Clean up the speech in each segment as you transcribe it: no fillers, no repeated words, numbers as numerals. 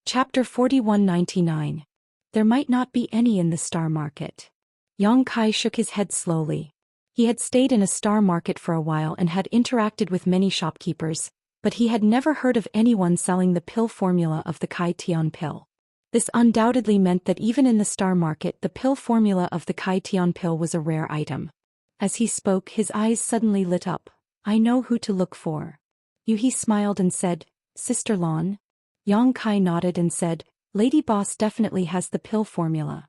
Chapter 4199. There might not be any in the star market. Yang Kai shook his head slowly. He had stayed in a star market for a while and had interacted with many shopkeepers, but he had never heard of anyone selling the pill formula of the Kai Tian pill. This undoubtedly meant that even in the star market the pill formula of the Kai Tian pill was a rare item. As he spoke, his eyes suddenly lit up. I know who to look for. He smiled and said, Sister Lan. Yang Kai nodded and said, Lady Boss definitely has the pill formula.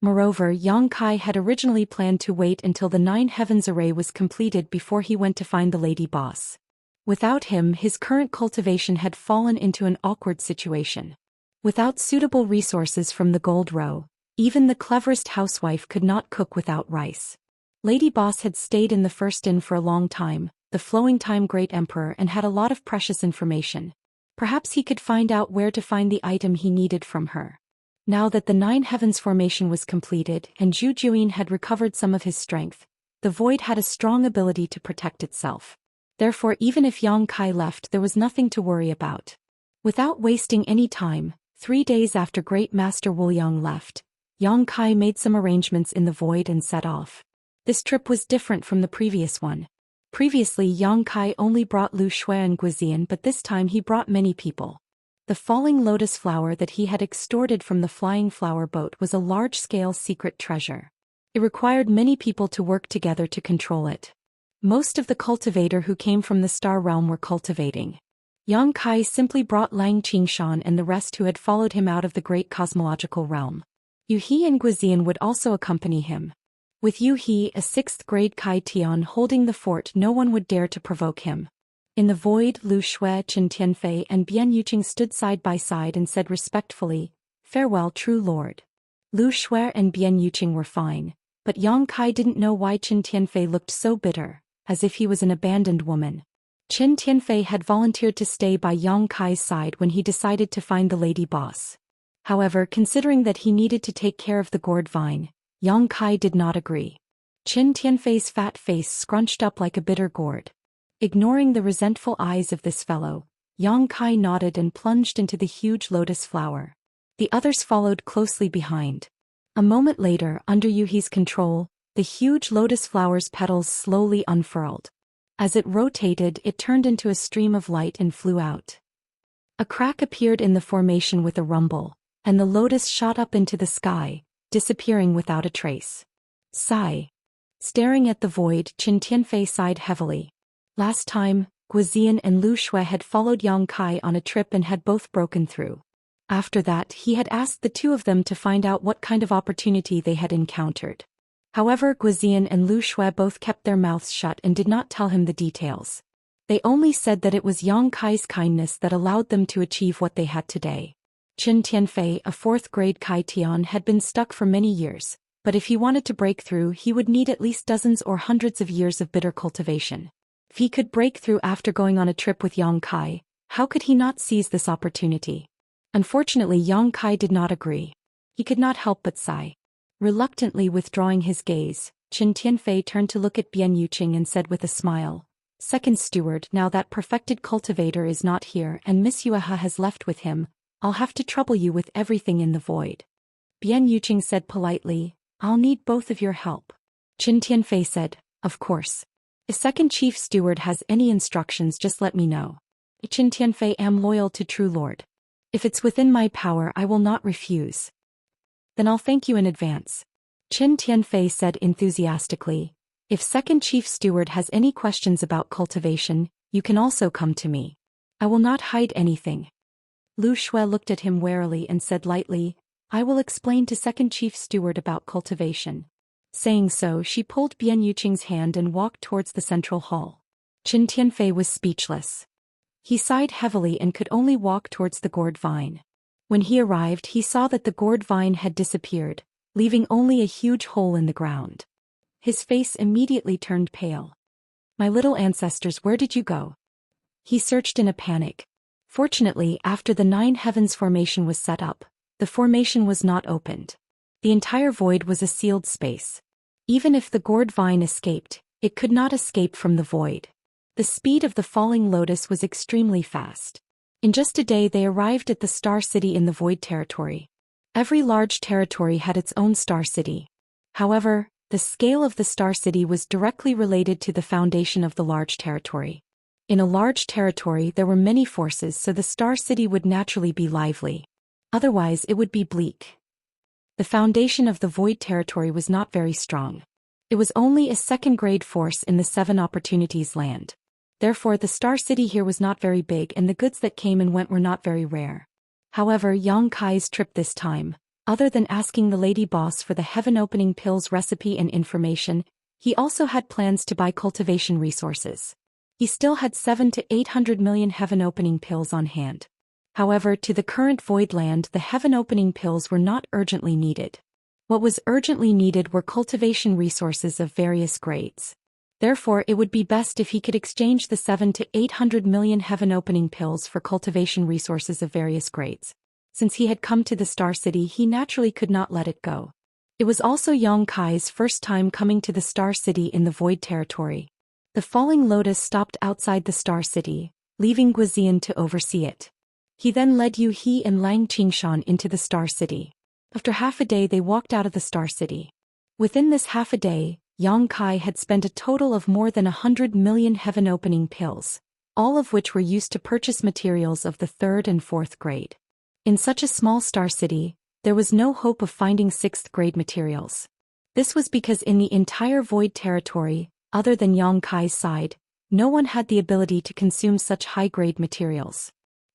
Moreover, Yang Kai had originally planned to wait until the 9 Heavens array was completed before he went to find the Lady Boss. Without him, his current cultivation had fallen into an awkward situation. Without suitable resources from the Gold Row, even the cleverest housewife could not cook without rice. Lady Boss had stayed in the First Inn for a long time, the Flowing Time Great Emperor, and had a lot of precious information. Perhaps he could find out where to find the item he needed from her. Now that the 9 Heavens formation was completed and Zhu Xian had recovered some of his strength, the void had a strong ability to protect itself. Therefore, even if Yang Kai left, there was nothing to worry about. Without wasting any time, 3 days after Great Master Wuliang left, Yang Kai made some arrangements in the void and set off. This trip was different from the previous one. Previously, Yang Kai only brought Lu Shui and Guizian, but this time he brought many people. The falling lotus flower that he had extorted from the flying flower boat was a large-scale secret treasure. It required many people to work together to control it. Most of the cultivator who came from the star realm were cultivating. Yang Kai simply brought Lang Qingshan and the rest who had followed him out of the great cosmological realm. He and Guizian would also accompany him. With He, a 6th grade Kai Tian holding the fort, no one would dare to provoke him. In the void, Lu Shui, Chen Tianfei and Bian Yuqing stood side by side and said respectfully, Farewell, true lord. Lu Shui and Bian Yuqing were fine, but Yang Kai didn't know why Chen Tianfei looked so bitter, as if he was an abandoned woman. Chen Tianfei had volunteered to stay by Yang Kai's side when he decided to find the Lady Boss. However, considering that he needed to take care of the gourd vine, Yang Kai did not agree. Chen Tianfei's fat face scrunched up like a bitter gourd. Ignoring the resentful eyes of this fellow, Yang Kai nodded and plunged into the huge lotus flower. The others followed closely behind. A moment later, under Yuhi's control, the huge lotus flower's petals slowly unfurled. As it rotated, it turned into a stream of light and flew out. A crack appeared in the formation with a rumble, and the lotus shot up into the sky, disappearing without a trace. Sigh. Staring at the void, Chen Tianfei sighed heavily. Last time, Guizian and Lu Shui had followed Yang Kai on a trip and had both broken through. After that, he had asked the two of them to find out what kind of opportunity they had encountered. However, Guizian and Lu Shui both kept their mouths shut and did not tell him the details. They only said that it was Yang Kai's kindness that allowed them to achieve what they had today. Chen Tianfei, a 4th grade Kai Tian, had been stuck for many years, but if he wanted to break through, he would need at least dozens or hundreds of years of bitter cultivation. If he could break through after going on a trip with Yang Kai, how could he not seize this opportunity? Unfortunately, Yang Kai did not agree. He could not help but sigh. Reluctantly withdrawing his gaze, Chen Tianfei turned to look at Bian Yuqing and said with a smile, Second steward, now that perfected cultivator is not here and Miss Yueha has left with him, I'll have to trouble you with everything in the void. Bian Yuqing said politely, I'll need both of your help. Chen Tianfei said, Of course. If second chief steward has any instructions, just let me know. Chen Tianfei am loyal to true lord. If it's within my power, I will not refuse. Then I'll thank you in advance. Chen Tianfei said enthusiastically, If second chief steward has any questions about cultivation, you can also come to me. I will not hide anything. Lu Shui looked at him warily and said lightly, I will explain to second chief steward about cultivation. Saying so, she pulled Bian Yuqing's hand and walked towards the central hall. Chen Tianfei was speechless. He sighed heavily and could only walk towards the gourd vine. When he arrived, he saw that the gourd vine had disappeared, leaving only a huge hole in the ground. His face immediately turned pale. My little ancestors, where did you go? He searched in a panic. Fortunately, after the 9 Heavens formation was set up, the formation was not opened. The entire void was a sealed space. Even if the gourd vine escaped, it could not escape from the void. The speed of the falling lotus was extremely fast. In just a day they arrived at the Star City in the Void Territory. Every large territory had its own Star City. However, the scale of the Star City was directly related to the foundation of the large territory. In a large territory there were many forces, so the Star City would naturally be lively. Otherwise it would be bleak. The foundation of the Void Territory was not very strong. It was only a second-grade force in the 7 Opportunities land. Therefore the Star City here was not very big and the goods that came and went were not very rare. However, Yang Kai's trip this time, other than asking the lady boss for the heaven-opening pills recipe and information, he also had plans to buy cultivation resources. He still had 700 to 800 million heaven-opening pills on hand. However, to the current void land the heaven-opening pills were not urgently needed. What was urgently needed were cultivation resources of various grades. Therefore it would be best if he could exchange the 700 to 800 million heaven-opening pills for cultivation resources of various grades. Since he had come to the Star City he naturally could not let it go. It was also Yang Kai's first time coming to the Star City in the Void Territory. The Falling Lotus stopped outside the Star City, leaving Zhou Xian to oversee it. He then led Yu He and Lang Qingshan into the Star City. After half a day they walked out of the Star City. Within this half a day, Yang Kai had spent a total of more than 100 million heaven-opening pills, all of which were used to purchase materials of the 3rd and 4th grade. In such a small Star City, there was no hope of finding 6th grade materials. This was because in the entire Void Territory, other than Yang Kai's side, no one had the ability to consume such high-grade materials.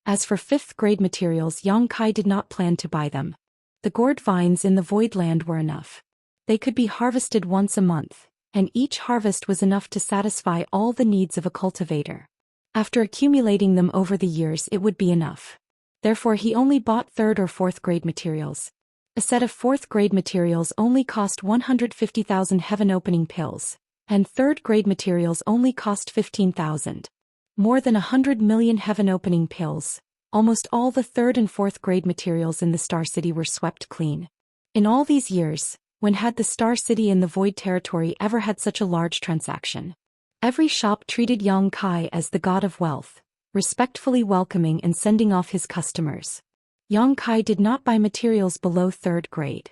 As for 5th grade materials, Yang Kai did not plan to buy them. The gourd vines in the Void Land were enough. They could be harvested once a month, and each harvest was enough to satisfy all the needs of a cultivator. After accumulating them over the years it would be enough. Therefore he only bought 3rd or 4th grade materials. A set of 4th grade materials only cost 150,000 heaven-opening pills, and 3rd grade materials only cost 15,000. More than 100 million heaven-opening pills. Almost all the 3rd and 4th grade materials in the Star City were swept clean. In all these years, when had the Star City in the Void Territory ever had such a large transaction? Every shop treated Yang Kai as the god of wealth, respectfully welcoming and sending off his customers. Yang Kai did not buy materials below 3rd grade.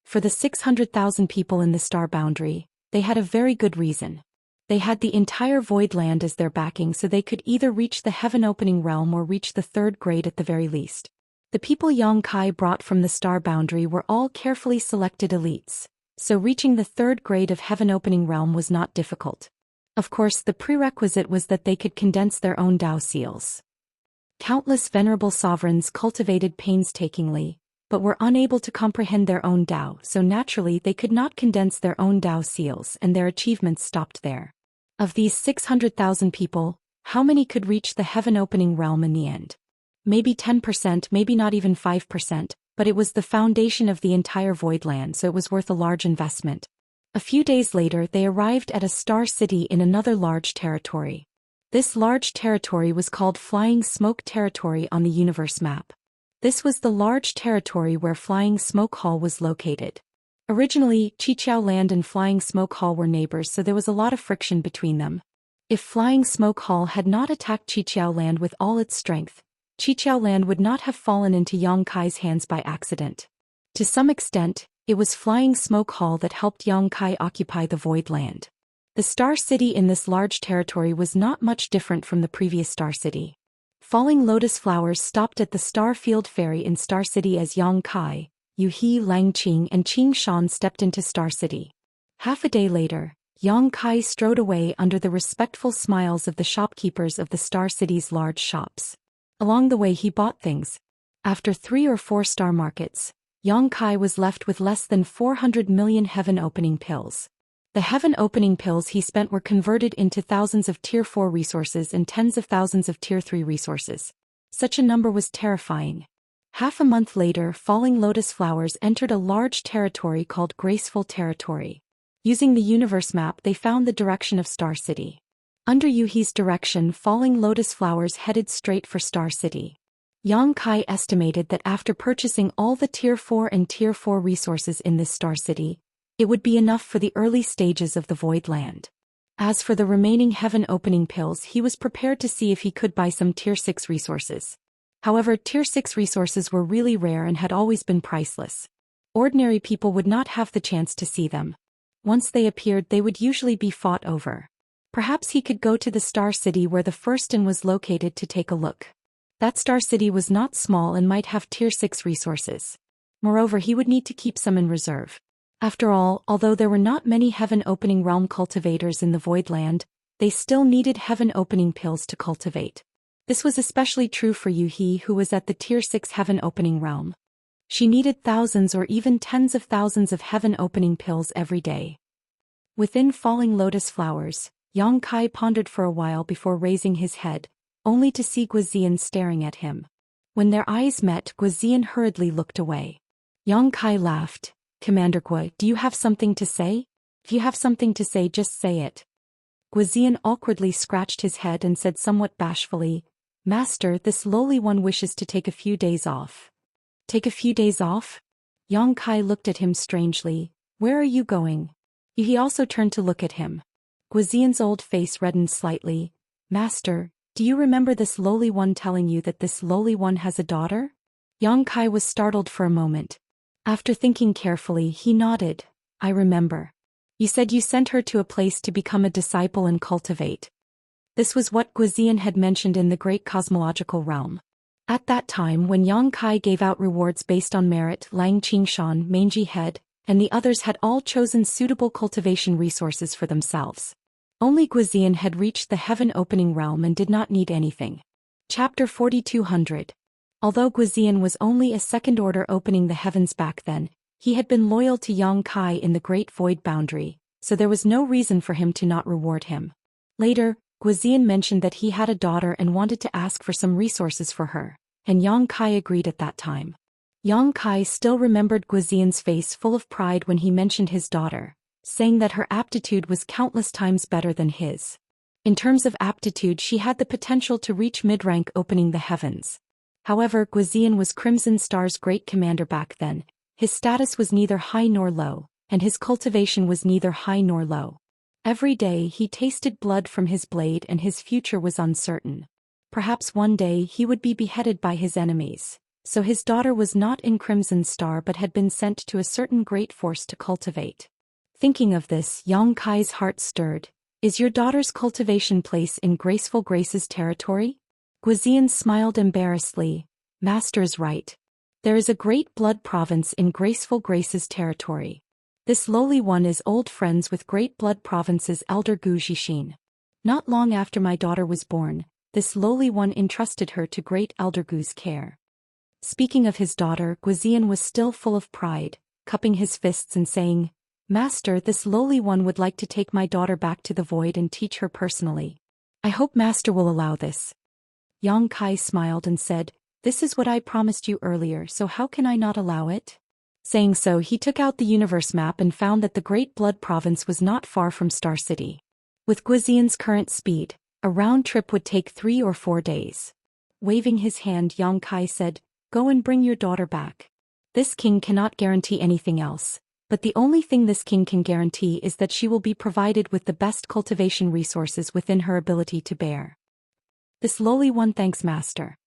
For the 600,000 people in the Star Boundary, they had a very good reason. They had the entire Void Land as their backing, so they could either reach the heaven-opening realm or reach the 3rd grade at the very least. The people Yang Kai brought from the Star Boundary were all carefully selected elites, so reaching the 3rd grade of heaven-opening realm was not difficult. Of course, the prerequisite was that they could condense their own Dao seals. Countless venerable sovereigns cultivated painstakingly, but were unable to comprehend their own Dao, so naturally they could not condense their own Dao seals and their achievements stopped there. Of these 600,000 people, how many could reach the heaven-opening realm in the end? Maybe 10%, maybe not even 5%, but it was the foundation of the entire Void Land, so it was worth a large investment. A few days later they arrived at a Star City in another large territory. This large territory was called Flying Smoke Territory on the universe map. This was the large territory where Flying Smoke Hall was located. Originally, Qiqiao Land and Flying Smoke Hall were neighbors, so there was a lot of friction between them. If Flying Smoke Hall had not attacked Qiqiao Land with all its strength, Qiqiao Land would not have fallen into Yang Kai's hands by accident. To some extent, it was Flying Smoke Hall that helped Yang Kai occupy the Void Land. The Star City in this large territory was not much different from the previous Star City. Falling lotus flowers stopped at the Star Field Ferry in Star City as Yang Kai, Yu He, Lang Qing and Qingshan stepped into Star City. Half a day later, Yang Kai strode away under the respectful smiles of the shopkeepers of the Star City's large shops. Along the way he bought things. After 3 or 4 star markets, Yang Kai was left with less than 400 million heaven-opening pills. The heaven-opening pills he spent were converted into thousands of Tier 4 resources and tens of thousands of Tier 3 resources. Such a number was terrifying. Half a month later, Falling Lotus Flowers entered a large territory called Graceful Territory. Using the universe map they found the direction of Star City. Under Yuhi's direction, Falling Lotus Flowers headed straight for Star City. Yang Kai estimated that after purchasing all the Tier 4 and Tier 4 resources in this Star City, it would be enough for the early stages of the Void Land. As for the remaining heaven-opening pills, he was prepared to see if he could buy some Tier 6 resources. However, Tier 6 resources were really rare and had always been priceless. Ordinary people would not have the chance to see them. Once they appeared, they would usually be fought over. Perhaps he could go to the Star City where the first inn was located to take a look. That Star City was not small and might have Tier 6 resources. Moreover, he would need to keep some in reserve. After all, although there were not many heaven-opening realm cultivators in the Void Land, they still needed heaven-opening pills to cultivate. This was especially true for Yuhi, who was at the Tier 6 heaven-opening realm. She needed thousands or even tens of thousands of heaven-opening pills every day. Within falling lotus flowers, Yang Kai pondered for a while before raising his head, only to see Guizian staring at him. When their eyes met, Guizian hurriedly looked away. Yang Kai laughed. "Commander Gui, do you have something to say? If you have something to say, just say it." Guizian awkwardly scratched his head and said somewhat bashfully, "Master, this lowly one wishes to take a few days off." "Take a few days off?" Yang Kai looked at him strangely. "Where are you going?" He also turned to look at him. Guizian's old face reddened slightly. "Master, do you remember this lowly one telling you that this lowly one has a daughter?" Yang Kai was startled for a moment. After thinking carefully, he nodded. "I remember. You said you sent her to a place to become a disciple and cultivate." This was what Guizian had mentioned in the great cosmological realm. At that time, when Yang Kai gave out rewards based on merit, Lang Qingshan, Mangy Head, and the others had all chosen suitable cultivation resources for themselves. Only Guizian had reached the heaven-opening realm and did not need anything. Chapter 4200. Although Guizian was only a second order opening the heavens back then, he had been loyal to Yang Kai in the Great Void Boundary, so there was no reason for him to not reward him. Later, Guizian mentioned that he had a daughter and wanted to ask for some resources for her, and Yang Kai agreed at that time. Yang Kai still remembered Guizian's face full of pride when he mentioned his daughter, saying that her aptitude was countless times better than his. In terms of aptitude, she had the potential to reach mid-rank opening the heavens. However, Guizian was Crimson Star's great commander back then. His status was neither high nor low, and his cultivation was neither high nor low. Every day he tasted blood from his blade and his future was uncertain. Perhaps one day he would be beheaded by his enemies. So his daughter was not in Crimson Star but had been sent to a certain great force to cultivate. Thinking of this, Yang Kai's heart stirred. "Is your daughter's cultivation place in Graceful Grace's territory?" Guizian smiled embarrassedly. "Master is right. There is a great blood province in Graceful Grace's territory. This lowly one is old friends with Great Blood Province's elder Gu Zhixin. Not long after my daughter was born, this lowly one entrusted her to Great Elder Gu's care." Speaking of his daughter, Guizian was still full of pride, cupping his fists and saying, "Master, this lowly one would like to take my daughter back to the void and teach her personally. I hope Master will allow this." Yang Kai smiled and said, "This is what I promised you earlier, so how can I not allow it?" Saying so, he took out the universe map and found that the Great Blood Province was not far from Star City. With Guizian's current speed, a round trip would take 3 or 4 days. Waving his hand, Yang Kai said, "Go and bring your daughter back. This king cannot guarantee anything else. But the only thing this king can guarantee is that she will be provided with the best cultivation resources within her ability to bear." "This lowly one thanks Master,"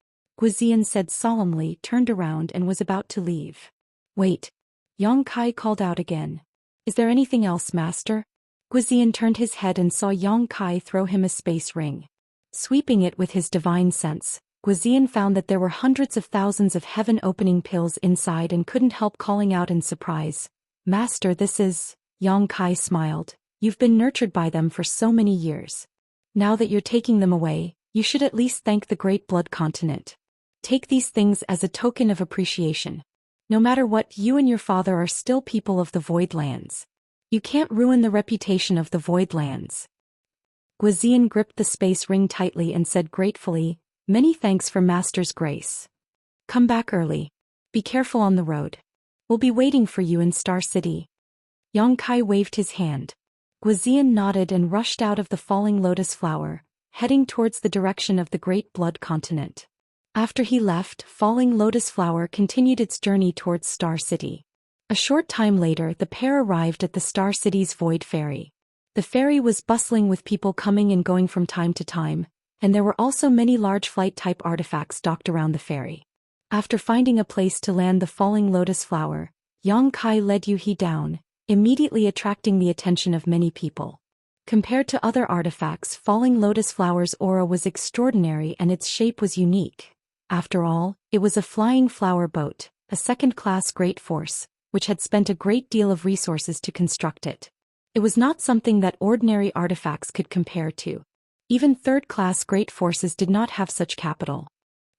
Guizian said solemnly, turned around and was about to leave. "Wait." Yang Kai called out again. "Is there anything else, Master?" Guizian turned his head and saw Yang Kai throw him a space ring. Sweeping it with his divine sense, Guizian found that there were hundreds of thousands of heaven-opening pills inside and couldn't help calling out in surprise, "Master, this is..." Yang Kai smiled. "You've been nurtured by them for so many years. Now that you're taking them away, you should at least thank the Great Blood Continent. Take these things as a token of appreciation. No matter what, you and your father are still people of the Void Lands. You can't ruin the reputation of the Void Lands." Guizian gripped the space ring tightly and said gratefully, "Many thanks for Master's grace. Come back early. Be careful on the road. We'll be waiting for you in Star City." Yang Kai waved his hand. Guizian nodded and rushed out of the falling lotus flower, heading towards the direction of the Great Blood Continent. After he left, Falling Lotus Flower continued its journey towards Star City. A short time later, the pair arrived at the Star City's Void Ferry. The ferry was bustling with people coming and going from time to time, and there were also many large flight-type artifacts docked around the ferry. After finding a place to land the falling lotus flower, Yang Kai led Yu He down, immediately attracting the attention of many people. Compared to other artifacts, falling lotus flower's aura was extraordinary and its shape was unique. After all, it was a flying flower boat, a second-class great force, which had spent a great deal of resources to construct it. It was not something that ordinary artifacts could compare to. Even third-class great forces did not have such capital.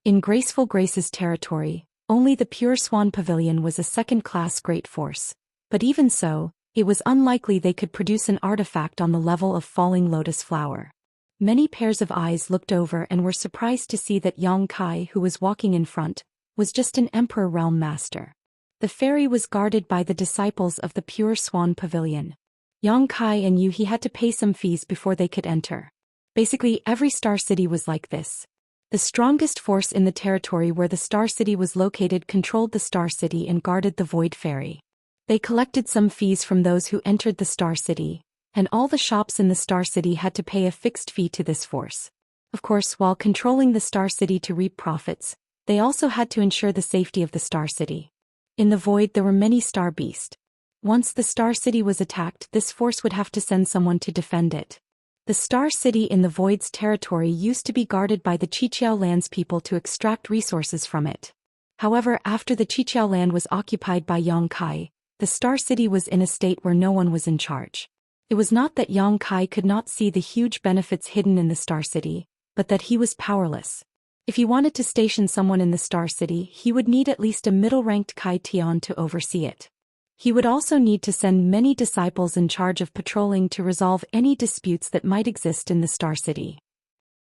In Graceful Grace's territory, only the Pure Swan Pavilion was a second-class great force, but even so, it was unlikely they could produce an artifact on the level of falling lotus flower. Many pairs of eyes looked over and were surprised to see that Yang Kai, who was walking in front, was just an Emperor Realm Master. The ferry was guarded by the disciples of the Pure Swan Pavilion. Yang Kai and Yu He had to pay some fees before they could enter. Basically, every Star City was like this. The strongest force in the territory where the Star City was located controlled the Star City and guarded the Void Ferry. They collected some fees from those who entered the Star City, and all the shops in the Star City had to pay a fixed fee to this force. Of course, while controlling the Star City to reap profits, they also had to ensure the safety of the Star City. In the Void there were many Star Beasts. Once the Star City was attacked, this force would have to send someone to defend it. The Star City in the Void's territory used to be guarded by the Qiqiao Land's people to extract resources from it. However, after the Qiqiao Land was occupied by Yang Kai, the Star City was in a state where no one was in charge. It was not that Yang Kai could not see the huge benefits hidden in the Star City, but that he was powerless. If he wanted to station someone in the Star City, he would need at least a middle-ranked Kai Tian to oversee it. He would also need to send many disciples in charge of patrolling to resolve any disputes that might exist in the Star City.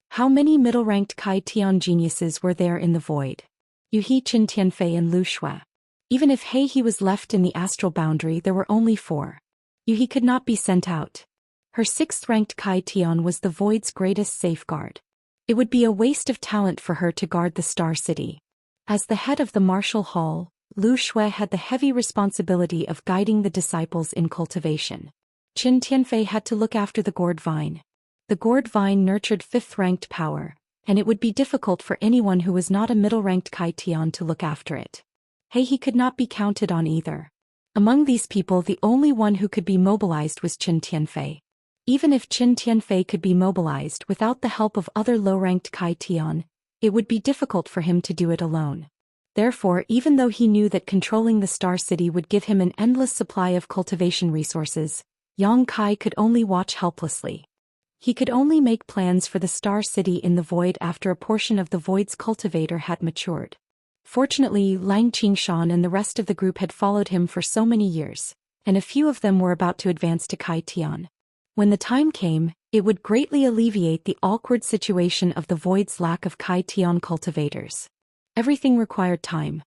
How many middle-ranked Kai Tian geniuses were there in the Void? Yu He, Qin Tianfei and Lu Shui. Even if He was left in the astral boundary, there were only 4. Yu He could not be sent out. Her 6th-ranked Kai Tian was the Void's greatest safeguard. It would be a waste of talent for her to guard the Star City. As the head of the Martial Hall, Lu Shui had the heavy responsibility of guiding the disciples in cultivation. Qin Tianfei had to look after the gourd vine. The gourd vine nurtured 5th-ranked power, and it would be difficult for anyone who was not a middle-ranked Kai Tian to look after it. He could not be counted on either. Among these people, the only one who could be mobilized was Qin Tianfei. Even if Qin Tianfei could be mobilized without the help of other low-ranked Kai Tian, it would be difficult for him to do it alone. Therefore, even though he knew that controlling the Star City would give him an endless supply of cultivation resources, Yang Kai could only watch helplessly. He could only make plans for the Star City in the Void after a portion of the Void's cultivator had matured. Fortunately, Lang Qingshan and the rest of the group had followed him for so many years, and a few of them were about to advance to Kai Tian. When the time came, it would greatly alleviate the awkward situation of the Void's lack of Kai Tian cultivators. Everything required time.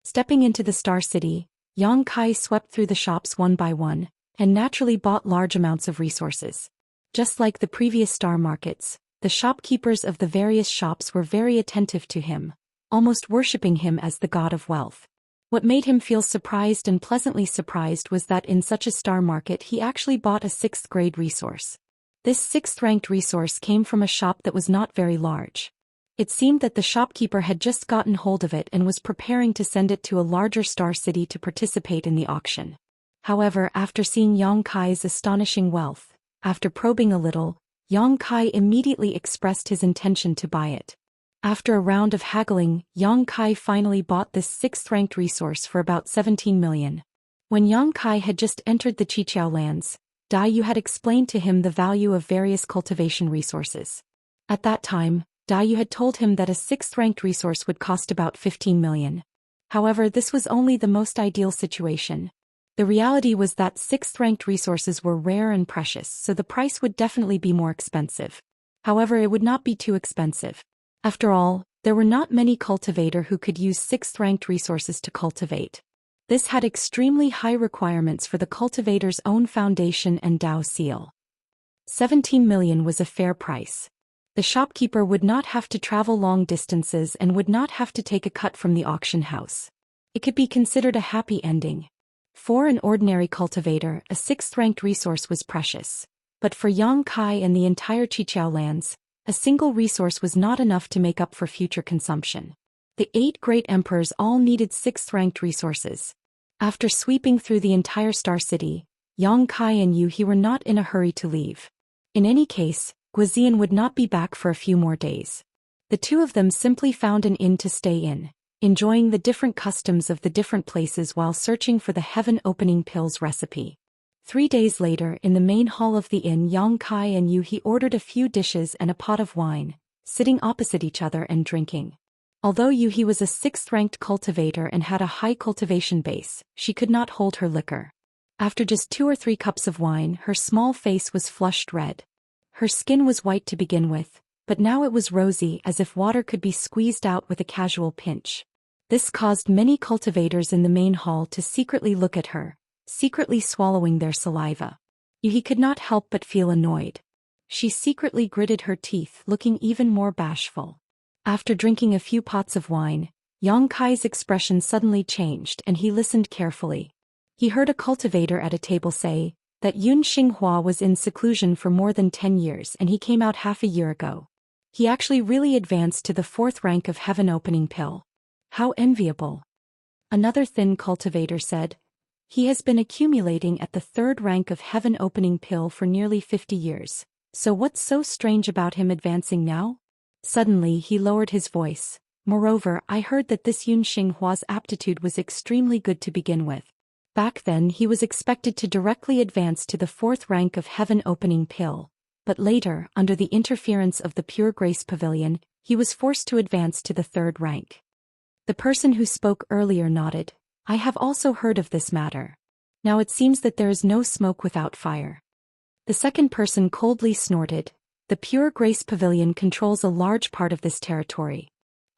Stepping into the Star City, Yang Kai swept through the shops one by one, and naturally bought large amounts of resources. Just like the previous star markets, the shopkeepers of the various shops were very attentive to him, almost worshipping him as the god of wealth. What made him feel surprised and pleasantly surprised was that in such a star market he actually bought a 6th-grade resource. This 6th-ranked resource came from a shop that was not very large. It seemed that the shopkeeper had just gotten hold of it and was preparing to send it to a larger Star City to participate in the auction. However, after seeing Yang Kai's astonishing wealth, after probing a little, Yang Kai immediately expressed his intention to buy it. After a round of haggling, Yang Kai finally bought this 6th-ranked resource for about 17 million. When Yang Kai had just entered the Qiqiao lands, Dai Yu had explained to him the value of various cultivation resources. At that time, Dai Yu had told him that a 6th-ranked resource would cost about 15 million. However, this was only the most ideal situation. The reality was that 6th-ranked resources were rare and precious, so the price would definitely be more expensive. However, it would not be too expensive. After all, there were not many cultivators who could use 6th-ranked resources to cultivate. This had extremely high requirements for the cultivator's own foundation and Dao seal. 17 million was a fair price. The shopkeeper would not have to travel long distances and would not have to take a cut from the auction house. It could be considered a happy ending. For an ordinary cultivator, a 6th-ranked resource was precious. But for Yang Kai and the entire Qiqiao lands, A single resource was not enough to make up for future consumption. The 8 great emperors all needed 6th-ranked resources. After sweeping through the entire Star City, Yang Kai and Yu He were not in a hurry to leave. In any case, Guizian would not be back for a few more days. The two of them simply found an inn to stay in, enjoying the different customs of the different places while searching for the heaven-opening pills recipe. 3 days later, in the main hall of the inn, Yang Kai and Yu He ordered a few dishes and a pot of wine, sitting opposite each other and drinking. Although Yu He was a 6th-ranked cultivator and had a high cultivation base, she could not hold her liquor. After just 2 or 3 cups of wine, her small face was flushed red. Her skin was white to begin with, but now it was rosy as if water could be squeezed out with a casual pinch. This caused many cultivators in the main hall to secretly look at her, secretly swallowing their saliva. Yu He could not help but feel annoyed. She secretly gritted her teeth, looking even more bashful. After drinking a few pots of wine, Yang Kai's expression suddenly changed and he listened carefully. He heard a cultivator at a table say that Yun Xinghua was in seclusion for more than 10 years and he came out half a year ago. He actually really advanced to the 4th rank of heaven opening pill. How enviable. Another thin cultivator said, he has been accumulating at the 3rd rank of heaven opening pill for nearly 50 years, so what's so strange about him advancing now? Suddenly he lowered his voice. Moreover, I heard that this Yun Xinghua's aptitude was extremely good to begin with. Back then he was expected to directly advance to the 4th rank of heaven opening pill, but later, under the interference of the Pure Grace Pavilion, he was forced to advance to the 3rd rank. The person who spoke earlier nodded. I have also heard of this matter. Now it seems that there is no smoke without fire. The second person coldly snorted. The Pure Grace Pavilion controls a large part of this territory.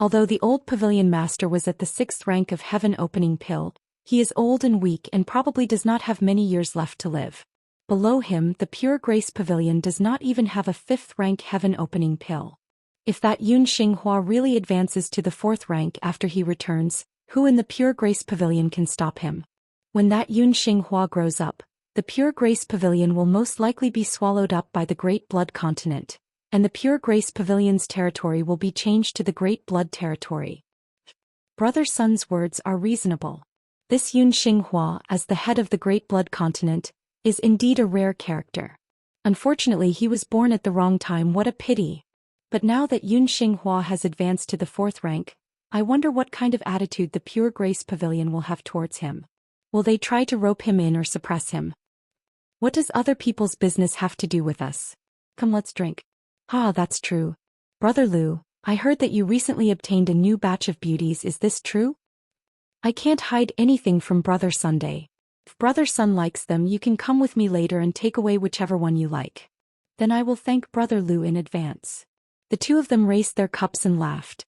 Although the old pavilion master was at the 6th rank of heaven opening pill, he is old and weak and probably does not have many years left to live. Below him, the Pure Grace Pavilion does not even have a 5th rank heaven opening pill. If that Yun Xinghua really advances to the 4th rank after he returns, who in the Pure Grace Pavilion can stop him? When that Yun Xinghua grows up, the Pure Grace Pavilion will most likely be swallowed up by the Great Blood Continent, and the Pure Grace Pavilion's territory will be changed to the Great Blood Territory. Brother Sun's words are reasonable. This Yun Xinghua, as the head of the Great Blood Continent, is indeed a rare character. Unfortunately, he was born at the wrong time. What a pity. But now that Yun Xinghua has advanced to the 4th rank, I wonder what kind of attitude the Pure Grace Pavilion will have towards him. Will they try to rope him in or suppress him? What does other people's business have to do with us? Come, let's drink. Ah, that's true. Brother Lu, I heard that you recently obtained a new batch of beauties. Is this true? I can't hide anything from Brother Sunday. If Brother Sun likes them, you can come with me later and take away whichever one you like. Then I will thank Brother Lu in advance. The two of them raised their cups and laughed.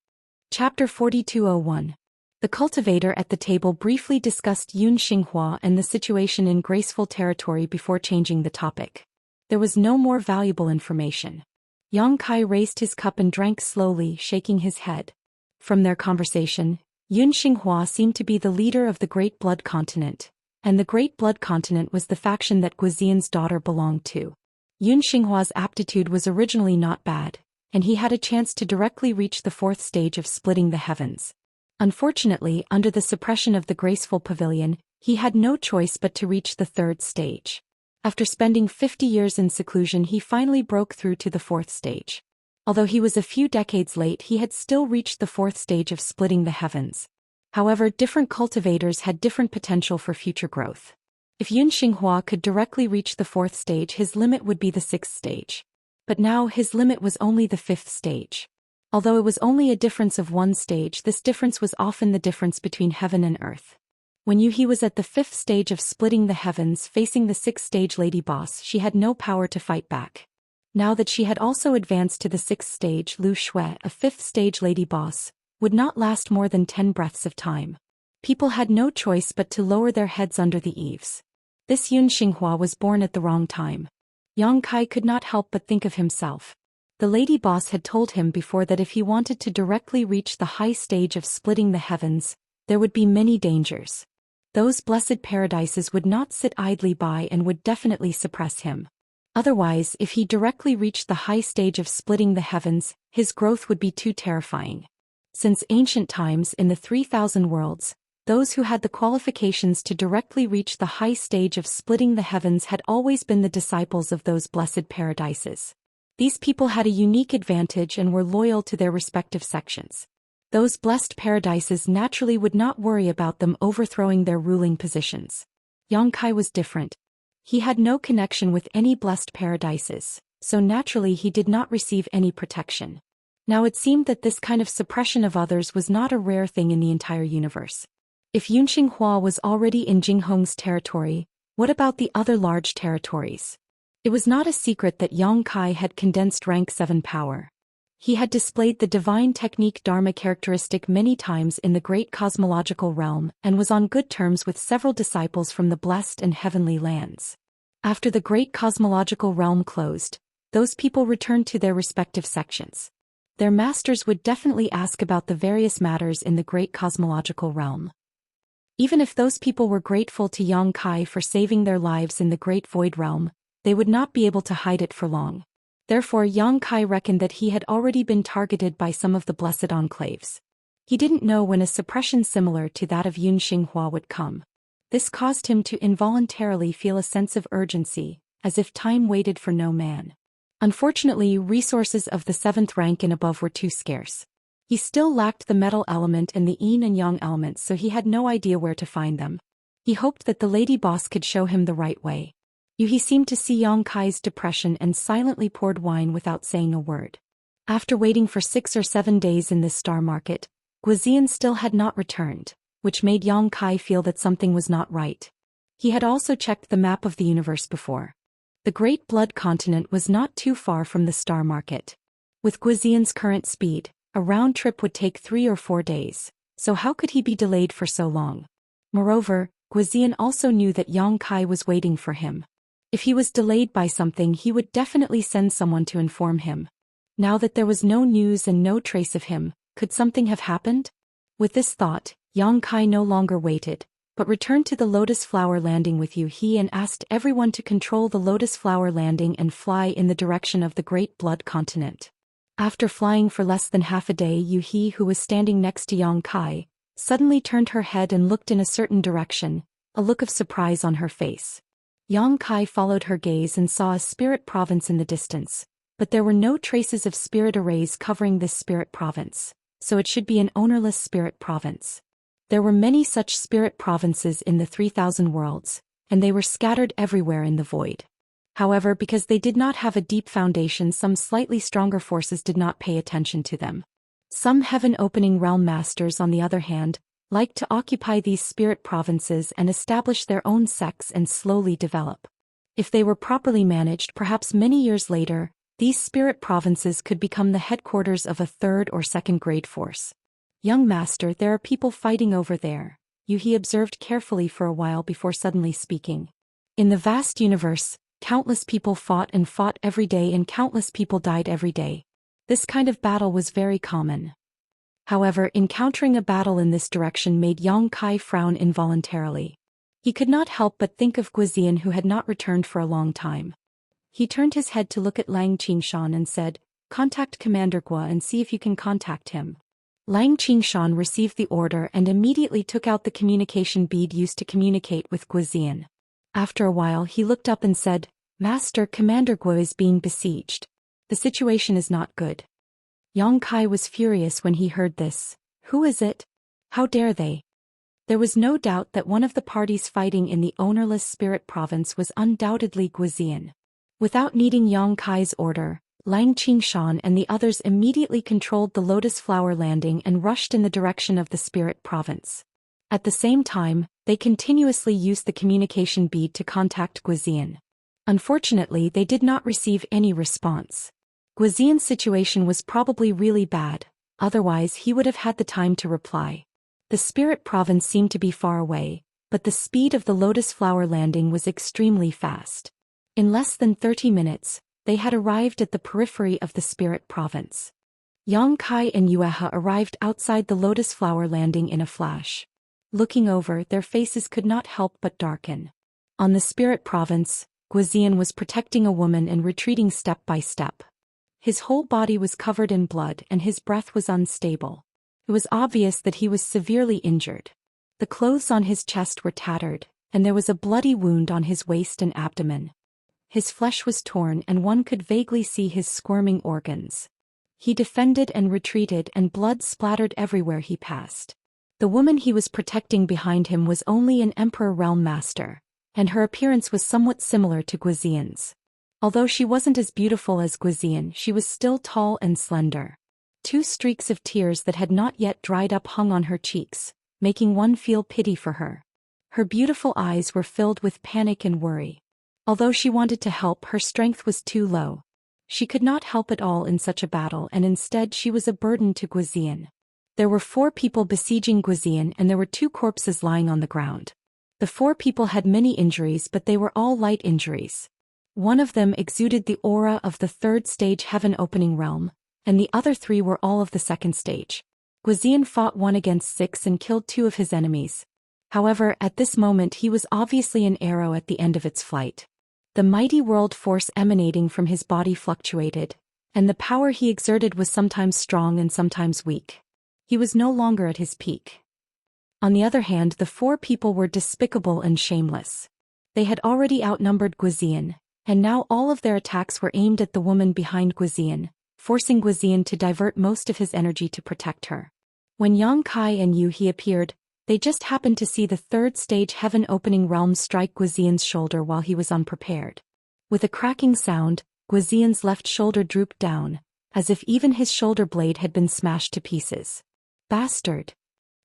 Chapter 4201. The cultivator at the table briefly discussed Yun Xinghua and the situation in graceful territory before changing the topic. There was no more valuable information. Yang Kai raised his cup and drank slowly, shaking his head. From their conversation, Yun Xinghua seemed to be the leader of the Great Blood Continent, and the Great Blood Continent was the faction that Guizian's daughter belonged to. Yun Xinghua's aptitude was originally not bad, and he had a chance to directly reach the 4th stage of splitting the heavens. Unfortunately, under the suppression of the Graceful Pavilion, he had no choice but to reach the 3rd stage. After spending 50 years in seclusion, he finally broke through to the 4th stage. Although he was a few decades late, he had still reached the 4th stage of splitting the heavens. However, different cultivators had different potential for future growth. If Yun Xinghua could directly reach the 4th stage, his limit would be the 6th stage. But now his limit was only the 5th stage. Although it was only a difference of 1 stage, this difference was often the difference between heaven and earth. When Yu He was at the 5th stage of splitting the heavens facing the 6th stage lady boss, she had no power to fight back. Now that she had also advanced to the 6th stage, Lu Shui, a 5th stage lady boss, would not last more than 10 breaths of time. People had no choice but to lower their heads under the eaves. This Yun Xinghua was born at the wrong time. Yang Kai could not help but think of himself. The lady boss had told him before that if he wanted to directly reach the high stage of splitting the heavens, there would be many dangers. Those blessed paradises would not sit idly by and would definitely suppress him. Otherwise, if he directly reached the high stage of splitting the heavens, his growth would be too terrifying. Since ancient times in the 3,000 worlds, those who had the qualifications to directly reach the high stage of splitting the heavens had always been the disciples of those blessed paradises. These people had a unique advantage and were loyal to their respective sections. Those blessed paradises naturally would not worry about them overthrowing their ruling positions. Yang Kai was different. He had no connection with any blessed paradises, so naturally he did not receive any protection. Now it seemed that this kind of suppression of others was not a rare thing in the entire universe. If Yunxinghua was already in Jinghong's territory, what about the other large territories? It was not a secret that Yang Kai had condensed rank 7 power. He had displayed the divine technique Dharma characteristic many times in the great cosmological realm and was on good terms with several disciples from the blessed and heavenly lands. After the great cosmological realm closed, those people returned to their respective sections. Their masters would definitely ask about the various matters in the great cosmological realm. Even if those people were grateful to Yang Kai for saving their lives in the great void realm, they would not be able to hide it for long. Therefore Yang Kai reckoned that he had already been targeted by some of the blessed enclaves. He didn't know when a suppression similar to that of Yunxinghua would come. This caused him to involuntarily feel a sense of urgency, as if time waited for no man. Unfortunately, resources of the 7th rank and above were too scarce. He still lacked the metal element and the yin and yang elements, so he had no idea where to find them. He hoped that the lady boss could show him the right way. He seemed to see Yang Kai's depression and silently poured wine without saying a word. After waiting for 6 or 7 days in this star market, Guizian still had not returned, which made Yang Kai feel that something was not right. He had also checked the map of the universe before. The Great Blood Continent was not too far from the star market. With Guizian's current speed, a round trip would take 3 or 4 days, so how could he be delayed for so long? Moreover, Guizian also knew that Yang Kai was waiting for him. If he was delayed by something, he would definitely send someone to inform him. Now that there was no news and no trace of him, could something have happened? With this thought, Yang Kai no longer waited, but returned to the Lotus Flower Landing with Yu He and asked everyone to control the Lotus Flower Landing and fly in the direction of the Great Blood Continent. After flying for less than half a day, Yu He, who was standing next to Yang Kai, suddenly turned her head and looked in a certain direction, a look of surprise on her face. Yang Kai followed her gaze and saw a spirit province in the distance, but there were no traces of spirit arrays covering this spirit province, so it should be an ownerless spirit province. There were many such spirit provinces in the 3,000 worlds, and they were scattered everywhere in the void. However, because they did not have a deep foundation, some slightly stronger forces did not pay attention to them. Some heaven-opening realm masters, on the other hand, liked to occupy these spirit provinces and establish their own sects and slowly develop. If they were properly managed, perhaps many years later, these spirit provinces could become the headquarters of a 3rd or 2nd grade force. Young master, there are people fighting over there, He observed carefully for a while before suddenly speaking. In the vast universe, countless people fought and fought every day, and countless people died every day. This kind of battle was very common. However, encountering a battle in this direction made Yang Kai frown involuntarily. He could not help but think of Guizian, who had not returned for a long time. He turned his head to look at Lang Qingshan and said, "Contact Commander Gua and see if you can contact him." Lang Qingshan received the order and immediately took out the communication bead used to communicate with Guizian. After a while he looked up and said, "Master, Commander Gua is being besieged. The situation is not good." Yang Kai was furious when he heard this. Who is it? How dare they? There was no doubt that one of the parties fighting in the ownerless spirit province was undoubtedly Guizian. Without needing Yang Kai's order, Lang Qingshan and the others immediately controlled the Lotus Flower Landing and rushed in the direction of the spirit province. At the same time, they continuously used the communication bead to contact Guizian. Unfortunately, they did not receive any response. Guizian's situation was probably really bad, otherwise he would have had the time to reply. The spirit province seemed to be far away, but the speed of the Lotus Flower Landing was extremely fast. In less than 30 minutes, they had arrived at the periphery of the spirit province. Yang Kai and Yueha arrived outside the Lotus Flower Landing in a flash. Looking over, their faces could not help but darken. On the spirit province, Guizian was protecting a woman and retreating step by step. His whole body was covered in blood and his breath was unstable. It was obvious that he was severely injured. The clothes on his chest were tattered, and there was a bloody wound on his waist and abdomen. His flesh was torn and one could vaguely see his squirming organs. He defended and retreated and blood splattered everywhere he passed. The woman he was protecting behind him was only an Emperor Realm Master, and her appearance was somewhat similar to Guizian's. Although she wasn't as beautiful as Guizian, she was still tall and slender. 2 streaks of tears that had not yet dried up hung on her cheeks, making one feel pity for her. Her beautiful eyes were filled with panic and worry. Although she wanted to help, her strength was too low. She could not help at all in such a battle, and instead she was a burden to Guizian. There were 4 people besieging Guizian and there were 2 corpses lying on the ground. The 4 people had many injuries, but they were all light injuries. One of them exuded the aura of the 3rd stage heaven opening realm, and the other 3 were all of the 2nd stage. Guizian fought 1 against 6 and killed 2 of his enemies. However, at this moment he was obviously an arrow at the end of its flight. The mighty world force emanating from his body fluctuated, and the power he exerted was sometimes strong and sometimes weak. He was no longer at his peak. On the other hand, the 4 people were despicable and shameless. They had already outnumbered Guizian, and now all of their attacks were aimed at the woman behind Guizian, forcing Guizian to divert most of his energy to protect her. When Yang Kai and Yu He appeared, they just happened to see the 3rd stage heaven opening realm strike Guizian's shoulder while he was unprepared. With a cracking sound, Guizian's left shoulder drooped down, as if even his shoulder blade had been smashed to pieces. "Bastard!"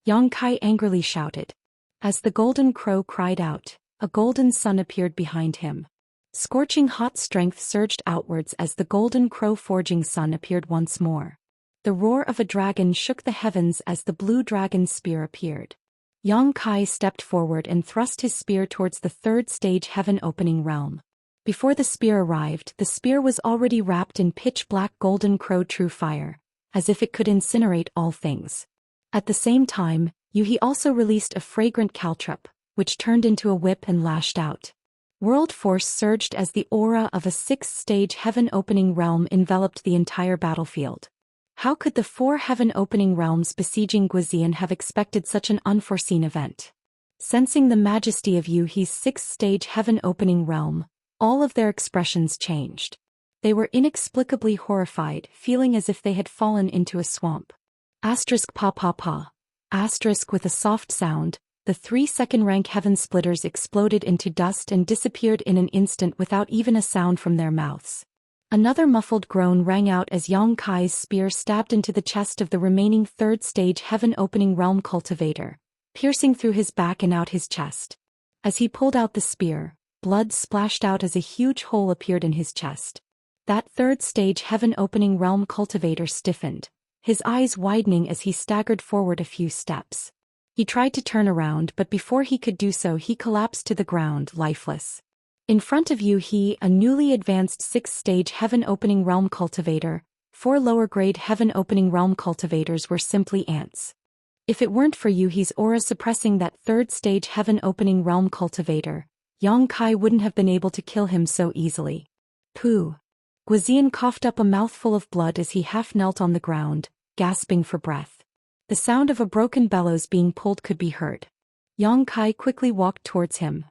Yang Kai angrily shouted. As the golden crow cried out, a golden sun appeared behind him. Scorching hot strength surged outwards as the golden crow forging sun appeared once more. The roar of a dragon shook the heavens as the blue dragon's spear appeared. Yang Kai stepped forward and thrust his spear towards the 3rd stage heaven opening realm. Before the spear arrived, the spear was already wrapped in pitch-black golden crow true fire, as if it could incinerate all things. At the same time, Yu He also released a fragrant caltrop, which turned into a whip and lashed out. World force surged as the aura of a 6th stage heaven opening realm enveloped the entire battlefield. How could the 4 heaven opening realms besieging Guizian have expected such an unforeseen event? Sensing the majesty of Yu He's 6th stage heaven opening realm, all of their expressions changed. They were inexplicably horrified, feeling as if they had fallen into a swamp. Asterisk pa pa pa. Asterisk with a soft sound, the 3 second-rank heaven splitters exploded into dust and disappeared in an instant without even a sound from their mouths. Another muffled groan rang out as Yang Kai's spear stabbed into the chest of the remaining 3rd stage heaven opening realm cultivator, piercing through his back and out his chest. As he pulled out the spear, blood splashed out as a huge hole appeared in his chest. That 3rd stage heaven opening realm cultivator stiffened, his eyes widening as he staggered forward a few steps. He tried to turn around, but before he could do so he collapsed to the ground, lifeless. In front of Yu He, a newly advanced 6th stage heaven opening realm cultivator, 4 lower grade heaven opening realm cultivators were simply ants. If it weren't for Yu He's aura suppressing that 3rd stage heaven opening realm cultivator, Yang Kai wouldn't have been able to kill him so easily. Pooh. Guizian coughed up a mouthful of blood as he half knelt on the ground, gasping for breath. The sound of a broken bellows being pulled could be heard. Yang Kai quickly walked towards him.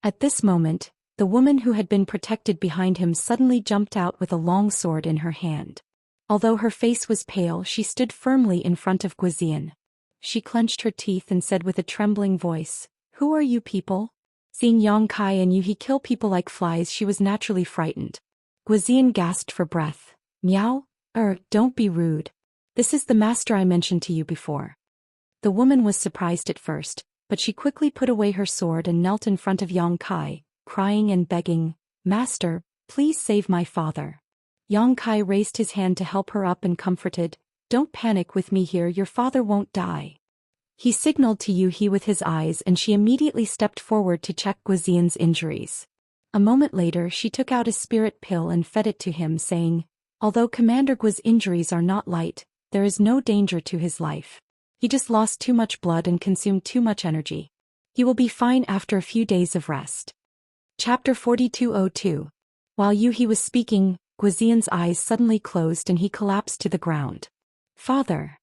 At this moment, the woman who had been protected behind him suddenly jumped out with a long sword in her hand. Although her face was pale, she stood firmly in front of Guizian. She clenched her teeth and said with a trembling voice, "Who are you people?" Seeing Yang Kai and Yu He kill people like flies, she was naturally frightened. Guizian gasped for breath. "Meow? Don't be rude. This is the master I mentioned to you before." The woman was surprised at first, but she quickly put away her sword and knelt in front of Yang Kai, crying and begging, "Master, please save my father." Yang Kai raised his hand to help her up and comforted, "Don't panic with me here, your father won't die." He signaled to Yu He with his eyes and she immediately stepped forward to check Guizian's injuries. A moment later she took out a spirit pill and fed it to him, saying, "Although Commander Gui's injuries are not light, there is no danger to his life. He just lost too much blood and consumed too much energy. He will be fine after a few days of rest." Chapter 4202. While Yuhi was speaking, Guizian's eyes suddenly closed and he collapsed to the ground. Father!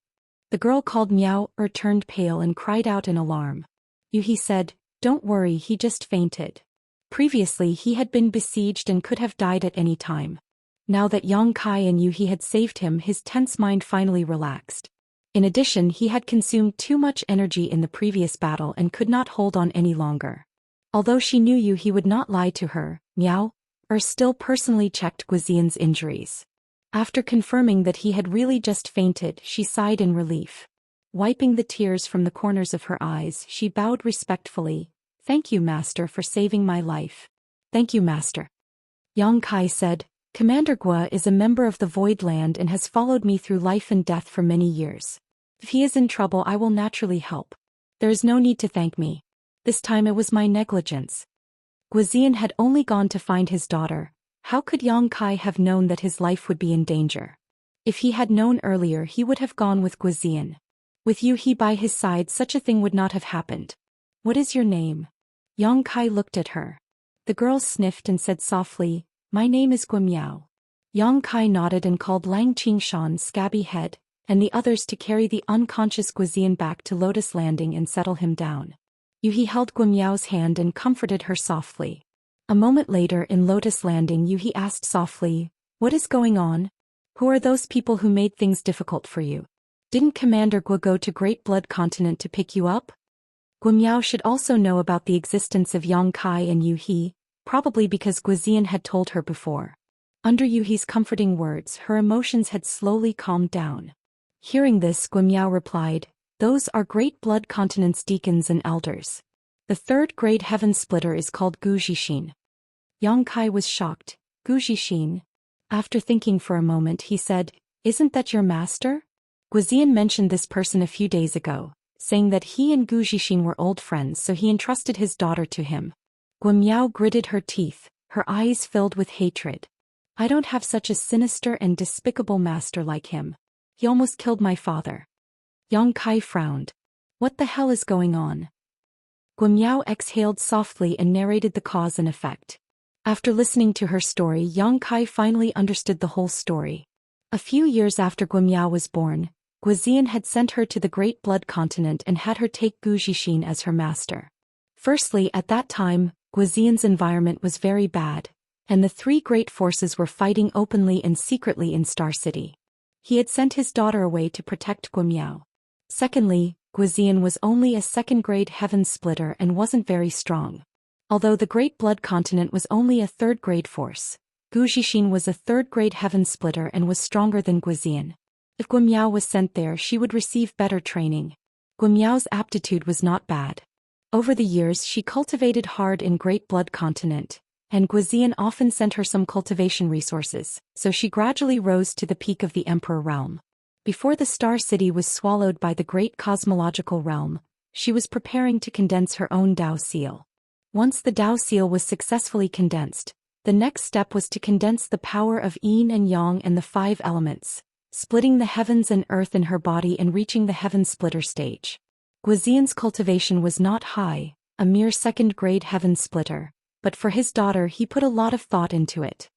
The girl called Miao turned pale and cried out in alarm. Yuhi said, "Don't worry, he just fainted." Previously he had been besieged and could have died at any time. Now that Yang Kai and Yuhi had saved him, his tense mind finally relaxed. In addition, he had consumed too much energy in the previous battle and could not hold on any longer. Although she knew Yuhi would not lie to her, Miao still personally checked Guizian's injuries. After confirming that he had really just fainted, she sighed in relief. Wiping the tears from the corners of her eyes, she bowed respectfully. "Thank you, Master, for saving my life." "Thank you, Master." Yang Kai said, "Commander Gua is a member of the Void Land and has followed me through life and death for many years. If he is in trouble, I will naturally help. There is no need to thank me. This time it was my negligence." Guizian had only gone to find his daughter. How could Yang Kai have known that his life would be in danger? If he had known earlier, he would have gone with Guizian. With Yuhi by his side, such a thing would not have happened. "What is your name?" Yang Kai looked at her. The girl sniffed and said softly, "My name is Gua Miao." Yang Kai nodded and called Lang Qingshan, Scabby Head, and the others to carry the unconscious Guizian back to Lotus Landing and settle him down. Yuhi held Gua Miao's hand and comforted her softly. A moment later in Lotus Landing, Yuhi asked softly, "What is going on? Who are those people who made things difficult for you? Didn't Commander Gua go to Great Blood Continent to pick you up?" Gua Miao should also know about the existence of Yang Kai and Yuhi, probably because Guizian had told her before. Under Yuhi's comforting words, her emotions had slowly calmed down. Hearing this, Gua Miao replied, "Those are Great Blood Continent's deacons and elders. The third grade heaven splitter is called Zhou Xian." Yang Kai was shocked. "Zhou Xian?" After thinking for a moment, he said, "Isn't that your master?" Guizian mentioned this person a few days ago, saying that he and Zhou Xian were old friends, so he entrusted his daughter to him. Gua Miao gritted her teeth, her eyes filled with hatred. "I don't have such a sinister and despicable master like him. He almost killed my father." Yang Kai frowned. "What the hell is going on?" Gua Miao exhaled softly and narrated the cause and effect. After listening to her story, Yang Kai finally understood the whole story. A few years after Gua Miao was born, Guizian had sent her to the Great Blood Continent and had her take Zhou Xian as her master. Firstly, at that time, Guizian's environment was very bad, and the three great forces were fighting openly and secretly in Star City. He had sent his daughter away to protect Gua Miao. Secondly, Guizian was only a second-grade heaven splitter and wasn't very strong. Although the Great Blood Continent was only a third-grade force, Zhou Xian was a third-grade heaven splitter and was stronger than Guizian. If Gua Miao was sent there, she would receive better training. Gua Miao's aptitude was not bad. Over the years, she cultivated hard in Great Blood Continent, and Guizian often sent her some cultivation resources, so she gradually rose to the peak of the Emperor realm. Before the Star City was swallowed by the Great Cosmological Realm, she was preparing to condense her own Dao Seal. Once the Dao Seal was successfully condensed, the next step was to condense the power of Yin and Yang and the 5 elements, splitting the heavens and earth in her body and reaching the heaven splitter stage. Guizian's cultivation was not high, a mere second-grade heaven splitter, but for his daughter he put a lot of thought into it.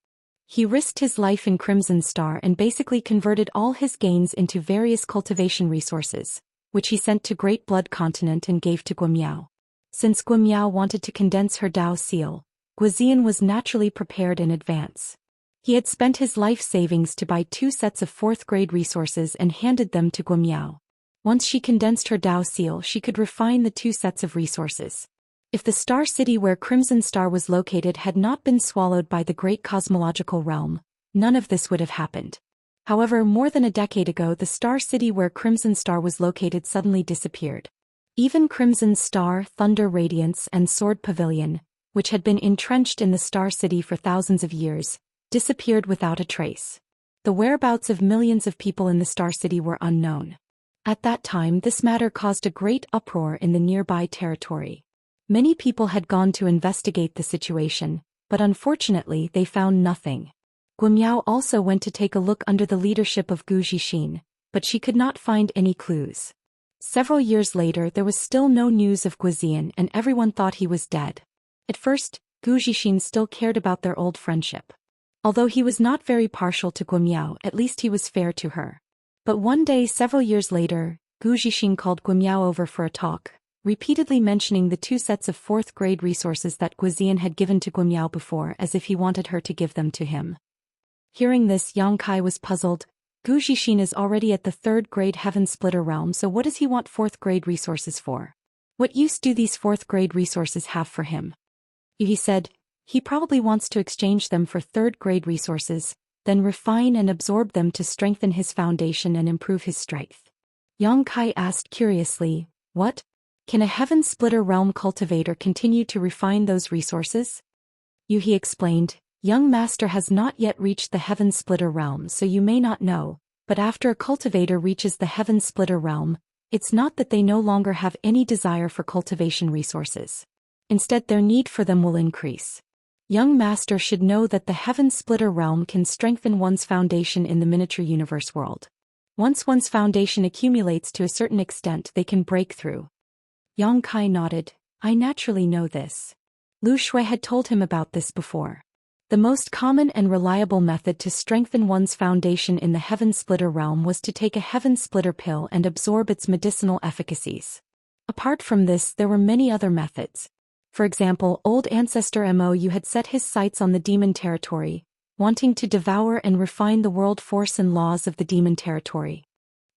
He risked his life in Crimson Star and basically converted all his gains into various cultivation resources, which he sent to Great Blood Continent and gave to Gua Miao. Since Gua Miao wanted to condense her Dao Seal, Guizian was naturally prepared in advance. He had spent his life savings to buy 2 sets of 4th-grade resources and handed them to Gua Miao. Once she condensed her Dao Seal, she could refine the 2 sets of resources. If the Star City where Crimson Star was located had not been swallowed by the Great Cosmological Realm, none of this would have happened. However, more than a decade ago, the Star City where Crimson Star was located suddenly disappeared. Even Crimson Star, Thunder Radiance, and Sword Pavilion, which had been entrenched in the Star City for thousands of years, disappeared without a trace. The whereabouts of millions of people in the Star City were unknown. At that time, this matter caused a great uproar in the nearby territory. Many people had gone to investigate the situation, but unfortunately they found nothing. Gua Miao also went to take a look under the leadership of Zhou Xian, but she could not find any clues. Several years later, there was still no news of Guizian and everyone thought he was dead. At first, Gu Zixin still cared about their old friendship. Although he was not very partial to Guimiao, at least he was fair to her. But one day several years later, Gu Zixin called Guimiao over for a talk, repeatedly mentioning the 2 sets of 4th grade resources that Guizian had given to Guimiao before as if he wanted her to give them to him. Hearing this, Yang Kai was puzzled. Gu Zixin is already at the 3rd grade Heaven Splitter realm, so what does he want 4th grade resources for? What use do these 4th grade resources have for him? He said, he probably wants to exchange them for 3rd grade resources, then refine and absorb them to strengthen his foundation and improve his strength. Yang Kai asked curiously, what? Can a Heaven Splitter realm cultivator continue to refine those resources? He explained, young master has not yet reached the Heaven Splitter realm, so you may not know, but after a cultivator reaches the Heaven Splitter realm, it's not that they no longer have any desire for cultivation resources. Instead, their need for them will increase. Young master should know that the Heaven Splitter realm can strengthen one's foundation in the miniature universe world. Once one's foundation accumulates to a certain extent, they can break through. Yang Kai nodded. I naturally know this. Lu Shui had told him about this before. The most common and reliable method to strengthen one's foundation in the Heaven Splitter realm was to take a Heaven Splitter pill and absorb its medicinal efficacies. Apart from this, there were many other methods. For example, old ancestor Mo had set his sights on the demon territory, wanting to devour and refine the world force and laws of the demon territory.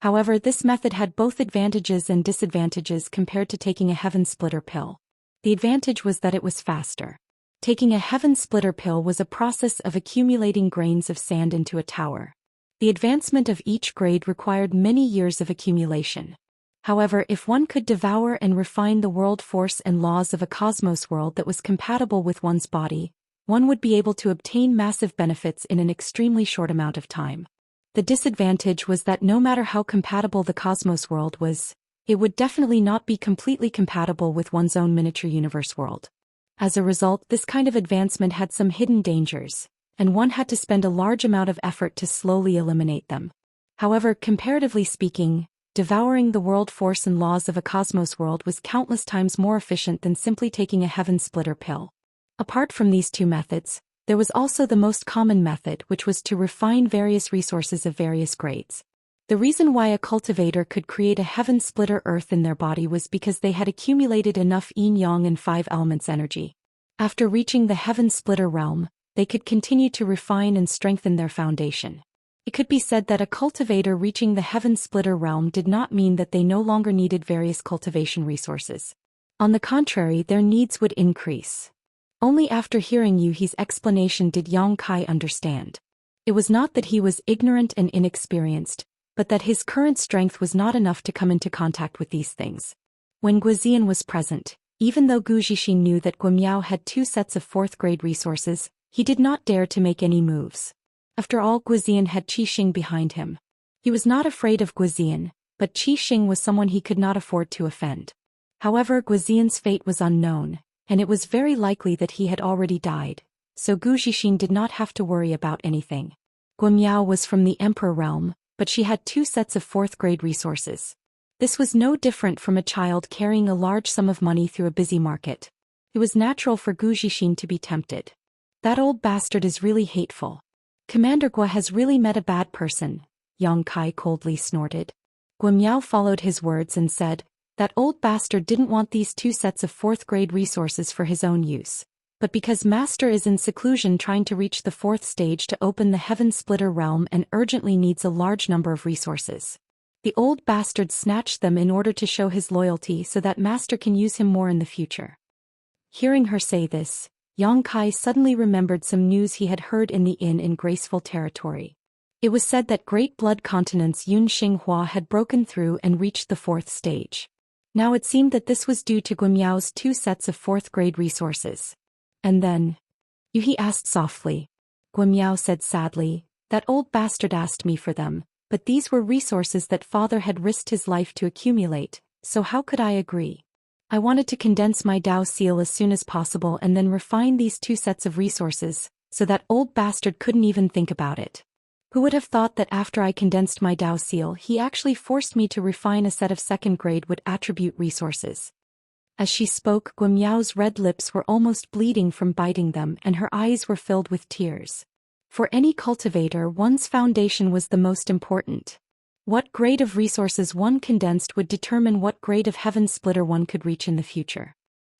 However, this method had both advantages and disadvantages compared to taking a Heaven Splitter pill. The advantage was that it was faster. Taking a Heaven Splitter pill was a process of accumulating grains of sand into a tower. The advancement of each grade required many years of accumulation. However, if one could devour and refine the world force and laws of a cosmos world that was compatible with one's body, one would be able to obtain massive benefits in an extremely short amount of time. The disadvantage was that no matter how compatible the cosmos world was, it would definitely not be completely compatible with one's own miniature universe world. As a result, this kind of advancement had some hidden dangers, and one had to spend a large amount of effort to slowly eliminate them. However, comparatively speaking, devouring the world force and laws of a cosmos world was countless times more efficient than simply taking a Heaven Splitter pill. Apart from these 2 methods, there was also the most common method, which was to refine various resources of various grades. The reason why a cultivator could create a Heaven Splitter earth in their body was because they had accumulated enough yin-yang and 5 elements energy. After reaching the Heaven Splitter realm, they could continue to refine and strengthen their foundation. It could be said that a cultivator reaching the Heaven Splitter realm did not mean that they no longer needed various cultivation resources. On the contrary, their needs would increase. Only after hearing Yuhi's explanation did Yang Kai understand. It was not that he was ignorant and inexperienced, but that his current strength was not enough to come into contact with these things. When Guizian was present, even though Gu Zixin knew that Guimiao had 2 sets of 4th grade resources, he did not dare to make any moves. After all, Guizian had Qixing behind him. He was not afraid of Guizian, but Qixing was someone he could not afford to offend. However, Guizian's fate was unknown, and it was very likely that he had already died, so Gu Zixin did not have to worry about anything. Guimiao was from the Emperor realm, but she had 2 sets of 4th grade resources. This was no different from a child carrying a large sum of money through a busy market. It was natural for Gu Zixin to be tempted. That old bastard is really hateful. Commander Gua has really met a bad person, Yang Kai coldly snorted. Guimiao followed his words and said, that old bastard didn't want these 2 sets of 4th grade resources for his own use, but because master is in seclusion trying to reach the 4th stage to open the Heaven Splitter realm and urgently needs a large number of resources. The old bastard snatched them in order to show his loyalty so that master can use him more in the future. Hearing her say this, Yang Kai suddenly remembered some news he had heard in the inn in Graceful Territory. It was said that Great Blood Continent's Yun Xinghua had broken through and reached the 4th stage. Now it seemed that this was due to Guimiao's 2 sets of 4th grade resources. And then? Yuhi asked softly. Guimiao said sadly, that old bastard asked me for them, but these were resources that father had risked his life to accumulate, so how could I agree? I wanted to condense my Dao seal as soon as possible and then refine these 2 sets of resources, so that old bastard couldn't even think about it. Who would have thought that after I condensed my Dao seal he actually forced me to refine a set of 2nd grade would attribute resources? As she spoke, Guimiao's red lips were almost bleeding from biting them and her eyes were filled with tears. For any cultivator, one's foundation was the most important. What grade of resources one condensed would determine what grade of heaven splitter one could reach in the future.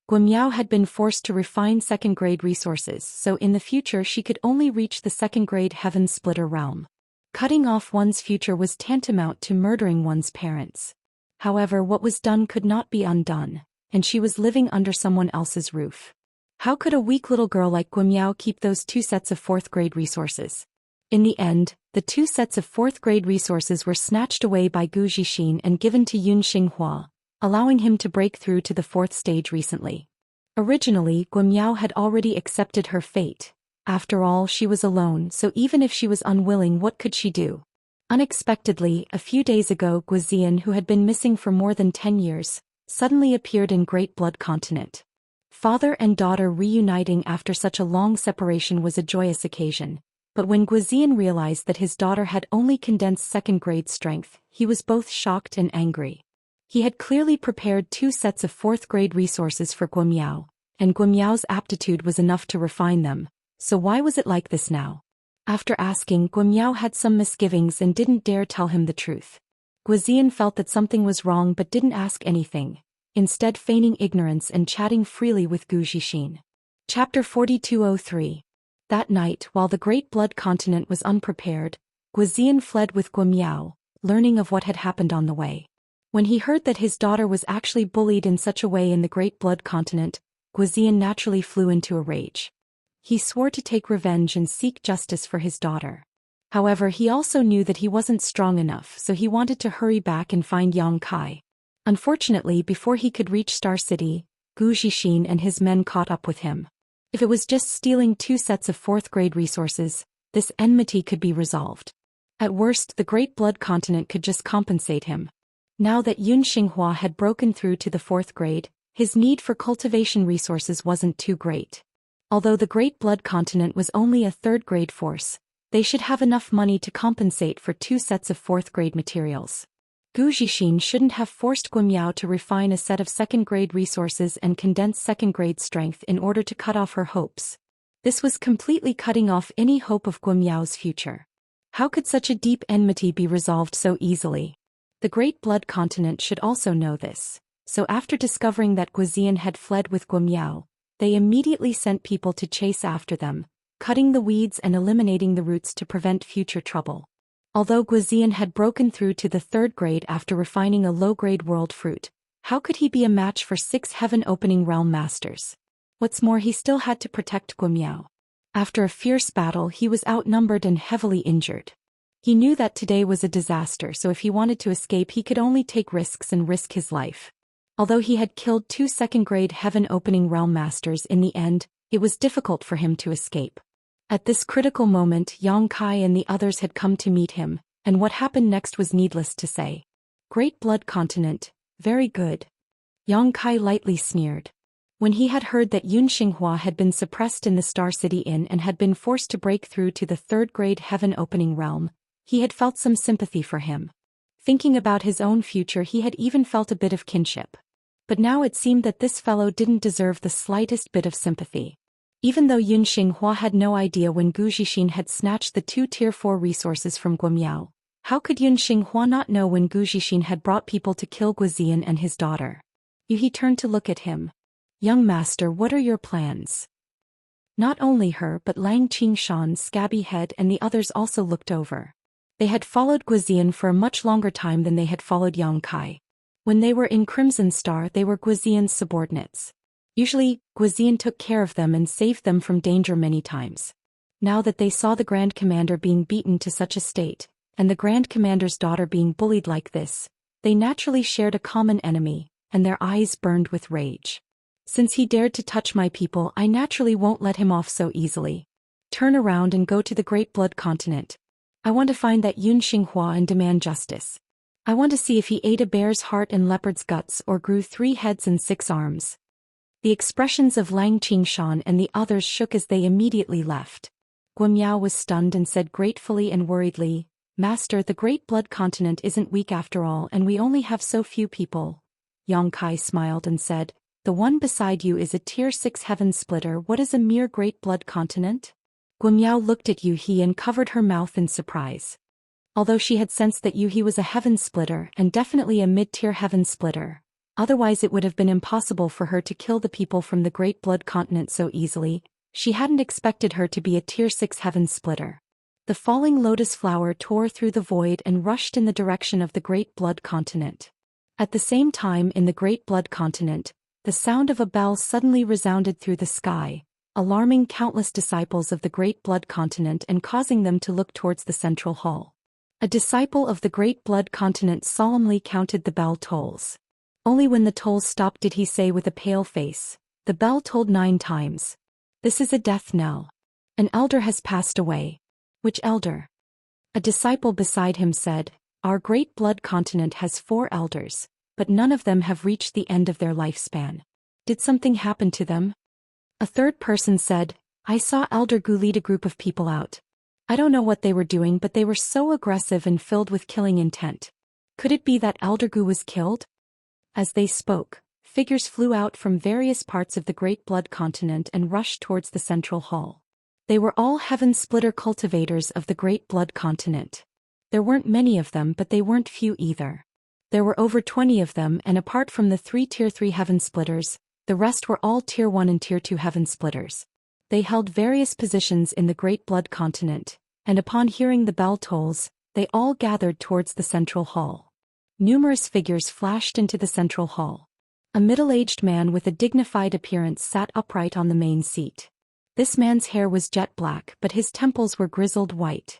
Guimiao had been forced to refine second-grade resources, so in the future she could only reach the second-grade heaven splitter realm. Cutting off one's future was tantamount to murdering one's parents. However, what was done could not be undone, and she was living under someone else's roof. How could a weak little girl like Guimiao keep those 2 sets of 4th-grade resources? In the end, the 2 sets of 4th-grade resources were snatched away by Zhou Xian and given to Xinghua, allowing him to break through to the 4th stage recently. Originally, Guimiao had already accepted her fate. After all, she was alone, so even if she was unwilling, what could she do? Unexpectedly, a few days ago, Zhou Xian, who had been missing for more than 10 years, suddenly appeared in Great Blood Continent. Father and daughter reuniting after such a long separation was a joyous occasion, but when Zhou Xian realized that his daughter had only condensed second-grade strength, he was both shocked and angry. He had clearly prepared 2 sets of 4th-grade resources for Guimiao, and Guimiao's aptitude was enough to refine them, so why was it like this now? After asking, Guimiao had some misgivings and didn't dare tell him the truth. Zhou Xian felt that something was wrong but didn't ask anything, instead feigning ignorance and chatting freely with Zhou Xian. Chapter 4203. That night, while the Great Blood Continent was unprepared, Zhou Xian fled with Guimiao, learning of what had happened on the way. When he heard that his daughter was actually bullied in such a way in the Great Blood Continent, Zhou Xian naturally flew into a rage. He swore to take revenge and seek justice for his daughter. However, he also knew that he wasn't strong enough, so he wanted to hurry back and find Yang Kai. Unfortunately, before he could reach Star City, Zhou Xian and his men caught up with him. If it was just stealing 2 sets of 4th-grade resources, this enmity could be resolved. At worst, the Great Blood Continent could just compensate him. Now that Xinghua had broken through to the 4th grade, his need for cultivation resources wasn't too great. Although the Great Blood Continent was only a 3rd-grade force, they should have enough money to compensate for 2 sets of 4th-grade materials. Zhou Xian shouldn't have forced Guimiao to refine a set of 2nd-grade resources and condense 2nd-grade strength in order to cut off her hopes. This was completely cutting off any hope of Guimiao's future. How could such a deep enmity be resolved so easily? The Great Blood Continent should also know this, so after discovering that Zhou Xian had fled with Guimiao, they immediately sent people to chase after them, cutting the weeds and eliminating the roots to prevent future trouble. Although Zhou Xian had broken through to the 3rd grade after refining a low-grade world fruit, how could he be a match for 6 heaven-opening realm masters? What's more, he still had to protect Guimiao. After a fierce battle, he was outnumbered and heavily injured. He knew that today was a disaster, so if he wanted to escape, he could only take risks and risk his life. Although he had killed 2 second-grade heaven-opening realm masters in the end, it was difficult for him to escape. At this critical moment, Yang Kai and the others had come to meet him, and what happened next was needless to say. Great Blood Continent, very good. Yang Kai lightly sneered. When he had heard that Xinghua had been suppressed in the Star City Inn and had been forced to break through to the 3rd-grade heaven-opening realm, he had felt some sympathy for him. Thinking about his own future, he had even felt a bit of kinship. But now it seemed that this fellow didn't deserve the slightest bit of sympathy. Even though Xinghua had no idea when Zhou Xian had snatched the 2 Tier 4 resources from Guimiao, how could Xinghua not know when Zhou Xian had brought people to kill Zhou Xian and his daughter? He turned to look at him. Young master, what are your plans? Not only her but Lang Qingshan's scabby head and the others also looked over. They had followed Zhou Xian for a much longer time than they had followed Yang Kai. When they were in Crimson Star, they were Zhou Xian's subordinates. Usually, Zhou Xian took care of them and saved them from danger many times. Now that they saw the Grand Commander being beaten to such a state, and the Grand Commander's daughter being bullied like this, they naturally shared a common enemy, and their eyes burned with rage. Since he dared to touch my people, I naturally won't let him off so easily. Turn around and go to the Great Blood Continent. I want to find that Xinghua and demand justice. I want to see if he ate a bear's heart and leopard's guts or grew 3 heads and 6 arms. The expressions of Lang Qingshan and the others shook as they immediately left. Guimiao was stunned and said gratefully and worriedly, Master, the Great Blood Continent isn't weak after all, and we only have so few people. Yang Kai smiled and said, The one beside you is a tier 6 heaven splitter. What is a mere great blood continent? Guimiao looked at Yuhi and covered her mouth in surprise. Although she had sensed that Yuhi was a heaven splitter and definitely a mid-tier heaven splitter, otherwise it would have been impossible for her to kill the people from the Great Blood Continent so easily, she hadn't expected her to be a tier 6 heaven splitter. The falling lotus flower tore through the void and rushed in the direction of the Great Blood Continent. At the same time in the Great Blood Continent, the sound of a bell suddenly resounded through the sky, alarming countless disciples of the Great Blood Continent and causing them to look towards the central hall. A disciple of the Great Blood Continent solemnly counted the bell tolls. Only when the tolls stopped did he say with a pale face, "The bell tolled 9 times. This is a death knell. An elder has passed away." "Which elder?" A disciple beside him said, "Our Great Blood Continent has 4 elders, but none of them have reached the end of their lifespan. Did something happen to them?" A third person said, "I saw Elder Gu lead a group of people out. I don't know what they were doing, but they were so aggressive and filled with killing intent. Could it be that Elder Gu was killed?" As they spoke, figures flew out from various parts of the Great Blood Continent and rushed towards the central hall. They were all heaven splitter cultivators of the Great Blood Continent. There weren't many of them, but they weren't few either. There were over 20 of them, and apart from the 3 tier 3 heaven splitters, the rest were all tier 1 and tier 2 heaven splitters. They held various positions in the Great Blood Continent, and upon hearing the bell tolls, they all gathered towards the central hall. Numerous figures flashed into the central hall. A middle-aged man with a dignified appearance sat upright on the main seat. This man's hair was jet black, but his temples were grizzled white.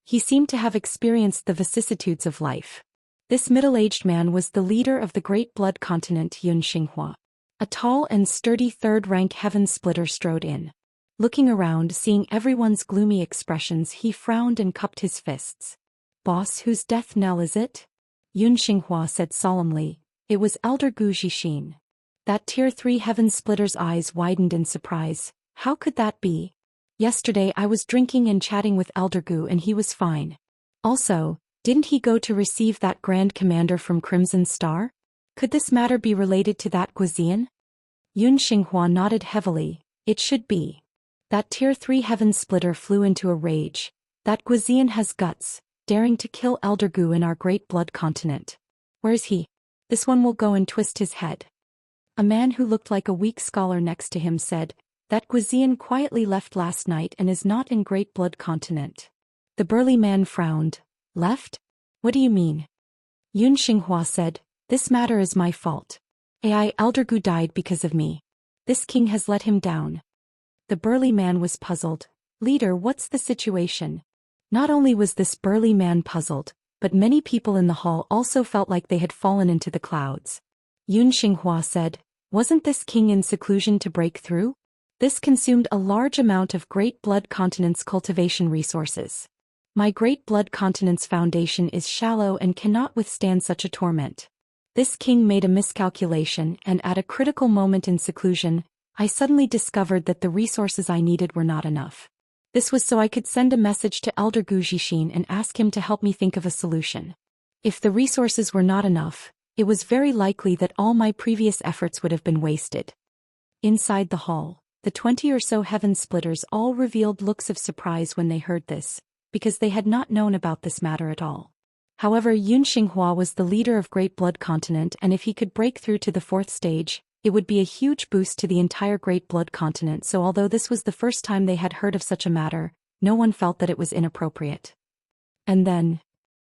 He seemed to have experienced the vicissitudes of life. This middle-aged man was the leader of the Great Blood Continent, Xianxia. A tall and sturdy third-rank heaven splitter strode in. Looking around, seeing everyone's gloomy expressions, he frowned and cupped his fists. "Boss, whose death knell is it?" Xianxia said solemnly. "It was Elder Gu Zhixin." That tier 3 heaven splitter's eyes widened in surprise. "How could that be? Yesterday I was drinking and chatting with Elder Gu and he was fine. Also, didn't he go to receive that Grand Commander from Crimson Star? Could this matter be related to that Guizian?" Xianxia nodded heavily. "It should be." That tier 3 heaven splitter flew into a rage. "That Guizian has guts, daring to kill Elder Gu in our Great Blood Continent. Where is he? This one will go and twist his head." A man who looked like a weak scholar next to him said, "That Guizian quietly left last night and is not in Great Blood Continent." The burly man frowned. "Left? What do you mean?" Xianxia said, "This matter is my fault. Elder Gu died because of me. This king has let him down." The burly man was puzzled. "Leader, what's the situation?" Not only was this burly man puzzled, but many people in the hall also felt like they had fallen into the clouds. Xianxia said, "Wasn't this king in seclusion to break through? This consumed a large amount of Great Blood Continent's cultivation resources. My Great Blood Continent's foundation is shallow and cannot withstand such a torment. This king made a miscalculation, and at a critical moment in seclusion, I suddenly discovered that the resources I needed were not enough. This was so I could send a message to Elder Gu Zhixin and ask him to help me think of a solution. If the resources were not enough, it was very likely that all my previous efforts would have been wasted." Inside the hall, the 20 or so heaven splitters all revealed looks of surprise when they heard this, because they had not known about this matter at all. However, Xianxia was the leader of Great Blood Continent, and if he could break through to the 4th stage, it would be a huge boost to the entire Great Blood Continent. So although this was the first time they had heard of such a matter, no one felt that it was inappropriate. "And then?"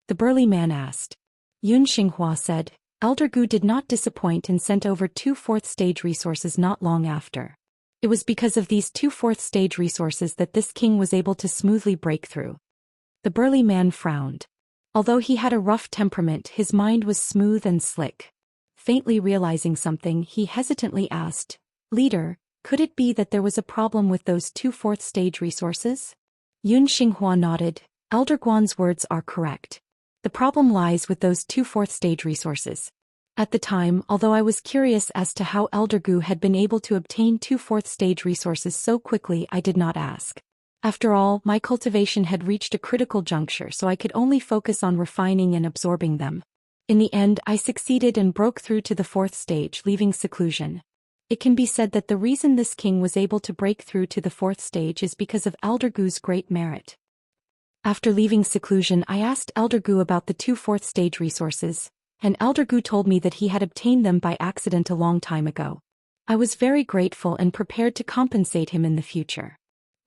the burly man asked. Xianxia said, "Elder Gu did not disappoint and sent over 2 4th stage resources not long after. It was because of these 2 4th stage resources that this king was able to smoothly break through." The burly man frowned. Although he had a rough temperament, his mind was smooth and slick. Faintly realizing something, he hesitantly asked, "Leader, could it be that there was a problem with those 2 4th stage resources?" Xianxia nodded. "Elder Guan's words are correct. The problem lies with those 2 4th stage resources. At the time, although I was curious as to how Elder Gu had been able to obtain 2 4th stage resources so quickly, I did not ask. After all, my cultivation had reached a critical juncture, so I could only focus on refining and absorbing them. In the end, I succeeded and broke through to the 4th stage, leaving seclusion." It can be said that the reason this king was able to break through to the 4th stage is because of Elder Gu's great merit. After leaving seclusion, I asked Elder Gu about the 2 4th stage resources, and Elder Gu told me that he had obtained them by accident a long time ago. I was very grateful and prepared to compensate him in the future.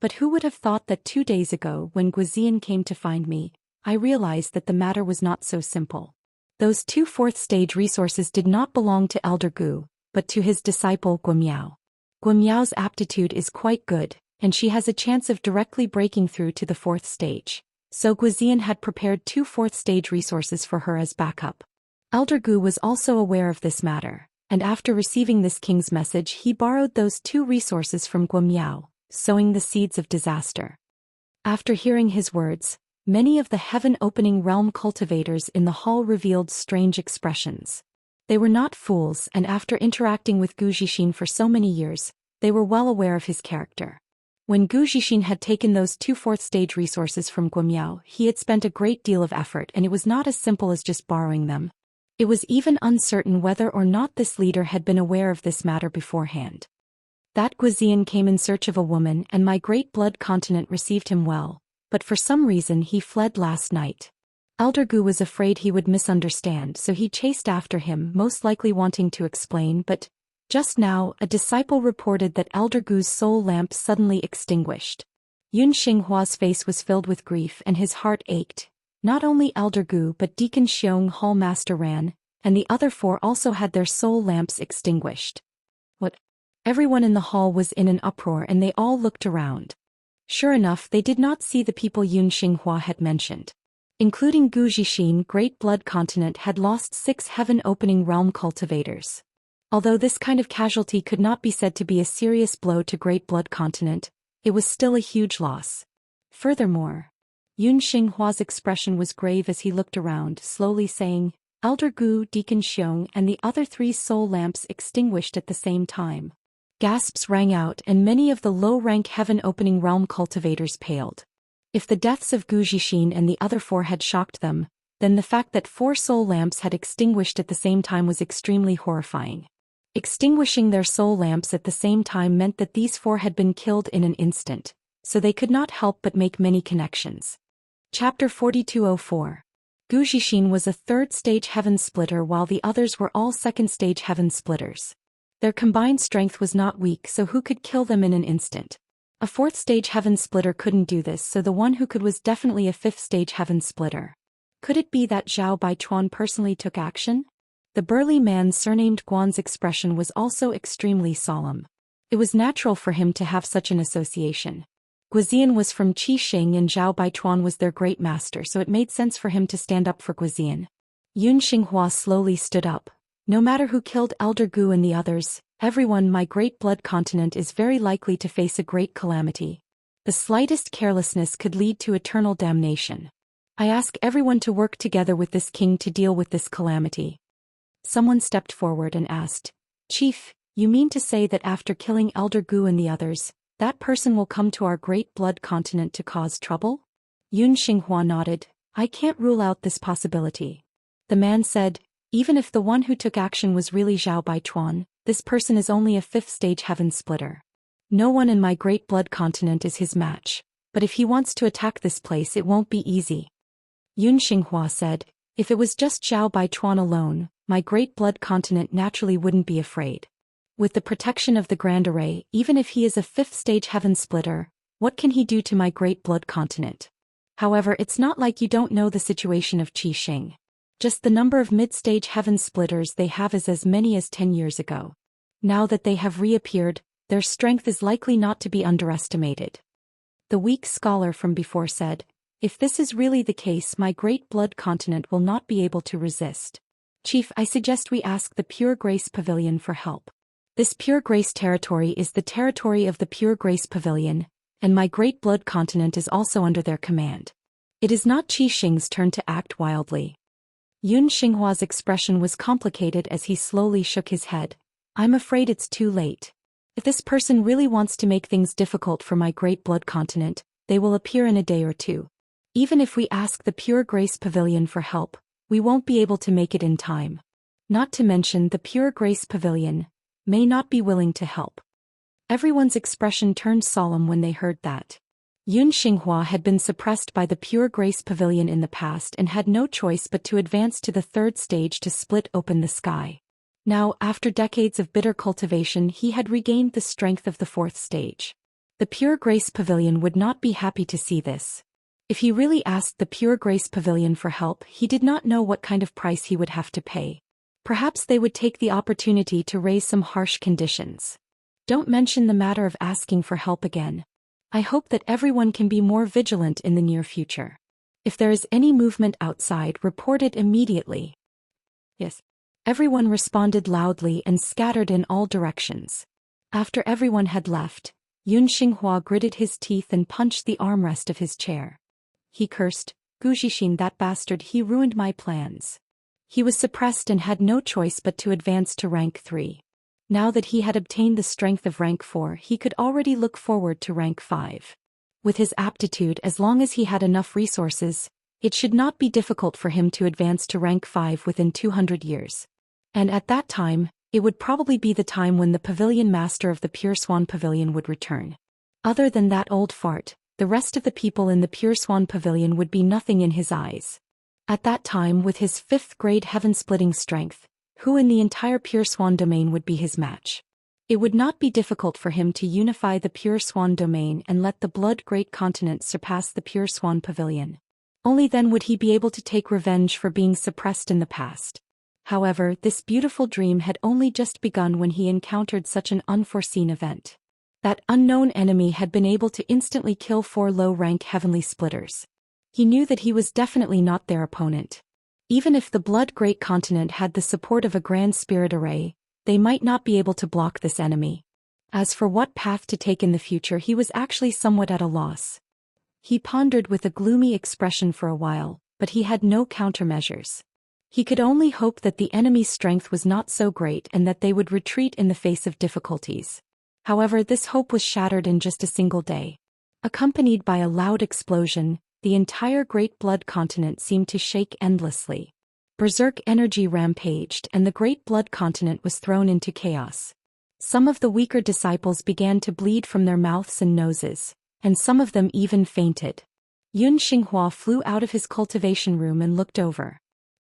But who would have thought that 2 days ago, when Guizian came to find me, I realized that the matter was not so simple. Those 2 4th stage resources did not belong to Elder Gu, but to his disciple Guimiao. Guimiao's aptitude is quite good, and she has a chance of directly breaking through to the 4th stage, so Guizian had prepared 2 4th stage resources for her as backup. Elder Gu was also aware of this matter, and after receiving this king's message he borrowed those 2 resources from Guimiao, sowing the seeds of disaster. After hearing his words, many of the heaven-opening realm cultivators in the hall revealed strange expressions. They were not fools, and after interacting with Zhou Xian for so many years, they were well aware of his character. When Zhou Xian had taken those 2 4th stage resources from Guimiao, he had spent a great deal of effort, and it was not as simple as just borrowing them. It was even uncertain whether or not this leader had been aware of this matter beforehand. That Guizian came in search of a woman, and my great blood continent received him well, but for some reason he fled last night. Elder Gu was afraid he would misunderstand, so he chased after him, most likely wanting to explain, but just now a disciple reported that Elder Gu's soul lamp suddenly extinguished. Yun Xinghua's face was filled with grief and his heart ached. Not only Elder Gu but Deacon Xiong Hall Master Ran, and the other 4 also had their soul lamps extinguished. What? Everyone in the hall was in an uproar and they all looked around. Sure enough, they did not see the people Yun Xinghua had mentioned. Including Zhou Xian, Great Blood Continent had lost 6 heaven-opening realm cultivators. Although this kind of casualty could not be said to be a serious blow to Great Blood Continent, it was still a huge loss. Furthermore, Yun Xinghua's expression was grave as he looked around, slowly saying, Elder Gu, Deacon Xiong and the other 3 soul lamps extinguished at the same time. Gasps rang out and many of the low-rank heaven-opening realm cultivators paled. If the deaths of Zhou Xian and the other 4 had shocked them, then the fact that 4 soul lamps had extinguished at the same time was extremely horrifying. Extinguishing their soul lamps at the same time meant that these 4 had been killed in an instant, so they could not help but make many connections. Chapter 4204. Zhou Xian was a 3rd stage heaven splitter while the others were all 2nd stage heaven splitters. Their combined strength was not weak, so who could kill them in an instant? A 4th stage heaven splitter couldn't do this, so the one who could was definitely a 5th stage heaven splitter. Could it be that Zhao Baichuan personally took action? The burly man surnamed Guan's expression was also extremely solemn. It was natural for him to have such an association. Guizian was from Qixing and Zhao Baichuan was their great master, so it made sense for him to stand up for Guizian. Yun Xinghua slowly stood up. No matter who killed Elder Gu and the others, everyone my great blood continent is very likely to face a great calamity. The slightest carelessness could lead to eternal damnation. I ask everyone to work together with this king to deal with this calamity. Someone stepped forward and asked, Chief, you mean to say that after killing Elder Gu and the others, that person will come to our great blood continent to cause trouble? Yun Xinghua nodded. I can't rule out this possibility. The man said, even if the one who took action was really Zhao Baichuan, this person is only a 5th stage heaven splitter. No one in my great blood continent is his match, but if he wants to attack this place it won't be easy. Yun Xinghua said, if it was just Zhao Baichuan alone, my great blood continent naturally wouldn't be afraid. With the protection of the Grand Array, even if he is a 5th stage heaven splitter, what can he do to my great blood continent? However, it's not like you don't know the situation of Qixing. Just the number of mid-stage heaven splitters they have is as many as 10 years ago. Now that they have reappeared, their strength is likely not to be underestimated. The weak scholar from before said, if this is really the case, my great blood continent will not be able to resist. Chief, I suggest we ask the Pure Grace Pavilion for help. This Pure Grace territory is the territory of the Pure Grace Pavilion, and my great blood continent is also under their command. It is not Qixing's turn to act wildly. Yun Xinghua's expression was complicated as he slowly shook his head. I'm afraid it's too late. If this person really wants to make things difficult for my great blood continent, they will appear in a day or 2. Even if we ask the Pure Grace Pavilion for help, we won't be able to make it in time. Not to mention the Pure Grace Pavilion, may not be willing to help. Everyone's expression turned solemn when they heard that. Yun Xinghua had been suppressed by the Pure Grace Pavilion in the past and had no choice but to advance to the third stage to split open the sky. Now, after decades of bitter cultivation, he had regained the strength of the fourth stage. The Pure Grace Pavilion would not be happy to see this. If he really asked the Pure Grace Pavilion for help, he did not know what kind of price he would have to pay. Perhaps they would take the opportunity to raise some harsh conditions. Don't mention the matter of asking for help again. I hope that everyone can be more vigilant in the near future. If there is any movement outside, report it immediately. Yes. Everyone responded loudly and scattered in all directions. After everyone had left, Yun Xinghua gritted his teeth and punched the armrest of his chair. He cursed, "Guzhixin, that bastard, he ruined my plans." He was suppressed and had no choice but to advance to rank 3. Now that he had obtained the strength of rank 4, he could already look forward to rank 5. With his aptitude, as long as he had enough resources, it should not be difficult for him to advance to rank 5 within 200 years. And at that time, it would probably be the time when the pavilion master of the Pure Swan Pavilion would return. Other than that old fart, the rest of the people in the Pure Swan Pavilion would be nothing in his eyes. At that time, with his 5th grade heaven-splitting strength, who in the entire Pure Swan domain would be his match? It would not be difficult for him to unify the Pure Swan domain and let the Blood Great Continent surpass the Pure Swan Pavilion. Only then would he be able to take revenge for being suppressed in the past. However, this beautiful dream had only just begun when he encountered such an unforeseen event. That unknown enemy had been able to instantly kill 4 low-rank heavenly splitters. He knew that he was definitely not their opponent. Even if the Blood Great Continent had the support of a Grand Spirit Array, they might not be able to block this enemy. As for what path to take in the future, he was actually somewhat at a loss. He pondered with a gloomy expression for a while, but he had no countermeasures. He could only hope that the enemy's strength was not so great and that they would retreat in the face of difficulties. However, this hope was shattered in just a single day. Accompanied by a loud explosion, the entire Great Blood Continent seemed to shake endlessly. Berserk energy rampaged and the Great Blood Continent was thrown into chaos. Some of the weaker disciples began to bleed from their mouths and noses, and some of them even fainted. Yun Xinghua flew out of his cultivation room and looked over.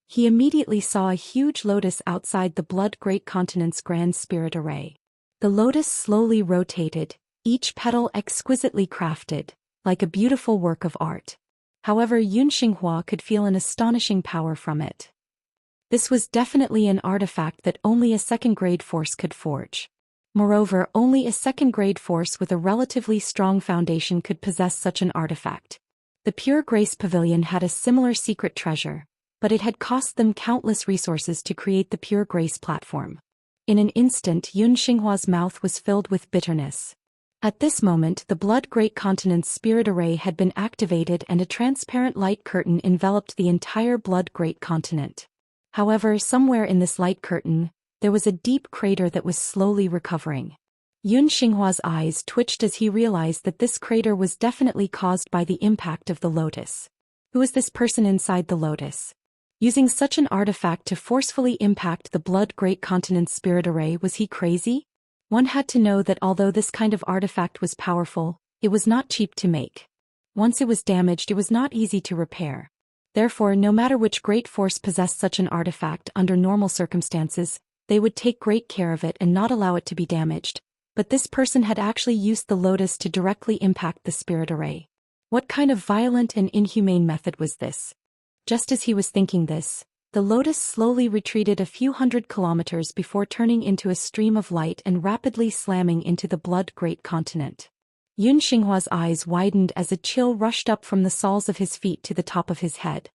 He immediately saw a huge lotus outside the Blood Great Continent's Grand Spirit Array. The lotus slowly rotated, each petal exquisitely crafted, like a beautiful work of art. However, Yun Xinghua could feel an astonishing power from it. This was definitely an artifact that only a second-grade force could forge. Moreover, only a second-grade force with a relatively strong foundation could possess such an artifact. The Pure Grace Pavilion had a similar secret treasure, but it had cost them countless resources to create the Pure Grace platform. In an instant, Yun Xinghua's mouth was filled with bitterness. At this moment, the Blood Great Continent's Spirit Array had been activated and a transparent light curtain enveloped the entire Blood Great Continent. However, somewhere in this light curtain, there was a deep crater that was slowly recovering. Yun Xinghua's eyes twitched as he realized that this crater was definitely caused by the impact of the lotus. Who is this person inside the lotus? Using such an artifact to forcefully impact the Blood Great Continent's Spirit Array, was he crazy? One had to know that although this kind of artifact was powerful, it was not cheap to make. Once it was damaged, it was not easy to repair. Therefore, no matter which great force possessed such an artifact under normal circumstances, they would take great care of it and not allow it to be damaged. But this person had actually used the lotus to directly impact the Spirit Array. What kind of violent and inhumane method was this? Just as he was thinking this, the lotus slowly retreated a few hundred kilometers before turning into a stream of light and rapidly slamming into the Blood Great Continent. Yun Xinghua's eyes widened as a chill rushed up from the soles of his feet to the top of his head.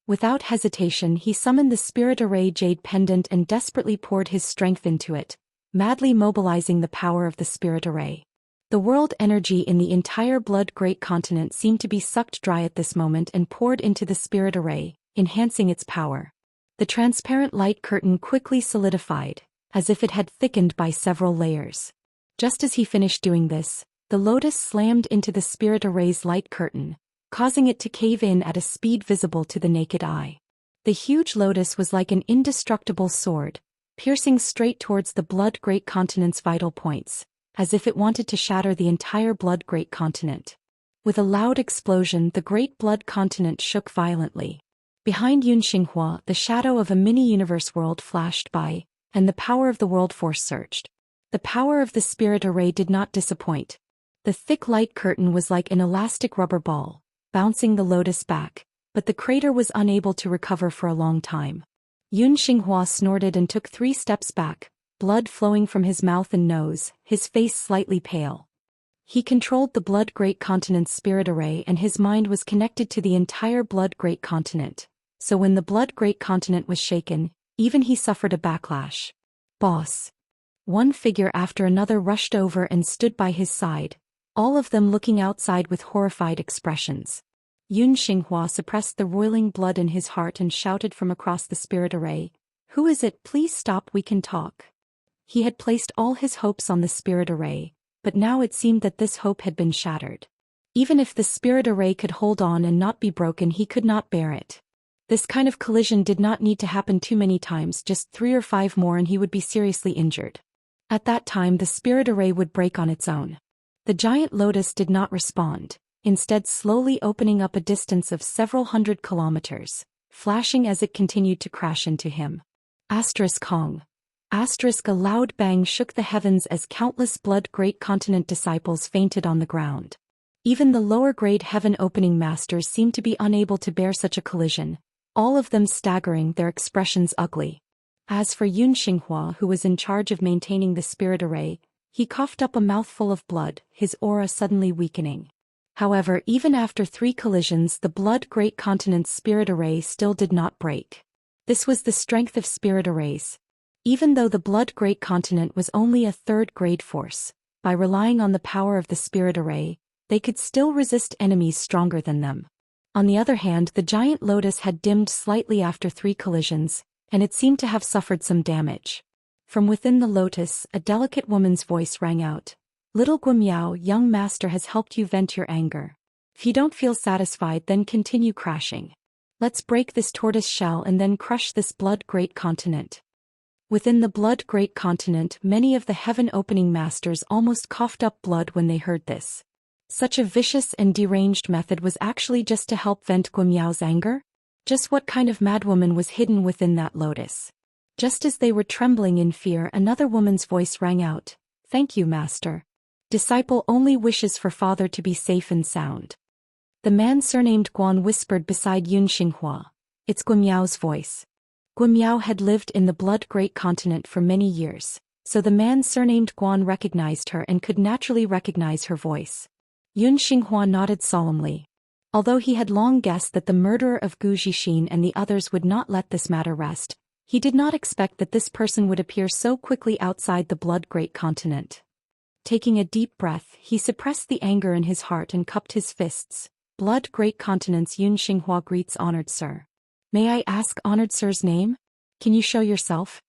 Without hesitation, he summoned the Spirit Array Jade Pendant and desperately poured his strength into it, madly mobilizing the power of the Spirit Array. The world energy in the entire Blood Great Continent seemed to be sucked dry at this moment and poured into the Spirit Array, enhancing its power. The transparent light curtain quickly solidified, as if it had thickened by several layers. Just as he finished doing this, the lotus slammed into the Spirit Array's light curtain, causing it to cave in at a speed visible to the naked eye. The huge lotus was like an indestructible sword, piercing straight towards the Blood Great Continent's vital points, as if it wanted to shatter the entire Blood Great Continent. With a loud explosion, the Great Blood Continent shook violently. Behind Yun Xinghua, the shadow of a mini-universe world flashed by, and the power of the world force surged. The power of the spirit array did not disappoint. The thick light curtain was like an elastic rubber ball, bouncing the lotus back, but the crater was unable to recover for a long time. Yun Xinghua snorted and took 3 steps back, blood flowing from his mouth and nose, his face slightly pale. He controlled the Blood Great Continent's spirit array and his mind was connected to the entire Blood Great Continent, so when the Blood Great Continent was shaken, even he suffered a backlash. Boss. One figure after another rushed over and stood by his side, all of them looking outside with horrified expressions. Yun Xinghua suppressed the roiling blood in his heart and shouted from across the spirit array, "Who is it? Please stop, we can talk." He had placed all his hopes on the spirit array, but now it seemed that this hope had been shattered. Even if the spirit array could hold on and not be broken, he could not bear it. This kind of collision did not need to happen too many times, just 3 or 5 more and he would be seriously injured. At that time the spirit array would break on its own. The giant lotus did not respond, instead slowly opening up a distance of several hundred kilometers, flashing as it continued to crash into him. Kong. A loud bang shook the heavens as countless Blood Great Continent disciples fainted on the ground. Even the lower grade heaven opening masters seemed to be unable to bear such a collision, all of them staggering, their expressions ugly. As for Yun Xinghua, who was in charge of maintaining the spirit array, he coughed up a mouthful of blood, his aura suddenly weakening. However, even after 3 collisions, the Blood Great Continent's spirit array still did not break. This was the strength of spirit arrays. Even though the Blood Great Continent was only a 3rd grade force, by relying on the power of the spirit array, they could still resist enemies stronger than them. On the other hand, the giant lotus had dimmed slightly after 3 collisions, and it seemed to have suffered some damage. From within the lotus, a delicate woman's voice rang out. "Little Guimiao, young master has helped you vent your anger. If you don't feel satisfied, then continue crashing. Let's break this tortoise shell and then crush this Blood Great Continent." Within the Blood Great Continent, many of the heaven-opening masters almost coughed up blood when they heard this. Such a vicious and deranged method was actually just to help vent Guimiao's anger? Just what kind of madwoman was hidden within that lotus? Just as they were trembling in fear, another woman's voice rang out. "Thank you, master. Disciple only wishes for father to be safe and sound." The man surnamed Guan whispered beside Yun Xinghua. "It's Guimiao's voice." Guimiao had lived in the Blood Great Continent for many years, so the man surnamed Guan recognized her and could naturally recognize her voice. Yun Xinghua nodded solemnly. Although he had long guessed that the murderer of Zhou Xian and the others would not let this matter rest, he did not expect that this person would appear so quickly outside the Blood Great Continent. Taking a deep breath, he suppressed the anger in his heart and cupped his fists. "Blood Great Continent's Yun Xinghua greets honored sir. May I ask honored sir's name? Can you show yourself?"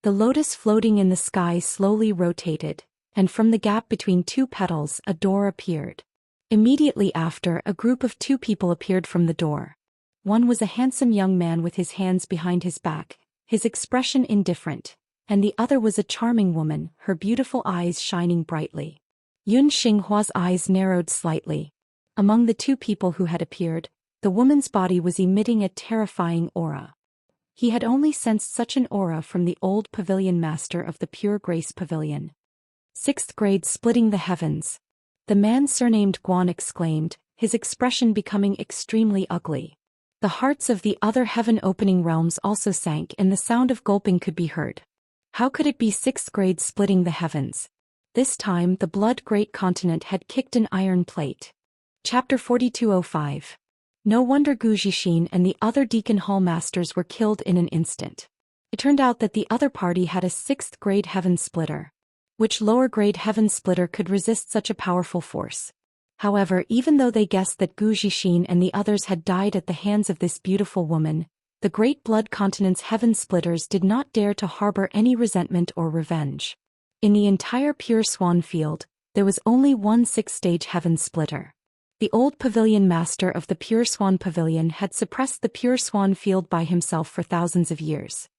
The lotus floating in the sky slowly rotated, and from the gap between 2 petals a door appeared. Immediately after, a group of 2 people appeared from the door. One was a handsome young man with his hands behind his back, his expression indifferent, and the other was a charming woman, her beautiful eyes shining brightly. Yun Xinghua's eyes narrowed slightly. Among the 2 people who had appeared, the woman's body was emitting a terrifying aura. He had only sensed such an aura from the old pavilion master of the Pure Grace Pavilion. 6th grade splitting the heavens. The man surnamed Guan exclaimed, his expression becoming extremely ugly. The hearts of the other heaven-opening realms also sank and the sound of gulping could be heard. How could it be 6th grade splitting the heavens? This time the Blood Great Continent had kicked an iron plate. Chapter 4205. No wonder Zhou Xian and the other Deacon Hall masters were killed in an instant. It turned out that the other party had a 6th grade heaven splitter. Which lower grade heaven splitter could resist such a powerful force? However, even though they guessed that Zhou Xian and the others had died at the hands of this beautiful woman, the Great Blood Continent's heaven splitters did not dare to harbor any resentment or revenge. In the entire Pure Swan field, there was only one 6th-stage heaven splitter. The old pavilion master of the Pure Swan Pavilion had suppressed the Pure Swan field by himself for thousands of years.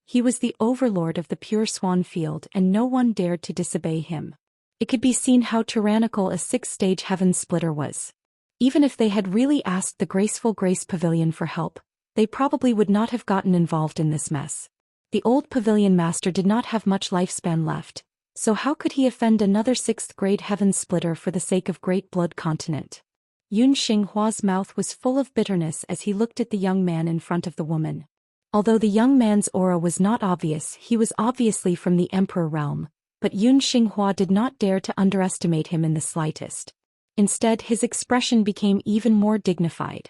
He was the overlord of the pure swan field and no one dared to disobey him. It could be seen how tyrannical a six-stage heaven splitter was. Even if they had really asked the graceful Grace Pavilion for help, they probably would not have gotten involved in this mess. The old pavilion master did not have much lifespan left, so how could he offend another sixth-grade heaven splitter for the sake of Great Blood Continent? Yun Xinghua's mouth was full of bitterness as he looked at the young man in front of the woman. Although the young man's aura was not obvious, he was obviously from the Emperor realm, but Yun Xinghua did not dare to underestimate him in the slightest. Instead, his expression became even more dignified.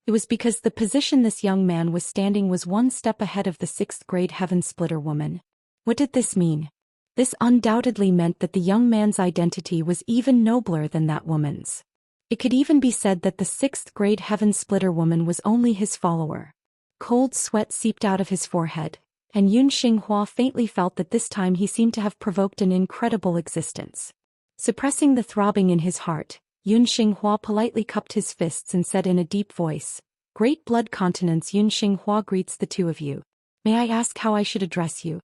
It was because the position this young man was standing was one step ahead of the sixth-grade heaven splitter woman. What did this mean? This undoubtedly meant that the young man's identity was even nobler than that woman's. It could even be said that the sixth-grade heaven splitter woman was only his follower. Cold sweat seeped out of his forehead, and Yun Xinghua faintly felt that this time he seemed to have provoked an incredible existence. Suppressing the throbbing in his heart, Yun Xinghua politely cupped his fists and said in a deep voice, "Great Blood Continents, Yun Xinghua greets the two of you. May I ask how I should address you?"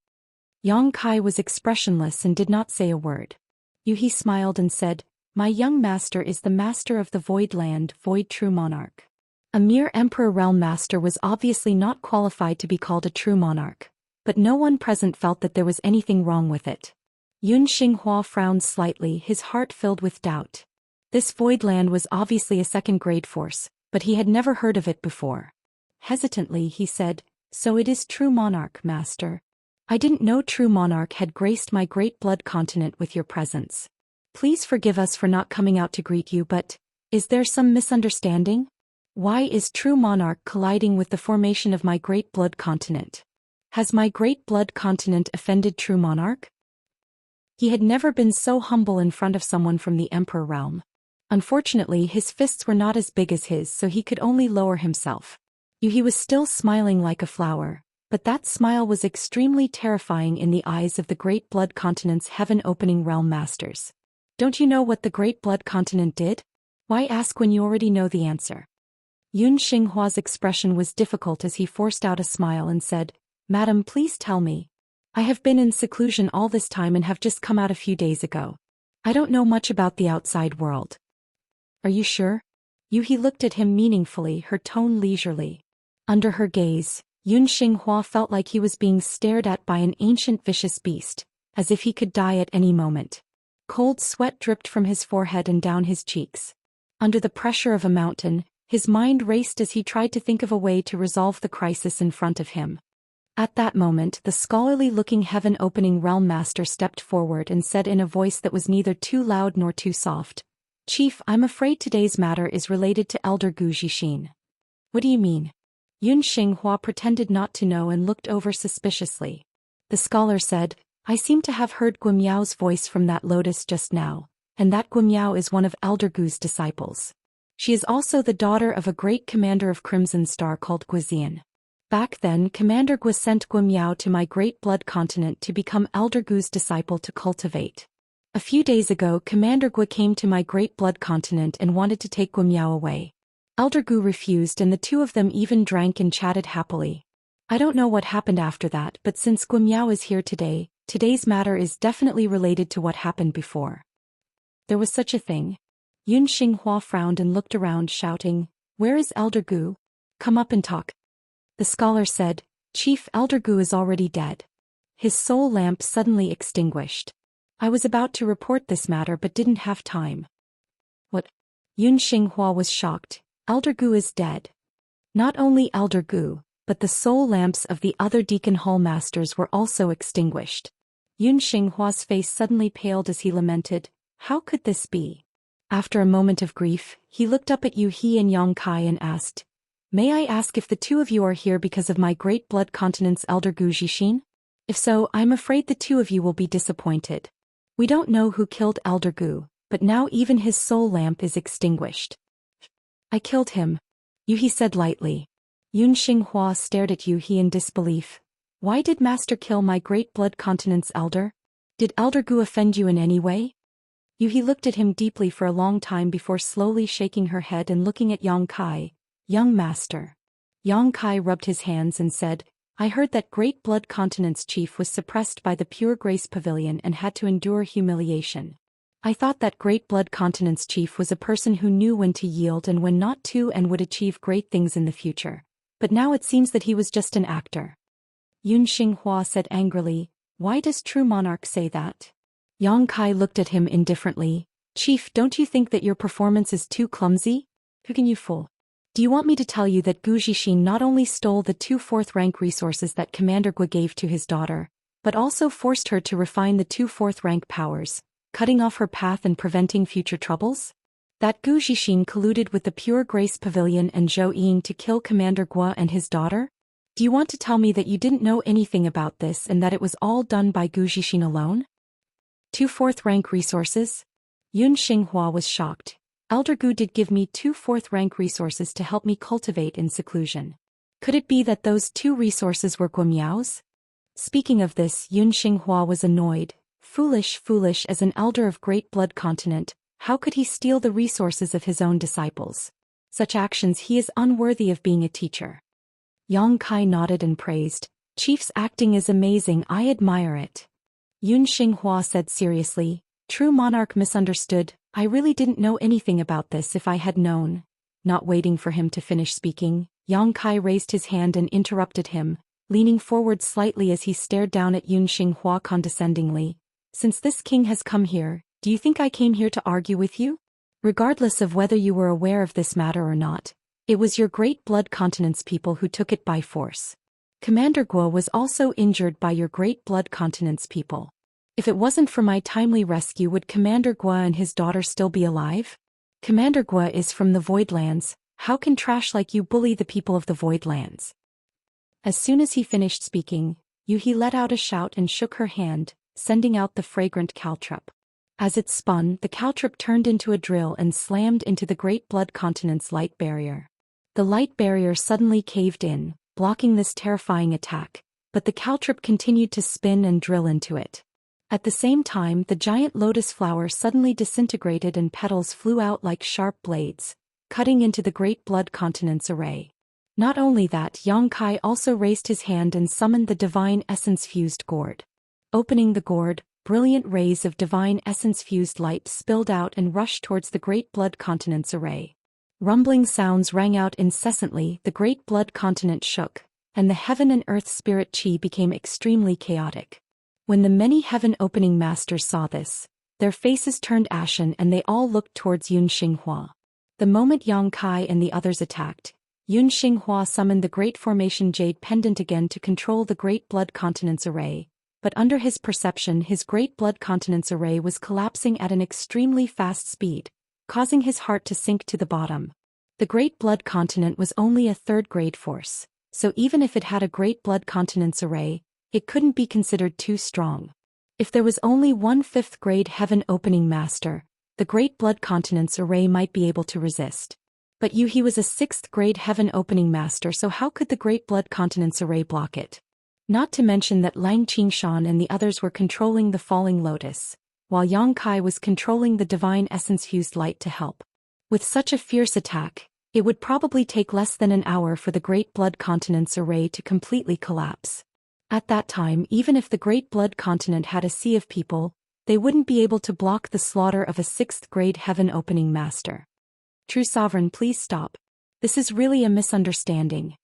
Yang Kai was expressionless and did not say a word. He smiled and said, "My young master is the master of the Void Land, Void True Monarch." A mere Emperor Realm Master was obviously not qualified to be called a true monarch, but no one present felt that there was anything wrong with it. Yun Xinghua frowned slightly, his heart filled with doubt. This Void Land was obviously a second-grade force, but he had never heard of it before. Hesitantly he said, "So it is True Monarch, Master. I didn't know True Monarch had graced my Great Blood Continent with your presence. Please forgive us for not coming out to greet you, but is there some misunderstanding? Why is True Monarch colliding with the formation of my Great Blood Continent? Has my Great Blood Continent offended True Monarch?" He had never been so humble in front of someone from the Emperor realm. Unfortunately, his fists were not as big as his, so he could only lower himself. He was still smiling like a flower, but that smile was extremely terrifying in the eyes of the Great Blood Continent's heaven-opening realm masters. "Don't you know what the Great Blood Continent did? Why ask when you already know the answer?" Yun Xinghua's expression was difficult as he forced out a smile and said, "Madam, please tell me. I have been in seclusion all this time and have just come out a few days ago. I don't know much about the outside world." "Are you sure?" He looked at him meaningfully, her tone leisurely. Under her gaze, Yun Xinghua felt like he was being stared at by an ancient vicious beast, as if he could die at any moment. Cold sweat dripped from his forehead and down his cheeks. Under the pressure of a mountain, his mind raced as he tried to think of a way to resolve the crisis in front of him. At that moment, the scholarly-looking heaven-opening realm master stepped forward and said in a voice that was neither too loud nor too soft, "Chief, I'm afraid today's matter is related to Elder Gu Zixin." "What do you mean?" Yun Xinghua pretended not to know and looked over suspiciously. The scholar said, "I seem to have heard Guimiao's voice from that lotus just now, and that Guimiao is one of Elder Gu's disciples. She is also the daughter of a great commander of Crimson Star called Guizian. Back then, Commander Gu sent Guimiao to my Great Blood Continent to become Elder Gu's disciple to cultivate. A few days ago, Commander Gu came to my Great Blood Continent and wanted to take Guimiao away. Elder Gu refused and the two of them even drank and chatted happily. I don't know what happened after that, but since Guimiao is here today, today's matter is definitely related to what happened before." "There was such a thing?" Yun Xinghua frowned and looked around, shouting, "Where is Elder Gu? Come up and talk." The scholar said, "Chief, Elder Gu is already dead. His soul lamp suddenly extinguished. I was about to report this matter but didn't have time." "What?" Yun Xinghua was shocked. "Elder Gu is dead." Not only Elder Gu, but the soul lamps of the other Deacon Hall masters were also extinguished. Yun Xinghua's face suddenly paled as he lamented, "How could this be?" After a moment of grief, he looked up at Yu He and Yang Kai and asked, "May I ask if the two of you are here because of my Great Blood Continent's Elder Gu Zixin? If so, I'm afraid the two of you will be disappointed. We don't know who killed Elder Gu, but now even his soul lamp is extinguished." "I killed him," Yu He said lightly. Yun Xinghua stared at Yu He in disbelief. "Why did Master kill my Great Blood Continent's elder? Did Elder Gu offend you in any way?" Yu He looked at him deeply for a long time before slowly shaking her head and looking at Yang Kai. "Young master." Yang Kai rubbed his hands and said, I heard that Great Blood Continent's chief was suppressed by the Pure Grace Pavilion and had to endure humiliation. I thought that Great Blood Continent's chief was a person who knew when to yield and when not to and would achieve great things in the future. But now it seems that he was just an actor. Yun Xinghua said angrily, "Why does true monarch say that?" Yang Kai looked at him indifferently. "Chief, don't you think that your performance is too clumsy? Who can you fool? Do you want me to tell you that Gu Zixin not only stole the 2 4th-rank resources that Commander Gua gave to his daughter, but also forced her to refine the 2 4th-rank powers, cutting off her path and preventing future troubles? That Gu Zixin colluded with the Pure Grace Pavilion and Zhou Xian to kill Commander Gua and his daughter? Do you want to tell me that you didn't know anything about this and that it was all done by Gu Zixin alone? 2 4th-rank resources?" Yun Xinghua was shocked. "Elder Gu did give me 2 4th-rank resources to help me cultivate in seclusion. Could it be that those 2 resources were Guamiao's?" Speaking of this, Yun Xinghua was annoyed. Foolish as an elder of Great Blood Continent, how could he steal the resources of his own disciples? Such actions, he is unworthy of being a teacher. Yang Kai nodded and praised. "Chief's acting is amazing, I admire it." Yun Xinghua said seriously, "True monarch misunderstood, I really didn't know anything about this if I had known." Not waiting for him to finish speaking, Yang Kai raised his hand and interrupted him, leaning forward slightly as he stared down at Yun Xinghua condescendingly. "Since this king has come here, do you think I came here to argue with you? Regardless of whether you were aware of this matter or not, it was your Great Blood Continent's people who took it by force. Commander Guo was also injured by your Great Blood Continent's people. If it wasn't for my timely rescue, would Commander Guo and his daughter still be alive? Commander Guo is from the Voidlands, how can trash like you bully the people of the Voidlands?" As soon as he finished speaking, Yuhi let out a shout and shook her hand, sending out the fragrant caltrop. As it spun, the caltrop turned into a drill and slammed into the Great Blood Continent's light barrier. The light barrier suddenly caved in, blocking this terrifying attack, but the caltrop continued to spin and drill into it. At the same time, the giant lotus flower suddenly disintegrated and petals flew out like sharp blades, cutting into the Great Blood Continent's array. Not only that, Yang Kai also raised his hand and summoned the Divine Essence-fused gourd. Opening the gourd, brilliant rays of Divine Essence-fused light spilled out and rushed towards the Great Blood Continent's array. Rumbling sounds rang out incessantly, the Great Blood Continent shook, and the heaven and earth spirit chi became extremely chaotic. When the many heaven-opening masters saw this, their faces turned ashen and they all looked towards Yun Xinghua. The moment Yang Kai and the others attacked, Yun Xinghua summoned the Great Formation Jade Pendant again to control the Great Blood Continent's array, but under his perception his Great Blood Continent's array was collapsing at an extremely fast speed, causing his heart to sink to the bottom. The Great Blood Continent was only a 3rd-grade force, so even if it had a Great Blood Continent's array, it couldn't be considered too strong. If there was only one 5th-grade heaven-opening master, the Great Blood Continent's array might be able to resist. But he was a 6th-grade heaven-opening master, so how could the Great Blood Continent's array block it? Not to mention that Lang Qingshan and the others were controlling the Falling Lotus, while Yang Kai was controlling the Divine Essence-fused light to help. With such a fierce attack, it would probably take less than an hour for the Great Blood Continent's array to completely collapse. At that time, even if the Great Blood Continent had a sea of people, they wouldn't be able to block the slaughter of a 6th-grade heaven-opening master. "True Sovereign, please stop. This is really a misunderstanding."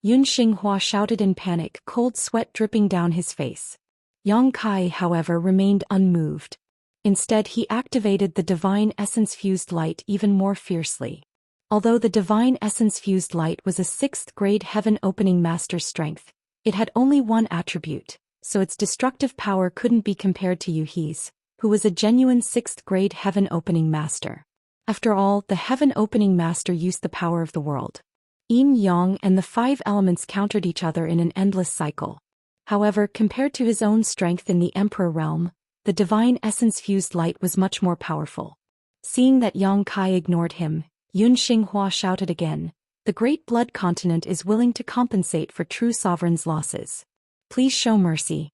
Yun Xinghua shouted in panic, cold sweat dripping down his face. Yang Kai, however, remained unmoved. Instead, he activated the Divine Essence-fused light even more fiercely. Although the Divine Essence-fused light was a 6th-grade heaven-opening master's strength, it had only one attribute, so its destructive power couldn't be compared to Yuhi's, who was a genuine 6th-grade heaven-opening master. After all, the heaven-opening master used the power of the world. Yin Yang and the 5 elements countered each other in an endless cycle. However, compared to his own strength in the Emperor realm, the Divine Essence-fused light was much more powerful. Seeing that Yang Kai ignored him, Yun Xinghua shouted again, "The Great Blood Continent is willing to compensate for True Sovereign's losses. Please show mercy."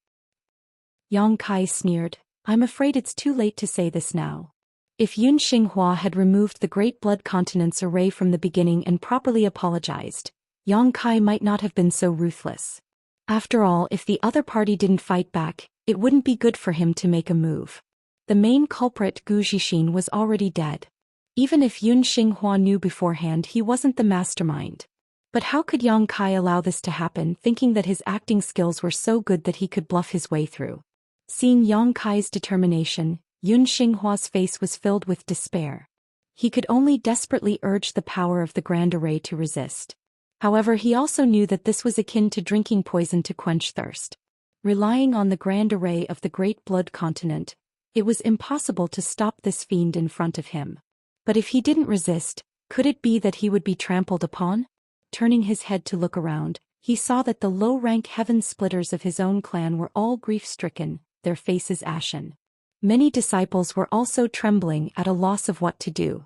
Yang Kai sneered, "I'm afraid it's too late to say this now." If Yun Xinghua had removed the Great Blood Continent's array from the beginning and properly apologized, Yang Kai might not have been so ruthless. After all, if the other party didn't fight back, it wouldn't be good for him to make a move. The main culprit Zhou Xian was already dead. Even if Yun Xinghua knew beforehand, he wasn't the mastermind. But how could Yang Kai allow this to happen, thinking that his acting skills were so good that he could bluff his way through? Seeing Yang Kai's determination, Yun Xinghua's face was filled with despair. He could only desperately urge the power of the Grand Array to resist. However, he also knew that this was akin to drinking poison to quench thirst. Relying on the Grand Array of the Great Blood Continent, it was impossible to stop this fiend in front of him. But if he didn't resist, could it be that he would be trampled upon? Turning his head to look around, he saw that the low-rank heaven splitters of his own clan were all grief-stricken, their faces ashen. Many disciples were also trembling at a loss of what to do.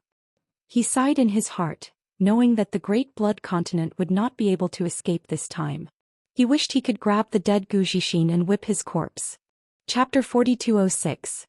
He sighed in his heart, knowing that the Great Blood Continent would not be able to escape this time. He wished he could grab the dead Zhou Xian and whip his corpse. Chapter 4206.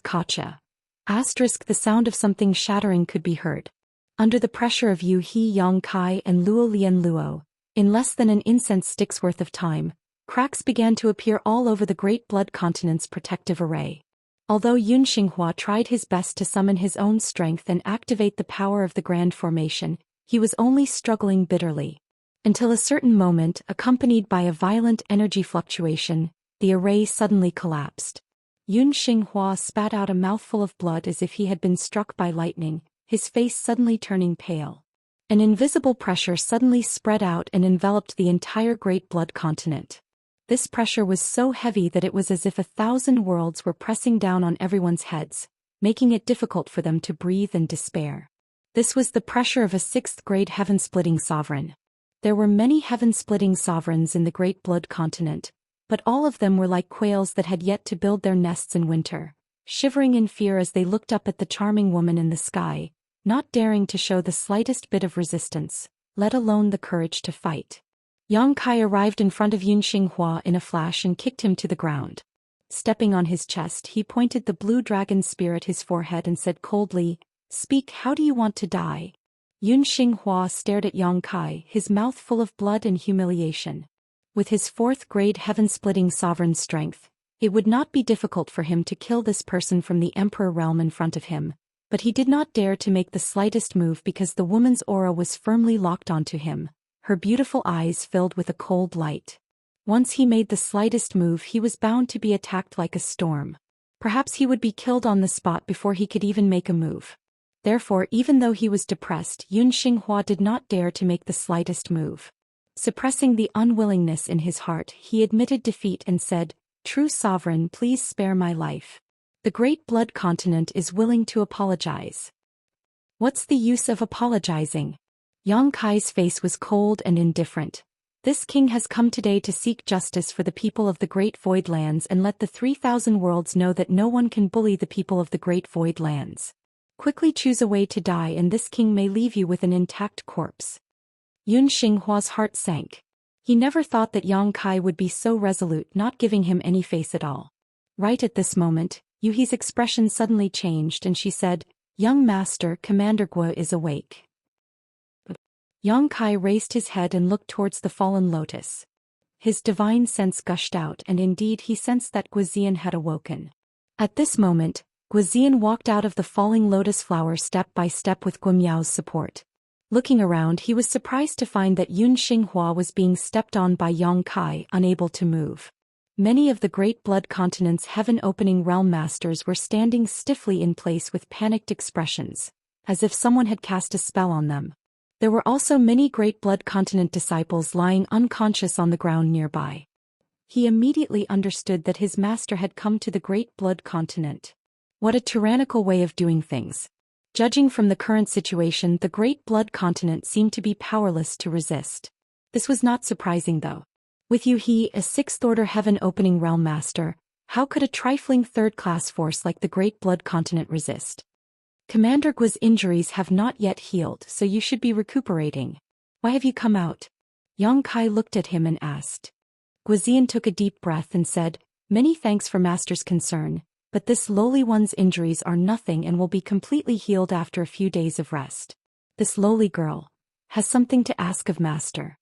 Kacha. The sound of something shattering could be heard. Under the pressure of Yu He, Yang Kai and Luo Lian Luo, in less than an incense stick's worth of time, cracks began to appear all over the Great Blood Continent's protective array. Although Yun Xinghua tried his best to summon his own strength and activate the power of the Grand Formation, he was only struggling bitterly. Until a certain moment, accompanied by a violent energy fluctuation, the array suddenly collapsed. Yun Xinghua spat out a mouthful of blood as if he had been struck by lightning, his face suddenly turning pale. An invisible pressure suddenly spread out and enveloped the entire Great Blood Continent. This pressure was so heavy that it was as if 1,000 worlds were pressing down on everyone's heads, making it difficult for them to breathe and despair. This was the pressure of a 6th-grade heaven-splitting sovereign. There were many heaven-splitting sovereigns in the Great Blood Continent, but all of them were like quails that had yet to build their nests in winter, shivering in fear as they looked up at the charming woman in the sky, not daring to show the slightest bit of resistance, let alone the courage to fight. Yang Kai arrived in front of Yun Xinghua in a flash and kicked him to the ground. Stepping on his chest, he pointed the blue dragon spear at his forehead and said coldly, "Speak, how do you want to die?" Yun Xinghua stared at Yang Kai, his mouth full of blood and humiliation. With his 4th-grade heaven-splitting sovereign strength, it would not be difficult for him to kill this person from the Emperor realm in front of him, but he did not dare to make the slightest move because the woman's aura was firmly locked onto him, her beautiful eyes filled with a cold light. Once he made the slightest move, he was bound to be attacked like a storm. Perhaps he would be killed on the spot before he could even make a move. Therefore, even though he was depressed, Yun Xinghua did not dare to make the slightest move. Suppressing the unwillingness in his heart, he admitted defeat and said, "True sovereign, please spare my life. The Great Blood Continent is willing to apologize." "What's the use of apologizing?" Yang Kai's face was cold and indifferent. "This king has come today to seek justice for the people of the Great Void Lands and let the 3,000 worlds know that no one can bully the people of the Great Void Lands. Quickly choose a way to die and this king may leave you with an intact corpse." Yun Xinghua's heart sank. He never thought that Yang Kai would be so resolute, not giving him any face at all. Right at this moment, Yuhi's expression suddenly changed and she said, "Young master, Commander Guo is awake." Yang Kai raised his head and looked towards the fallen lotus. His divine sense gushed out and indeed he sensed that Guo had awoken. At this moment, Guo walked out of the falling lotus flower step by step with Guo Miao's support. Looking around, he was surprised to find that Yun Xinghua was being stepped on by Yang Kai, unable to move. Many of the Great Blood Continent's heaven-opening realm masters were standing stiffly in place with panicked expressions, as if someone had cast a spell on them. There were also many Great Blood Continent disciples lying unconscious on the ground nearby. He immediately understood that his master had come to the Great Blood Continent. What a tyrannical way of doing things. Judging from the current situation, the Great Blood Continent seemed to be powerless to resist. This was not surprising though. With Yu He, a 6th-order heaven-opening realm master, how could a trifling 3rd-class force like the Great Blood Continent resist? "Commander Guo's injuries have not yet healed, so you should be recuperating. Why have you come out?" Yang Kai looked at him and asked. Guo took a deep breath and said, "Many thanks for master's concern, but this lowly one's injuries are nothing and will be completely healed after a few days of rest. This lowly girl has something to ask of master."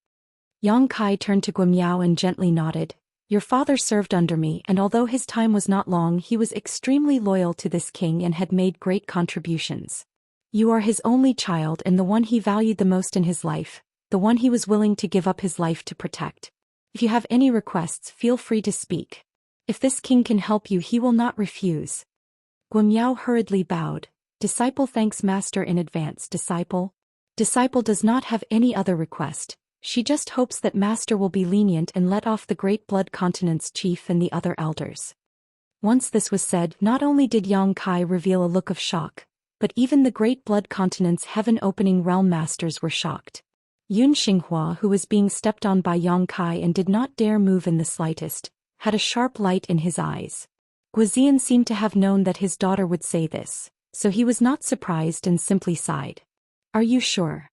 Yang Kai turned to Guimiao and gently nodded. Your father served under me, and although his time was not long, he was extremely loyal to this king and had made great contributions. You are his only child and the one he valued the most in his life, the one he was willing to give up his life to protect. If you have any requests, feel free to speak. If this king can help you, he will not refuse. Guimiao hurriedly bowed. Disciple thanks master in advance. Disciple does not have any other request. She just hopes that master will be lenient and let off the Great Blood Continent's chief and the other elders. Once this was said, not only did Yang Kai reveal a look of shock, but even the Great Blood Continent's heaven-opening realm masters were shocked. Yun Xinghua, who was being stepped on by Yang Kai and did not dare move in the slightest, had a sharp light in his eyes. Guizian seemed to have known that his daughter would say this, so he was not surprised and simply sighed. Are you sure?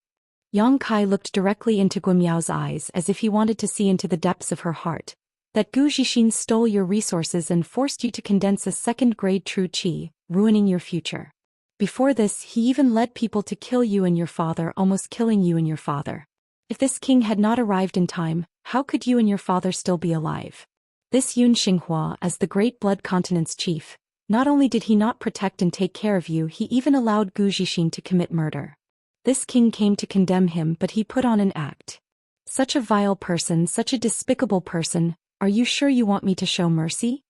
Yang Kai looked directly into Guimiao's eyes as if he wanted to see into the depths of her heart. That Gu Zixin stole your resources and forced you to condense a second-grade true qi, ruining your future. Before this, he even led people to kill you and your father, almost killing you and your father. If this king had not arrived in time, how could you and your father still be alive? This Yun Xinghua, as the Great Blood Continent's chief, not only did he not protect and take care of you, he even allowed Gu Zixin to commit murder. This king came to condemn him, but he put on an act. Such a vile person, such a despicable person, are you sure you want me to show mercy?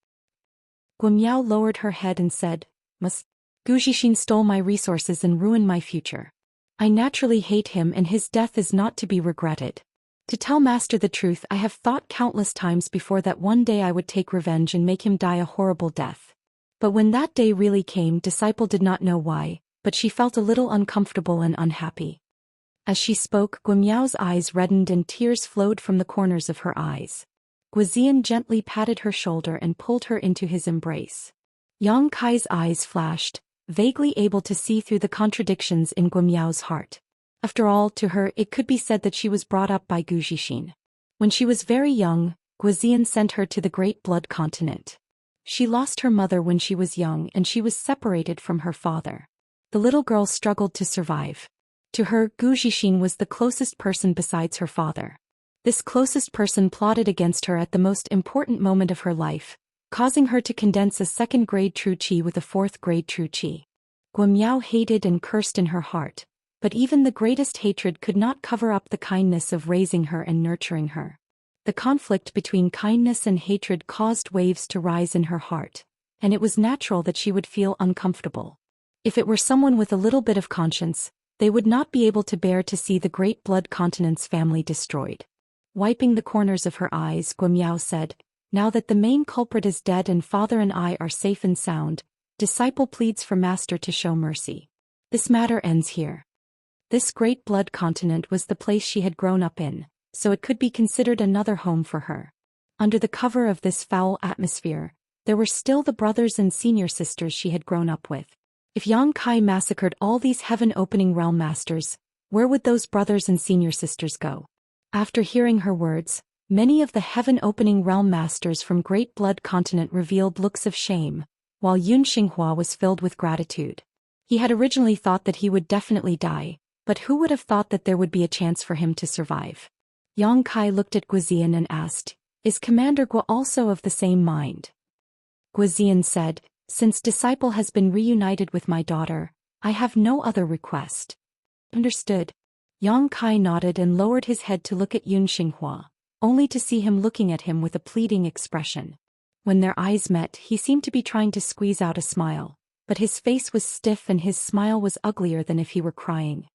Guimiao lowered her head and said, Gu Zixin stole my resources and ruined my future. I naturally hate him and his death is not to be regretted. To tell master the truth, I have thought countless times before that one day I would take revenge and make him die a horrible death. But when that day really came, disciple did not know why, but she felt a little uncomfortable and unhappy. As she spoke, Guimiao's eyes reddened and tears flowed from the corners of her eyes. Guizian gently patted her shoulder and pulled her into his embrace. Yang Kai's eyes flashed, vaguely able to see through the contradictions in Guimiao's heart. After all, to her, it could be said that she was brought up by Gu Zixin. When she was very young, Guizian sent her to the Great Blood Continent. She lost her mother when she was young and she was separated from her father. The little girl struggled to survive. To her, Gu Zixin was the closest person besides her father. This closest person plotted against her at the most important moment of her life, causing her to condense a second-grade true qi with a fourth-grade true qi. Guimiao hated and cursed in her heart, but even the greatest hatred could not cover up the kindness of raising her and nurturing her. The conflict between kindness and hatred caused waves to rise in her heart, and it was natural that she would feel uncomfortable. If it were someone with a little bit of conscience, they would not be able to bear to see the Great Blood Continent's family destroyed. Wiping the corners of her eyes, Guimiao said, Now that the main culprit is dead and father and I are safe and sound, disciple pleads for master to show mercy. This matter ends here. This Great Blood Continent was the place she had grown up in, so it could be considered another home for her. Under the cover of this foul atmosphere, there were still the brothers and senior sisters she had grown up with. If Yang Kai massacred all these heaven-opening realm masters, where would those brothers and senior sisters go? After hearing her words, many of the heaven-opening realm masters from Great Blood Continent revealed looks of shame, while Yun Xinghua was filled with gratitude. He had originally thought that he would definitely die, but who would have thought that there would be a chance for him to survive? Yang Kai looked at Guizian and asked, Is Commander Gu also of the same mind? Guizian said, Since disciple has been reunited with my daughter, I have no other request. Understood. Yang Kai nodded and lowered his head to look at Yun Xinghua, only to see him looking at him with a pleading expression. When their eyes met, he seemed to be trying to squeeze out a smile, but his face was stiff and his smile was uglier than if he were crying.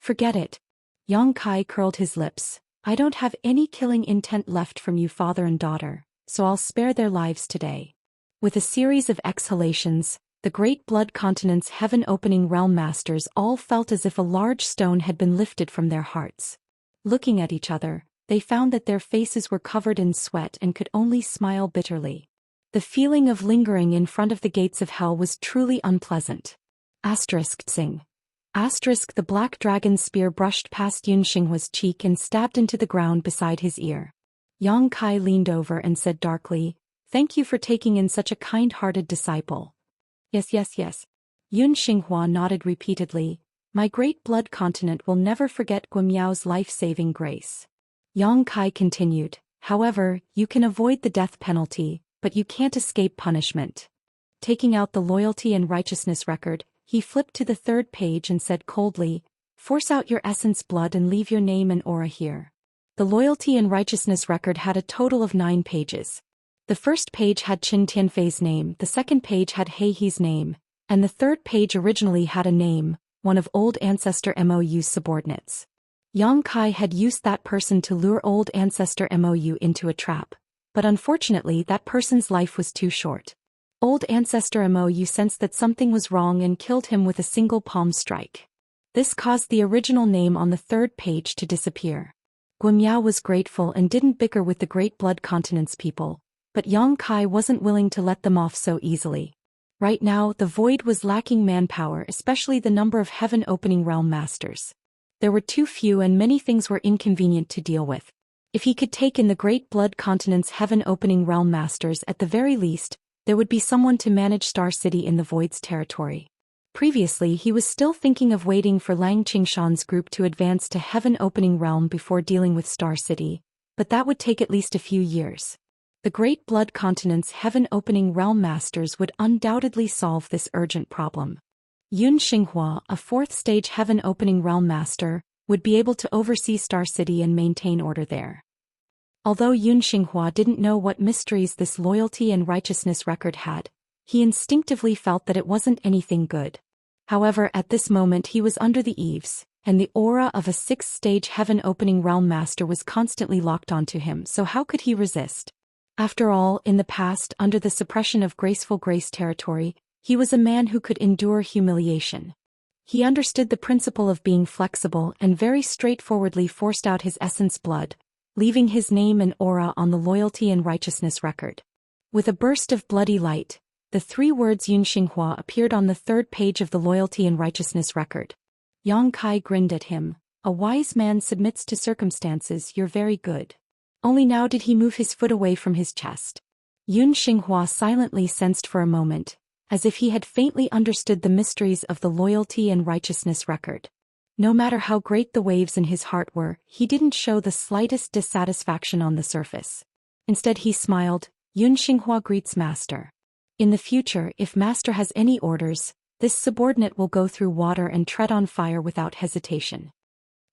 Forget it. Yang Kai curled his lips. I don't have any killing intent left from you father and daughter, so I'll spare their lives today. With a series of exhalations, the Great Blood Continent's heaven-opening realm masters all felt as if a large stone had been lifted from their hearts. Looking at each other, they found that their faces were covered in sweat and could only smile bitterly. The feeling of lingering in front of the gates of hell was truly unpleasant. Sing. The black dragon's spear brushed past Yun Xinghua's cheek and stabbed into the ground beside his ear. Yang Kai leaned over and said darkly, Thank you for taking in such a kind-hearted disciple. Yes. Yun Xinghua nodded repeatedly. My Great Blood Continent will never forget Guimiao's life-saving grace. Yang Kai continued, however, you can avoid the death penalty, but you can't escape punishment. Taking out the loyalty and righteousness record, he flipped to the third page and said coldly, force out your essence blood and leave your name and aura here. The loyalty and righteousness record had a total of 9 pages. The first page had Qin Tianfei's name, the second page had He He's name, and the third page originally had a name, one of Old Ancestor Mou's subordinates. Yang Kai had used that person to lure Old Ancestor Mou into a trap, but unfortunately that person's life was too short. Old Ancestor Mou sensed that something was wrong and killed him with a single palm strike. This caused the original name on the third page to disappear. Guimiao was grateful and didn't bicker with the Great Blood Continent's people, but Yang Kai wasn't willing to let them off so easily. Right now, the Void was lacking manpower, especially the number of heaven-opening realm masters. There were too few and many things were inconvenient to deal with. If he could take in the Great Blood Continent's heaven-opening realm masters at the very least, there would be someone to manage Star City in the Void's territory. Previously he was still thinking of waiting for Lang Qingshan's group to advance to heaven-opening realm before dealing with Star City, but that would take at least a few years. The Great Blood Continent's heaven-opening realm masters would undoubtedly solve this urgent problem. Yun Xinghua, a 4th-stage heaven-opening realm master, would be able to oversee Star City and maintain order there. Although Yun Xinghua didn't know what mysteries this loyalty and righteousness record had, he instinctively felt that it wasn't anything good. However, at this moment he was under the eaves, and the aura of a 6th-stage heaven-opening realm master was constantly locked onto him, so how could he resist? After all, in the past, under the suppression of Graceful Grace territory, he was a man who could endure humiliation. He understood the principle of being flexible and very straightforwardly forced out his essence blood, leaving his name and aura on the loyalty and righteousness record. With a burst of bloody light, the 3 words Yun Xinghua appeared on the third page of the loyalty and righteousness record. Yang Kai grinned at him. A wise man submits to circumstances. You're very good. Only now did he move his foot away from his chest. Yun Xinghua silently sensed for a moment, as if he had faintly understood the mysteries of the loyalty and righteousness record. No matter how great the waves in his heart were, he didn't show the slightest dissatisfaction on the surface. Instead he smiled. Yun Xinghua greets Master. In the future, if Master has any orders, this subordinate will go through water and tread on fire without hesitation.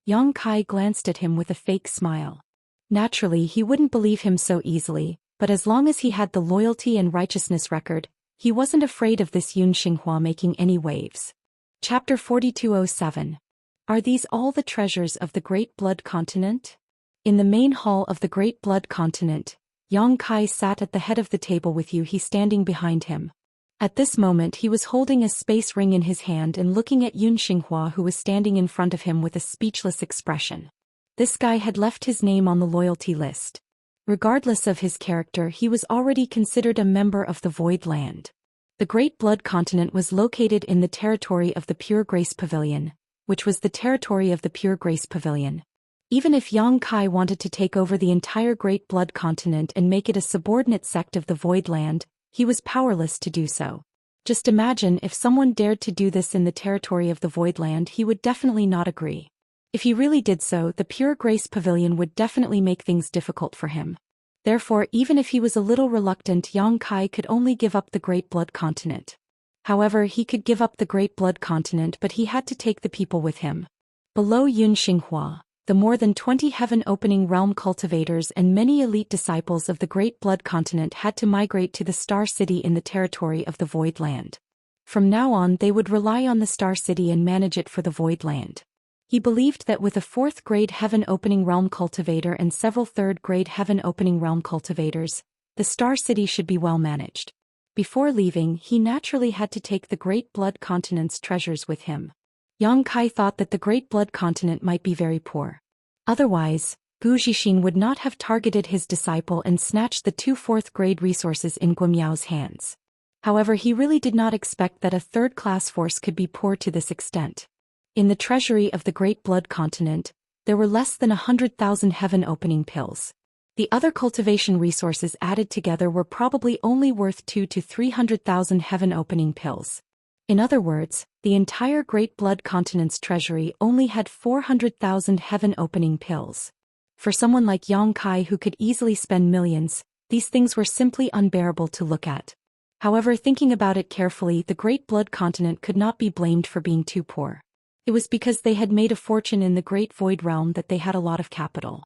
Yang Kai glanced at him with a fake smile. Naturally he wouldn't believe him so easily, but as long as he had the loyalty and righteousness record, he wasn't afraid of this Yun Xinghua making any waves. Chapter 4207. Are these all the treasures of the Great Blood Continent? In the main hall of the Great Blood Continent, Yang Kai sat at the head of the table with Yu He standing behind him. At this moment he was holding a space ring in his hand and looking at Yun Xinghua, who was standing in front of him with a speechless expression. This guy had left his name on the loyalty list. Regardless of his character, he was already considered a member of the Void Land. The Great Blood Continent was located in the territory of the Pure Grace Pavilion, which was the territory of the Pure Grace Pavilion. Even if Yang Kai wanted to take over the entire Great Blood Continent and make it a subordinate sect of the Void Land, he was powerless to do so. Just imagine if someone dared to do this in the territory of the Void Land, he would definitely not agree. If he really did so, the Pure Grace Pavilion would definitely make things difficult for him. Therefore, even if he was a little reluctant, Yang Kai could only give up the Great Blood Continent. However, he could give up the Great Blood Continent, but he had to take the people with him. Below Yun Xinghua, the more than 20 heaven-opening realm cultivators and many elite disciples of the Great Blood Continent had to migrate to the Star City in the territory of the Void Land. From now on they would rely on the Star City and manage it for the Void Land. He believed that with a 4th-grade heaven-opening realm cultivator and several 3rd-grade heaven-opening realm cultivators, the Star City should be well managed. Before leaving, he naturally had to take the Great Blood Continent's treasures with him. Yang Kai thought that the Great Blood Continent might be very poor. Otherwise, Gu Zhixin would not have targeted his disciple and snatched the 2 4th-grade resources in Guimiao's hands. However, he really did not expect that a 3rd-class force could be poor to this extent. In the treasury of the Great Blood Continent, there were less than 100,000 heaven-opening pills. The other cultivation resources added together were probably only worth 200,000 to 300,000 heaven-opening pills. In other words, the entire Great Blood Continent's treasury only had 400,000 heaven-opening pills. For someone like Yang Kai who could easily spend millions, these things were simply unbearable to look at. However, thinking about it carefully, the Great Blood Continent could not be blamed for being too poor. It was because they had made a fortune in the Great Void Realm that they had a lot of capital.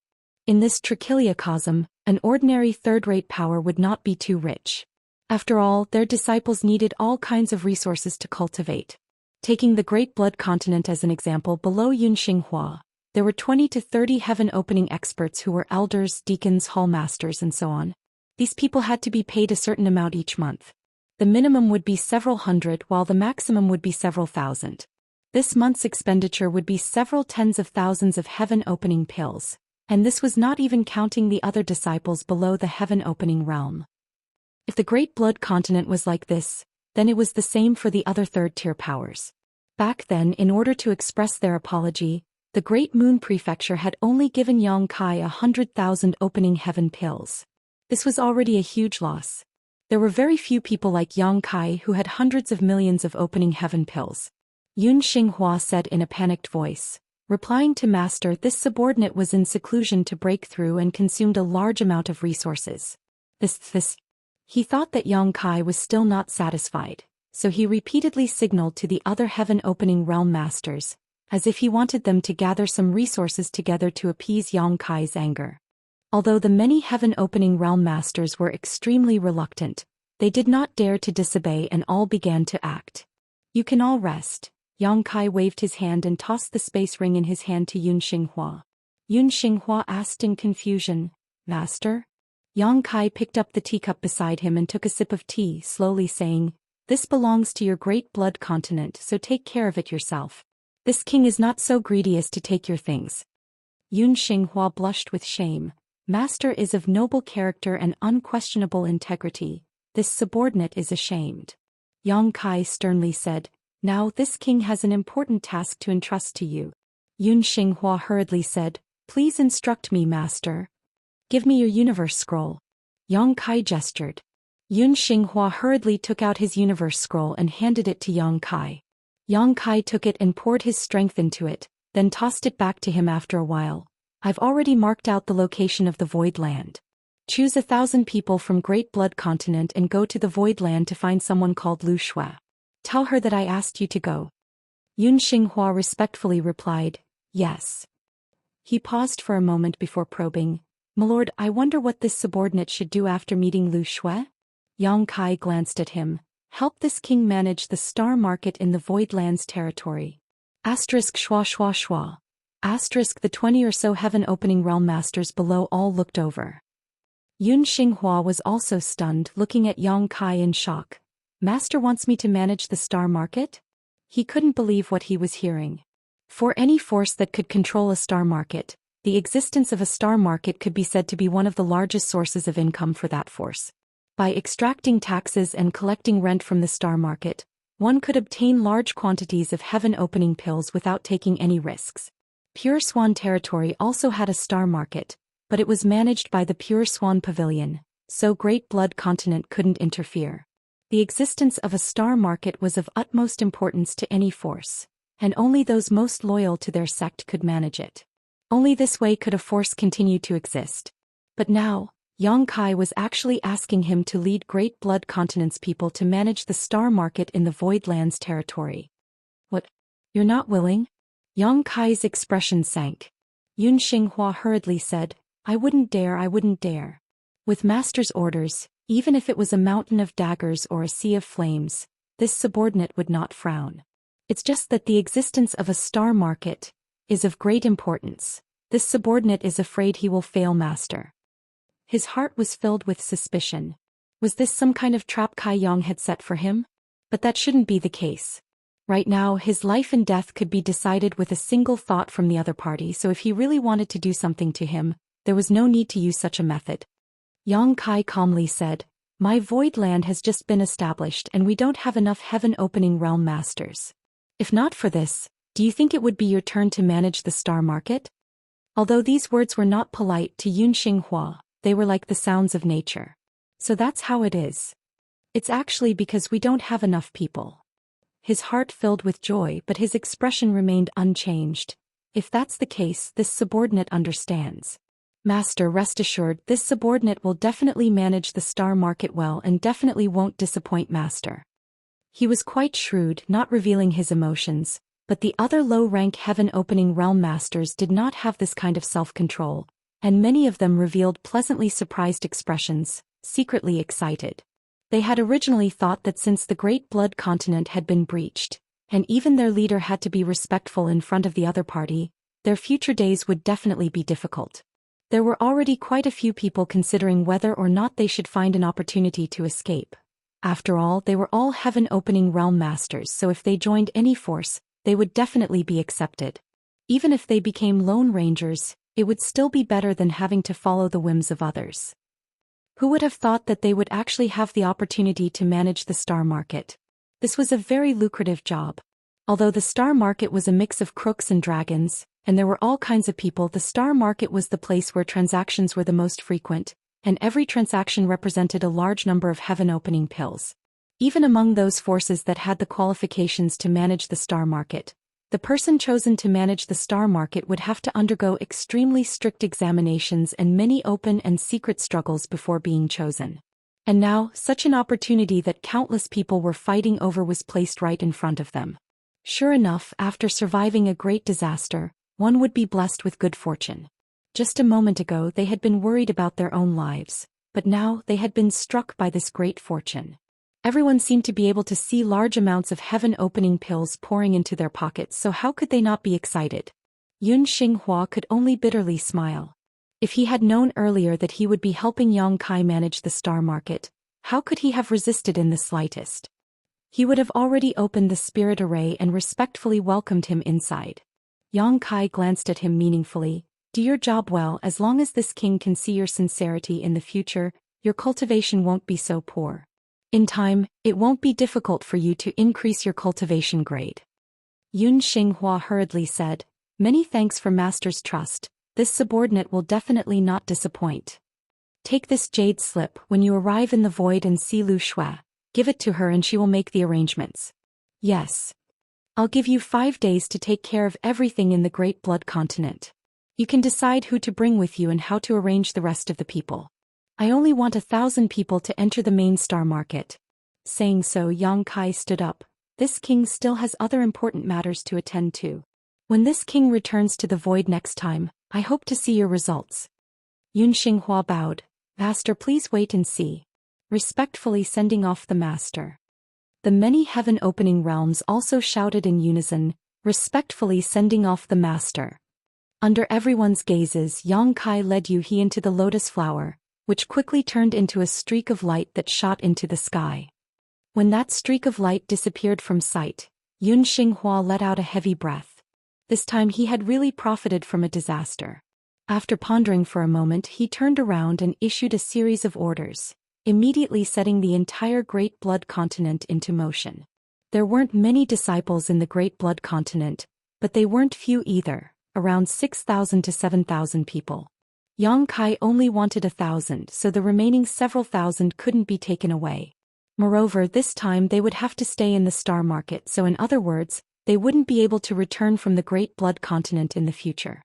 In this trichiliocosm, an ordinary third-rate power would not be too rich. After all, their disciples needed all kinds of resources to cultivate. Taking the Great Blood Continent as an example, below Yunxinghua, there were 20 to 30 heaven-opening experts who were elders, deacons, hall masters, and so on. These people had to be paid a certain amount each month. The minimum would be several hundred, while the maximum would be several thousand. This month's expenditure would be several tens of thousands of heaven-opening pills, and this was not even counting the other disciples below the heaven-opening realm. If the Great Blood Continent was like this, then it was the same for the other third-tier powers. Back then, in order to express their apology, the Great Moon Prefecture had only given Yang Kai 100,000 opening heaven pills. This was already a huge loss. There were very few people like Yang Kai who had hundreds of millions of opening heaven pills. Yun Xinghua said in a panicked voice. Replying to Master, this subordinate was in seclusion to break through and consumed a large amount of resources. He thought that Yang Kai was still not satisfied, so he repeatedly signaled to the other heaven-opening realm masters, as if he wanted them to gather some resources together to appease Yang Kai's anger. Although the many heaven-opening realm masters were extremely reluctant, they did not dare to disobey and all began to act. You can all rest. Yang Kai waved his hand and tossed the space ring in his hand to Yun Xinghua. Yun Xinghua asked in confusion, Master? Yang Kai picked up the teacup beside him and took a sip of tea, slowly saying, This belongs to your Great Blood Continent, so take care of it yourself. This king is not so greedy as to take your things. Yun Xinghua blushed with shame. Master is of noble character and unquestionable integrity. This subordinate is ashamed. Yang Kai sternly said, Now this king has an important task to entrust to you. Yun Xinghua hurriedly said, Please instruct me, Master. Give me your universe scroll. Yang Kai gestured. Yun Xinghua hurriedly took out his universe scroll and handed it to Yang Kai. Yang Kai took it and poured his strength into it, then tossed it back to him after a while. I've already marked out the location of the Void Land. Choose 1,000 people from Great Blood Continent and go to the Void Land to find someone called Lu Shui. Tell her that I asked you to go. Yun Xinghua respectfully replied, Yes. He paused for a moment before probing, Milord, I wonder what this subordinate should do after meeting Lu Shui? Yang Kai glanced at him. Help this king manage the star market in the Void Lands territory. Asterisk schwa schwa schwa. Asterisk the 20 or so heaven-opening realm masters below all looked over. Yun Xinghua was also stunned, looking at Yang Kai in shock. Master wants me to manage the star market? He couldn't believe what he was hearing. For any force that could control a star market, the existence of a star market could be said to be one of the largest sources of income for that force. By extracting taxes and collecting rent from the star market, one could obtain large quantities of heaven-opening pills without taking any risks. Pure Swan territory also had a star market, but it was managed by the Pure Swan Pavilion, so Great Blood Continent couldn't interfere. The existence of a star market was of utmost importance to any force, and only those most loyal to their sect could manage it. Only this way could a force continue to exist. But now, Yang Kai was actually asking him to lead Great Blood Continent's people to manage the star market in the Void Lands territory. What? You're not willing? Yang Kai's expression sank. Yun Xinghua hurriedly said, I wouldn't dare. With Master's orders, even if it was a mountain of daggers or a sea of flames, this subordinate would not frown. It's just that the existence of a star market is of great importance. This subordinate is afraid he will fail Master. His heart was filled with suspicion. Was this some kind of trap Kai Yang had set for him? But that shouldn't be the case. Right now, his life and death could be decided with a single thought from the other party, so if he really wanted to do something to him, there was no need to use such a method. Yang Kai calmly said, My Void Land has just been established and we don't have enough heaven-opening realm masters. If not for this, do you think it would be your turn to manage the star market? Although these words were not polite to Yun Xinghua, they were like the sounds of nature. So that's how it is. It's actually because we don't have enough people. His heart filled with joy, but his expression remained unchanged. If that's the case, this subordinate understands. Master, rest assured, this subordinate will definitely manage the star market well and definitely won't disappoint Master. He was quite shrewd, not revealing his emotions, but the other low-rank heaven-opening realm masters did not have this kind of self-control, and many of them revealed pleasantly surprised expressions, secretly excited. They had originally thought that since the Great Blood Continent had been breached, and even their leader had to be respectful in front of the other party, their future days would definitely be difficult. There were already quite a few people considering whether or not they should find an opportunity to escape. After all, they were all heaven-opening realm masters, so if they joined any force, they would definitely be accepted. Even if they became lone rangers, it would still be better than having to follow the whims of others. Who would have thought that they would actually have the opportunity to manage the star market? This was a very lucrative job. Although the star market was a mix of crooks and dragons, and there were all kinds of people, the star market was the place where transactions were the most frequent, and every transaction represented a large number of heaven-opening pills. Even among those forces that had the qualifications to manage the star market, the person chosen to manage the star market would have to undergo extremely strict examinations and many open and secret struggles before being chosen. And now, such an opportunity that countless people were fighting over was placed right in front of them. Sure enough, after surviving a great disaster, one would be blessed with good fortune. Just a moment ago they had been worried about their own lives, but now they had been struck by this great fortune. Everyone seemed to be able to see large amounts of heaven-opening pills pouring into their pockets, so how could they not be excited? Yun Xinghua could only bitterly smile. If he had known earlier that he would be helping Yang Kai manage the star market, how could he have resisted in the slightest? He would have already opened the spirit array and respectfully welcomed him inside. Yang Kai glanced at him meaningfully. Do your job well. As long as this king can see your sincerity in the future, your cultivation won't be so poor. In time, it won't be difficult for you to increase your cultivation grade. Yun Xinghua hurriedly said, Many thanks for Master's trust. This subordinate will definitely not disappoint. Take this jade slip when you arrive in the void and see Lu Shui. Give it to her and she will make the arrangements. Yes. I'll give you 5 days to take care of everything in the Great Blood Continent. You can decide who to bring with you and how to arrange the rest of the people. I only want 1,000 people to enter the main star market. Saying so, Yang Kai stood up. This king still has other important matters to attend to. When this king returns to the void next time, I hope to see your results. Yun Xinghua bowed. Master, please wait and see. Respectfully sending off the master. The many heaven-opening realms also shouted in unison, respectfully sending off the master. Under everyone's gazes, Yang Kai led Yu He into the lotus flower, which quickly turned into a streak of light that shot into the sky. When that streak of light disappeared from sight, Yun Xinghua let out a heavy breath. This time he had really profited from a disaster. After pondering for a moment, he turned around and issued a series of orders, immediately setting the entire Great Blood Continent into motion. There weren't many disciples in the Great Blood Continent, but they weren't few either, around 6,000 to 7,000 people. Yang Kai only wanted 1,000, so the remaining several thousand couldn't be taken away. Moreover, this time they would have to stay in the star market, so in other words, they wouldn't be able to return from the Great Blood Continent in the future.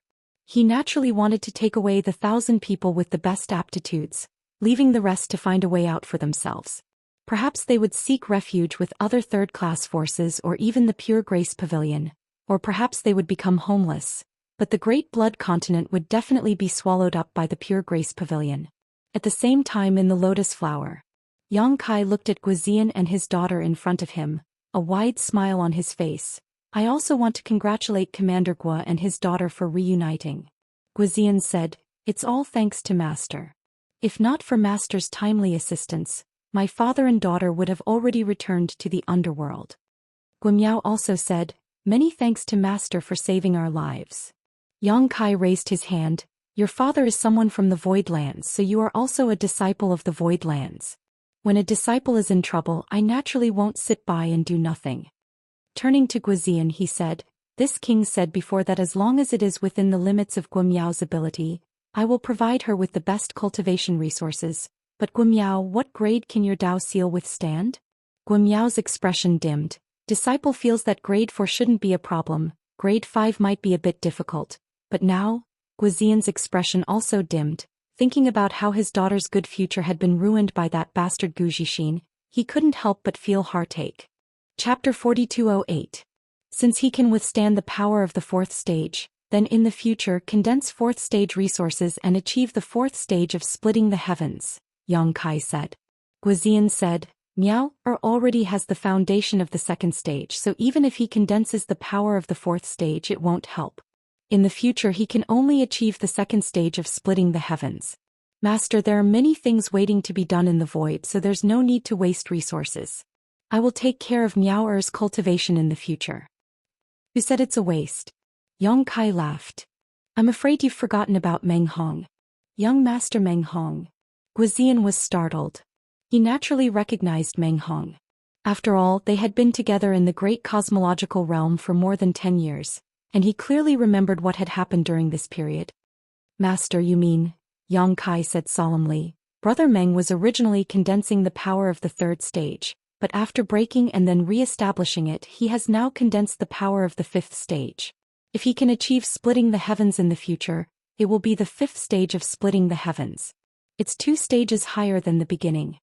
He naturally wanted to take away the 1,000 people with the best aptitudes, leaving the rest to find a way out for themselves. Perhaps they would seek refuge with other third-class forces or even the Pure Grace Pavilion, or perhaps they would become homeless. But the Great Blood Continent would definitely be swallowed up by the Pure Grace Pavilion. At the same time in the lotus flower, Yang Kai looked at Guizian and his daughter in front of him, a wide smile on his face. I also want to congratulate Commander Gua and his daughter for reuniting. Guizian said, It's all thanks to Master. If not for Master's timely assistance, my father and daughter would have already returned to the underworld. Guimiao also said, Many thanks to Master for saving our lives. Yang Kai raised his hand. Your father is someone from the Void Lands, so you are also a disciple of the Void Lands. When a disciple is in trouble, I naturally won't sit by and do nothing. Turning to Guizian, he said, This king said before that as long as it is within the limits of Guimiao's ability, I will provide her with the best cultivation resources. But Guimiao, what grade can your Dao seal withstand? Guimiao's expression dimmed. Disciple feels that grade 4 shouldn't be a problem, grade 5 might be a bit difficult. But now, Guizian's expression also dimmed. Thinking about how his daughter's good future had been ruined by that bastard Zhou Xian, he couldn't help but feel heartache. Chapter 4208. Since he can withstand the power of the fourth stage, then in the future condense fourth stage resources and achieve the fourth stage of splitting the heavens, Yang Kai said. Guizian said, Miao already has the foundation of the second stage, so even if he condenses the power of the fourth stage it won't help. In the future he can only achieve the second stage of splitting the heavens. Master, there are many things waiting to be done in the void, so there's no need to waste resources. I will take care of Miao cultivation in the future. Who said it's a waste? Yang Kai laughed. I'm afraid you've forgotten about Meng Hong. Young Master Meng Hong. Guizian was startled. He naturally recognized Meng Hong. After all, they had been together in the great cosmological realm for more than 10 years, and he clearly remembered what had happened during this period. Master, you mean? Yang Kai said solemnly. Brother Meng was originally condensing the power of the third stage, but after breaking and then re-establishing it, he has now condensed the power of the fifth stage. If he can achieve splitting the heavens in the future, it will be the fifth stage of splitting the heavens. It's 2 stages higher than the beginning.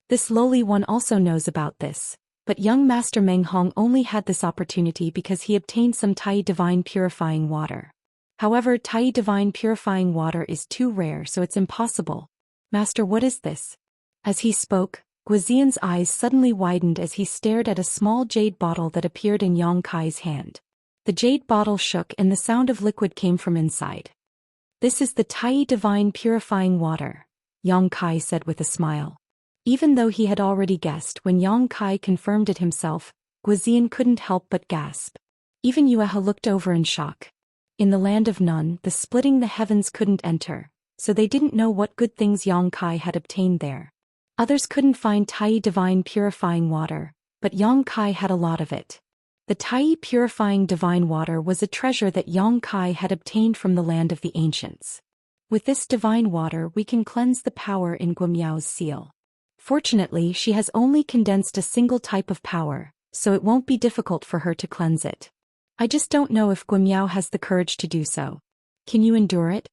This lowly one also knows about this, but young Master Meng Hong only had this opportunity because he obtained some Tai Divine Purifying Water. However, Tai Divine Purifying Water is too rare, so it's impossible. Master, what is this? As he spoke, Guizian's eyes suddenly widened as he stared at a small jade bottle that appeared in Yang Kai's hand. The jade bottle shook and the sound of liquid came from inside. This is the Tai Divine Purifying Water, Yang Kai said with a smile. Even though he had already guessed, when Yang Kai confirmed it himself, Guizian couldn't help but gasp. Even Yueha looked over in shock. In the land of none, the splitting the heavens couldn't enter, so they didn't know what good things Yang Kai had obtained there. Others couldn't find Tai Divine Purifying Water, but Yang Kai had a lot of it. The Tai Purifying Divine Water was a treasure that Yang Kai had obtained from the land of the ancients. With this divine water we can cleanse the power in Guimiao's seal. Fortunately, she has only condensed a single type of power, so it won't be difficult for her to cleanse it. I just don't know if Guimiao has the courage to do so. Can you endure it?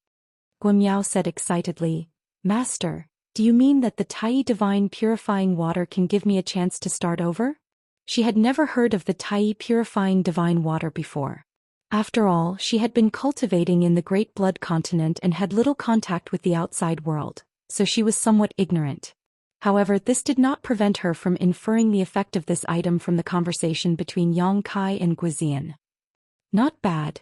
Guimiao said excitedly. Master, do you mean that the Tai Divine Purifying Water can give me a chance to start over? She had never heard of the Tai Purifying Divine Water before. After all, she had been cultivating in the Great Blood Continent and had little contact with the outside world, so she was somewhat ignorant. However, this did not prevent her from inferring the effect of this item from the conversation between Yang Kai and Guizian. Not bad.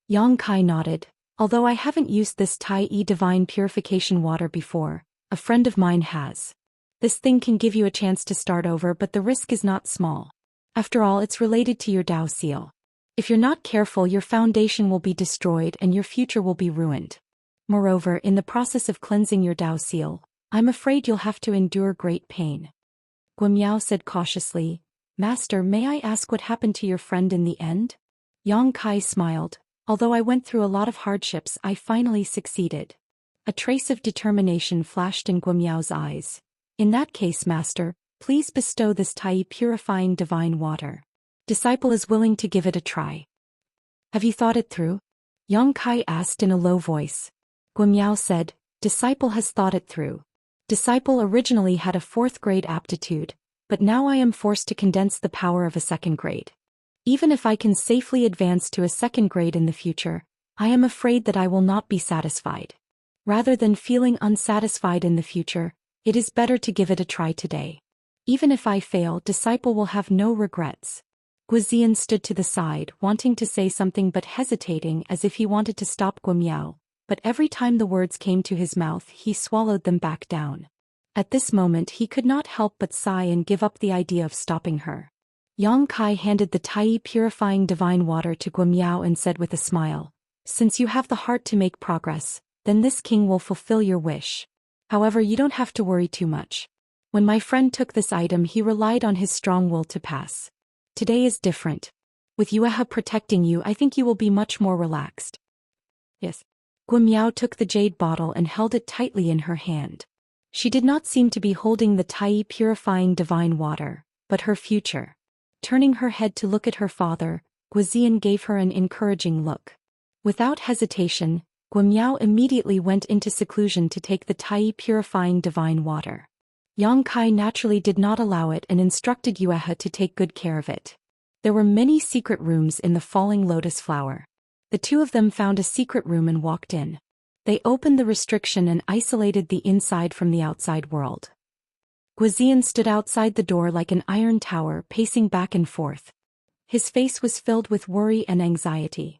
Yang Kai nodded. Although I haven't used this Tai Divine Purification Water before, a friend of mine has. This thing can give you a chance to start over, but the risk is not small. After all, it's related to your Dao seal. If you're not careful, your foundation will be destroyed and your future will be ruined. Moreover, in the process of cleansing your Dao seal, I'm afraid you'll have to endure great pain. Guimiao said cautiously, Master, may I ask what happened to your friend in the end? Yang Kai smiled. Although I went through a lot of hardships, I finally succeeded. A trace of determination flashed in Guimiao's eyes. In that case, Master, please bestow this Tai Purifying Divine Water. Disciple is willing to give it a try. Have you thought it through? Yang Kai asked in a low voice. Guimiao said, Disciple has thought it through. Disciple originally had a 4th grade aptitude, but now I am forced to condense the power of a 2nd grade. Even if I can safely advance to a 2nd grade in the future, I am afraid that I will not be satisfied. Rather than feeling unsatisfied in the future, it is better to give it a try today. Even if I fail, Disciple will have no regrets. Guizian stood to the side, wanting to say something but hesitating as if he wanted to stop Guimiao, but every time the words came to his mouth he swallowed them back down. At this moment he could not help but sigh and give up the idea of stopping her. Yang Kai handed the Tai Purifying Divine Water to Guimiao and said with a smile, Since you have the heart to make progress, then this king will fulfill your wish. However, you don't have to worry too much. When my friend took this item, he relied on his strong will to pass. Today is different. With Yueha protecting you, I think you will be much more relaxed. Yes. Guimiao took the jade bottle and held it tightly in her hand. She did not seem to be holding the Tai Purifying Divine Water, but her future. Turning her head to look at her father, Guizian gave her an encouraging look. Without hesitation, Guimiao immediately went into seclusion to take the Tai purifying divine water. Yang Kai naturally did not allow it and instructed Yuehe to take good care of it. There were many secret rooms in the falling lotus flower. The two of them found a secret room and walked in. They opened the restriction and isolated the inside from the outside world. Zhou Xian stood outside the door like an iron tower, pacing back and forth. His face was filled with worry and anxiety.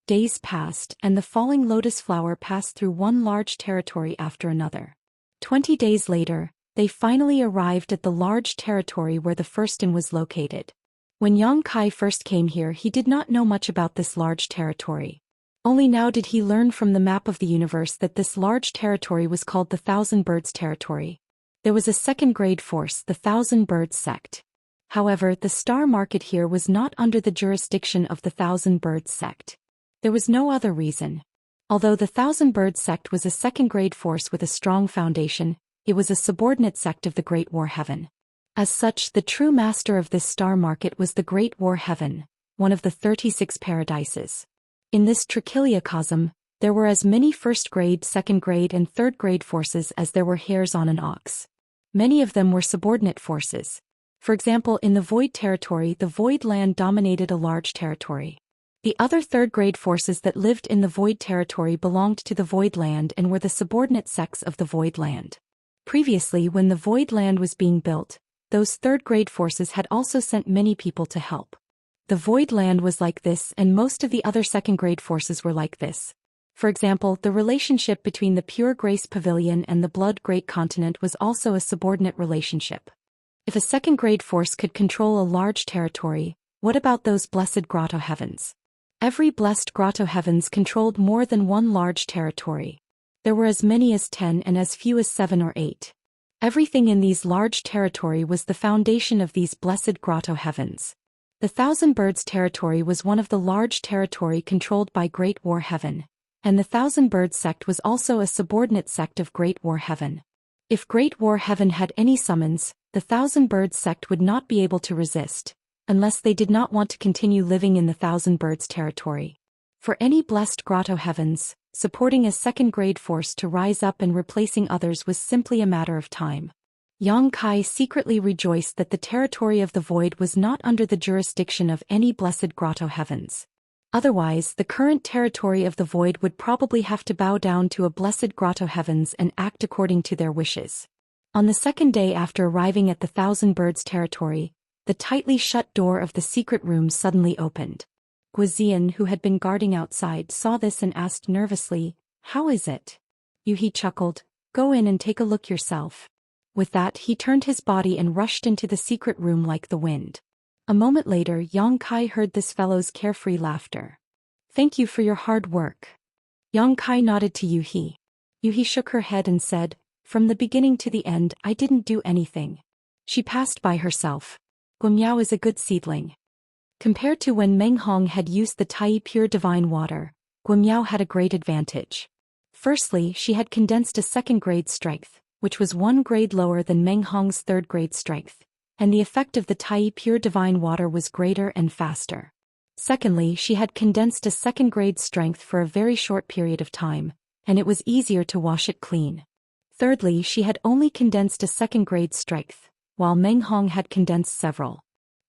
Days passed, and the falling lotus flower passed through one large territory after another. 20 days later, they finally arrived at the large territory where the first inn was located. When Yang Kai first came here, he did not know much about this large territory. Only now did he learn from the map of the universe that this large territory was called the Thousand Birds Territory. There was a second-grade force, the Thousand Birds Sect. However, the star market here was not under the jurisdiction of the Thousand Birds Sect. There was no other reason. Although the Thousand Birds Sect was a second-grade force with a strong foundation, it was a subordinate sect of the Great War Heaven. As such, the true master of this star market was the Great War Heaven, one of the 36 paradises. In this trichiliocosm, there were as many first-grade, second-grade and third-grade forces as there were hairs on an ox. Many of them were subordinate forces. For example, in the Void Territory, the Void Land dominated a large territory. The other third-grade forces that lived in the Void Territory belonged to the Void Land and were the subordinate sects of the Void Land. Previously, when the Void Land was being built, those third-grade forces had also sent many people to help. The Void Land was like this, and most of the other second-grade forces were like this. For example, the relationship between the Pure Grace Pavilion and the Blood Great Continent was also a subordinate relationship. If a second-grade force could control a large territory, what about those blessed grotto heavens? Every blessed grotto heavens controlled more than one large territory. There were as many as 10 and as few as 7 or 8. Everything in these large territory was the foundation of these blessed grotto heavens. The Thousand Birds Territory was one of the large territory controlled by Great War Heaven, and the Thousand Birds sect was also a subordinate sect of Great War Heaven. If Great War Heaven had any summons, the Thousand Birds sect would not be able to resist, unless they did not want to continue living in the Thousand Birds Territory. For any blessed grotto heavens, supporting a second-grade force to rise up and replacing others was simply a matter of time. Yang Kai secretly rejoiced that the territory of the void was not under the jurisdiction of any blessed grotto heavens. Otherwise, the current territory of the void would probably have to bow down to a blessed grotto heavens and act according to their wishes. On the second day after arriving at the Thousand Birds Territory, the tightly shut door of the secret room suddenly opened. Zhou Xian, who had been guarding outside, saw this and asked nervously, "How is it?" Yuhi chuckled, "Go in and take a look yourself." With that, he turned his body and rushed into the secret room like the wind. A moment later, Yang Kai heard this fellow's carefree laughter. "Thank you for your hard work." Yang Kai nodded to Yuhi. Yuhi shook her head and said, "From the beginning to the end, I didn't do anything. She passed by herself. Guimiao is a good seedling." Compared to when Meng Hong had used the Tai pure divine water, Guimiao had a great advantage. Firstly, she had condensed a second-grade strength, which was 1 grade lower than Meng Hong's third-grade strength, and the effect of the Tai pure divine water was greater and faster. Secondly, she had condensed a second-grade strength for a very short period of time, and it was easier to wash it clean. Thirdly, she had only condensed a second-grade strength, while Meng Hong had condensed several.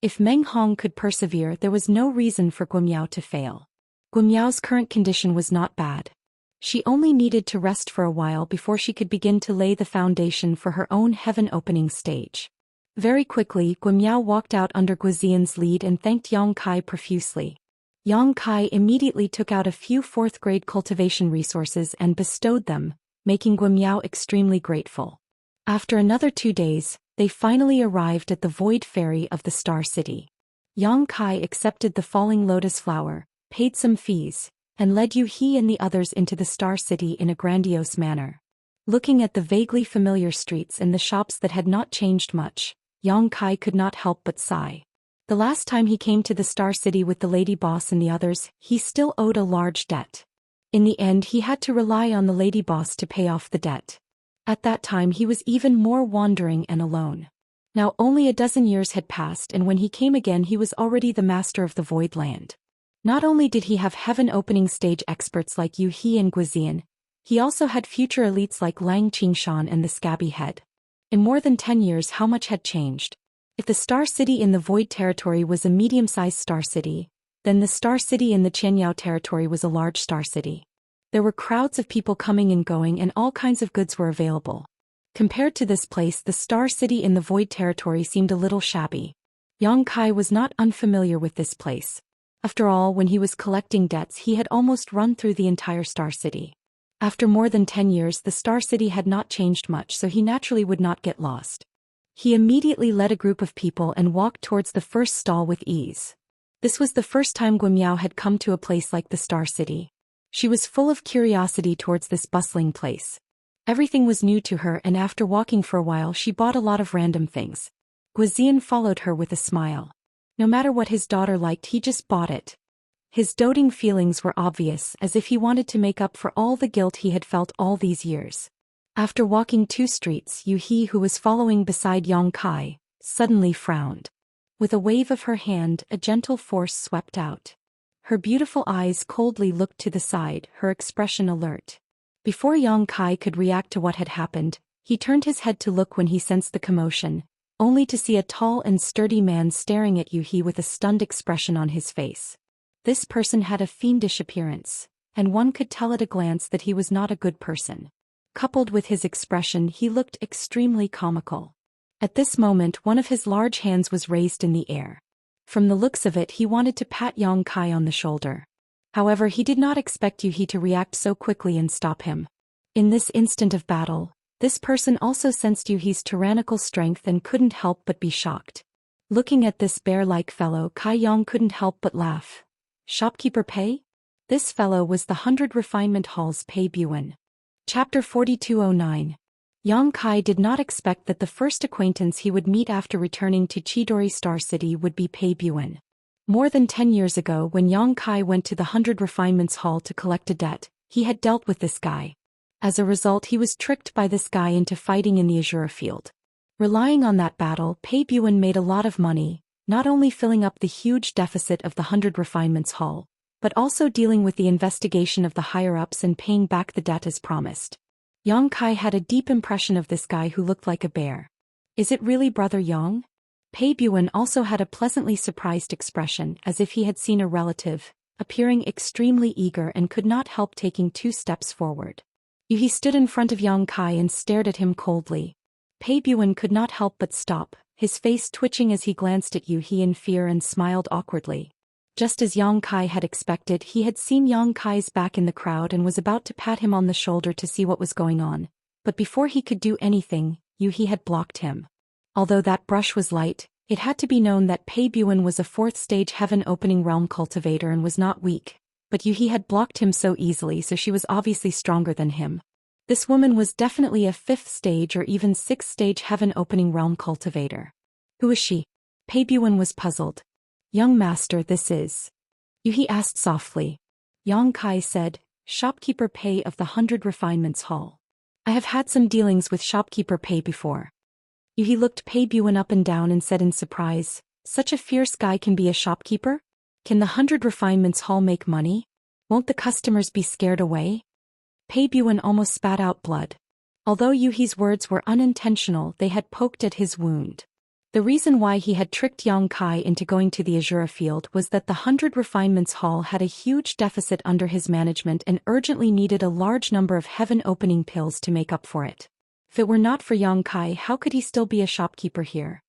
If Meng Hong could persevere, there was no reason for Guimiao to fail. Guimiao's current condition was not bad. She only needed to rest for a while before she could begin to lay the foundation for her own heaven-opening stage. Very quickly, Guimiao walked out under Zhou Xian's lead and thanked Yang Kai profusely. Yang Kai immediately took out a few fourth-grade cultivation resources and bestowed them, making Guimiao extremely grateful. After another 2 days, they finally arrived at the Void Ferry of the Star City. Yang Kai accepted the falling lotus flower, paid some fees, and led Yuhi and the others into the Star City in a grandiose manner. Looking at the vaguely familiar streets and the shops that had not changed much, Yang Kai could not help but sigh. The last time he came to the Star City with the lady boss and the others, he still owed a large debt. In the end, he had to rely on the lady boss to pay off the debt. At that time he was even more wandering and alone. Now only a dozen years had passed, and when he came again he was already the master of the Void Land. Not only did he have heaven-opening stage experts like Yu He and Guizian, he also had future elites like Lang Qingshan and the Scabby Head. In more than 10 years, how much had changed? If the Star City in the Void Territory was a medium-sized star city, then the Star City in the Qianyao Territory was a large star city. There were crowds of people coming and going, and all kinds of goods were available. Compared to this place, the Star City in the Void Territory seemed a little shabby. Yang Kai was not unfamiliar with this place. After all, when he was collecting debts, he had almost run through the entire Star City. After more than 10 years, the Star City had not changed much, so he naturally would not get lost. He immediately led a group of people and walked towards the first stall with ease. This was the first time Guimiao had come to a place like the Star City. She was full of curiosity towards this bustling place. Everything was new to her, and after walking for a while she bought a lot of random things. Guizian followed her with a smile. No matter what his daughter liked, he just bought it. His doting feelings were obvious, as if he wanted to make up for all the guilt he had felt all these years. After walking 2 streets, Yu He, who was following beside Yang Kai, suddenly frowned. With a wave of her hand, a gentle force swept out. Her beautiful eyes coldly looked to the side, her expression alert. Before Yang Kai could react to what had happened, he turned his head to look when he sensed the commotion, only to see a tall and sturdy man staring at Yu He with a stunned expression on his face. This person had a fiendish appearance, and one could tell at a glance that he was not a good person. Coupled with his expression, he looked extremely comical. At this moment, one of his large hands was raised in the air. From the looks of it, he wanted to pat Yang Kai on the shoulder. However, he did not expect Yu He to react so quickly and stop him. In this instant of battle, this person also sensed Yu He's tyrannical strength and couldn't help but be shocked. Looking at this bear-like fellow, Kai Yang couldn't help but laugh. Shopkeeper Pei? This fellow was the 100 Refinement Hall's Pei Buan. Chapter 4209. Yang Kai did not expect that the first acquaintance he would meet after returning to Chidori Star City would be Pei Buan. More than 10 years ago, when Yang Kai went to the 100 Refinements Hall to collect a debt, he had dealt with this guy. As a result, he was tricked by this guy into fighting in the Azura field. Relying on that battle, Pei Buan made a lot of money, not only filling up the huge deficit of the 100 Refinements Hall, but also dealing with the investigation of the higher-ups and paying back the debt as promised. Yang Kai had a deep impression of this guy who looked like a bear. Is it really Brother Yang? Pei Buan also had a pleasantly surprised expression, as if he had seen a relative, appearing extremely eager and could not help taking 2 steps forward. Yu He stood in front of Yang Kai and stared at him coldly. Pei Buan could not help but stop, his face twitching as he glanced at Yu He in fear and smiled awkwardly. Just as Yang Kai had expected, he had seen Yang Kai's back in the crowd and was about to pat him on the shoulder to see what was going on. But before he could do anything, Yu He had blocked him. Although that brush was light, it had to be known that Pei Buan was a 4th stage heaven-opening realm cultivator and was not weak. But Yu He had blocked him so easily, so she was obviously stronger than him. This woman was definitely a 5th stage or even 6th stage heaven-opening realm cultivator. Who is she? Pei Buan was puzzled. Young master, this is. Yu He asked softly. Yang Kai said, Shopkeeper Pei of the 100 Refinements Hall. I have had some dealings with Shopkeeper Pei before. Yu He looked Pei Buan up and down and said in surprise, such a fierce guy can be a shopkeeper? Can the 100 Refinements Hall make money? Won't the customers be scared away? Pei Buan almost spat out blood. Although Yu He's words were unintentional, they had poked at his wound. The reason why he had tricked Yang Kai into going to the Azura field was that the 100 Refinements Hall had a huge deficit under his management and urgently needed a large number of heaven-opening pills to make up for it. If it were not for Yang Kai, how could he still be a shopkeeper here?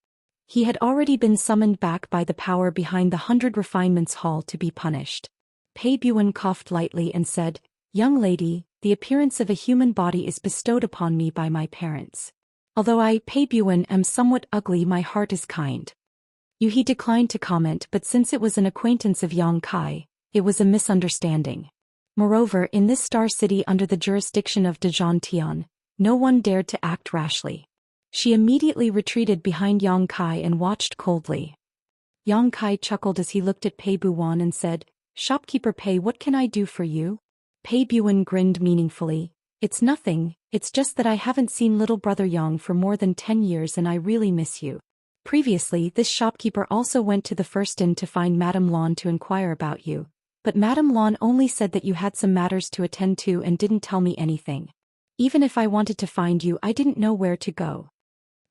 He had already been summoned back by the power behind the 100 Refinements Hall to be punished. Pei Buan coughed lightly and said, Young lady, the appearance of a human body is bestowed upon me by my parents. Although I, Pei Buan, am somewhat ugly, my heart is kind. Yu He declined to comment, but since it was an acquaintance of Yang Kai, it was a misunderstanding. Moreover, in this star city under the jurisdiction of Dezhan Tian, no one dared to act rashly. She immediately retreated behind Yang Kai and watched coldly. Yang Kai chuckled as he looked at Pei Buan and said, Shopkeeper Pei, what can I do for you? Pei Buan grinned meaningfully. It's nothing, it's just that I haven't seen little brother Yang for more than 10 years and I really miss you. Previously, this shopkeeper also went to the first inn to find Madame Lan to inquire about you, But Madame Lan only said that you had some matters to attend to and didn't tell me anything. Even if I wanted to find you, I didn't know where to go.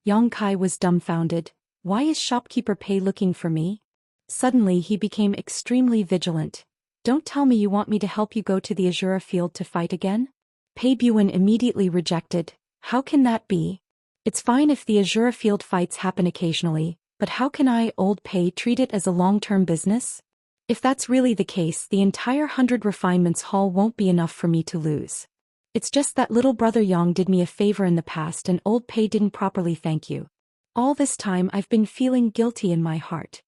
Yang Kai was dumbfounded. Why is shopkeeper Pei looking for me? Suddenly he became extremely vigilant. Don't tell me you want me to help you go to the Azura field to fight again? Pei Buin immediately rejected. How can that be? It's fine if the Azura field fights happen occasionally, but how can I, old Pei, treat it as a long-term business? If that's really the case, the entire 100 refinements hall won't be enough for me to lose. It's just that little brother Yang did me a favor in the past and old Pei didn't properly thank you. All this time I've been feeling guilty in my heart.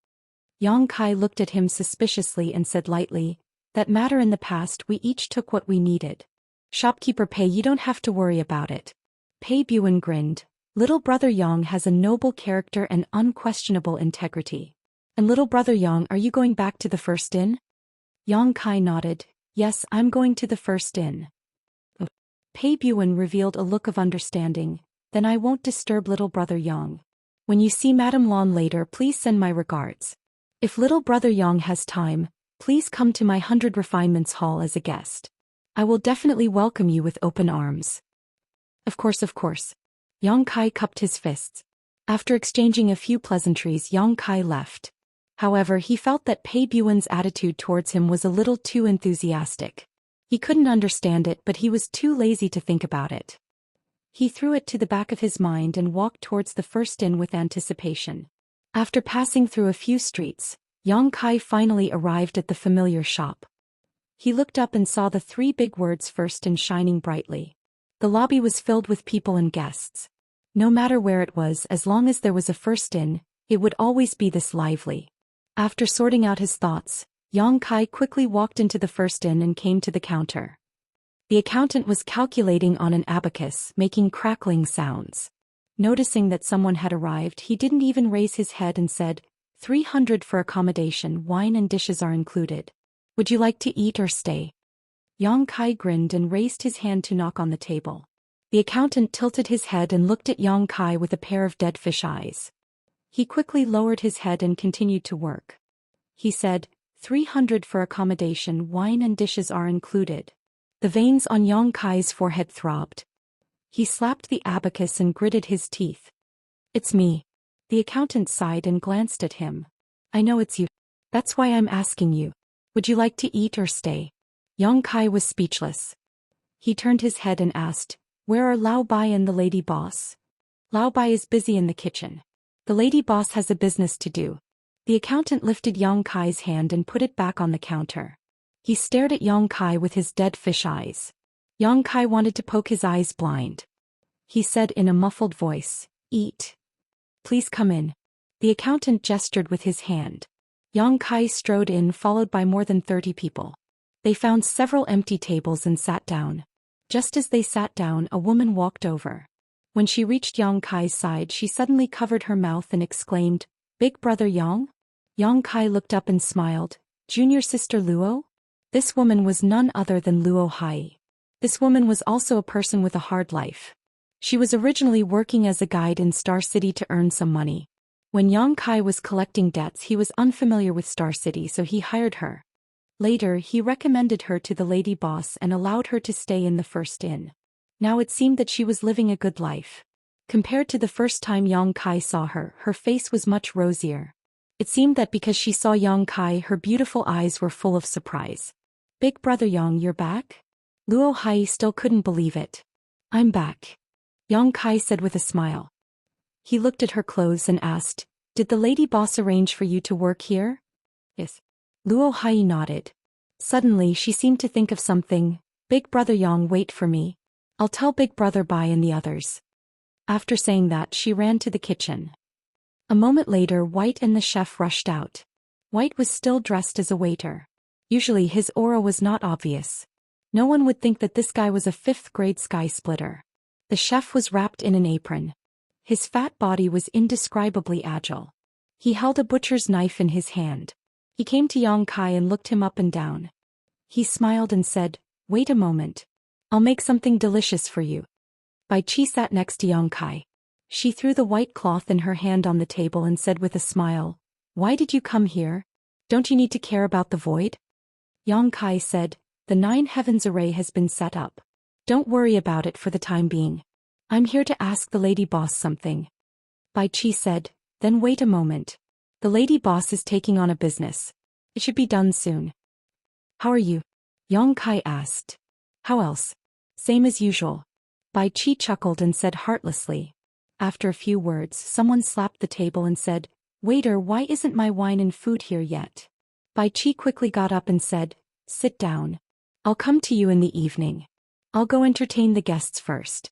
Yang Kai looked at him suspiciously and said lightly, that matter in the past we each took what we needed. Shopkeeper Pei, you don't have to worry about it. Pei Buin grinned. Little brother Yang has a noble character and unquestionable integrity. And little brother Yang, are you going back to the first inn? Yang Kai nodded. Yes, I'm going to the first inn. Pei Buin revealed a look of understanding. Then I won't disturb little brother Yang. When you see Madame Lan later, please send my regards. If little brother Yang has time, please come to my 100 refinements hall as a guest. I will definitely welcome you with open arms. Of course. Yang Kai cupped his fists. After exchanging a few pleasantries, Yang Kai left. However, he felt that Pei Buin's attitude towards him was a little too enthusiastic. He couldn't understand it, but he was too lazy to think about it. He threw it to the back of his mind and walked towards the first inn with anticipation. After passing through a few streets, Yang Kai finally arrived at the familiar shop. He looked up and saw the 3 big words "First Inn" shining brightly. The lobby was filled with people and guests. No matter where it was, as long as there was a first inn, it would always be this lively. After sorting out his thoughts, Yang Kai quickly walked into the first inn and came to the counter. The accountant was calculating on an abacus, making crackling sounds. Noticing that someone had arrived, he didn't even raise his head and said, 300 for accommodation, wine and dishes are included. Would you like to eat or stay? Yang Kai grinned and raised his hand to knock on the table. The accountant tilted his head and looked at Yang Kai with a pair of dead fish eyes. He quickly lowered his head and continued to work. He said, 300 for accommodation, wine and dishes are included. The veins on Yang Kai's forehead throbbed. He slapped the abacus and gritted his teeth. It's me. The accountant sighed and glanced at him. I know it's you. That's why I'm asking you. Would you like to eat or stay? Yang Kai was speechless. He turned his head and asked, where are Lao Bai and the lady boss? Lao Bai is busy in the kitchen. The lady boss has a business to do. The accountant lifted Yang Kai's hand and put it back on the counter. He stared at Yang Kai with his dead fish eyes. Yang Kai wanted to poke his eyes blind. He said in a muffled voice, eat. Please come in. The accountant gestured with his hand. Yang Kai strode in, followed by more than 30 people. They found several empty tables and sat down. Just as they sat down, a woman walked over. When she reached Yang Kai's side, she suddenly covered her mouth and exclaimed, Big brother Yang? Yang Kai looked up and smiled. Junior sister Luo? This woman was none other than Luo Hai. This woman was also a person with a hard life. She was originally working as a guide in Star City to earn some money. When Yang Kai was collecting debts, he was unfamiliar with Star City, so he hired her. Later, he recommended her to the lady boss and allowed her to stay in the first inn. Now it seemed that she was living a good life. Compared to the first time Yang Kai saw her, her face was much rosier. It seemed that because she saw Yang Kai, her beautiful eyes were full of surprise. Big brother Yang, you're back? Luo Hai still couldn't believe it. I'm back. Yang Kai said with a smile. He looked at her clothes and asked, did the lady boss arrange for you to work here? Yes. Luo Hai nodded. Suddenly she seemed to think of something. Big brother Yang, wait for me. I'll tell big brother Bai and the others. After saying that, she ran to the kitchen. A moment later, White and the chef rushed out. White was still dressed as a waiter. Usually his aura was not obvious. No one would think that this guy was a 5th grade sky splitter. The chef was wrapped in an apron. His fat body was indescribably agile. He held a butcher's knife in his hand. He came to Yang Kai and looked him up and down. He smiled and said, wait a moment. I'll make something delicious for you. Bai Chi sat next to Yang Kai. She threw the white cloth in her hand on the table and said with a smile, why did you come here? Don't you need to care about the void? Yang Kai said, "The 9 heavens array has been set up. Don't worry about it for the time being. I'm here to ask the lady boss something." Bai Qi said, "Then wait a moment. The lady boss is taking on a business. It should be done soon." "How are you?" Yang Kai asked. "How else? Same as usual." Bai Qi chuckled and said heartlessly. After a few words, someone slapped the table and said, "Waiter, why isn't my wine and food here yet?" Bai Qi quickly got up and said, "Sit down. I'll come to you in the evening. I'll go entertain the guests first."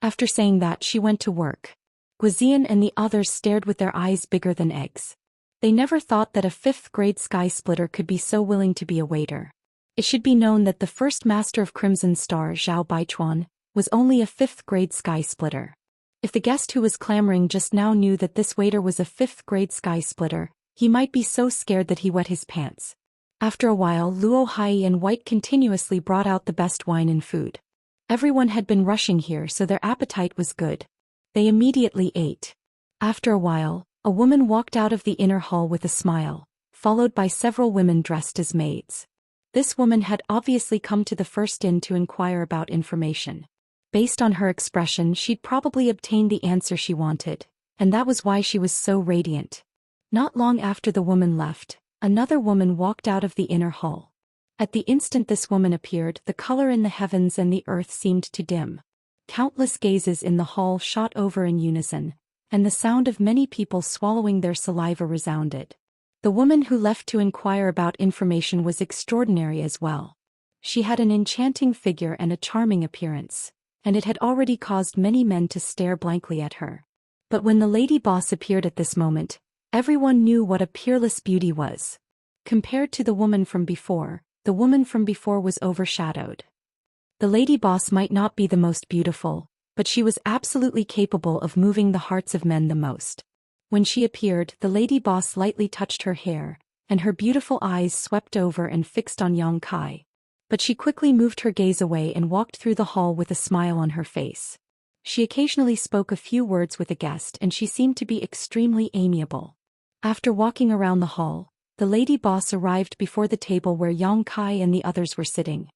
After saying that, she went to work. Guizian and the others stared with their eyes bigger than eggs. They never thought that a 5th-grade sky splitter could be so willing to be a waiter. It should be known that the first master of Crimson Star, Zhao Baichuan, was only a 5th-grade sky splitter. If the guest who was clamoring just now knew that this waiter was a 5th-grade sky splitter, he might be so scared that he wet his pants. After a while, Luo Hai and White continuously brought out the best wine and food. Everyone had been rushing here, so their appetite was good. They immediately ate. After a while, a woman walked out of the inner hall with a smile, followed by several women dressed as maids. This woman had obviously come to the first inn to inquire about information. Based on her expression, she'd probably obtained the answer she wanted, and that was why she was so radiant. Not long after the woman left, another woman walked out of the inner hall. At the instant this woman appeared, the color in the heavens and the earth seemed to dim. Countless gazes in the hall shot over in unison, and the sound of many people swallowing their saliva resounded. The woman who left to inquire about information was extraordinary as well. She had an enchanting figure and a charming appearance, and it had already caused many men to stare blankly at her. But when the lady boss appeared at this moment, everyone knew what a peerless beauty was. Compared to the woman from before, the woman from before was overshadowed. The lady boss might not be the most beautiful, but she was absolutely capable of moving the hearts of men the most. When she appeared, the lady boss lightly touched her hair, and her beautiful eyes swept over and fixed on Yang Kai. But she quickly moved her gaze away and walked through the hall with a smile on her face. She occasionally spoke a few words with a guest, and she seemed to be extremely amiable. After walking around the hall, the lady boss arrived before the table where Yang Kai and the others were sitting.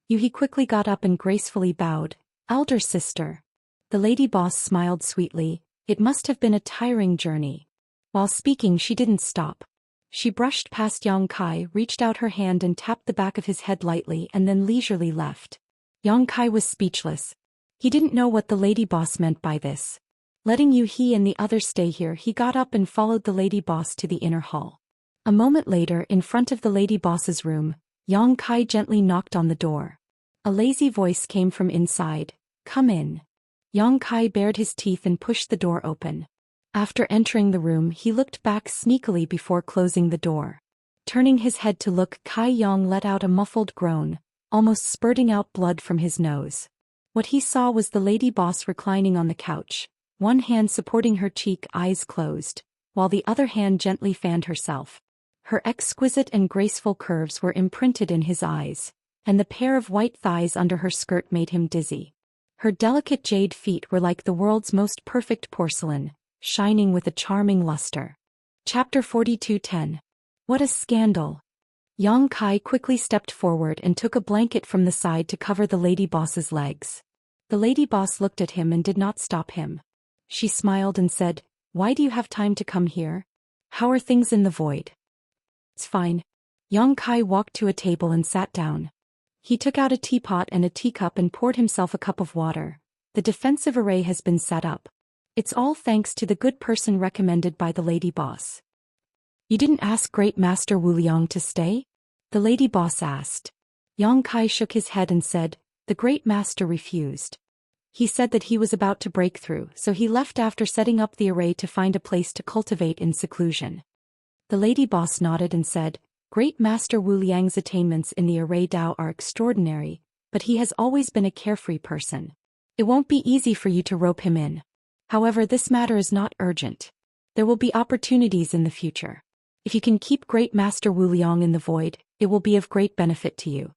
Yuhi quickly got up and gracefully bowed. "Elder sister." The lady boss smiled sweetly. It must have been a tiring journey. While speaking, she didn't stop. She brushed past Yang Kai, reached out her hand and tapped the back of his head lightly, and then leisurely left. Yang Kai was speechless. He didn't know what the lady boss meant by this. Letting Yuhi and the others stay here, he got up and followed the lady boss to the inner hall. A moment later, in front of the lady boss's room, Yang Kai gently knocked on the door. A lazy voice came from inside. "Come in." Yang Kai bared his teeth and pushed the door open. After entering the room, he looked back sneakily before closing the door. Turning his head to look, Kai Yang let out a muffled groan, almost spurting out blood from his nose. What he saw was the lady boss reclining on the couch, one hand supporting her cheek, eyes closed, while the other hand gently fanned herself. Her exquisite and graceful curves were imprinted in his eyes, and the pair of white thighs under her skirt made him dizzy. Her delicate jade feet were like the world's most perfect porcelain, shining with a charming luster. Chapter 42:10. What a scandal! Yang Kai quickly stepped forward and took a blanket from the side to cover the lady boss's legs. The lady boss looked at him and did not stop him. She smiled and said, "Why do you have time to come here? How are things in the void?" "It's fine." Yang Kai walked to a table and sat down. He took out a teapot and a teacup and poured himself a cup of water. "The defensive array has been set up. It's all thanks to the good person recommended by the lady boss." "You didn't ask Great Master Wu Liang to stay?" the lady boss asked. Yang Kai shook his head and said, "The Great Master refused. He said that he was about to break through, so he left after setting up the array to find a place to cultivate in seclusion." The lady boss nodded and said, "Great Master Wu Liang's attainments in the array Dao are extraordinary, but he has always been a carefree person. It won't be easy for you to rope him in. However, this matter is not urgent. There will be opportunities in the future. If you can keep Great Master Wu Liang in the void, it will be of great benefit to you."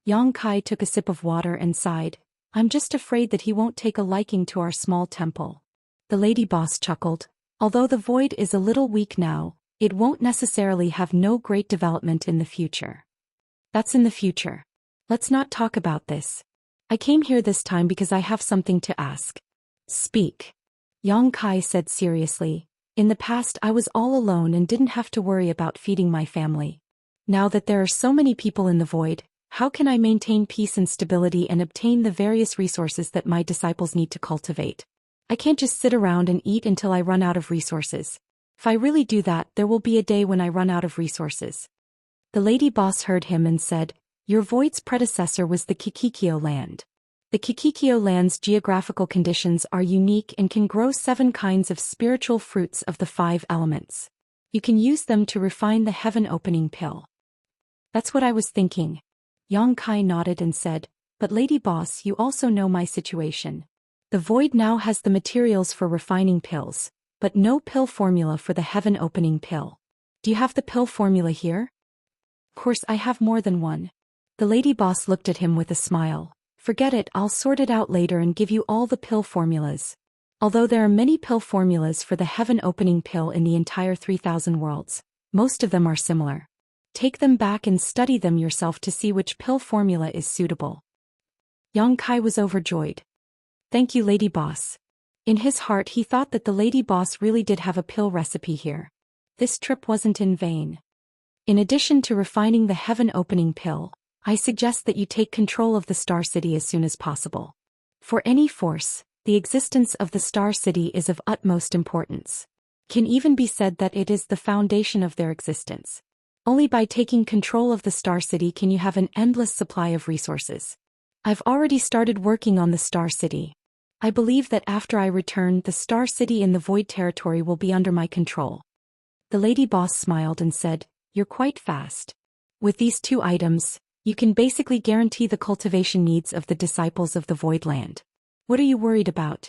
Yang Kai took a sip of water and sighed. "I'm just afraid that he won't take a liking to our small temple." The lady boss chuckled. "Although the void is a little weak now, it won't necessarily have no great development in the future. That's in the future. Let's not talk about this. I came here this time because I have something to ask. Speak. Yang Kai said seriously. In the past I was all alone and didn't have to worry about feeding my family. Now that there are so many people in the void, how can I maintain peace and stability and obtain the various resources that my disciples need to cultivate? I can't just sit around and eat until I run out of resources. If I really do that, there will be a day when I run out of resources. The lady boss heard him and said, Your void's predecessor was the Kikikyo land. The Kikikyo land's geographical conditions are unique and can grow 7 kinds of spiritual fruits of the 5 elements. You can use them to refine the heaven-opening pill. That's what I was thinking. Yang Kai nodded and said, But lady boss, you also know my situation. The void now has the materials for refining pills, but no pill formula for the heaven-opening pill. Do you have the pill formula here? Of course I have more than one. The lady boss looked at him with a smile. Forget it, I'll sort it out later and give you all the pill formulas. Although there are many pill formulas for the heaven-opening pill in the entire 3,000 worlds, most of them are similar. Take them back and study them yourself to see which pill formula is suitable. Yang Kai was overjoyed. Thank you, lady boss. In his heart he thought that the lady boss really did have a pill recipe here. This trip wasn't in vain. In addition to refining the heaven-opening pill, I suggest that you take control of the Star City as soon as possible. For any force, the existence of the Star City is of utmost importance. Can even be said that it is the foundation of their existence. Only by taking control of the Star City can you have an endless supply of resources. I've already started working on the Star City. I believe that after I return, the Star City in the Void territory will be under my control. The lady boss smiled and said, You're quite fast. With these 2 items, you can basically guarantee the cultivation needs of the disciples of the Void Land. What are you worried about?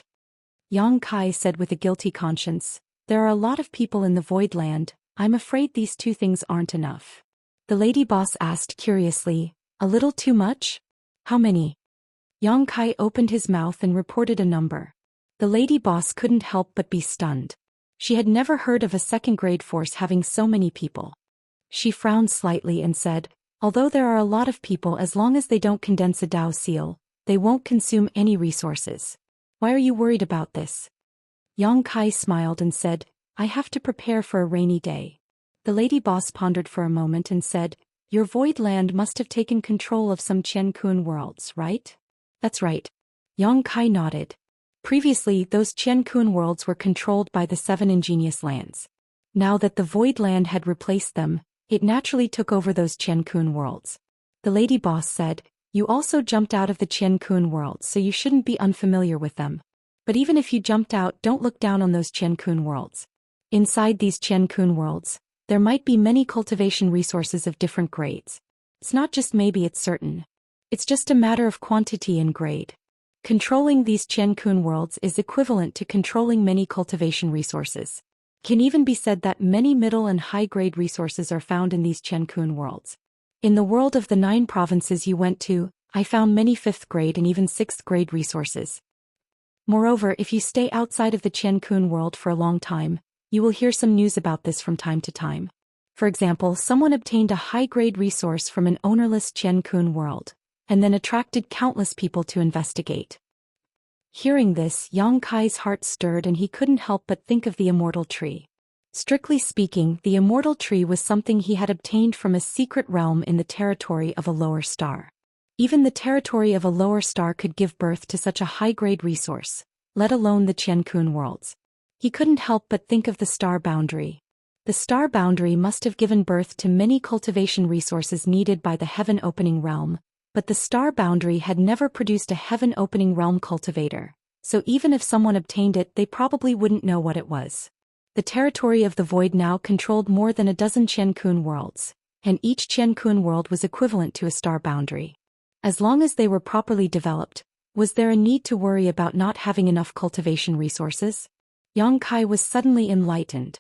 Yang Kai said with a guilty conscience, There are a lot of people in the Void Land, I'm afraid these 2 things aren't enough. The lady boss asked curiously, A little too much? How many? Yang Kai opened his mouth and reported a number. The lady boss couldn't help but be stunned. She had never heard of a second-grade force having so many people. She frowned slightly and said, Although there are a lot of people, as long as they don't condense a Dao seal, they won't consume any resources. Why are you worried about this? Yang Kai smiled and said, I have to prepare for a rainy day. The lady boss pondered for a moment and said, Your void land must have taken control of some Qian-kun worlds, right? That's right. Yang Kai nodded. Previously, those Qian-kun worlds were controlled by the 7 ingenious lands. Now that the void land had replaced them, it naturally took over those Qian-kun worlds. The lady boss said, You also jumped out of the Qian-kun worlds, so you shouldn't be unfamiliar with them. But even if you jumped out, don't look down on those Qian-kun worlds. Inside these Qian-kun worlds, there might be many cultivation resources of different grades. It's not just maybe, it's certain. It's just a matter of quantity and grade. Controlling these Qian-kun worlds is equivalent to controlling many cultivation resources. Can even be said that many middle and high-grade resources are found in these Qian-kun worlds. In the world of the 9 provinces you went to, I found many 5th grade and even 6th grade resources. Moreover, if you stay outside of the Qian-kun world for a long time, you will hear some news about this from time to time. For example, someone obtained a high-grade resource from an ownerless Qian-kun world, and then attracted countless people to investigate. Hearing this, Yang Kai's heart stirred and he couldn't help but think of the Immortal tree. Strictly speaking, the Immortal tree was something he had obtained from a secret realm in the territory of a lower star. Even the territory of a lower star could give birth to such a high-grade resource, let alone the Qian-kun worlds. He couldn't help but think of the star boundary. The star boundary must have given birth to many cultivation resources needed by the heaven-opening realm, but the star boundary had never produced a heaven-opening realm cultivator, so even if someone obtained it, they probably wouldn't know what it was. The territory of the void now controlled more than a dozen Qian-kun worlds, and each Qian-kun world was equivalent to a star boundary. As long as they were properly developed, was there a need to worry about not having enough cultivation resources? Yang Kai was suddenly enlightened.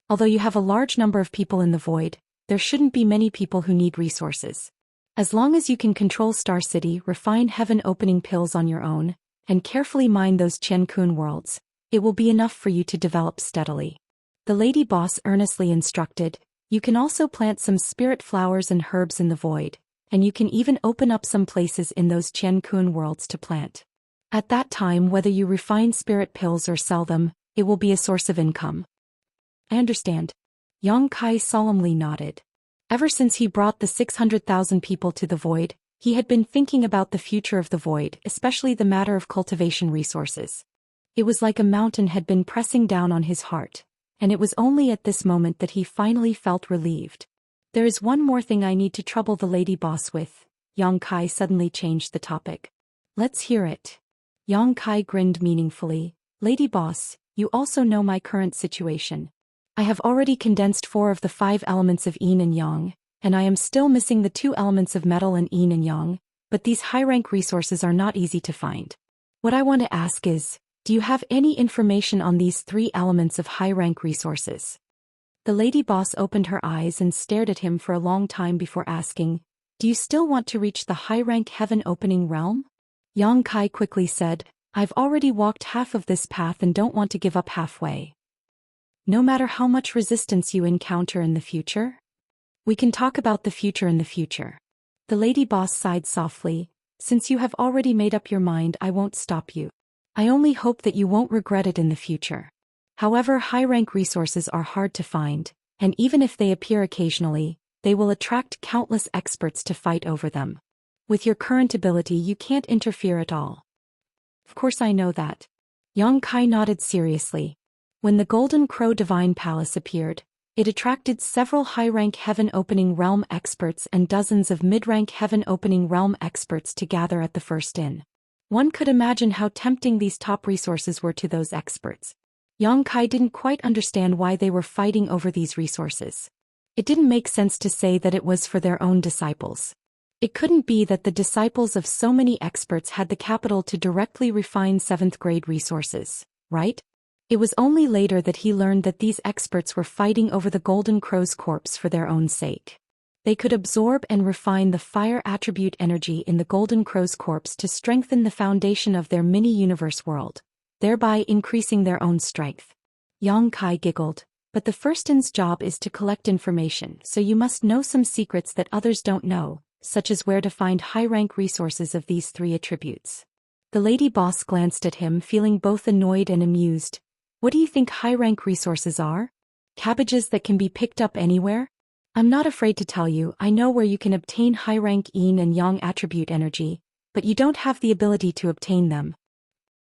Although you have a large number of people in the void, there shouldn't be many people who need resources. As long as you can control Star City, refine heaven-opening pills on your own, and carefully mine those Qian-kun worlds, it will be enough for you to develop steadily. The lady boss earnestly instructed, You can also plant some spirit flowers and herbs in the void, and you can even open up some places in those Qian worlds to plant. At that time, whether you refine spirit pills or sell them, it will be a source of income. I understand. Yang Kai solemnly nodded. Ever since he brought the 600,000 people to the void, he had been thinking about the future of the void, especially the matter of cultivation resources. It was like a mountain had been pressing down on his heart, and it was only at this moment that he finally felt relieved. There is one more thing I need to trouble the lady boss with. Yang Kai suddenly changed the topic. Let's hear it. Yang Kai grinned meaningfully. Lady boss, you also know my current situation. I have already condensed 4 of the 5 elements of yin and yang, and I am still missing the 2 elements of metal and yin and yang, but these high-rank resources are not easy to find. What I want to ask is, do you have any information on these 3 elements of high-rank resources? The lady boss opened her eyes and stared at him for a long time before asking, do you still want to reach the high-rank heaven-opening realm? Yang Kai quickly said, I've already walked half of this path and don't want to give up halfway. No matter how much resistance you encounter in the future? We can talk about the future in the future. The lady boss sighed softly. Since you have already made up your mind, I won't stop you. I only hope that you won't regret it in the future. However, high-rank resources are hard to find, and even if they appear occasionally, they will attract countless experts to fight over them. With your current ability, you can't interfere at all. Of course I know that. Yang Kai nodded seriously. When the Golden Crow Divine Palace appeared, it attracted several high-rank heaven-opening realm experts and dozens of mid-rank heaven-opening realm experts to gather at the first inn. One could imagine how tempting these top resources were to those experts. Yang Kai didn't quite understand why they were fighting over these resources. It didn't make sense to say that it was for their own disciples. It couldn't be that the disciples of so many experts had the capital to directly refine 7th-grade resources, right? It was only later that he learned that these experts were fighting over the Golden Crow's corpse for their own sake. They could absorb and refine the fire attribute energy in the Golden Crow's corpse to strengthen the foundation of their mini-universe world, thereby increasing their own strength. Yang Kai giggled, but the first inn's job is to collect information, so you must know some secrets that others don't know, such as where to find high-rank resources of these 3 attributes. The lady boss glanced at him, feeling both annoyed and amused. What do you think high-rank resources are? Cabbages that can be picked up anywhere? I'm not afraid to tell you, I know where you can obtain high-rank yin and yang attribute energy, but you don't have the ability to obtain them.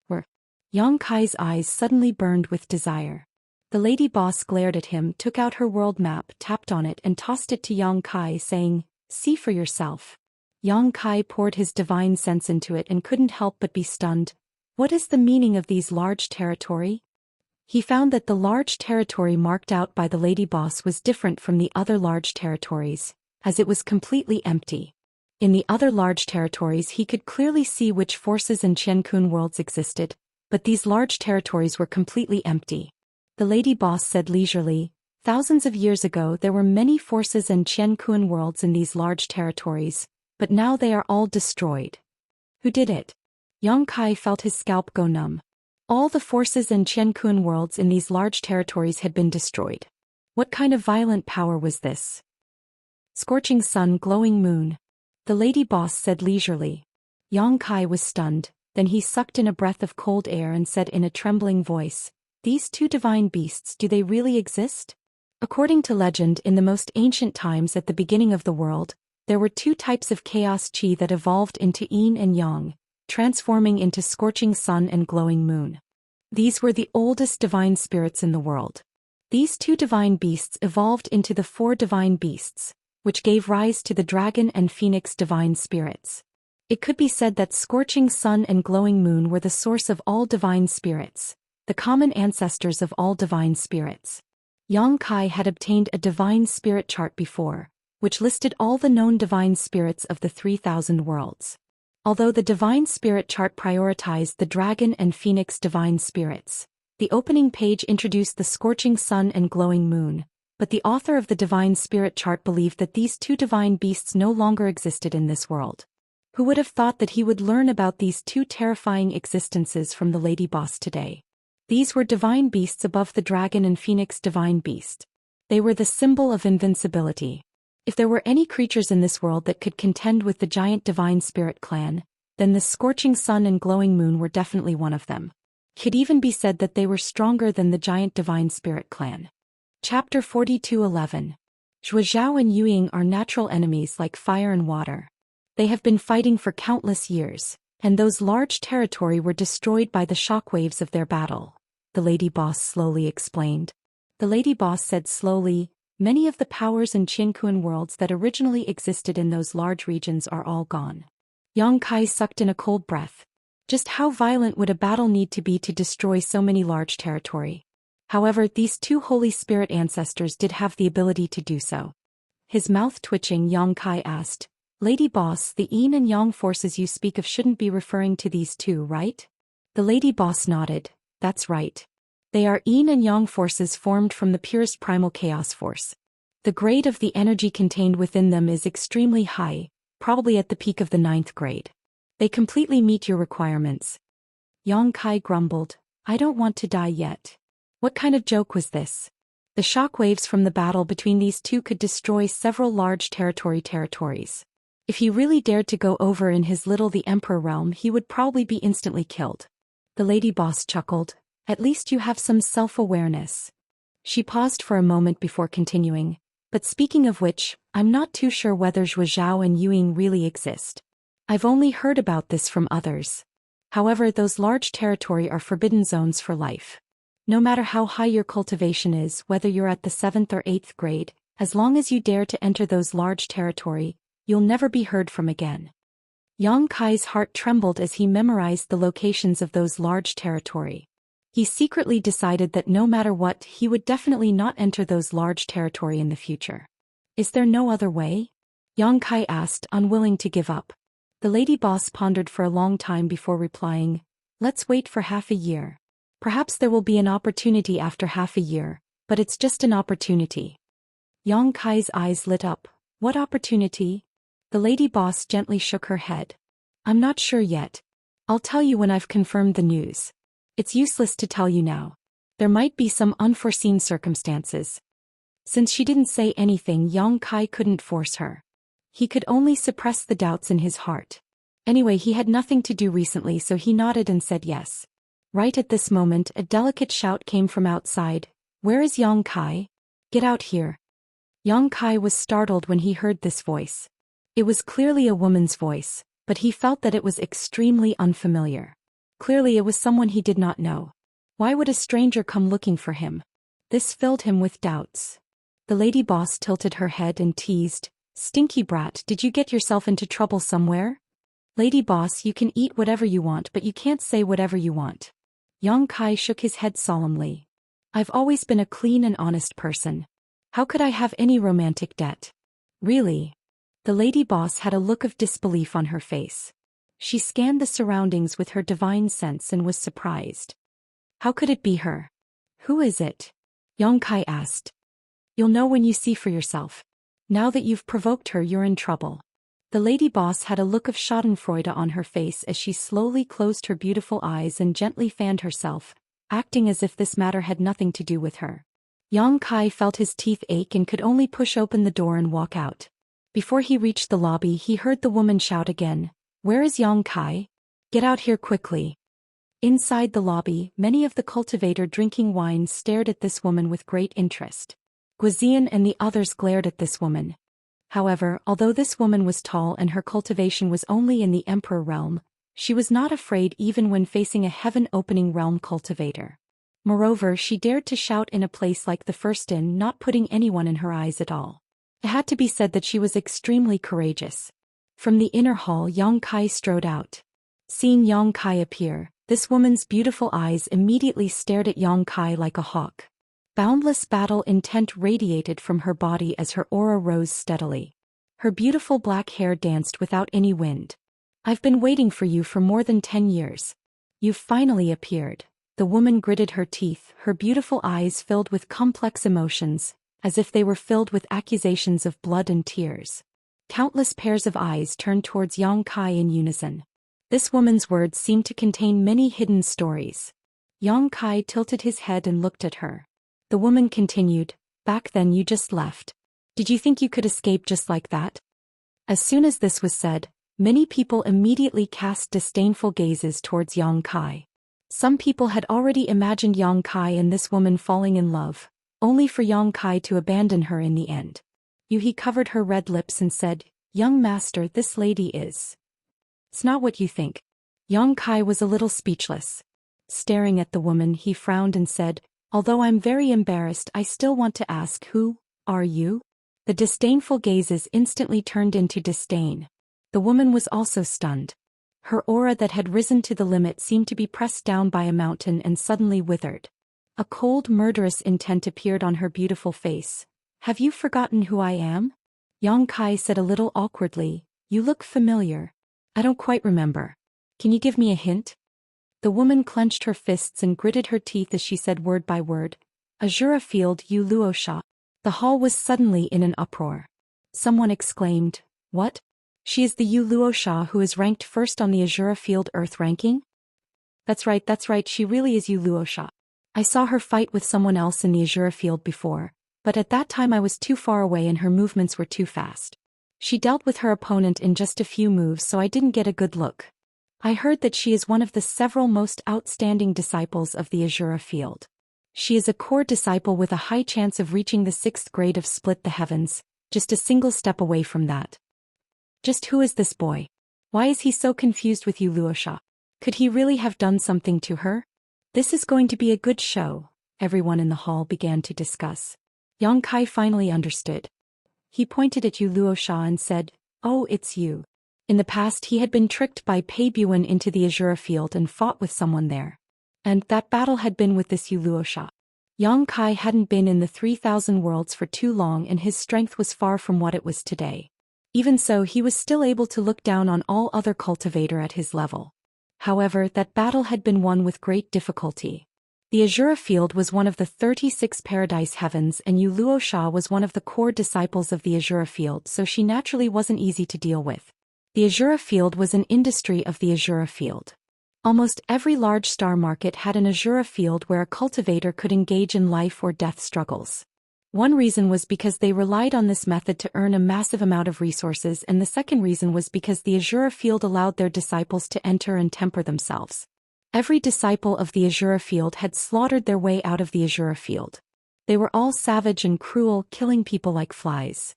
Where? Yang Kai's eyes suddenly burned with desire. The lady boss glared at him, took out her world map, tapped on it and tossed it to Yang Kai, saying, see for yourself. Yang Kai poured his divine sense into it and couldn't help but be stunned. What is the meaning of these large territory? He found that the large territory marked out by the lady boss was different from the other large territories, as it was completely empty. In the other large territories he could clearly see which forces and Qian worlds existed, but these large territories were completely empty. The lady boss said leisurely, thousands of years ago there were many forces and Qian worlds in these large territories, but now they are all destroyed. Who did it? Yang Kai felt his scalp go numb. All the forces and Qian worlds in these large territories had been destroyed. What kind of violent power was this? Scorching sun, glowing moon. The lady boss said leisurely. Yang Kai was stunned, then he sucked in a breath of cold air and said in a trembling voice, these 2 divine beasts, do they really exist? According to legend, in the most ancient times at the beginning of the world, there were 2 types of chaos chi that evolved into yin and yang, transforming into scorching sun and glowing moon. These were the oldest divine spirits in the world. These 2 divine beasts evolved into the 4 divine beasts, which gave rise to the dragon and phoenix divine spirits. It could be said that scorching sun and glowing moon were the source of all divine spirits, the common ancestors of all divine spirits. Yang Kai had obtained a divine spirit chart before, which listed all the known divine spirits of the 3,000 worlds. Although the divine spirit chart prioritized the dragon and phoenix divine spirits, the opening page introduced the scorching sun and glowing moon, but the author of the divine spirit chart believed that these 2 divine beasts no longer existed in this world. Who would have thought that he would learn about these 2 terrifying existences from the lady boss today? These were divine beasts above the dragon and phoenix divine beast. They were the symbol of invincibility. If there were any creatures in this world that could contend with the giant divine spirit clan, then the scorching sun and glowing moon were definitely one of them. It could even be said that they were stronger than the giant divine spirit clan. Chapter 42:11. Zhou Xian and Yuying are natural enemies like fire and water. They have been fighting for countless years, and those large territory were destroyed by the shockwaves of their battle, the lady boss slowly explained. The lady boss said slowly, many of the powers and Qinkuan worlds that originally existed in those large regions are all gone. Yang Kai sucked in a cold breath. Just how violent would a battle need to be to destroy so many large territory? However, these two Holy Spirit ancestors did have the ability to do so. His mouth twitching, Yang Kai asked, Lady Boss, the Yin and Yang forces you speak of shouldn't be referring to these two, right? The Lady Boss nodded. That's right. They are Yin and Yang forces formed from the purest primal chaos force. The grade of the energy contained within them is extremely high, probably at the peak of the 9th grade. They completely meet your requirements. Yang Kai grumbled, I don't want to die yet. What kind of joke was this? The shockwaves from the battle between these two could destroy several large territories. If he really dared to go over in his little the Emperor realm, he would probably be instantly killed. The lady boss chuckled, at least you have some self-awareness. She paused for a moment before continuing, but speaking of which, I'm not too sure whether Zhou Xian and Yuying really exist. I've only heard about this from others. However, those large territory are forbidden zones for life. No matter how high your cultivation is, whether you're at the 7th or 8th grade, as long as you dare to enter those large territory, you'll never be heard from again. Yang Kai's heart trembled as he memorized the locations of those large territory. He secretly decided that no matter what, he would definitely not enter those large territory in the future. Is there no other way? Yang Kai asked, unwilling to give up. The lady boss pondered for a long time before replying, let's wait for half a year. Perhaps there will be an opportunity after half a year, but it's just an opportunity. Yang Kai's eyes lit up. What opportunity? The lady boss gently shook her head. I'm not sure yet. I'll tell you when I've confirmed the news. It's useless to tell you now. There might be some unforeseen circumstances. Since she didn't say anything, Yang Kai couldn't force her. He could only suppress the doubts in his heart. Anyway, he had nothing to do recently, so he nodded and said yes. Right at this moment, a delicate shout came from outside. Where is Yang Kai? Get out here. Yang Kai was startled when he heard this voice. It was clearly a woman's voice, but he felt that it was extremely unfamiliar. Clearly it was someone he did not know. Why would a stranger come looking for him? This filled him with doubts. The lady boss tilted her head and teased, Stinky brat, did you get yourself into trouble somewhere? Lady boss, you can eat whatever you want, but you can't say whatever you want. Yang Kai shook his head solemnly. I've always been a clean and honest person. How could I have any romantic debt? Really? The lady boss had a look of disbelief on her face. She scanned the surroundings with her divine sense and was surprised. How could it be her? Who is it? Yang Kai asked. You'll know when you see for yourself. Now that you've provoked her, you're in trouble. The lady boss had a look of schadenfreude on her face as she slowly closed her beautiful eyes and gently fanned herself, acting as if this matter had nothing to do with her. Yang Kai felt his teeth ache and could only push open the door and walk out. Before he reached the lobby, he heard the woman shout again, Where is Yang Kai? Get out here quickly. Inside the lobby, many of the cultivator drinking wine stared at this woman with great interest. Guizian and the others glared at this woman. However, although this woman was tall and her cultivation was only in the Emperor realm, she was not afraid even when facing a heaven-opening realm cultivator. Moreover, she dared to shout in a place like the First Inn, not putting anyone in her eyes at all. It had to be said that she was extremely courageous. From the inner hall, Yang Kai strode out. Seeing Yang Kai appear, this woman's beautiful eyes immediately stared at Yang Kai like a hawk. Boundless battle intent radiated from her body as her aura rose steadily. Her beautiful black hair danced without any wind. I've been waiting for you for more than 10 years. You've finally appeared. The woman gritted her teeth, her beautiful eyes filled with complex emotions, as if they were filled with accusations of blood and tears. Countless pairs of eyes turned towards Yang Kai in unison. This woman's words seemed to contain many hidden stories. Yang Kai tilted his head and looked at her. The woman continued, Back then you just left. Did you think you could escape just like that? As soon as this was said, many people immediately cast disdainful gazes towards Yang Kai. Some people had already imagined Yang Kai and this woman falling in love, only for Yang Kai to abandon her in the end. Yuhi covered her red lips and said, "Young master, this lady is. It's not what you think." Yang Kai was a little speechless. Staring at the woman, he frowned and said, "Although I'm very embarrassed, I still want to ask, who are you?" The disdainful gazes instantly turned into disdain. The woman was also stunned. Her aura that had risen to the limit seemed to be pressed down by a mountain and suddenly withered. A cold, murderous intent appeared on her beautiful face. "Have you forgotten who I am?" Yang Kai said a little awkwardly, "You look familiar." "I don't quite remember. Can you give me a hint?" The woman clenched her fists and gritted her teeth as she said word by word, "Azura Field Yu Luosha." The hall was suddenly in an uproar. Someone exclaimed, "What? She is the Yu Luosha who is ranked first on the Azura Field Earth ranking?" That's right, she really is Yu Luosha. I saw her fight with someone else in the Azura Field before, but at that time I was too far away and her movements were too fast. She dealt with her opponent in just a few moves, so I didn't get a good look. I heard that she is one of the several most outstanding disciples of the Azura Field. She is a core disciple with a high chance of reaching the 6th grade of Split the Heavens, just a single step away from that. Just who is this boy? Why is he so confused with Yu Luosha? Could he really have done something to her? This is going to be a good show, everyone in the hall began to discuss. Yang Kai finally understood. He pointed at Yu Luosha and said, "Oh, it's you." In the past he had been tricked by Pei Buan into the Azura Field and fought with someone there. And that battle had been with this Yu Luosha. Yang Kai hadn't been in the 3,000 worlds for too long and his strength was far from what it was today. Even so, he was still able to look down on all other cultivator at his level. However, that battle had been won with great difficulty. The Azura Field was one of the 36 Paradise Heavens and Yu Luosha was one of the core disciples of the Azura Field, so she naturally wasn't easy to deal with. The Azura Field was an industry of the Azura Field. Almost every large star market had an Azura Field where a cultivator could engage in life or death struggles. One reason was because they relied on this method to earn a massive amount of resources, and the second reason was because the Azura Field allowed their disciples to enter and temper themselves. Every disciple of the Azura Field had slaughtered their way out of the Azura Field. They were all savage and cruel, killing people like flies.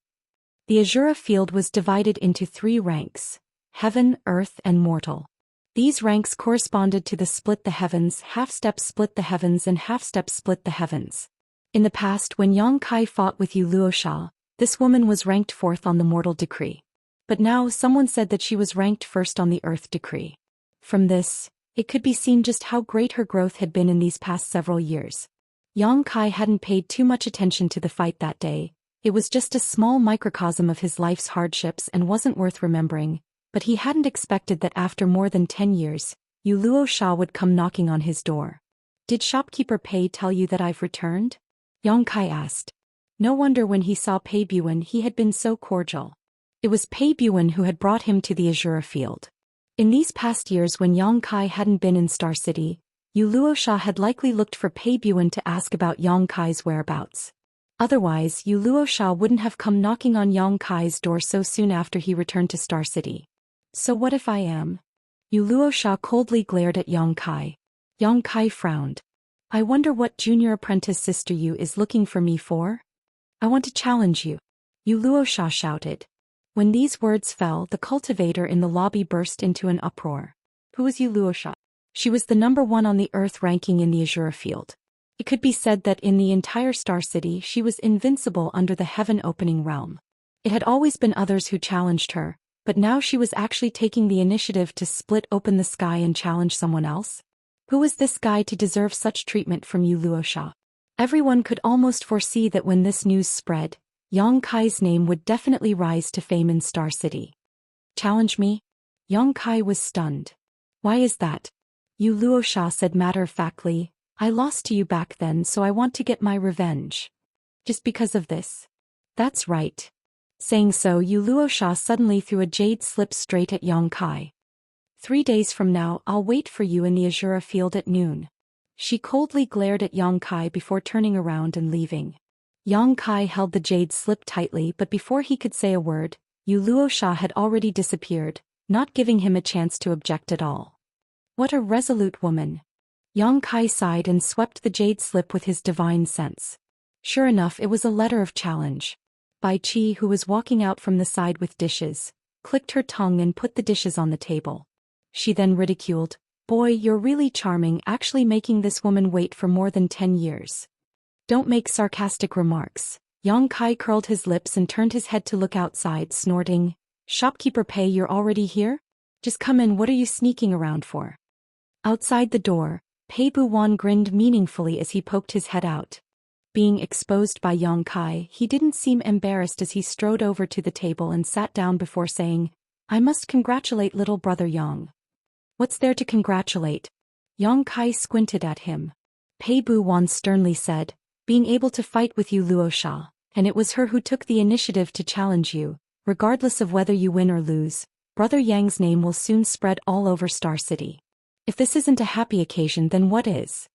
The Azura Field was divided into 3 ranks: Heaven, Earth, and Mortal. These ranks corresponded to the Split the Heavens, Half-Step Split the Heavens, and Half-Step Split the Heavens. In the past, when Yang Kai fought with Yu Luosha, this woman was ranked 4th on the Mortal Decree. But now someone said that she was ranked 1st on the Earth Decree. From this, it could be seen just how great her growth had been in these past several years. Yang Kai hadn't paid too much attention to the fight that day. It was just a small microcosm of his life's hardships and wasn't worth remembering, but he hadn't expected that after more than 10 years, Yu Luosha would come knocking on his door. "Did shopkeeper Pei tell you that I've returned?" Yang Kai asked. No wonder when he saw Pei Buan he had been so cordial. It was Pei Buan who had brought him to the Azura Field. In these past years when Yang Kai hadn't been in Star City, Yu Luosha had likely looked for Pei Buan to ask about Yang Kai's whereabouts. Otherwise, Yu Luosha wouldn't have come knocking on Yang Kai's door so soon after he returned to Star City. "So what if I am?" Yu Luosha coldly glared at Yang Kai. Yang Kai frowned. "I wonder what junior apprentice sister Yu is looking for me for? I want to challenge you," Yu Luosha shouted. When these words fell, the cultivator in the lobby burst into an uproar. Who was Yu Luosha? She was the number 1 on the Earth ranking in the Azura Field. It could be said that in the entire Star City she was invincible under the heaven-opening realm. It had always been others who challenged her, but now she was actually taking the initiative to split open the sky and challenge someone else. Who was this guy to deserve such treatment from Yu Luosha? Everyone could almost foresee that when this news spread, Yang Kai's name would definitely rise to fame in Star City. "Challenge me?" Yang Kai was stunned. "Why is that?" Yu Luosha said matter-of-factly, "I lost to you back then, so I want to get my revenge." "Just because of this?" "That's right." Saying so, Yu Luosha suddenly threw a jade slip straight at Yang Kai. 3 days from now, I'll wait for you in the Azura Field at noon." She coldly glared at Yang Kai before turning around and leaving. Yang Kai held the jade slip tightly, but before he could say a word, Yu Luosha had already disappeared, not giving him a chance to object at all. What a resolute woman. Yang Kai sighed and swept the jade slip with his divine sense. Sure enough, it was a letter of challenge. Bai Qi, who was walking out from the side with dishes, clicked her tongue and put the dishes on the table. She then ridiculed, "Boy, you're really charming, actually making this woman wait for more than 10 years. Don't make sarcastic remarks." Yang Kai curled his lips and turned his head to look outside, snorting, "Shopkeeper Pei, you're already here? Just come in, what are you sneaking around for?" Outside the door, Pei Buwan grinned meaningfully as he poked his head out. Being exposed by Yang Kai, he didn't seem embarrassed as he strode over to the table and sat down before saying, "I must congratulate little brother Yang." "What's there to congratulate?" Yang Kai squinted at him. Pei Buwan sternly said, "Being able to fight with you Luosha, and it was her who took the initiative to challenge you. Regardless of whether you win or lose, Brother Yang's name will soon spread all over Star City. If this isn't a happy occasion, then what is?"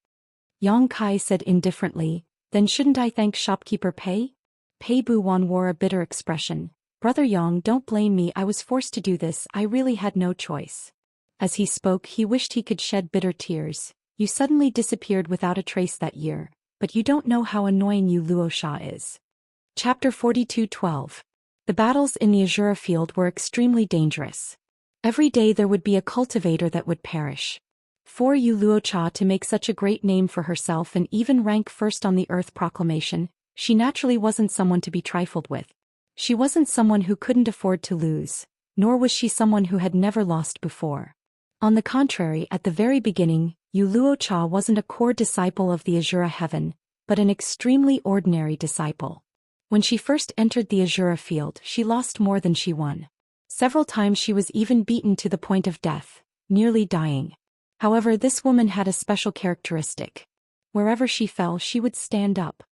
Yang Kai said indifferently, "Then shouldn't I thank Shopkeeper Pei?" Pei Buwan wore a bitter expression. "Brother Yang, don't blame me, I was forced to do this, I really had no choice." As he spoke, he wished he could shed bitter tears. "You suddenly disappeared without a trace that year, but you don't know how annoying you Luosha is." Chapter 42:12. The battles in the Azura field were extremely dangerous. Every day there would be a cultivator that would perish. For Yu Luocha to make such a great name for herself and even rank first on the Earth Proclamation, she naturally wasn't someone to be trifled with. She wasn't someone who couldn't afford to lose, nor was she someone who had never lost before. On the contrary, at the very beginning, Yu Luocha wasn't a core disciple of the Azura Heaven, but an extremely ordinary disciple. When she first entered the Azura field, she lost more than she won. Several times she was even beaten to the point of death, nearly dying. However, this woman had a special characteristic. Wherever she fell, she would stand up.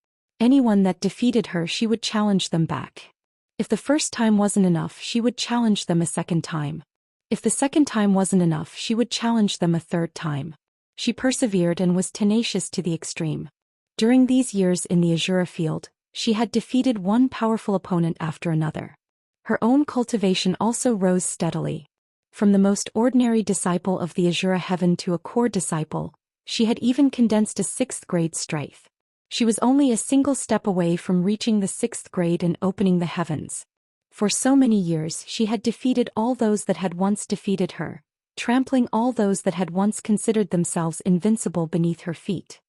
Anyone that defeated her, she would challenge them back. If the first time wasn't enough, she would challenge them a second time. If the second time wasn't enough, she would challenge them a third time. She persevered and was tenacious to the extreme. During these years in the Azura field, she had defeated one powerful opponent after another. Her own cultivation also rose steadily. From the most ordinary disciple of the Azura Heaven to a core disciple, she had even condensed a 6th grade strength. She was only a single step away from reaching the 6th grade and opening the heavens. For so many years she had defeated all those that had once defeated her, trampling all those that had once considered themselves invincible beneath her feet.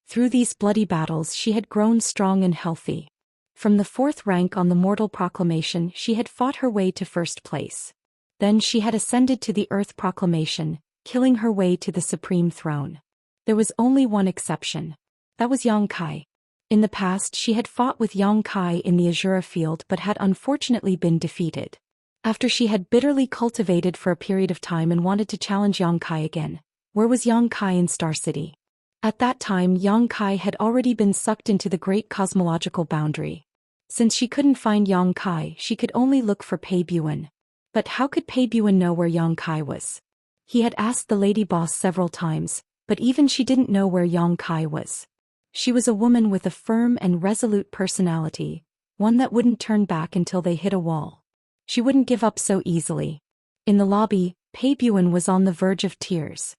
Through these bloody battles she had grown strong and healthy. From the 4th rank on the Mortal Proclamation she had fought her way to 1st place. Then she had ascended to the Earth Proclamation, killing her way to the Supreme Throne. There was only one exception. That was Yang Kai. In the past she had fought with Yang Kai in the Azura field but had unfortunately been defeated. After she had bitterly cultivated for a period of time and wanted to challenge Yang Kai again, where was Yang Kai in Star City? At that time Yang Kai had already been sucked into the great cosmological boundary. Since she couldn't find Yang Kai, she could only look for Pei Buwan. But how could Pei Buwan know where Yang Kai was? He had asked the lady boss several times, but even she didn't know where Yang Kai was. She was a woman with a firm and resolute personality, one that wouldn't turn back until they hit a wall. She wouldn't give up so easily. In the lobby, Pei Buwan was on the verge of tears.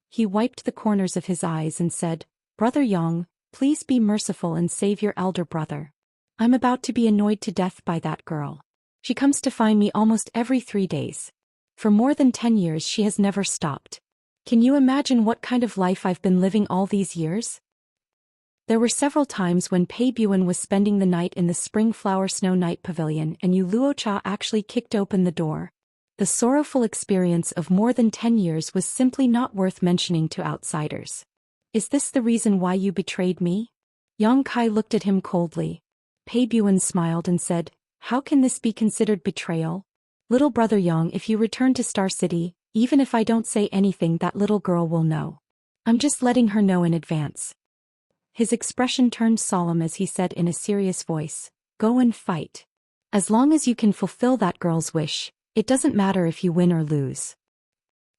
He wiped the corners of his eyes and said, "Brother Yang, please be merciful and save your elder brother. I'm about to be annoyed to death by that girl. She comes to find me almost every 3 days. For more than 10 years she has never stopped. Can you imagine what kind of life I've been living all these years?" There were several times when Pei Buwan was spending the night in the Spring Flower Snow Night Pavilion and Yu Luocha actually kicked open the door. The sorrowful experience of more than 10 years was simply not worth mentioning to outsiders. "Is this the reason why you betrayed me?" Yang Kai looked at him coldly. Pei Buwan smiled and said, "How can this be considered betrayal? Little brother Yang, if you return to Star City, even if I don't say anything, that little girl will know. I'm just letting her know in advance." His expression turned solemn as he said in a serious voice, "Go and fight. As long as you can fulfill that girl's wish, it doesn't matter if you win or lose."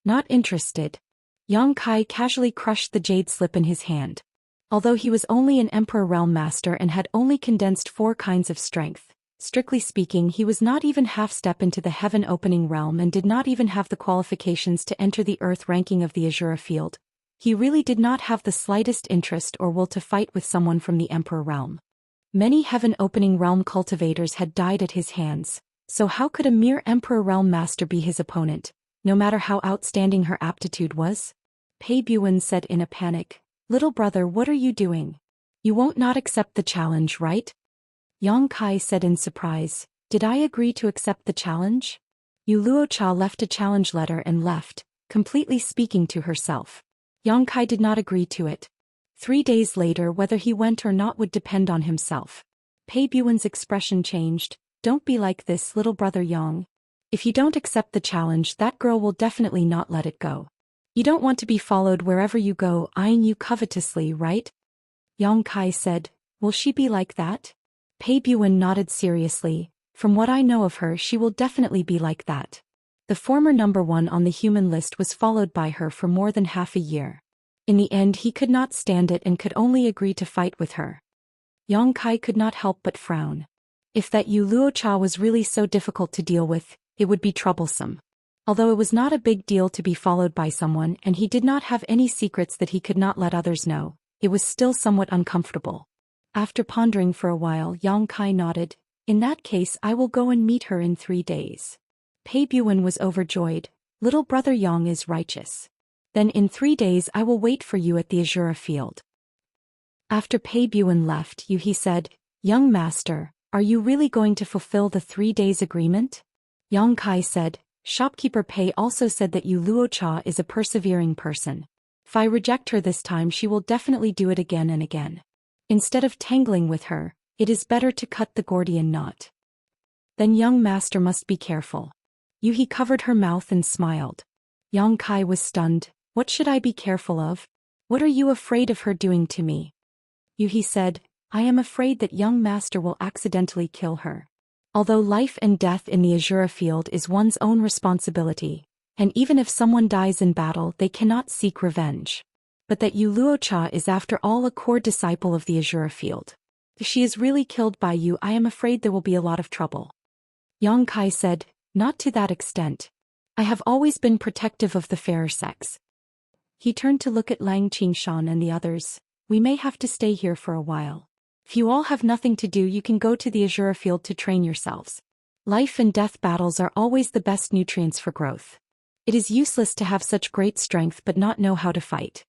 "Not interested." Yang Kai casually crushed the jade slip in his hand. Although he was only an Emperor Realm Master and had only condensed 4 kinds of strength, strictly speaking he was not even half-step into the heaven-opening realm and did not even have the qualifications to enter the Earth ranking of the Azura field. He really did not have the slightest interest or will to fight with someone from the Emperor realm. Many heaven-opening realm cultivators had died at his hands, so how could a mere Emperor Realm Master be his opponent, no matter how outstanding her aptitude was? Pei Buwen said in a panic, "Little brother, what are you doing? You won't not accept the challenge, right?" Yang Kai said in surprise, "Did I agree to accept the challenge?" Yu Luocha left a challenge letter and left, completely speaking to herself. Yang Kai did not agree to it. 3 days later, whether he went or not would depend on himself. Pei Buwen's expression changed. "Don't be like this, little brother Yang. If you don't accept the challenge, that girl will definitely not let it go. You don't want to be followed wherever you go, eyeing you covetously, right?" Yang Kai said, "Will she be like that?" Pei Buwen nodded seriously. "From what I know of her, she will definitely be like that." The former number 1 on the human list was followed by her for more than half a year. In the end he could not stand it and could only agree to fight with her. Yang Kai could not help but frown. If that Yu Luocha was really so difficult to deal with, it would be troublesome. Although it was not a big deal to be followed by someone and he did not have any secrets that he could not let others know, it was still somewhat uncomfortable. After pondering for a while, Yang Kai nodded. "In that case I will go and meet her in 3 days." Pei Buwen was overjoyed. "Little brother Yang is righteous. Then in 3 days I will wait for you at the Azura field." After Pei Buwen left, He said, "Young master, are you really going to fulfill the 3 days agreement?" Yang Kai said, "Shopkeeper Pei also said that Yu Luocha is a persevering person. If I reject her this time she will definitely do it again and again. Instead of tangling with her, it is better to cut the Gordian knot." "Then young master must be careful." He covered her mouth and smiled. Yang Kai was stunned. "What should I be careful of? What are you afraid of her doing to me?" He said, "I am afraid that young master will accidentally kill her. Although life and death in the Azura field is one's own responsibility, and even if someone dies in battle they cannot seek revenge. But that Yu Luocha is after all a core disciple of the Azura field. If she is really killed by you, I am afraid there will be a lot of trouble." Yang Kai said, "Not to that extent. I have always been protective of the fairer sex." He turned to look at Lang Qingshan and the others. "We may have to stay here for a while. If you all have nothing to do, you can go to the Azura field to train yourselves. Life and death battles are always the best nutrients for growth. It is useless to have such great strength but not know how to fight."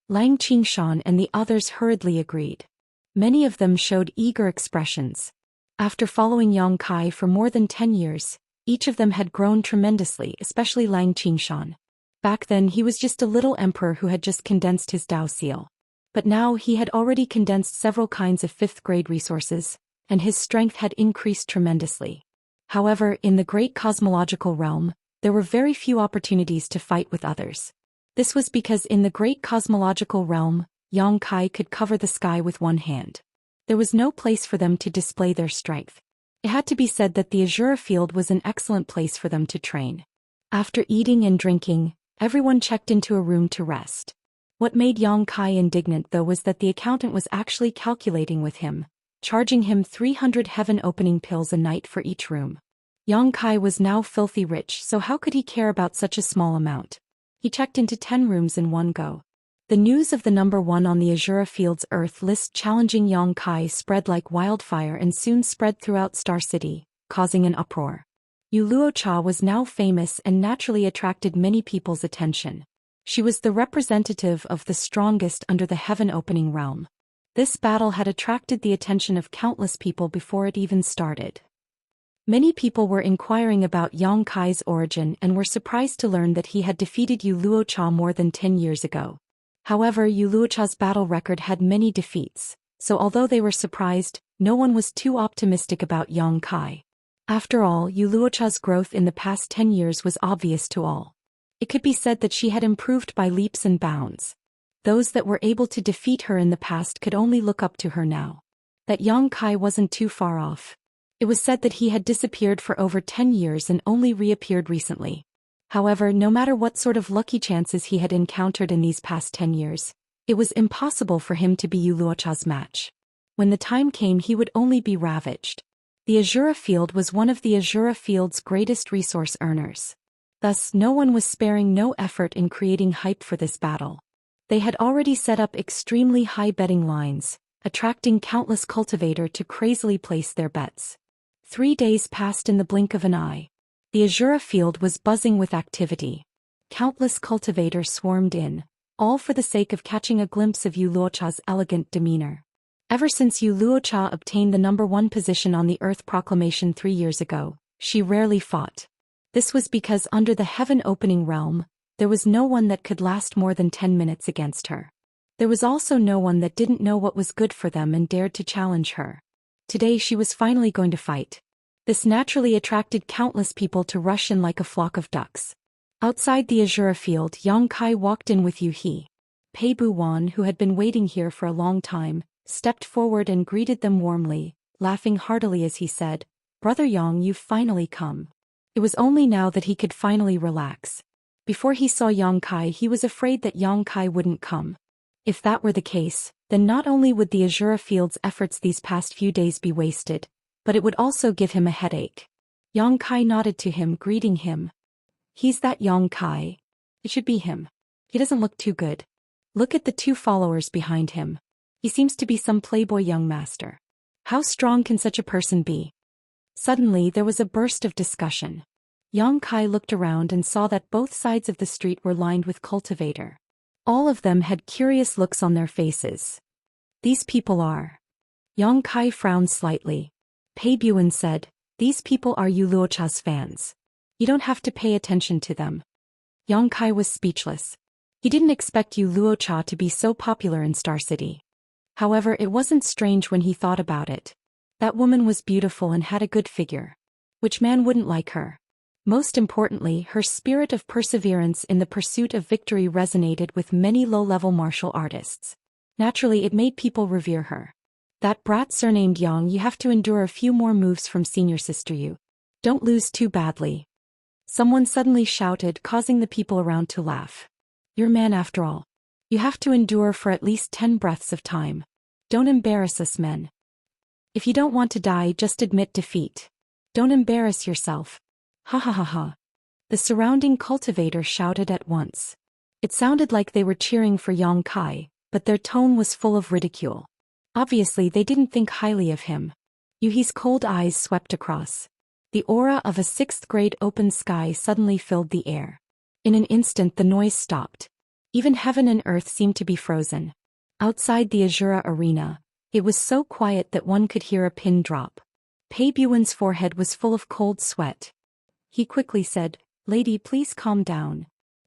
Lang Qingshan and the others hurriedly agreed. Many of them showed eager expressions. After following Yang Kai for more than 10 years, each of them had grown tremendously, especially Lang Qingshan. Back then he was just a little emperor who had just condensed his Dao seal. But now he had already condensed several kinds of 5th-grade resources, and his strength had increased tremendously. However, in the great cosmological realm, there were very few opportunities to fight with others. This was because in the great cosmological realm, Yang Kai could cover the sky with one hand. There was no place for them to display their strength. It had to be said that the Azura field was an excellent place for them to train. After eating and drinking, everyone checked into a room to rest. What made Yang Kai indignant though was that the accountant was actually calculating with him, charging him 300 heaven-opening pills a night for each room. Yang Kai was now filthy rich, so how could he care about such a small amount? He checked into 10 rooms in one go. The news of the number 1 on the Azura field's Earth list challenging Yang Kai spread like wildfire and soon spread throughout Star City, causing an uproar. Yu Luocha was now famous and naturally attracted many people's attention. She was the representative of the strongest under the heaven-opening realm. This battle had attracted the attention of countless people before it even started. Many people were inquiring about Yang Kai's origin and were surprised to learn that he had defeated Yu Luocha more than 10 years ago. However, Yu Luocha's battle record had many defeats, so although they were surprised, no one was too optimistic about Yang Kai. After all, Yu Luocha's growth in the past 10 years was obvious to all. It could be said that she had improved by leaps and bounds. Those that were able to defeat her in the past could only look up to her now. That Yang Kai wasn't too far off. It was said that he had disappeared for over 10 years and only reappeared recently. However, no matter what sort of lucky chances he had encountered in these past 10 years, It was impossible for him to be Yu Luocha's match. When the time came, he would only be ravaged. The Azura field was one of the Azura field's greatest resource earners. Thus, no one was sparing no effort in creating hype for this battle. They had already set up extremely high betting lines, attracting countless cultivators to crazily place their bets. 3 days passed in the blink of an eye. The Azura field was buzzing with activity. Countless cultivators swarmed in, all for the sake of catching a glimpse of Yu Luocha's elegant demeanor. Ever since Yu Luocha obtained the #1 position on the Earth Proclamation 3 years ago, she rarely fought. This was because under the heaven-opening realm, there was no one that could last more than 10 minutes against her. There was also no one that didn't know what was good for them and dared to challenge her. Today she was finally going to fight. This naturally attracted countless people to rush in like a flock of ducks. Outside the Azura field, Yang Kai walked in with Yu He. Pei Buwan, who had been waiting here for a long time, stepped forward and greeted them warmly, laughing heartily as he said, "Brother Yang, you've finally come." It was only now that he could finally relax. Before he saw Yang Kai, he was afraid that Yang Kai wouldn't come. If that were the case, then not only would the Azura field's efforts these past few days be wasted, but it would also give him a headache. Yang Kai nodded to him, greeting him. "He's that Yang Kai. It should be him. He doesn't look too good. Look at the 2 followers behind him. He seems to be some playboy young master. How strong can such a person be?" Suddenly there was a burst of discussion. Yang Kai looked around and saw that both sides of the street were lined with cultivator. All of them had curious looks on their faces. "These people are..." Yang Kai frowned slightly. Pei Buan said, "These people are Yu Luocha's fans. You don't have to pay attention to them." Yang Kai was speechless. He didn't expect Yu Luocha to be so popular in Star City. However, it wasn't strange when he thought about it. That woman was beautiful and had a good figure. Which man wouldn't like her? Most importantly, her spirit of perseverance in the pursuit of victory resonated with many low-level martial artists. Naturally, it made people revere her. "That brat surnamed Yang, you have to endure a few more moves from senior sister Yu. Don't lose too badly." Someone suddenly shouted, causing the people around to laugh. "You're man after all. You have to endure for at least 10 breaths of time. Don't embarrass us men. If you don't want to die, just admit defeat. Don't embarrass yourself." Ha ha ha ha. The surrounding cultivator shouted at once. It sounded like they were cheering for Yang Kai, but their tone was full of ridicule. Obviously they didn't think highly of him. Yuhi's cold eyes swept across. The aura of a 6th-grade open sky suddenly filled the air. In an instant the noise stopped. Even heaven and earth seemed to be frozen. Outside the Azura arena, it was so quiet that one could hear a pin drop. Pei Buan's forehead was full of cold sweat. He quickly said, "Lady, please calm down."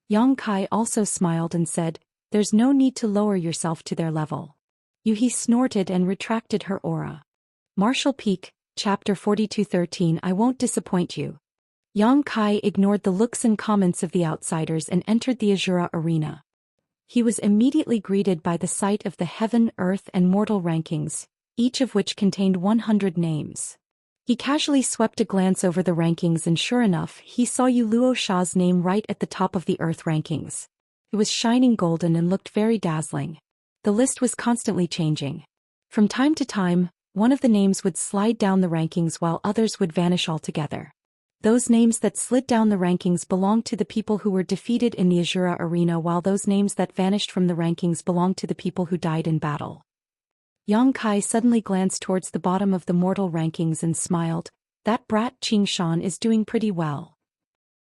Yang Kai also smiled and said, "There's no need to lower yourself to their level." Yuhi snorted and retracted her aura. Martial Peak, Chapter 42-13. I won't disappoint you. Yang Kai ignored the looks and comments of the outsiders and entered the Azura arena. He was immediately greeted by the sight of the Heaven, Earth and Mortal rankings, each of which contained 100 names. He casually swept a glance over the rankings and sure enough, he saw Yu Luocha's name right at the top of the Earth rankings. It was shining golden and looked very dazzling. The list was constantly changing. From time to time, one of the names would slide down the rankings while others would vanish altogether. Those names that slid down the rankings belonged to the people who were defeated in the Azura arena, while those names that vanished from the rankings belonged to the people who died in battle. Yang Kai suddenly glanced towards the bottom of the mortal rankings and smiled. That brat Xianxia is doing pretty well.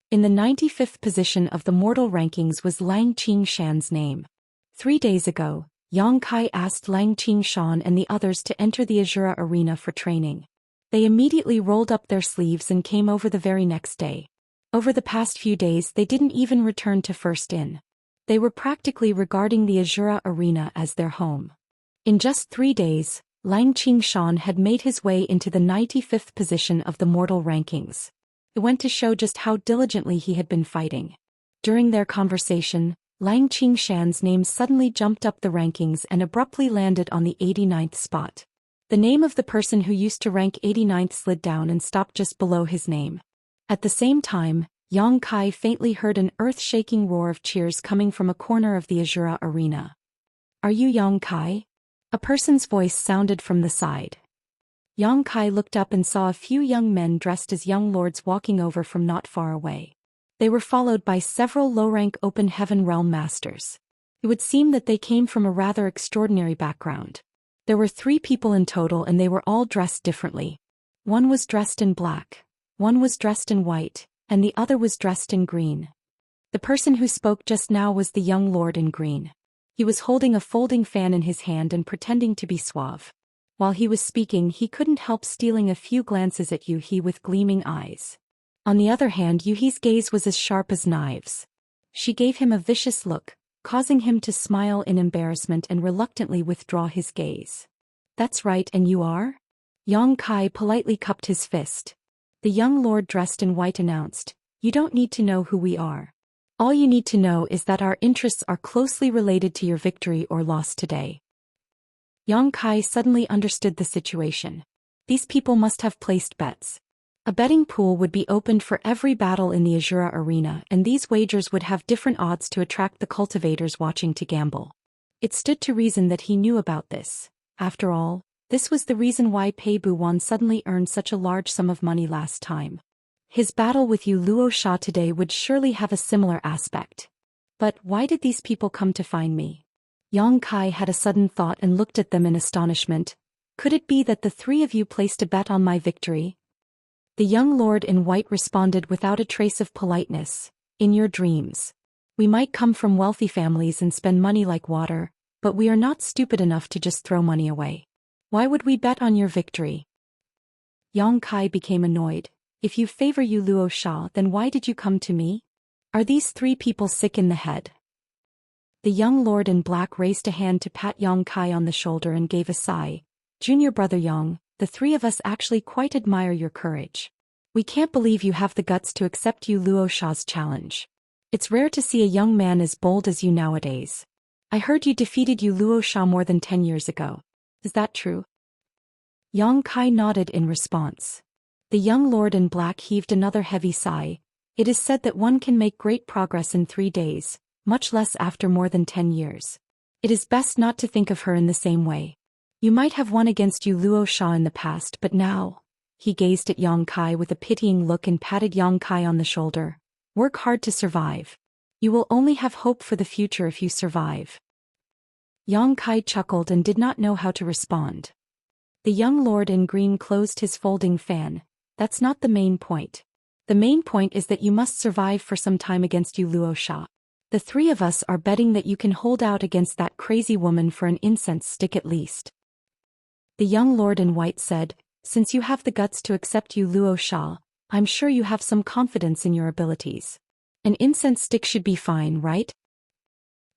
In the 95th position of the mortal rankings was Lang Xianxia's name. 3 days ago, Yang Kai asked Lang Xianxia and the others to enter the Azura arena for training. They immediately rolled up their sleeves and came over the very next day. Over the past few days they didn't even return to first in. They were practically regarding the Azura arena as their home. In just 3 days, Lang Xianxia had made his way into the 95th position of the mortal rankings. It went to show just how diligently he had been fighting. During their conversation, Lang Xianxia's name suddenly jumped up the rankings and abruptly landed on the 89th spot. The name of the person who used to rank 89th slid down and stopped just below his name. At the same time, Yang Kai faintly heard an earth-shaking roar of cheers coming from a corner of the Azura arena. Are you Yang Kai? A person's voice sounded from the side. Yang Kai looked up and saw a few young men dressed as young lords walking over from not far away. They were followed by several low-rank open heaven realm masters. It would seem that they came from a rather extraordinary background. There were 3 people in total and they were all dressed differently. One was dressed in black, one was dressed in white, and the other was dressed in green. The person who spoke just now was the young lord in green. He was holding a folding fan in his hand and pretending to be suave. While he was speaking, he couldn't help stealing a few glances at Yu-He with gleaming eyes. On the other hand, Yu-He's gaze was as sharp as knives. She gave him a vicious look, causing him to smile in embarrassment and reluctantly withdraw his gaze. That's right, and you are? Yang Kai politely cupped his fist. The young lord dressed in white announced, "You don't need to know who we are. All you need to know is that our interests are closely related to your victory or loss today." Yang Kai suddenly understood the situation. These people must have placed bets. A betting pool would be opened for every battle in the Azura arena, and these wagers would have different odds to attract the cultivators watching to gamble. It stood to reason that he knew about this. After all, this was the reason why Pei Buwan suddenly earned such a large sum of money last time. His battle with Yu Luosha today would surely have a similar aspect. But why did these people come to find me? Yang Kai had a sudden thought and looked at them in astonishment. Could it be that the 3 of you placed a bet on my victory? The young lord in white responded without a trace of politeness, "In your dreams. We might come from wealthy families and spend money like water, but we are not stupid enough to just throw money away. Why would we bet on your victory?" Yang Kai became annoyed. "If you favor Yu Luosha, then why did you come to me? Are these 3 people sick in the head?" The young lord in black raised a hand to pat Yang Kai on the shoulder and gave a sigh. "Junior brother Yang, the 3 of us actually quite admire your courage. We can't believe you have the guts to accept Yu Luosha's challenge. It's rare to see a young man as bold as you nowadays. I heard you defeated Yu Luosha more than 10 years ago. Is that true?" Yang Kai nodded in response. The young lord in black heaved another heavy sigh. "It is said that one can make great progress in 3 days, much less after more than 10 years. It is best not to think of her in the same way. You might have won against Yu Luosha in the past, but now..." He gazed at Yang Kai with a pitying look and patted Yang Kai on the shoulder. "Work hard to survive. You will only have hope for the future if you survive." Yang Kai chuckled and did not know how to respond. The young lord in green closed his folding fan. "That's not the main point. The main point is that you must survive for some time against Yu Luosha. The 3 of us are betting that you can hold out against that crazy woman for an incense stick at least." The young lord in white said, "Since you have the guts to accept Yu Luosha, I'm sure you have some confidence in your abilities. An incense stick should be fine, right?"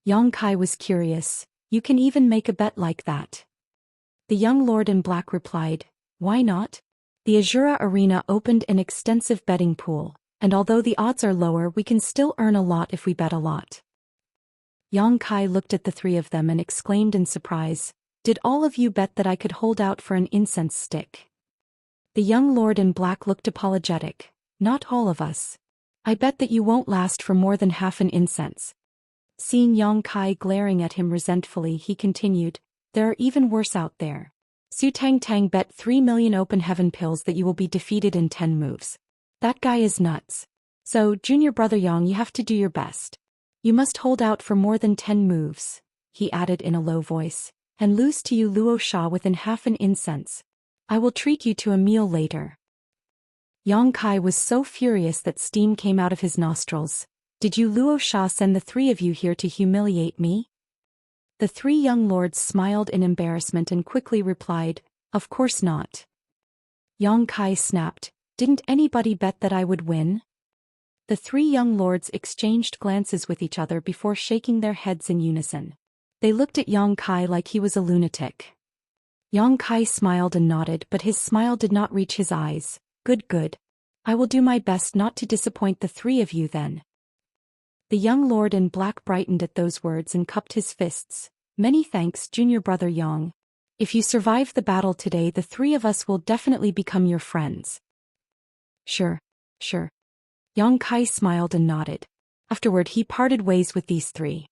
Yang Kai was curious. "You can even make a bet like that?" The young lord in black replied, "Why not? The Azura arena opened an extensive betting pool, and although the odds are lower, we can still earn a lot if we bet a lot." Yang Kai looked at the 3 of them and exclaimed in surprise, "Did all of you bet that I could hold out for an incense stick?" The young lord in black looked apologetic. "Not all of us. I bet that you won't last for more than half an incense." Seeing Yang Kai glaring at him resentfully, he continued, "There are even worse out there. Su Tang Tang bet 3 million open heaven pills that you will be defeated in 10 moves. That guy is nuts. So, junior brother Yang, you have to do your best. You must hold out for more than 10 moves," he added in a low voice, "and lose to Yu Luosha within half an incense. I will treat you to a meal later." Yang Kai was so furious that steam came out of his nostrils. "Did Yu Luosha send the 3 of you here to humiliate me?" The 3 young lords smiled in embarrassment and quickly replied, "Of course not." Yang Kai snapped, "Didn't anybody bet that I would win?" The 3 young lords exchanged glances with each other before shaking their heads in unison. They looked at Yang Kai like he was a lunatic. Yang Kai smiled and nodded, but his smile did not reach his eyes. Good, good. I will do my best not to disappoint the 3 of you then." The young lord in black brightened at those words and cupped his fists. "Many thanks, junior brother Yang. If you survive the battle today, the 3 of us will definitely become your friends." Sure. Yang Kai smiled and nodded. Afterward he parted ways with these 3.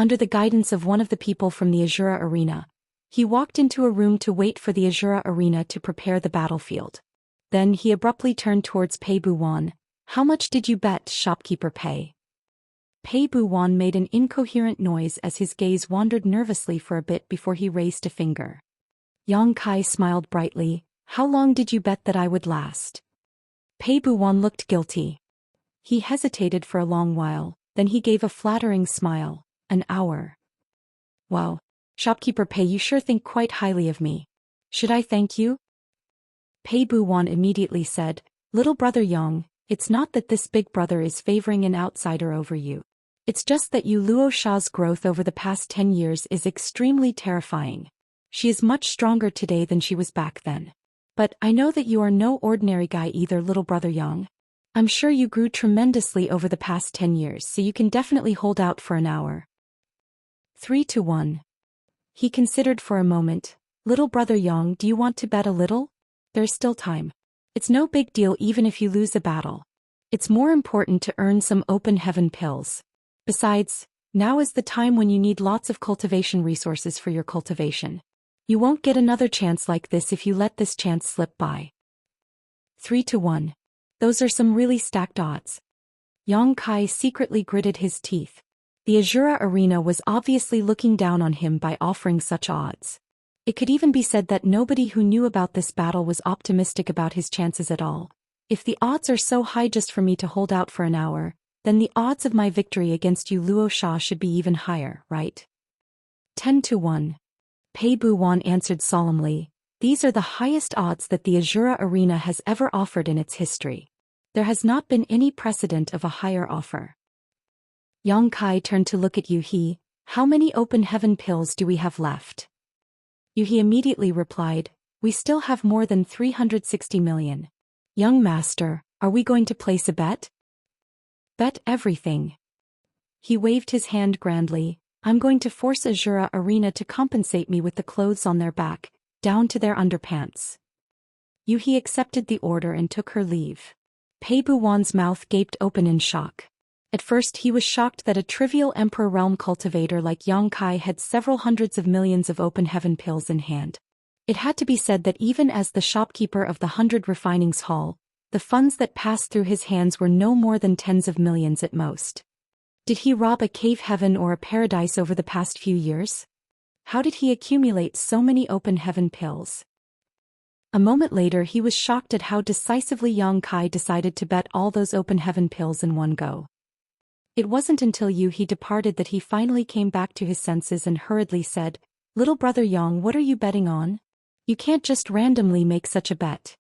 Under the guidance of one of the people from the Azura arena, he walked into a room to wait for the Azura arena to prepare the battlefield. Then he abruptly turned towards Pei Buwan. "How much did you bet, shopkeeper Pei?" Pei Buwan made an incoherent noise as his gaze wandered nervously for a bit before he raised a finger. Yang Kai smiled brightly. "How long did you bet that I would last?" Pei Buwan looked guilty. He hesitated for a long while, then he gave a flattering smile. "An hour." "Wow. Shopkeeper Pei, you sure think quite highly of me. Should I thank you?" Pei Buwan immediately said, "Little brother Yang, it's not that this big brother is favoring an outsider over you. It's just that Yu Luosha's growth over the past 10 years is extremely terrifying. She is much stronger today than she was back then. But I know that you are no ordinary guy either, little brother Yang. I'm sure you grew tremendously over the past 10 years, so you can definitely hold out for an hour." 3-1. He considered for a moment. "Little brother Yang, do you want to bet a little? There's still time. It's no big deal even if you lose a battle. It's more important to earn some open heaven pills. Besides, now is the time when you need lots of cultivation resources for your cultivation. You won't get another chance like this if you let this chance slip by." 3-1. Those are some really stacked odds. Yang Kai secretly gritted his teeth. The Azura arena was obviously looking down on him by offering such odds. It could even be said that nobody who knew about this battle was optimistic about his chances at all. If the odds are so high just for me to hold out for an hour, then the odds of my victory against Yu Luosha should be even higher, right? 10-1. Pei Buwan answered solemnly. "These are the highest odds that the Azura arena has ever offered in its history. There has not been any precedent of a higher offer." Yang Kai turned to look at Yu He. "How many open heaven pills do we have left?" Yu He immediately replied, "We still have more than 360 million. Young master, are we going to place a bet?" "Bet everything." He waved his hand grandly. "I'm going to force Azura arena to compensate me with the clothes on their back, down to their underpants." Yu He accepted the order and took her leave. Pei Buwan's mouth gaped open in shock. At first he was shocked that a trivial Emperor Realm cultivator like Yang Kai had several hundreds of millions of open heaven pills in hand. It had to be said that even as the shopkeeper of the 100 Refinings Hall, the funds that passed through his hands were no more than tens of millions at most. Did he rob a cave heaven or a paradise over the past few years? How did he accumulate so many open heaven pills? A moment later he was shocked at how decisively Yang Kai decided to bet all those open heaven pills in one go. It wasn't until Yu He departed that he finally came back to his senses and hurriedly said, "Little brother Yang, what are you betting on? You can't just randomly make such a bet.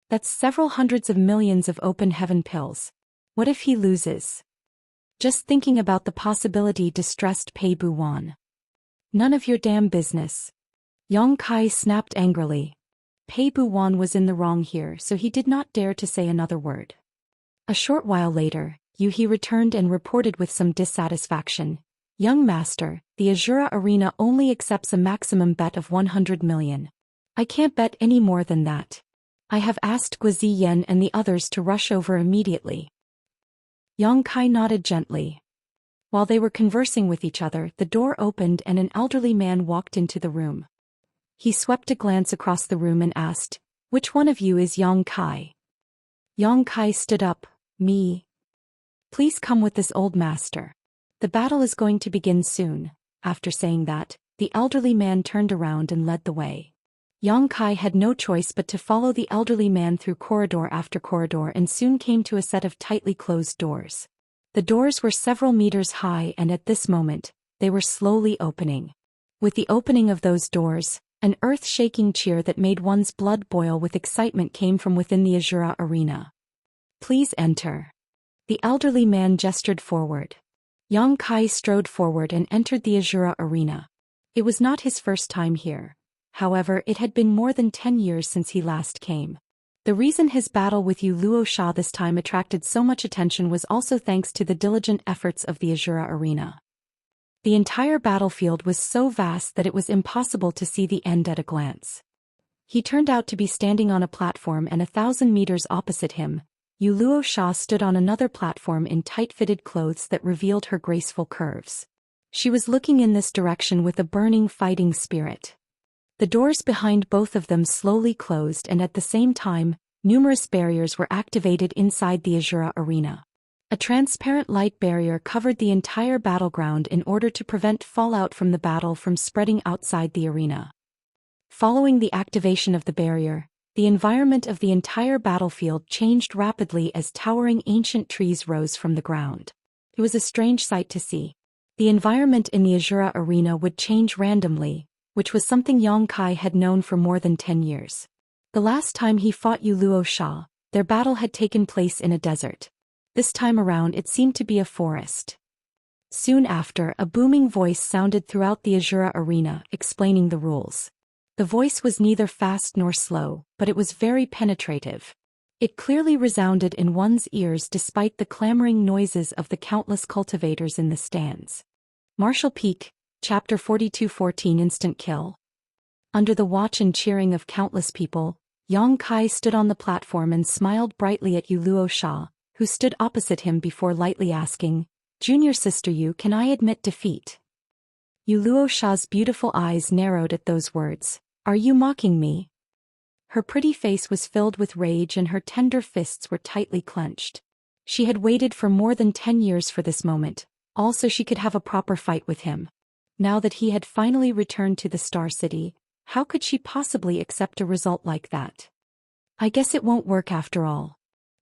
That's several hundreds of millions of open heaven pills. What if he loses?" Just thinking about the possibility distressed Pei Buwan. "None of your damn business." Yang Kai snapped angrily. Pei Buwan was in the wrong here, so he did not dare to say another word. A short while later, Yu He returned and reported with some dissatisfaction. "Young master, the Azura arena only accepts a maximum bet of 100 million. I can't bet any more than that. I have asked Guizi Yen and the others to rush over immediately." Yang Kai nodded gently. While they were conversing with each other, the door opened and an elderly man walked into the room. He swept a glance across the room and asked, "Which one of you is Yang Kai?" Yang Kai stood up. "Me." "Please come with this old master. The battle is going to begin soon." After saying that, the elderly man turned around and led the way. Yang Kai had no choice but to follow the elderly man through corridor after corridor and soon came to a set of tightly closed doors. The doors were several meters high and at this moment, they were slowly opening. With the opening of those doors, an earth-shaking cheer that made one's blood boil with excitement came from within the Azura arena. "Please enter." The elderly man gestured forward. Yang Kai strode forward and entered the Azura arena. It was not his first time here. However, it had been more than 10 years since he last came. The reason his battle with Yu Luosha this time attracted so much attention was also thanks to the diligent efforts of the Azura arena. The entire battlefield was so vast that it was impossible to see the end at a glance. He turned out to be standing on a platform and 1,000 meters opposite him, Yu Luosha stood on another platform in tight-fitted clothes that revealed her graceful curves. She was looking in this direction with a burning fighting spirit. The doors behind both of them slowly closed, and at the same time, numerous barriers were activated inside the Azura arena. A transparent light barrier covered the entire battleground in order to prevent fallout from the battle from spreading outside the arena. Following the activation of the barrier, the environment of the entire battlefield changed rapidly as towering ancient trees rose from the ground. It was a strange sight to see. The environment in the Azura arena would change randomly, which was something Yang Kai had known for more than 10 years. The last time he fought Luo Sha, their battle had taken place in a desert. This time around it seemed to be a forest. Soon after, a booming voice sounded throughout the Azura arena, explaining the rules. The voice was neither fast nor slow, but it was very penetrative. It clearly resounded in one's ears despite the clamoring noises of the countless cultivators in the stands. Martial Peak, Chapter 42-14 Instant Kill. Under the watch and cheering of countless people, Yang Kai stood on the platform and smiled brightly at Luo Sha, who stood opposite him before lightly asking, "Junior sister Yu, can I admit defeat?" Luo Sha's beautiful eyes narrowed at those words. "Are you mocking me?" Her pretty face was filled with rage and her tender fists were tightly clenched. She had waited for more than 10 years for this moment, also she could have a proper fight with him. Now that he had finally returned to the Star City, how could she possibly accept a result like that? "I guess it won't work after all."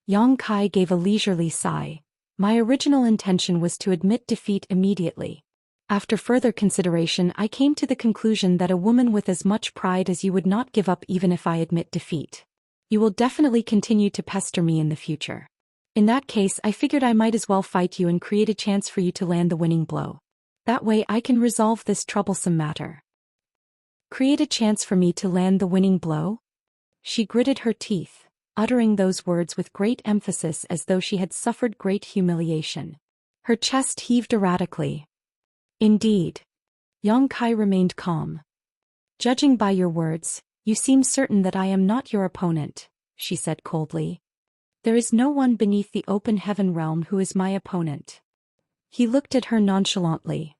Yang Kai gave a leisurely sigh. "My original intention was to admit defeat immediately. After further consideration, I came to the conclusion that a woman with as much pride as you would not give up even if I admit defeat. You will definitely continue to pester me in the future. In that case, I figured I might as well fight you and create a chance for you to land the winning blow. That way I can resolve this troublesome matter." "Create a chance for me to land the winning blow?" She gritted her teeth, uttering those words with great emphasis as though she had suffered great humiliation. Her chest heaved erratically. "Indeed." Yang Kai remained calm. "Judging by your words, you seem certain that I am not your opponent," she said coldly. "There is no one beneath the open heaven realm who is my opponent." He looked at her nonchalantly.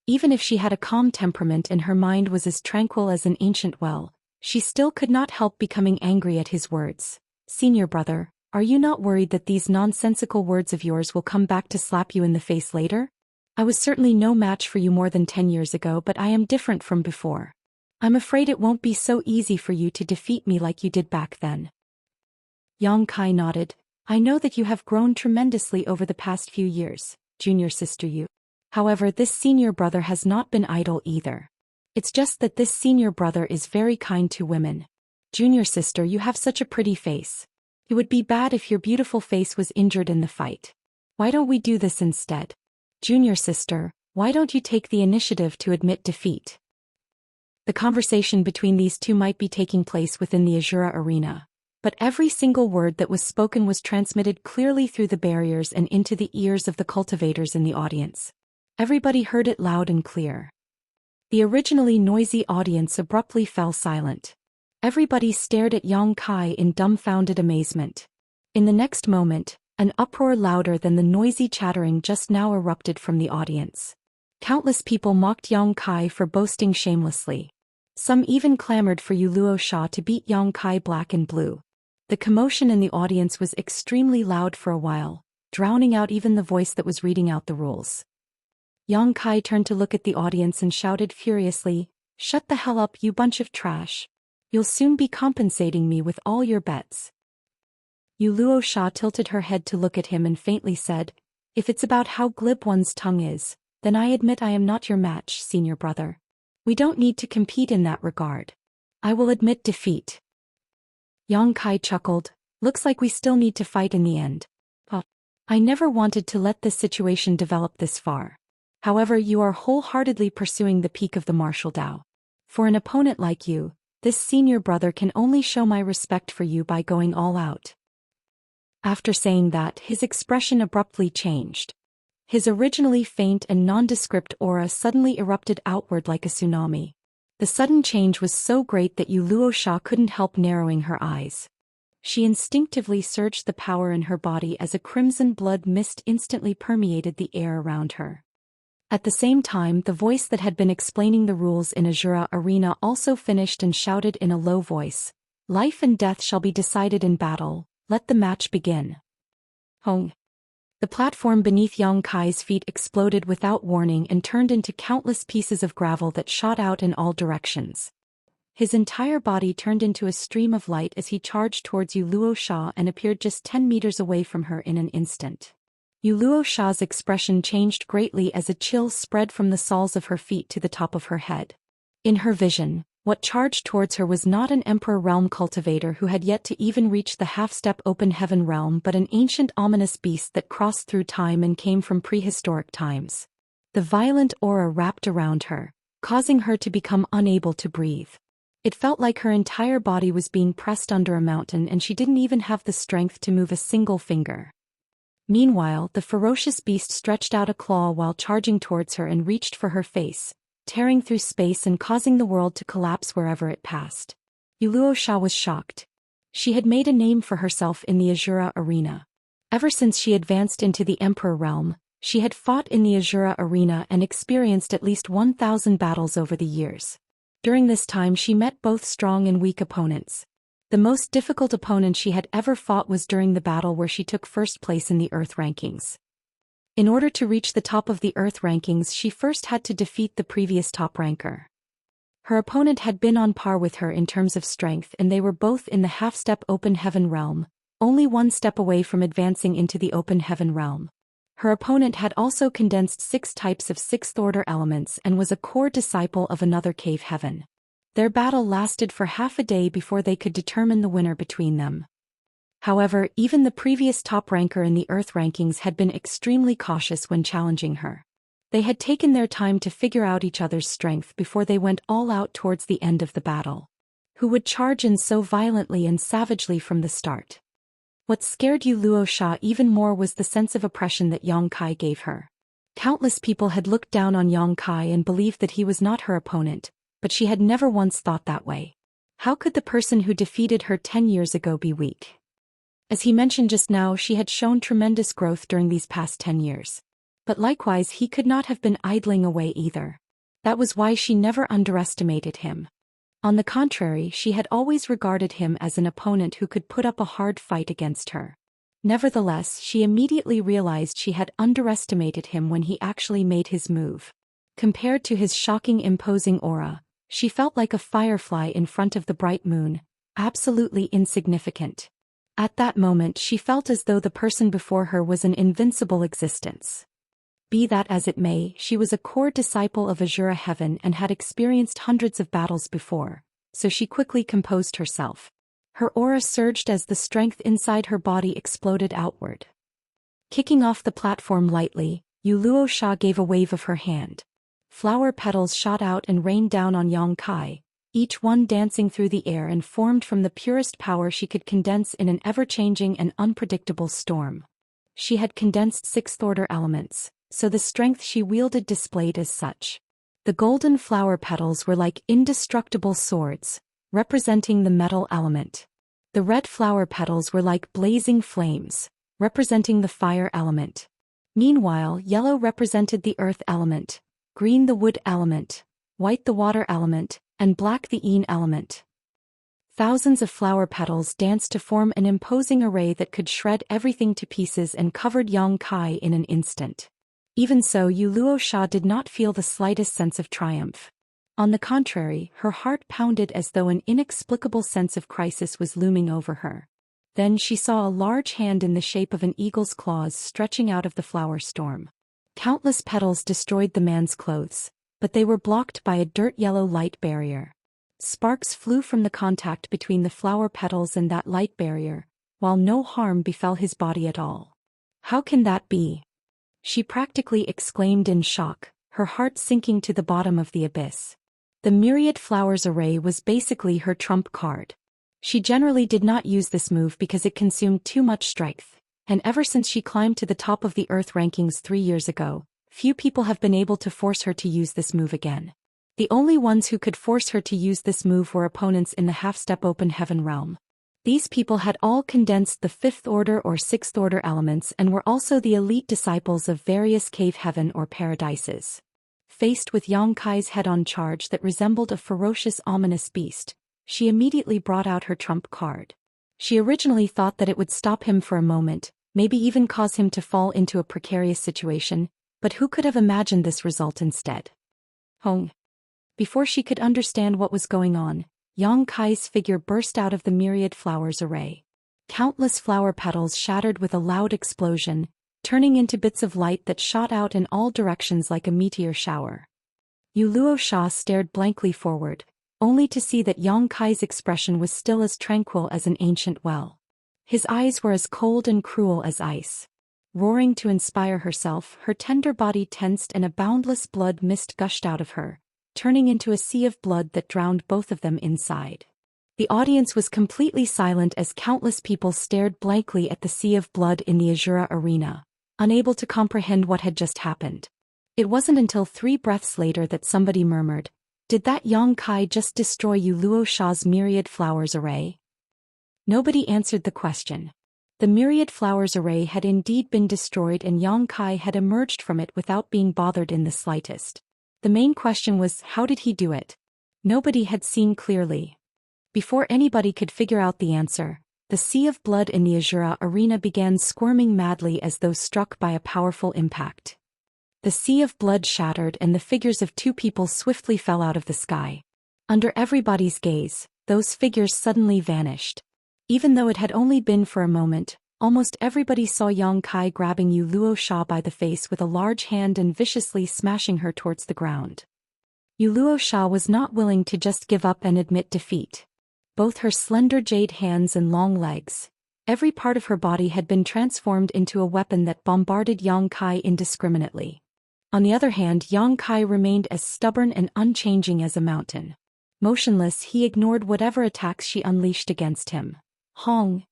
Even if she had a calm temperament and her mind was as tranquil as an ancient well, she still could not help becoming angry at his words. "Senior brother, are you not worried that these nonsensical words of yours will come back to slap you in the face later? I was certainly no match for you more than 10 years ago, but I am different from before. I'm afraid it won't be so easy for you to defeat me like you did back then." Yang Kai nodded. "I know that you have grown tremendously over the past few years, junior sister Yu. However, this senior brother has not been idle either. It's just that this senior brother is very kind to women. Junior sister, you have such a pretty face. It would be bad if your beautiful face was injured in the fight. Why don't we do this instead? Junior sister, why don't you take the initiative to admit defeat?" The conversation between these two might be taking place within the Azura arena, but every single word that was spoken was transmitted clearly through the barriers and into the ears of the cultivators in the audience. Everybody heard it loud and clear. The originally noisy audience abruptly fell silent. Everybody stared at Yang Kai in dumbfounded amazement. In the next moment, an uproar louder than the noisy chattering just now erupted from the audience. Countless people mocked Yang Kai for boasting shamelessly. Some even clamored for Luo Sha to beat Yang Kai black and blue. The commotion in the audience was extremely loud for a while, drowning out even the voice that was reading out the rules. Yang Kai turned to look at the audience and shouted furiously, "Shut the hell up, you bunch of trash. You'll soon be compensating me with all your bets." Luo Sha tilted her head to look at him and faintly said, "If it's about how glib one's tongue is, then I admit I am not your match, senior brother. We don't need to compete in that regard. I will admit defeat." Yang Kai chuckled, "Looks like we still need to fight in the end. Oh, I never wanted to let this situation develop this far. However, you are wholeheartedly pursuing the peak of the martial Dao. For an opponent like you, this senior brother can only show my respect for you by going all out." After saying that, his expression abruptly changed. His originally faint and nondescript aura suddenly erupted outward like a tsunami. The sudden change was so great that Luo Sha couldn't help narrowing her eyes. She instinctively surged the power in her body as a crimson blood mist instantly permeated the air around her. At the same time, the voice that had been explaining the rules in Azura Arena also finished and shouted in a low voice, "Life and death shall be decided in battle, let the match begin." Hong. The platform beneath Yang Kai's feet exploded without warning and turned into countless pieces of gravel that shot out in all directions. His entire body turned into a stream of light as he charged towards Yu Luosha and appeared just 10 meters away from her in an instant. Yu Luosha's expression changed greatly as a chill spread from the soles of her feet to the top of her head. In her vision, what charged towards her was not an Emperor Realm cultivator who had yet to even reach the half-step open heaven realm but an ancient ominous beast that crossed through time and came from prehistoric times. The violent aura wrapped around her, causing her to become unable to breathe. It felt like her entire body was being pressed under a mountain and she didn't even have the strength to move a single finger. Meanwhile, the ferocious beast stretched out a claw while charging towards her and reached for her face, tearing through space and causing the world to collapse wherever it passed. Yu Luosha was shocked. She had made a name for herself in the Azura Arena. Ever since she advanced into the Emperor Realm, she had fought in the Azura Arena and experienced at least 1,000 battles over the years. During this time she met both strong and weak opponents. The most difficult opponent she had ever fought was during the battle where she took first place in the Earth rankings. In order to reach the top of the Earth rankings, she first had to defeat the previous top ranker. Her opponent had been on par with her in terms of strength and they were both in the half-step open heaven realm, only one step away from advancing into the open heaven realm. Her opponent had also condensed 6 types of 6th-order elements and was a core disciple of another cave heaven. Their battle lasted for half a day before they could determine the winner between them. However, even the previous top ranker in the Earth rankings had been extremely cautious when challenging her. They had taken their time to figure out each other's strength before they went all out towards the end of the battle. Who would charge in so violently and savagely from the start? What scared Yu Luosha even more was the sense of oppression that Yang Kai gave her. Countless people had looked down on Yang Kai and believed that he was not her opponent, but she had never once thought that way. How could the person who defeated her 10 years ago be weak? As he mentioned just now, she had shown tremendous growth during these past 10 years. But likewise, he could not have been idling away either. That was why she never underestimated him. On the contrary, she had always regarded him as an opponent who could put up a hard fight against her. Nevertheless, she immediately realized she had underestimated him when he actually made his move. Compared to his shocking imposing aura, she felt like a firefly in front of the bright moon, absolutely insignificant. At that moment she felt as though the person before her was an invincible existence. Be that as it may, she was a core disciple of Azura Heaven and had experienced hundreds of battles before, so she quickly composed herself. Her aura surged as the strength inside her body exploded outward. Kicking off the platform lightly, Yu Luosha gave a wave of her hand. Flower petals shot out and rained down on Yang Kai, each one dancing through the air and formed from the purest power she could condense in an ever-changing and unpredictable storm. She had condensed 6th-order elements, so the strength she wielded displayed as such. The golden flower petals were like indestructible swords, representing the metal element. The red flower petals were like blazing flames, representing the fire element. Meanwhile, yellow represented the earth element, green the wood element, white the water element, and black the Yin element. Thousands of flower petals danced to form an imposing array that could shred everything to pieces and covered Yang Kai in an instant. Even so, Yu Luosha did not feel the slightest sense of triumph. On the contrary, her heart pounded as though an inexplicable sense of crisis was looming over her. Then she saw a large hand in the shape of an eagle's claws stretching out of the flower storm. Countless petals destroyed the man's clothes, but they were blocked by a dirt-yellow light barrier. Sparks flew from the contact between the flower petals and that light barrier, while no harm befell his body at all. How can that be? She practically exclaimed in shock, her heart sinking to the bottom of the abyss. The myriad flowers array was basically her trump card. She generally did not use this move because it consumed too much strength, and ever since she climbed to the top of the Earth rankings 3 years ago, few people have been able to force her to use this move again. The only ones who could force her to use this move were opponents in the half-step open heaven realm. These people had all condensed the fifth order or sixth order elements and were also the elite disciples of various cave heaven or paradises. Faced with Yang Kai's head-on charge that resembled a ferocious ominous beast, she immediately brought out her trump card. She originally thought that it would stop him for a moment, maybe even cause him to fall into a precarious situation, but who could have imagined this result instead? Hong. Before she could understand what was going on, Yang Kai's figure burst out of the myriad flowers array. Countless flower petals shattered with a loud explosion, turning into bits of light that shot out in all directions like a meteor shower. Luo Sha stared blankly forward, only to see that Yang Kai's expression was still as tranquil as an ancient well. His eyes were as cold and cruel as ice. Roaring to inspire herself, her tender body tensed and a boundless blood mist gushed out of her, turning into a sea of blood that drowned both of them inside. The audience was completely silent as countless people stared blankly at the sea of blood in the Azura arena, unable to comprehend what had just happened. It wasn't until 3 breaths later that somebody murmured, "Did that Yang Kai just destroy Luo Sha's myriad flowers array?" Nobody answered the question. The myriad flowers array had indeed been destroyed and Yang Kai had emerged from it without being bothered in the slightest. The main question was, how did he do it? Nobody had seen clearly. Before anybody could figure out the answer, the sea of blood in the Azura arena began squirming madly as though struck by a powerful impact. The sea of blood shattered and the figures of 2 people swiftly fell out of the sky. Under everybody's gaze, those figures suddenly vanished. Even though it had only been for a moment, almost everybody saw Yang Kai grabbing Luo Sha by the face with a large hand and viciously smashing her towards the ground. Luo Sha was not willing to just give up and admit defeat. Both her slender jade hands and long legs, every part of her body had been transformed into a weapon that bombarded Yang Kai indiscriminately. On the other hand, Yang Kai remained as stubborn and unchanging as a mountain. Motionless, he ignored whatever attacks she unleashed against him. Hong.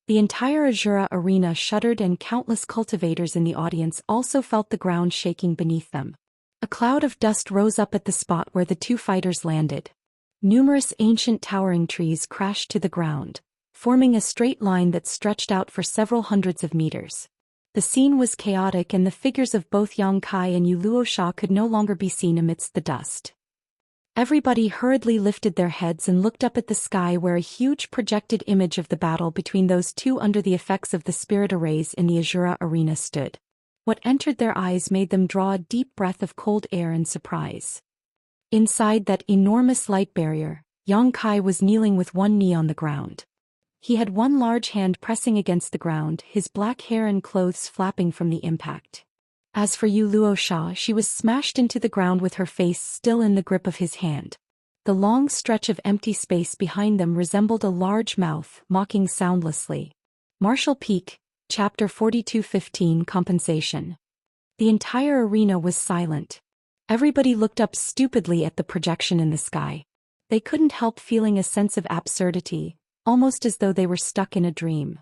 The entire Azura arena shuddered and countless cultivators in the audience also felt the ground shaking beneath them. A cloud of dust rose up at the spot where the 2 fighters landed. Numerous ancient towering trees crashed to the ground, forming a straight line that stretched out for several hundreds of meters. The scene was chaotic and the figures of both Yang Kai and Luo Sha could no longer be seen amidst the dust. Everybody hurriedly lifted their heads and looked up at the sky where a huge projected image of the battle between those 2 under the effects of the spirit arrays in the Azura arena stood. What entered their eyes made them draw a deep breath of cold air in surprise. Inside that enormous light barrier, Yang Kai was kneeling with one knee on the ground. He had one large hand pressing against the ground, his black hair and clothes flapping from the impact. As for Luo Sha, she was smashed into the ground with her face still in the grip of his hand. The long stretch of empty space behind them resembled a large mouth, mocking soundlessly. Martial Peak, Chapter 42:15 Compensation. The entire arena was silent. Everybody looked up stupidly at the projection in the sky. They couldn't help feeling a sense of absurdity, almost as though they were stuck in a dream.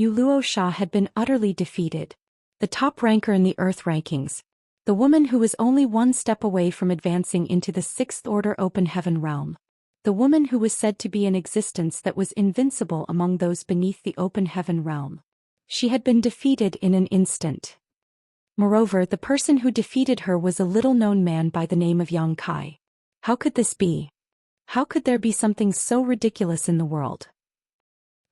Luo Sha had been utterly defeated. The top ranker in the Earth rankings. The woman who was only one step away from advancing into the 6th Order Open Heaven realm. The woman who was said to be an existence that was invincible among those beneath the Open Heaven realm. She had been defeated in an instant. Moreover, the person who defeated her was a little-known man by the name of Yang Kai. How could this be? How could there be something so ridiculous in the world?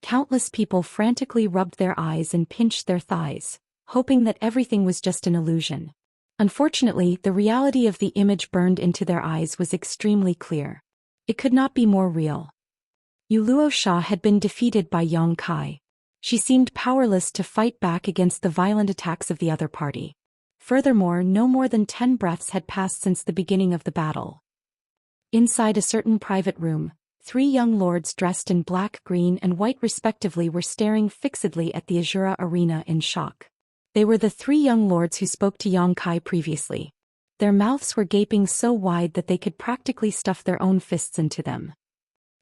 Countless people frantically rubbed their eyes and pinched their thighs, hoping that everything was just an illusion. Unfortunately, the reality of the image burned into their eyes was extremely clear. It could not be more real. Luo Sha had been defeated by Yang Kai. She seemed powerless to fight back against the violent attacks of the other party. Furthermore, no more than 10 breaths had passed since the beginning of the battle. Inside a certain private room, 3 young lords dressed in black, green, and white respectively were staring fixedly at the Azura arena in shock. They were the 3 young lords who spoke to Yang Kai previously. Their mouths were gaping so wide that they could practically stuff their own fists into them.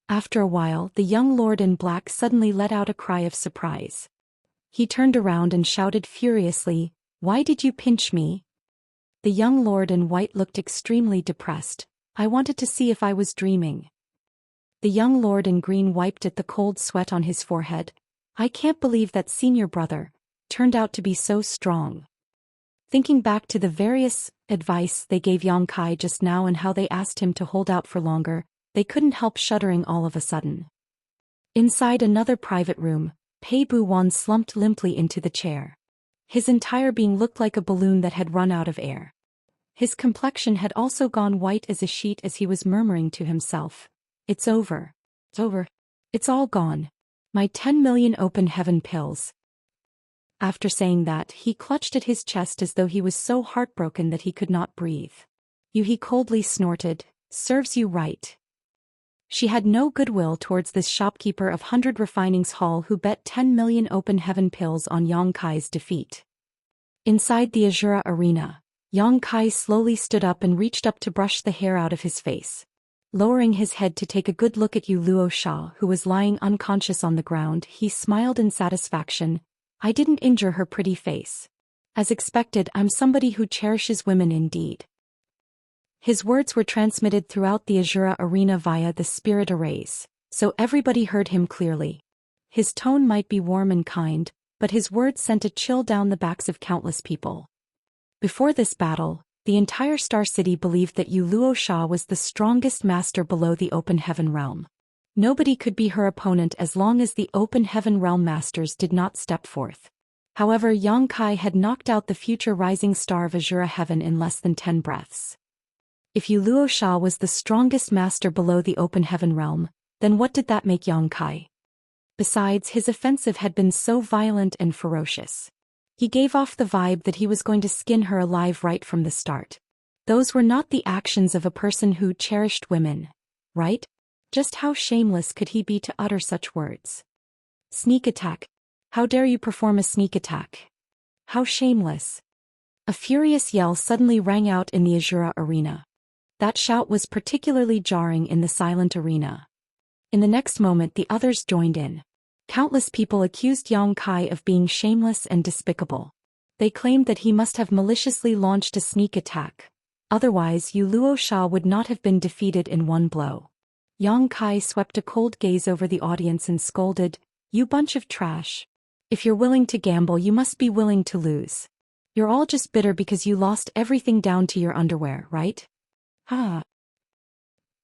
After a while, the young lord in black suddenly let out a cry of surprise. He turned around and shouted furiously, "Why did you pinch me?" The young lord in white looked extremely depressed. "I wanted to see if I was dreaming." The young lord in green wiped at the cold sweat on his forehead. I can't believe that senior brother turned out to be so strong. Thinking back to the various advice they gave Yang Kai just now and how they asked him to hold out for longer, they couldn't help shuddering all of a sudden. Inside another private room, Pei Bu-wan slumped limply into the chair. His entire being looked like a balloon that had run out of air. His complexion had also gone white as a sheet as he was murmuring to himself, "It's over. It's over. It's all gone. My 10 million open heaven pills." After saying that, he clutched at his chest as though he was so heartbroken that he could not breathe. He coldly snorted, "Serves you right." She had no goodwill towards this shopkeeper of 100 Refinings Hall who bet 10 million open heaven pills on Yang Kai's defeat. Inside the Azura arena, Yang Kai slowly stood up and reached up to brush the hair out of his face. Lowering his head to take a good look at Yu Luosha, who was lying unconscious on the ground, he smiled in satisfaction. "I didn't injure her pretty face. As expected, I'm somebody who cherishes women indeed." His words were transmitted throughout the Azura arena via the spirit arrays, so everybody heard him clearly. His tone might be warm and kind, but his words sent a chill down the backs of countless people. Before this battle, the entire Star City believed that Yu Luosha was the strongest master below the Open Heaven realm. Nobody could be her opponent as long as the Open Heaven realm masters did not step forth. However, Yang Kai had knocked out the future rising star of Azura Heaven in less than 10 breaths. If Yu Luosha was the strongest master below the Open Heaven realm, then what did that make Yang Kai? Besides, his offensive had been so violent and ferocious. He gave off the vibe that he was going to skin her alive right from the start. Those were not the actions of a person who cherished women, right? Just how shameless could he be to utter such words? Sneak attack. How dare you perform a sneak attack? How shameless. A furious yell suddenly rang out in the Azura arena. That shout was particularly jarring in the silent arena. In the next moment the others joined in. Countless people accused Yang Kai of being shameless and despicable. They claimed that he must have maliciously launched a sneak attack. Otherwise Yu Luosha would not have been defeated in one blow. Yang Kai swept a cold gaze over the audience and scolded, "You bunch of trash. If you're willing to gamble, you must be willing to lose. You're all just bitter because you lost everything down to your underwear, right? Ha!"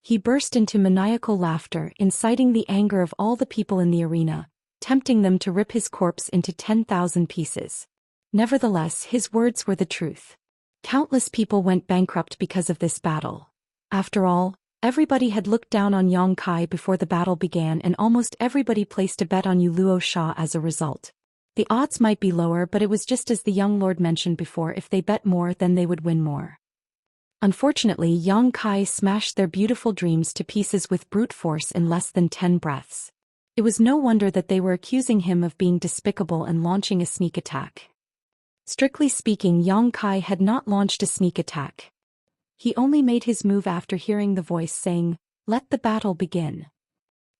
He burst into maniacal laughter, inciting the anger of all the people in the arena, tempting them to rip his corpse into 10,000 pieces. Nevertheless, his words were the truth. Countless people went bankrupt because of this battle. After all, everybody had looked down on Yang Kai before the battle began, and almost everybody placed a bet on Yu Luosha as a result. The odds might be lower, but it was just as the young lord mentioned before, if they bet more then they would win more. Unfortunately, Yang Kai smashed their beautiful dreams to pieces with brute force in less than 10 breaths. It was no wonder that they were accusing him of being despicable and launching a sneak attack. Strictly speaking, Yang Kai had not launched a sneak attack. He only made his move after hearing the voice saying, "Let the battle begin."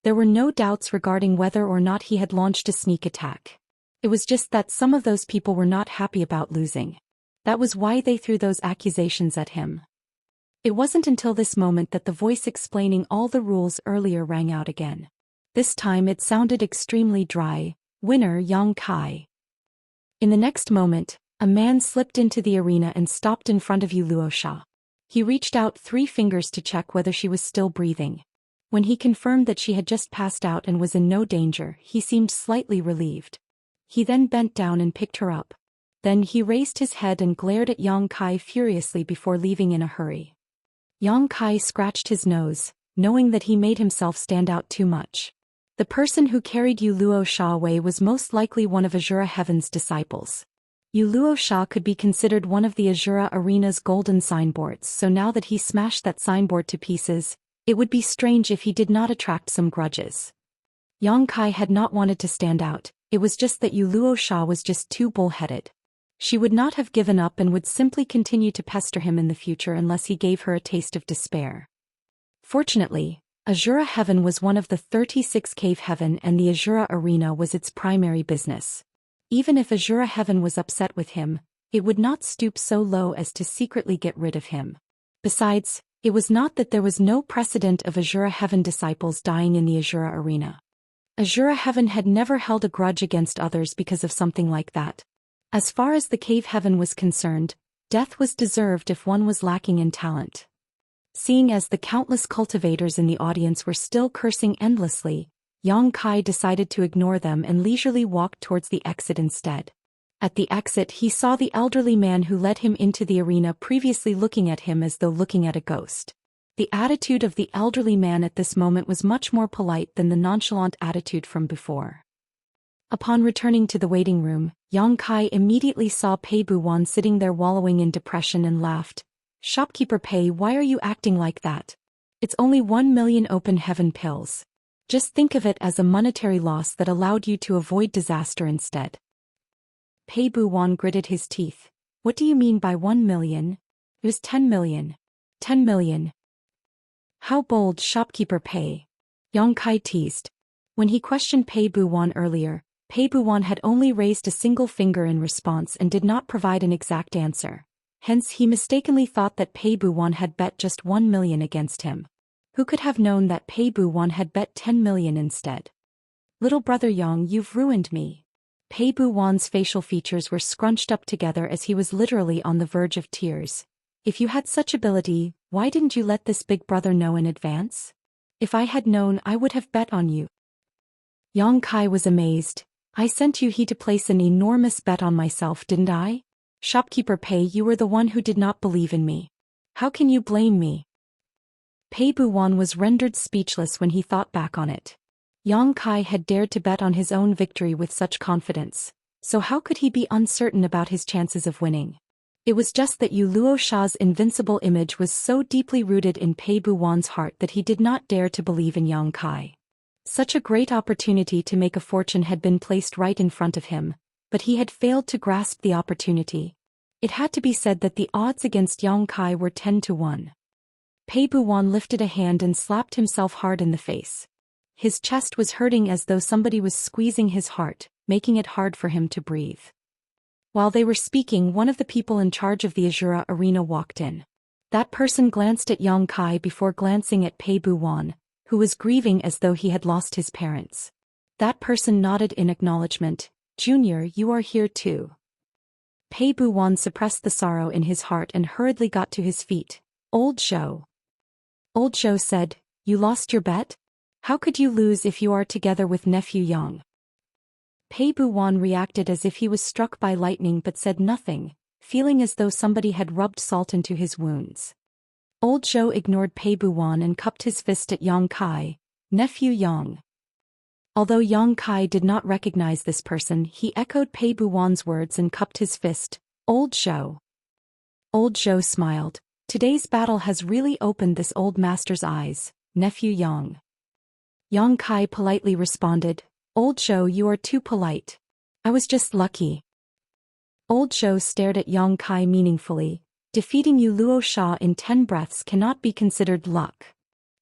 There were no doubts regarding whether or not he had launched a sneak attack. It was just that some of those people were not happy about losing. That was why they threw those accusations at him. It wasn't until this moment that the voice explaining all the rules earlier rang out again. This time it sounded extremely dry, "Winner Yang Kai." In the next moment, a man slipped into the arena and stopped in front of Yu Luosha. He reached out 3 fingers to check whether she was still breathing. When he confirmed that she had just passed out and was in no danger, he seemed slightly relieved. He then bent down and picked her up. Then he raised his head and glared at Yang Kai furiously before leaving in a hurry. Yang Kai scratched his nose, knowing that he made himself stand out too much. The person who carried Yu Luosha away was most likely one of Azura Heaven's disciples. Yu Luosha could be considered one of the Azura Arena's golden signboards, so now that he smashed that signboard to pieces, it would be strange if he did not attract some grudges. Yang Kai had not wanted to stand out, it was just that Yu Luosha was just too bullheaded. She would not have given up and would simply continue to pester him in the future unless he gave her a taste of despair. Fortunately, Azura Heaven was one of the 36 cave heaven and the Azura Arena was its primary business. Even if Azura Heaven was upset with him, it would not stoop so low as to secretly get rid of him. Besides, It was not that there was no precedent of Azura Heaven disciples dying in the Azura arena. Azura Heaven had never held a grudge against others because of something like that. As far as the cave heaven was concerned, death was deserved if one was lacking in talent. Seeing as the countless cultivators in the audience were still cursing endlessly, Yang Kai decided to ignore them and leisurely walked towards the exit instead. At the exit he saw the elderly man who led him into the arena previously looking at him as though looking at a ghost. The attitude of the elderly man at this moment was much more polite than the nonchalant attitude from before. Upon returning to the waiting room, Yang Kai immediately saw Pei Buwan sitting there wallowing in depression and laughed. "Shopkeeper Pei, why are you acting like that? It's only 1 million open heaven pills. Just think of it as a monetary loss that allowed you to avoid disaster instead." Pei Buwan gritted his teeth. "What do you mean by 1 million? It was 10 million. 10 million. How bold, Shopkeeper Pei." Yang Kai teased. When he questioned Pei Buwan earlier, Pei Buwan had only raised a single finger in response and did not provide an exact answer. Hence he mistakenly thought that Pei Buwan had bet just 1 million against him. Who could have known that Pei Buwan had bet 10 million instead? "Little brother Yang, you've ruined me." Pei Buwan's facial features were scrunched up together as he was literally on the verge of tears. "If you had such ability, why didn't you let this big brother know in advance? If I had known, I would have bet on you." Yang Kai was amazed. "I sent you he to place an enormous bet on myself, didn't I? Shopkeeper Pei, you were the one who did not believe in me. How can you blame me?" Pei Buwan was rendered speechless when he thought back on it. Yang Kai had dared to bet on his own victory with such confidence, so how could he be uncertain about his chances of winning? It was just that Yu Luo Sha's invincible image was so deeply rooted in Pei Buwan's heart that he did not dare to believe in Yang Kai. Such a great opportunity to make a fortune had been placed right in front of him, but he had failed to grasp the opportunity. It had to be said that the odds against Yang Kai were 10 to 1. Pei Buwan lifted a hand and slapped himself hard in the face. His chest was hurting as though somebody was squeezing his heart, making it hard for him to breathe. While they were speaking, one of the people in charge of the Azura arena walked in. That person glanced at Yang Kai before glancing at Pei Buwan, who was grieving as though he had lost his parents. That person nodded in acknowledgement. "Junior, you are here too." Pei Buwan suppressed the sorrow in his heart and hurriedly got to his feet. "Old Zhou." Old Zhou said, "You lost your bet? How could you lose if you are together with nephew Yang?" Pei Buwan reacted as if he was struck by lightning but said nothing, feeling as though somebody had rubbed salt into his wounds. Old Zhou ignored Pei Buwan and cupped his fist at Yang Kai. "Nephew Yang." Although Yang Kai did not recognize this person, he echoed Pei Buwan's words and cupped his fist. "Old Zhou." Old Zhou smiled. "Today's battle has really opened this old master's eyes, nephew Yang." Yang Kai politely responded, "Old Zhou, you are too polite. I was just lucky." Old Zhou stared at Yang Kai meaningfully. "Defeating Yu Luo Sha in 10 breaths cannot be considered luck.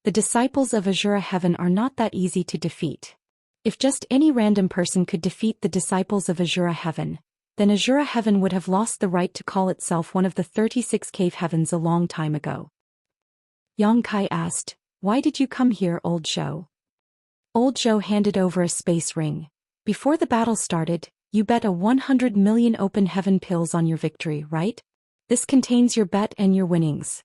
The disciples of Azura Heaven are not that easy to defeat. If just any random person could defeat the disciples of Azura Heaven, then Azura Heaven would have lost the right to call itself one of the 36 cave heavens a long time ago." Yang Kai asked, "Why did you come here, Old Zhou?" Old Zhou handed over a space ring. "Before the battle started, you bet a 100 million open heaven pills on your victory, right? This contains your bet and your winnings."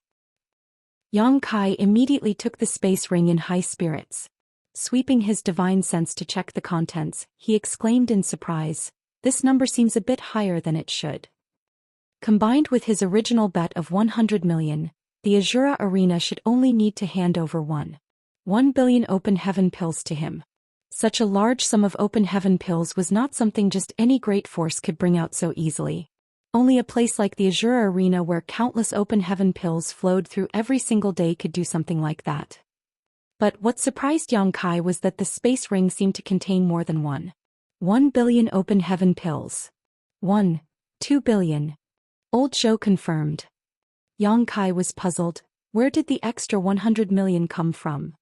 Yang Kai immediately took the space ring in high spirits. Sweeping his divine sense to check the contents, he exclaimed in surprise, "This number seems a bit higher than it should." Combined with his original bet of 100 million, the Azura arena should only need to hand over 1 billion open heaven pills to him. Such a large sum of open heaven pills was not something just any great force could bring out so easily. Only a place like the Azura arena where countless open heaven pills flowed through every single day could do something like that. But what surprised Yang Kai was that the space ring seemed to contain more than 1 billion open heaven pills. 2 billion. Old Zhou confirmed. Yang Kai was puzzled. Where did the extra 100 million come from?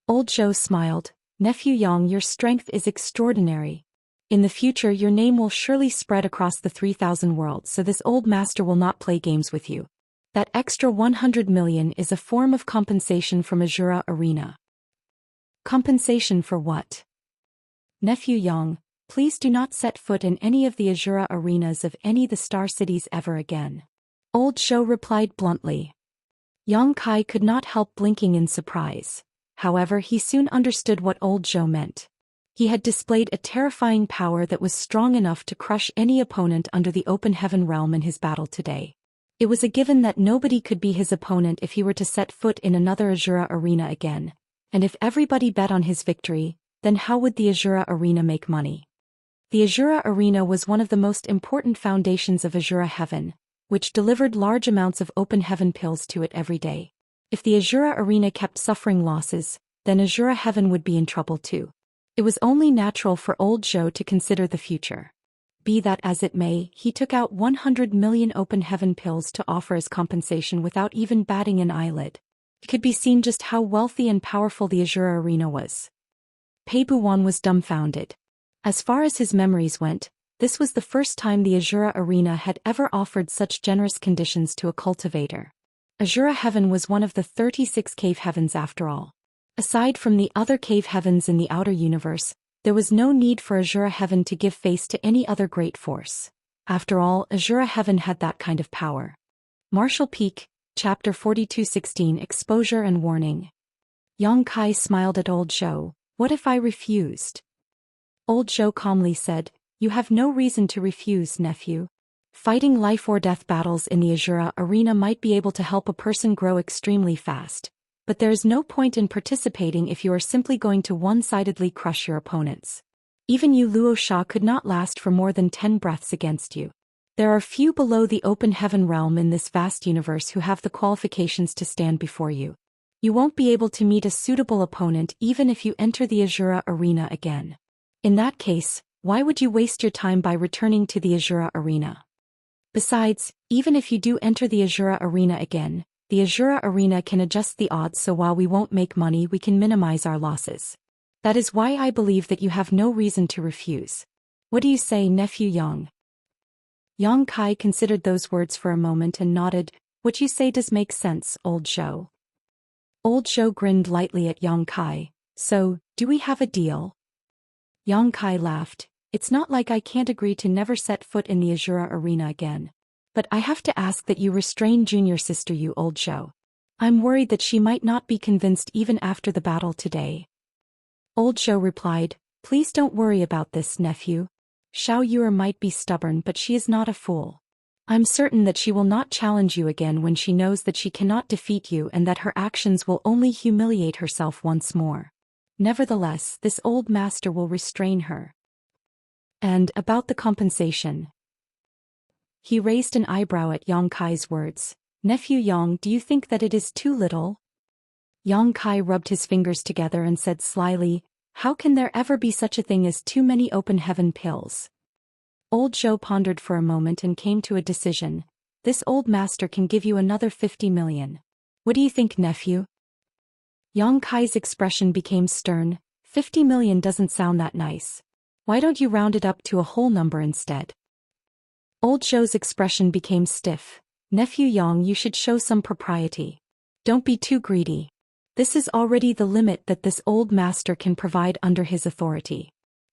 Old Zhou smiled. "Nephew Yang, your strength is extraordinary. In the future your name will surely spread across the 3,000 worlds, so this old master will not play games with you. That extra 100 million is a form of compensation from Azura Arena. Compensation for what? Nephew Yang, please do not set foot in any of the Azura arenas of any the star cities ever again. Old Zhou replied bluntly. Yang Kai could not help blinking in surprise. However, he soon understood what Old Zhou meant. He had displayed a terrifying power that was strong enough to crush any opponent under the open heaven realm in his battle today. It was a given that nobody could be his opponent if he were to set foot in another Azura arena again. And if everybody bet on his victory, then how would the Azura arena make money? The Azura arena was one of the most important foundations of Azura heaven, which delivered large amounts of open heaven pills to it every day. If the Azura arena kept suffering losses, then Azura heaven would be in trouble too. It was only natural for Old Zhou to consider the future. Be that as it may, he took out 100 million open heaven pills to offer as compensation without even batting an eyelid. It could be seen just how wealthy and powerful the Azura arena was. Pei Buwan was dumbfounded. As far as his memories went, this was the first time the Azura arena had ever offered such generous conditions to a cultivator. Azura heaven was one of the 36 cave heavens after all. Aside from the other cave heavens in the outer universe, there was no need for Azura heaven to give face to any other great force. After all, Azura heaven had that kind of power. Martial Peak, Chapter 42:16 Exposure and Warning. Yang Kai smiled at Old Zhou. What if I refused? Old Zhou calmly said, you have no reason to refuse, nephew. Fighting life-or-death battles in the Azura arena might be able to help a person grow extremely fast, but there is no point in participating if you are simply going to one-sidedly crush your opponents. Even you Luo Sha could not last for more than 10 breaths against you. There are few below the open heaven realm in this vast universe who have the qualifications to stand before you. You won't be able to meet a suitable opponent even if you enter the Azura arena again. In that case, why would you waste your time by returning to the Azura arena? Besides, even if you do enter the Azura arena again, the Azura arena can adjust the odds so while we won't make money we can minimize our losses. That is why I believe that you have no reason to refuse. What do you say, nephew Yang? Yang Kai considered those words for a moment and nodded. What you say does make sense, Old Zhou. Old Zhou grinned lightly at Yang Kai. So, do we have a deal? Yang Kai laughed. It's not like I can't agree to never set foot in the Azura arena again. But I have to ask that you restrain junior sister you Old Zhou. I'm worried that she might not be convinced even after the battle today. Old Zhou replied, please don't worry about this, nephew. Xiao Yuer might be stubborn but she is not a fool. I'm certain that she will not challenge you again when she knows that she cannot defeat you and that her actions will only humiliate herself once more. Nevertheless, this old master will restrain her. And about the compensation. He raised an eyebrow at Yang Kai's words. Nephew Yang, do you think that it is too little? Yang Kai rubbed his fingers together and said slyly, how can there ever be such a thing as too many open heaven pills? Old Zhou pondered for a moment and came to a decision. This old master can give you another 50 million. What do you think, nephew? Yang Kai's expression became stern. 50 million doesn't sound that nice. Why don't you round it up to a whole number instead? Old Zhou's expression became stiff. Nephew Yang, you should show some propriety. Don't be too greedy. This is already the limit that this old master can provide under his authority.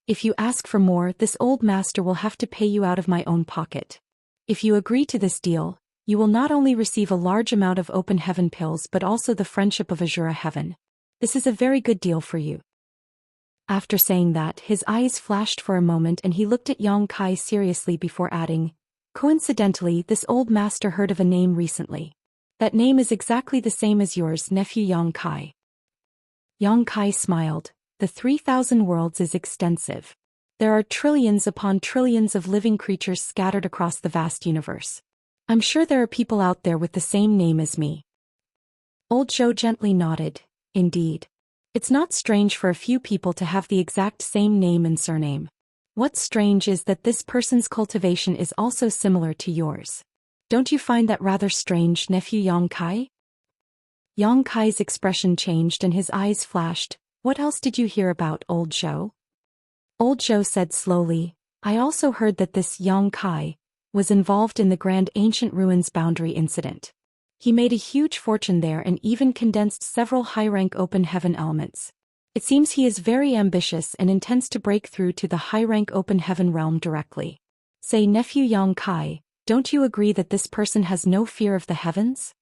If you ask for more, this old master will have to pay you out of my own pocket. If you agree to this deal, you will not only receive a large amount of open heaven pills but also the friendship of Azura heaven. This is a very good deal for you. After saying that, his eyes flashed for a moment and he looked at Yang Kai seriously before adding, coincidentally, this old master heard of a name recently. That name is exactly the same as yours, nephew Yang Kai. Yang Kai smiled. The 3,000 worlds is extensive. There are trillions upon trillions of living creatures scattered across the vast universe. I'm sure there are people out there with the same name as me. Old Zhou gently nodded. Indeed. It's not strange for a few people to have the exact same name and surname. What's strange is that this person's cultivation is also similar to yours. Don't you find that rather strange, nephew Yang Kai? Yang Kai's expression changed and his eyes flashed. What else did you hear about, Old Zhou? Old Zhou said slowly, I also heard that this Yang Kai was involved in the Grand Ancient Ruins boundary incident. He made a huge fortune there and even condensed several high-rank open heaven elements. It seems he is very ambitious and intends to break through to the high-rank open heaven realm directly. Say, nephew Yang Kai, don't you agree that this person has no fear of the heavens?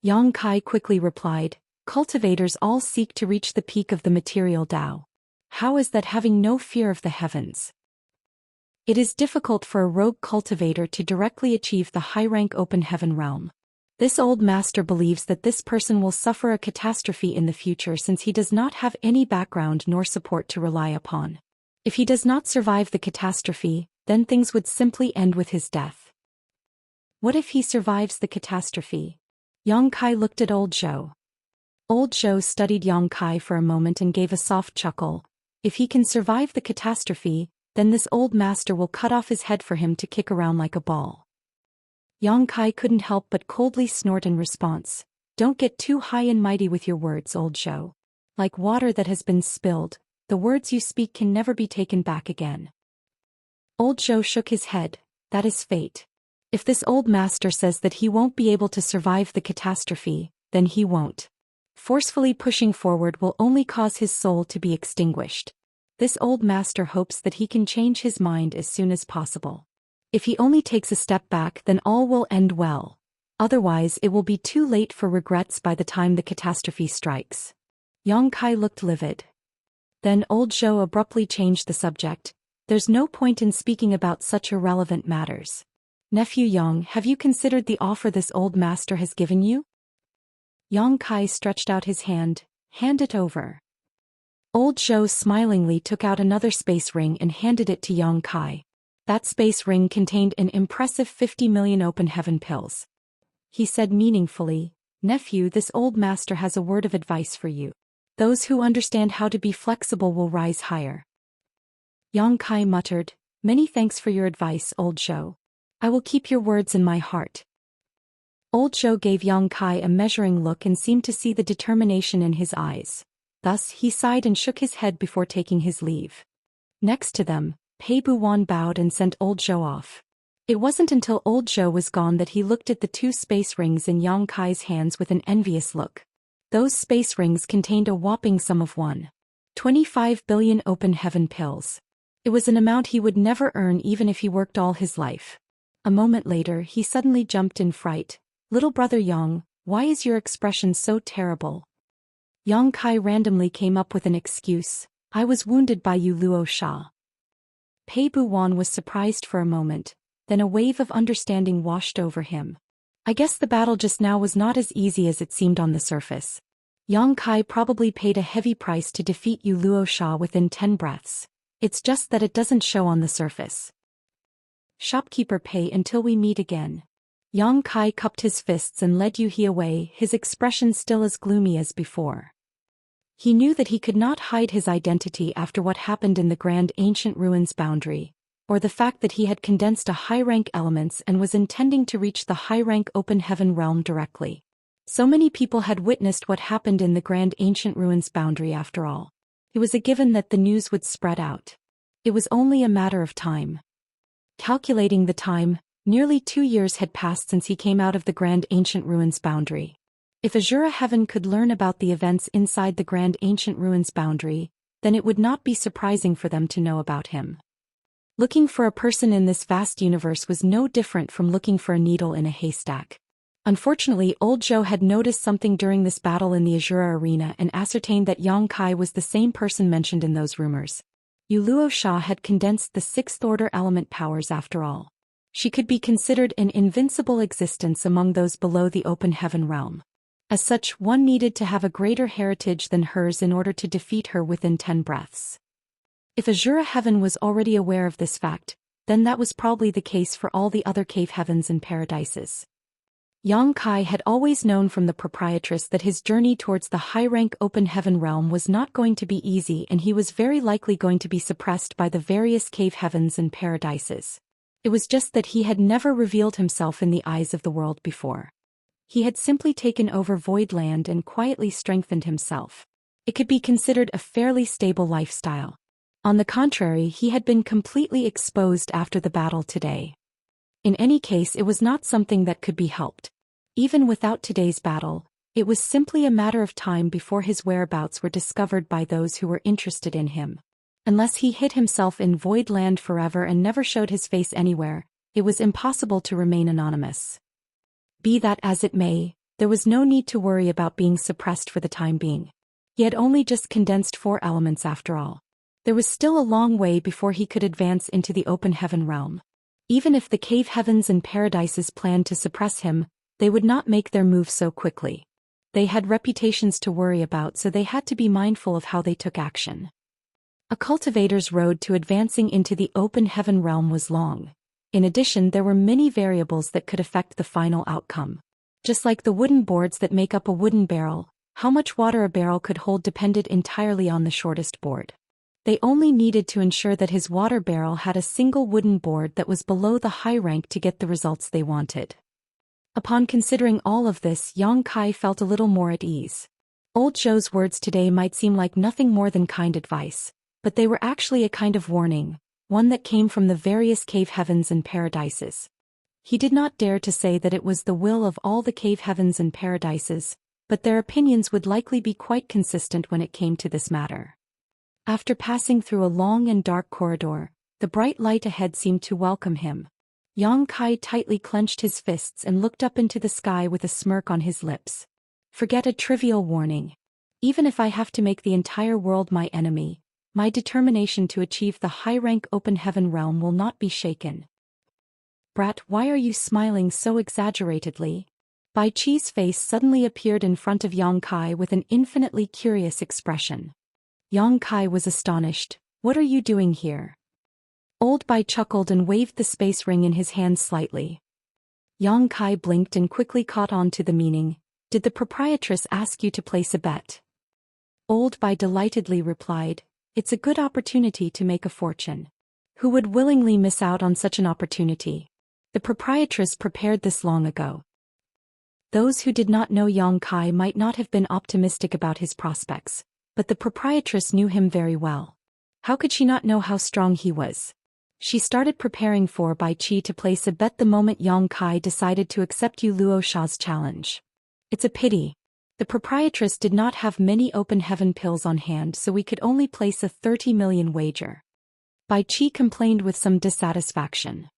Yang Kai quickly replied, cultivators all seek to reach the peak of the material Tao. How is that having no fear of the heavens? It is difficult for a rogue cultivator to directly achieve the high-rank open heaven realm. This old master believes that this person will suffer a catastrophe in the future since he does not have any background nor support to rely upon. If he does not survive the catastrophe, then things would simply end with his death. What if he survives the catastrophe? Yang Kai looked at old Zhou. Old Zhou studied Yang Kai for a moment and gave a soft chuckle. If he can survive the catastrophe, then this old master will cut off his head for him to kick around like a ball. Yang Kai couldn't help but coldly snort in response. Don't get too high and mighty with your words, old Zhou. Like water that has been spilled, the words you speak can never be taken back again. Old Zhou shook his head. That is fate. If this old master says that he won't be able to survive the catastrophe, then he won't. Forcefully pushing forward will only cause his soul to be extinguished. This old master hopes that he can change his mind as soon as possible. If he only takes a step back, then all will end well. Otherwise it will be too late for regrets by the time the catastrophe strikes. Yang Kai looked livid. Then old Zhou abruptly changed the subject. There's no point in speaking about such irrelevant matters. Nephew Yang, have you considered the offer this old master has given you? Yang Kai stretched out his hand. Hand it over. Old Zhou smilingly took out another space ring and handed it to Yang Kai. That space ring contained an impressive 50 million open heaven pills. He said meaningfully, nephew, this old master has a word of advice for you. Those who understand how to be flexible will rise higher. Yang Kai muttered, many thanks for your advice, old Zhou. I will keep your words in my heart. Old Zhou gave Yang Kai a measuring look and seemed to see the determination in his eyes. Thus he sighed and shook his head before taking his leave. Next to them, Pei Buwan bowed and sent old Zhou off. It wasn't until old Zhou was gone that he looked at the two space rings in Yang Kai's hands with an envious look. Those space rings contained a whopping sum of 1.25 billion open heaven pills. It was an amount he would never earn even if he worked all his life. A moment later he suddenly jumped in fright. Little brother Yang, why is your expression so terrible? Yang Kai randomly came up with an excuse. I was wounded by Yu Luo Sha. Pei Buwan was surprised for a moment, then a wave of understanding washed over him. I guess the battle just now was not as easy as it seemed on the surface. Yang Kai probably paid a heavy price to defeat Yu Luo Sha within 10 breaths. It's just that it doesn't show on the surface. Shopkeeper Pei, until we meet again. Yang Kai cupped his fists and led Yu He away, his expression still as gloomy as before. He knew that he could not hide his identity after what happened in the Grand Ancient Ruins boundary, or the fact that he had condensed a high-rank elements and was intending to reach the high-rank open heaven realm directly. So many people had witnessed what happened in the Grand Ancient Ruins boundary after all. It was a given that the news would spread out. It was only a matter of time. Calculating the time, nearly 2 years had passed since he came out of the Grand Ancient Ruins boundary. If Azura Heaven could learn about the events inside the Grand Ancient Ruins boundary, then it would not be surprising for them to know about him. Looking for a person in this vast universe was no different from looking for a needle in a haystack. Unfortunately, old Zhou had noticed something during this battle in the Azura arena and ascertained that Yang Kai was the same person mentioned in those rumors. Yu Luo Sha had condensed the sixth order element powers after all. She could be considered an invincible existence among those below the open heaven realm. As such, one needed to have a greater heritage than hers in order to defeat her within 10 breaths. If Azura Heaven was already aware of this fact, then that was probably the case for all the other cave heavens and paradises. Yang Kai had always known from the proprietress that his journey towards the high-rank open heaven realm was not going to be easy, and he was very likely going to be suppressed by the various cave heavens and paradises. It was just that he had never revealed himself in the eyes of the world before. He had simply taken over void land and quietly strengthened himself. It could be considered a fairly stable lifestyle. On the contrary, he had been completely exposed after the battle today. In any case, it was not something that could be helped. Even without today's battle, it was simply a matter of time before his whereabouts were discovered by those who were interested in him. Unless he hid himself in Void Land forever and never showed his face anywhere, it was impossible to remain anonymous. Be that as it may, there was no need to worry about being suppressed for the time being. He had only just condensed 4 elements after all. There was still a long way before he could advance into the open heaven realm. Even if the cave heavens and paradises planned to suppress him, they would not make their move so quickly. They had reputations to worry about, so they had to be mindful of how they took action. A cultivator's road to advancing into the open heaven realm was long. In addition, there were many variables that could affect the final outcome. Just like the wooden boards that make up a wooden barrel, how much water a barrel could hold depended entirely on the shortest board. They only needed to ensure that his water barrel had a single wooden board that was below the high rank to get the results they wanted. Upon considering all of this, Yang Kai felt a little more at ease. Old Zhou's words today might seem like nothing more than kind advice, but they were actually a kind of warning, one that came from the various cave heavens and paradises. He did not dare to say that it was the will of all the cave heavens and paradises, but their opinions would likely be quite consistent when it came to this matter. After passing through a long and dark corridor, the bright light ahead seemed to welcome him. Yang Kai tightly clenched his fists and looked up into the sky with a smirk on his lips. Forget a trivial warning. Even if I have to make the entire world my enemy, my determination to achieve the high-rank open heaven realm will not be shaken. Brat, why are you smiling so exaggeratedly? Bai Qi's face suddenly appeared in front of Yang Kai with an infinitely curious expression. Yang Kai was astonished. What are you doing here? Old Bai chuckled and waved the space ring in his hand slightly. Yang Kai blinked and quickly caught on to the meaning. Did the proprietress ask you to place a bet? Old Bai delightedly replied, it's a good opportunity to make a fortune. Who would willingly miss out on such an opportunity? The proprietress prepared this long ago. Those who did not know Yang Kai might not have been optimistic about his prospects, but the proprietress knew him very well. How could she not know how strong he was? She started preparing for Bai Qi to place a bet the moment Yang Kai decided to accept Yu Luosha's challenge. It's a pity. The proprietress did not have many open heaven pills on hand, so we could only place a 30 million wager. Bai Qi complained with some dissatisfaction.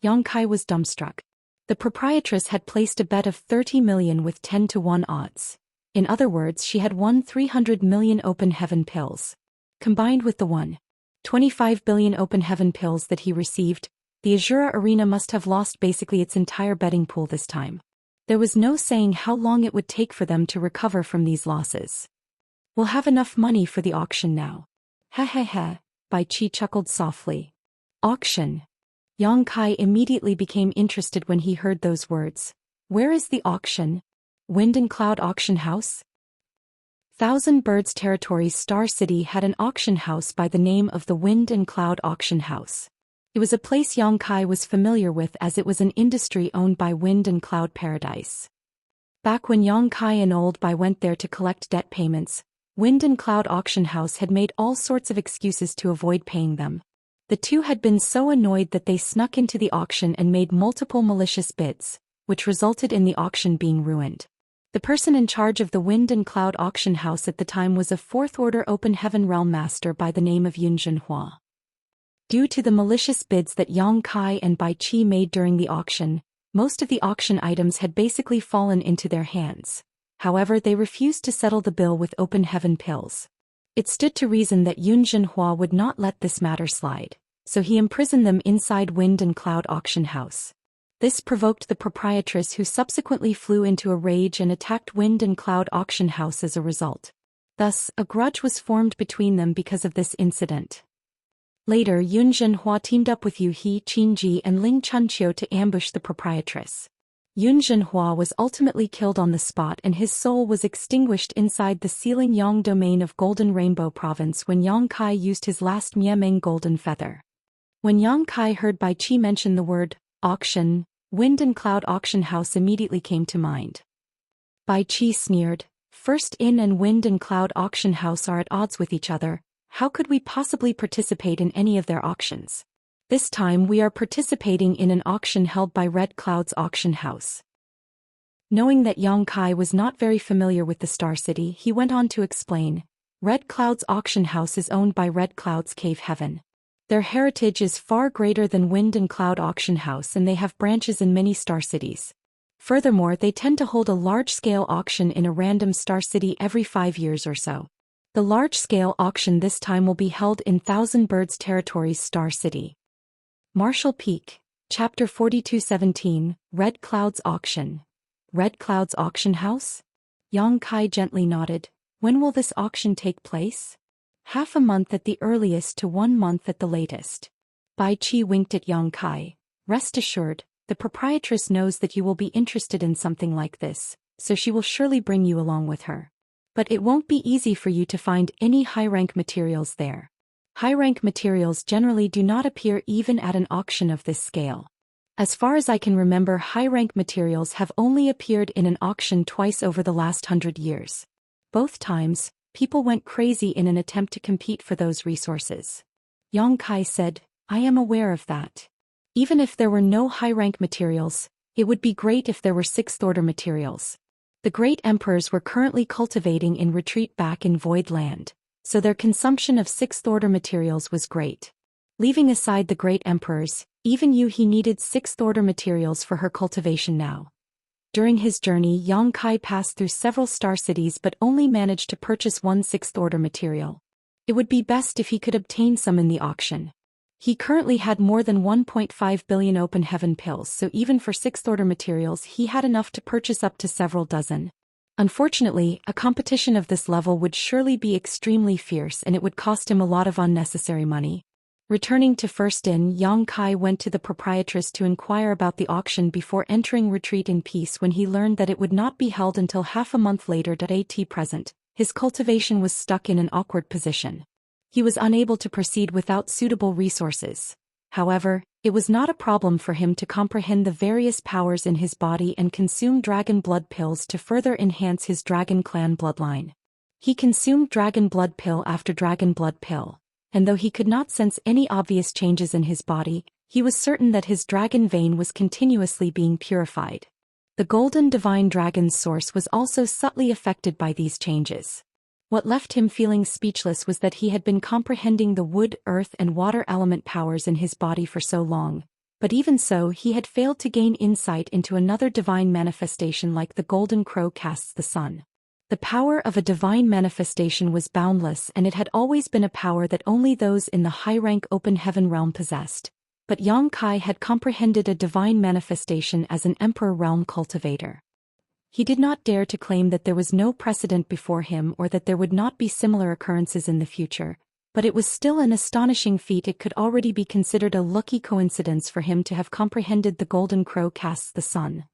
Yang Kai was dumbstruck. The proprietress had placed a bet of 30 million with 10-to-1 odds. In other words, she had won 300 million open heaven pills. Combined with the 1.25 billion open heaven pills that he received, the Azura Arena must have lost basically its entire betting pool this time. There was no saying how long it would take for them to recover from these losses. We'll have enough money for the auction now. Ha ha ha, Bai Qi chuckled softly. Auction. Yang Kai immediately became interested when he heard those words. Where is the auction? Wind and Cloud Auction House? Thousand Birds Territory's Star City had an auction house by the name of the Wind and Cloud Auction House. It was a place Yang Kai was familiar with as it was an industry owned by Wind and Cloud Paradise. Back when Yang Kai and Old Bai went there to collect debt payments, Wind and Cloud Auction House had made all sorts of excuses to avoid paying them. The two had been so annoyed that they snuck into the auction and made multiple malicious bids, which resulted in the auction being ruined. The person in charge of the Wind and Cloud Auction House at the time was a fourth-order Open Heaven Realm Master by the name of Yun Zhenhua. Due to the malicious bids that Yang Kai and Bai Qi made during the auction, most of the auction items had basically fallen into their hands. However, they refused to settle the bill with Open Heaven pills. It stood to reason that Yun Zhenhua would not let this matter slide, so he imprisoned them inside Wind and Cloud Auction House. This provoked the proprietress, who subsequently flew into a rage and attacked Wind and Cloud Auction House as a result. Thus, a grudge was formed between them because of this incident. Later, Yun Zhenhua teamed up with Yu He Qinji and Ling Chunqiu to ambush the proprietress. Yun Zhenhua was ultimately killed on the spot and his soul was extinguished inside the Sealing Yang domain of Golden Rainbow Province when Yang Kai used his last Miemeng golden feather. When Yang Kai heard Bai Qi mention the word auction, Wind and Cloud Auction House immediately came to mind. Bai Qi sneered, First In and Wind and Cloud Auction House are at odds with each other. How could we possibly participate in any of their auctions? This time we are participating in an auction held by Red Cloud's Auction House. Knowing that Yang Kai was not very familiar with the Star City, he went on to explain, Red Cloud's auction house is owned by Red Cloud's Cave Heaven. Their heritage is far greater than Wind and Cloud Auction House, and they have branches in many star cities. Furthermore, they tend to hold a large-scale auction in a random star city every 5 years or so. The large-scale auction this time will be held in Thousand Birds Territory's Star City. Marshall Peak, Chapter 4217, Red Cloud's Auction. Red Cloud's Auction House? Yang Kai gently nodded. When will this auction take place? Half a month at the earliest to 1 month at the latest. Bai Qi winked at Yang Kai. Rest assured, the proprietress knows that you will be interested in something like this, so she will surely bring you along with her. But it won't be easy for you to find any high-rank materials there. High-rank materials generally do not appear even at an auction of this scale. As far as I can remember, high-rank materials have only appeared in an auction twice over the last 100 years. Both times, people went crazy in an attempt to compete for those resources. Yang Kai said, I am aware of that. Even if there were no high-rank materials, it would be great if there were sixth-order materials. The great emperors were currently cultivating in retreat back in Void Land, so their consumption of sixth-order materials was great. Leaving aside the great emperors, even He needed sixth-order materials for her cultivation now. During his journey, Yang Kai passed through several star cities but only managed to purchase one sixth-order material. It would be best if he could obtain some in the auction. He currently had more than 1.5 billion open heaven pills, so even for sixth-order materials he had enough to purchase up to several dozen. Unfortunately, a competition of this level would surely be extremely fierce and it would cost him a lot of unnecessary money. Returning to First Inn, Yang Kai went to the proprietress to inquire about the auction before entering retreat in peace. When he learned that it would not be held until half a month later. At present, his cultivation was stuck in an awkward position. He was unable to proceed without suitable resources. However, it was not a problem for him to comprehend the various powers in his body and consume dragon blood pills to further enhance his dragon clan bloodline. He consumed dragon blood pill after dragon blood pill, and though he could not sense any obvious changes in his body, he was certain that his dragon vein was continuously being purified. The golden divine dragon's source was also subtly affected by these changes. What left him feeling speechless was that he had been comprehending the wood, earth and water element powers in his body for so long, but even so he had failed to gain insight into another divine manifestation like the golden crow casts the sun. The power of a divine manifestation was boundless, and it had always been a power that only those in the high-rank open heaven realm possessed. But Yang Kai had comprehended a divine manifestation as an emperor realm cultivator. He did not dare to claim that there was no precedent before him or that there would not be similar occurrences in the future, but it was still an astonishing feat. It could already be considered a lucky coincidence for him to have comprehended the golden crow casts the sun.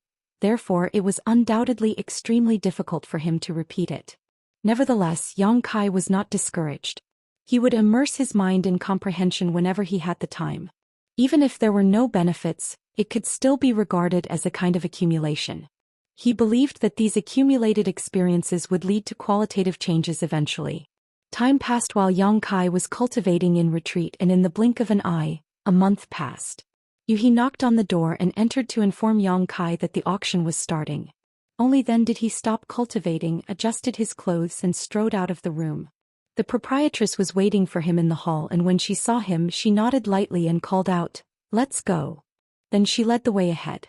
Therefore, it was undoubtedly extremely difficult for him to repeat it. Nevertheless, Yang Kai was not discouraged. He would immerse his mind in comprehension whenever he had the time. Even if there were no benefits, it could still be regarded as a kind of accumulation. He believed that these accumulated experiences would lead to qualitative changes eventually. Time passed while Yang Kai was cultivating in retreat, and in the blink of an eye, a month passed. He knocked on the door and entered to inform Yang Kai that the auction was starting. Only then did he stop cultivating, adjusted his clothes and strode out of the room. The proprietress was waiting for him in the hall, and when she saw him she nodded lightly and called out, "Let's go." Then she led the way ahead.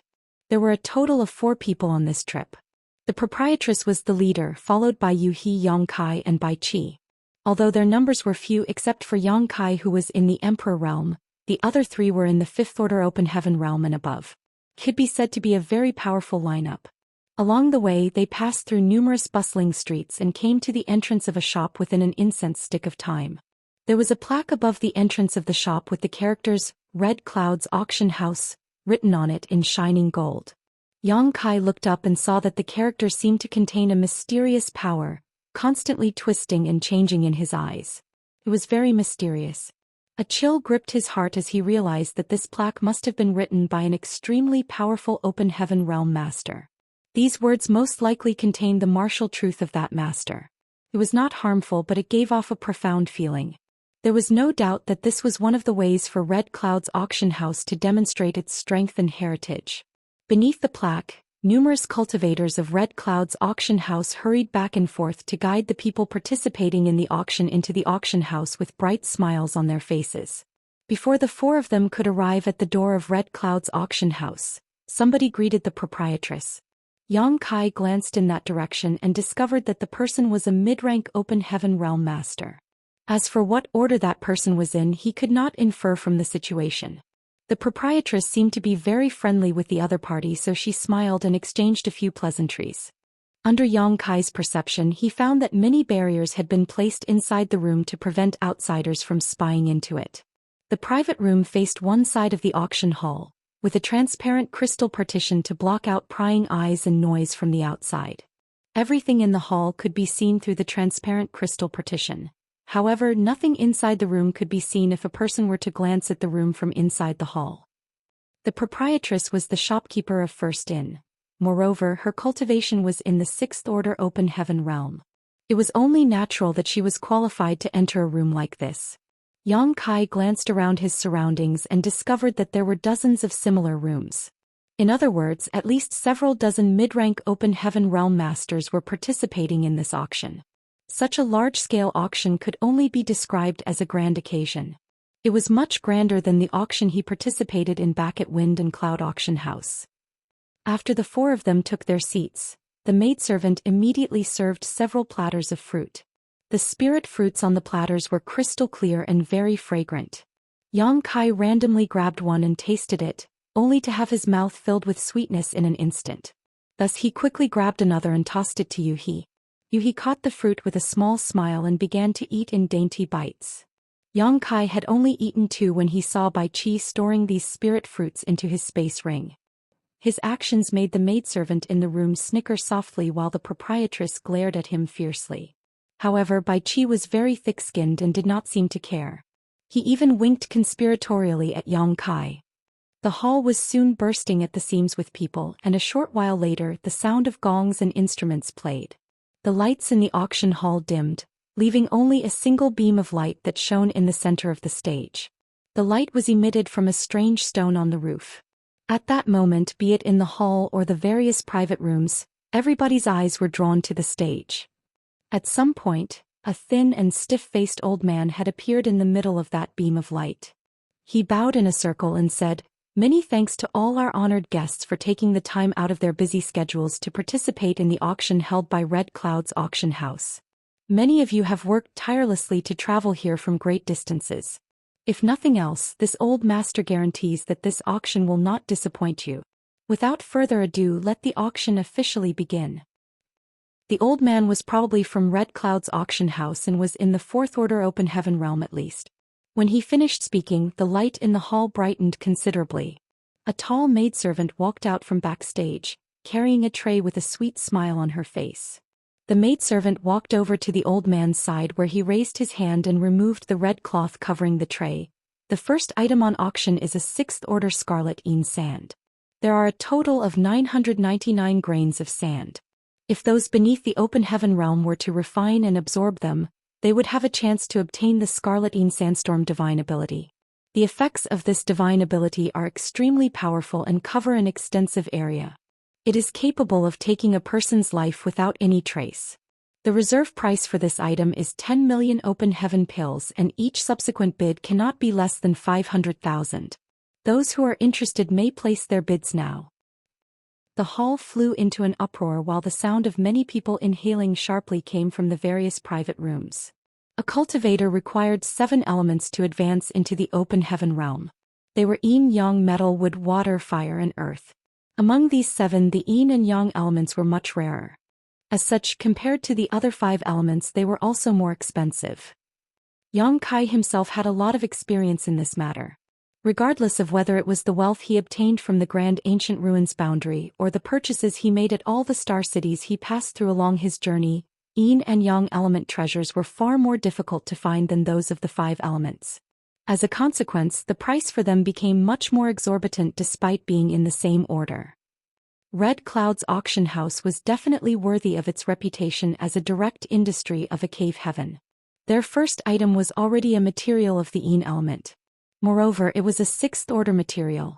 There were a total of 4 people on this trip. The proprietress was the leader, followed by Yang Kai and Bai Qi. Although their numbers were few except for Yang Kai, who was in the Emperor realm, the other 3 were in the 5th order open heaven realm and above. Could be said to be a very powerful lineup. Along the way they passed through numerous bustling streets and came to the entrance of a shop within an incense stick of time. There was a plaque above the entrance of the shop with the characters, "Red Cloud's Auction House," written on it in shining gold. Yang Kai looked up and saw that the character seemed to contain a mysterious power, constantly twisting and changing in his eyes. It was very mysterious. A chill gripped his heart as he realized that this plaque must have been written by an extremely powerful open heaven realm master. These words most likely contained the martial truth of that master. It was not harmful, but it gave off a profound feeling. There was no doubt that this was one of the ways for Red Cloud's auction house to demonstrate its strength and heritage. Beneath the plaque, Numerous cultivators of Red Cloud's auction house hurried back and forth to guide the people participating in the auction into the auction house with bright smiles on their faces. Before the four of them could arrive at the door of Red Cloud's auction house, somebody greeted the proprietress. Yang Kai glanced in that direction and discovered that the person was a mid-rank open heaven realm master. As for what order that person was in, he could not infer from the situation. The proprietress seemed to be very friendly with the other party, so she smiled and exchanged a few pleasantries. Under Yang Kai's perception, he found that many barriers had been placed inside the room to prevent outsiders from spying into it. The private room faced one side of the auction hall, with a transparent crystal partition to block out prying eyes and noise from the outside. Everything in the hall could be seen through the transparent crystal partition. However, nothing inside the room could be seen if a person were to glance at the room from inside the hall. The proprietress was the shopkeeper of First Inn. Moreover, her cultivation was in the sixth order open heaven realm. It was only natural that she was qualified to enter a room like this. Yang Kai glanced around his surroundings and discovered that there were dozens of similar rooms. In other words, at least several dozen mid-rank open heaven realm masters were participating in this auction. Such a large-scale auction could only be described as a grand occasion. It was much grander than the auction he participated in back at Wind and Cloud Auction House. After the four of them took their seats, the maidservant immediately served several platters of fruit. The spirit fruits on the platters were crystal clear and very fragrant. Yang Kai randomly grabbed one and tasted it, only to have his mouth filled with sweetness in an instant. Thus he quickly grabbed another and tossed it to Yuhi. Yuhi caught the fruit with a small smile and began to eat in dainty bites. Yang Kai had only eaten two when he saw Bai Qi storing these spirit fruits into his space ring. His actions made the maidservant in the room snicker softly while the proprietress glared at him fiercely. However, Bai Qi was very thick-skinned and did not seem to care. He even winked conspiratorially at Yang Kai. The hall was soon bursting at the seams with people, and a short while later the sound of gongs and instruments played. The lights in the auction hall dimmed, leaving only a single beam of light that shone in the center of the stage. The light was emitted from a strange stone on the roof. At that moment, be it in the hall or the various private rooms, everybody's eyes were drawn to the stage. At some point, a thin and stiff-faced old man had appeared in the middle of that beam of light. He bowed in a circle and said, "Many thanks to all our honored guests for taking the time out of their busy schedules to participate in the auction held by Red Cloud's auction house. Many of you have worked tirelessly to travel here from great distances. If nothing else, this old master guarantees that this auction will not disappoint you. Without further ado, let the auction officially begin." The old man was probably from Red Cloud's auction house and was in the fourth order open heaven realm at least. When he finished speaking, the light in the hall brightened considerably. A tall maidservant walked out from backstage, carrying a tray with a sweet smile on her face. The maidservant walked over to the old man's side where he raised his hand and removed the red cloth covering the tray. The first item on auction is a sixth order scarlet Een sand. There are a total of 999 grains of sand. If those beneath the open heaven realm were to refine and absorb them, they would have a chance to obtain the Scarlet Een Sandstorm divine ability. The effects of this divine ability are extremely powerful and cover an extensive area. It is capable of taking a person's life without any trace. The reserve price for this item is 10 million open heaven pills, and each subsequent bid cannot be less than 500,000. Those who are interested may place their bids now. The hall flew into an uproar while the sound of many people inhaling sharply came from the various private rooms. A cultivator required 7 elements to advance into the open heaven realm. They were yin, yang, metal, wood, water, fire, and earth. Among these 7, the yin and yang elements were much rarer. As such, compared to the other 5 elements, they were also more expensive. Yang Kai himself had a lot of experience in this matter. Regardless of whether it was the wealth he obtained from the Grand Ancient Ruins boundary or the purchases he made at all the star cities he passed through along his journey, yin and yang element treasures were far more difficult to find than those of the 5 elements. As a consequence, the price for them became much more exorbitant despite being in the same order. Red Cloud's auction house was definitely worthy of its reputation as a direct industry of a cave heaven. Their first item was already a material of the yin element. Moreover, it was a 6th order material.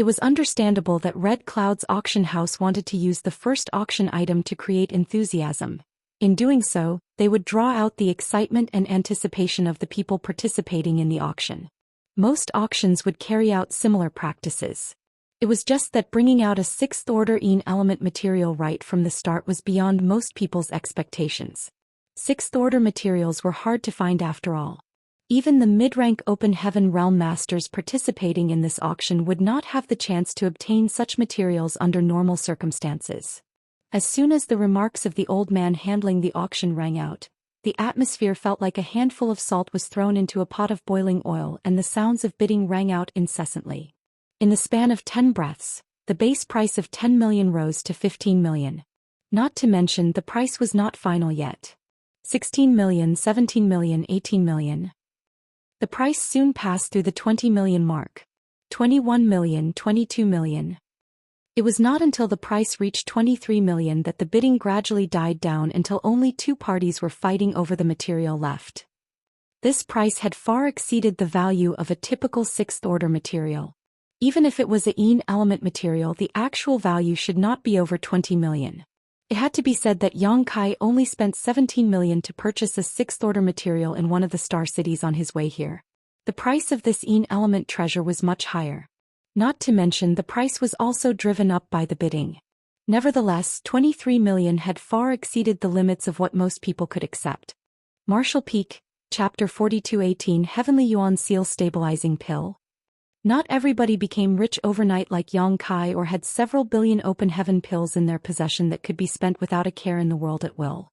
It was understandable that Red Cloud's auction house wanted to use the first auction item to create enthusiasm. In doing so, they would draw out the excitement and anticipation of the people participating in the auction. Most auctions would carry out similar practices. It was just that bringing out a sixth-order element material right from the start was beyond most people's expectations. Sixth-order materials were hard to find after all. Even the mid-rank Open Heaven Realm Masters participating in this auction would not have the chance to obtain such materials under normal circumstances. As soon as the remarks of the old man handling the auction rang out, the atmosphere felt like a handful of salt was thrown into a pot of boiling oil, and the sounds of bidding rang out incessantly. In the span of 10 breaths, the base price of 10 million rose to 15 million. Not to mention the price was not final yet. 16 million, 17 million, 18 million. The price soon passed through the 20 million mark. 21 million, 22 million. It was not until the price reached 23 million that the bidding gradually died down until only two parties were fighting over the material left. This price had far exceeded the value of a typical sixth-order material. Even if it was a element material, the actual value should not be over 20 million. It had to be said that Yang Kai only spent 17 million to purchase a sixth-order material in one of the star cities on his way here. The price of this element treasure was much higher. Not to mention the price was also driven up by the bidding. Nevertheless, 23 million had far exceeded the limits of what most people could accept. Martial Peak, Chapter 42:18 Heavenly Yuan Seal Stabilizing Pill. Not everybody became rich overnight like Yang Kai or had several billion open heaven pills in their possession that could be spent without a care in the world at will.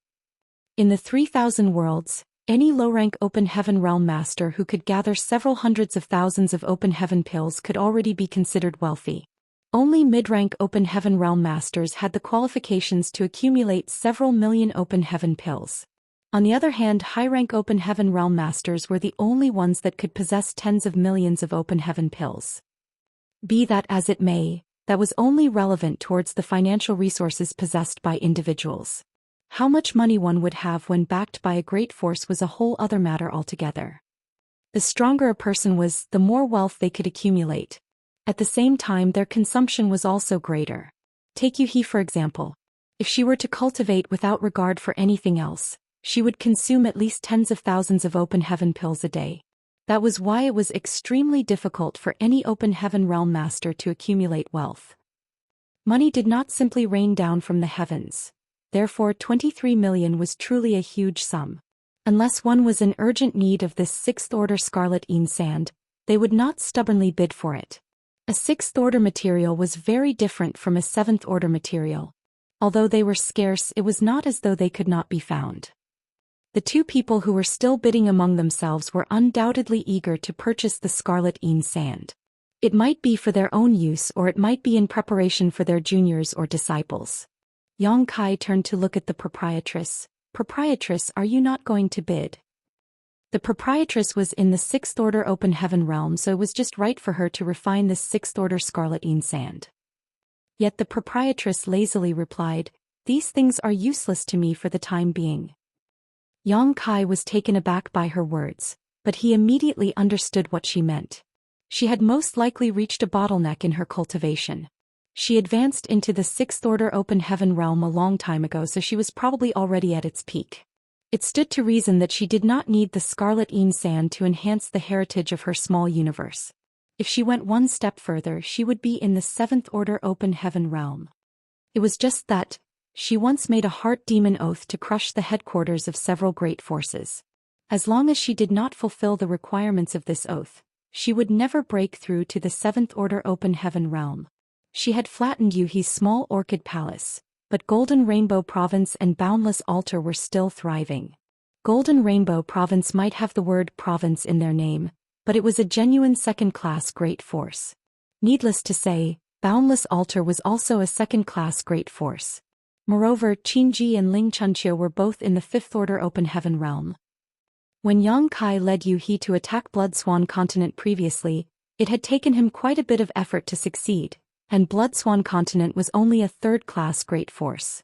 In the 3,000 worlds, any low-rank open heaven realm master who could gather several hundreds of thousands of open heaven pills could already be considered wealthy. Only mid-rank open heaven realm masters had the qualifications to accumulate several million open heaven pills. On the other hand, high-rank open heaven realm masters were the only ones that could possess tens of millions of open heaven pills. Be that as it may, that was only relevant towards the financial resources possessed by individuals. How much money one would have when backed by a great force was a whole other matter altogether. The stronger a person was, the more wealth they could accumulate. At the same time, their consumption was also greater. Take Yuhi for example. If she were to cultivate without regard for anything else, she would consume at least tens of thousands of open heaven pills a day. That was why it was extremely difficult for any open heaven realm master to accumulate wealth. Money did not simply rain down from the heavens. Therefore 23 million was truly a huge sum. Unless one was in urgent need of this sixth-order scarlet sand, they would not stubbornly bid for it. A sixth-order material was very different from a seventh-order material. Although they were scarce, it was not as though they could not be found. The two people who were still bidding among themselves were undoubtedly eager to purchase the scarlet sand. It might be for their own use or it might be in preparation for their juniors or disciples. Yang Kai turned to look at the proprietress. "Proprietress, are you not going to bid?" The proprietress was in the sixth-order open heaven realm, so it was just right for her to refine this sixth-order scarlet sand. Yet the proprietress lazily replied, "These things are useless to me for the time being." Yang Kai was taken aback by her words, but he immediately understood what she meant. She had most likely reached a bottleneck in her cultivation. She advanced into the sixth-order open heaven realm a long time ago, so she was probably already at its peak. It stood to reason that she did not need the scarlet sand to enhance the heritage of her small universe. If she went one step further, she would be in the seventh-order open heaven realm. It was just that. She once made a heart demon oath to crush the headquarters of several great forces. As long as she did not fulfill the requirements of this oath, she would never break through to the seventh-order open heaven realm. She had flattened Yuhi's small orchid palace, but Golden Rainbow Province and Boundless Altar were still thriving. Golden Rainbow Province might have the word province in their name, but it was a genuine second-class great force. Needless to say, Boundless Altar was also a second-class great force. Moreover, Qingji and Ling Chunqiu were both in the fifth-order open heaven realm. When Yang Kai led Yuhi to attack Blood Swan Continent previously, it had taken him quite a bit of effort to succeed, and Blood Swan Continent was only a third-class great force.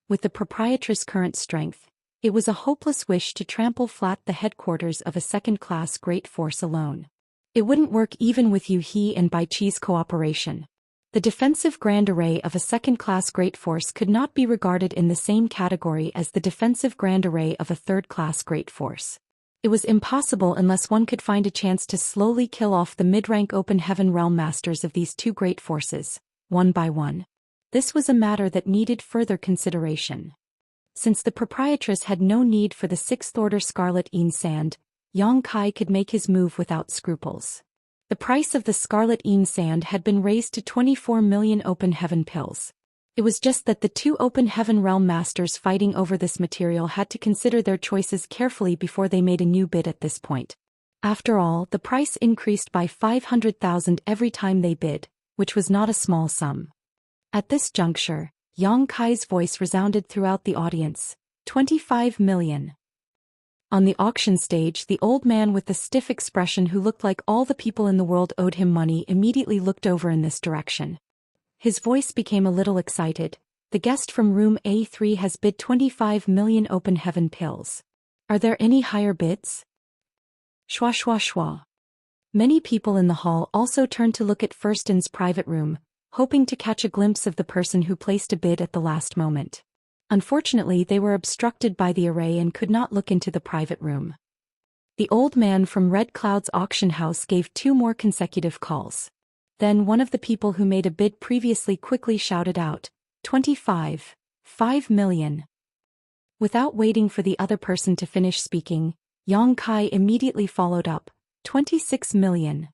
With the proprietress' current strength, it was a hopeless wish to trample flat the headquarters of a second-class great force alone. It wouldn't work even with Yu He and Bai Chi's cooperation. The defensive grand array of a second-class great force could not be regarded in the same category as the defensive grand array of a third-class great force. It was impossible unless one could find a chance to slowly kill off the mid-rank open heaven realm masters of these two great forces, one by one. This was a matter that needed further consideration. Since the proprietress had no need for the sixth-order Scarlet Yin Sand, Yang Kai could make his move without scruples. The price of the Scarlet Yin Sand had been raised to 24 million open heaven pills. It was just that the two open heaven realm masters fighting over this material had to consider their choices carefully before they made a new bid at this point. After all, the price increased by 500,000 every time they bid, which was not a small sum. At this juncture, Yang Kai's voice resounded throughout the audience, 25 million. On the auction stage, the old man with the stiff expression who looked like all the people in the world owed him money immediately looked over in this direction. His voice became a little excited. The guest from room A3 has bid 25 million open heaven pills. Are there any higher bids? Schwa schwa schwa. Many people in the hall also turned to look at Firston's private room, hoping to catch a glimpse of the person who placed a bid at the last moment. Unfortunately, they were obstructed by the array and could not look into the private room. The old man from Red Cloud's auction house gave 2 more consecutive calls. Then one of the people who made a bid previously quickly shouted out, 25 million. Without waiting for the other person to finish speaking, Yang Kai immediately followed up, 26 million.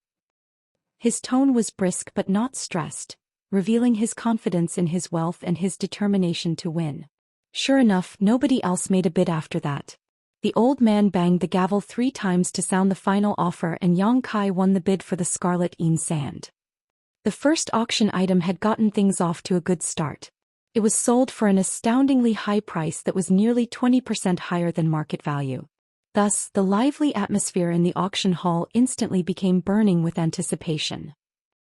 His tone was brisk but not stressed, revealing his confidence in his wealth and his determination to win. Sure enough, nobody else made a bid after that. The old man banged the gavel 3 times to sound the final offer, and Yang Kai won the bid for the Scarlet Yin Sand. The first auction item had gotten things off to a good start. It was sold for an astoundingly high price that was nearly 20% higher than market value. Thus, the lively atmosphere in the auction hall instantly became burning with anticipation.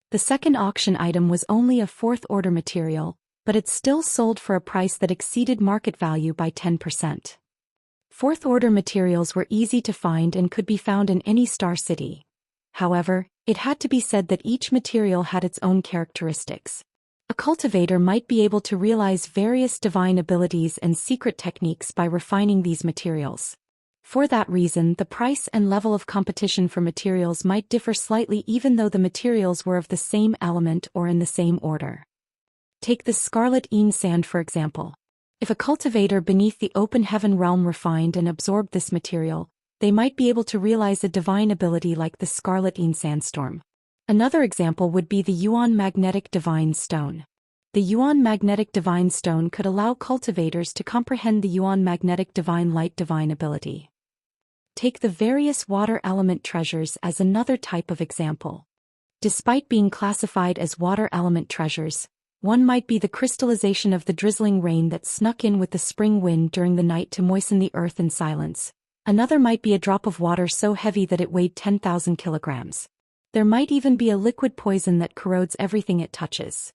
The second auction item was only a 4th-order material, but it still sold for a price that exceeded market value by 10%. 4th-order materials were easy to find and could be found in any star city. However, it had to be said that each material had its own characteristics. A cultivator might be able to realize various divine abilities and secret techniques by refining these materials. For that reason, the price and level of competition for materials might differ slightly even though the materials were of the same element or in the same order. Take the Scarlet Yin Sand for example. If a cultivator beneath the open heaven realm refined and absorbed this material, they might be able to realize a divine ability like the Scarlet Yin Sandstorm. Another example would be the Yuan Magnetic Divine Stone. The Yuan Magnetic Divine Stone could allow cultivators to comprehend the Yuan Magnetic Divine Light divine ability. Take the various water element treasures as another type of example. Despite being classified as water element treasures, one might be the crystallization of the drizzling rain that snuck in with the spring wind during the night to moisten the earth in silence. Another might be a drop of water so heavy that it weighed 10,000 kilograms. There might even be a liquid poison that corrodes everything it touches.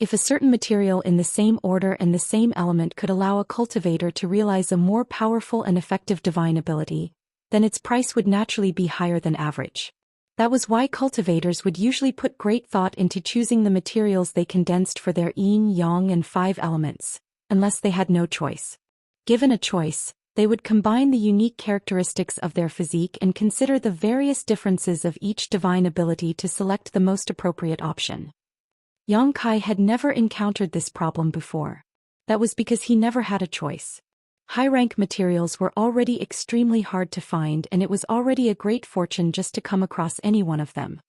If a certain material in the same order and the same element could allow a cultivator to realize a more powerful and effective divine ability, then its price would naturally be higher than average. That was why cultivators would usually put great thought into choosing the materials they condensed for their yin, yang and 5 elements, unless they had no choice. Given a choice, they would combine the unique characteristics of their physique and consider the various differences of each divine ability to select the most appropriate option. Yang Kai had never encountered this problem before. That was because he never had a choice. High-rank materials were already extremely hard to find, and it was already a great fortune just to come across any one of them.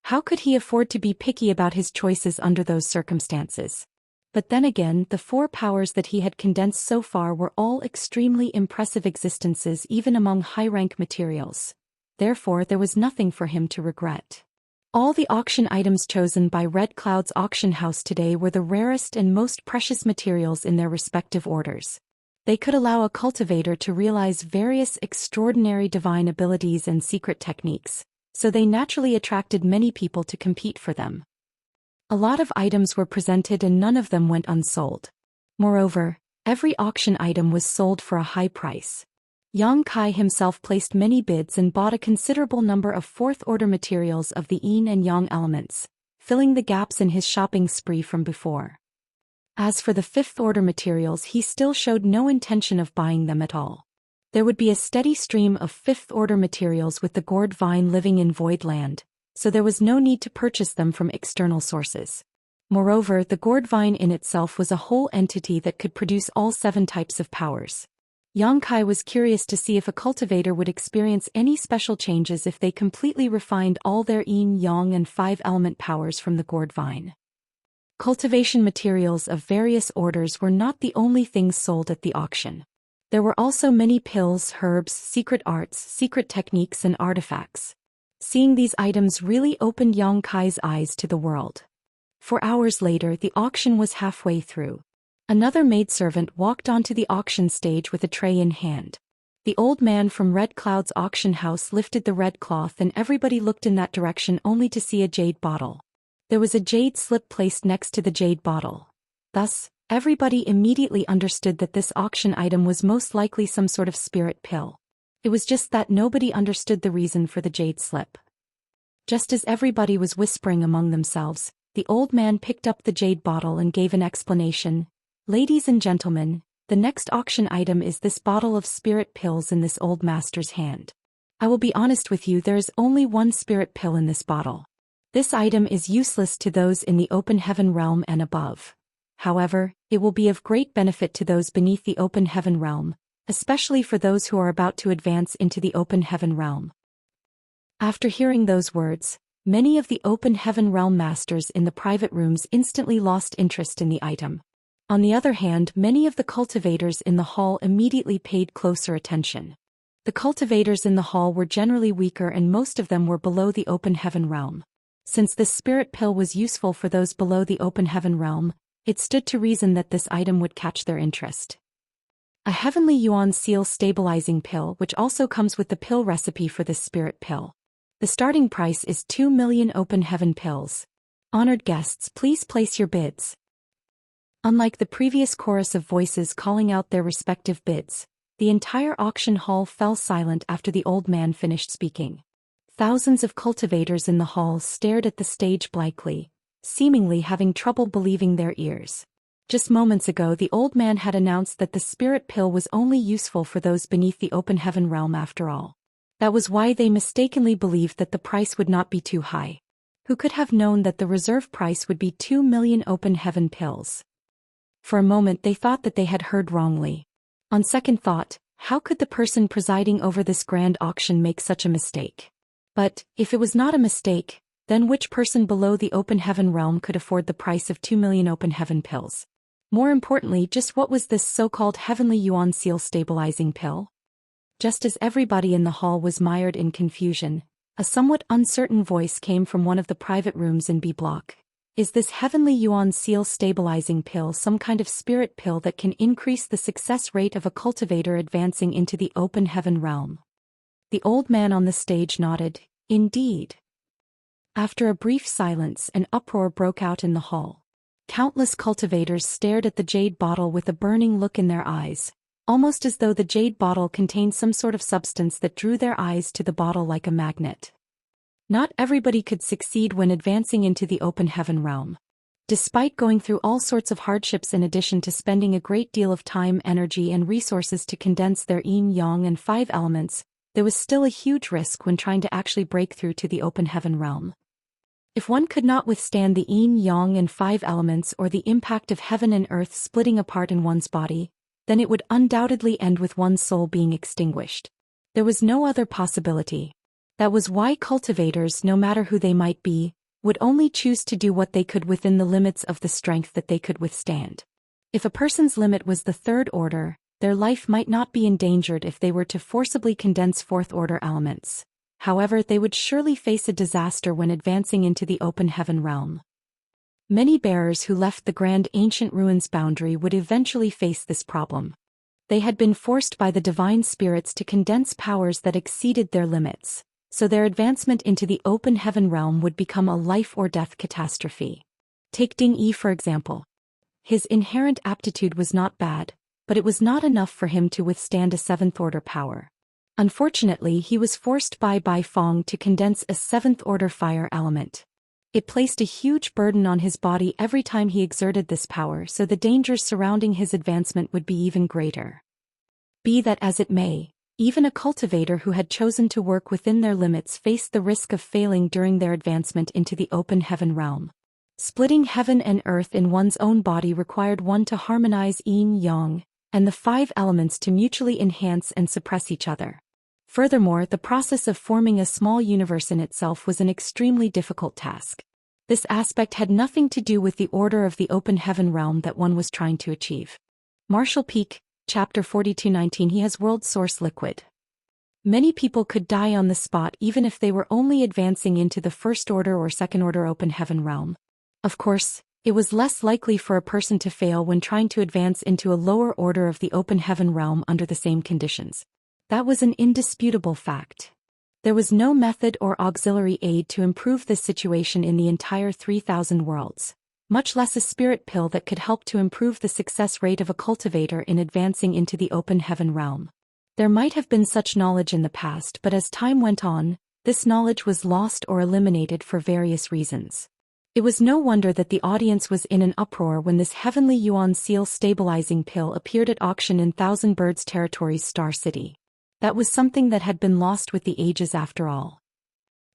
How could he afford to be picky about his choices under those circumstances? But then again, the 4 powers that he had condensed so far were all extremely impressive existences even among high-rank materials. Therefore, there was nothing for him to regret. All the auction items chosen by Red Cloud's auction house today were the rarest and most precious materials in their respective orders. They could allow a cultivator to realize various extraordinary divine abilities and secret techniques, so they naturally attracted many people to compete for them. A lot of items were presented and none of them went unsold. Moreover, every auction item was sold for a high price. Yang Kai himself placed many bids and bought a considerable number of fourth-order materials of the yin and yang elements, filling the gaps in his shopping spree from before. As for the fifth-order materials, he still showed no intention of buying them at all. There would be a steady stream of fifth-order materials with the gourd vine living in void land, so there was no need to purchase them from external sources. Moreover, the gourd vine in itself was a whole entity that could produce all 7 types of powers. Yang Kai was curious to see if a cultivator would experience any special changes if they completely refined all their yin, yang and 5-element powers from the gourd vine. Cultivation materials of various orders were not the only things sold at the auction. There were also many pills, herbs, secret arts, secret techniques and artifacts. Seeing these items really opened Yang Kai's eyes to the world. 4 hours later, the auction was halfway through. Another maidservant walked onto the auction stage with a tray in hand. The old man from Red Cloud's auction house lifted the red cloth and everybody looked in that direction only to see a jade bottle. There was a jade slip placed next to the jade bottle. Thus, everybody immediately understood that this auction item was most likely some sort of spirit pill. It was just that nobody understood the reason for the jade slip. Just as everybody was whispering among themselves, the old man picked up the jade bottle and gave an explanation. Ladies and gentlemen, the next auction item is this bottle of spirit pills in this old master's hand. I will be honest with you, there is only one spirit pill in this bottle. This item is useless to those in the open heaven realm and above. However, it will be of great benefit to those beneath the open heaven realm, especially for those who are about to advance into the open heaven realm. After hearing those words, many of the open heaven realm masters in the private rooms instantly lost interest in the item. On the other hand, many of the cultivators in the hall immediately paid closer attention. The cultivators in the hall were generally weaker and most of them were below the open heaven realm. Since this spirit pill was useful for those below the open heaven realm, it stood to reason that this item would catch their interest. A heavenly yuan seal stabilizing pill, which also comes with the pill recipe for this spirit pill. The starting price is 2 million open heaven pills. Honored guests, please place your bids. Unlike the previous chorus of voices calling out their respective bids, the entire auction hall fell silent after the old man finished speaking. Thousands of cultivators in the hall stared at the stage blankly, seemingly having trouble believing their ears. Just moments ago, the old man had announced that the spirit pill was only useful for those beneath the open heaven realm after all. That was why they mistakenly believed that the price would not be too high. Who could have known that the reserve price would be 2 million open heaven pills? For a moment they thought that they had heard wrongly. On second thought, how could the person presiding over this grand auction make such a mistake? But, if it was not a mistake, then which person below the open heaven realm could afford the price of 2 million open heaven pills? More importantly, just what was this so-called heavenly yuan seal stabilizing pill? Just as everybody in the hall was mired in confusion, a somewhat uncertain voice came from one of the private rooms in B block. Is this heavenly yuan seal stabilizing pill some kind of spirit pill that can increase the success rate of a cultivator advancing into the open heaven realm? The old man on the stage nodded. Indeed. After a brief silence, an uproar broke out in the hall. Countless cultivators stared at the jade bottle with a burning look in their eyes, almost as though the jade bottle contained some sort of substance that drew their eyes to the bottle like a magnet. Not everybody could succeed when advancing into the open heaven realm. Despite going through all sorts of hardships in addition to spending a great deal of time, energy and resources to condense their yin, yang and 5 elements, there was still a huge risk when trying to actually break through to the open heaven realm. If one could not withstand the yin, yang and 5 elements or the impact of heaven and earth splitting apart in one's body, then it would undoubtedly end with one's soul being extinguished. There was no other possibility. That was why cultivators, no matter who they might be, would only choose to do what they could within the limits of the strength that they could withstand. If a person's limit was the 3rd order, their life might not be endangered if they were to forcibly condense 4th-order elements. However, they would surely face a disaster when advancing into the open heaven realm. Many bearers who left the grand ancient ruins boundary would eventually face this problem. They had been forced by the divine spirits to condense powers that exceeded their limits, so their advancement into the open heaven realm would become a life-or-death catastrophe. Take Ding Yi for example. His inherent aptitude was not bad, but it was not enough for him to withstand a seventh-order power. Unfortunately, he was forced by Bai Fong to condense a seventh-order fire element. It placed a huge burden on his body every time he exerted this power, so the dangers surrounding his advancement would be even greater. Be that as it may, even a cultivator who had chosen to work within their limits faced the risk of failing during their advancement into the open heaven realm. Splitting heaven and earth in one's own body required one to harmonize yin-yang, and the 5 elements to mutually enhance and suppress each other. Furthermore, the process of forming a small universe in itself was an extremely difficult task. This aspect had nothing to do with the order of the open heaven realm that one was trying to achieve. Marshall Peak, Chapter 42:19. He has world source liquid. Many people could die on the spot even if they were only advancing into the first order or second order open heaven realm. Of course, it was less likely for a person to fail when trying to advance into a lower order of the open heaven realm under the same conditions. That was an indisputable fact. There was no method or auxiliary aid to improve this situation in the entire 3,000 worlds, much less a spirit pill that could help to improve the success rate of a cultivator in advancing into the open heaven realm. There might have been such knowledge in the past, but as time went on, this knowledge was lost or eliminated for various reasons. It was no wonder that the audience was in an uproar when this heavenly Yuan seal stabilizing pill appeared at auction in Thousand Birds Territory's Star City. That was something that had been lost with the ages after all.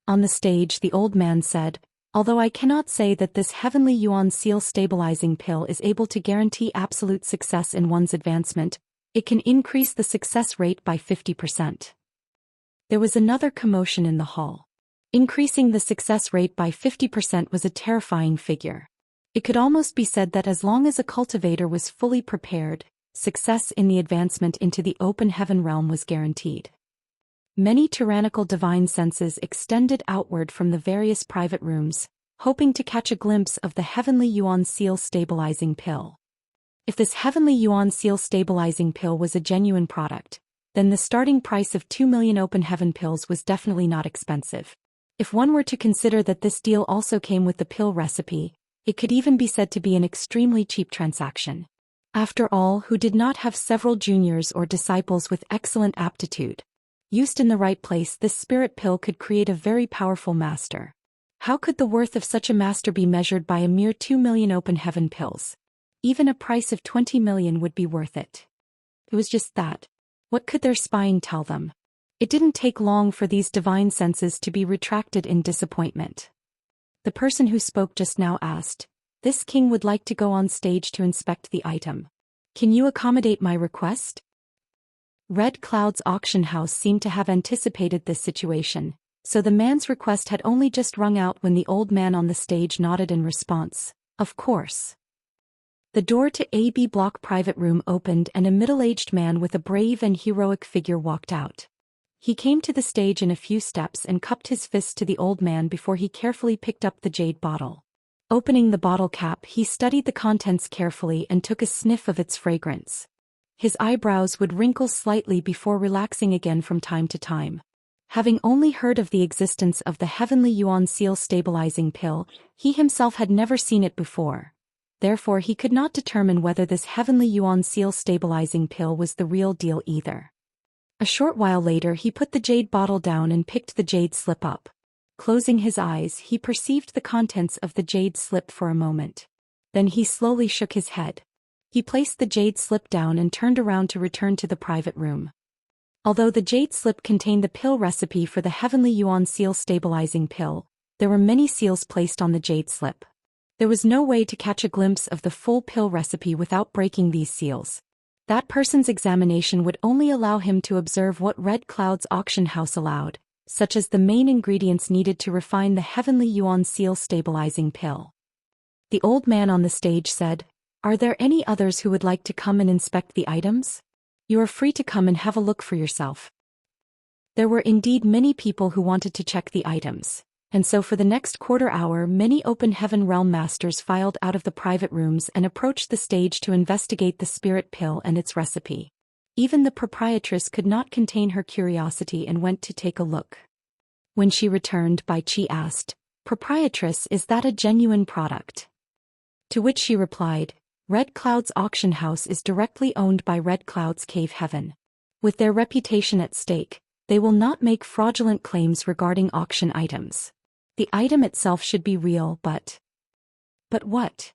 On the stage, the old man said, "Although I cannot say that this heavenly Yuan seal stabilizing pill is able to guarantee absolute success in one's advancement, it can increase the success rate by 50%. There was another commotion in the hall. Increasing the success rate by 50% was a terrifying figure. It could almost be said that as long as a cultivator was fully prepared, success in the advancement into the open heaven realm was guaranteed. Many tyrannical divine senses extended outward from the various private rooms, hoping to catch a glimpse of the heavenly Yuan seal stabilizing pill. If this heavenly Yuan seal stabilizing pill was a genuine product, then the starting price of 2 million open heaven pills was definitely not expensive. If one were to consider that this deal also came with the pill recipe, it could even be said to be an extremely cheap transaction. After all, who did not have several juniors or disciples with excellent aptitude? Used in the right place, this spirit pill could create a very powerful master. How could the worth of such a master be measured by a mere 2 million open heaven pills? Even a price of 20 million would be worth it. It was just that. What could their spying tell them? It didn't take long for these divine senses to be retracted in disappointment. The person who spoke just now asked, "This king would like to go on stage to inspect the item. Can you accommodate my request?" Red Cloud's auction house seemed to have anticipated this situation, so the man's request had only just rung out when the old man on the stage nodded in response, "Of course." The door to AB Block private room opened and a middle-aged man with a brave and heroic figure walked out. He came to the stage in a few steps and cupped his fist to the old man before he carefully picked up the jade bottle. Opening the bottle cap, he studied the contents carefully and took a sniff of its fragrance. His eyebrows would wrinkle slightly before relaxing again from time to time. Having only heard of the existence of the heavenly Yuan seal stabilizing pill, he himself had never seen it before. Therefore he could not determine whether this heavenly Yuan seal stabilizing pill was the real deal either. A short while later he put the jade bottle down and picked the jade slip up. Closing his eyes, he perceived the contents of the jade slip for a moment. Then he slowly shook his head. He placed the jade slip down and turned around to return to the private room. Although the jade slip contained the pill recipe for the heavenly Yuan seal stabilizing pill, there were many seals placed on the jade slip. There was no way to catch a glimpse of the full pill recipe without breaking these seals. That person's examination would only allow him to observe what Red Cloud's auction house allowed, such as the main ingredients needed to refine the heavenly Yuan seal stabilizing pill. The old man on the stage said, "Are there any others who would like to come and inspect the items? You are free to come and have a look for yourself." There were indeed many people who wanted to check the items, and so for the next quarter hour many open heaven realm masters filed out of the private rooms and approached the stage to investigate the spirit pill and its recipe. Even the proprietress could not contain her curiosity and went to take a look. When she returned, Bai Qi asked, "Proprietress, is that a genuine product?" To which she replied, Red Cloud's auction house is directly owned by Red Cloud's Cave Heaven. With their reputation at stake, they will not make fraudulent claims regarding auction items. The item itself should be real, but what?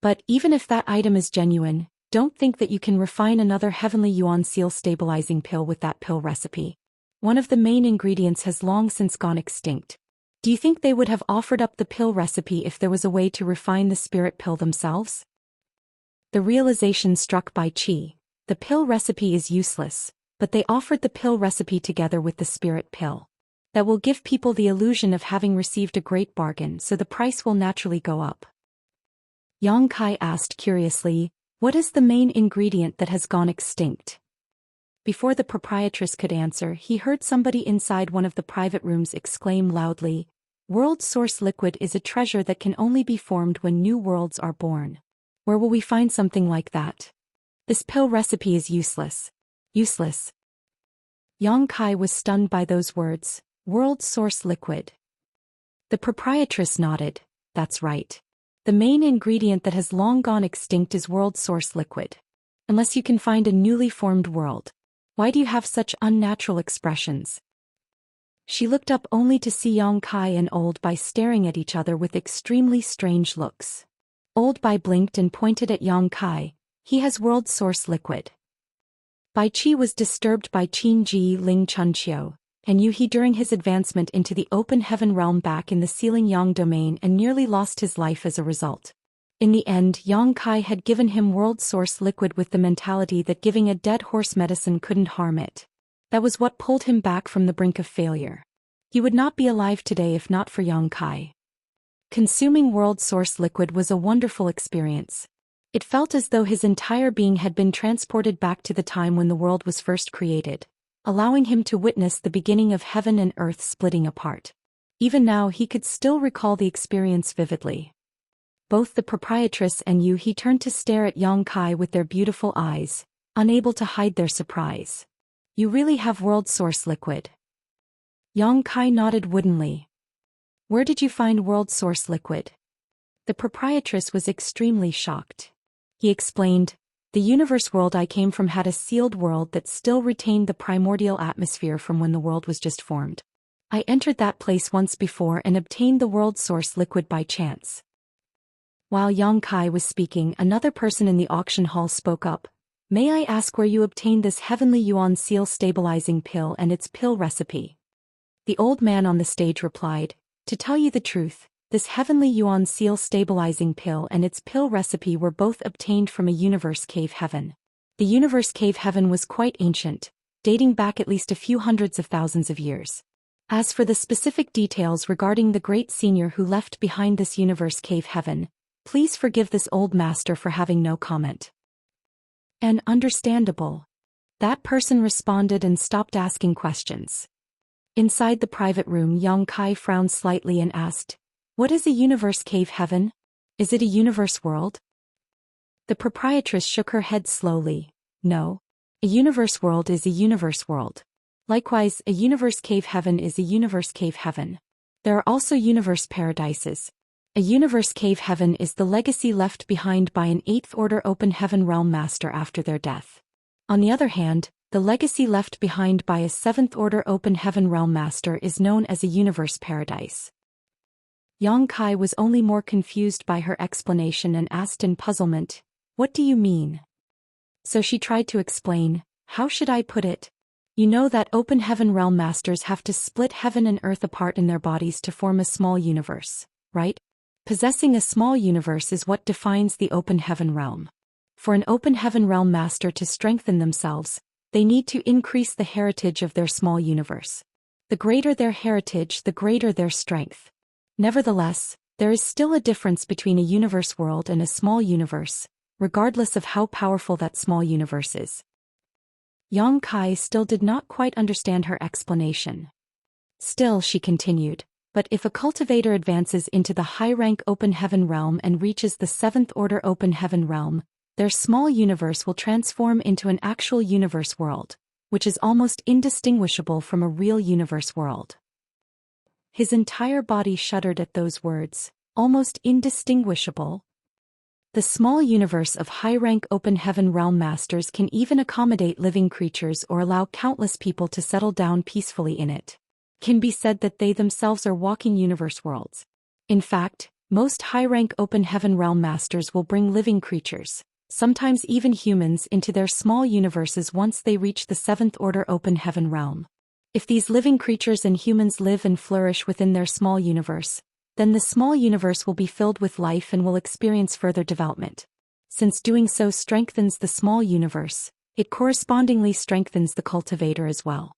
But even if that item is genuine, don't think that you can refine another heavenly yuan seal stabilizing pill with that pill recipe. One of the main ingredients has long since gone extinct. Do you think they would have offered up the pill recipe if there was a way to refine the spirit pill themselves? The realization struck Bai Qi. The pill recipe is useless, but they offered the pill recipe together with the spirit pill. That will give people the illusion of having received a great bargain, so the price will naturally go up. Yang Kai asked curiously, what is the main ingredient that has gone extinct? Before the proprietress could answer, he heard somebody inside one of the private rooms exclaim loudly, World Source Liquid is a treasure that can only be formed when new worlds are born. Where will we find something like that? This pill recipe is useless. Useless. Yang Kai was stunned by those words, World Source Liquid. The proprietress nodded, that's right. The main ingredient that has long gone extinct is World Source Liquid. Unless you can find a newly formed world. Why do you have such unnatural expressions? She looked up only to see Yang Kai and Old Bai staring at each other with extremely strange looks. Old Bai blinked and pointed at Yang Kai. He has World Source Liquid. Bai Qi was disturbed by Qin Ji Ling Chunqiu, and Yu He during his advancement into the open heaven realm back in the Sealing Yang domain and nearly lost his life as a result. In the end, Yang Kai had given him World Source Liquid with the mentality that giving a dead horse medicine couldn't harm it. That was what pulled him back from the brink of failure. He would not be alive today if not for Yang Kai. Consuming World Source Liquid was a wonderful experience. It felt as though his entire being had been transported back to the time when the world was first created, allowing him to witness the beginning of heaven and earth splitting apart. Even now he could still recall the experience vividly. Both the proprietress and Yu He turned to stare at Yang Kai with their beautiful eyes, unable to hide their surprise. You really have World Source Liquid? Yang Kai nodded woodenly. Where did you find World Source Liquid? The proprietress was extremely shocked. He explained, the universe world I came from had a sealed world that still retained the primordial atmosphere from when the world was just formed. I entered that place once before and obtained the World Source Liquid by chance. While Yang Kai was speaking, another person in the auction hall spoke up. May I ask where you obtained this heavenly yuan seal stabilizing pill and its pill recipe? The old man on the stage replied, to tell you the truth, this heavenly yuan seal stabilizing pill and its pill recipe were both obtained from a universe cave heaven. The universe cave heaven was quite ancient, dating back at least a few hundreds of thousands of years. As for the specific details regarding the great senior who left behind this universe cave heaven, please forgive this old master for having no comment. And understandable. That person responded and stopped asking questions. Inside the private room, Yang Kai frowned slightly and asked, what is a universe cave heaven? Is it a universe world? The proprietress shook her head slowly. No. A universe world is a universe world. Likewise, a universe cave heaven is a universe cave heaven. There are also universe paradises. A universe cave heaven is the legacy left behind by an 8th order open heaven realm master after their death. On the other hand, the legacy left behind by a 7th order open heaven realm master is known as a universe paradise. Yang Kai was only more confused by her explanation and asked in puzzlement, what do you mean? So she tried to explain, how should I put it? You know that open heaven realm masters have to split heaven and earth apart in their bodies to form a small universe, right? Possessing a small universe is what defines the open heaven realm. For an open heaven realm master to strengthen themselves, they need to increase the heritage of their small universe. The greater their heritage, the greater their strength. Nevertheless, there is still a difference between a universe world and a small universe, regardless of how powerful that small universe is. Yang Kai still did not quite understand her explanation. Still, she continued, but if a cultivator advances into the high-rank open heaven realm and reaches the 7th order open heaven realm, their small universe will transform into an actual universe world, which is almost indistinguishable from a real universe world. His entire body shuddered at those words, almost indistinguishable. The small universe of high-rank open heaven realm masters can even accommodate living creatures or allow countless people to settle down peacefully in it. It can be said that they themselves are walking universe worlds. In fact, most high-rank open heaven realm masters will bring living creatures, sometimes even humans, into their small universes once they reach the 7th order open heaven realm. If these living creatures and humans live and flourish within their small universe, then the small universe will be filled with life and will experience further development. Since doing so strengthens the small universe, it correspondingly strengthens the cultivator as well.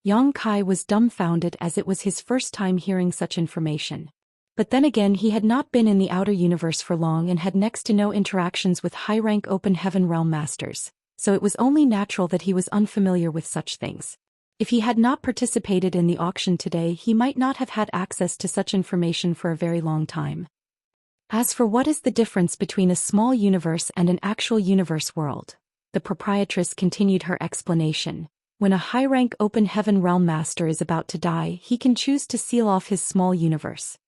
Yang Kai was dumbfounded as it was his first time hearing such information. But then again, he had not been in the outer universe for long and had next to no interactions with high-rank open heaven realm masters, so it was only natural that he was unfamiliar with such things. If he had not participated in the auction today, he might not have had access to such information for a very long time. As for what is the difference between a small universe and an actual universe world, the proprietress continued her explanation. When a high-rank open heaven realm master is about to die, he can choose to seal off his small universe.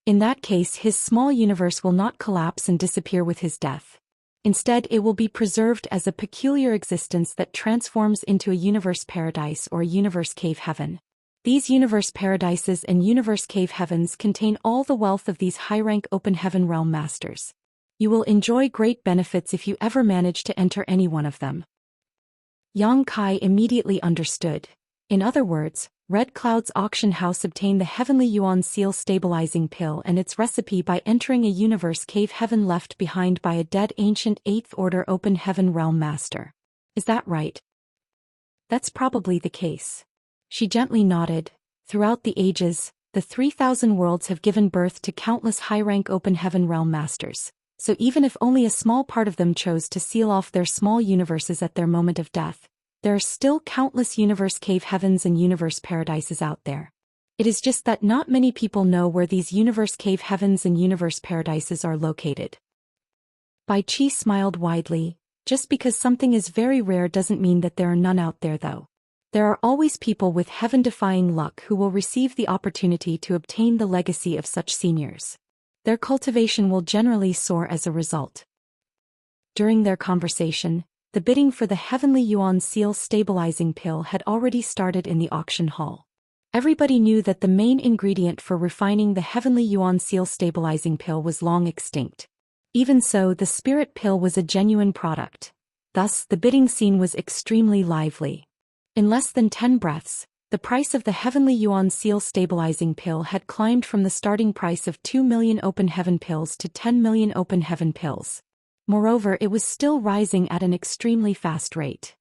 In that case, his small universe will not collapse and disappear with his death. Instead, it will be preserved as a peculiar existence that transforms into a universe paradise or a universe cave heaven. These universe paradises and universe cave heavens contain all the wealth of these high-rank open heaven realm masters. You will enjoy great benefits if you ever manage to enter any one of them. Yang Kai immediately understood. In other words, Red Cloud's auction house obtained the Heavenly Yuan Seal stabilizing pill and its recipe by entering a universe cave heaven left behind by a dead ancient 8th order open heaven realm master. Is that right? That's probably the case. She gently nodded. Throughout the ages, the 3,000 worlds have given birth to countless high-rank open heaven realm masters, so even if only a small part of them chose to seal off their small universes at their moment of death, there are still countless universe cave heavens and universe paradises out there. It is just that not many people know where these universe cave heavens and universe paradises are located. Bai Qi smiled widely. Just because something is very rare doesn't mean that there are none out there though. There are always people with heaven-defying luck who will receive the opportunity to obtain the legacy of such seniors. Their cultivation will generally soar as a result. During their conversation, the bidding for the Heavenly Yuan Seal stabilizing pill had already started in the auction hall. Everybody knew that the main ingredient for refining the Heavenly Yuan Seal stabilizing pill was long extinct. Even so, the spirit pill was a genuine product. Thus, the bidding scene was extremely lively. In less than 10 breaths, the price of the Heavenly Yuan Seal stabilizing pill had climbed from the starting price of 2 million open heaven pills to 10 million open heaven pills. Moreover, it was still rising at an extremely fast rate.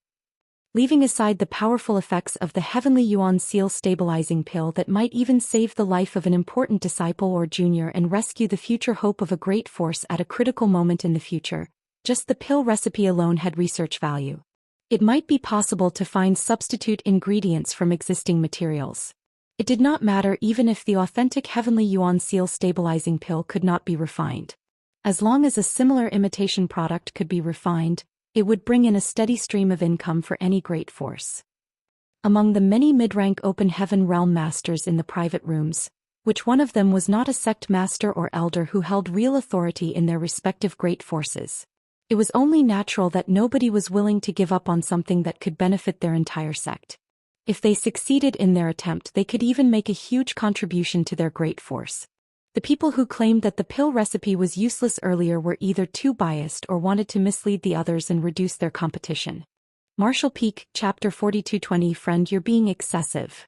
Leaving aside the powerful effects of the Heavenly Yuan Seal stabilizing pill that might even save the life of an important disciple or junior and rescue the future hope of a great force at a critical moment in the future, just the pill recipe alone had research value. It might be possible to find substitute ingredients from existing materials. It did not matter even if the authentic Heavenly Yuan Seal stabilizing pill could not be refined. As long as a similar imitation product could be refined, it would bring in a steady stream of income for any great force. Among the many mid-rank open heaven realm masters in the private rooms, which one of them was not a sect master or elder who held real authority in their respective great forces? It was only natural that nobody was willing to give up on something that could benefit their entire sect. If they succeeded in their attempt, they could even make a huge contribution to their great force. The people who claimed that the pill recipe was useless earlier were either too biased or wanted to mislead the others and reduce their competition. Marshall Peak, Chapter 4220. Friend, you're being excessive.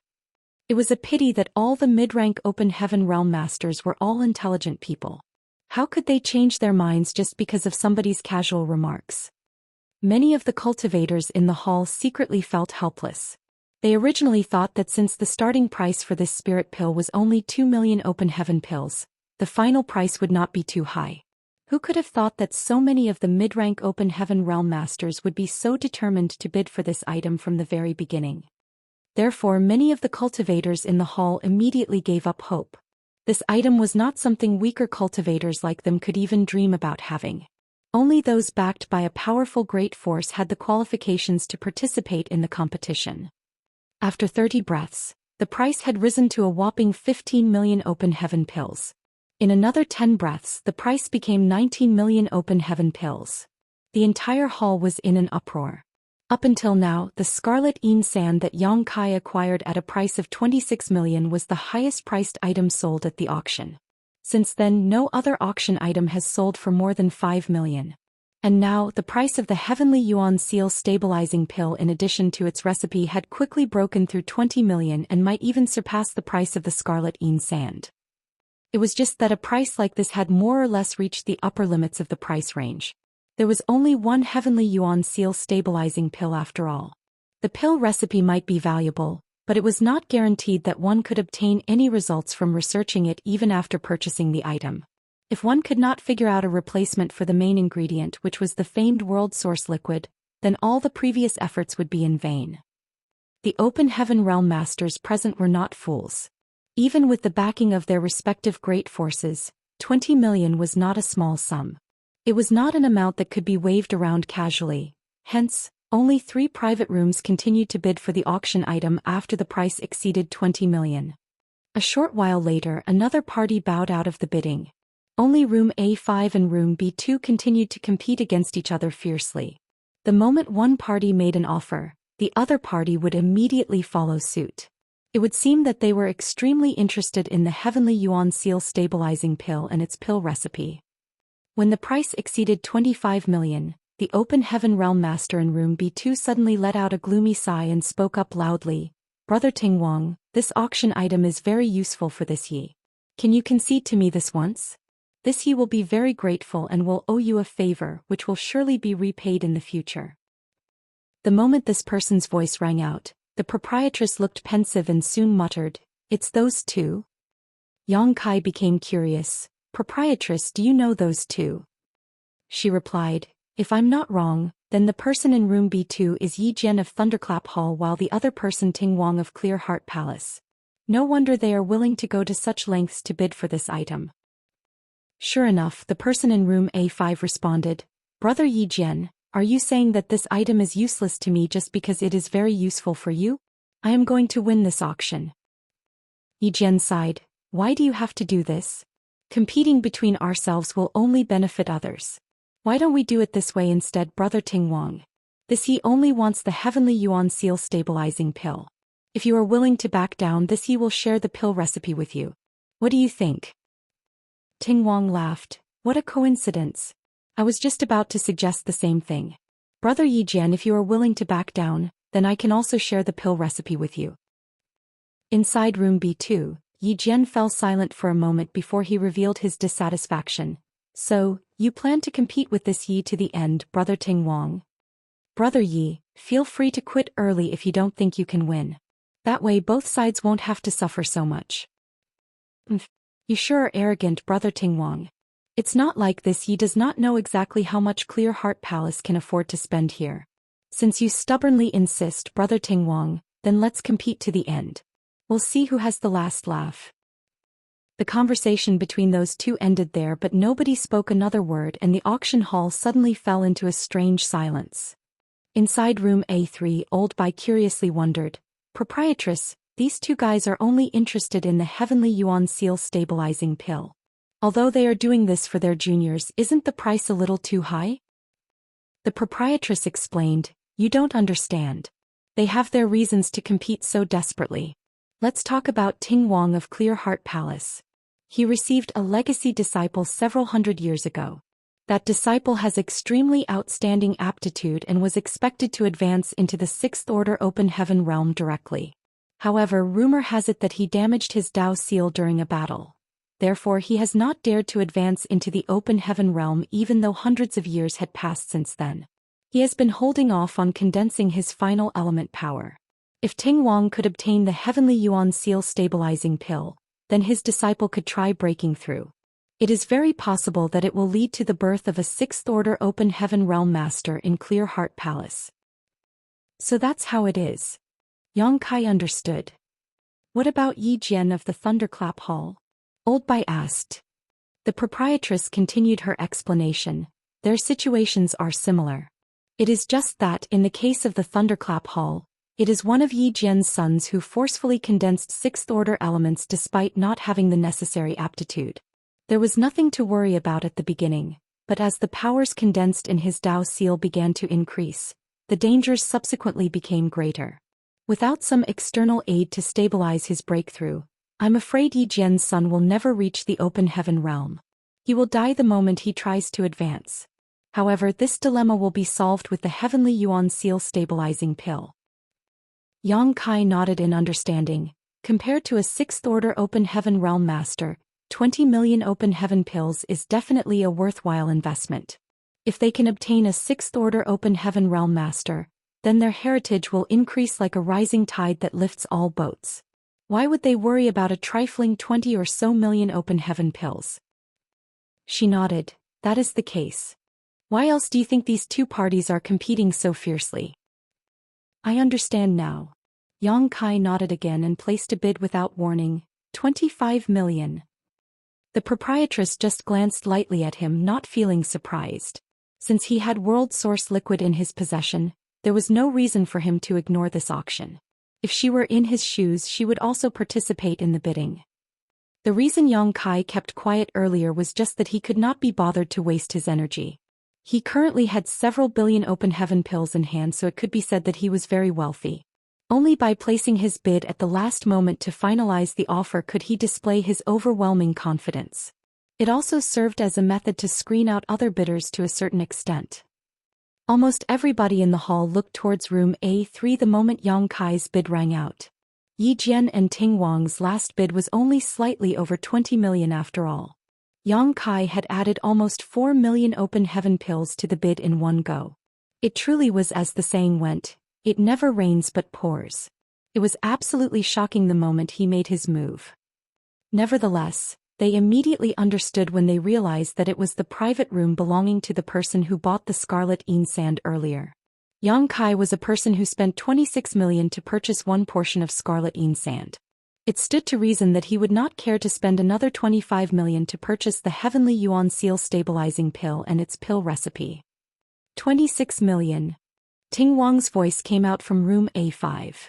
It was a pity that all the mid-rank open heaven realm masters were all intelligent people. How could they change their minds just because of somebody's casual remarks? Many of the cultivators in the hall secretly felt helpless. They originally thought that since the starting price for this spirit pill was only 2 million open heaven pills, the final price would not be too high. Who could have thought that so many of the mid-rank open heaven realm masters would be so determined to bid for this item from the very beginning? Therefore, many of the cultivators in the hall immediately gave up hope. This item was not something weaker cultivators like them could even dream about having. Only those backed by a powerful great force had the qualifications to participate in the competition. After 30 breaths, the price had risen to a whopping 15 million open heaven pills. In another 10 breaths, the price became 19 million open heaven pills. The entire hall was in an uproar. Up until now, the scarlet sand that Yang Kai acquired at a price of 26 million was the highest priced item sold at the auction. Since then, no other auction item has sold for more than 5 million. And now, the price of the Heavenly Yuan Seal stabilizing pill in addition to its recipe had quickly broken through 20 million and might even surpass the price of the scarlet sand. It was just that a price like this had more or less reached the upper limits of the price range. There was only one Heavenly Yuan Seal stabilizing pill after all. The pill recipe might be valuable, but it was not guaranteed that one could obtain any results from researching it even after purchasing the item. If one could not figure out a replacement for the main ingredient, which was the famed world source liquid, then all the previous efforts would be in vain. The Open Heaven Realm Masters present were not fools. Even with the backing of their respective great forces, 20 million was not a small sum. It was not an amount that could be waved around casually, hence, only 3 private rooms continued to bid for the auction item after the price exceeded 20 million. A short while later, another party bowed out of the bidding. Only room A5 and room B2 continued to compete against each other fiercely. The moment one party made an offer, the other party would immediately follow suit. It would seem that they were extremely interested in the Heavenly Yuan Seal stabilizing pill and its pill recipe. When the price exceeded 25 million, the Open Heaven Realm Master in room B2 suddenly let out a gloomy sigh and spoke up loudly. "Brother Tingwang, this auction item is very useful for this Yi. Can you concede to me this once? This Yi will be very grateful and will owe you a favor which will surely be repaid in the future." The moment this person's voice rang out, the proprietress looked pensive and soon muttered, "It's those two?" Yang Kai became curious. "Proprietress, do you know those two?" She replied, "If I'm not wrong, then the person in room B2 is Yi Jian of Thunderclap Hall while the other person Ting Wang of Clear Heart Palace. No wonder they are willing to go to such lengths to bid for this item." Sure enough, the person in room A5 responded, "Brother Yi Jian, are you saying that this item is useless to me just because it is very useful for you? I am going to win this auction." Yi Jian sighed, "Why do you have to do this? Competing between ourselves will only benefit others. Why don't we do it this way instead, Brother Ting Wang? This Yi only wants the Heavenly Yuan Seal stabilizing pill. If you are willing to back down, this Yi will share the pill recipe with you. What do you think?" Ting Wang laughed. "What a coincidence. I was just about to suggest the same thing. Brother Yi Jian, if you are willing to back down, then I can also share the pill recipe with you." Inside room B2, Yi Jian fell silent for a moment before he revealed his dissatisfaction. "So, you plan to compete with this Yi to the end, Brother Ting Wang? Brother Yi, feel free to quit early if you don't think you can win. That way both sides won't have to suffer so much." "You sure are arrogant, Brother Ting Wang. It's not like this Yi does not know exactly how much Clear Heart Palace can afford to spend here. Since you stubbornly insist, Brother Ting Wang, then let's compete to the end. We'll see who has the last laugh." The conversation between those two ended there, but nobody spoke another word and the auction hall suddenly fell into a strange silence. Inside room A3, Old Bai curiously wondered, "Proprietress, these two guys are only interested in the Heavenly Yuan Seal stabilizing pill. Although they are doing this for their juniors, isn't the price a little too high?" The proprietress explained, "You don't understand. They have their reasons to compete so desperately. Let's talk about Ting Wang of Clear Heart Palace. He received a legacy disciple several hundred years ago. That disciple has extremely outstanding aptitude and was expected to advance into the 6th Order Open Heaven realm directly. However, rumor has it that he damaged his Dao seal during a battle. Therefore he has not dared to advance into the Open Heaven realm even though hundreds of years had passed since then. He has been holding off on condensing his final element power. If Ting Wang could obtain the Heavenly Yuan Seal stabilizing pill, then his disciple could try breaking through. It is very possible that it will lead to the birth of a 6th Order Open Heaven Realm Master in Clear Heart Palace." "So that's how it is." Yang Kai understood. "What about Yi Jian of the Thunderclap Hall?" Old Bai asked. The proprietress continued her explanation. "Their situations are similar. It is just that in the case of the Thunderclap Hall, it is one of Yi Jian's sons who forcefully condensed 6th Order elements despite not having the necessary aptitude. There was nothing to worry about at the beginning, but as the powers condensed in his Dao seal began to increase, the dangers subsequently became greater. Without some external aid to stabilize his breakthrough, I'm afraid Yi Jian's son will never reach the open heaven realm. He will die the moment he tries to advance. However, this dilemma will be solved with the Heavenly Yuan Seal stabilizing pill. Yang Kai nodded in understanding. Compared to a 6th-order open heaven realm master, 20 million open heaven pills is definitely a worthwhile investment. If they can obtain a 6th-order open heaven realm master, then their heritage will increase like a rising tide that lifts all boats. Why would they worry about a trifling 20 or so million open heaven pills? She nodded. That is the case. Why else do you think these two parties are competing so fiercely? I understand now. Yang Kai nodded again and placed a bid without warning, 25 million. The proprietress just glanced lightly at him, not feeling surprised. Since he had world source liquid in his possession, there was no reason for him to ignore this auction. If she were in his shoes, she would also participate in the bidding. The reason Yang Kai kept quiet earlier was just that he could not be bothered to waste his energy. He currently had several billion open heaven pills in hand, so it could be said that he was very wealthy. Only by placing his bid at the last moment to finalize the offer could he display his overwhelming confidence. It also served as a method to screen out other bidders to a certain extent. Almost everybody in the hall looked towards room A3 the moment Yang Kai's bid rang out. Yi Jian and Ting Wang's last bid was only slightly over 20 million after all. Yang Kai had added almost 4 million open heaven pills to the bid in one go. It truly was, as the saying went, it never rains but pours. It was absolutely shocking the moment he made his move. Nevertheless, they immediately understood when they realized that it was the private room belonging to the person who bought the Scarlet Yin Sand earlier. Yang Kai was a person who spent 26 million to purchase one portion of Scarlet Yin Sand. It stood to reason that he would not care to spend another 25 million to purchase the Heavenly Yuan Seal stabilizing pill and its pill recipe. 26 million. Ting Wang's voice came out from room A5.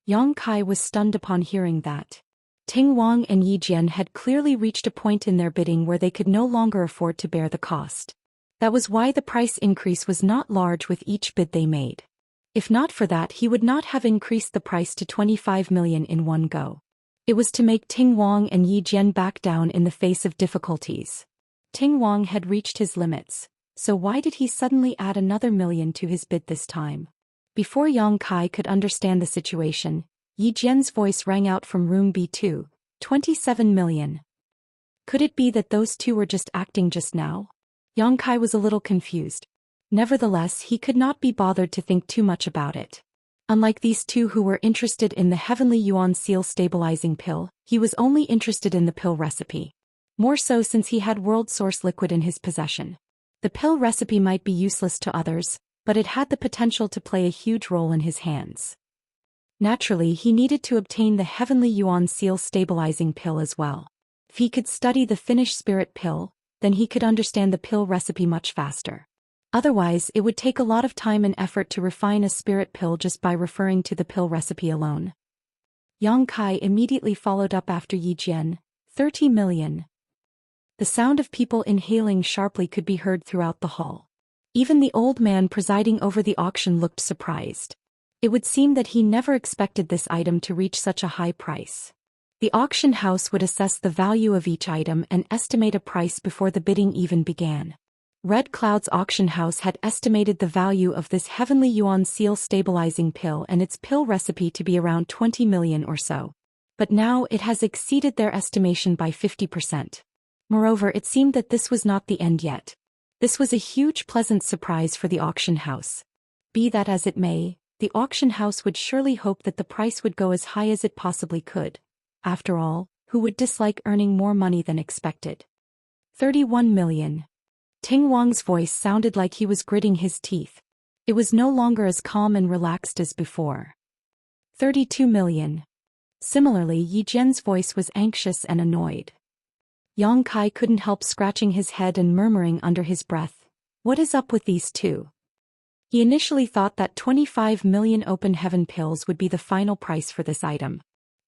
Yang Kai was stunned upon hearing that. Ting Wang and Yi Jian had clearly reached a point in their bidding where they could no longer afford to bear the cost. That was why the price increase was not large with each bid they made. If not for that, he would not have increased the price to 25 million in one go. It was to make Ting Wang and Yi Jian back down in the face of difficulties. Ting Wang had reached his limits, so why did he suddenly add another million to his bid this time? Before Yang Kai could understand the situation, Yi Jian's voice rang out from room B2, 27 million. Could it be that those two were just acting just now? Yang Kai was a little confused. Nevertheless, he could not be bothered to think too much about it. Unlike these two who were interested in the Heavenly Yuan Seal stabilizing pill, he was only interested in the pill recipe. More so since he had world source liquid in his possession. The pill recipe might be useless to others, but it had the potential to play a huge role in his hands. Naturally, he needed to obtain the Heavenly Yuan Seal stabilizing pill as well. If he could study the Finnish spirit pill, then he could understand the pill recipe much faster. Otherwise, it would take a lot of time and effort to refine a spirit pill just by referring to the pill recipe alone. Yang Kai immediately followed up after Yi Jian, 30 million. The sound of people inhaling sharply could be heard throughout the hall. Even the old man presiding over the auction looked surprised. It would seem that he never expected this item to reach such a high price. The auction house would assess the value of each item and estimate a price before the bidding even began. Red Cloud's auction house had estimated the value of this Heavenly Yuan Seal stabilizing pill and its pill recipe to be around 20 million or so. But now it has exceeded their estimation by 50%. Moreover, it seemed that this was not the end yet. This was a huge pleasant surprise for the auction house. Be that as it may, the auction house would surely hope that the price would go as high as it possibly could. After all, who would dislike earning more money than expected? 31 million. Ting Wang's voice sounded like he was gritting his teeth. It was no longer as calm and relaxed as before. 32 million. Similarly, Yi Jian's voice was anxious and annoyed. Yang Kai couldn't help scratching his head and murmuring under his breath, "What is up with these two?" He initially thought that 25 million open heaven pills would be the final price for this item.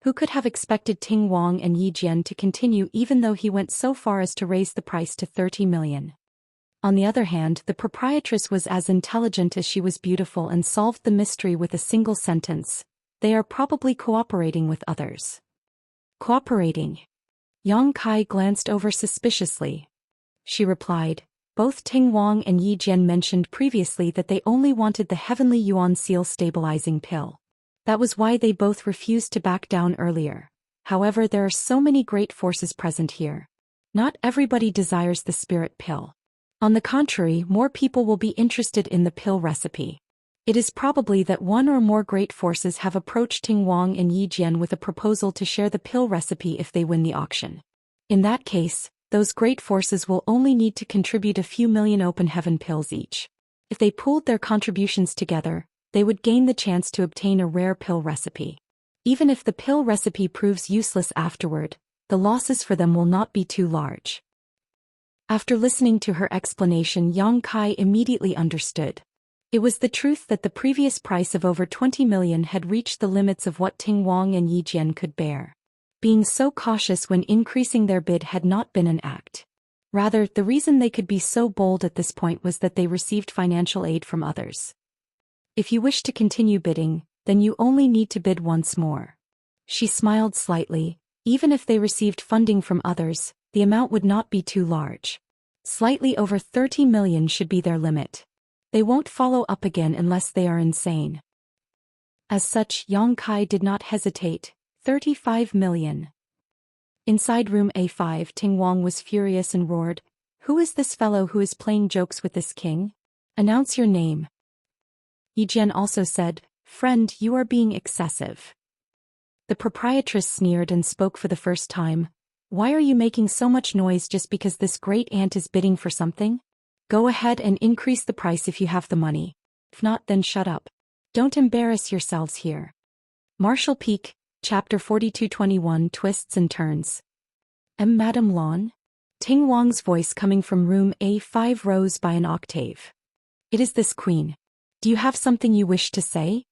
Who could have expected Ting Wang and Yi Jian to continue even though he went so far as to raise the price to 30 million? On the other hand, the proprietress was as intelligent as she was beautiful and solved the mystery with a single sentence. They are probably cooperating with others. Cooperating? Yang Kai glanced over suspiciously. She replied, both Ting Wang and Yi Jian mentioned previously that they only wanted the Heavenly Yuan Seal stabilizing pill. That was why they both refused to back down earlier. However, there are so many great forces present here. Not everybody desires the spirit pill. On the contrary, more people will be interested in the pill recipe. It is probably that one or more great forces have approached Ting Wang and Yi Jian with a proposal to share the pill recipe if they win the auction. In that case, those great forces will only need to contribute a few million open heaven pills each. If they pooled their contributions together, they would gain the chance to obtain a rare pill recipe. Even if the pill recipe proves useless afterward, the losses for them will not be too large. After listening to her explanation, Yang Kai immediately understood. It was the truth that the previous price of over 20 million had reached the limits of what Ting Wang and Yi Jian could bear. Being so cautious when increasing their bid had not been an act. Rather, the reason they could be so bold at this point was that they received financial aid from others. If you wish to continue bidding, then you only need to bid once more. She smiled slightly. Even if they received funding from others, the amount would not be too large. Slightly over 30 million should be their limit. They won't follow up again unless they are insane. As such, Yang Kai did not hesitate. 35 million. Inside room A5, Ting Wang was furious and roared, "Who is this fellow who is playing jokes with this king? Announce your name." Yi Jian also said, "Friend, you are being excessive." The proprietress sneered and spoke for the first time. "Why are you making so much noise just because this great aunt is bidding for something? Go ahead and increase the price if you have the money. If not, then shut up. Don't embarrass yourselves here." Martial Peak, Chapter 42-21 Twists and Turns. Madame Lan? Ting Wang's voice coming from room A5 rose by an octave. "It is this queen. Do you have something you wish to say?"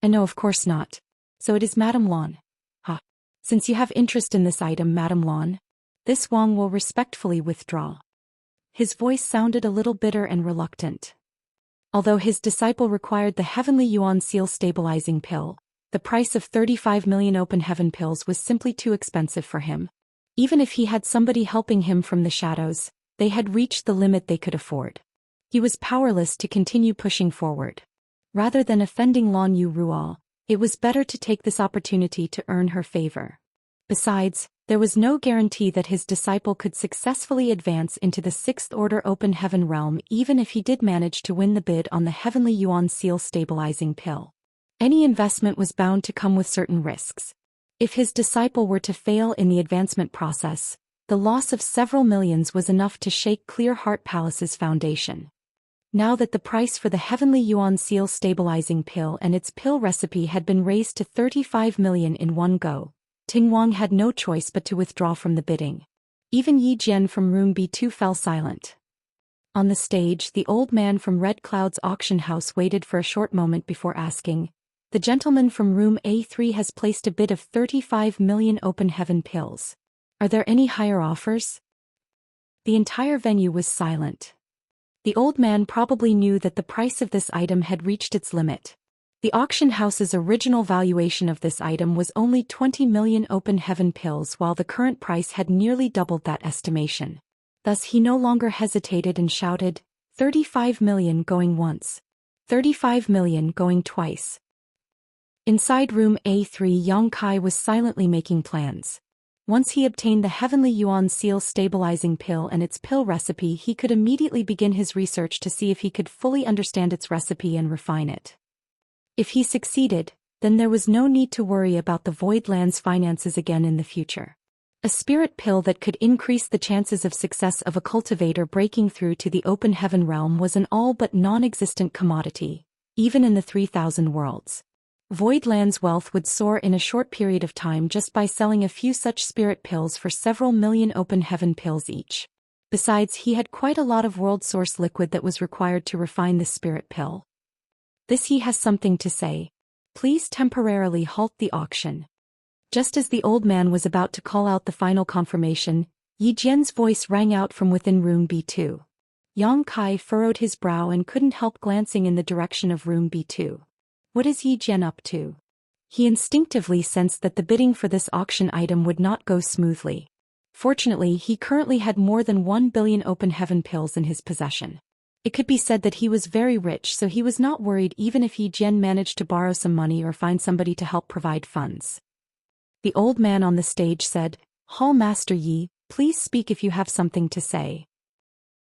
"No, of course not. So it is Madame Lan. Ha. Since you have interest in this item, Madame Lan, this Wang will respectfully withdraw." His voice sounded a little bitter and reluctant. Although his disciple required the Heavenly Yuan Seal stabilizing pill, the price of 35 million open heaven pills was simply too expensive for him. Even if he had somebody helping him from the shadows, they had reached the limit they could afford. He was powerless to continue pushing forward. Rather than offending Lan Yu Rual, it was better to take this opportunity to earn her favor. Besides, there was no guarantee that his disciple could successfully advance into the Sixth Order Open Heaven realm even if he did manage to win the bid on the Heavenly Yuan Seal stabilizing pill. Any investment was bound to come with certain risks. If his disciple were to fail in the advancement process, the loss of several millions was enough to shake Clear Heart Palace's foundation. Now that the price for the Heavenly Yuan Seal stabilizing pill and its pill recipe had been raised to 35 million in one go, Ting Wang had no choice but to withdraw from the bidding. Even Yi Jian from room B2 fell silent. On the stage, the old man from Red Cloud's auction house waited for a short moment before asking, "The gentleman from room A3 has placed a bid of 35 million open heaven pills. Are there any higher offers?" The entire venue was silent. The old man probably knew that the price of this item had reached its limit. The auction house's original valuation of this item was only 20 million open heaven pills, while the current price had nearly doubled that estimation. Thus he no longer hesitated and shouted, 35 million going once. 35 million going twice. Inside room A3, Yang Kai was silently making plans. Once he obtained the Heavenly Yuan Seal stabilizing pill and its pill recipe, he could immediately begin his research to see if he could fully understand its recipe and refine it. If he succeeded, then there was no need to worry about the Void Land's finances again in the future. A spirit pill that could increase the chances of success of a cultivator breaking through to the open heaven realm was an all but non-existent commodity, even in the 3,000 worlds. Void Land's wealth would soar in a short period of time just by selling a few such spirit pills for several million open heaven pills each. Besides, he had quite a lot of world source liquid that was required to refine the spirit pill. This he has something to say. Please temporarily halt the auction. Just as the old man was about to call out the final confirmation, Yi Jian's voice rang out from within room B2. Yang Kai furrowed his brow and couldn't help glancing in the direction of room B2. What is Yi Jian up to? He instinctively sensed that the bidding for this auction item would not go smoothly. Fortunately, he currently had more than 1 billion open heaven pills in his possession. It could be said that he was very rich, so he was not worried even if Yi Jian managed to borrow some money or find somebody to help provide funds. The old man on the stage said, "Hall Master Yi, please speak if you have something to say."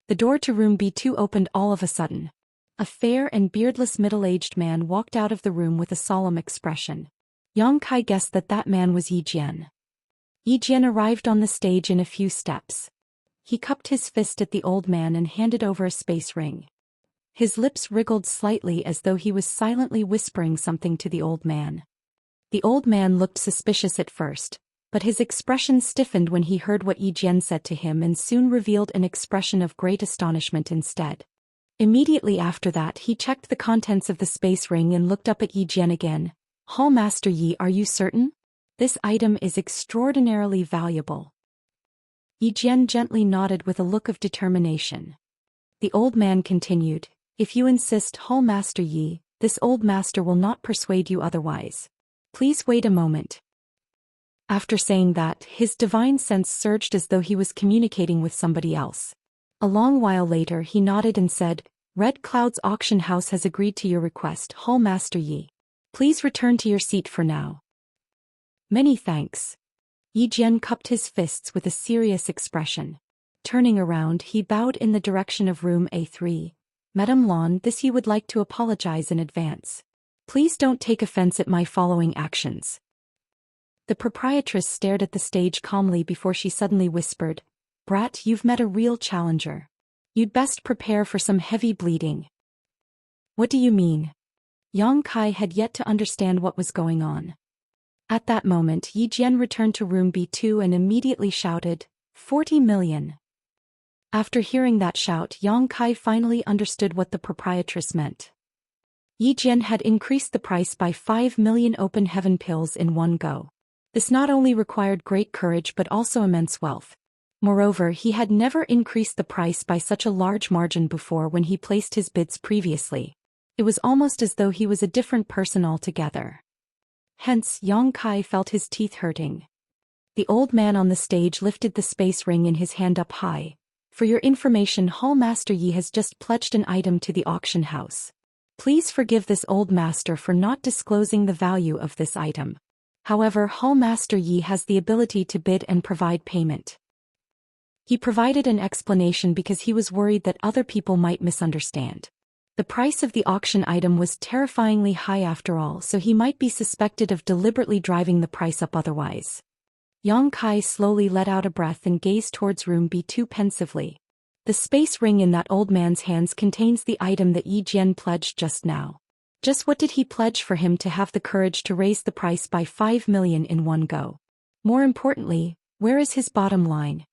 The door to room B2 opened all of a sudden. A fair and beardless middle-aged man walked out of the room with a solemn expression. Yang Kai guessed that that man was Yi Jian. Yi Jian arrived on the stage in a few steps. He cupped his fist at the old man and handed over a space ring. His lips wriggled slightly as though he was silently whispering something to the old man. The old man looked suspicious at first, but his expression stiffened when he heard what Yi Jian said to him and soon revealed an expression of great astonishment instead. Immediately after that he checked the contents of the space ring and looked up at Yi Jian again. "Hall Master Yi, are you certain? This item is extraordinarily valuable." Yi Jian gently nodded with a look of determination. The old man continued, "If you insist, Hall Master Yi, this old master will not persuade you otherwise. Please wait a moment." After saying that, his divine sense surged as though he was communicating with somebody else. A long while later he nodded and said, "Red Cloud's auction house has agreed to your request, Hall Master Yi. Please return to your seat for now." "Many thanks." Yi Jian cupped his fists with a serious expression. Turning around, he bowed in the direction of room A3. "Madame Lan, this he would like to apologize in advance. Please don't take offense at my following actions." The proprietress stared at the stage calmly before she suddenly whispered, "Brat, you've met a real challenger. You'd best prepare for some heavy bleeding." "What do you mean?" Yang Kai had yet to understand what was going on. At that moment Yi Jian returned to room B2 and immediately shouted, 40 million. After hearing that shout, Yang Kai finally understood what the proprietress meant. Yi Jian had increased the price by 5 million open heaven pills in one go. This not only required great courage but also immense wealth. Moreover, he had never increased the price by such a large margin before when he placed his bids previously. It was almost as though he was a different person altogether. Hence, Yang Kai felt his teeth hurting. The old man on the stage lifted the space ring in his hand up high. "For your information, Hall Master Yi has just pledged an item to the auction house. Please forgive this old master for not disclosing the value of this item. However, Hall Master Yi has the ability to bid and provide payment." He provided an explanation because he was worried that other people might misunderstand. The price of the auction item was terrifyingly high after all, so he might be suspected of deliberately driving the price up otherwise. Yang Kai slowly let out a breath and gazed towards room B2 pensively. The space ring in that old man's hands contains the item that Yi Jian pledged just now. Just what did he pledge for him to have the courage to raise the price by 5 million in one go? More importantly, where is his bottom line?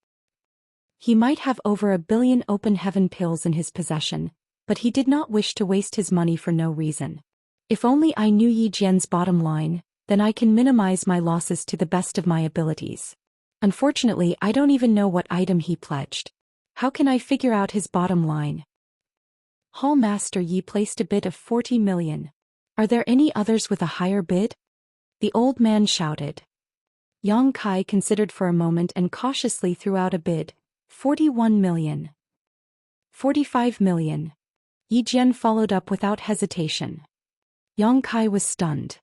He might have over 1 billion open heaven pills in his possession, but he did not wish to waste his money for no reason. "If only I knew Yi Jian's bottom line, then I can minimize my losses to the best of my abilities. Unfortunately, I don't even know what item he pledged. How can I figure out his bottom line?" Hall Master Yi placed a bid of 40 million. "Are there any others with a higher bid?" the old man shouted. Yang Kai considered for a moment and cautiously threw out a bid, 41 million. 45 million. Yi Jian followed up without hesitation. Yang Kai was stunned.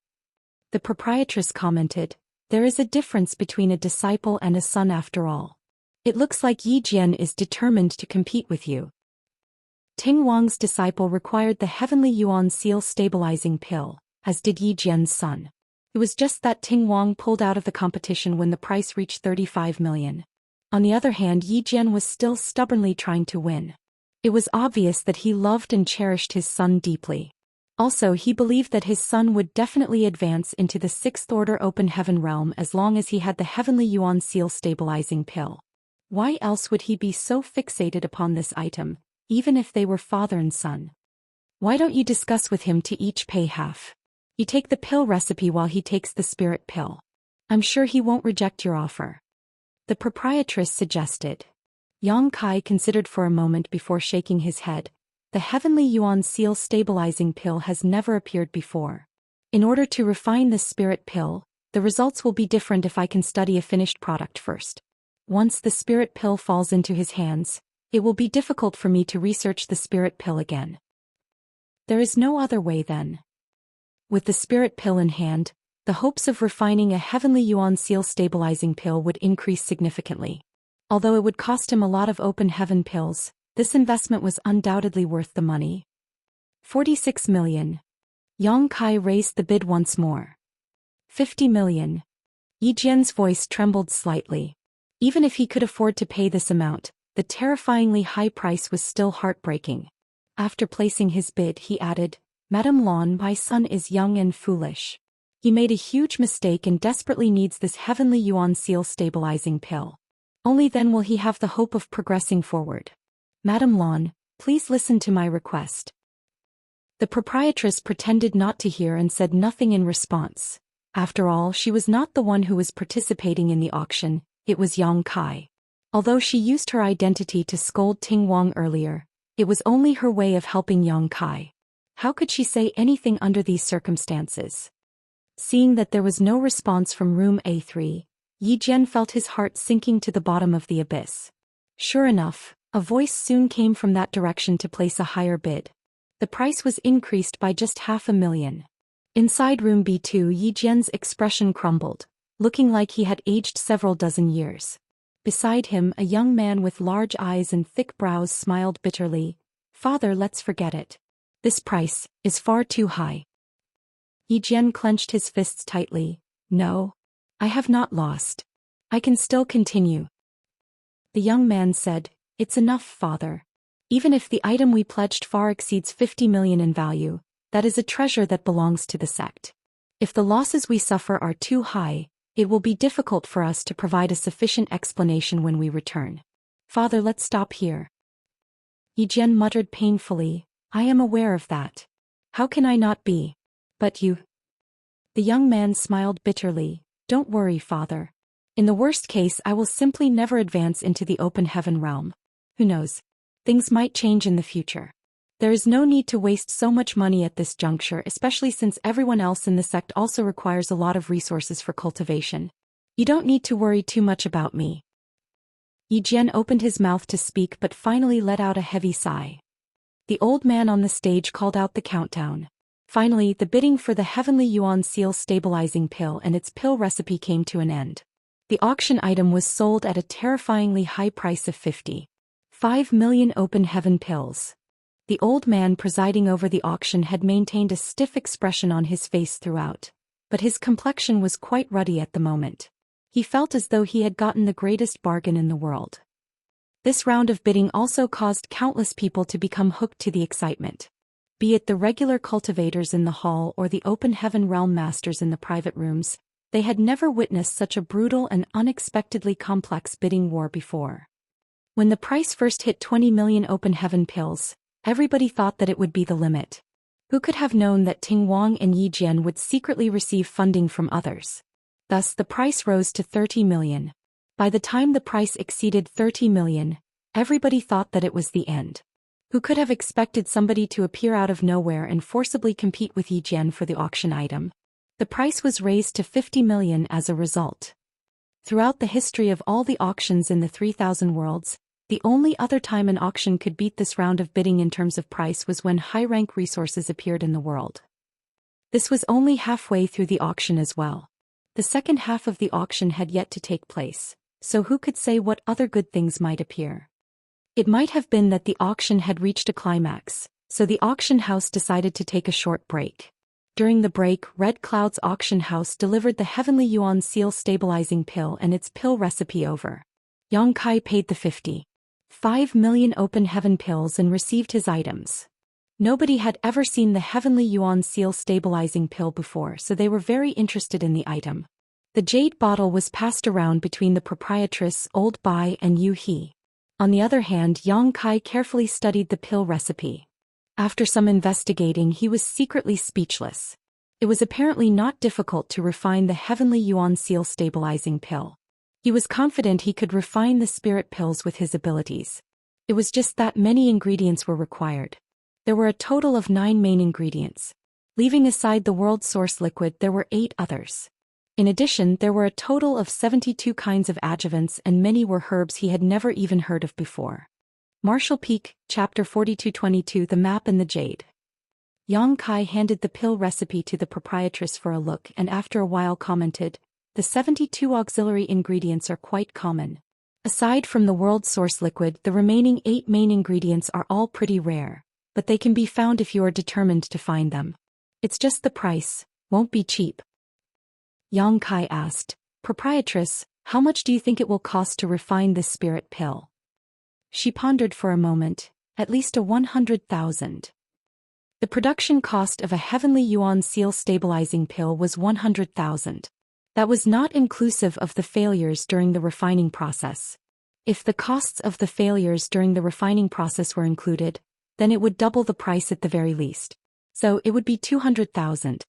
The proprietress commented, "There is a difference between a disciple and a son after all. It looks like Yi Jian is determined to compete with you." Ting Wang's disciple required the heavenly yuan seal stabilizing pill, as did Yi Jian's son. It was just that Ting Wang pulled out of the competition when the price reached 35 million. On the other hand, Yi Jian was still stubbornly trying to win. It was obvious that he loved and cherished his son deeply. Also, he believed that his son would definitely advance into the 6th order open heaven realm as long as he had the heavenly yuan seal stabilizing pill. Why else would he be so fixated upon this item, even if they were father and son? "Why don't you discuss with him to each pay half? You take the pill recipe while he takes the spirit pill. I'm sure he won't reject your offer," the proprietress suggested. Yang Kai considered for a moment before shaking his head. The Heavenly Yuan Seal stabilizing pill has never appeared before. In order to refine this spirit pill, the results will be different if I can study a finished product first. Once the spirit pill falls into his hands, it will be difficult for me to research the spirit pill again. There is no other way then. With the spirit pill in hand, the hopes of refining a Heavenly Yuan Seal stabilizing pill would increase significantly. Although it would cost him a lot of open heaven pills, this investment was undoubtedly worth the money. 46 million. Yang Kai raised the bid once more. 50 million. Yi Jian's voice trembled slightly. Even if he could afford to pay this amount, the terrifyingly high price was still heartbreaking. After placing his bid, he added, "Madame Lan, my son is young and foolish. He made a huge mistake and desperately needs this Heavenly Yuan Seal stabilizing pill. Only then will he have the hope of progressing forward. Madame Lan, please listen to my request." The proprietress pretended not to hear and said nothing in response. After all, she was not the one who was participating in the auction, it was Yang Kai. Although she used her identity to scold Ting Wang earlier, it was only her way of helping Yang Kai. How could she say anything under these circumstances? Seeing that there was no response from room A3, Yi Jian felt his heart sinking to the bottom of the abyss. Sure enough, a voice soon came from that direction to place a higher bid. The price was increased by just 500,000. Inside room B2, Yi Jian's expression crumbled, looking like he had aged several dozen years. Beside him, a young man with large eyes and thick brows smiled bitterly. "Father, let's forget it. This price is far too high." Yi Jian clenched his fists tightly. "No. I have not lost. I can still continue." The young man said, "It's enough, father. Even if the item we pledged far exceeds 50 million in value, that is a treasure that belongs to the sect. If the losses we suffer are too high, it will be difficult for us to provide a sufficient explanation when we return. Father, let's stop here." Yi Jian muttered painfully, "I am aware of that. How can I not be? But you..." The young man smiled bitterly. "Don't worry, father. In the worst case, I will simply never advance into the open heaven realm. Who knows? Things might change in the future. There is no need to waste so much money at this juncture, especially since everyone else in the sect also requires a lot of resources for cultivation. You don't need to worry too much about me." Yi Jian opened his mouth to speak but finally let out a heavy sigh. The old man on the stage called out the countdown. Finally, the bidding for the Heavenly Yuan Seal stabilizing pill and its pill recipe came to an end. The auction item was sold at a terrifyingly high price of 55 million open heaven pills. The old man presiding over the auction had maintained a stiff expression on his face throughout, but his complexion was quite ruddy at the moment. He felt as though he had gotten the greatest bargain in the world. This round of bidding also caused countless people to become hooked to the excitement. Be it the regular cultivators in the hall or the open heaven realm masters in the private rooms, they had never witnessed such a brutal and unexpectedly complex bidding war before. When the price first hit 20 million open heaven pills, everybody thought that it would be the limit. Who could have known that Ting Wang and Yi Jian would secretly receive funding from others? Thus the price rose to 30 million. By the time the price exceeded 30 million, everybody thought that it was the end. Who could have expected somebody to appear out of nowhere and forcibly compete with Yi Jian for the auction item? The price was raised to 50 million as a result. Throughout the history of all the auctions in the 3000 worlds, the only other time an auction could beat this round of bidding in terms of price was when high-rank resources appeared in the world. This was only halfway through the auction as well. The second half of the auction had yet to take place, so who could say what other good things might appear? It might have been that the auction had reached a climax, so the auction house decided to take a short break. During the break, Red Cloud's auction house delivered the Heavenly Yuan Seal stabilizing pill and its pill recipe over. Yang Kai paid the 55 million open heaven pills and received his items. Nobody had ever seen the Heavenly Yuan Seal stabilizing pill before, so they were very interested in the item. The jade bottle was passed around between the proprietress Old Bai and Yu He. On the other hand, Yang Kai carefully studied the pill recipe. After some investigating, he was secretly speechless. It was apparently not difficult to refine the heavenly yuan seal stabilizing pill. He was confident he could refine the spirit pills with his abilities. It was just that many ingredients were required. There were a total of 9 main ingredients. Leaving aside the world source liquid, there were 8 others. In addition, there were a total of 72 kinds of adjuvants, and many were herbs he had never even heard of before. Marshall Peak, Chapter 4222, The Map and the Jade. Yang Kai handed the pill recipe to the proprietress for a look and after a while commented, "The 72 auxiliary ingredients are quite common. Aside from the world source liquid, the remaining 8 main ingredients are all pretty rare, but they can be found if you are determined to find them. It's just the price, won't be cheap." Yang Kai asked, "Proprietress, how much do you think it will cost to refine this spirit pill?" She pondered for a moment, "At least 100,000. The production cost of a heavenly yuan seal stabilizing pill was 100,000. That was not inclusive of the failures during the refining process. If the costs of the failures during the refining process were included, then it would double the price at the very least. So it would be 200,000.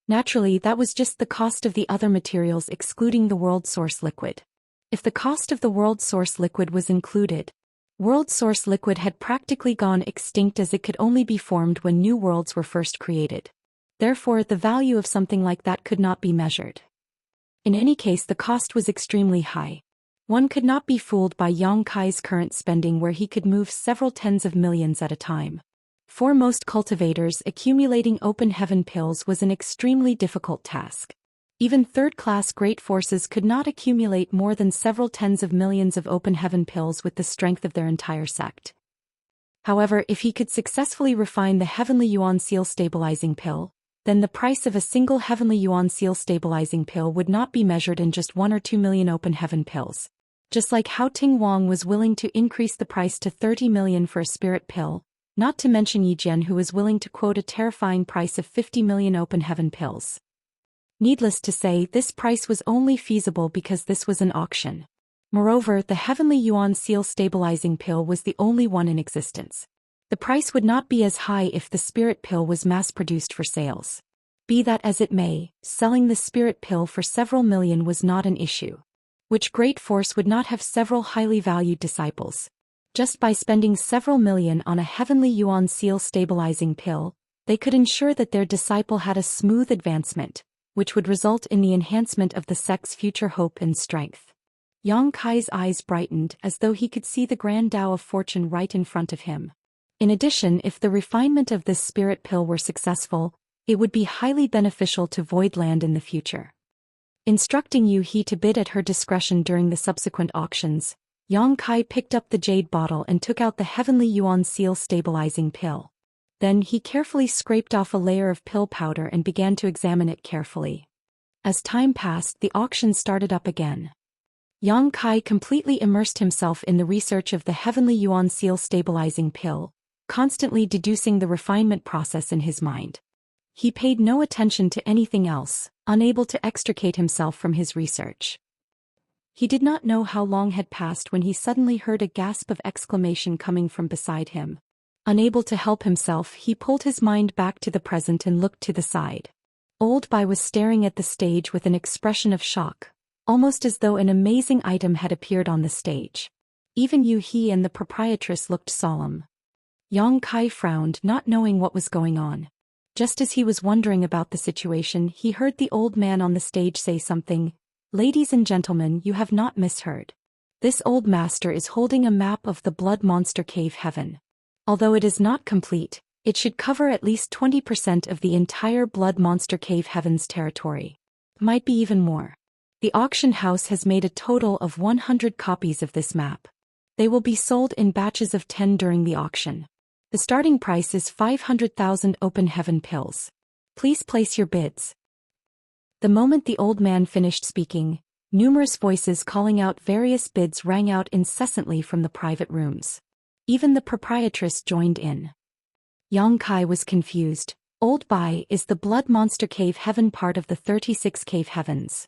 Naturally, that was just the cost of the other materials excluding the world source liquid. If the cost of the world source liquid was included, world source liquid had practically gone extinct as it could only be formed when new worlds were first created. Therefore, the value of something like that could not be measured. In any case, the cost was extremely high. One could not be fooled by Yang Kai's current spending, where he could move several tens of millions at a time. For most cultivators, accumulating open heaven pills was an extremely difficult task. Even third-class great forces could not accumulate more than several tens of millions of open heaven pills with the strength of their entire sect. However, if he could successfully refine the heavenly yuan seal stabilizing pill, then the price of a single heavenly yuan seal stabilizing pill would not be measured in just 1 or 2 million open heaven pills. Just like how Ting Wang was willing to increase the price to 30 million for a spirit pill, not to mention Yi Jian, who was willing to quote a terrifying price of 50 million open heaven pills. Needless to say, this price was only feasible because this was an auction. Moreover, the heavenly yuan seal stabilizing pill was the only one in existence. The price would not be as high if the spirit pill was mass-produced for sales. Be that as it may, selling the spirit pill for several million was not an issue. Which great force would not have several highly valued disciples? Just by spending several million on a heavenly yuan seal stabilizing pill, they could ensure that their disciple had a smooth advancement, which would result in the enhancement of the sect's future hope and strength. Yang Kai's eyes brightened as though he could see the grand Tao of fortune right in front of him. In addition, if the refinement of this spirit pill were successful, it would be highly beneficial to Void Land in the future. Instructing Yu He to bid at her discretion during the subsequent auctions, Yang Kai picked up the jade bottle and took out the heavenly yuan seal stabilizing pill. Then he carefully scraped off a layer of pill powder and began to examine it carefully. As time passed, the auction started up again. Yang Kai completely immersed himself in the research of the heavenly yuan seal stabilizing pill, constantly deducing the refinement process in his mind. He paid no attention to anything else, unable to extricate himself from his research. He did not know how long had passed when he suddenly heard a gasp of exclamation coming from beside him. Unable to help himself, he pulled his mind back to the present and looked to the side. Old Bai was staring at the stage with an expression of shock, almost as though an amazing item had appeared on the stage. Even Yu He and the proprietress looked solemn. Yang Kai frowned, not knowing what was going on. Just as he was wondering about the situation, he heard the old man on the stage say something. "Ladies and gentlemen, you have not misheard. This old master is holding a map of the Blood Monster Cave Heaven. Although it is not complete, it should cover at least 20% of the entire Blood Monster Cave Heaven's territory. Might be even more. The auction house has made a total of 100 copies of this map. They will be sold in batches of 10 during the auction. The starting price is 500,000 open heaven pills. Please place your bids." The moment the old man finished speaking, numerous voices calling out various bids rang out incessantly from the private rooms. Even the proprietress joined in. Yang Kai was confused. Old Bai, is the Blood Monster Cave Heaven part of the 36 Cave Heavens?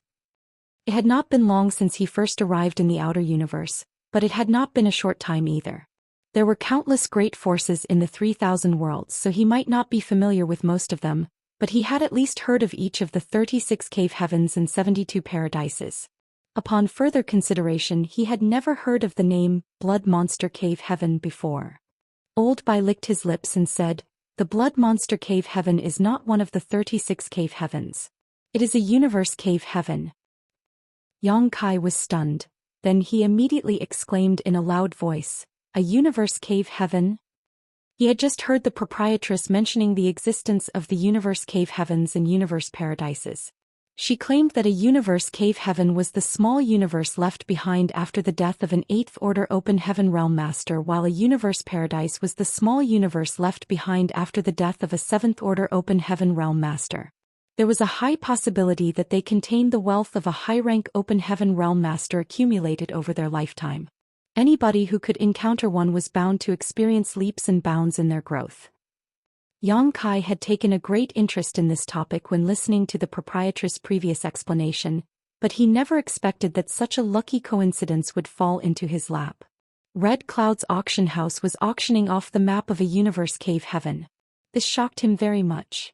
It had not been long since he first arrived in the outer universe, but it had not been a short time either. There were countless great forces in the 3,000 worlds, so he might not be familiar with most of them, but he had at least heard of each of the 36 cave heavens and 72 paradises. Upon further consideration, he had never heard of the name Blood Monster Cave Heaven before. Old Bai licked his lips and said, "The Blood Monster Cave Heaven is not one of the 36 cave heavens. It is a universe cave heaven." Yang Kai was stunned. Then he immediately exclaimed in a loud voice, "A universe cave heaven?" He had just heard the proprietress mentioning the existence of the universe cave heavens and universe paradises. She claimed that a universe cave heaven was the small universe left behind after the death of an 8th Order Open Heaven Realm Master, while a universe paradise was the small universe left behind after the death of a 7th Order Open Heaven Realm Master. There was a high possibility that they contained the wealth of a high-rank Open Heaven Realm Master accumulated over their lifetime. Anybody who could encounter one was bound to experience leaps and bounds in their growth. Yang Kai had taken a great interest in this topic when listening to the proprietress' previous explanation, but he never expected that such a lucky coincidence would fall into his lap. Red Cloud's auction house was auctioning off the map of a universe cave heaven. This shocked him very much.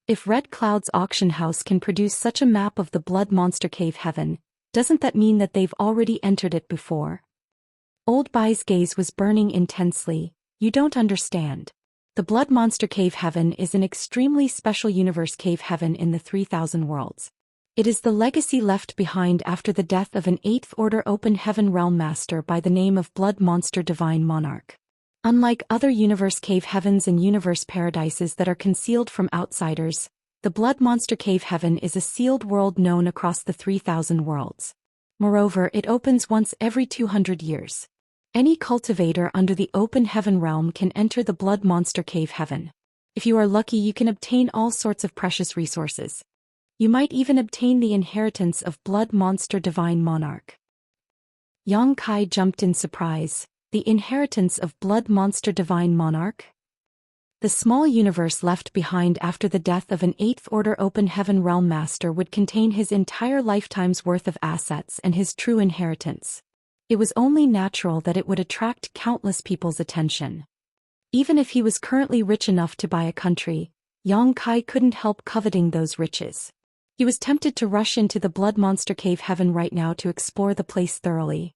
If Red Cloud's auction house can produce such a map of the Blood Monster Cave Heaven, doesn't that mean that they've already entered it before? Old Bai's gaze was burning intensely. "You don't understand. The Blood Monster Cave Heaven is an extremely special universe cave heaven in the 3000 worlds. It is the legacy left behind after the death of an 8th Order Open Heaven Realm Master by the name of Blood Monster Divine Monarch. Unlike other universe cave heavens and universe paradises that are concealed from outsiders, the Blood Monster Cave Heaven is a sealed world known across the 3000 worlds. Moreover, it opens once every 200 years. Any cultivator under the Open Heaven realm can enter the Blood Monster Cave Heaven. If you are lucky, you can obtain all sorts of precious resources. You might even obtain the inheritance of Blood Monster Divine Monarch." Yang Kai jumped in surprise. The inheritance of Blood Monster Divine Monarch? The small universe left behind after the death of an 8th Order Open Heaven Realm Master would contain his entire lifetime's worth of assets and his true inheritance. It was only natural that it would attract countless people's attention. Even if he was currently rich enough to buy a country, Yang Kai couldn't help coveting those riches. He was tempted to rush into the Blood Monster Cave Heaven right now to explore the place thoroughly.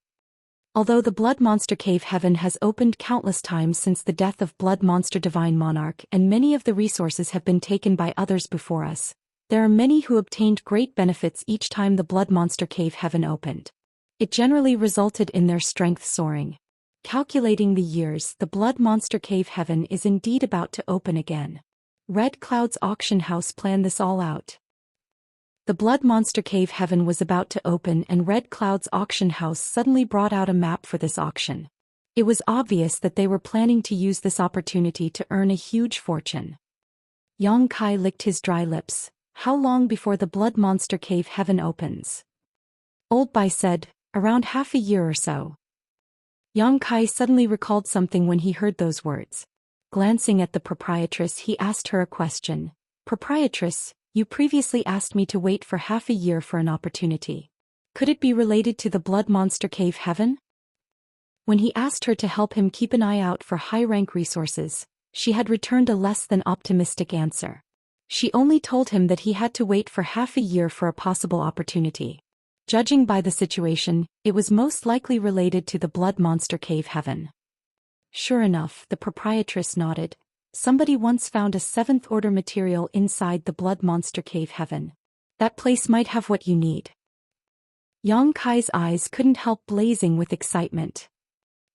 Although the Blood Monster Cave Heaven has opened countless times since the death of Blood Monster Divine Monarch and many of the resources have been taken by others before us, there are many who obtained great benefits each time the Blood Monster Cave Heaven opened. It generally resulted in their strength soaring. Calculating the years, the Blood Monster Cave Heaven is indeed about to open again. Red Cloud's auction house planned this all out. The Blood Monster Cave Heaven was about to open and Red Cloud's auction house suddenly brought out a map for this auction. It was obvious that they were planning to use this opportunity to earn a huge fortune. Yang Kai licked his dry lips. "How long before the Blood Monster Cave Heaven opens?" Old Bai said, "Around half a year or so." Yang Kai suddenly recalled something when he heard those words. Glancing at the proprietress, he asked her a question. "Proprietress, you previously asked me to wait for half a year for an opportunity. Could it be related to the Blood Monster Cave Heaven?" When he asked her to help him keep an eye out for high-rank resources, she had returned a less than optimistic answer. She only told him that he had to wait for half a year for a possible opportunity. Judging by the situation, it was most likely related to the Blood Monster Cave Heaven. Sure enough, the proprietress nodded. Somebody once found a 7th Order material inside the Blood Monster Cave Heaven. That place might have what you need. Yang Kai's eyes couldn't help blazing with excitement.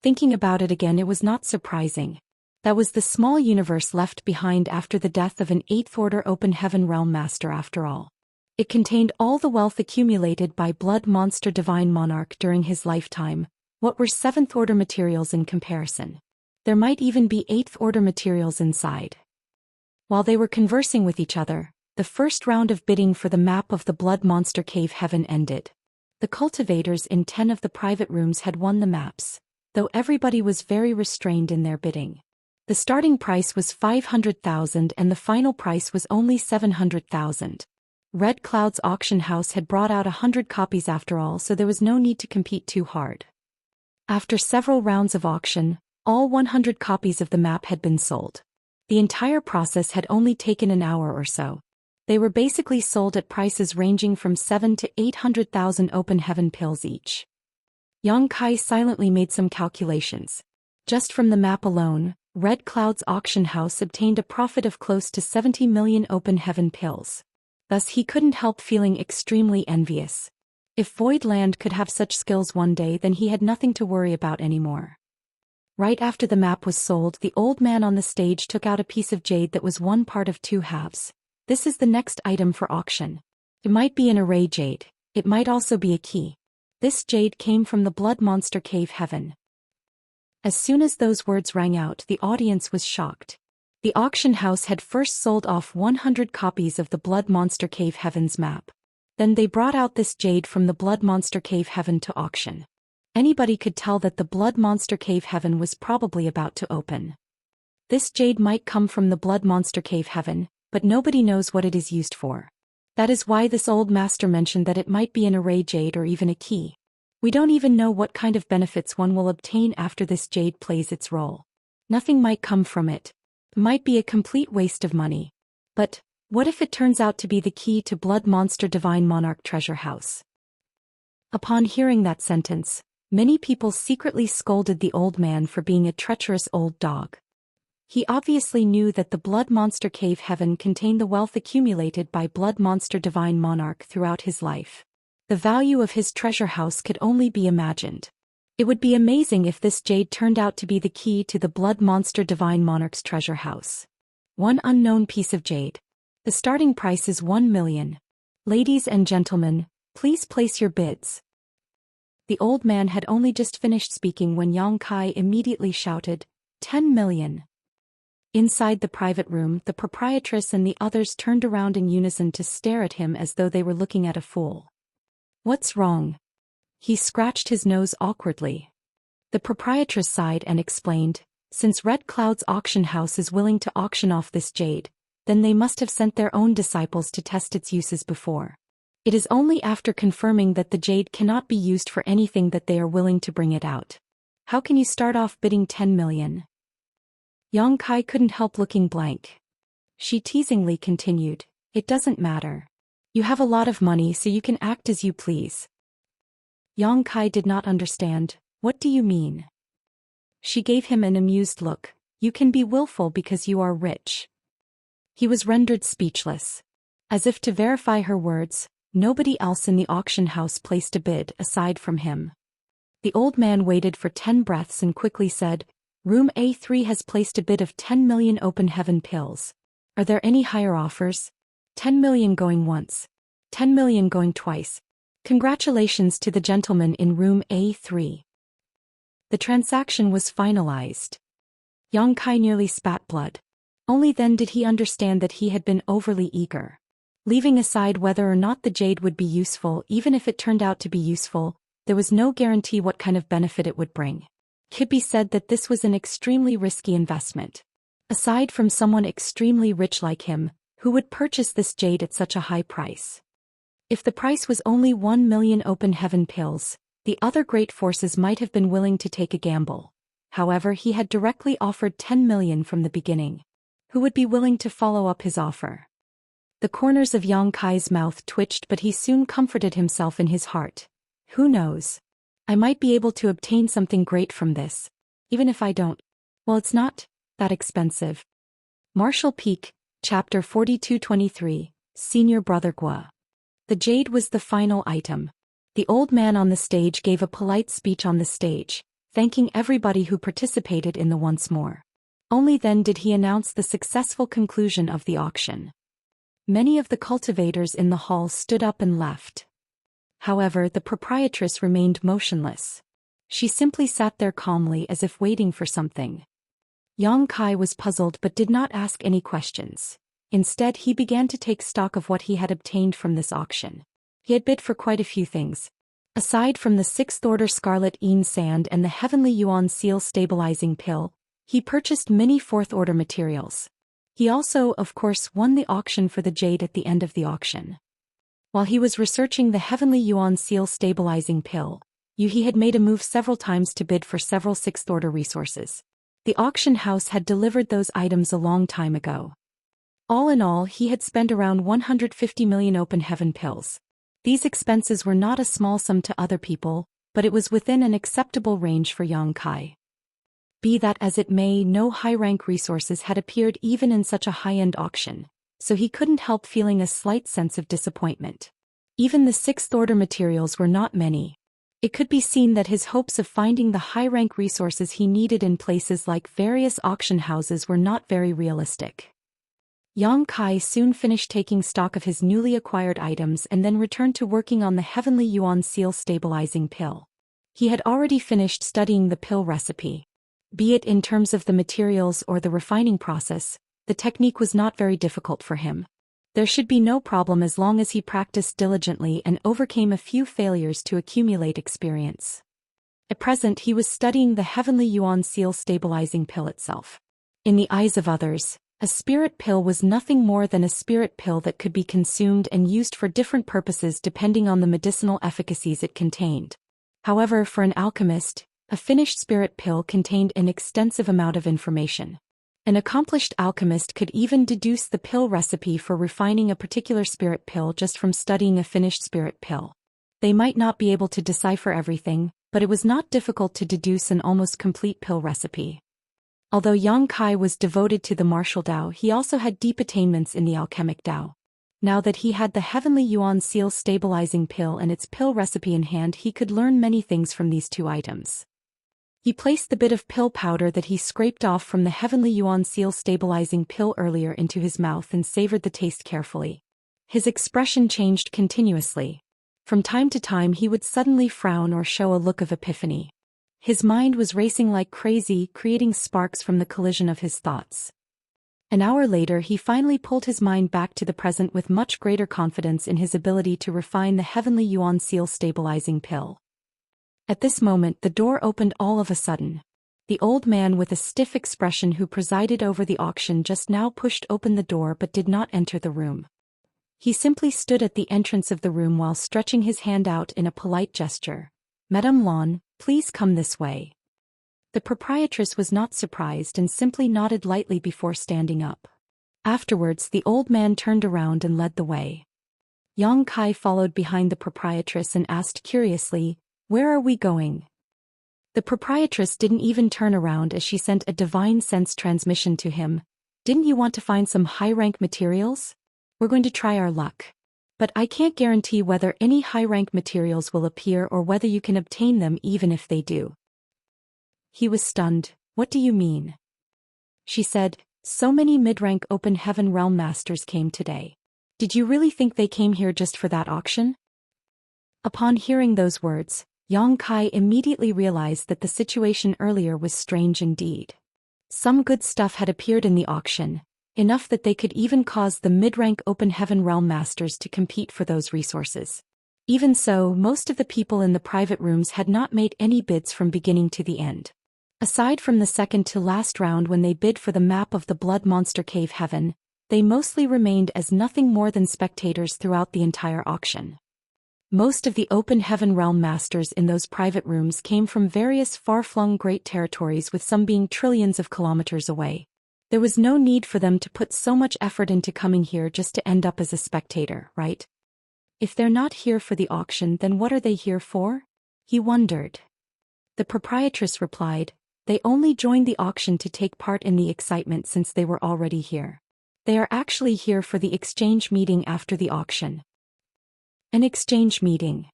Thinking about it again, it was not surprising. That was the small universe left behind after the death of an 8th Order Open Heaven Realm Master after all. It contained all the wealth accumulated by Blood Monster Divine Monarch during his lifetime. What were 7th Order materials in comparison? There might even be 8th Order materials inside. While they were conversing with each other, the first round of bidding for the map of the Blood Monster Cave Heaven ended. The cultivators in 10 of the private rooms had won the maps, though everybody was very restrained in their bidding. The starting price was 500,000 and the final price was only 700,000. Red Cloud's auction house had brought out 100 copies after all, so there was no need to compete too hard. After several rounds of auction, all 100 copies of the map had been sold. The entire process had only taken an hour or so. They were basically sold at prices ranging from 7 to 800,000 open heaven pills each. Yang Kai silently made some calculations. Just from the map alone, Red Cloud's auction house obtained a profit of close to 70 million open heaven pills. Thus he couldn't help feeling extremely envious. If Void Land could have such skills one day, then he had nothing to worry about anymore. Right after the map was sold, the old man on the stage took out a piece of jade that was one part of two halves. This is the next item for auction. It might be an array jade. It might also be a key. This jade came from the Blood Monster Cave Heaven. As soon as those words rang out, the audience was shocked. The auction house had first sold off 100 copies of the Blood Monster Cave Heaven's map. Then they brought out this jade from the Blood Monster Cave Heaven to auction. Anybody could tell that the Blood Monster Cave Heaven was probably about to open. This jade might come from the Blood Monster Cave Heaven, but nobody knows what it is used for. That is why this old master mentioned that it might be an array jade or even a key. We don't even know what kind of benefits one will obtain after this jade plays its role. Nothing might come from it. It might be a complete waste of money. But what if it turns out to be the key to Blood Monster Divine Monarch Treasure House? Upon hearing that sentence, many people secretly scolded the old man for being a treacherous old dog. He obviously knew that the Blood Monster Cave Heaven contained the wealth accumulated by Blood Monster Divine Monarch throughout his life. The value of his treasure house could only be imagined. It would be amazing if this jade turned out to be the key to the Blood Monster Divine Monarch's treasure house. One unknown piece of jade. The starting price is 1 million. Ladies and gentlemen, please place your bids. The old man had only just finished speaking when Yang Kai immediately shouted, 10 million. Inside the private room, the proprietress and the others turned around in unison to stare at him as though they were looking at a fool. What's wrong? He scratched his nose awkwardly. The proprietress sighed and explained, since Red Cloud's auction house is willing to auction off this jade, then they must have sent their own disciples to test its uses before. It is only after confirming that the jade cannot be used for anything that they are willing to bring it out. How can you start off bidding 10 million? Yang Kai couldn't help looking blank. She teasingly continued, it doesn't matter. You have a lot of money so you can act as you please. Yang Kai did not understand, what do you mean? She gave him an amused look, you can be willful because you are rich. He was rendered speechless. As if to verify her words, nobody else in the auction house placed a bid aside from him. The old man waited for 10 breaths and quickly said, Room A3 has placed a bid of 10 million open heaven pills. Are there any higher offers? 10 million going once. 10 million going twice. Congratulations to the gentleman in room A3. The transaction was finalized. Yang Kai nearly spat blood. Only then did he understand that he had been overly eager. Leaving aside whether or not the jade would be useful, even if it turned out to be useful, there was no guarantee what kind of benefit it would bring. Kibbe said that this was an extremely risky investment. Aside from someone extremely rich like him, who would purchase this jade at such a high price? If the price was only 1 million open heaven pills, the other great forces might have been willing to take a gamble. However, he had directly offered 10 million from the beginning. Who would be willing to follow up his offer? The corners of Yang Kai's mouth twitched, but he soon comforted himself in his heart. Who knows? I might be able to obtain something great from this. Even if I don't, well, it's not that expensive. Martial Peak, Chapter 4223, Senior Brother Gua. The jade was the final item. The old man on the stage gave a polite speech on the stage, thanking everybody who participated in the once more. Only then did he announce the successful conclusion of the auction. Many of the cultivators in the hall stood up and left. However, the proprietress remained motionless. She simply sat there calmly as if waiting for something. Yang Kai was puzzled but did not ask any questions. Instead, he began to take stock of what he had obtained from this auction. He had bid for quite a few things. Aside from the 6th Order Scarlet Een Sand and the Heavenly Yuan Seal Stabilizing Pill, he purchased many 4th Order materials. He also, of course, won the auction for the jade at the end of the auction. While he was researching the Heavenly Yuan Seal Stabilizing Pill, he had made a move several times to bid for several 6th Order resources. The auction house had delivered those items a long time ago. All in all, he had spent around 150 million open heaven pills. These expenses were not a small sum to other people, but it was within an acceptable range for Yang Kai. Be that as it may, no high-rank resources had appeared even in such a high-end auction, so he couldn't help feeling a slight sense of disappointment. Even the sixth-order materials were not many. It could be seen that his hopes of finding the high-rank resources he needed in places like various auction houses were not very realistic. Yang Kai soon finished taking stock of his newly acquired items and then returned to working on the Heavenly Yuan Seal stabilizing pill. He had already finished studying the pill recipe. Be it in terms of the materials or the refining process, the technique was not very difficult for him. There should be no problem as long as he practiced diligently and overcame a few failures to accumulate experience. At present he was studying the Heavenly Yuan Seal stabilizing pill itself. In the eyes of others, a spirit pill was nothing more than a spirit pill that could be consumed and used for different purposes depending on the medicinal efficacies it contained. However, for an alchemist, a finished spirit pill contained an extensive amount of information. An accomplished alchemist could even deduce the pill recipe for refining a particular spirit pill just from studying a finished spirit pill. They might not be able to decipher everything, but it was not difficult to deduce an almost complete pill recipe. Although Yang Kai was devoted to the martial Dao, he also had deep attainments in the alchemic Dao. Now that he had the Heavenly Yuan Seal stabilizing pill and its pill recipe in hand, he could learn many things from these two items. He placed the bit of pill powder that he scraped off from the Heavenly Yuan Seal stabilizing pill earlier into his mouth and savored the taste carefully. His expression changed continuously. From time to time he would suddenly frown or show a look of epiphany. His mind was racing like crazy, creating sparks from the collision of his thoughts. An hour later he finally pulled his mind back to the present with much greater confidence in his ability to refine the Heavenly Yuan Seal stabilizing pill. At this moment the door opened all of a sudden. The old man with a stiff expression who presided over the auction just now pushed open the door but did not enter the room. He simply stood at the entrance of the room while stretching his hand out in a polite gesture. "Madame Lan, please come this way." The proprietress was not surprised and simply nodded lightly before standing up. Afterwards the old man turned around and led the way. Yang Kai followed behind the proprietress and asked curiously, "Where are we going?" The proprietress didn't even turn around as she sent a divine sense transmission to him. "Didn't you want to find some high-rank materials? We're going to try our luck. But I can't guarantee whether any high-rank materials will appear or whether you can obtain them even if they do." He was stunned. "What do you mean?" She said, "So many mid-rank open heaven realm masters came today. Did you really think they came here just for that auction?" Upon hearing those words, Yang Kai immediately realized that the situation earlier was strange indeed. Some good stuff had appeared in the auction, enough that they could even cause the mid-rank open heaven realm masters to compete for those resources. Even so, most of the people in the private rooms had not made any bids from beginning to the end. Aside from the second to last round when they bid for the map of the Blood Monster Cave Heaven, they mostly remained as nothing more than spectators throughout the entire auction. Most of the open heaven realm masters in those private rooms came from various far-flung great territories, with some being trillions of kilometers away. There was no need for them to put so much effort into coming here just to end up as a spectator, right? If they're not here for the auction, then what are they here for? He wondered. The proprietress replied, "They only joined the auction to take part in the excitement since they were already here. They are actually here for the exchange meeting after the auction." An exchange meeting.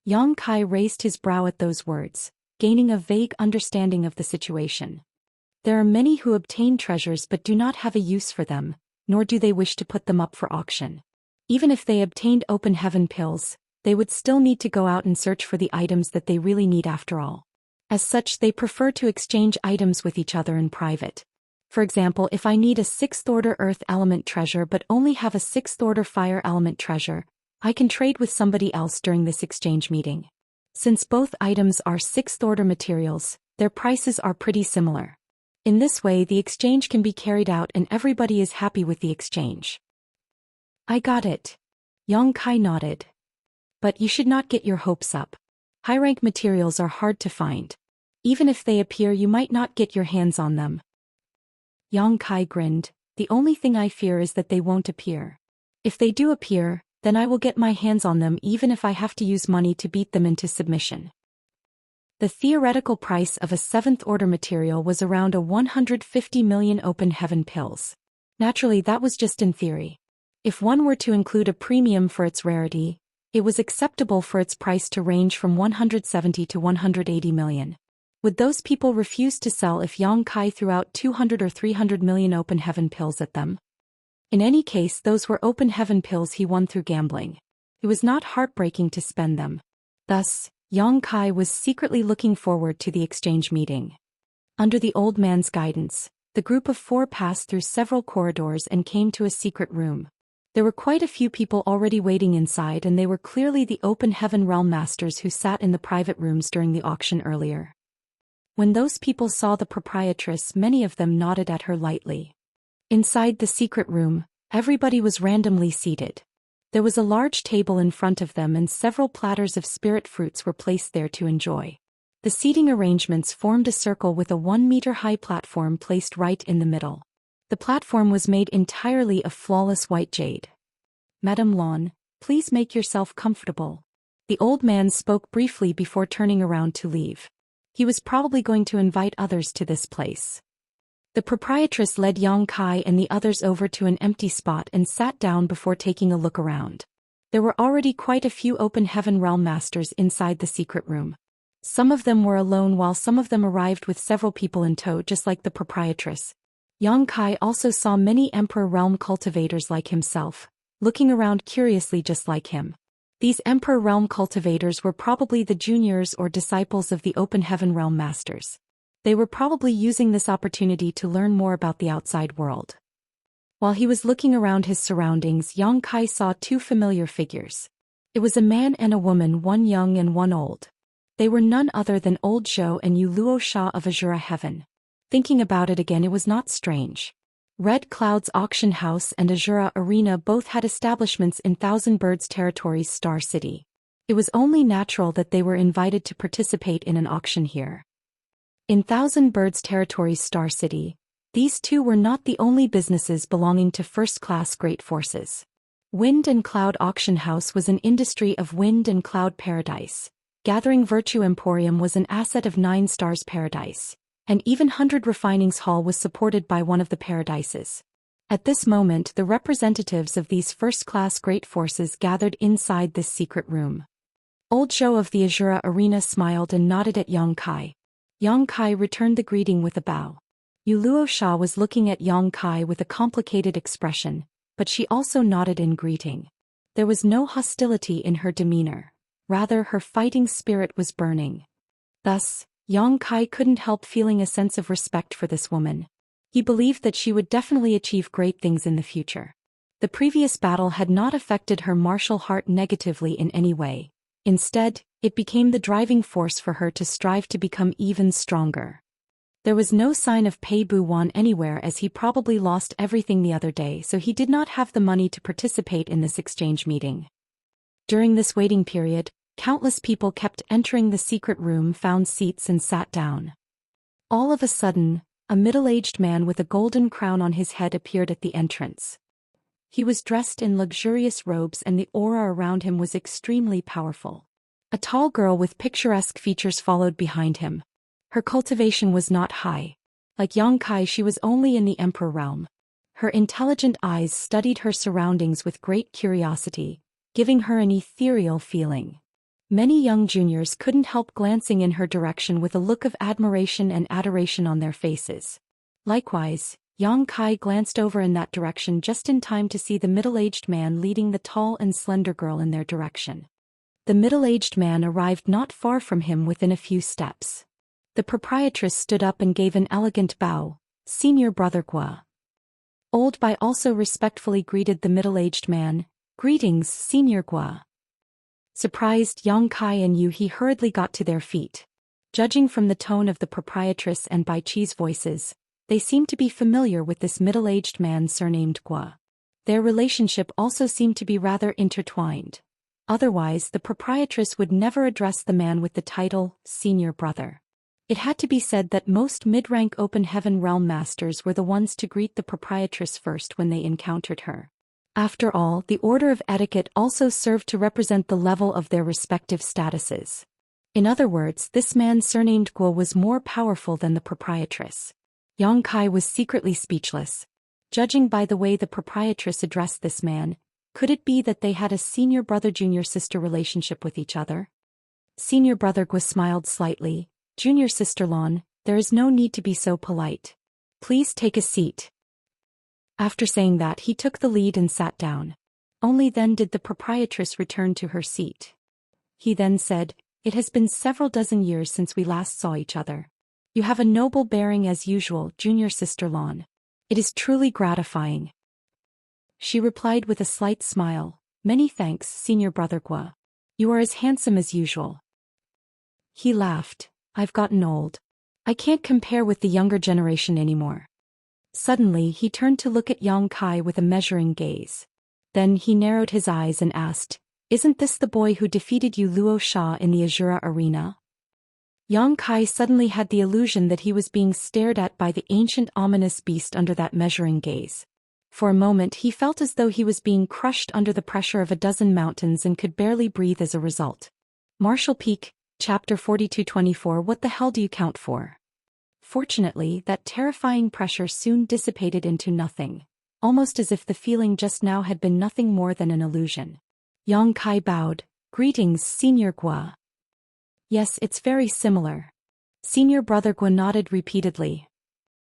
Yang Kai raised his brow at those words, gaining a vague understanding of the situation. There are many who obtain treasures but do not have a use for them, nor do they wish to put them up for auction. Even if they obtained open heaven pills, they would still need to go out and search for the items that they really need after all. As such, they prefer to exchange items with each other in private. For example, if I need a 6th order earth element treasure but only have a 6th order fire element treasure, I can trade with somebody else during this exchange meeting. Since both items are 6th order materials, their prices are pretty similar. In this way the exchange can be carried out and everybody is happy with the exchange. "I got it." Yang Kai nodded. "But you should not get your hopes up. High-rank materials are hard to find. Even if they appear, you might not get your hands on them." Yang Kai grinned. The only thing I fear is that they won't appear. If they do appear, then I will get my hands on them even if I have to use money to beat them into submission. The theoretical price of a 7th-order material was around a 150 million open heaven pills. Naturally, that was just in theory. If one were to include a premium for its rarity, it was acceptable for its price to range from 170 to 180 million. Would those people refuse to sell if Yang Kai threw out 200 or 300 million open heaven pills at them? In any case, those were open heaven pills he won through gambling. It was not heartbreaking to spend them. Thus, Yang Kai was secretly looking forward to the exchange meeting. Under the old man's guidance, the group of 4 passed through several corridors and came to a secret room. There were quite a few people already waiting inside, and they were clearly the open heaven realm masters who sat in the private rooms during the auction earlier. When those people saw the proprietress, many of them nodded at her lightly. Inside the secret room, everybody was randomly seated. There was a large table in front of them and several platters of spirit fruits were placed there to enjoy. The seating arrangements formed a circle with a 1-meter-high platform placed right in the middle. The platform was made entirely of flawless white jade. "Madame Lon, please make yourself comfortable." The old man spoke briefly before turning around to leave. He was probably going to invite others to this place. The proprietress led Yang Kai and the others over to an empty spot and sat down before taking a look around. There were already quite a few open heaven realm masters inside the secret room. Some of them were alone while some of them arrived with several people in tow, just like the proprietress. Yang Kai also saw many Emperor Realm cultivators like himself, looking around curiously just like him. These Emperor Realm cultivators were probably the juniors or disciples of the Open Heaven Realm Masters. They were probably using this opportunity to learn more about the outside world. While he was looking around his surroundings, Yang Kai saw 2 familiar figures. It was a man and a woman, one young and one old. They were none other than old Zhou and Wuxia of Azura Heaven. Thinking about it again, it was not strange. Red Cloud's auction house and Azura Arena both had establishments in Thousand Birds Territory's Star City. It was only natural that they were invited to participate in an auction here. In Thousand Birds Territory's Star City, these 2 were not the only businesses belonging to first-class great forces. Wind and Cloud Auction House was an industry of Wind and Cloud Paradise. Gathering Virtue Emporium was an asset of 9 Stars Paradise. And even 100 Refinings Hall was supported by one of the paradises. At this moment, the representatives of these first-class great forces gathered inside this secret room. Old Zhou of the Azura Arena smiled and nodded at Yang Kai. Yang Kai returned the greeting with a bow. Wuxia was looking at Yang Kai with a complicated expression, but she also nodded in greeting. There was no hostility in her demeanor. Rather, her fighting spirit was burning. Thus, Yang Kai couldn't help feeling a sense of respect for this woman. He believed that she would definitely achieve great things in the future. The previous battle had not affected her martial heart negatively in any way. Instead, it became the driving force for her to strive to become even stronger. There was no sign of Pei Bu-wan anywhere, as he probably lost everything the other day, so he did not have the money to participate in this exchange meeting. During this waiting period, countless people kept entering the secret room, found seats and sat down. All of a sudden, a middle-aged man with a golden crown on his head appeared at the entrance. He was dressed in luxurious robes and the aura around him was extremely powerful. A tall girl with picturesque features followed behind him. Her cultivation was not high. Like Yang Kai, she was only in the Emperor realm. Her intelligent eyes studied her surroundings with great curiosity, giving her an ethereal feeling. Many young juniors couldn't help glancing in her direction with a look of admiration and adoration on their faces. Likewise, Yang Kai glanced over in that direction just in time to see the middle-aged man leading the tall and slender girl in their direction. The middle-aged man arrived not far from him within a few steps. The proprietress stood up and gave an elegant bow. "Senior Brother Gua." Old Bai also respectfully greeted the middle-aged man. "Greetings, Senior Gua." Surprised, Yang Kai and He hurriedly got to their feet. Judging from the tone of the proprietress and Bai Chi's voices, they seemed to be familiar with this middle-aged man surnamed Gua. Their relationship also seemed to be rather intertwined. Otherwise, the proprietress would never address the man with the title, Senior Brother. It had to be said that most mid-rank open heaven realm masters were the ones to greet the proprietress first when they encountered her. After all, the order of etiquette also served to represent the level of their respective statuses. In other words, this man surnamed Guo was more powerful than the proprietress. Yang Kai was secretly speechless. Judging by the way the proprietress addressed this man, could it be that they had a senior brother-junior sister relationship with each other? Senior brother Guo smiled slightly. Junior sister Lon, there is no need to be so polite. Please take a seat. After saying that, he took the lead and sat down. Only then did the proprietress return to her seat. He then said, "It has been several dozen years since we last saw each other. You have a noble bearing as usual, junior sister Lon. It is truly gratifying." She replied with a slight smile, "Many thanks, senior brother Guo. You are as handsome as usual." He laughed, "I've gotten old. I can't compare with the younger generation anymore." Suddenly he turned to look at Yang Kai with a measuring gaze. Then he narrowed his eyes and asked, "Isn't this the boy who defeated you Luo Sha in the Azura arena?" Yang Kai suddenly had the illusion that he was being stared at by the ancient ominous beast under that measuring gaze. For a moment he felt as though he was being crushed under the pressure of a dozen mountains and could barely breathe as a result. Martial Peak, Chapter 42-24. What the hell do you count for? Fortunately, that terrifying pressure soon dissipated into nothing, almost as if the feeling just now had been nothing more than an illusion. Yang Kai bowed. "Greetings, Senior Guo." "Yes, it's very similar." Senior brother Guo nodded repeatedly.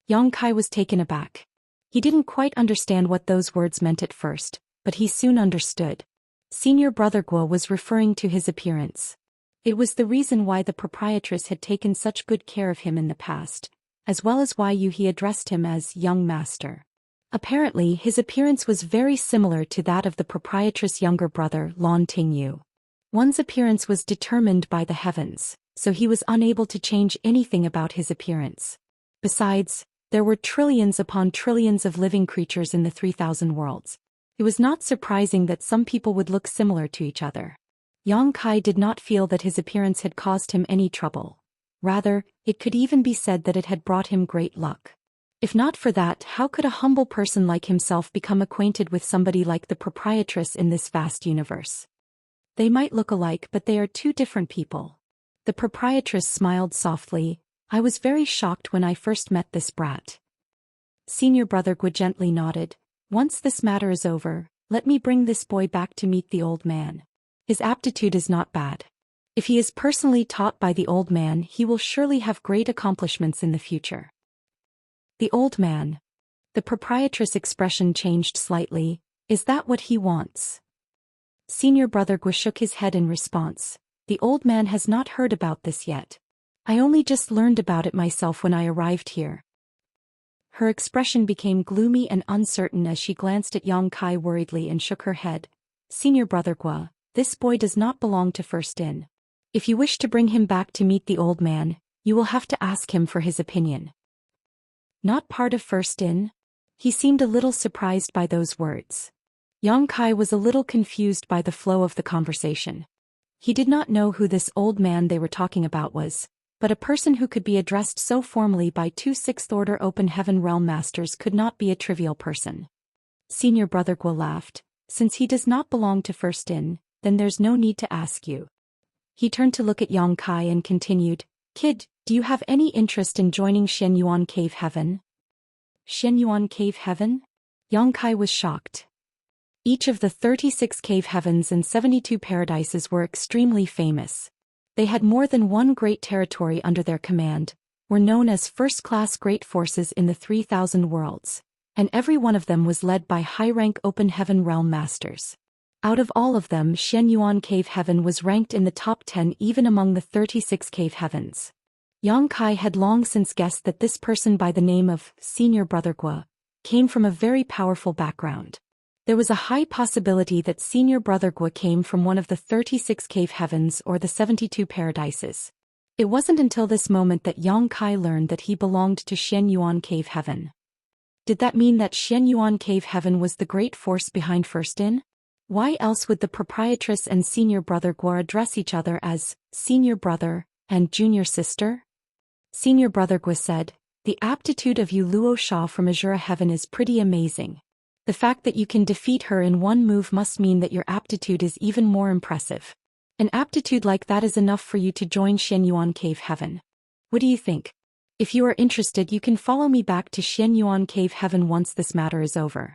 Yang Kai was taken aback. He didn't quite understand what those words meant at first, but he soon understood. Senior brother Guo was referring to his appearance. It was the reason why the proprietress had taken such good care of him in the past, as well as why he addressed him as young master. Apparently, his appearance was very similar to that of the proprietress' younger brother, Lon Tingyu. One's appearance was determined by the heavens, so he was unable to change anything about his appearance. Besides, there were trillions upon trillions of living creatures in the 3,000 worlds. It was not surprising that some people would look similar to each other. Yang Kai did not feel that his appearance had caused him any trouble. Rather, it could even be said that it had brought him great luck. If not for that, how could a humble person like himself become acquainted with somebody like the proprietress in this vast universe? They might look alike, but they are two different people. The proprietress smiled softly. "I was very shocked when I first met this brat." Senior brother Guo gently nodded. "Once this matter is over, let me bring this boy back to meet the old man. His aptitude is not bad. If he is personally taught by the old man, he will surely have great accomplishments in the future." The old man. The proprietress' expression changed slightly. "Is that what he wants?" Senior brother Guo shook his head in response. "The old man has not heard about this yet. I only just learned about it myself when I arrived here." Her expression became gloomy and uncertain as she glanced at Yang Kai worriedly and shook her head. "Senior brother Guo, this boy does not belong to First In. If you wish to bring him back to meet the old man, you will have to ask him for his opinion." "Not part of First In?" He seemed a little surprised by those words. Yang Kai was a little confused by the flow of the conversation. He did not know who this old man they were talking about was, but a person who could be addressed so formally by two sixth-order open heaven realm masters could not be a trivial person. Senior brother Guo laughed. "Since he does not belong to First In, then there's no need to ask you." He turned to look at Yang Kai and continued, "Kid, do you have any interest in joining Xianyuan Cave Heaven?" Xianyuan Cave Heaven? Yang Kai was shocked. Each of the 36 cave heavens and 72 paradises were extremely famous. They had more than one great territory under their command, were known as first-class great forces in the 3,000 worlds, and every one of them was led by high-rank open heaven realm masters. Out of all of them, Xianyuan Cave Heaven was ranked in the top 10 even among the 36 cave heavens. Yang Kai had long since guessed that this person by the name of Senior Brother Guo came from a very powerful background. There was a high possibility that Senior Brother Guo came from one of the 36 cave heavens or the 72 paradises. It wasn't until this moment that Yang Kai learned that he belonged to Xianyuan Cave Heaven. Did that mean that Xianyuan Cave Heaven was the great force behind First In? Why else would the proprietress and Senior Brother Guo address each other as Senior Brother and Junior Sister? Senior brother Gua said, "The aptitude of Yu Luo Sha from Azura Heaven is pretty amazing. The fact that you can defeat her in one move must mean that your aptitude is even more impressive. An aptitude like that is enough for you to join Xianyuan Cave Heaven. What do you think? If you are interested, you can follow me back to Xianyuan Cave Heaven once this matter is over."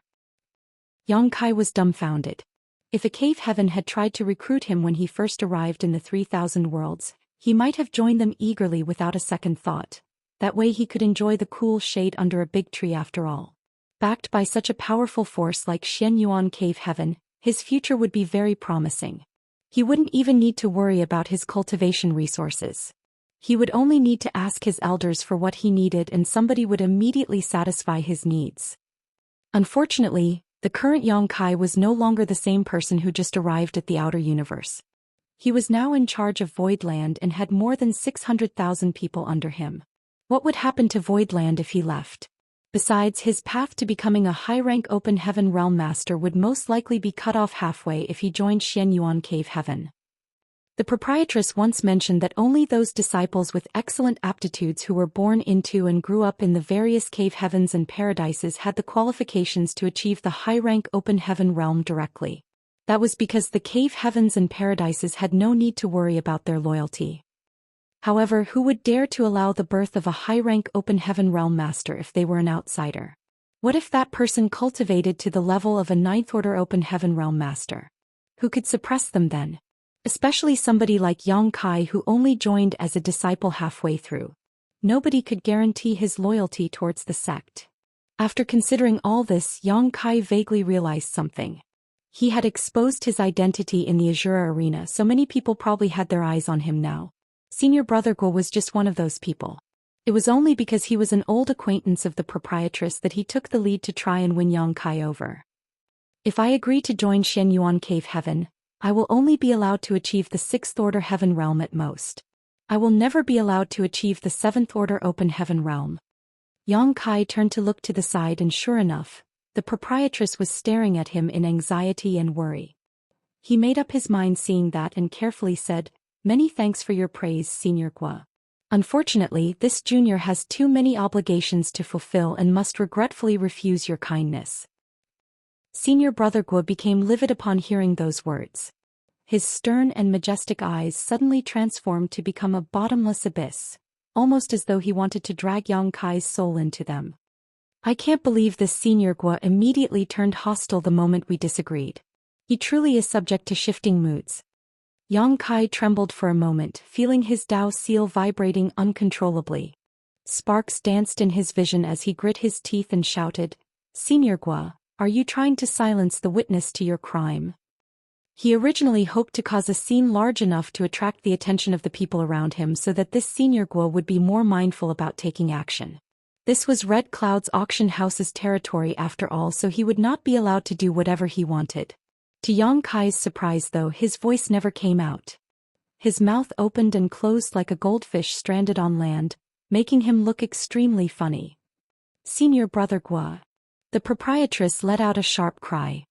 Yang Kai was dumbfounded. If a cave heaven had tried to recruit him when he first arrived in the 3,000 worlds, he might have joined them eagerly without a second thought. That way he could enjoy the cool shade under a big tree after all. Backed by such a powerful force like Xianyuan Cave Heaven, his future would be very promising. He wouldn't even need to worry about his cultivation resources. He would only need to ask his elders for what he needed and somebody would immediately satisfy his needs. Unfortunately, the current Yang Kai was no longer the same person who just arrived at the outer universe. He was now in charge of Voidland and had more than 600,000 people under him. What would happen to Voidland if he left? Besides, his path to becoming a high-rank Open Heaven Realm Master would most likely be cut off halfway if he joined Xianyuan Cave Heaven. The proprietress once mentioned that only those disciples with excellent aptitudes who were born into and grew up in the various cave heavens and paradises had the qualifications to achieve the high-rank Open Heaven realm directly. That was because the cave heavens and paradises had no need to worry about their loyalty. However, who would dare to allow the birth of a high-rank Open Heaven Realm Master if they were an outsider? What if that person cultivated to the level of a 9th Order Open Heaven Realm Master? Who could suppress them then? Especially somebody like Yang Kai who only joined as a disciple halfway through. Nobody could guarantee his loyalty towards the sect. After considering all this, Yang Kai vaguely realized something. He had exposed his identity in the Azura arena, so many people probably had their eyes on him now. Senior brother Guo was just one of those people. It was only because he was an old acquaintance of the proprietress that he took the lead to try and win Yang Kai over. If I agree to join Xianyuan Cave Heaven, I will only be allowed to achieve the 6th Order Heaven Realm at most. I will never be allowed to achieve the 7th Order Open Heaven Realm. Yang Kai turned to look to the side and sure enough, the proprietress was staring at him in anxiety and worry. He made up his mind seeing that and carefully said, "Many thanks for your praise, Senior Gua. Unfortunately, this junior has too many obligations to fulfill and must regretfully refuse your kindness." Senior brother Gua became livid upon hearing those words. His stern and majestic eyes suddenly transformed to become a bottomless abyss, almost as though he wanted to drag Yang Kai's soul into them. "I can't believe this." Senior Gua immediately turned hostile the moment we disagreed. He truly is subject to shifting moods. Yang Kai trembled for a moment, feeling his Dao seal vibrating uncontrollably. Sparks danced in his vision as he grit his teeth and shouted, "Senior Gua, are you trying to silence the witness to your crime?" He originally hoped to cause a scene large enough to attract the attention of the people around him so that this Senior Gua would be more mindful about taking action. This was Red Cloud's auction house's territory after all, so he would not be allowed to do whatever he wanted. To Yang Kai's surprise though, his voice never came out. His mouth opened and closed like a goldfish stranded on land, making him look extremely funny. "Senior brother Gua." The proprietress let out a sharp cry.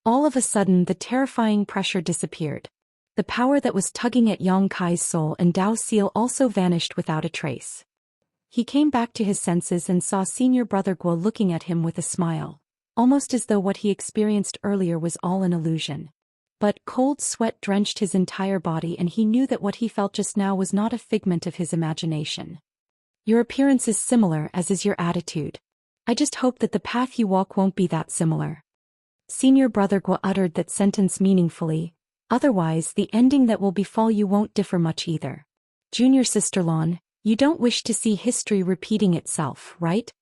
All of a sudden the terrifying pressure disappeared. The power that was tugging at Yang Kai's soul and Dao seal also vanished without a trace. He came back to his senses and saw Senior brother Gua looking at him with a smile, almost as though what he experienced earlier was all an illusion. But cold sweat drenched his entire body and he knew that what he felt just now was not a figment of his imagination. "Your appearance is similar, as is your attitude. I just hope that the path you walk won't be that similar." Senior brother Gua uttered that sentence meaningfully, "Otherwise the ending that will befall you won't differ much either. Junior sister Lon, you don't wish to see history repeating itself, right?"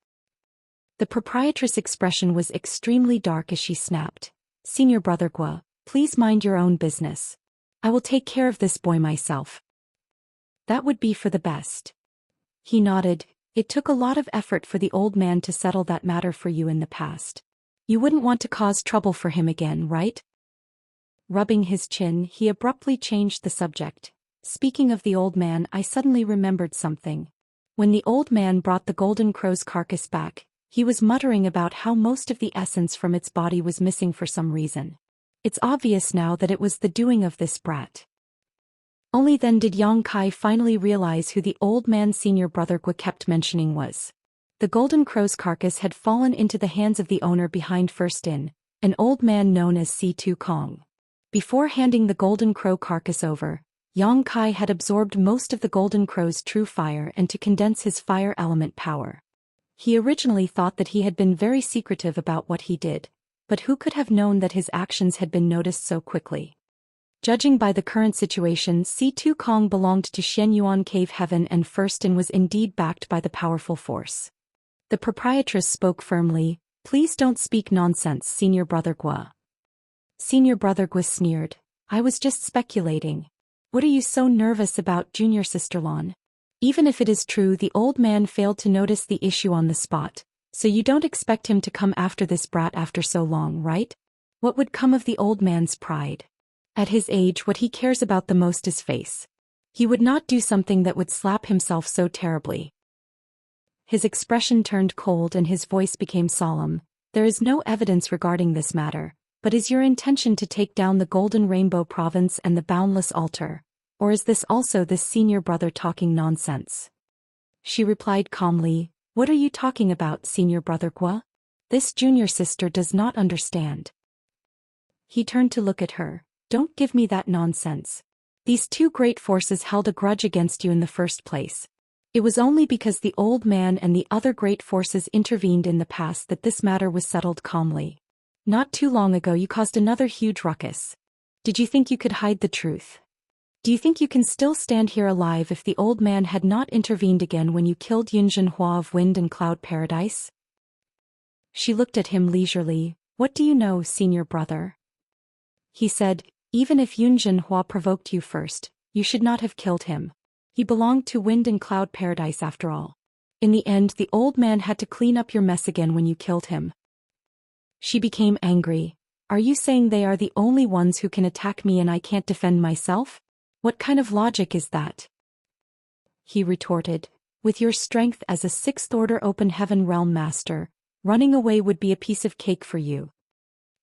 The proprietress' expression was extremely dark as she snapped, "Senior brother Gua, please mind your own business. I will take care of this boy myself." "That would be for the best." He nodded. "It took a lot of effort for the old man to settle that matter for you in the past. You wouldn't want to cause trouble for him again, right?" Rubbing his chin, he abruptly changed the subject. "Speaking of the old man, I suddenly remembered something. When the old man brought the golden crow's carcass back, he was muttering about how most of the essence from its body was missing for some reason. It's obvious now that it was the doing of this brat." Only then did Yang Kai finally realize who the old man senior brother Gua kept mentioning was. The golden crow's carcass had fallen into the hands of the owner behind First Inn, an old man known as C2 Kong. Before handing the golden crow carcass over, Yang Kai had absorbed most of the golden crow's true fire and to condense his fire element power. He originally thought that he had been very secretive about what he did, but who could have known that his actions had been noticed so quickly? Judging by the current situation, C2 Kong belonged to Xianyuan Cave Heaven and First Inn was indeed backed by the powerful force. The proprietress spoke firmly, "Please don't speak nonsense, Senior Brother Gua." Senior Brother Gua sneered, "I was just speculating. What are you so nervous about, Junior Sister Lon? Even if it is true the old man failed to notice the issue on the spot, so you don't expect him to come after this brat after so long, right? What would come of the old man's pride? At his age what he cares about the most is face. He would not do something that would slap himself so terribly." His expression turned cold and his voice became solemn. "There is no evidence regarding this matter, but is your intention to take down the Golden Rainbow Province and the Boundless Altar, or is this also this senior brother talking nonsense?" She replied calmly, "What are you talking about, Senior Brother Gua? This junior sister does not understand." He turned to look at her. "Don't give me that nonsense. These two great forces held a grudge against you in the first place. It was only because the old man and the other great forces intervened in the past that this matter was settled calmly. Not too long ago you caused another huge ruckus. Did you think you could hide the truth? Do you think you can still stand here alive if the old man had not intervened again when you killed Yunjin Hua of Wind and Cloud Paradise?" She looked at him leisurely. "What do you know, senior brother?" He said, "Even if Yunjin Hua provoked you first, you should not have killed him. He belonged to Wind and Cloud Paradise after all. In the end the old man had to clean up your mess again when you killed him." She became angry. "Are you saying they are the only ones who can attack me and I can't defend myself? What kind of logic is that?" He retorted, "With your strength as a sixth-order open heaven realm master, running away would be a piece of cake for you.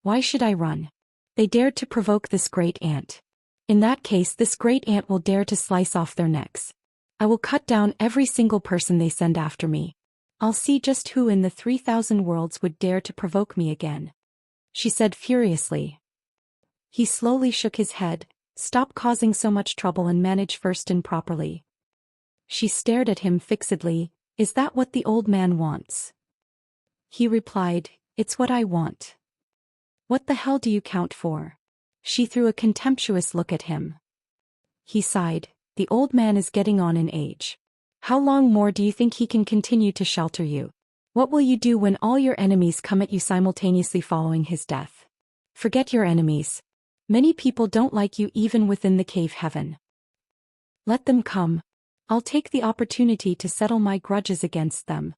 Why should I run? They dared to provoke this great ant. In that case this great ant will dare to slice off their necks. I will cut down every single person they send after me. I'll see just who in the 3,000 worlds would dare to provoke me again," she said furiously. He slowly shook his head. "Stop causing so much trouble and manage First Inn properly." She stared at him fixedly. "Is that what the old man wants?" He replied, "It's what I want." "What the hell do you count for?" She threw a contemptuous look at him. He sighed. "The old man is getting on in age. How long more do you think he can continue to shelter you? What will you do when all your enemies come at you simultaneously following his death? Forget your enemies. Many people don't like you even within the cave heaven. Let them come. I'll take the opportunity to settle my grudges against them."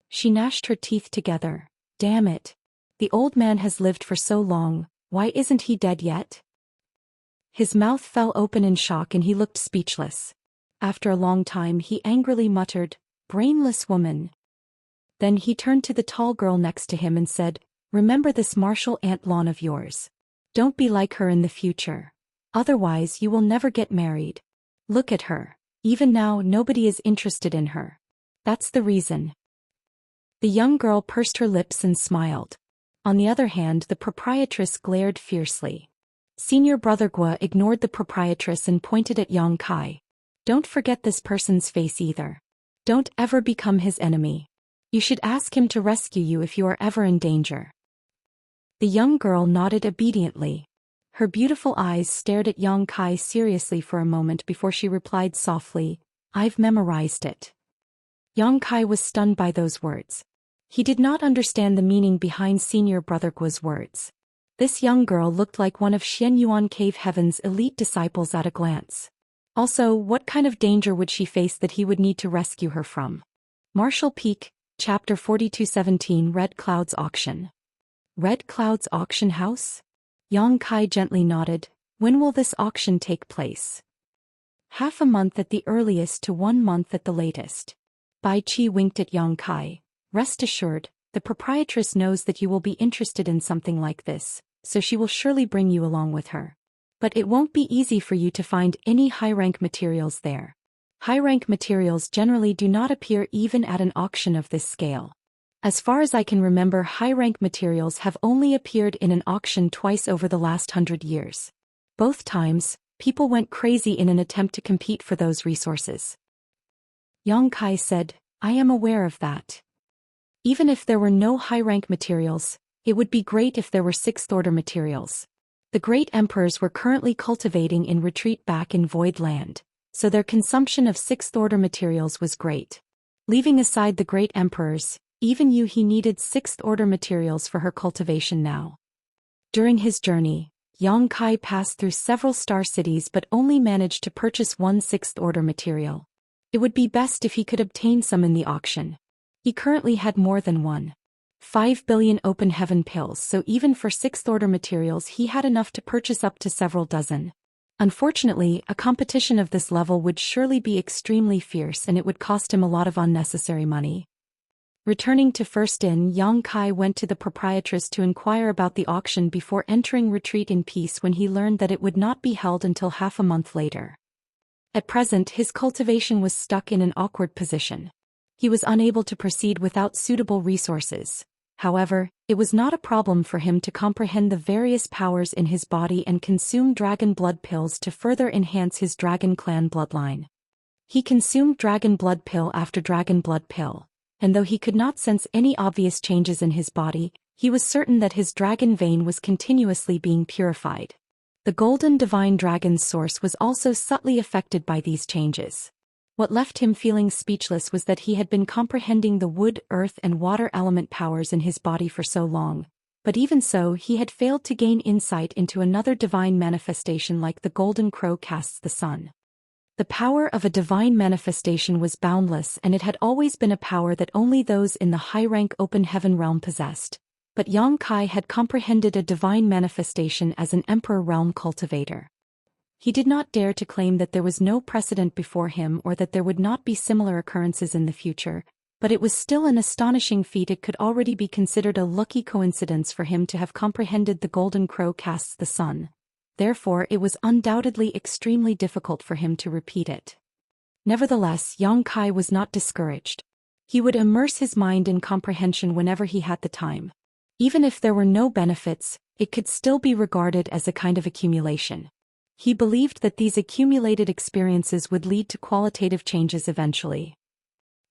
She gnashed her teeth together. "Damn it. The old man has lived for so long, why isn't he dead yet?" His mouth fell open in shock and he looked speechless. After a long time he angrily muttered, "Brainless woman." Then he turned to the tall girl next to him and said, "Remember this martial Aunt Lon of yours. Don't be like her in the future. Otherwise you will never get married. Look at her. Even now nobody is interested in her. That's the reason." The young girl pursed her lips and smiled. On the other hand the proprietress glared fiercely. Senior Brother Gua ignored the proprietress and pointed at Yang Kai. "Don't forget this person's face either. Don't ever become his enemy. You should ask him to rescue you if you are ever in danger." The young girl nodded obediently. Her beautiful eyes stared at Yang Kai seriously for a moment before she replied softly, "I've memorized it." Yang Kai was stunned by those words. He did not understand the meaning behind Senior Brother Gua's words. This young girl looked like one of Xianyuan Cave Heaven's elite disciples at a glance. Also, what kind of danger would she face that he would need to rescue her from? Marshall Peak, Chapter 4217 Red Cloud's Auction. Red Cloud's Auction House? Yang Kai gently nodded. "When will this auction take place?" "Half a month at the earliest to 1 month at the latest." Bai Qi winked at Yang Kai. "Rest assured, the proprietress knows that you will be interested in something like this, so she will surely bring you along with her." But it won't be easy for you to find any high-rank materials there. High-rank materials generally do not appear even at an auction of this scale. As far as I can remember, high-rank materials have only appeared in an auction twice over the last 100 years. Both times, people went crazy in an attempt to compete for those resources. Yang Kai said, I am aware of that. Even if there were no high-rank materials, it would be great if there were sixth-order materials. The great emperors were currently cultivating in retreat back in Void Land, so their consumption of sixth-order materials was great. Leaving aside the great emperors, even He needed sixth-order materials for her cultivation now. During his journey, Yang Kai passed through several star cities but only managed to purchase one sixth-order material. It would be best if he could obtain some in the auction. He currently had more than 1.5 billion open heaven pills, so even for sixth-order materials he had enough to purchase up to several dozen. Unfortunately, a competition of this level would surely be extremely fierce and it would cost him a lot of unnecessary money. Returning to First Inn, Yang Kai went to the proprietress to inquire about the auction before entering retreat in peace when he learned that it would not be held until half a month later. At present, his cultivation was stuck in an awkward position. He was unable to proceed without suitable resources. However, it was not a problem for him to comprehend the various powers in his body and consume dragon blood pills to further enhance his dragon clan bloodline. He consumed dragon blood pill after dragon blood pill, and though he could not sense any obvious changes in his body, he was certain that his dragon vein was continuously being purified. The golden divine dragon's source was also subtly affected by these changes. What left him feeling speechless was that he had been comprehending the wood, earth and water element powers in his body for so long, but even so he had failed to gain insight into another divine manifestation like the golden crow casts the sun. The power of a divine manifestation was boundless and it had always been a power that only those in the high-rank open heaven realm possessed, but Yang Kai had comprehended a divine manifestation as an emperor realm cultivator. He did not dare to claim that there was no precedent before him or that there would not be similar occurrences in the future, but it was still an astonishing feat. It could already be considered a lucky coincidence for him to have comprehended the golden crow casts the sun. Therefore, it was undoubtedly extremely difficult for him to repeat it. Nevertheless, Yang Kai was not discouraged. He would immerse his mind in comprehension whenever he had the time. Even if there were no benefits, it could still be regarded as a kind of accumulation. He believed that these accumulated experiences would lead to qualitative changes eventually.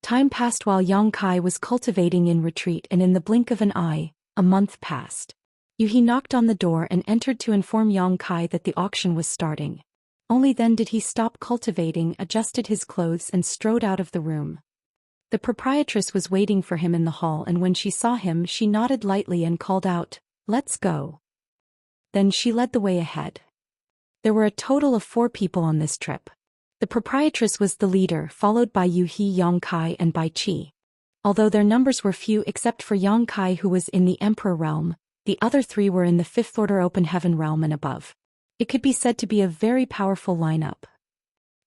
Time passed while Yang Kai was cultivating in retreat, and in the blink of an eye, a month passed. He knocked on the door and entered to inform Yang Kai that the auction was starting. Only then did he stop cultivating, adjusted his clothes and strode out of the room. The proprietress was waiting for him in the hall, and when she saw him she nodded lightly and called out, "Let's go." Then she led the way ahead. There were a total of 4 people on this trip. The proprietress was the leader, followed by Yang Kai and by Qi. Although their numbers were few except for Yang Kai, who was in the Emperor realm, the other 3 were in the 5th order open heaven realm and above. It could be said to be a very powerful lineup.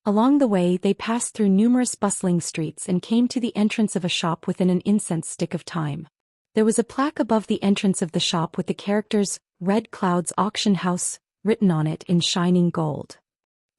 Along the way they passed through numerous bustling streets and came to the entrance of a shop within an incense stick of time. There was a plaque above the entrance of the shop with the characters, "Red Clouds Auction House," written on it in shining gold.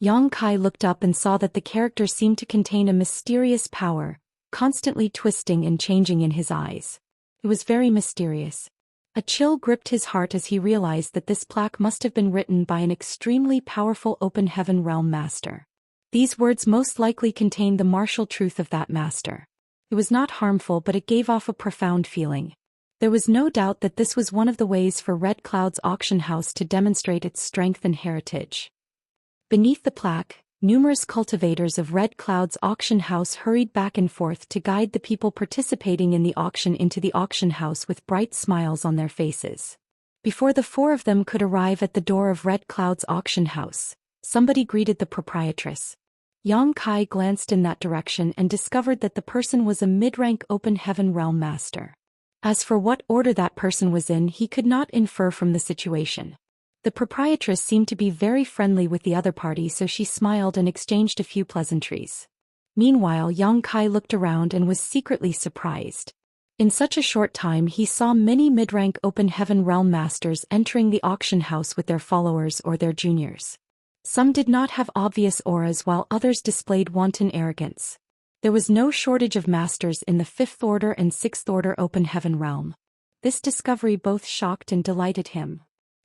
Yang Kai looked up and saw that the character seemed to contain a mysterious power, constantly twisting and changing in his eyes. It was very mysterious. A chill gripped his heart as he realized that this plaque must have been written by an extremely powerful open heaven realm master. These words most likely contained the martial truth of that master. It was not harmful, but it gave off a profound feeling. There was no doubt that this was one of the ways for Red Cloud's auction house to demonstrate its strength and heritage. Beneath the plaque, numerous cultivators of Red Cloud's auction house hurried back and forth to guide the people participating in the auction into the auction house with bright smiles on their faces. Before the 4 of them could arrive at the door of Red Cloud's auction house, somebody greeted the proprietress. Yang Kai glanced in that direction and discovered that the person was a mid-rank open heaven realm master. As for what order that person was in, he could not infer from the situation. The proprietress seemed to be very friendly with the other party, so she smiled and exchanged a few pleasantries. Meanwhile, Yang Kai looked around and was secretly surprised. In such a short time he saw many mid-rank open heaven realm masters entering the auction house with their followers or their juniors. Some did not have obvious auras while others displayed wanton arrogance. There was no shortage of masters in the 5th order and 6th order open heaven realm. This discovery both shocked and delighted him.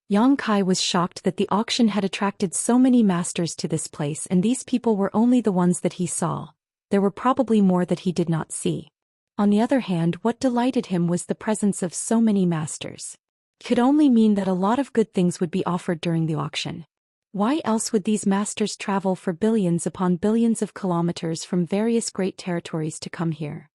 Yang Kai was shocked that the auction had attracted so many masters to this place, and these people were only the ones that he saw. There were probably more that he did not see. On the other hand, what delighted him was the presence of so many masters. It could only mean that a lot of good things would be offered during the auction. Why else would these masters travel for billions upon billions of kilometers from various great territories to come here?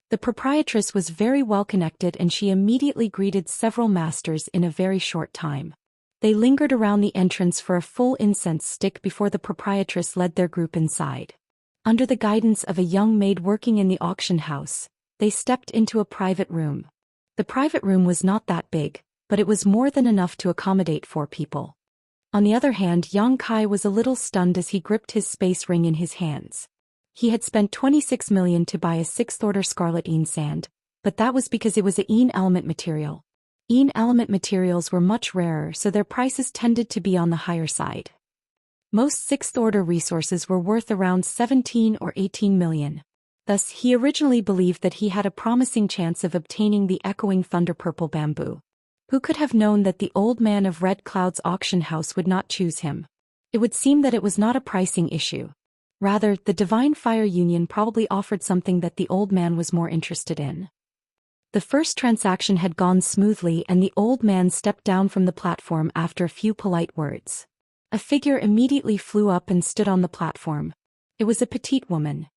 The proprietress was very well connected and she immediately greeted several masters in a very short time. They lingered around the entrance for a full incense stick before the proprietress led their group inside. Under the guidance of a young maid working in the auction house, they stepped into a private room. The private room was not that big, but it was more than enough to accommodate 4 people. On the other hand, Yang Kai was a little stunned as he gripped his space ring in his hands. He had spent 26 million to buy a 6th order scarlet Een sand, but that was because it was a Een element material. Een element materials were much rarer, so their prices tended to be on the higher side. Most 6th order resources were worth around 17 or 18 million. Thus, he originally believed that he had a promising chance of obtaining the echoing thunder purple bamboo. Who could have known that the old man of Red Cloud's auction house would not choose him? It would seem that it was not a pricing issue. Rather, the Divine Fire Union probably offered something that the old man was more interested in. The first transaction had gone smoothly and the old man stepped down from the platform after a few polite words. A figure immediately flew up and stood on the platform. It was a petite woman.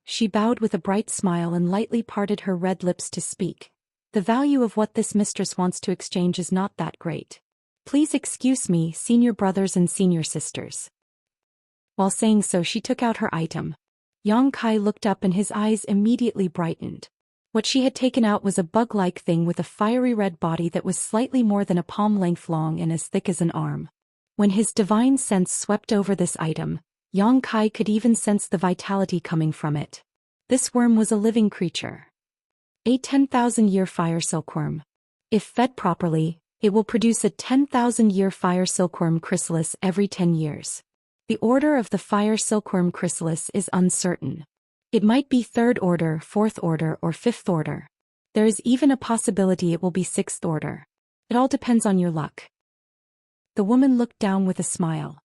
She bowed with a bright smile and lightly parted her red lips to speak. The value of what this mistress wants to exchange is not that great. Please excuse me, senior brothers and senior sisters. While saying so, she took out her item. Yang Kai looked up and his eyes immediately brightened. What she had taken out was a bug-like thing with a fiery red body that was slightly more than a palm length long and as thick as an arm. When his divine sense swept over this item, Yang Kai could even sense the vitality coming from it. This worm was a living creature. A 10,000-year fire silkworm. If fed properly, it will produce a 10,000-year fire silkworm chrysalis every 10 years. The order of the fire silkworm chrysalis is uncertain. It might be 3rd order, 4th order, or 5th order. There is even a possibility it will be 6th order. It all depends on your luck. The woman looked down with a smile.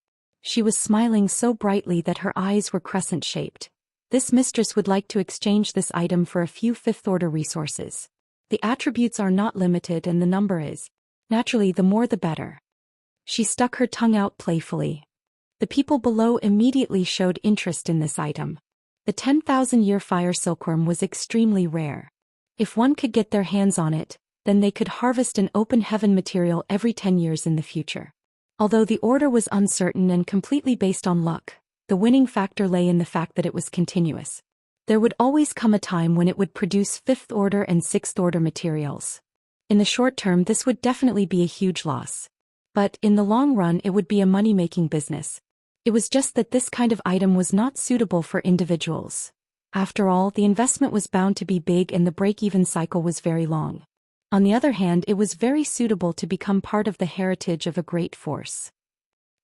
She was smiling so brightly that her eyes were crescent-shaped. This mistress would like to exchange this item for a few 5th order resources. The attributes are not limited and the number is. Naturally, the more the better. She stuck her tongue out playfully. The people below immediately showed interest in this item. The 10,000-year fire silkworm was extremely rare. If one could get their hands on it, then they could harvest an open heaven material every 10 years in the future. Although the order was uncertain and completely based on luck, the winning factor lay in the fact that it was continuous. There would always come a time when it would produce 5th order and 6th order materials. In the short term, this would definitely be a huge loss. But in the long run, it would be a money-making business. It was just that this kind of item was not suitable for individuals. After all, the investment was bound to be big and the break-even cycle was very long. On the other hand, it was very suitable to become part of the heritage of a great force.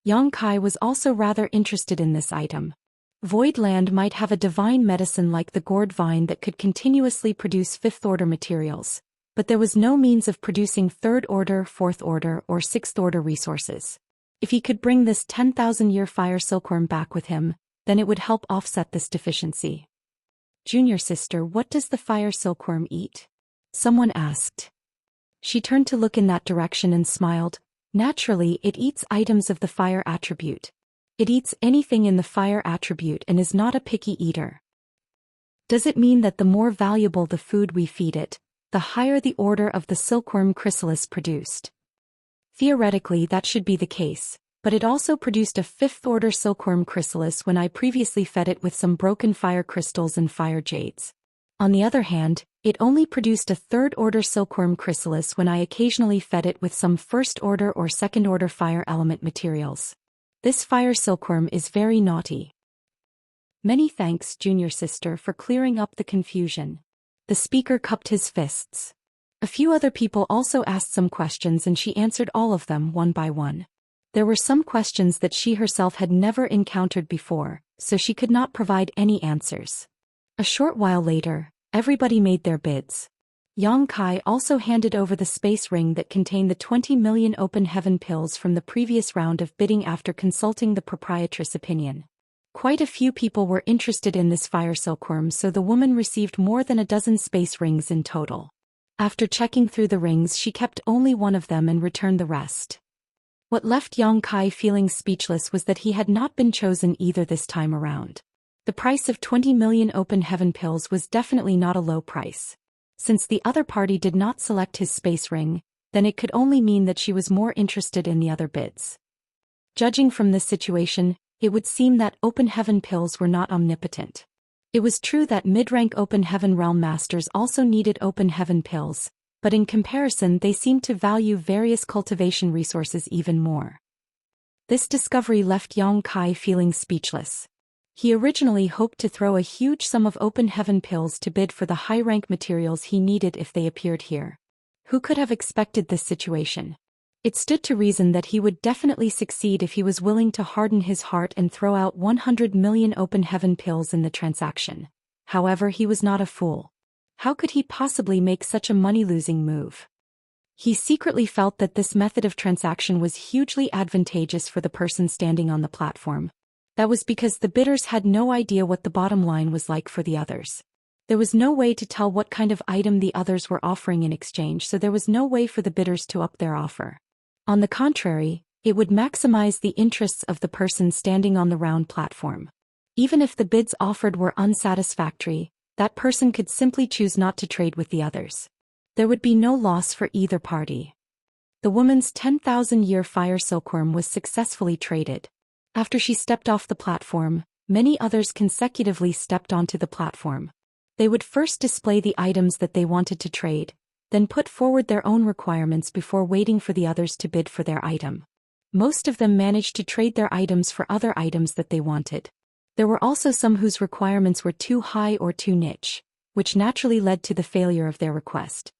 Yang Kai was also rather interested in this item. Void Land might have a divine medicine like the gourd vine that could continuously produce 5th order materials, but there was no means of producing 3rd order, 4th order, or 6th order resources. If he could bring this 10,000-year fire silkworm back with him, then it would help offset this deficiency. Junior sister, what does the fire silkworm eat? Someone asked. She turned to look in that direction and smiled. Naturally, it eats items of the fire attribute. It eats anything in the fire attribute and is not a picky eater. Does it mean that the more valuable the food we feed it, the higher the order of the silkworm chrysalis produced? Theoretically, that should be the case, but it also produced a 5th order silkworm chrysalis when I previously fed it with some broken fire crystals and fire jades. On the other hand, it only produced a 3rd order silkworm chrysalis when I occasionally fed it with some 1st order or 2nd order fire element materials. This fire silkworm is very naughty. Many thanks, junior sister, for clearing up the confusion. The speaker cupped his fists. A few other people also asked some questions and she answered all of them one by one. There were some questions that she herself had never encountered before, so she could not provide any answers. A short while later, everybody made their bids. Yang Kai also handed over the space ring that contained the 20 million open heaven pills from the previous round of bidding after consulting the proprietress' opinion. Quite a few people were interested in this fire silkworm, so the woman received more than a dozen space rings in total. After checking through the rings, she kept only one of them and returned the rest. What left Yang Kai feeling speechless was that he had not been chosen either this time around. The price of 20 million open heaven pills was definitely not a low price. Since the other party did not select his space ring, then it could only mean that she was more interested in the other bids. Judging from this situation, it would seem that open heaven pills were not omnipotent. It was true that mid-rank open heaven realm masters also needed open heaven pills, but in comparison they seemed to value various cultivation resources even more. This discovery left Yang Kai feeling speechless. He originally hoped to throw a huge sum of open heaven pills to bid for the high-rank materials he needed if they appeared here. Who could have expected this situation? It stood to reason that he would definitely succeed if he was willing to harden his heart and throw out 100 million open heaven pills in the transaction. However, he was not a fool. How could he possibly make such a money-losing move? He secretly felt that this method of transaction was hugely advantageous for the person standing on the platform. That was because the bidders had no idea what the bottom line was like for the others. There was no way to tell what kind of item the others were offering in exchange, so there was no way for the bidders to up their offer. On the contrary, it would maximize the interests of the person standing on the round platform. Even if the bids offered were unsatisfactory, that person could simply choose not to trade with the others. There would be no loss for either party. The woman's 10,000-year fire silkworm was successfully traded. After she stepped off the platform, many others consecutively stepped onto the platform. They would first display the items that they wanted to trade, then put forward their own requirements before waiting for the others to bid for their item. Most of them managed to trade their items for other items that they wanted. There were also some whose requirements were too high or too niche, which naturally led to the failure of their request.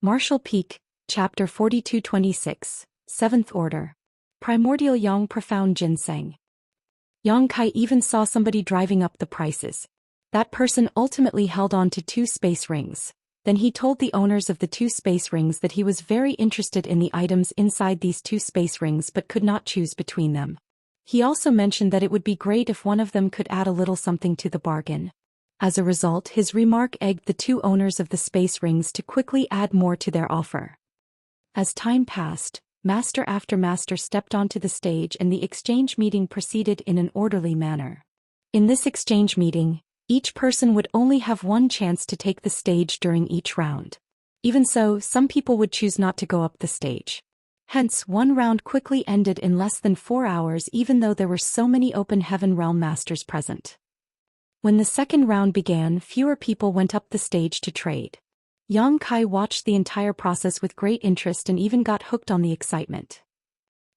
Martial Peak, Chapter 4226, 7th Order. Primordial Yang Profound Ginseng. Yang Kai even saw somebody driving up the prices. That person ultimately held on to 2 space rings. Then he told the owners of the 2 space rings that he was very interested in the items inside these 2 space rings but could not choose between them. He also mentioned that it would be great if one of them could add a little something to the bargain. As a result, his remark egged the 2 owners of the space rings to quickly add more to their offer. As time passed, master after master stepped onto the stage and the exchange meeting proceeded in an orderly manner. In this exchange meeting, each person would only have one chance to take the stage during each round. Even so, some people would choose not to go up the stage. Hence, one round quickly ended in less than 4 hours even though there were so many open heaven realm masters present. When the second round began, fewer people went up the stage to trade. Yang Kai watched the entire process with great interest and even got hooked on the excitement.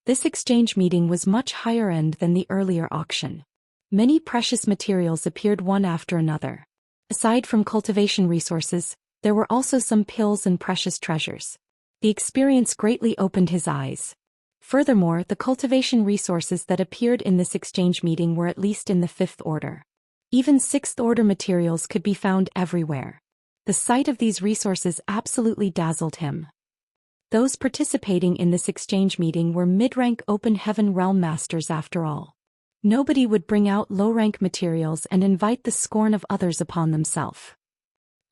This exchange meeting was much higher end than the earlier auction. Many precious materials appeared one after another. Aside from cultivation resources, there were also some pills and precious treasures. The experience greatly opened his eyes. Furthermore, the cultivation resources that appeared in this exchange meeting were at least in the 5th order. Even 6th order materials could be found everywhere. The sight of these resources absolutely dazzled him. Those participating in this exchange meeting were mid-rank open heaven realm masters after all. Nobody would bring out low-rank materials and invite the scorn of others upon themselves.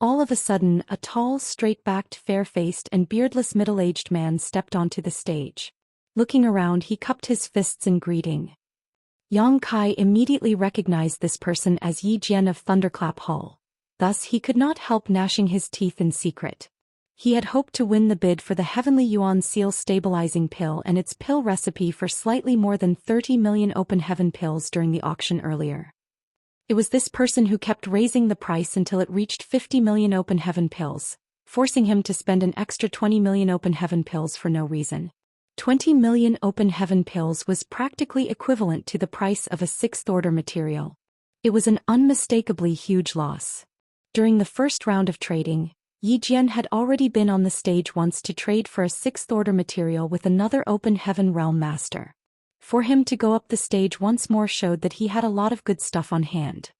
All of a sudden, a tall, straight-backed, fair-faced and beardless middle-aged man stepped onto the stage. Looking around, he cupped his fists in greeting. Yang Kai immediately recognized this person as Yi Jian of Thunderclap Hall. Thus he could not help gnashing his teeth in secret. He had hoped to win the bid for the Heavenly Yuan Seal Stabilizing Pill and its pill recipe for slightly more than 30 million open heaven pills during the auction earlier. It was this person who kept raising the price until it reached 50 million open heaven pills, forcing him to spend an extra 20 million open heaven pills for no reason. 20 million open heaven pills was practically equivalent to the price of a 6th order material. It was an unmistakably huge loss. During the first round of trading, Yi Jian had already been on the stage once to trade for a sixth-order material with another open heaven realm master. For him to go up the stage once more showed that he had a lot of good stuff on hand.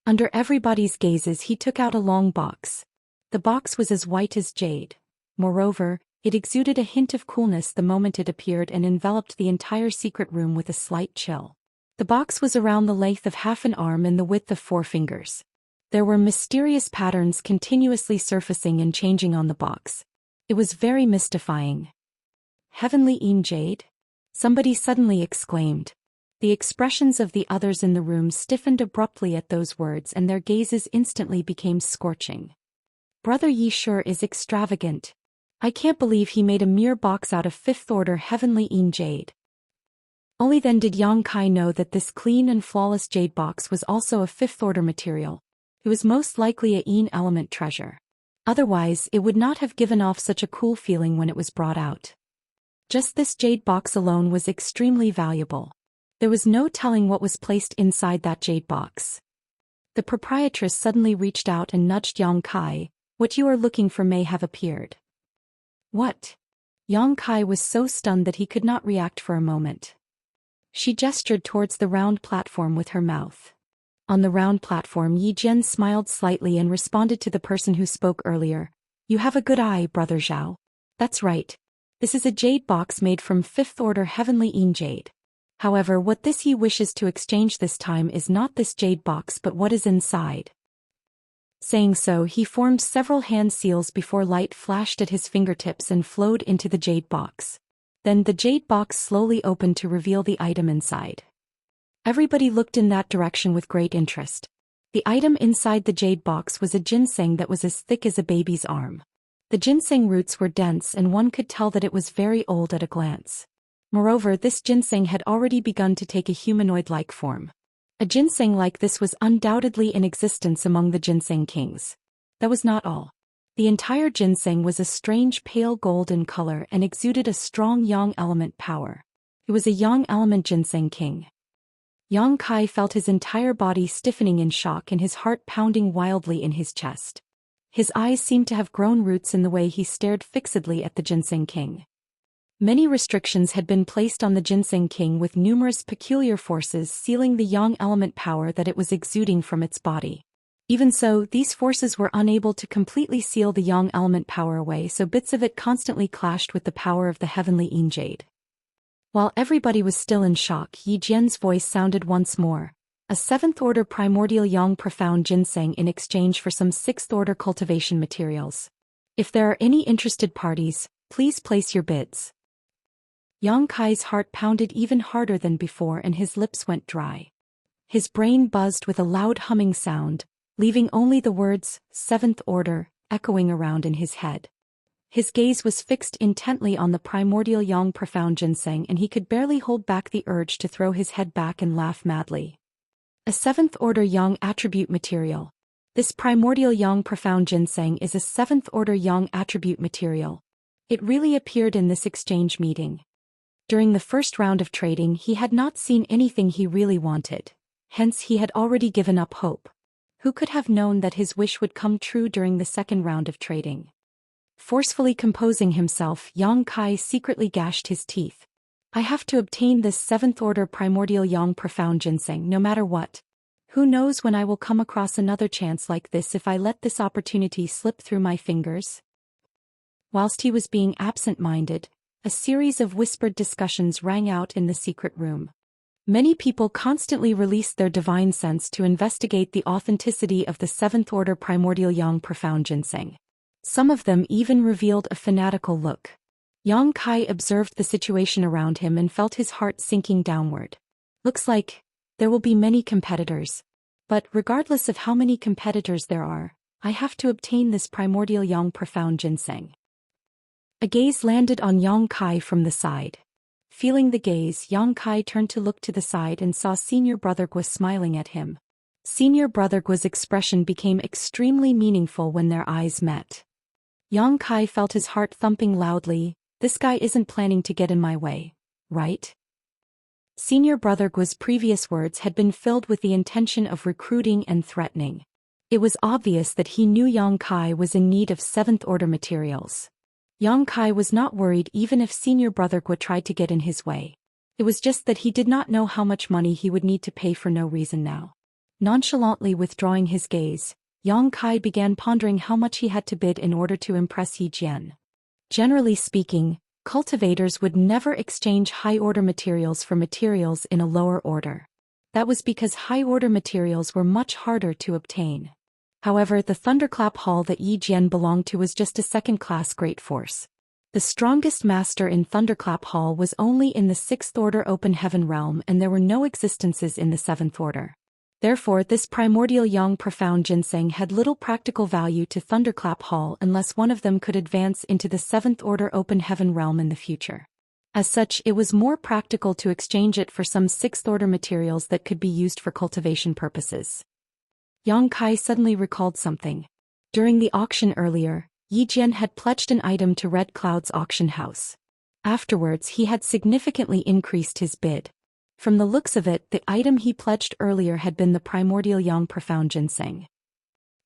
Under everybody's gazes he took out a long box. The box was as white as jade. Moreover, it exuded a hint of coolness the moment it appeared and enveloped the entire secret room with a slight chill. The box was around the length of half an arm and the width of 4 fingers. There were mysterious patterns continuously surfacing and changing on the box. It was very mystifying. Heavenly jade? Somebody suddenly exclaimed. The expressions of the others in the room stiffened abruptly at those words and their gazes instantly became scorching. Brother Yi sure is extravagant. I can't believe he made a mere box out of 5th-order heavenly jade. Only then did Yang Kai know that this clean and flawless jade box was also a 5th-order material. It was most likely a Yin element treasure. Otherwise, it would not have given off such a cool feeling when it was brought out. Just this jade box alone was extremely valuable. There was no telling what was placed inside that jade box. The proprietress suddenly reached out and nudged Yang Kai. What you are looking for may have appeared. What? Yang Kai was so stunned that he could not react for a moment. She gestured towards the round platform with her mouth. On the round platform, Yi Jian smiled slightly and responded to the person who spoke earlier. You have a good eye, Brother Zhao. That's right. This is a jade box made from 5th-order heavenly jade. However, what this Yi wishes to exchange this time is not this jade box but what is inside. Saying so, he formed several hand seals before light flashed at his fingertips and flowed into the jade box. Then the jade box slowly opened to reveal the item inside. Everybody looked in that direction with great interest. The item inside the jade box was a ginseng that was as thick as a baby's arm. The ginseng roots were dense and one could tell that it was very old at a glance. Moreover, this ginseng had already begun to take a humanoid-like form. A ginseng like this was undoubtedly in existence among the ginseng kings. That was not all. The entire ginseng was a strange pale gold in color and exuded a strong yang element power. It was a yang element ginseng king. Yang Kai felt his entire body stiffening in shock and his heart pounding wildly in his chest. His eyes seemed to have grown roots in the way he stared fixedly at the ginseng king. Many restrictions had been placed on the ginseng king with numerous peculiar forces sealing the yang element power that it was exuding from its body. Even so, these forces were unable to completely seal the yang element power away, so bits of it constantly clashed with the power of the heavenly jade. While everybody was still in shock, Yi Jian's voice sounded once more. A 7th-order primordial yang profound ginseng in exchange for some 6th-order cultivation materials. If there are any interested parties, please place your bids. Yang Kai's heart pounded even harder than before and his lips went dry. His brain buzzed with a loud humming sound, leaving only the words, 7th order, echoing around in his head. His gaze was fixed intently on the primordial yang profound ginseng and he could barely hold back the urge to throw his head back and laugh madly. A 7th-order yang attribute material. This primordial yang profound ginseng is a 7th-order yang attribute material. It really appeared in this exchange meeting. During the first round of trading he had not seen anything he really wanted. Hence he had already given up hope. Who could have known that his wish would come true during the second round of trading? Forcefully composing himself, Yang Kai secretly gashed his teeth. I have to obtain this 7th-order primordial yang profound ginseng no matter what. Who knows when I will come across another chance like this if I let this opportunity slip through my fingers? Whilst he was being absent-minded, a series of whispered discussions rang out in the secret room. Many people constantly released their divine sense to investigate the authenticity of the 7th-order primordial yang profound ginseng. Some of them even revealed a fanatical look. Yang Kai observed the situation around him and felt his heart sinking downward. Looks like there will be many competitors. But regardless of how many competitors there are, I have to obtain this primordial yang profound ginseng. A gaze landed on Yang Kai from the side. Feeling the gaze, Yang Kai turned to look to the side and saw Senior Brother Gua smiling at him. Senior Brother Gua's expression became extremely meaningful when their eyes met. Yang Kai felt his heart thumping loudly. This guy isn't planning to get in my way, right? Senior Brother Gua's previous words had been filled with the intention of recruiting and threatening. It was obvious that he knew Yang Kai was in need of 7th order materials. Yang Kai was not worried even if senior brother Guo tried to get in his way. It was just that he did not know how much money he would need to pay for no reason now. Nonchalantly withdrawing his gaze, Yang Kai began pondering how much he had to bid in order to impress Yi Jian. Generally speaking, cultivators would never exchange high-order materials for materials in a lower order. That was because high-order materials were much harder to obtain. However, the thunderclap hall that Yi Jian belonged to was just a second-class great force. The strongest master in Thunderclap Hall was only in the 6th order open heaven realm, and there were no existences in the 7th order. Therefore, this primordial yang profound ginseng had little practical value to Thunderclap Hall unless one of them could advance into the 7th order open heaven realm in the future. As such, it was more practical to exchange it for some 6th order materials that could be used for cultivation purposes. Yang Kai suddenly recalled something. During the auction earlier, Yi Jian had pledged an item to Red Cloud's auction house. Afterwards, he had significantly increased his bid. From the looks of it, the item he pledged earlier had been the primordial yang profound ginseng.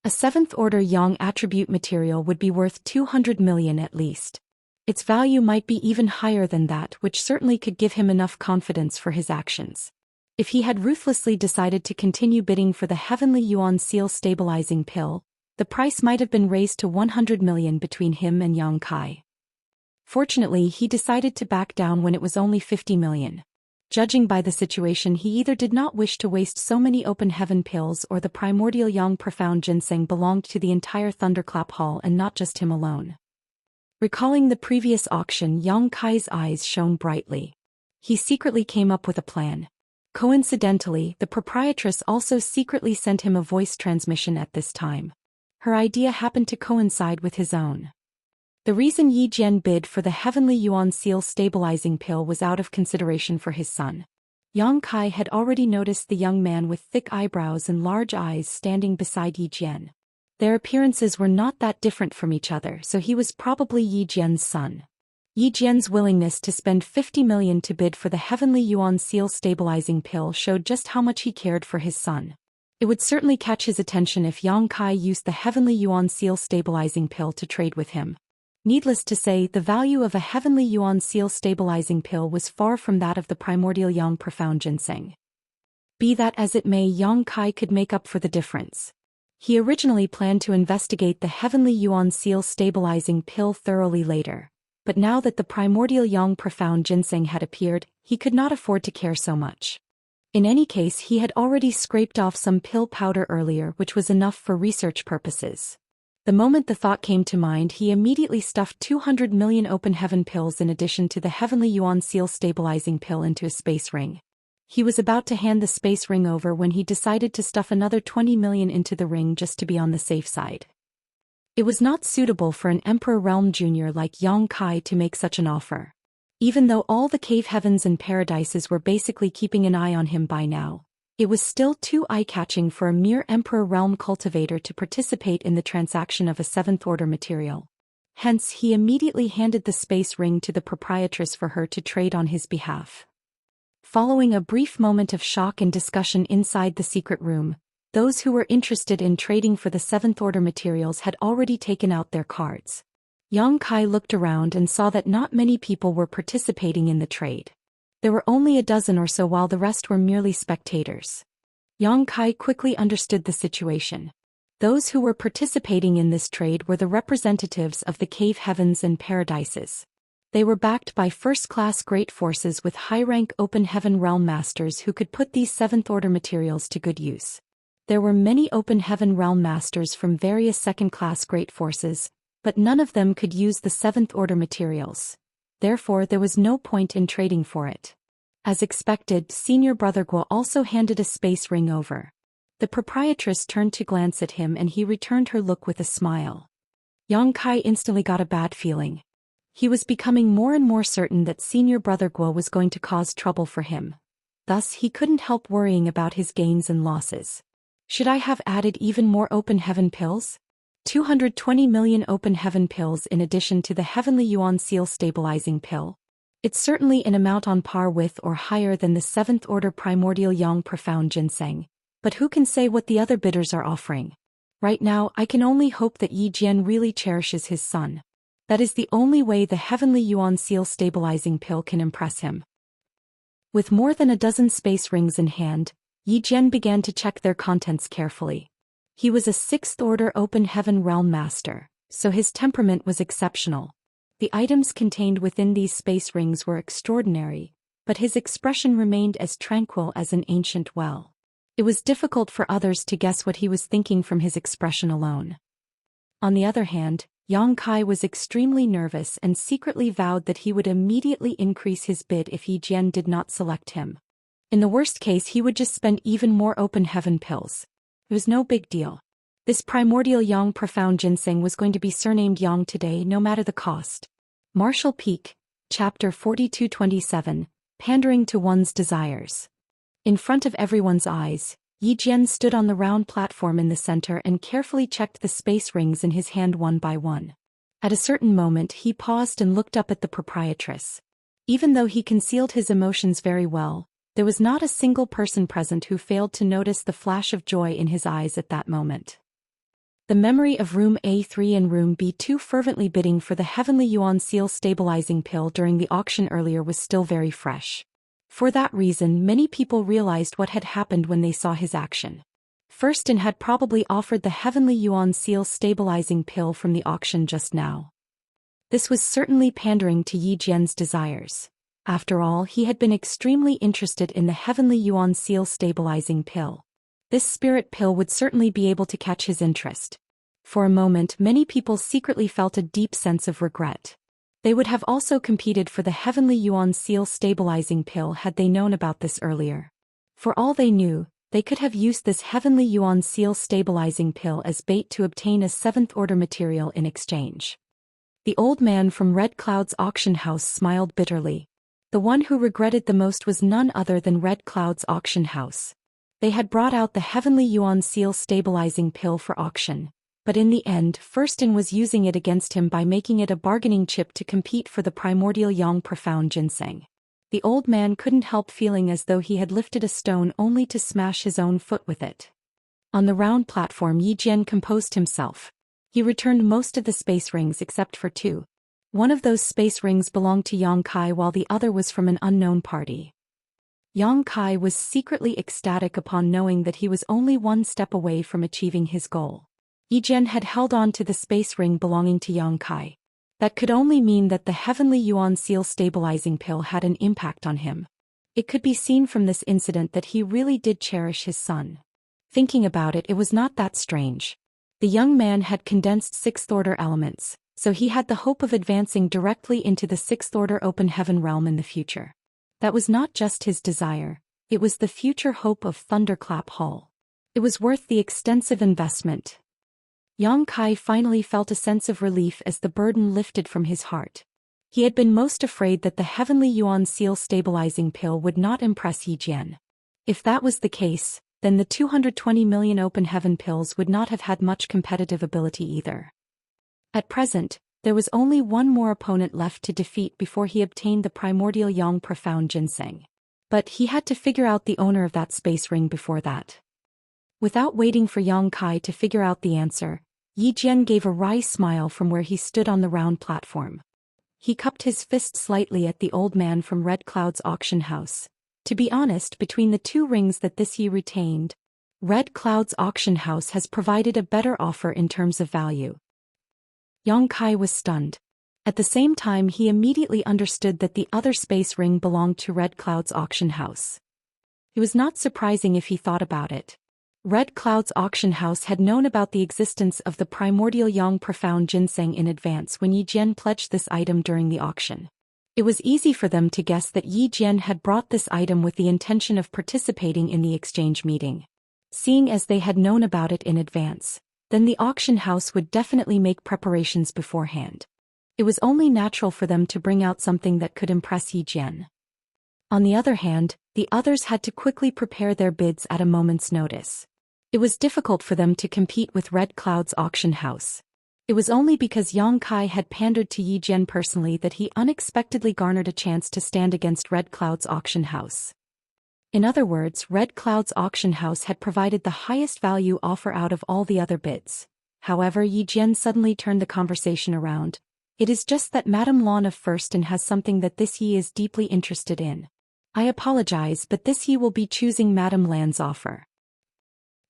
A 7th order yang attribute material would be worth 200 million at least. Its value might be even higher than that, which certainly could give him enough confidence for his actions. If he had ruthlessly decided to continue bidding for the Heavenly Yuan Seal stabilizing pill, the price might have been raised to 100 million between him and Yang Kai. Fortunately, he decided to back down when it was only 50 million. Judging by the situation, he either did not wish to waste so many open heaven pills, or the primordial yang profound ginseng belonged to the entire Thunderclap Hall and not just him alone. Recalling the previous auction, Yang Kai's eyes shone brightly. He secretly came up with a plan. Coincidentally, the proprietress also secretly sent him a voice transmission at this time. Her idea happened to coincide with his own. The reason Yi Jian bid for the Heavenly Yuan Seal stabilizing pill was out of consideration for his son. Yang Kai had already noticed the young man with thick eyebrows and large eyes standing beside Yi Jian. Their appearances were not that different from each other, so he was probably Yi Jian's son. Yi Jian's willingness to spend 50 million to bid for the Heavenly Yuan Seal stabilizing pill showed just how much he cared for his son. It would certainly catch his attention if Yang Kai used the Heavenly Yuan Seal stabilizing pill to trade with him. Needless to say, the value of a Heavenly Yuan Seal stabilizing pill was far from that of the primordial yang profound ginseng. Be that as it may, Yang Kai could make up for the difference. He originally planned to investigate the Heavenly Yuan Seal stabilizing pill thoroughly later, but now that the primordial yang profound ginseng had appeared, he could not afford to care so much. In any case, he had already scraped off some pill powder earlier, which was enough for research purposes. The moment the thought came to mind, he immediately stuffed 200 million open heaven pills in addition to the Heavenly Yuan Seal stabilizing pill into a space ring. He was about to hand the space ring over when he decided to stuff another 20 million into the ring just to be on the safe side. It was not suitable for an Emperor Realm Junior like Yang Kai to make such an offer. Even though all the cave heavens and paradises were basically keeping an eye on him by now, it was still too eye-catching for a mere Emperor Realm cultivator to participate in the transaction of a 7th order material. Hence, he immediately handed the space ring to the proprietress for her to trade on his behalf. Following a brief moment of shock and discussion inside the secret room, those who were interested in trading for the 7th order materials had already taken out their cards. Yang Kai looked around and saw that not many people were participating in the trade. There were only a dozen or so, while the rest were merely spectators. Yang Kai quickly understood the situation. Those who were participating in this trade were the representatives of the cave heavens and paradises. They were backed by first-class great forces with high-rank open heaven realm masters who could put these 7th order materials to good use. There were many open heaven realm masters from various second-class great forces, but none of them could use the 7th order materials. Therefore, there was no point in trading for it. As expected, senior brother Guo also handed a space ring over. The proprietress turned to glance at him and he returned her look with a smile. Yang Kai instantly got a bad feeling. He was becoming more and more certain that senior brother Guo was going to cause trouble for him. Thus, he couldn't help worrying about his gains and losses. Should I have added even more open heaven pills? 220 million open heaven pills in addition to the Heavenly Yuan Seal stabilizing pill. It's certainly an amount on par with or higher than the 7th order primordial yang profound ginseng, but who can say what the other bidders are offering? Right now I can only hope that Yi Jian really cherishes his son. That is the only way the heavenly yuan seal stabilizing pill can impress him. With more than a dozen space rings in hand, Yi Jian began to check their contents carefully. He was a sixth-order open heaven realm master, so his temperament was exceptional. The items contained within these space rings were extraordinary, but his expression remained as tranquil as an ancient well. It was difficult for others to guess what he was thinking from his expression alone. On the other hand, Yang Kai was extremely nervous and secretly vowed that he would immediately increase his bid if Yi Jian did not select him. In the worst case, he would just spend even more open heaven pills. It was no big deal. This primordial Yang profound ginseng was going to be surnamed Yang today, no matter the cost. Martial Peak, Chapter 4227, Pandering to One's Desires. In front of everyone's eyes, Yi Jian stood on the round platform in the center and carefully checked the space rings in his hand one by one. At a certain moment he paused and looked up at the proprietress. Even though he concealed his emotions very well, there was not a single person present who failed to notice the flash of joy in his eyes at that moment. The memory of Room A3 and Room B2 fervently bidding for the heavenly yuan seal stabilizing pill during the auction earlier was still very fresh. For that reason, many people realized what had happened when they saw his action. Firstin had probably offered the heavenly yuan seal stabilizing pill from the auction just now. This was certainly pandering to Yi Jian's desires. After all, he had been extremely interested in the heavenly yuan seal stabilizing pill. This spirit pill would certainly be able to catch his interest. For a moment, many people secretly felt a deep sense of regret. They would have also competed for the heavenly yuan seal stabilizing pill had they known about this earlier. For all they knew, they could have used this heavenly yuan seal stabilizing pill as bait to obtain a seventh-order material in exchange. The old man from Red Cloud's auction house smiled bitterly. The one who regretted the most was none other than Red Cloud's auction house. They had brought out the heavenly yuan seal stabilizing pill for auction, but in the end Firstin was using it against him by making it a bargaining chip to compete for the primordial yang profound ginseng. The old man couldn't help feeling as though he had lifted a stone only to smash his own foot with it. On the round platform, Yi Jian composed himself. He returned most of the space rings except for two. One of those space rings belonged to Yang Kai while the other was from an unknown party. Yang Kai was secretly ecstatic upon knowing that he was only one step away from achieving his goal. Yi Jian had held on to the space ring belonging to Yang Kai. That could only mean that the heavenly yuan seal stabilizing pill had an impact on him. It could be seen from this incident that he really did cherish his son. Thinking about it, it was not that strange. The young man had condensed sixth-order elements, so he had the hope of advancing directly into the sixth-order open heaven realm in the future. That was not just his desire, it was the future hope of Thunderclap Hall. It was worth the extensive investment. Yang Kai finally felt a sense of relief as the burden lifted from his heart. He had been most afraid that the heavenly yuan seal stabilizing pill would not impress Yi Jian. If that was the case, then the 220 million open heaven pills would not have had much competitive ability either. At present, there was only one more opponent left to defeat before he obtained the primordial yang profound ginseng. But he had to figure out the owner of that space ring before that. Without waiting for Yang Kai to figure out the answer, Yi Jian gave a wry smile from where he stood on the round platform. He cupped his fist slightly at the old man from Red Cloud's auction house. To be honest, between the two rings that this Yi retained, Red Cloud's auction house has provided a better offer in terms of value. Yang Kai was stunned. At the same time, he immediately understood that the other space ring belonged to Red Cloud's auction house. It was not surprising if he thought about it. Red Cloud's auction house had known about the existence of the primordial yang profound ginseng in advance when Yi Jian pledged this item during the auction. It was easy for them to guess that Yi Jian had brought this item with the intention of participating in the exchange meeting. Seeing as they had known about it in advance, then the auction house would definitely make preparations beforehand. It was only natural for them to bring out something that could impress Yi Jian. On the other hand, the others had to quickly prepare their bids at a moment's notice. It was difficult for them to compete with Red Cloud's auction house. It was only because Yang Kai had pandered to Yi Jian personally that he unexpectedly garnered a chance to stand against Red Cloud's auction house. In other words, Red Cloud's auction house had provided the highest value offer out of all the other bids. However, Yi Jian suddenly turned the conversation around. It is just that Madame Lan of Firsten has something that this Yi is deeply interested in. I apologize, but this Yi will be choosing Madame Lan's offer.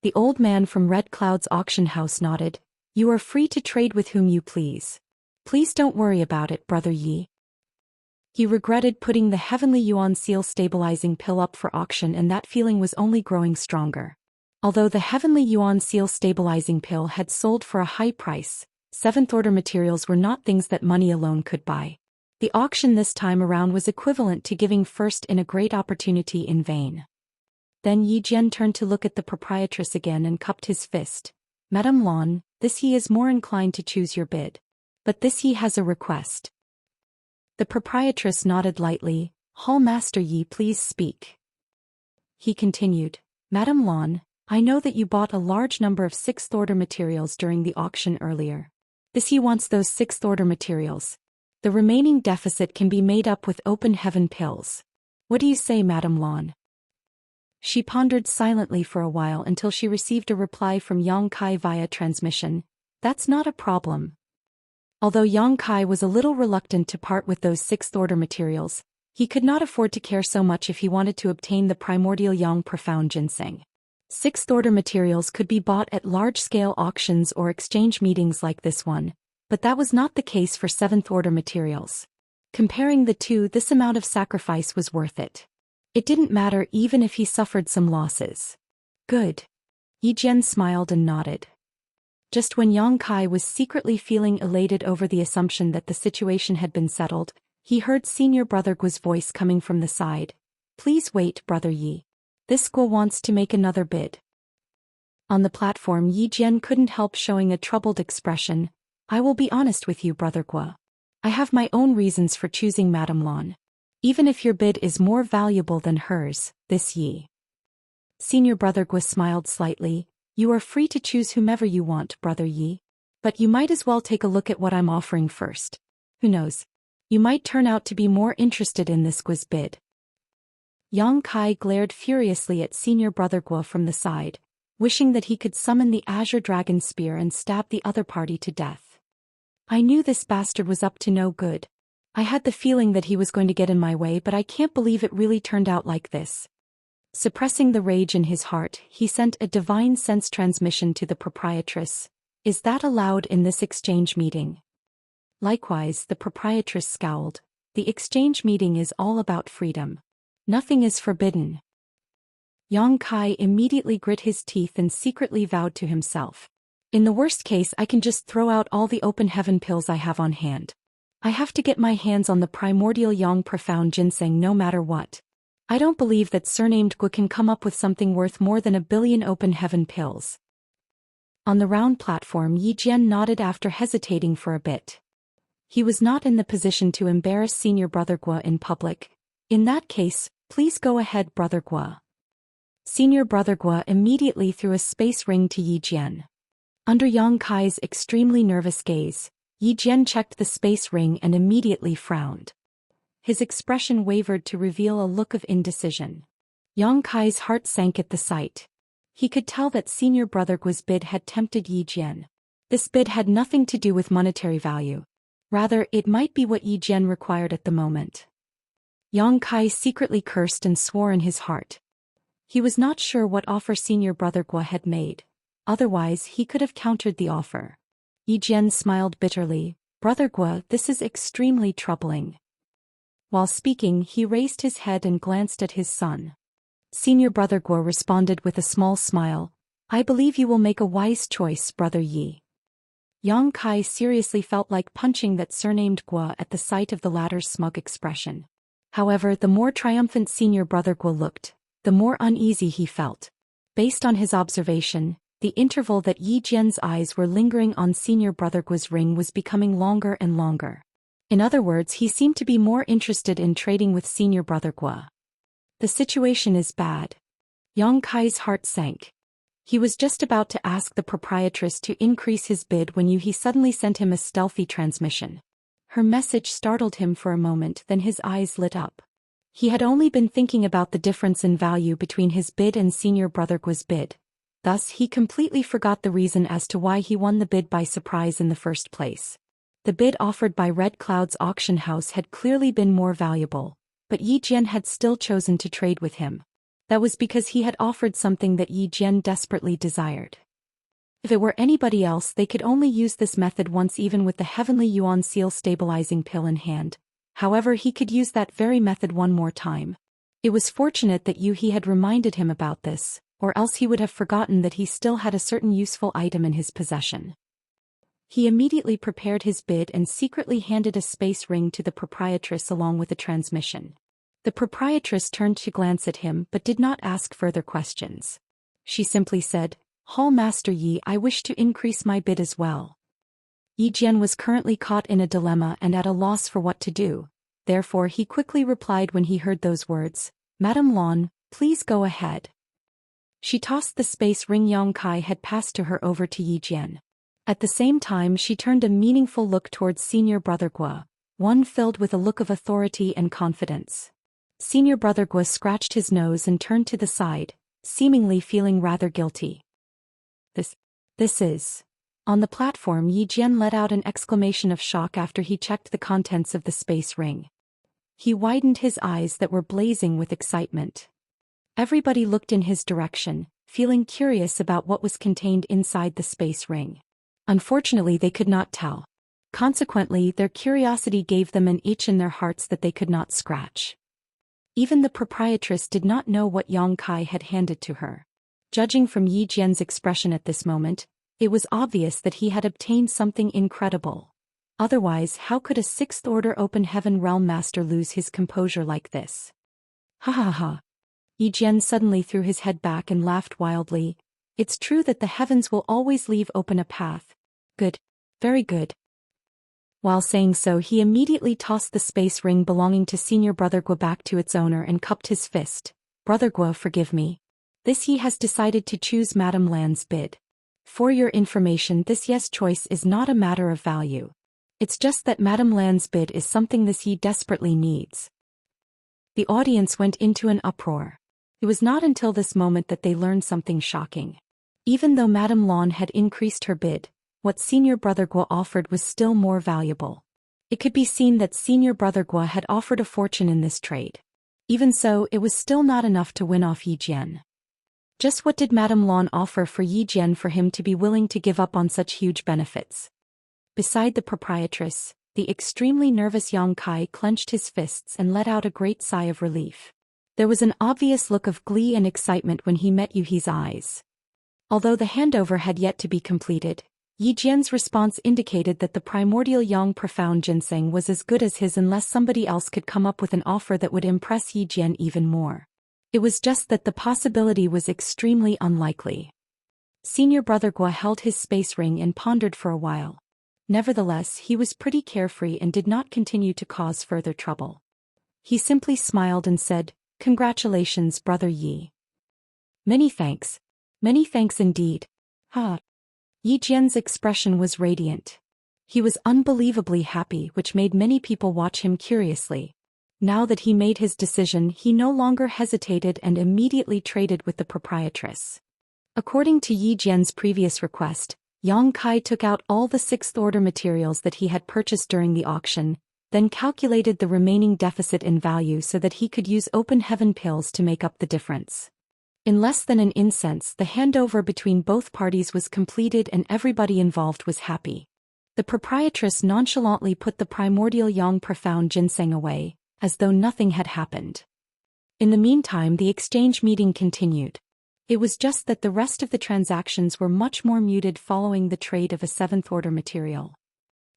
The old man from Red Cloud's auction house nodded. You are free to trade with whom you please. Please don't worry about it, Brother Yi. He regretted putting the Heavenly Yuan Seal stabilizing pill up for auction, and that feeling was only growing stronger. Although the Heavenly Yuan Seal stabilizing pill had sold for a high price, seventh-order materials were not things that money alone could buy. The auction this time around was equivalent to giving Firsten a great opportunity in vain. Then Yi Jian turned to look at the proprietress again and cupped his fist. Madame Lan, this He is more inclined to choose your bid. But this He has a request. The proprietress nodded lightly. Hall Master Yi, please speak. He continued. Madame Lan, I know that you bought a large number of sixth-order materials during the auction earlier. This He wants those sixth-order materials. The remaining deficit can be made up with open heaven pills. What do you say, Madame Lan? She pondered silently for a while until she received a reply from Yang Kai via transmission. That's not a problem. Although Yang Kai was a little reluctant to part with those sixth-order materials, he could not afford to care so much if he wanted to obtain the primordial Yang Profound Ginseng. Sixth-order materials could be bought at large-scale auctions or exchange meetings like this one, but that was not the case for seventh-order materials. Comparing the two, this amount of sacrifice was worth it. It didn't matter even if he suffered some losses. Good. Yi Jian smiled and nodded. Just when Yang Kai was secretly feeling elated over the assumption that the situation had been settled, he heard Senior Brother Guo's voice coming from the side. Please wait, Brother Yi. This Guo wants to make another bid. On the platform, Yi Jian couldn't help showing a troubled expression. I will be honest with you, Brother Guo. I have my own reasons for choosing Madame Lan. Even if your bid is more valuable than hers, this Yi. Senior Brother Guo smiled slightly. You are free to choose whomever you want, Brother Yi. But you might as well take a look at what I'm offering first. Who knows? You might turn out to be more interested in this Guo's bid. Yang Kai glared furiously at Senior Brother Guo from the side, wishing that he could summon the Azure Dragon Spear and stab the other party to death. I knew this bastard was up to no good. I had the feeling that he was going to get in my way, but I can't believe it really turned out like this. Suppressing the rage in his heart, he sent a divine sense transmission to the proprietress. Is that allowed in this exchange meeting? Likewise, the proprietress scowled. The exchange meeting is all about freedom. Nothing is forbidden. Yang Kai immediately grit his teeth and secretly vowed to himself. In the worst case, I can just throw out all the open heaven pills I have on hand. I have to get my hands on the primordial Yang Profound Ginseng no matter what. I don't believe that surnamed Guo can come up with something worth more than 1 billion open heaven pills. On the round platform, Yi Jian nodded after hesitating for a bit. He was not in the position to embarrass Senior Brother Guo in public. In that case, please go ahead, Brother Guo. Senior Brother Guo immediately threw a space ring to Yi Jian. Under Yang Kai's extremely nervous gaze, Yi Jian checked the space ring and immediately frowned. His expression wavered to reveal a look of indecision. Yang Kai's heart sank at the sight. He could tell that Senior Brother Guo's bid had tempted Yi Jian. This bid had nothing to do with monetary value. Rather, it might be what Yi Jian required at the moment. Yang Kai secretly cursed and swore in his heart. He was not sure what offer Senior Brother Guo had made. Otherwise, he could have countered the offer. Yi Jian smiled bitterly. Brother Guo, this is extremely troubling. While speaking, he raised his head and glanced at his son. Senior Brother Guo responded with a small smile. I believe you will make a wise choice, Brother Yi. Yang Kai seriously felt like punching that surnamed Guo at the sight of the latter's smug expression. However, the more triumphant Senior Brother Guo looked, the more uneasy he felt. Based on his observation, the interval that Yi Jian's eyes were lingering on Senior Brother Guo's ring was becoming longer and longer. In other words, he seemed to be more interested in trading with Senior Brother Guo. The situation is bad. Yang Kai's heart sank. He was just about to ask the proprietress to increase his bid when He suddenly sent him a stealthy transmission. Her message startled him for a moment, then his eyes lit up. He had only been thinking about the difference in value between his bid and Senior Brother Guo's bid. Thus he completely forgot the reason as to why he won the bid by surprise in the first place. The bid offered by Red Cloud's auction house had clearly been more valuable, but Yi Jian had still chosen to trade with him. That was because he had offered something that Yi Jian desperately desired. If it were anybody else, they could only use this method once, even with the Heavenly Yuan Seal stabilizing pill in hand. However, he could use that very method one more time. It was fortunate that He had reminded him about this, or else he would have forgotten that he still had a certain useful item in his possession. He immediately prepared his bid and secretly handed a space ring to the proprietress along with a transmission. The proprietress turned to glance at him but did not ask further questions. She simply said, "Hall Master Yi, I wish to increase my bid as well." Yi Jian was currently caught in a dilemma and at a loss for what to do. Therefore he quickly replied when he heard those words, "Madame Lan, please go ahead." She tossed the space ring Yang Kai had passed to her over to Yi Jian. At the same time she turned a meaningful look towards Senior Brother Guo, one filled with a look of authority and confidence. Senior Brother Guo scratched his nose and turned to the side, seemingly feeling rather guilty. This is... On the platform, Yi Jian let out an exclamation of shock after he checked the contents of the space ring. He widened his eyes that were blazing with excitement. Everybody looked in his direction, feeling curious about what was contained inside the space ring. Unfortunately, they could not tell. Consequently, their curiosity gave them an itch in their hearts that they could not scratch. Even the proprietress did not know what Yang Kai had handed to her. Judging from Yi Jian's expression at this moment, it was obvious that he had obtained something incredible. Otherwise, how could a Sixth Order Open Heaven Realm Master lose his composure like this? Ha ha ha. Yi Jian suddenly threw his head back and laughed wildly. It's true that the heavens will always leave open a path. Good. Very good. While saying so, he immediately tossed the space ring belonging to Senior Brother Guo back to its owner and cupped his fist. Brother Guo, forgive me. This He has decided to choose Madame Lan's bid. For your information, this yes choice is not a matter of value. It's just that Madame Lan's bid is something this He desperately needs. The audience went into an uproar. It was not until this moment that they learned something shocking. Even though Madame Lan had increased her bid, what Senior Brother Guo offered was still more valuable. It could be seen that Senior Brother Guo had offered a fortune in this trade. Even so, it was still not enough to win off Yi Jian. Just what did Madame Lan offer for Yi Jian for him to be willing to give up on such huge benefits? Beside the proprietress, the extremely nervous Yang Kai clenched his fists and let out a great sigh of relief. There was an obvious look of glee and excitement when he met Yuhi's eyes. Although the handover had yet to be completed, Yi Jian's response indicated that the primordial Yang profound ginseng was as good as his unless somebody else could come up with an offer that would impress Yi Jian even more. It was just that the possibility was extremely unlikely. Senior Brother Guo held his space ring and pondered for a while. Nevertheless, he was pretty carefree and did not continue to cause further trouble. He simply smiled and said, "Congratulations, Brother Yi." Many thanks indeed. Ha! Yi Jian's expression was radiant. He was unbelievably happy, which made many people watch him curiously. Now that he made his decision, he no longer hesitated and immediately traded with the proprietress. According to Yi Jian's previous request, Yang Kai took out all the Sixth Order materials that he had purchased during the auction, then calculated the remaining deficit in value so that he could use open heaven pills to make up the difference. In less than an instant, the handover between both parties was completed and everybody involved was happy. The proprietress nonchalantly put the primordial Yang profound ginseng away, as though nothing had happened. In the meantime, the exchange meeting continued. It was just that the rest of the transactions were much more muted following the trade of a Seventh Order material.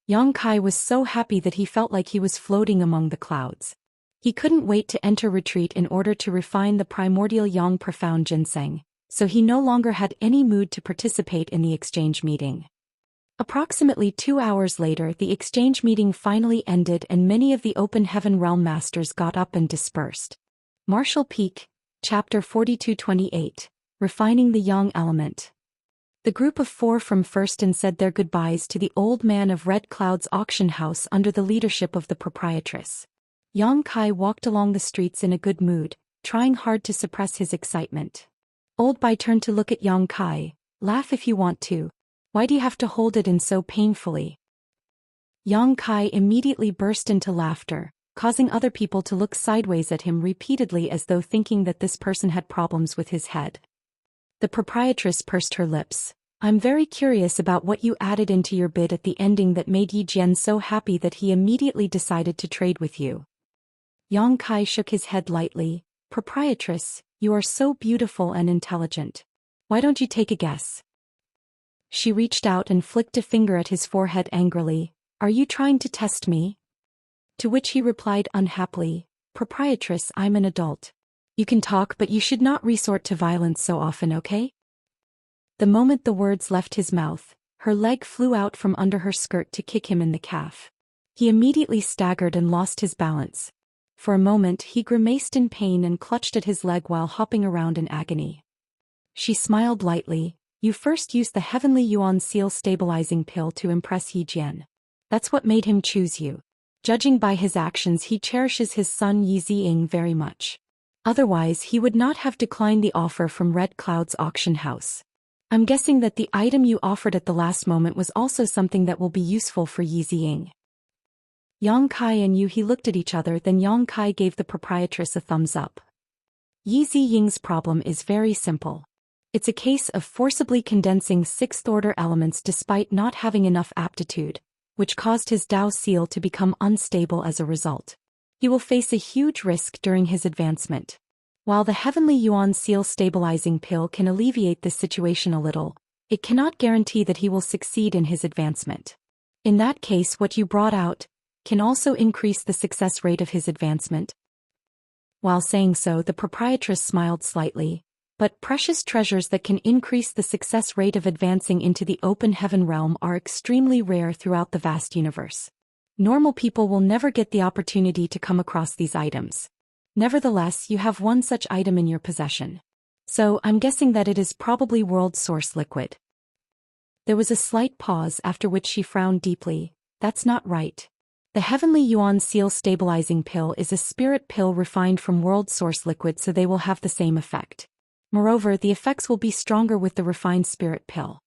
Yang Kai was so happy that he felt like he was floating among the clouds. He couldn't wait to enter retreat in order to refine the primordial Yang profound ginseng, so he no longer had any mood to participate in the exchange meeting. Approximately 2 hours later, the exchange meeting finally ended and many of the Open Heaven Realm Masters got up and dispersed. Martial Peak, Chapter 4228, Refining the Yang Element. The group of 4 from First said their goodbyes to the old man of Red Cloud's auction house under the leadership of the proprietress. Yang Kai walked along the streets in a good mood, trying hard to suppress his excitement. Old Bai turned to look at Yang Kai. Laugh if you want to. Why do you have to hold it in so painfully? Yang Kai immediately burst into laughter, causing other people to look sideways at him repeatedly as though thinking that this person had problems with his head. The proprietress pursed her lips. I'm very curious about what you added into your bid at the ending that made Yi Jian so happy that he immediately decided to trade with you. Yang Kai shook his head lightly. Proprietress, you are so beautiful and intelligent. Why don't you take a guess? She reached out and flicked a finger at his forehead angrily. Are you trying to test me? To which he replied unhappily, Proprietress, I'm an adult. You can talk but you should not resort to violence so often, okay? The moment the words left his mouth, her leg flew out from under her skirt to kick him in the calf. He immediately staggered and lost his balance. For a moment he grimaced in pain and clutched at his leg while hopping around in agony. She smiled lightly. You first used the Heavenly Yuan Seal stabilizing pill to impress Yi Jian. That's what made him choose you. Judging by his actions, he cherishes his son Yi Ziying very much. Otherwise he would not have declined the offer from Red Cloud's auction house. I'm guessing that the item you offered at the last moment was also something that will be useful for Yi Ziying. Yang Kai and Yu He looked at each other, then Yang Kai gave the proprietress a thumbs up. Yi Ziying's problem is very simple. It's a case of forcibly condensing sixth-order elements despite not having enough aptitude, which caused his Dao seal to become unstable as a result. He will face a huge risk during his advancement. While the Heavenly Yuan Seal stabilizing pill can alleviate this situation a little, it cannot guarantee that he will succeed in his advancement. In that case, what you brought out can also increase the success rate of his advancement. While saying so, the proprietress smiled slightly. But precious treasures that can increase the success rate of advancing into the open heaven realm are extremely rare throughout the vast universe. Normal people will never get the opportunity to come across these items. Nevertheless, you have one such item in your possession. So, I'm guessing that it is probably world source liquid. There was a slight pause, after which she frowned deeply. That's not right. The Heavenly Yuan Seal stabilizing pill is a spirit pill refined from world source liquid, so they will have the same effect. Moreover, the effects will be stronger with the refined spirit pill.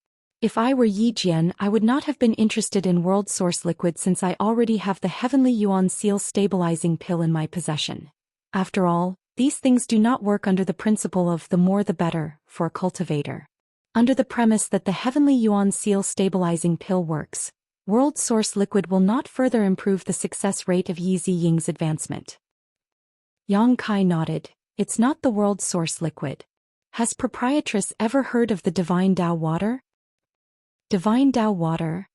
If I were Yi Jian, I would not have been interested in world source liquid since I already have the Heavenly Yuan Seal stabilizing pill in my possession. After all, these things do not work under the principle of the more the better for a cultivator. Under the premise that the Heavenly Yuan Seal stabilizing pill works, world source liquid will not further improve the success rate of Yi Ziying's advancement. Yang Kai nodded. It's not the world source liquid. Has proprietress ever heard of the Divine Dao water? Divine Dao water?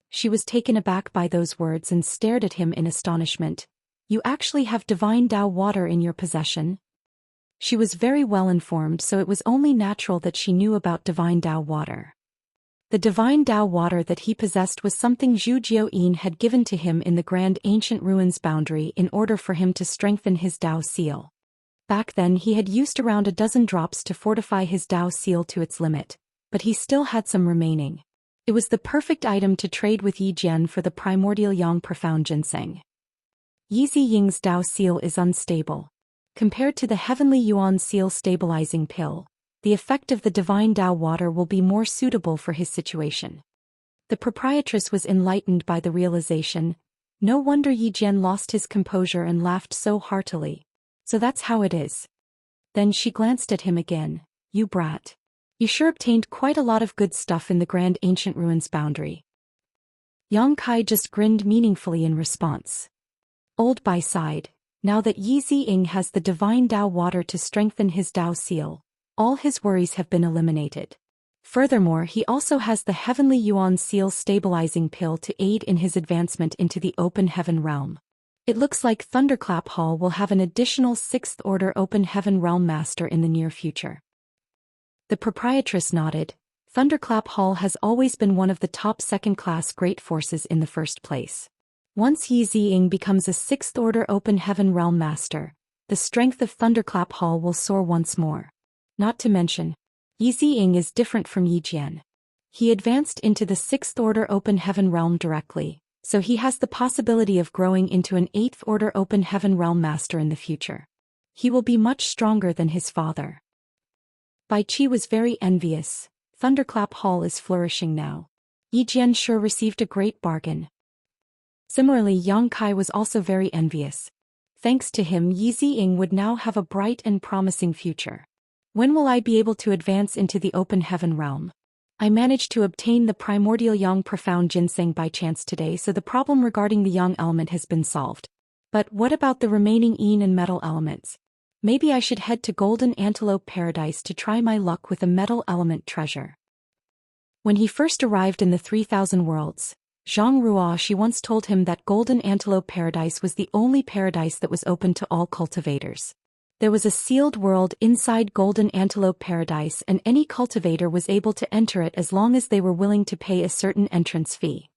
She was taken aback by those words and stared at him in astonishment. You actually have Divine Dao water in your possession? She was very well informed, so it was only natural that she knew about Divine Dao water. The Divine Dao water that he possessed was something Zhu Xian had given to him in the Grand Ancient Ruins boundary in order for him to strengthen his Dao seal. Back then he had used around a dozen drops to fortify his Dao seal to its limit, but he still had some remaining. It was the perfect item to trade with Yi Jian for the primordial Yang Profound Ginseng. Yi Ziying's Dao seal is unstable. Compared to the Heavenly Yuan Seal stabilizing pill, the effect of the Divine Dao water will be more suitable for his situation. The proprietress was enlightened by the realization. No wonder Yi Jian lost his composure and laughed so heartily. So that's how it is. Then she glanced at him again. You brat. You sure obtained quite a lot of good stuff in the Grand Ancient Ruins boundary. Yang Kai just grinned meaningfully in response. Old Bai sighed. Now that Yi Ziying has the Divine Dao water to strengthen his Dao seal, all his worries have been eliminated. Furthermore, he also has the Heavenly Yuan Seal stabilizing pill to aid in his advancement into the open heaven realm. It looks like Thunderclap Hall will have an additional 6th Order Open Heaven Realm Master in the near future. The proprietress nodded. Thunderclap Hall has always been one of the top second-class great forces in the first place. Once Yi Ziying becomes a 6th Order Open Heaven Realm Master, the strength of Thunderclap Hall will soar once more. Not to mention, Yi Ziying is different from Yi Jian. He advanced into the 6th Order Open Heaven Realm directly, so he has the possibility of growing into an 8th Order Open Heaven Realm Master in the future. He will be much stronger than his father. Bai Qi was very envious. Thunderclap Hall is flourishing now. Yi Jian sure received a great bargain. Similarly, Yang Kai was also very envious. Thanks to him, Yi Ziying would now have a bright and promising future. When will I be able to advance into the open heaven realm? I managed to obtain the primordial Yang Profound Ginseng by chance today, so the problem regarding the Yang element has been solved. But what about the remaining Yin and metal elements? Maybe I should head to Golden Antelope Paradise to try my luck with a metal element treasure. When he first arrived in the 3000 Worlds, Zhang Ruoshi once told him that Golden Antelope Paradise was the only paradise that was open to all cultivators. There was a sealed world inside Golden Antelope Paradise, and any cultivator was able to enter it as long as they were willing to pay a certain entrance fee.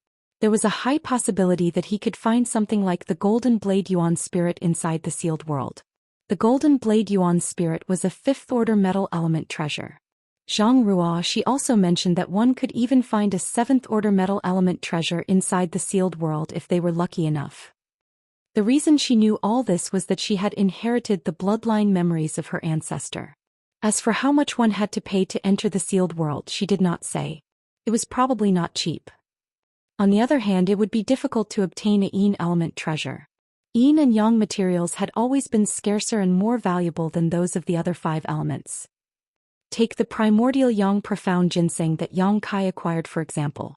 There was a high possibility that he could find something like the Golden Blade Yuan Spirit inside the sealed world. The Golden Blade Yuan Spirit was a 5th Order metal element treasure. Zhang Ruoshi also mentioned that one could even find a 7th Order metal element treasure inside the sealed world if they were lucky enough. The reason she knew all this was that she had inherited the bloodline memories of her ancestor. As for how much one had to pay to enter the sealed world, she did not say. It was probably not cheap. On the other hand, it would be difficult to obtain a Yin element treasure. Yin and Yang materials had always been scarcer and more valuable than those of the other 5 elements. Take the primordial Yang Profound Ginseng that Yang Kai acquired, for example.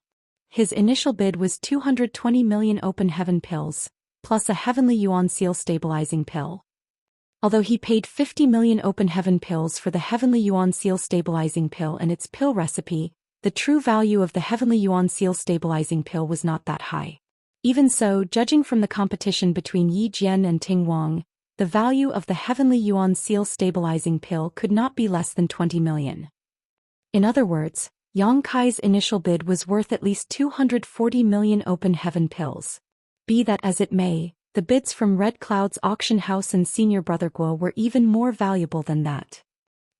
His initial bid was 220 million open heaven pills, plus a heavenly Yuan seal stabilizing pill. Although he paid 50 million open heaven pills for the heavenly Yuan seal stabilizing pill and its pill recipe, the true value of the heavenly Yuan seal stabilizing pill was not that high. Even so, judging from the competition between Yi Jian and Ting Wang, the value of the heavenly Yuan seal stabilizing pill could not be less than 20 million. In other words, Yang Kai's initial bid was worth at least 240 million open heaven pills. Be that as it may, the bids from Red Cloud's auction house and senior brother Guo were even more valuable than that.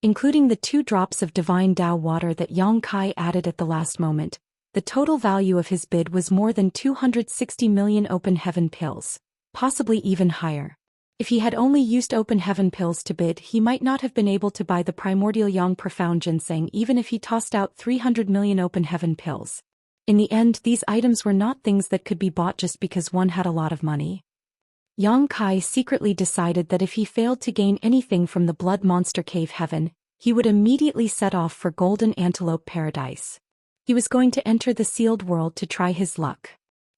Including the 2 drops of divine Dao water that Yang Kai added at the last moment, the total value of his bid was more than 260 million open heaven pills, possibly even higher. If he had only used open heaven pills to bid, he might not have been able to buy the primordial Yang Profound Ginseng even if he tossed out 300 million open heaven pills. In the end, these items were not things that could be bought just because one had a lot of money. Yang Kai secretly decided that if he failed to gain anything from the Blood Monster Cave Heaven, he would immediately set off for Golden Antelope Paradise. He was going to enter the sealed world to try his luck.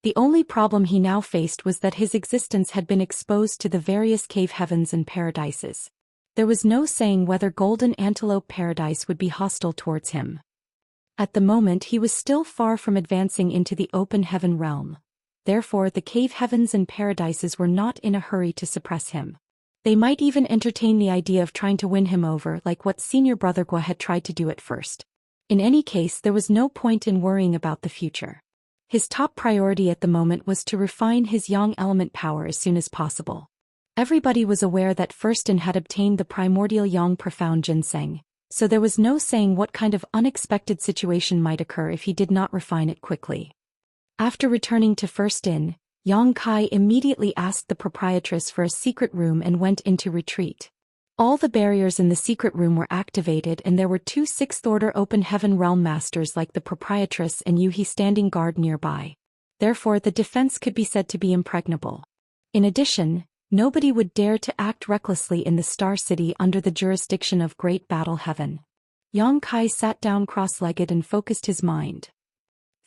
The only problem he now faced was that his existence had been exposed to the various cave heavens and paradises. There was no saying whether Golden Antelope Paradise would be hostile towards him. At the moment, he was still far from advancing into the open heaven realm. Therefore, the cave heavens and paradises were not in a hurry to suppress him. They might even entertain the idea of trying to win him over, like what senior brother Guo had tried to do at first. In any case, there was no point in worrying about the future. His top priority at the moment was to refine his Yang element power as soon as possible. Everybody was aware that Firstin had obtained the primordial Yang Profound Ginseng, so there was no saying what kind of unexpected situation might occur if he did not refine it quickly. After returning to Firstin, Yang Kai immediately asked the proprietress for a secret room and went into retreat. All the barriers in the secret room were activated, and there were 2 6th Order Open Heaven Realm Masters like the proprietress and Yuhi standing guard nearby. Therefore, the defense could be said to be impregnable. In addition, nobody would dare to act recklessly in the Star City under the jurisdiction of Great Battle Heaven. Yang Kai sat down cross-legged and focused his mind.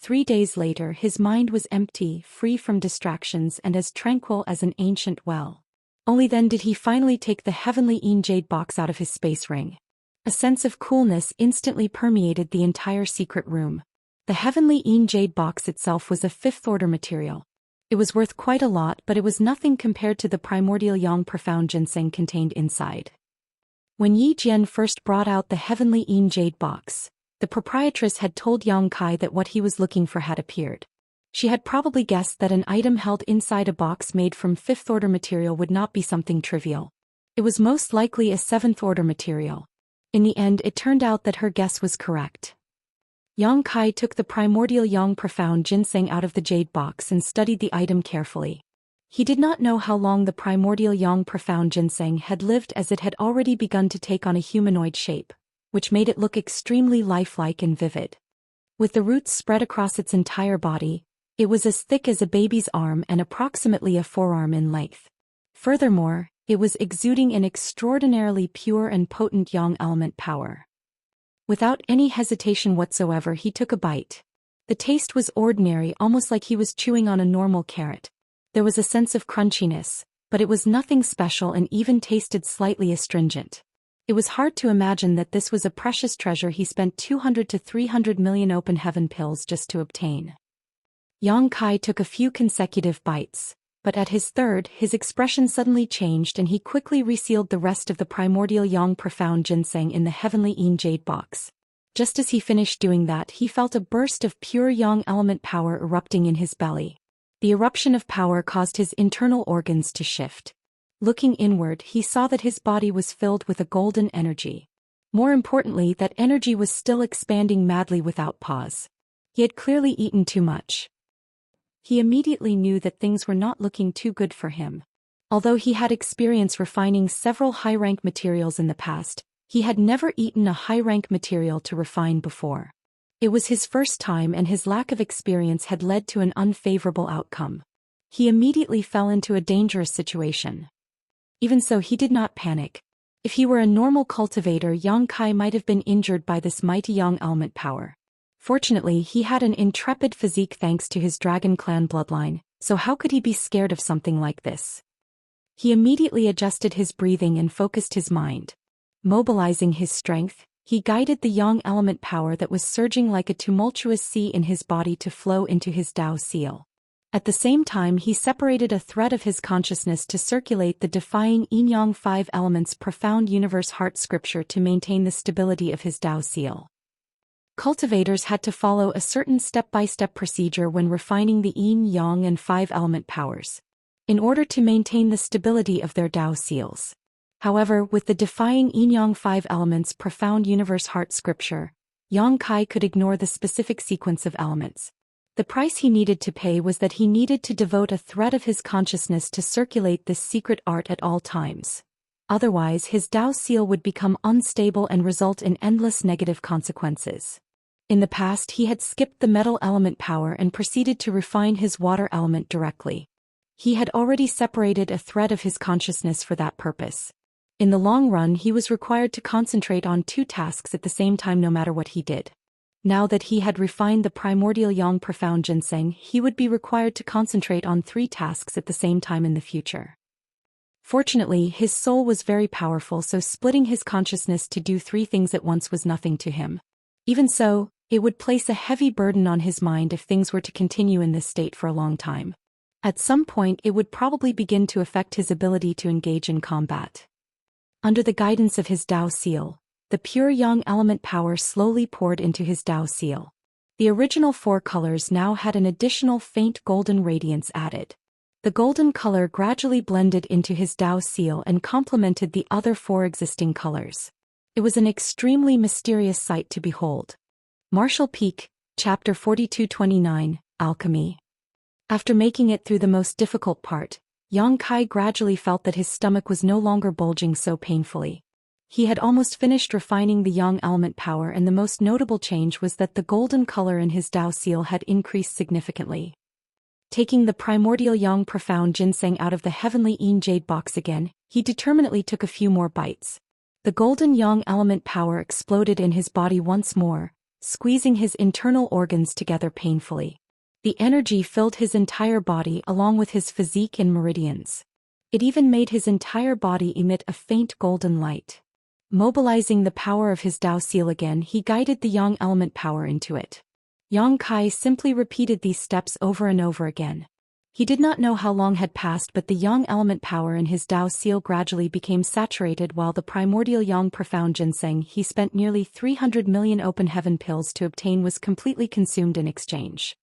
3 days later, his mind was empty, free from distractions, and as tranquil as an ancient well. Only then did he finally take the heavenly Yin Jade box out of his space ring. A sense of coolness instantly permeated the entire secret room. The heavenly Yin Jade box itself was a 5th Order material. It was worth quite a lot, but it was nothing compared to the primordial Yang Profound Ginseng contained inside. When Yi Jian first brought out the heavenly Yin Jade box, the proprietress had told Yang Kai that what he was looking for had appeared. She had probably guessed that an item held inside a box made from 5th Order material would not be something trivial. It was most likely a 7th Order material. In the end, it turned out that her guess was correct. Yang Kai took the primordial yang profound ginseng out of the jade box and studied the item carefully. He did not know how long the primordial yang profound ginseng had lived, as it had already begun to take on a humanoid shape, which made it look extremely lifelike and vivid. With the roots spread across its entire body, it was as thick as a baby's arm and approximately a forearm in length. Furthermore, it was exuding an extraordinarily pure and potent yang element power. Without any hesitation whatsoever, he took a bite. The taste was ordinary, almost like he was chewing on a normal carrot. There was a sense of crunchiness, but it was nothing special and even tasted slightly astringent. It was hard to imagine that this was a precious treasure he spent 200 to 300 million open heaven pills just to obtain. Yang Kai took a few consecutive bites, but at his third, his expression suddenly changed and he quickly resealed the rest of the primordial yang profound ginseng in the heavenly Yin jade box. Just as he finished doing that, he felt a burst of pure yang element power erupting in his belly. The eruption of power caused his internal organs to shift. Looking inward, he saw that his body was filled with a golden energy. More importantly, that energy was still expanding madly without pause. He had clearly eaten too much. He immediately knew that things were not looking too good for him. Although he had experience refining several high-rank materials in the past, he had never eaten a high-rank material to refine before. It was his first time, and his lack of experience had led to an unfavorable outcome. He immediately fell into a dangerous situation. Even so, he did not panic. If he were a normal cultivator, Yang Kai might have been injured by this mighty yang element power. Fortunately, he had an intrepid physique thanks to his dragon clan bloodline, so how could he be scared of something like this? He immediately adjusted his breathing and focused his mind. Mobilizing his strength, he guided the yang element power that was surging like a tumultuous sea in his body to flow into his Dao seal. At the same time, he separated a thread of his consciousness to circulate the defying yin-yang 5 elements profound universe heart scripture to maintain the stability of his Dao seal. Cultivators had to follow a certain step-by-step procedure when refining the yin-yang and 5 element powers, in order to maintain the stability of their Dao seals. However, with the defying yin-yang 5 elements profound universe heart scripture, Yang Kai could ignore the specific sequence of elements. The price he needed to pay was that he needed to devote a thread of his consciousness to circulate this secret art at all times. Otherwise, his Dao seal would become unstable and result in endless negative consequences. In the past, he had skipped the metal element power and proceeded to refine his water element directly. He had already separated a thread of his consciousness for that purpose. In the long run, he was required to concentrate on 2 tasks at the same time no matter what he did. Now that he had refined the primordial yang profound ginseng, he would be required to concentrate on 3 tasks at the same time in the future. Fortunately, his soul was very powerful, so splitting his consciousness to do 3 things at once was nothing to him. Even so, it would place a heavy burden on his mind if things were to continue in this state for a long time. At some point, it would probably begin to affect his ability to engage in combat. Under the guidance of his Dao seal, the pure yang element power slowly poured into his Dao seal. The original 4 colors now had an additional faint golden radiance added. The golden color gradually blended into his Dao seal and complemented the other 4 existing colors. It was an extremely mysterious sight to behold. Martial Peak, Chapter 4229, Alchemy. After making it through the most difficult part, Yang Kai gradually felt that his stomach was no longer bulging so painfully. He had almost finished refining the yang element power, and the most notable change was that the golden color in his Dao seal had increased significantly. Taking the primordial yang profound ginseng out of the heavenly Yin jade box again, he determinedly took a few more bites. The golden yang element power exploded in his body once more, squeezing his internal organs together painfully. The energy filled his entire body along with his physique and meridians. It even made his entire body emit a faint golden light. Mobilizing the power of his Dao seal again, he guided the yang element power into it. Yang Kai simply repeated these steps over and over again. He did not know how long had passed, but the yang element power in his Dao seal gradually became saturated, while the primordial yang profound ginseng he spent nearly 300 million open heaven pills to obtain was completely consumed in exchange.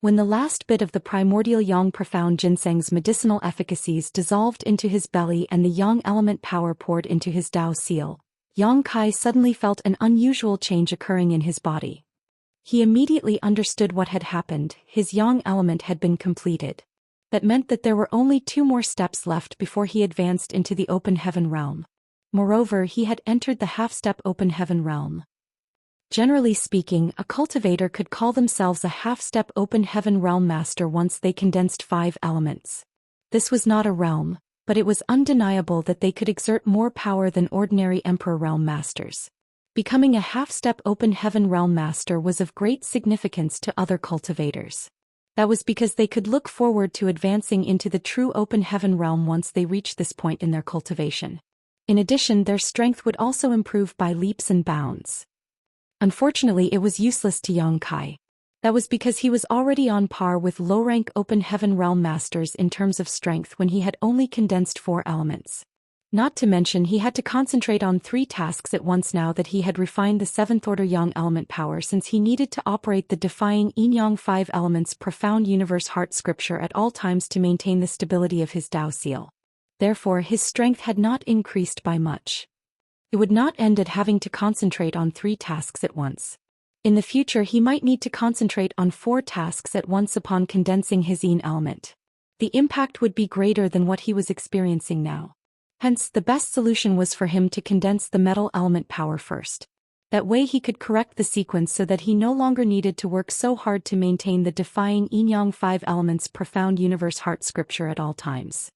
When the last bit of the primordial yang profound ginseng's medicinal efficacies dissolved into his belly and the yang element power poured into his Dao seal, Yang Kai suddenly felt an unusual change occurring in his body. He immediately understood what had happened. His yang element had been completed. That meant that there were only 2 more steps left before he advanced into the open heaven realm. Moreover, he had entered the half-step open heaven realm. Generally speaking, a cultivator could call themselves a half-step open heaven realm master once they condensed 5 elements. This was not a realm, but it was undeniable that they could exert more power than ordinary emperor realm masters. Becoming a half-step open heaven realm master was of great significance to other cultivators. That was because they could look forward to advancing into the true open heaven realm once they reached this point in their cultivation. In addition, their strength would also improve by leaps and bounds. Unfortunately, it was useless to young Kai. That was because he was already on par with low-rank open heaven realm masters in terms of strength when he had only condensed 4 elements. Not to mention he had to concentrate on 3 tasks at once now that he had refined the 7th order yang element power, since he needed to operate the defying yin-yang 5 elements profound universe heart scripture at all times to maintain the stability of his Dao seal. Therefore, his strength had not increased by much. It would not end at having to concentrate on 3 tasks at once. In the future he might need to concentrate on 4 tasks at once upon condensing his yin element. The impact would be greater than what he was experiencing now. Hence, the best solution was for him to condense the metal element power first. That way he could correct the sequence so that he no longer needed to work so hard to maintain the defying yin-yang 5 elements profound universe heart scripture at all times.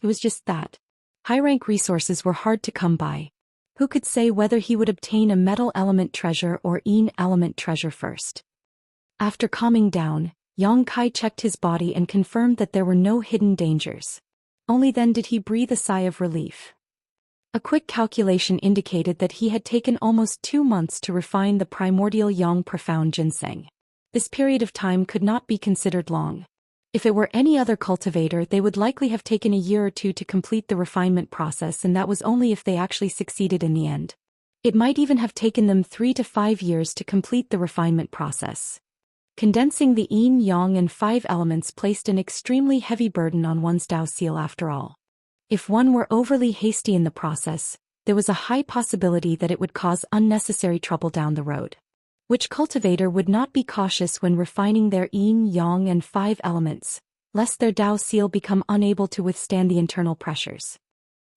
It was just that. High-rank resources were hard to come by. Who could say whether he would obtain a metal element treasure or yin element treasure first? After calming down, Yang Kai checked his body and confirmed that there were no hidden dangers. Only then did he breathe a sigh of relief. A quick calculation indicated that he had taken almost 2 months to refine the primordial yang profound ginseng. This period of time could not be considered long. If it were any other cultivator, they would likely have taken a year or 2 to complete the refinement process, and that was only if they actually succeeded in the end. It might even have taken them 3 to 5 years to complete the refinement process. Condensing the yin, yang and 5 elements placed an extremely heavy burden on one's Dao seal after all. If one were overly hasty in the process, there was a high possibility that it would cause unnecessary trouble down the road. Which cultivator would not be cautious when refining their yin, yang and 5 elements, lest their Dao seal become unable to withstand the internal pressures?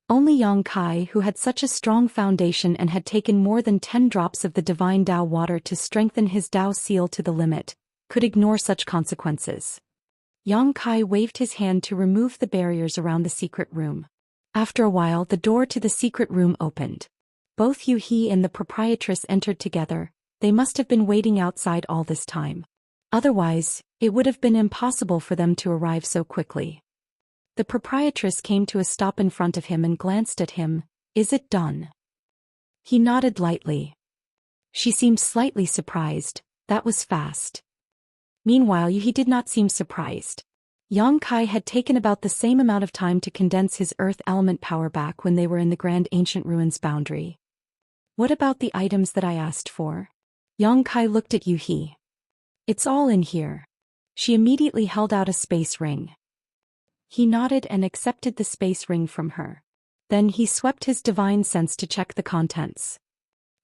Only Yang Kai, who had such a strong foundation and had taken more than 10 drops of the divine Dao water to strengthen his Dao seal to the limit, could ignore such consequences. Yang Kai waved his hand to remove the barriers around the secret room. After a while, the door to the secret room opened. Both Yu He and the proprietress entered together. They must have been waiting outside all this time. Otherwise, it would have been impossible for them to arrive so quickly. The proprietress came to a stop in front of him and glanced at him. "Is it done?" He nodded lightly. She seemed slightly surprised. That was fast. Meanwhile, Yu He did not seem surprised. Yang Kai had taken about the same amount of time to condense his earth element power back when they were in the Grand Ancient Ruins boundary. "What about the items that I asked for?" Yang Kai looked at Yu He. "It's all in here." She immediately held out a space ring. He nodded and accepted the space ring from her. Then he swept his divine sense to check the contents.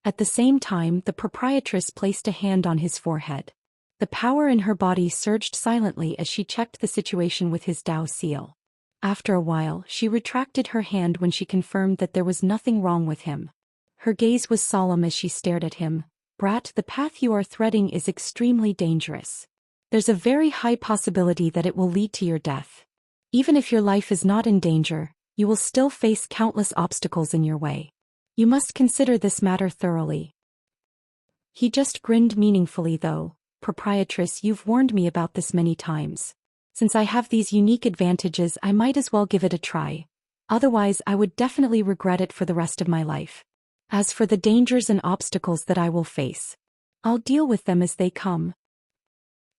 At the same time, the proprietress placed a hand on his forehead. The power in her body surged silently as she checked the situation with his Dao seal. After a while, she retracted her hand when she confirmed that there was nothing wrong with him. Her gaze was solemn as she stared at him. "Brat, the path you are threading is extremely dangerous. There's a very high possibility that it will lead to your death. Even if your life is not in danger, you will still face countless obstacles in your way. You must consider this matter thoroughly." He just grinned meaningfully though. "Proprietress, you've warned me about this many times. Since I have these unique advantages, I might as well give it a try. Otherwise, I would definitely regret it for the rest of my life. As for the dangers and obstacles that I will face, I'll deal with them as they come."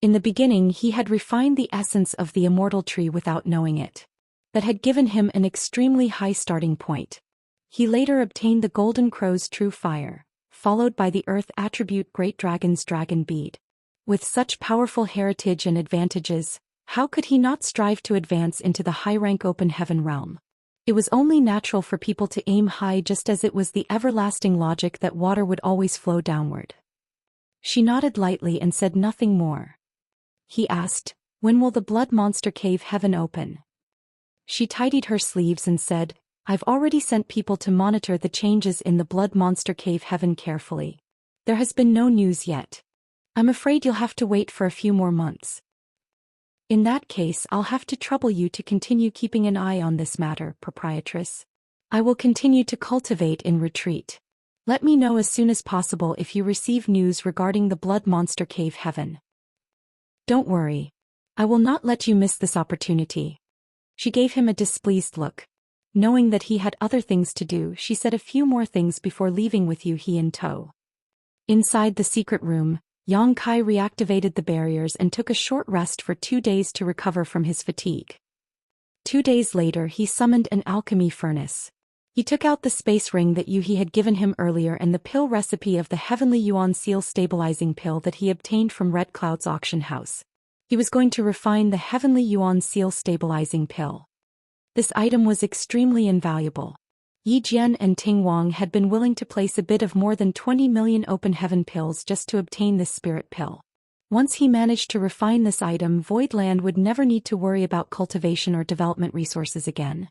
In the beginning, he had refined the essence of the immortal tree without knowing it. That had given him an extremely high starting point. He later obtained the Golden Crow's true fire, followed by the earth attribute Great Dragon's dragon bead. With such powerful heritage and advantages, how could he not strive to advance into the high-rank open heaven realm? It was only natural for people to aim high, just as it was the everlasting logic that water would always flow downward. She nodded lightly and said nothing more. He asked, "When will the blood monster cave heaven open?" She tidied her sleeves and said, "I've already sent people to monitor the changes in the blood monster cave heaven carefully. There has been no news yet. I'm afraid you'll have to wait for a few more months." "In that case, I'll have to trouble you to continue keeping an eye on this matter, proprietress. I will continue to cultivate in retreat. Let me know as soon as possible if you receive news regarding the blood monster cave heaven." "Don't worry. I will not let you miss this opportunity." She gave him a displeased look. Knowing that he had other things to do, she said a few more things before leaving with Yu He in tow. Inside the secret room, Yang Kai reactivated the barriers and took a short rest for 2 days to recover from his fatigue. 2 days later, he summoned an alchemy furnace. He took out the space ring that Yu He had given him earlier and the pill recipe of the Heavenly Yuan Seal stabilizing pill that he obtained from Red Cloud's auction house. He was going to refine the Heavenly Yuan Seal stabilizing pill. This item was extremely invaluable. Yi Jian and Ting Wang had been willing to place a bid of more than 20 million open heaven pills just to obtain this spirit pill. Once he managed to refine this item, Voidland would never need to worry about cultivation or development resources again.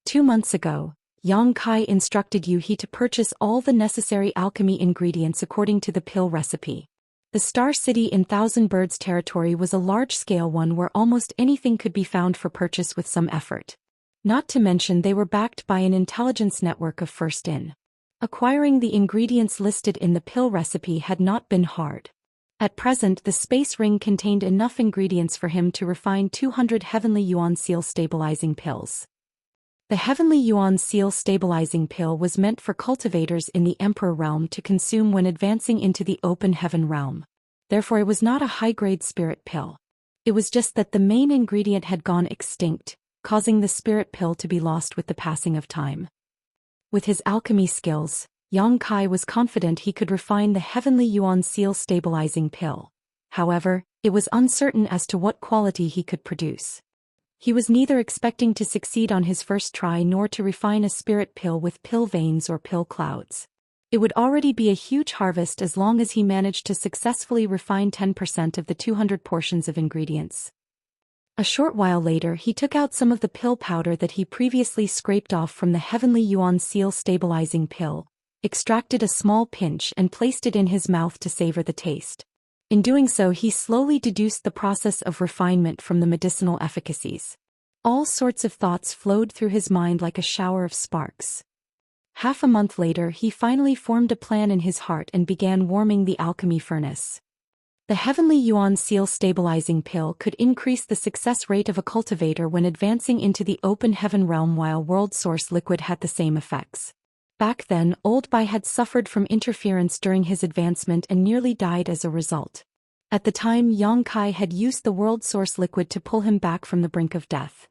2 months ago, Yang Kai instructed Yu He to purchase all the necessary alchemy ingredients according to the pill recipe. The Star City in Thousand Birds territory was a large-scale one where almost anything could be found for purchase with some effort. Not to mention they were backed by an intelligence network of first in. Acquiring the ingredients listed in the pill recipe had not been hard. At present, the space ring contained enough ingredients for him to refine 200 Heavenly Yuan Seal stabilizing pills. The Heavenly Yuan Seal stabilizing pill was meant for cultivators in the Emperor realm to consume when advancing into the open heaven realm. Therefore, it was not a high-grade spirit pill. It was just that the main ingredient had gone extinct, causing the spirit pill to be lost with the passing of time. With his alchemy skills, Yang Kai was confident he could refine the Heavenly Yuan Seal stabilizing pill. However, it was uncertain as to what quality he could produce. He was neither expecting to succeed on his first try nor to refine a spirit pill with pill veins or pill clouds. It would already be a huge harvest as long as he managed to successfully refine 10% of the 200 portions of ingredients. A short while later, he took out some of the pill powder that he previously scraped off from the Heavenly Yuan Seal stabilizing pill, extracted a small pinch and placed it in his mouth to savor the taste. In doing so, he slowly deduced the process of refinement from the medicinal efficacies. All sorts of thoughts flowed through his mind like a shower of sparks. Half a month later, he finally formed a plan in his heart and began warming the alchemy furnace. The Heavenly Yuan Seal stabilizing pill could increase the success rate of a cultivator when advancing into the open heaven realm, while world source liquid had the same effects. Back then, Old Bai had suffered from interference during his advancement and nearly died as a result. At the time, Yang Kai had used the world source liquid to pull him back from the brink of death.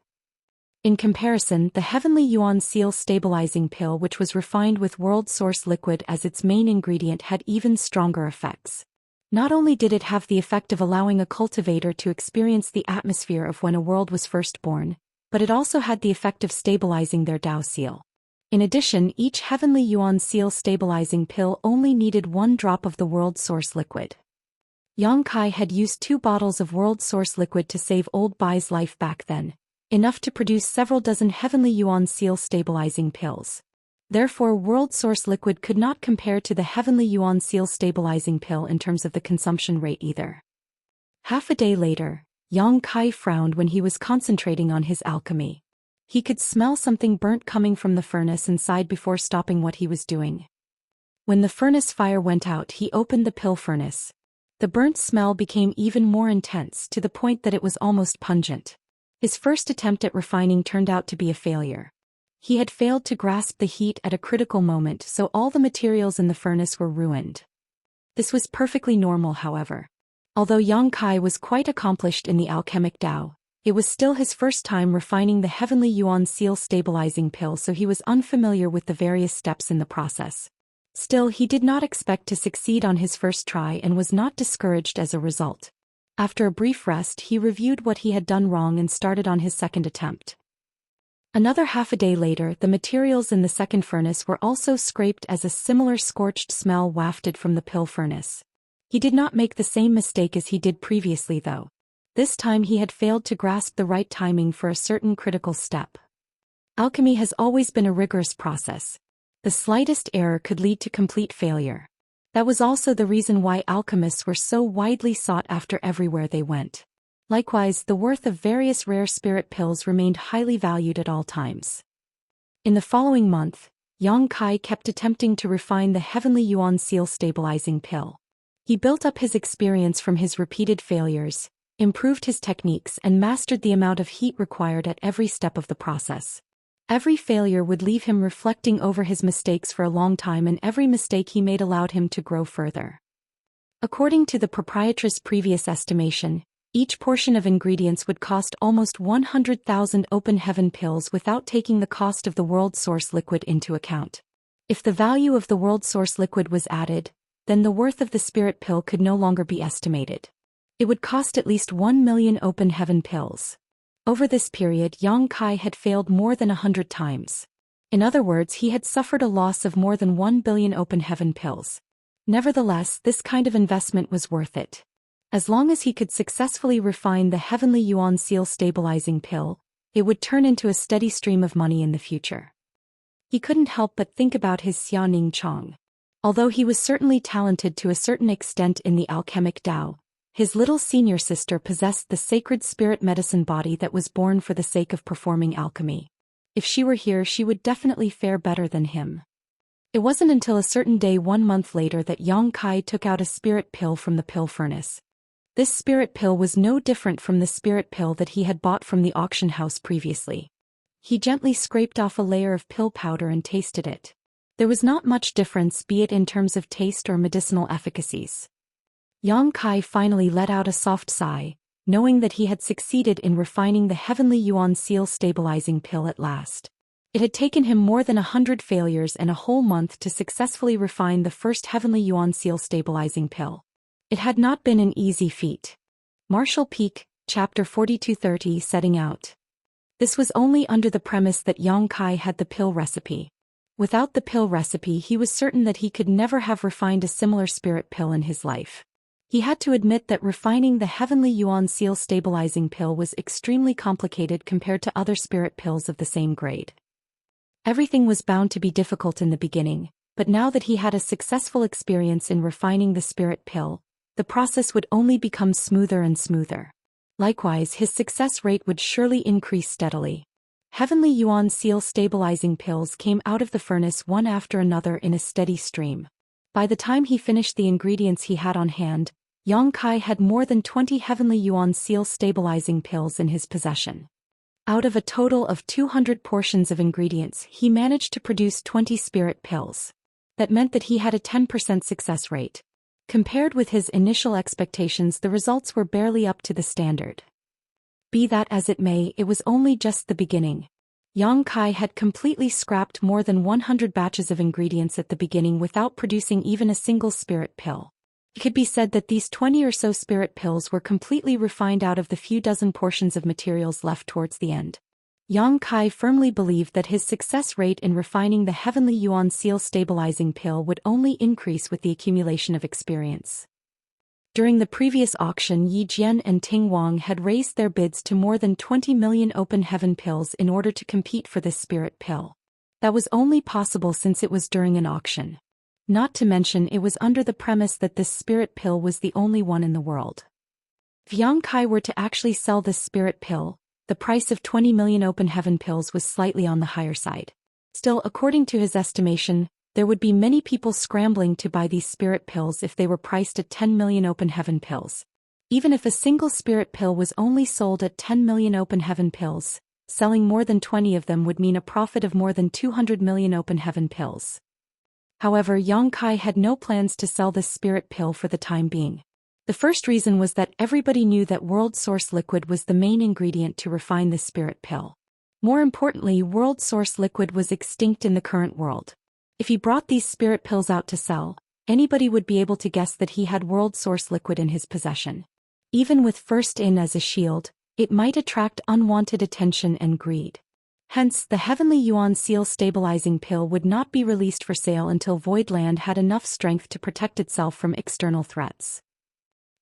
In comparison, the Heavenly Yuan Seal stabilizing pill, which was refined with world source liquid as its main ingredient, had even stronger effects. Not only did it have the effect of allowing a cultivator to experience the atmosphere of when a world was first born, but it also had the effect of stabilizing their Dao seal. In addition, each Heavenly Yuan Seal stabilizing pill only needed 1 drop of the world source liquid. Yang Kai had used 2 bottles of world source liquid to save Old Bai's life back then, enough to produce several dozen Heavenly Yuan Seal stabilizing pills. Therefore, world source liquid could not compare to the Heavenly Yuan Seal stabilizing pill in terms of the consumption rate either. Half a day later, Yang Kai frowned when he was concentrating on his alchemy. He could smell something burnt coming from the furnace and sighed before stopping what he was doing. When the furnace fire went out, he opened the pill furnace. The burnt smell became even more intense, to the point that it was almost pungent. His first attempt at refining turned out to be a failure. He had failed to grasp the heat at a critical moment, so all the materials in the furnace were ruined. This was perfectly normal, however. Although Yang Kai was quite accomplished in the alchemic Dao, it was still his first time refining the Heavenly Yuan Seal stabilizing pill, so he was unfamiliar with the various steps in the process. Still, he did not expect to succeed on his first try and was not discouraged as a result. After a brief rest, he reviewed what he had done wrong and started on his second attempt. Another half a day later, the materials in the second furnace were also scraped as a similar scorched smell wafted from the pill furnace. He did not make the same mistake as he did previously though. This time he had failed to grasp the right timing for a certain critical step. Alchemy has always been a rigorous process. The slightest error could lead to complete failure. That was also the reason why alchemists were so widely sought after everywhere they went. Likewise, the worth of various rare spirit pills remained highly valued at all times. In the following month, Yang Kai kept attempting to refine the Heavenly Yuan Seal stabilizing pill. He built up his experience from his repeated failures, improved his techniques and mastered the amount of heat required at every step of the process. Every failure would leave him reflecting over his mistakes for a long time, and every mistake he made allowed him to grow further. According to the proprietress' previous estimation, each portion of ingredients would cost almost 100,000 open heaven pills without taking the cost of the world source liquid into account. If the value of the world source liquid was added, then the worth of the spirit pill could no longer be estimated. It would cost at least 1 million open heaven pills. Over this period, Yang Kai had failed more than 100 times. In other words, he had suffered a loss of more than 1 billion open heaven pills. Nevertheless, this kind of investment was worth it. As long as he could successfully refine the Heavenly Yuan Seal stabilizing pill, it would turn into a steady stream of money in the future. He couldn't help but think about his Xianing Chong. Although he was certainly talented to a certain extent in the alchemic Tao, his little senior sister possessed the sacred spirit medicine body that was born for the sake of performing alchemy. If she were here, she would definitely fare better than him. It wasn't until a certain day 1 month later that Yang Kai took out a spirit pill from the pill furnace. This spirit pill was no different from the spirit pill that he had bought from the auction house previously. He gently scraped off a layer of pill powder and tasted it. There was not much difference, be it in terms of taste or medicinal efficacies. Yang Kai finally let out a soft sigh, knowing that he had succeeded in refining the Heavenly Yuan Seal stabilizing pill at last. It had taken him more than 100 failures and a whole month to successfully refine the first Heavenly Yuan Seal stabilizing pill. It had not been an easy feat. Marshall Peak, Chapter 4230 Setting Out. This was only under the premise that Yang Kai had the pill recipe. Without the pill recipe, he was certain that he could never have refined a similar spirit pill in his life. He had to admit that refining the Heavenly Yuan Seal stabilizing pill was extremely complicated compared to other spirit pills of the same grade. Everything was bound to be difficult in the beginning, but now that he had a successful experience in refining the spirit pill, the process would only become smoother and smoother. Likewise, his success rate would surely increase steadily. Heavenly Yuan Seal stabilizing pills came out of the furnace one after another in a steady stream. By the time he finished the ingredients he had on hand, Yang Kai had more than 20 Heavenly Yuan Seal stabilizing pills in his possession. Out of a total of 200 portions of ingredients, he managed to produce 20 spirit pills. That meant that he had a 10% success rate. Compared with his initial expectations, the results were barely up to the standard. Be that as it may, it was only just the beginning. Yang Kai had completely scrapped more than 100 batches of ingredients at the beginning without producing even a single spirit pill. It could be said that these 20 or so spirit pills were completely refined out of the few dozen portions of materials left towards the end. Yang Kai firmly believed that his success rate in refining the Heavenly Yuan Seal stabilizing pill would only increase with the accumulation of experience. During the previous auction, Yi Jian and Ting Wang had raised their bids to more than 20 million open heaven pills in order to compete for this spirit pill. That was only possible since it was during an auction. Not to mention, it was under the premise that this spirit pill was the only one in the world. If Yang Kai were to actually sell this spirit pill, the price of 20 million open heaven pills was slightly on the higher side. Still, according to his estimation, there would be many people scrambling to buy these spirit pills if they were priced at 10 million open heaven pills. Even if a single spirit pill was only sold at 10 million open heaven pills, selling more than 20 of them would mean a profit of more than 200 million open heaven pills. However, Yang Kai had no plans to sell this spirit pill for the time being. The first reason was that everybody knew that world source liquid was the main ingredient to refine this spirit pill. More importantly, world source liquid was extinct in the current world. If he brought these spirit pills out to sell, anybody would be able to guess that he had world source liquid in his possession. Even with first in as a shield, it might attract unwanted attention and greed. Hence, the Heavenly Yuan Seal stabilizing pill would not be released for sale until Voidland had enough strength to protect itself from external threats.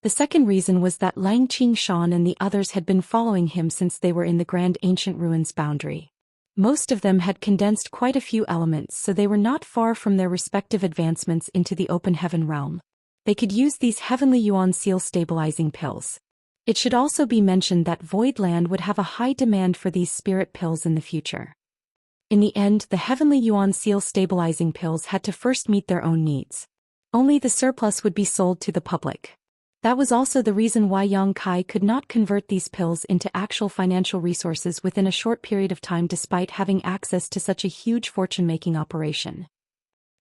The second reason was that Lang Qingshan and the others had been following him since they were in the Grand Ancient Ruins boundary. Most of them had condensed quite a few elements, so they were not far from their respective advancements into the open heaven realm. They could use these Heavenly Yuan Seal stabilizing pills. It should also be mentioned that Voidland would have a high demand for these spirit pills in the future. In the end, the Heavenly Yuan Seal stabilizing pills had to first meet their own needs. Only the surplus would be sold to the public. That was also the reason why Yang Kai could not convert these pills into actual financial resources within a short period of time despite having access to such a huge fortune-making operation.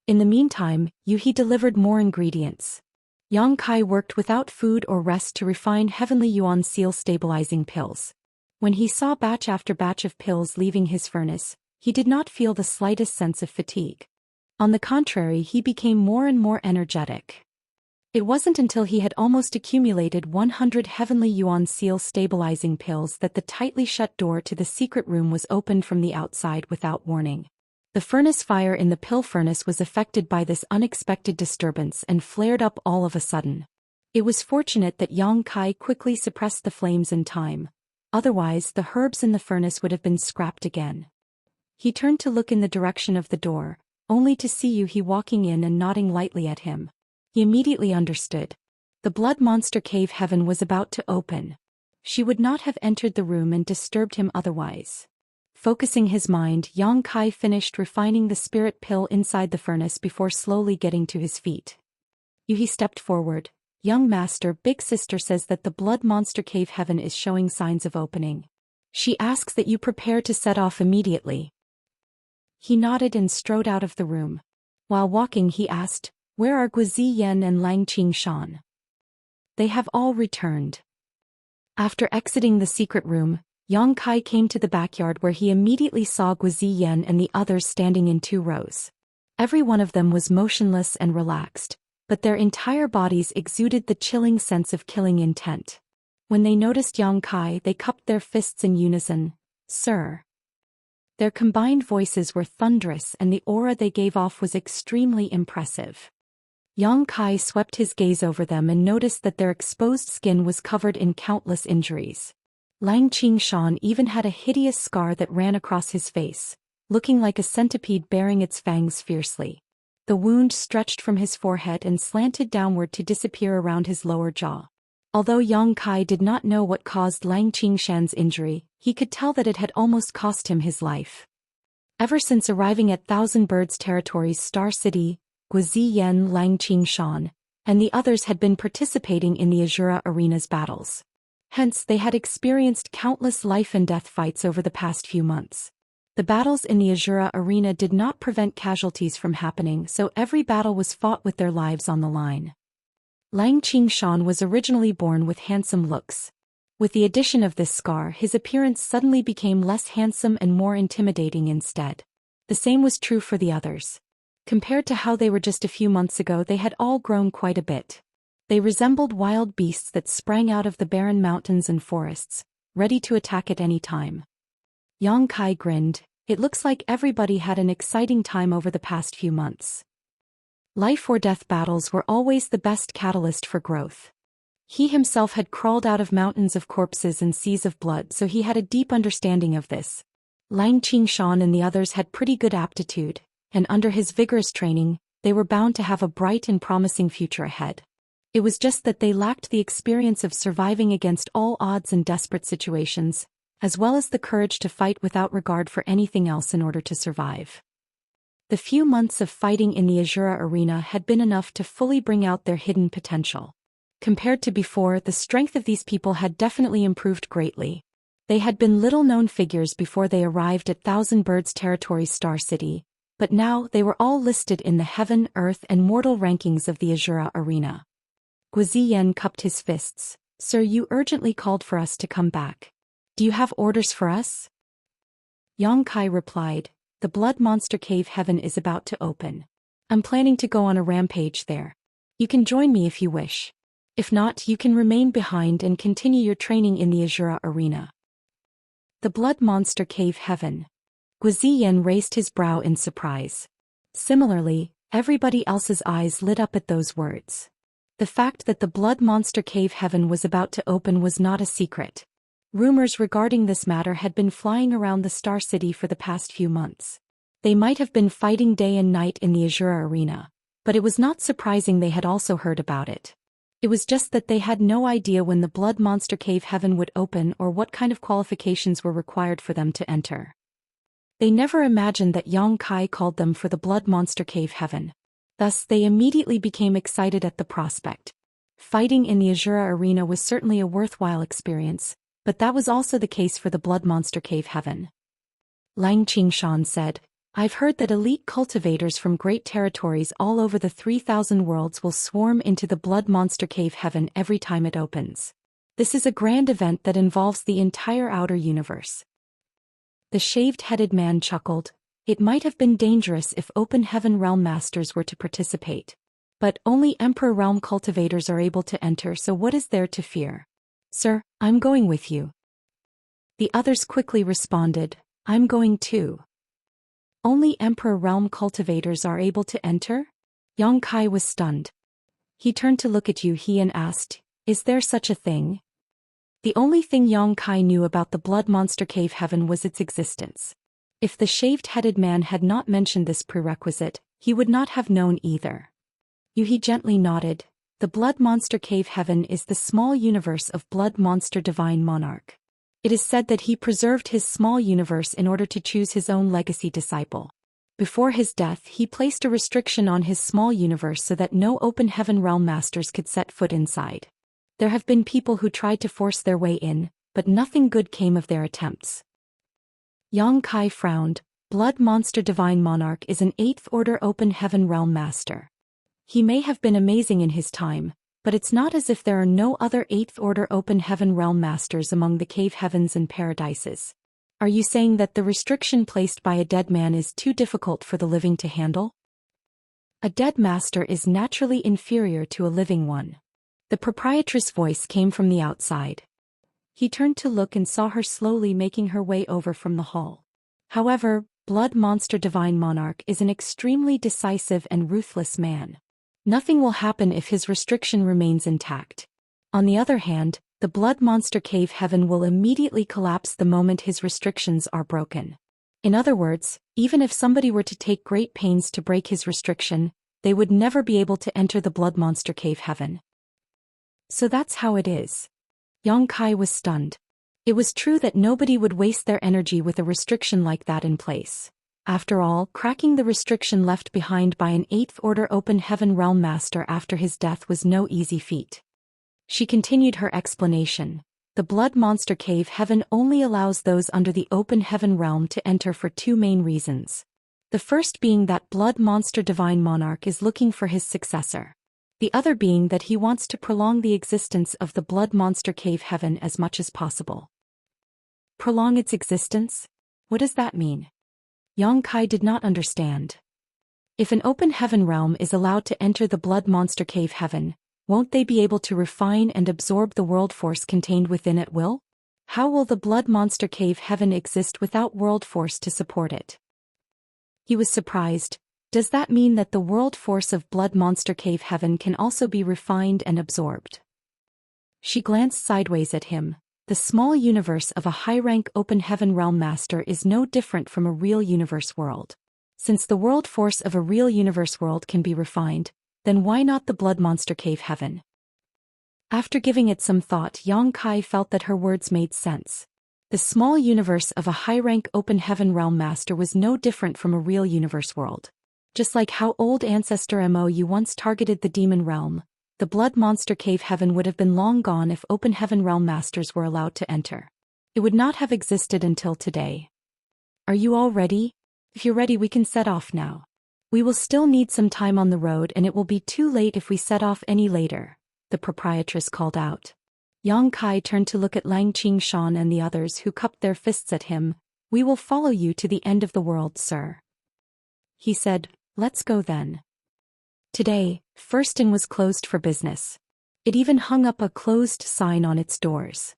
In the meantime, Yuhi delivered more ingredients. Yang Kai worked without food or rest to refine Heavenly Yuan Seal stabilizing pills. When he saw batch after batch of pills leaving his furnace, he did not feel the slightest sense of fatigue. On the contrary, he became more and more energetic. It wasn't until he had almost accumulated 100 Heavenly Yuan Seal stabilizing pills that the tightly shut door to the secret room was opened from the outside without warning. The furnace fire in the pill furnace was affected by this unexpected disturbance and flared up all of a sudden. It was fortunate that Yang Kai quickly suppressed the flames in time, otherwise the herbs in the furnace would have been scrapped again. He turned to look in the direction of the door, only to see Yuhi walking in and nodding lightly at him. He immediately understood. The blood monster cave heaven was about to open. She would not have entered the room and disturbed him otherwise. Focusing his mind, Yang Kai finished refining the spirit pill inside the furnace before slowly getting to his feet. Yuhi stepped forward. Young master, big sister says that the blood monster cave heaven is showing signs of opening. She asks that you prepare to set off immediately. He nodded and strode out of the room. While walking, he asked, "Where are Guzi Yan and Lang Qingshan?" "They have all returned." After exiting the secret room, Yang Kai came to the backyard where he immediately saw Guzi Yan and the others standing in 2 rows. Every one of them was motionless and relaxed, but their entire bodies exuded the chilling sense of killing intent. When they noticed Yang Kai, they cupped their fists in unison. "Sir." Their combined voices were thunderous and the aura they gave off was extremely impressive. Yang Kai swept his gaze over them and noticed that their exposed skin was covered in countless injuries. Lang Qingshan even had a hideous scar that ran across his face, looking like a centipede baring its fangs fiercely. The wound stretched from his forehead and slanted downward to disappear around his lower jaw. Although Yang Kai did not know what caused Lang Qingshan's injury, he could tell that it had almost cost him his life. Ever since arriving at Thousand Birds Territory's Star City, Guzi Yan, Lang Qingshan, and the others had been participating in the Azura Arena's battles. Hence, they had experienced countless life-and-death fights over the past few months. The battles in the Azura Arena did not prevent casualties from happening, so every battle was fought with their lives on the line. Lang Qingshan was originally born with handsome looks. With the addition of this scar, his appearance suddenly became less handsome and more intimidating instead. The same was true for the others. Compared to how they were just a few months ago, they had all grown quite a bit. They resembled wild beasts that sprang out of the barren mountains and forests, ready to attack at any time. Yang Kai grinned. It looks like everybody had an exciting time over the past few months. Life or death battles were always the best catalyst for growth. He himself had crawled out of mountains of corpses and seas of blood, so he had a deep understanding of this. Lang Qingshan and the others had pretty good aptitude, and under his vigorous training, they were bound to have a bright and promising future ahead. It was just that they lacked the experience of surviving against all odds and desperate situations, as well as the courage to fight without regard for anything else in order to survive. The few months of fighting in the Azura Arena had been enough to fully bring out their hidden potential. Compared to before, the strength of these people had definitely improved greatly. They had been little-known figures before they arrived at Thousand Birds Territory's Star City, but now they were all listed in the Heaven, Earth, and Mortal rankings of the Azura Arena. Guzi Yan cupped his fists. "Sir, you urgently called for us to come back. Do you have orders for us?" Yang Kai replied, "The blood monster cave heaven is about to open. I'm planning to go on a rampage there. You can join me if you wish. If not, you can remain behind and continue your training in the Azura Arena." The blood monster cave heaven. Zhou Xian raised his brow in surprise. Similarly, everybody else's eyes lit up at those words. The fact that the blood monster cave heaven was about to open was not a secret. Rumors regarding this matter had been flying around the Star City for the past few months. They might have been fighting day and night in the Azure Arena, but it was not surprising they had also heard about it. It was just that they had no idea when the blood monster cave heaven would open or what kind of qualifications were required for them to enter. They never imagined that Yang Kai called them for the blood monster cave heaven. Thus, they immediately became excited at the prospect. Fighting in the Azure Arena was certainly a worthwhile experience, but that was also the case for the blood monster cave heaven. Lang Qingshan said, I've heard that elite cultivators from great territories all over the 3,000 worlds will swarm into the blood monster cave heaven every time it opens. This is a grand event that involves the entire outer universe. The shaved-headed man chuckled. It might have been dangerous if open heaven realm masters were to participate. But only Emperor realm cultivators are able to enter, so what is there to fear? Sir, I'm going with you. The others quickly responded, I'm going too. Only Emperor realm cultivators are able to enter? Yang Kai was stunned. He turned to look at Zhou Xian and asked, is there such a thing? The only thing Yang Kai knew about the blood monster cave heaven was its existence. If the shaved-headed man had not mentioned this prerequisite, he would not have known either. Zhou Xian gently nodded. The blood monster cave heaven is the small universe of blood monster divine monarch. It is said that he preserved his small universe in order to choose his own legacy disciple. Before his death, he placed a restriction on his small universe so that no open heaven realm masters could set foot inside. There have been people who tried to force their way in, but nothing good came of their attempts. Yang Kai frowned. Blood monster divine monarch is an 8th order open heaven realm master. He may have been amazing in his time, but it's not as if there are no other 8th order open heaven realm masters among the cave heavens and paradises. Are you saying that the restriction placed by a dead man is too difficult for the living to handle? A dead master is naturally inferior to a living one. The proprietress' voice came from the outside. He turned to look and saw her slowly making her way over from the hall. However, blood monster divine monarch is an extremely decisive and ruthless man. Nothing will happen if his restriction remains intact. On the other hand, the blood monster cave heaven will immediately collapse the moment his restrictions are broken. In other words, even if somebody were to take great pains to break his restriction, they would never be able to enter the blood monster cave heaven. So that's how it is. Yang Kai was stunned. It was true that nobody would waste their energy with a restriction like that in place. After all, cracking the restriction left behind by an 8th order open heaven realm master after his death was no easy feat. She continued her explanation. The blood monster cave heaven only allows those under the open heaven realm to enter for 2 main reasons. The first being that blood monster divine monarch is looking for his successor. The other being that he wants to prolong the existence of the blood monster cave heaven as much as possible. Prolong its existence? What does that mean? Yang Kai did not understand. If an open heaven realm is allowed to enter the blood monster cave heaven, won't they be able to refine and absorb the world force contained within at will? How will the blood monster cave heaven exist without world force to support it? He was surprised. Does that mean that the world force of blood monster cave heaven can also be refined and absorbed? She glanced sideways at him. The small universe of a high-rank open heaven realm master is no different from a real universe world. Since the world force of a real universe world can be refined, then why not the blood monster cave heaven? After giving it some thought, Yang Kai felt that her words made sense. The small universe of a high-rank open heaven realm master was no different from a real universe world. Just like how old ancestor Mou once targeted the demon realm, the blood monster cave heaven would have been long gone if open heaven realm masters were allowed to enter. It would not have existed until today. Are you all ready? If you're ready, we can set off now. We will still need some time on the road, and it will be too late if we set off any later, the proprietress called out. Yang Kai turned to look at Lang Qingshan and the others, who cupped their fists at him. We will follow you to the end of the world, sir. He said, let's go then. Today, Firstin was closed for business. It even hung up a closed sign on its doors.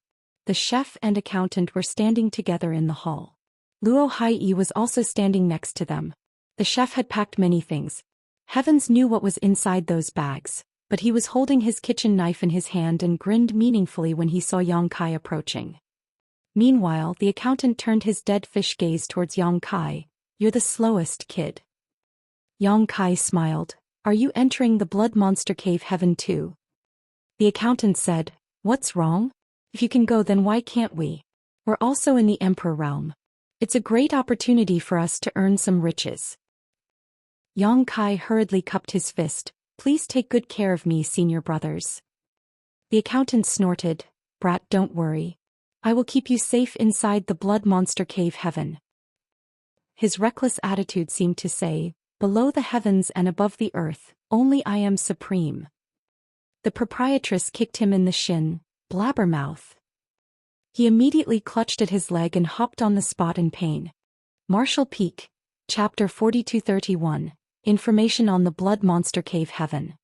The chef and accountant were standing together in the hall. Luo Hai was also standing next to them. The chef had packed many things. Heavens knew what was inside those bags, but he was holding his kitchen knife in his hand and grinned meaningfully when he saw Yang Kai approaching. Meanwhile, the accountant turned his dead fish gaze towards Yang Kai. "You're the slowest, kid." Yang Kai smiled. "Are you entering the blood monster cave heaven too?" The accountant said, "What's wrong? If you can go, then why can't we? We're also in the Emperor realm. It's a great opportunity for us to earn some riches." Yang Kai hurriedly cupped his fist. "Please take good care of me, senior brothers." The accountant snorted. "Brat, don't worry. I will keep you safe inside the blood monster cave heaven." His reckless attitude seemed to say, "Below the heavens and above the earth, only I am supreme." The proprietress kicked him in the shin. "Blabbermouth." He immediately clutched at his leg and hopped on the spot in pain. Martial Peak, Chapter 4231, Information on the Blood Monster Cave Heaven.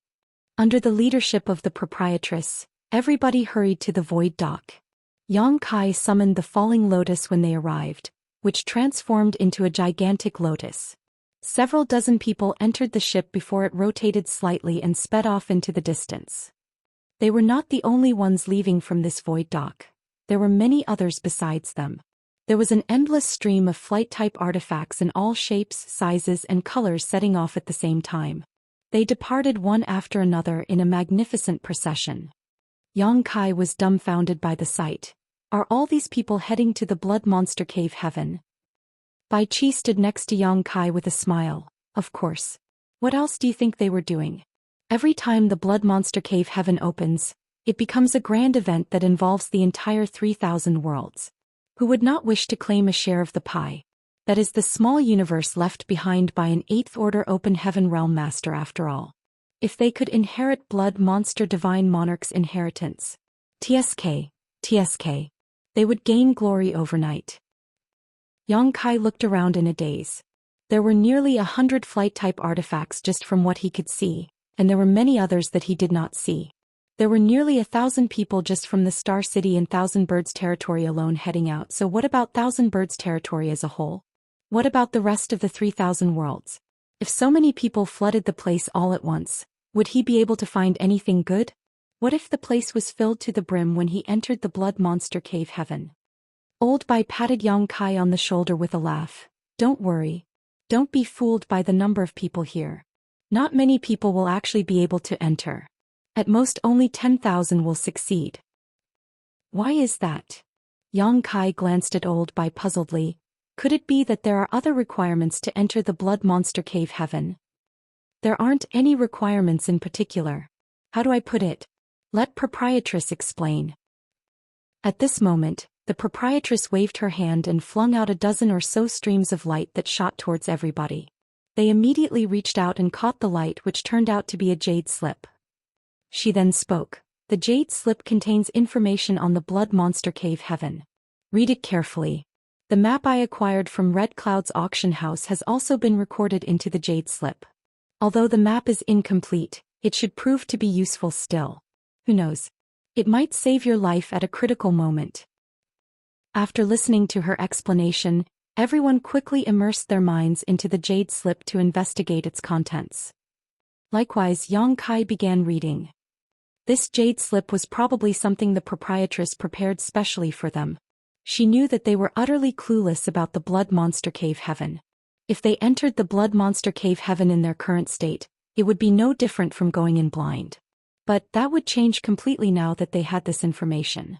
Under the leadership of the proprietress, everybody hurried to the void dock. Yang Kai summoned the falling lotus when they arrived, which transformed into a gigantic lotus. Several dozen people entered the ship before it rotated slightly and sped off into the distance. They were not the only ones leaving from this void dock. There were many others besides them. There was an endless stream of flight-type artifacts in all shapes, sizes, and colors setting off at the same time. They departed one after another in a magnificent procession. Yang Kai was dumbfounded by the sight. Are all these people heading to the blood monster cave heaven? Bai Qi stood next to Yang Kai with a smile. Of course. What else do you think they were doing? Every time the blood monster cave heaven opens, it becomes a grand event that involves the entire 3,000 worlds. Who would not wish to claim a share of the pie? That is the small universe left behind by an 8th order open heaven realm master after all. If they could inherit blood monster divine monarch's inheritance. TSK, TSK. They would gain glory overnight. Yang Kai looked around in a daze. There were nearly 100 flight-type artifacts just from what he could see, and there were many others that he did not see. There were nearly 1,000 people just from the Star City and Thousand Birds territory alone heading out, so what about Thousand Birds territory as a whole? What about the rest of the 3,000 worlds? If so many people flooded the place all at once, would he be able to find anything good? What if the place was filled to the brim when he entered the blood monster cave heaven? Old Bai patted Yang Kai on the shoulder with a laugh. "Don't worry. Don't be fooled by the number of people here. Not many people will actually be able to enter. At most only 10,000 will succeed." "Why is that?" Yang Kai glanced at Old Bai puzzledly. Could it be that there are other requirements to enter the blood monster cave heaven? There aren't any requirements in particular. How do I put it? Let proprietress explain. At this moment, the proprietress waved her hand and flung out a dozen or so streams of light that shot towards everybody. They immediately reached out and caught the light, which turned out to be a jade slip. She then spoke. "The jade slip contains information on the blood monster cave heaven. Read it carefully. The map I acquired from Red Cloud's auction house has also been recorded into the jade slip. Although the map is incomplete, it should prove to be useful still. Who knows? It might save your life at a critical moment." After listening to her explanation, everyone quickly immersed their minds into the jade slip to investigate its contents. Likewise, Yang Kai began reading. This jade slip was probably something the proprietress prepared specially for them. She knew that they were utterly clueless about the blood monster cave heaven. If they entered the blood monster cave heaven in their current state, it would be no different from going in blind. But that would change completely now that they had this information.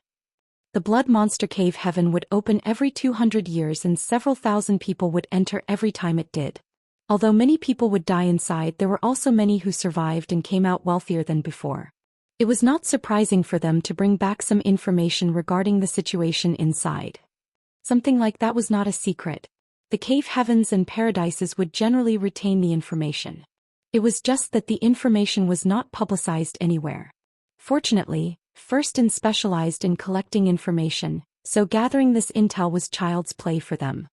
The blood monster cave heaven would open every 200 years and several thousand people would enter every time it did. Although many people would die inside, there were also many who survived and came out wealthier than before. It was not surprising for them to bring back some information regarding the situation inside. Something like that was not a secret. The cave heavens and paradises would generally retain the information. It was just that the information was not publicized anywhere. Fortunately, First specialized in collecting information, so gathering this intel was child's play for them.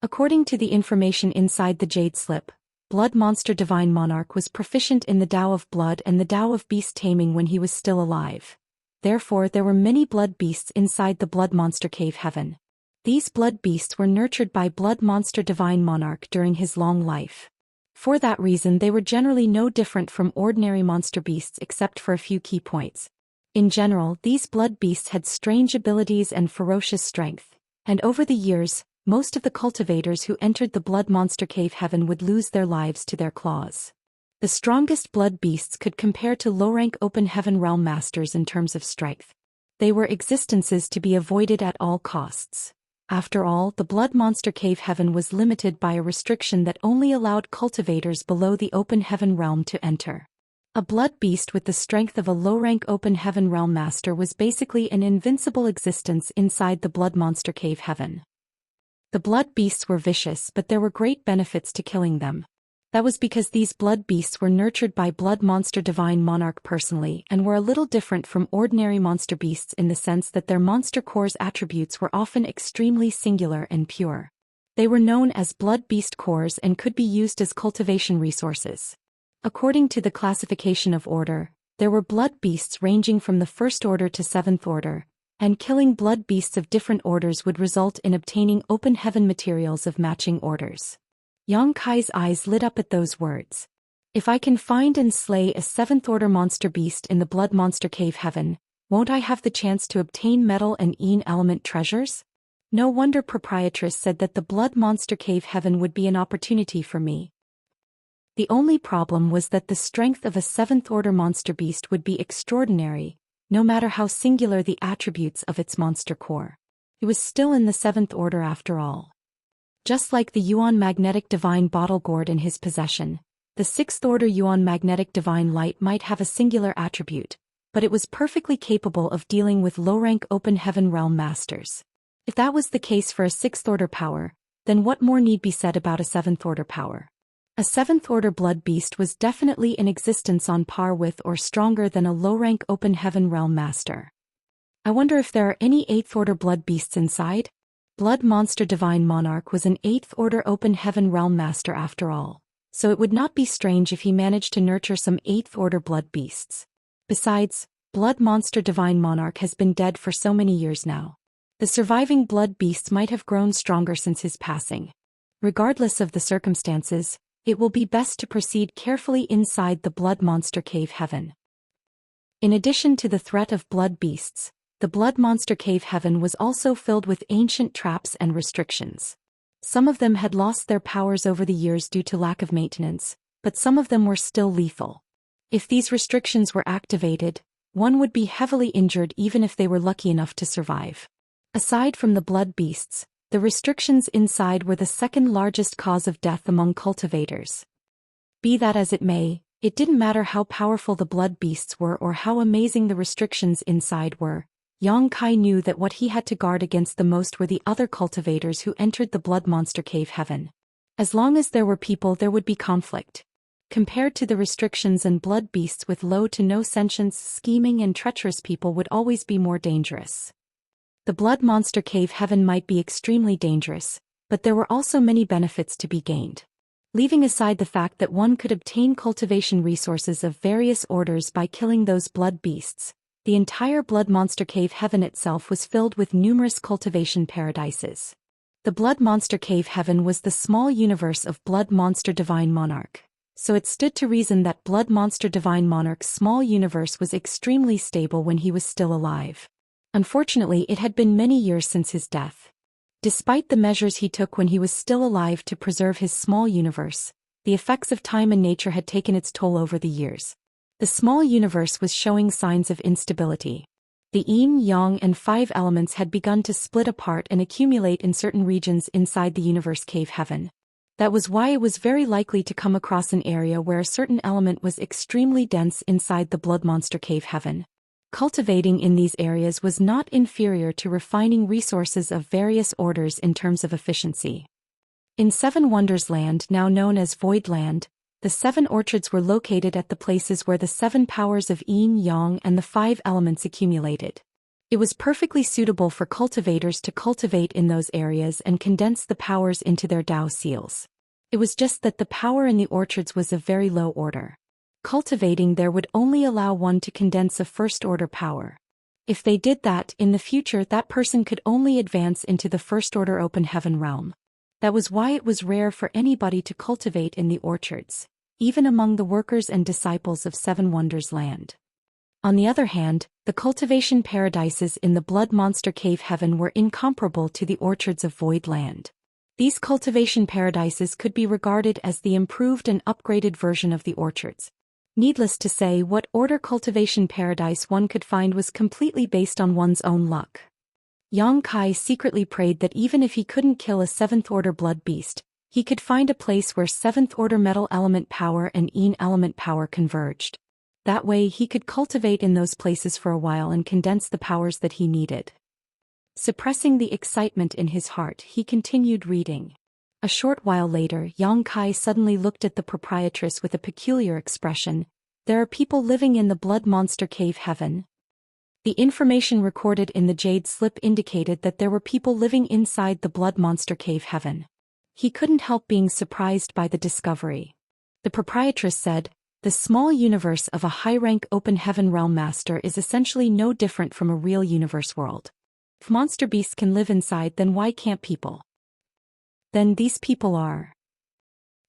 According to the information inside the jade slip, Blood Monster Divine Monarch was proficient in the Tao of Blood and the Tao of Beast Taming when he was still alive. Therefore there were many blood beasts inside the Blood Monster Cave Heaven. These blood beasts were nurtured by Blood Monster Divine Monarch during his long life. For that reason they were generally no different from ordinary monster beasts except for a few key points. In general, these blood beasts had strange abilities and ferocious strength, and over the years, most of the cultivators who entered the Blood Monster Cave Heaven would lose their lives to their claws. The strongest blood beasts could compare to low-rank Open Heaven Realm Masters in terms of strength. They were existences to be avoided at all costs. After all, the Blood Monster Cave Heaven was limited by a restriction that only allowed cultivators below the Open Heaven Realm to enter. A blood beast with the strength of a low-rank Open Heaven Realm Master was basically an invincible existence inside the Blood Monster Cave Heaven. The blood beasts were vicious, but there were great benefits to killing them. That was because these blood beasts were nurtured by Blood Monster Divine Monarch personally and were a little different from ordinary monster beasts in the sense that their monster core's attributes were often extremely singular and pure. They were known as blood beast cores and could be used as cultivation resources. According to the classification of order, there were blood beasts ranging from the 1st order to 7th order, and killing blood beasts of different orders would result in obtaining Open Heaven materials of matching orders. Yang Kai's eyes lit up at those words. If I can find and slay a 7th order monster beast in the Blood Monster Cave Heaven, won't I have the chance to obtain metal and Yin element treasures? No wonder Proprietress said that the Blood Monster Cave Heaven would be an opportunity for me. The only problem was that the strength of a 7th order monster beast would be extraordinary, no matter how singular the attributes of its monster core. It was still in the 7th order after all. Just like the Yuan Magnetic Divine Bottle Gourd in his possession, the 6th order Yuan Magnetic Divine Light might have a singular attribute, but it was perfectly capable of dealing with low-rank Open Heaven Realm Masters. If that was the case for a 6th order power, then what more need be said about a 7th order power? A 7th order blood beast was definitely in existence on par with or stronger than a low-rank Open Heaven Realm Master. I wonder if there are any 8th order blood beasts inside? Blood Monster Divine Monarch was an 8th order Open Heaven Realm Master after all, so it would not be strange if he managed to nurture some 8th order blood beasts. Besides, Blood Monster Divine Monarch has been dead for so many years now. The surviving blood beasts might have grown stronger since his passing. Regardless of the circumstances, it will be best to proceed carefully inside the Blood Monster Cave Heaven. In addition to the threat of blood beasts, the Blood Monster Cave Heaven was also filled with ancient traps and restrictions. Some of them had lost their powers over the years due to lack of maintenance, but some of them were still lethal. If these restrictions were activated, one would be heavily injured even if they were lucky enough to survive. Aside from the blood beasts, the restrictions inside were the second largest cause of death among cultivators. Be that as it may, it didn't matter how powerful the blood beasts were or how amazing the restrictions inside were. Yang Kai knew that what he had to guard against the most were the other cultivators who entered the Blood Monster Cave Heaven. As long as there were people, there would be conflict. Compared to the restrictions and blood beasts with low to no sentience, scheming and treacherous people would always be more dangerous. The Blood Monster Cave Heaven might be extremely dangerous, but there were also many benefits to be gained. Leaving aside the fact that one could obtain cultivation resources of various orders by killing those blood beasts, the entire Blood Monster Cave Heaven itself was filled with numerous cultivation paradises. The Blood Monster Cave Heaven was the small universe of Blood Monster Divine Monarch, so it stood to reason that Blood Monster Divine Monarch's small universe was extremely stable when he was still alive. Unfortunately, it had been many years since his death. Despite the measures he took when he was still alive to preserve his small universe, the effects of time and nature had taken its toll over the years. The small universe was showing signs of instability. The yin, yang, and 5 elements had begun to split apart and accumulate in certain regions inside the universe cave heaven. That was why it was very likely to come across an area where a certain element was extremely dense inside the Blood Monster Cave Heaven. Cultivating in these areas was not inferior to refining resources of various orders in terms of efficiency. In Seven Wonders Land, now known as Void Land, the 7 orchards were located at the places where the 7 powers of yin, yang, and the 5 elements accumulated. It was perfectly suitable for cultivators to cultivate in those areas and condense the powers into their Dao seals. It was just that the power in the orchards was of very low order. Cultivating there would only allow one to condense a first-order power. If they did that, in the future that person could only advance into the First Order Open Heaven realm. That was why it was rare for anybody to cultivate in the orchards, even among the workers and disciples of Seven Wonders Land. On the other hand, the cultivation paradises in the Blood Monster Cave Heaven were incomparable to the orchards of Void Land. These cultivation paradises could be regarded as the improved and upgraded version of the orchards. Needless to say, what order cultivation paradise one could find was completely based on one's own luck. Yang Kai secretly prayed that even if he couldn't kill a 7th Order blood beast, he could find a place where 7th Order metal element power and Yin element power converged. That way he could cultivate in those places for a while and condense the powers that he needed. Suppressing the excitement in his heart, he continued reading. A short while later, Yang Kai suddenly looked at the proprietress with a peculiar expression. There are people living in the Blood Monster Cave Heaven. The information recorded in the Jade slip indicated that there were people living inside the Blood Monster Cave Heaven. He couldn't help being surprised by the discovery. The proprietress said, "The small universe of a high-rank open heaven realm master is essentially no different from a real universe world. If monster beasts can live inside, then why can't people? Then these people are.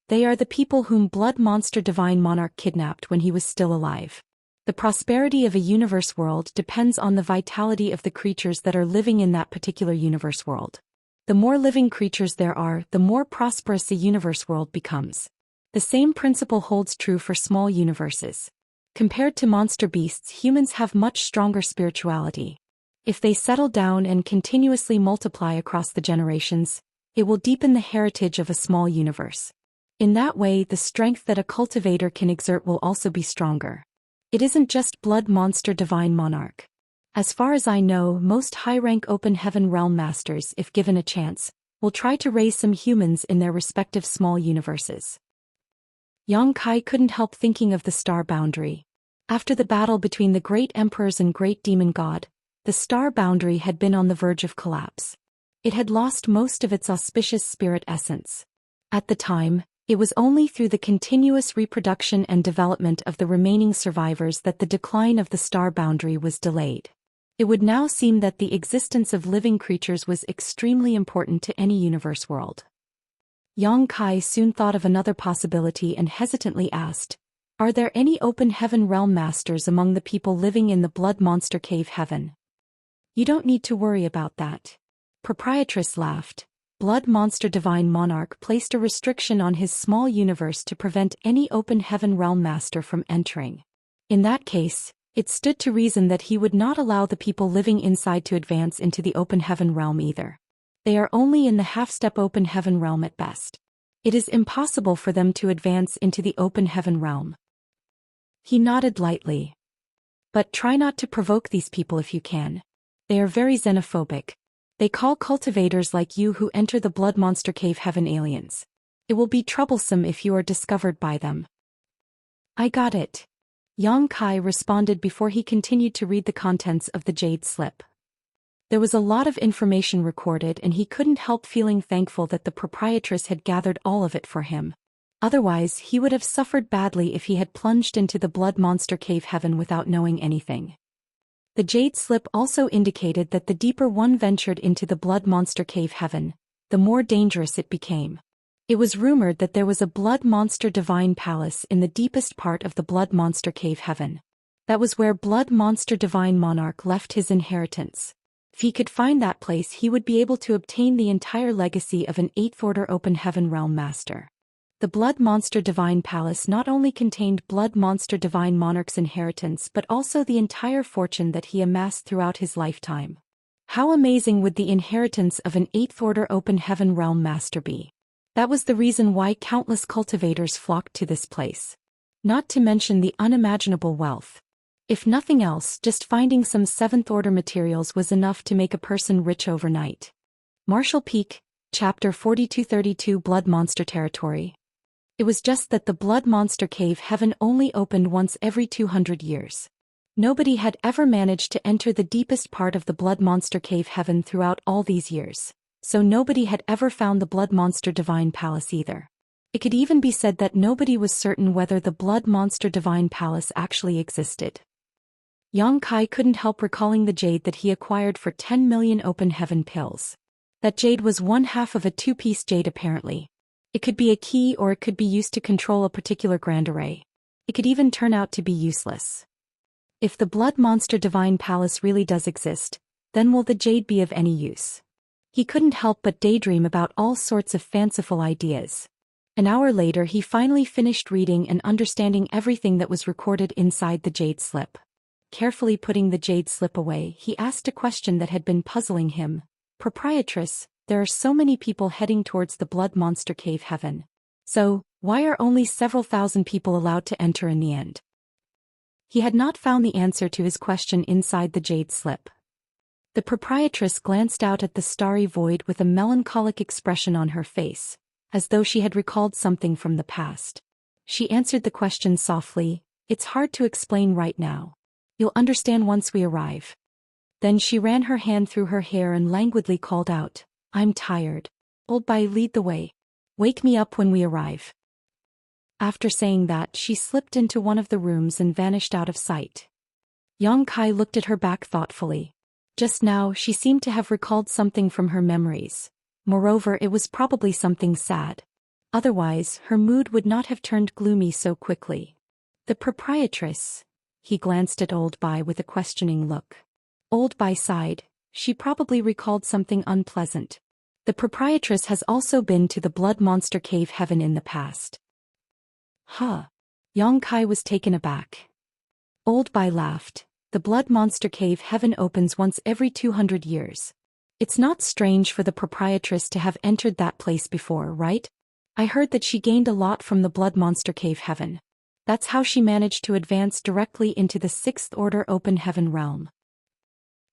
They are the people whom Blood Monster Divine Monarch kidnapped when he was still alive. The prosperity of a universe world depends on the vitality of the creatures that are living in that particular universe world. The more living creatures there are, the more prosperous the universe world becomes. The same principle holds true for small universes. Compared to monster beasts, humans have much stronger spirituality. If they settle down and continuously multiply across the generations, it will deepen the heritage of a small universe. In that way, the strength that a cultivator can exert will also be stronger. It isn't just Blood Monster Divine Monarch. As far as I know, most high-rank open heaven realm masters, if given a chance, will try to raise some humans in their respective small universes." Yang Kai couldn't help thinking of the star boundary. After the battle between the great emperors and great demon god, the star boundary had been on the verge of collapse. It had lost most of its auspicious spirit essence. At the time, it was only through the continuous reproduction and development of the remaining survivors that the decline of the star boundary was delayed. It would now seem that the existence of living creatures was extremely important to any universe world. Yang Kai soon thought of another possibility and hesitantly asked, "Are there any open heaven realm masters among the people living in the Blood Monster Cave Heaven?" "You don't need to worry about that." Proprietress laughed. Blood Monster Divine Monarch placed a restriction on his small universe to prevent any open heaven realm master from entering. In that case, it stood to reason that he would not allow the people living inside to advance into the open heaven realm either. They are only in the half-step open heaven realm at best. It is impossible for them to advance into the open heaven realm. He nodded lightly. "But try not to provoke these people if you can. They are very xenophobic. They call cultivators like you who enter the Blood Monster Cave Heaven aliens. It will be troublesome if you are discovered by them." "I got it," Yang Kai responded before he continued to read the contents of the Jade slip. There was a lot of information recorded and he couldn't help feeling thankful that the proprietress had gathered all of it for him. Otherwise, he would have suffered badly if he had plunged into the Blood Monster Cave Heaven without knowing anything. The Jade slip also indicated that the deeper one ventured into the Blood Monster Cave Heaven, the more dangerous it became. It was rumored that there was a Blood Monster Divine Palace in the deepest part of the Blood Monster Cave Heaven. That was where Blood Monster Divine Monarch left his inheritance. If he could find that place, he would be able to obtain the entire legacy of an 8th Order Open Heaven Realm Master. The Blood Monster Divine Palace not only contained Blood Monster Divine Monarch's inheritance but also the entire fortune that he amassed throughout his lifetime. How amazing would the inheritance of an 8th Order Open Heaven Realm Master be? That was the reason why countless cultivators flocked to this place. Not to mention the unimaginable wealth. If nothing else, just finding some 7th Order materials was enough to make a person rich overnight. Marshall Peak, Chapter 4232 Blood Monster Territory. It was just that the Blood Monster Cave Heaven only opened once every 200 years. Nobody had ever managed to enter the deepest part of the Blood Monster Cave Heaven throughout all these years, so nobody had ever found the Blood Monster Divine Palace either. It could even be said that nobody was certain whether the Blood Monster Divine Palace actually existed. Yang Kai couldn't help recalling the jade that he acquired for 10 million open heaven pills. That jade was one half of a two-piece jade apparently. It could be a key or it could be used to control a particular grand array. It could even turn out to be useless. If the blood monster divine palace really does exist, then will the jade be of any use? He couldn't help but daydream about all sorts of fanciful ideas. An hour later he finally finished reading and understanding everything that was recorded inside the jade slip. Carefully putting the jade slip away, he asked a question that had been puzzling him. Proprietress, there are so many people heading towards the blood monster cave heaven. So, why are only several thousand people allowed to enter in the end? He had not found the answer to his question inside the jade slip. The proprietress glanced out at the starry void with a melancholic expression on her face, as though she had recalled something from the past. She answered the question softly, "It's hard to explain right now. You'll understand once we arrive." Then she ran her hand through her hair and languidly called out, "I'm tired. Old Bai, lead the way. Wake me up when we arrive." After saying that, she slipped into one of the rooms and vanished out of sight. Yang Kai looked at her back thoughtfully. Just now, she seemed to have recalled something from her memories. Moreover, it was probably something sad. Otherwise, her mood would not have turned gloomy so quickly. The proprietress. He glanced at Old Bai with a questioning look. Old Bai sighed. She probably recalled something unpleasant. The proprietress has also been to the blood monster cave heaven in the past. Huh. Yang Kai was taken aback. Old Bai laughed. The blood monster cave heaven opens once every 200 years. It's not strange for the proprietress to have entered that place before, right? I heard that she gained a lot from the blood monster cave heaven. That's how she managed to advance directly into the 6th order open heaven realm.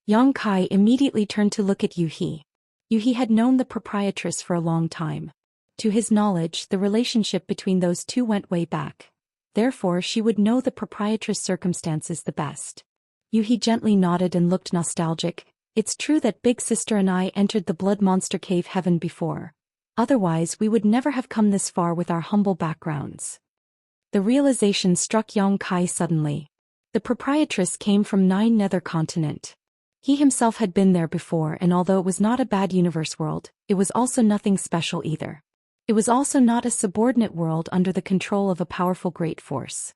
Yang Kai immediately turned to look at Yuhi. Yuhi had known the proprietress for a long time. To his knowledge, the relationship between those two went way back. Therefore, she would know the proprietress' circumstances the best. Yuhi gently nodded and looked nostalgic. It's true that Big Sister and I entered the blood monster cave heaven before. Otherwise, we would never have come this far with our humble backgrounds. The realization struck Yang Kai suddenly. The proprietress came from 9 Nether Continent. He himself had been there before, and although it was not a bad universe world, it was also nothing special either. It was also not a subordinate world under the control of a powerful great force.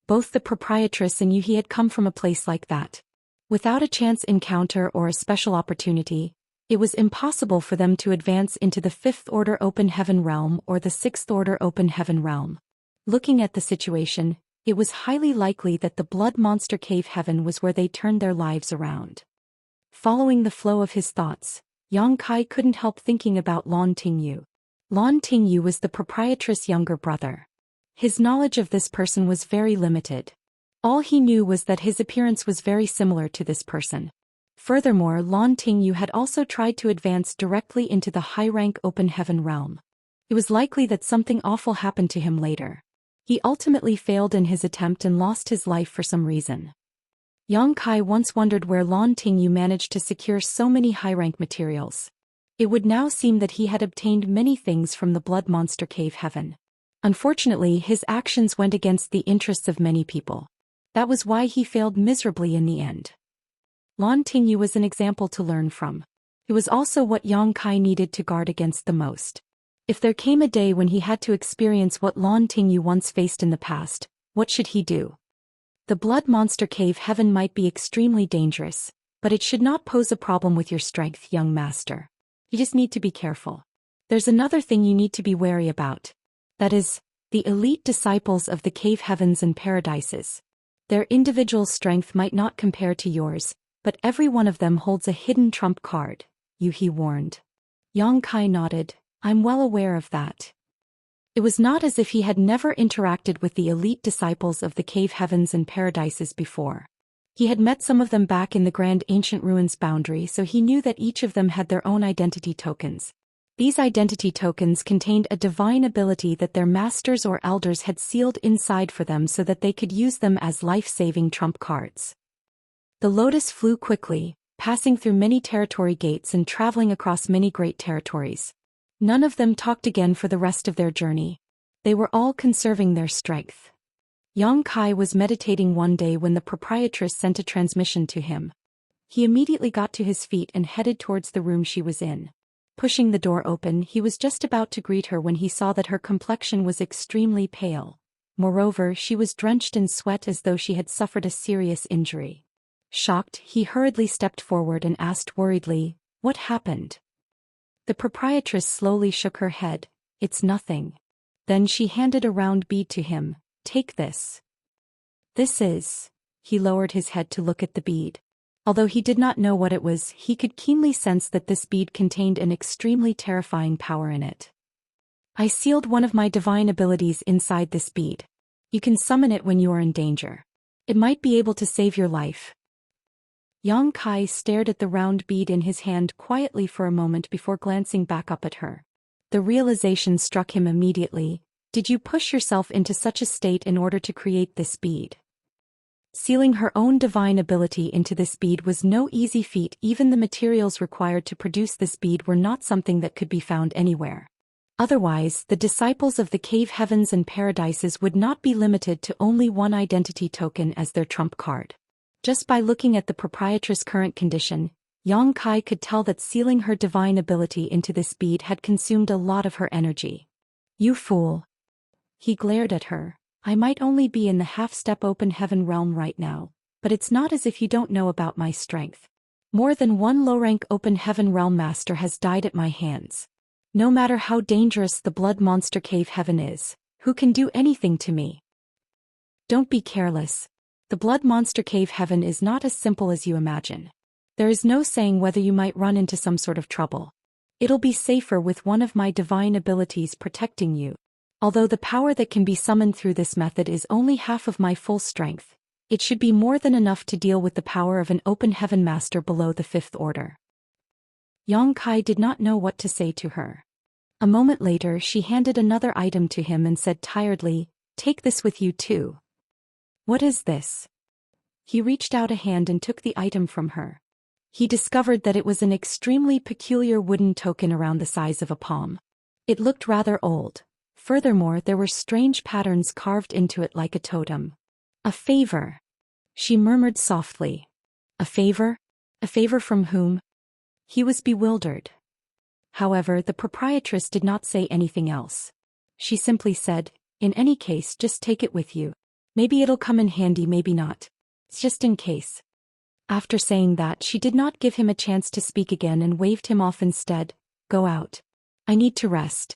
Both the proprietress and Yuhi had come from a place like that. Without a chance encounter or a special opportunity, it was impossible for them to advance into the 5th order open heaven realm or the 6th order open heaven realm. Looking at the situation, it was highly likely that the blood monster cave heaven was where they turned their lives around. Following the flow of his thoughts, Yang Kai couldn't help thinking about Lan Tingyu. Lan Tingyu was the proprietress' younger brother. His knowledge of this person was very limited. All he knew was that his appearance was very similar to this person. Furthermore, Lan Tingyu had also tried to advance directly into the high-rank open heaven realm. It was likely that something awful happened to him later. He ultimately failed in his attempt and lost his life for some reason. Yang Kai once wondered where Lan Tingyu managed to secure so many high-rank materials. It would now seem that he had obtained many things from the blood monster cave heaven. Unfortunately, his actions went against the interests of many people. That was why he failed miserably in the end. Lan Tingyu was an example to learn from. It was also what Yang Kai needed to guard against the most. If there came a day when he had to experience what Lan Tingyu once faced in the past, what should he do? The blood monster cave heaven might be extremely dangerous, but it should not pose a problem with your strength, young master. You just need to be careful. There's another thing you need to be wary about. That is, the elite disciples of the cave heavens and paradises. Their individual strength might not compare to yours, but every one of them holds a hidden trump card, Yuhi warned. Yang Kai nodded. I'm well aware of that. It was not as if he had never interacted with the elite disciples of the cave heavens and paradises before. He had met some of them back in the Grand Ancient Ruins boundary, so he knew that each of them had their own identity tokens. These identity tokens contained a divine ability that their masters or elders had sealed inside for them so that they could use them as life-saving trump cards. The lotus flew quickly, passing through many territory gates and traveling across many great territories. None of them talked again for the rest of their journey. They were all conserving their strength. Yang Kai was meditating one day when the proprietress sent a transmission to him. He immediately got to his feet and headed towards the room she was in. Pushing the door open, he was just about to greet her when he saw that her complexion was extremely pale. Moreover, she was drenched in sweat as though she had suffered a serious injury. Shocked, he hurriedly stepped forward and asked worriedly, "What happened?" The proprietress slowly shook her head. "It's nothing." Then she handed a round bead to him. "Take this." "This is..." He lowered his head to look at the bead. Although he did not know what it was, he could keenly sense that this bead contained an extremely terrifying power in it. "I sealed one of my divine abilities inside this bead. You can summon it when you are in danger. It might be able to save your life." Yang Kai stared at the round bead in his hand quietly for a moment before glancing back up at her. The realization struck him immediately. Did you push yourself into such a state in order to create this bead? Sealing her own divine ability into this bead was no easy feat. Even the materials required to produce this bead were not something that could be found anywhere. Otherwise, the disciples of the cave heavens and paradises would not be limited to only one identity token as their trump card. Just by looking at the proprietress' current condition, Yang Kai could tell that sealing her divine ability into this bead had consumed a lot of her energy. "You fool." He glared at her. "I might only be in the half-step open heaven realm right now, but it's not as if you don't know about my strength. More than one low-rank open heaven realm master has died at my hands. No matter how dangerous the blood monster cave heaven is, who can do anything to me? Don't be careless. The blood monster cave heaven is not as simple as you imagine. There is no saying whether you might run into some sort of trouble. It'll be safer with one of my divine abilities protecting you. Although the power that can be summoned through this method is only half of my full strength, it should be more than enough to deal with the power of an open heaven master below the 5th order." Yang Kai did not know what to say to her. A moment later, she handed another item to him and said tiredly, "Take this with you too." "What is this?" He reached out a hand and took the item from her. He discovered that it was an extremely peculiar wooden token around the size of a palm. It looked rather old. Furthermore, there were strange patterns carved into it like a totem. "A favor," she murmured softly. "A favor? A favor from whom?" He was bewildered. However, the proprietress did not say anything else. She simply said, "In any case, just take it with you. Maybe it'll come in handy, maybe not. It's just in case." After saying that, she did not give him a chance to speak again and waved him off instead. "Go out. I need to rest."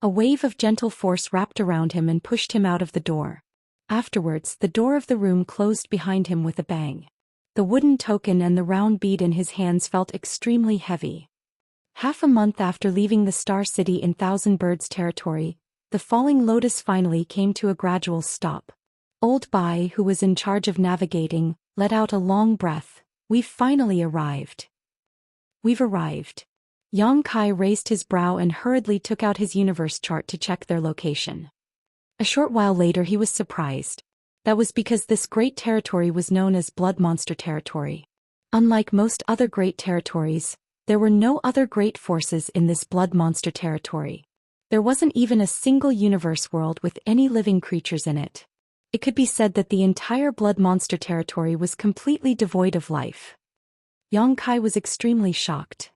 A wave of gentle force wrapped around him and pushed him out of the door. Afterwards, the door of the room closed behind him with a bang. The wooden token and the round bead in his hands felt extremely heavy. Half a month after leaving the Star City in Thousand Birds territory, the Falling Lotus finally came to a gradual stop. Old Bai, who was in charge of navigating, let out a long breath. "We've finally arrived." "We've arrived." Yang Kai raised his brow and hurriedly took out his universe chart to check their location. A short while later he was surprised. That was because this great territory was known as Blood Monster Territory. Unlike most other great territories, there were no other great forces in this Blood Monster Territory. There wasn't even a single universe world with any living creatures in it. It could be said that the entire Blood Monster Territory was completely devoid of life. Yang Kai was extremely shocked.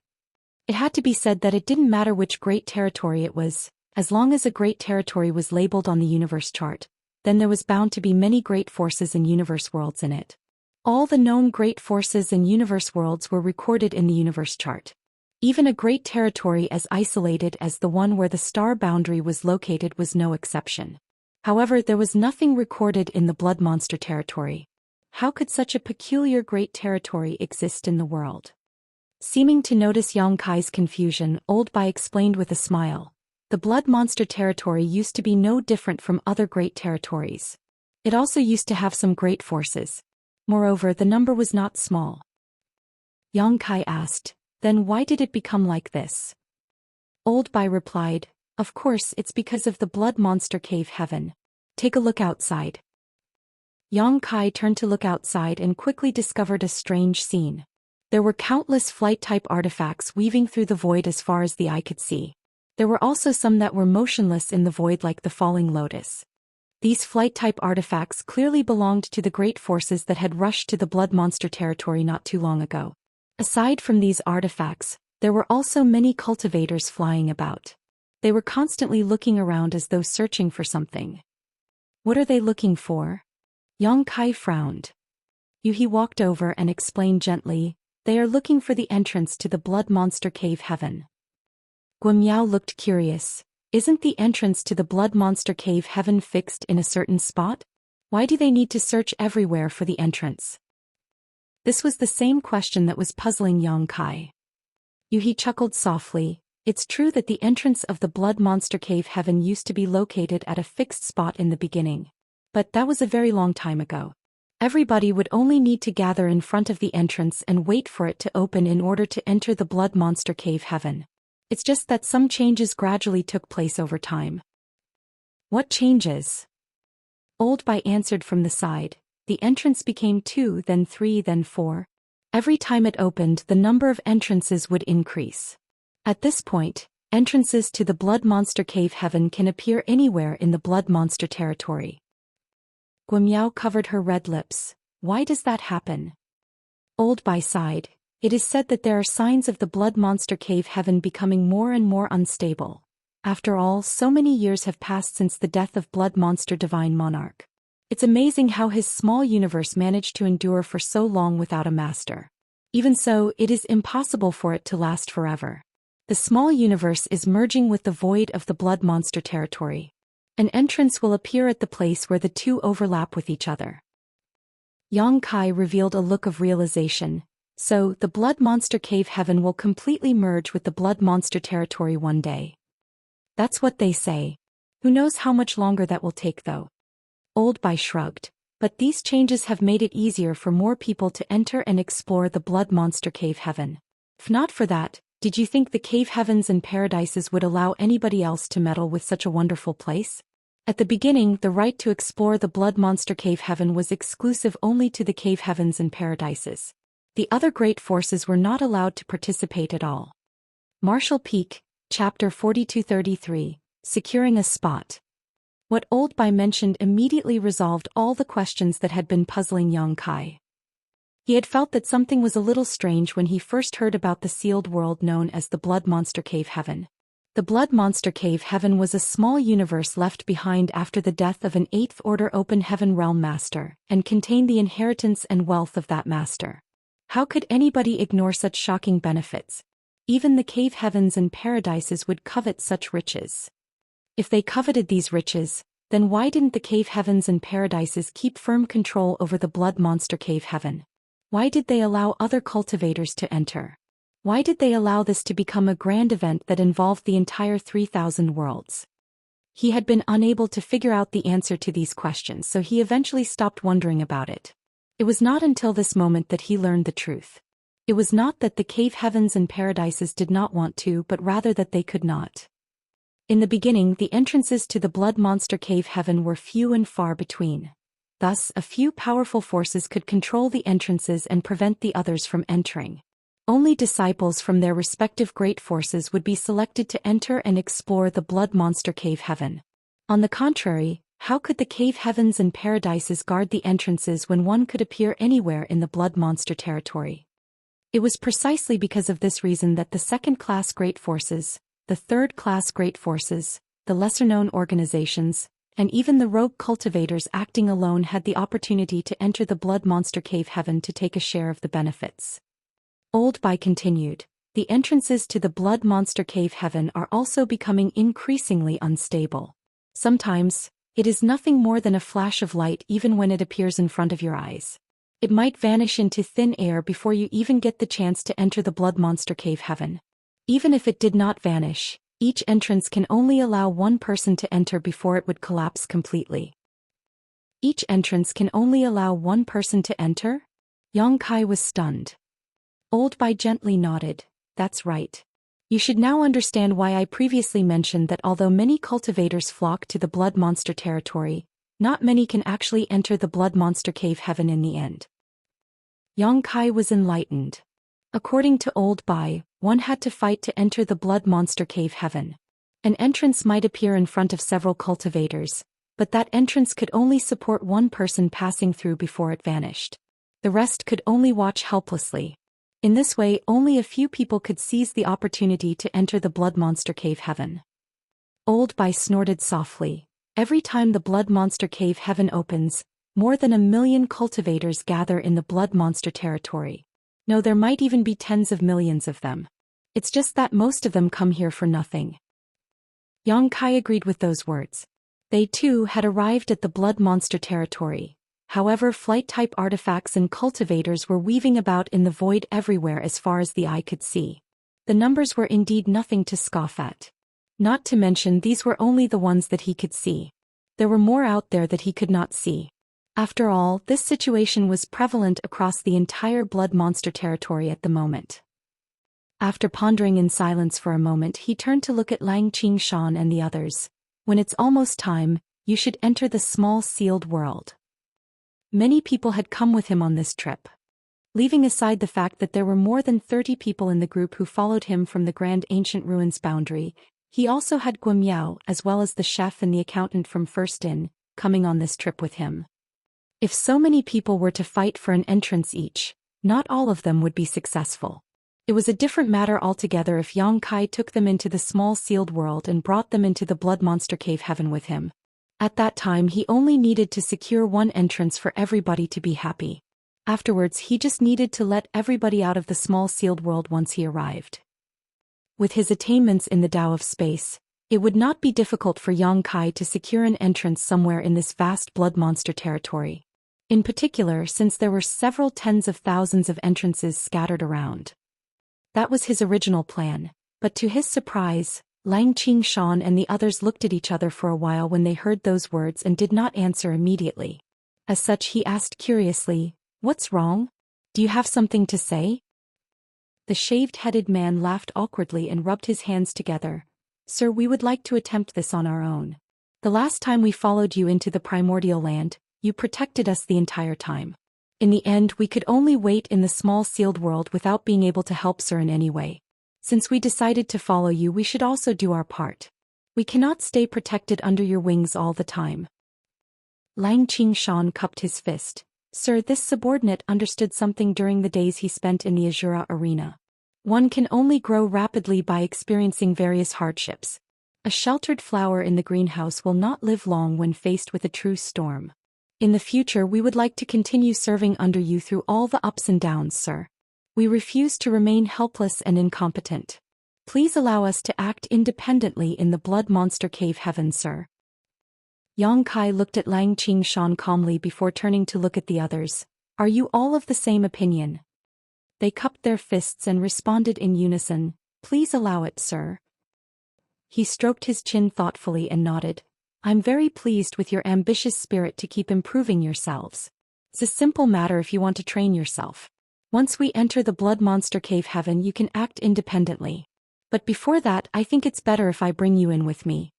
It had to be said that it didn't matter which great territory it was, as long as a great territory was labeled on the universe chart, then there was bound to be many great forces and universe worlds in it. All the known great forces and universe worlds were recorded in the universe chart. Even a great territory as isolated as the one where the star boundary was located was no exception. However, there was nothing recorded in the Blood Monster Territory. How could such a peculiar great territory exist in the world? Seeming to notice Yang Kai's confusion, Old Bai explained with a smile. The Blood Monster Territory used to be no different from other great territories. It also used to have some great forces. Moreover, the number was not small. Yang Kai asked, "Then why did it become like this?" Old Bai replied, "Of course, it's because of the Blood Monster Cave Heaven. Take a look outside." Yang Kai turned to look outside and quickly discovered a strange scene. There were countless flight-type artifacts weaving through the void as far as the eye could see. There were also some that were motionless in the void like the falling lotus. These flight-type artifacts clearly belonged to the great forces that had rushed to the blood monster territory not too long ago. Aside from these artifacts, there were also many cultivators flying about. They were constantly looking around as though searching for something. What are they looking for? Yang Kai frowned. He walked over and explained gently, they are looking for the entrance to the blood monster cave heaven. Guimiao looked curious. Isn't the entrance to the blood monster cave heaven fixed in a certain spot? Why do they need to search everywhere for the entrance? This was the same question that was puzzling Yang Kai. He chuckled softly. It's true that the entrance of the blood monster cave heaven used to be located at a fixed spot in the beginning. But that was a very long time ago. Everybody would only need to gather in front of the entrance and wait for it to open in order to enter the blood monster cave heaven. It's just that some changes gradually took place over time. What changes? Old Bai answered from the side. The entrance became 2, then 3, then 4. Every time it opened, the number of entrances would increase. At this point, entrances to the blood monster cave heaven can appear anywhere in the blood monster territory. Guimiao covered her red lips. Why does that happen? Old Bai sighed. It is said that there are signs of the blood monster cave heaven becoming more and more unstable. After all, so many years have passed since the death of blood monster divine monarch. It's amazing how his small universe managed to endure for so long without a master. Even so, it is impossible for it to last forever. The small universe is merging with the void of the blood monster territory. An entrance will appear at the place where the two overlap with each other. Yang Kai revealed a look of realization. So, the blood monster cave heaven will completely merge with the blood monster territory one day. That's what they say. Who knows how much longer that will take though? Old Bai shrugged. But these changes have made it easier for more people to enter and explore the blood monster cave heaven. If not for that, did you think the cave heavens and paradises would allow anybody else to meddle with such a wonderful place? At the beginning, the right to explore the blood monster cave heaven was exclusive only to the cave heavens and paradises. The other great forces were not allowed to participate at all. Martial Peak, Chapter 4233, Securing a Spot. What Old Bai mentioned immediately resolved all the questions that had been puzzling Yang Kai. He had felt that something was a little strange when he first heard about the sealed world known as the Blood Monster Cave Heaven. The Blood Monster Cave Heaven was a small universe left behind after the death of an 8th Order Open Heaven Realm Master, and contained the inheritance and wealth of that master. How could anybody ignore such shocking benefits? Even the cave heavens and paradises would covet such riches. If they coveted these riches, then why didn't the cave heavens and paradises keep firm control over the blood monster cave heaven? Why did they allow other cultivators to enter? Why did they allow this to become a grand event that involved the entire 3,000 worlds? He had been unable to figure out the answer to these questions, so he eventually stopped wondering about it. It was not until this moment that he learned the truth. It was not that the cave heavens and paradises did not want to, but rather that they could not. In the beginning, the entrances to the blood monster cave heaven were few and far between. Thus, a few powerful forces could control the entrances and prevent the others from entering. Only disciples from their respective great forces would be selected to enter and explore the blood monster cave heaven. On the contrary, how could the cave heavens and paradises guard the entrances when one could appear anywhere in the blood monster territory? It was precisely because of this reason that the second-class great forces, the third-class great forces, the lesser-known organizations, and even the rogue cultivators acting alone had the opportunity to enter the blood monster cave heaven to take a share of the benefits. Old Bai continued, the entrances to the blood monster cave heaven are also becoming increasingly unstable. Sometimes, it is nothing more than a flash of light even when it appears in front of your eyes. It might vanish into thin air before you even get the chance to enter the blood monster cave heaven. Even if it did not vanish, each entrance can only allow one person to enter before it would collapse completely. Each entrance can only allow one person to enter? Yang Kai was stunned. Old Bai gently nodded. That's right. You should now understand why I previously mentioned that although many cultivators flock to the blood monster territory, not many can actually enter the blood monster cave heaven in the end. Yang Kai was enlightened. According to Old Bai, one had to fight to enter the blood monster cave heaven. An entrance might appear in front of several cultivators, But that entrance could only support one person passing through before it vanished. The rest could only watch helplessly. In this way, only a few people could seize the opportunity to enter the blood monster cave heaven. Old Bai snorted softly. Every time the blood monster cave heaven opens, more than 1 million cultivators gather in the blood monster territory. No, there might even be tens of millions of them. It's just that most of them come here for nothing. Yang Kai agreed with those words. They too had arrived at the blood monster territory. However, flight-type artifacts and cultivators were weaving about in the void everywhere as far as the eye could see. The numbers were indeed nothing to scoff at. Not to mention these were only the ones that he could see. There were more out there that he could not see. After all, this situation was prevalent across the entire blood monster territory at the moment. After pondering in silence for a moment, he turned to look at Xianxia and the others. When it's almost time, you should enter the small sealed world. Many people had come with him on this trip. Leaving aside the fact that there were more than 30 people in the group who followed him from the Grand Ancient Ruins boundary, he also had Guimiao as well as the chef and the accountant from First Inn, coming on this trip with him. If so many people were to fight for an entrance each, not all of them would be successful. It was a different matter altogether if Yang Kai took them into the small sealed world and brought them into the blood monster cave heaven with him. At that time he only needed to secure one entrance for everybody to be happy. Afterwards he just needed to let everybody out of the small sealed world once he arrived. With his attainments in the Tao of space, it would not be difficult for Yang Kai to secure an entrance somewhere in this vast blood monster territory. In particular, since there were several tens of thousands of entrances scattered around. That was his original plan, but to his surprise, Xianxia and the others looked at each other for a while when they heard those words and did not answer immediately. As such, he asked curiously, "What's wrong? Do you have something to say?" The shaved-headed man laughed awkwardly and rubbed his hands together. "Sir, we would like to attempt this on our own. The last time we followed you into the primordial land, you protected us the entire time. In the end, we could only wait in the small sealed world without being able to help Sir in any way. Since we decided to follow you, we should also do our part. We cannot stay protected under your wings all the time." Xianxia cupped his fist. "Sir, this subordinate understood something during the days he spent in the Azura arena. One can only grow rapidly by experiencing various hardships. A sheltered flower in the greenhouse will not live long when faced with a true storm. In the future we would like to continue serving under you through all the ups and downs, sir. We refuse to remain helpless and incompetent. Please allow us to act independently in the blood monster cave heaven, sir." Yang Kai looked at Xianxia calmly before turning to look at the others. "Are you all of the same opinion?" They cupped their fists and responded in unison, "Please allow it, sir." He stroked his chin thoughtfully and nodded. "I'm very pleased with your ambitious spirit to keep improving yourselves. It's a simple matter if you want to train yourself. Once we enter the blood monster cave heaven, you can act independently. But before that, I think it's better if I bring you in with me."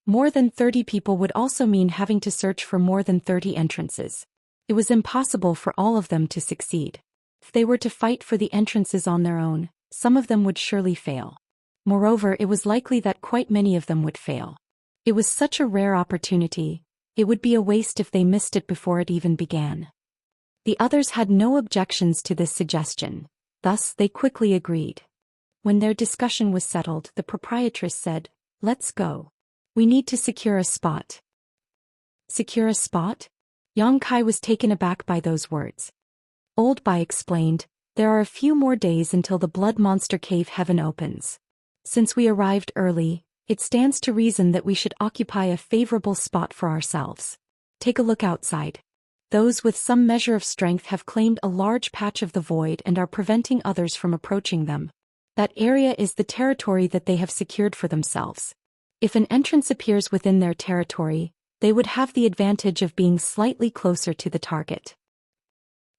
More than 30 people would also mean having to search for more than 30 entrances. It was impossible for all of them to succeed. If they were to fight for the entrances on their own, some of them would surely fail. Moreover, it was likely that quite many of them would fail. It was such a rare opportunity, it would be a waste if they missed it before it even began. The others had no objections to this suggestion, thus they quickly agreed. When their discussion was settled, the proprietress said, "Let's go. We need to secure a spot." "Secure a spot?" Yang Kai was taken aback by those words. Old Bai explained, "There are a few more days until the blood monster cave heaven opens. Since we arrived early, it stands to reason that we should occupy a favorable spot for ourselves. Take a look outside. Those with some measure of strength have claimed a large patch of the void and are preventing others from approaching them. That area is the territory that they have secured for themselves. If an entrance appears within their territory, they would have the advantage of being slightly closer to the target."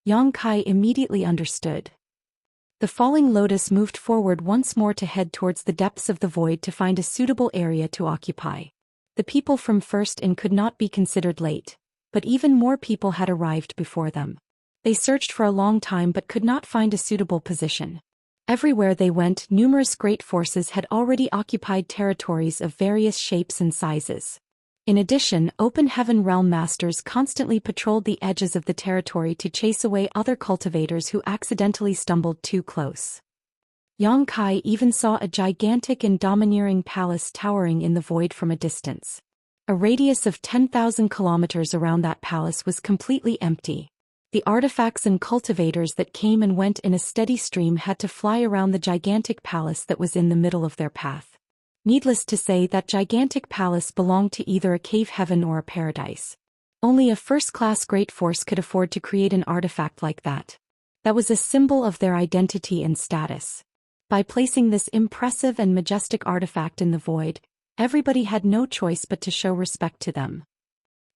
Yang Kai immediately understood. The falling lotus moved forward once more to head towards the depths of the void to find a suitable area to occupy. The people from First Inn could not be considered late, but even more people had arrived before them. They searched for a long time but could not find a suitable position. Everywhere they went, numerous great forces had already occupied territories of various shapes and sizes. In addition, Open Heaven Realm Masters constantly patrolled the edges of the territory to chase away other cultivators who accidentally stumbled too close. Yang Kai even saw a gigantic and domineering palace towering in the void from a distance. A radius of 10,000 kilometers around that palace was completely empty. The artifacts and cultivators that came and went in a steady stream had to fly around the gigantic palace that was in the middle of their path. Needless to say, that gigantic palace belonged to either a cave heaven or a paradise. Only a first-class great force could afford to create an artifact like that. That was a symbol of their identity and status. By placing this impressive and majestic artifact in the void, everybody had no choice but to show respect to them.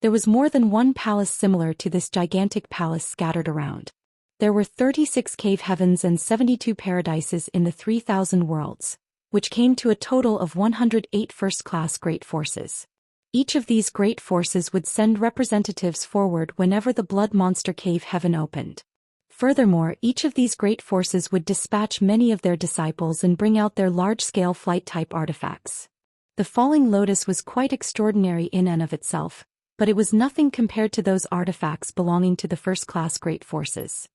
There was more than one palace similar to this gigantic palace scattered around. There were 36 cave heavens and 72 paradises in the 3,000 worlds, which came to a total of 108 first-class great forces. Each of these great forces would send representatives forward whenever the Blood Monster Cave Heaven opened. Furthermore, each of these great forces would dispatch many of their disciples and bring out their large-scale flight-type artifacts. The Falling Lotus was quite extraordinary in and of itself, but it was nothing compared to those artifacts belonging to the first-class great forces.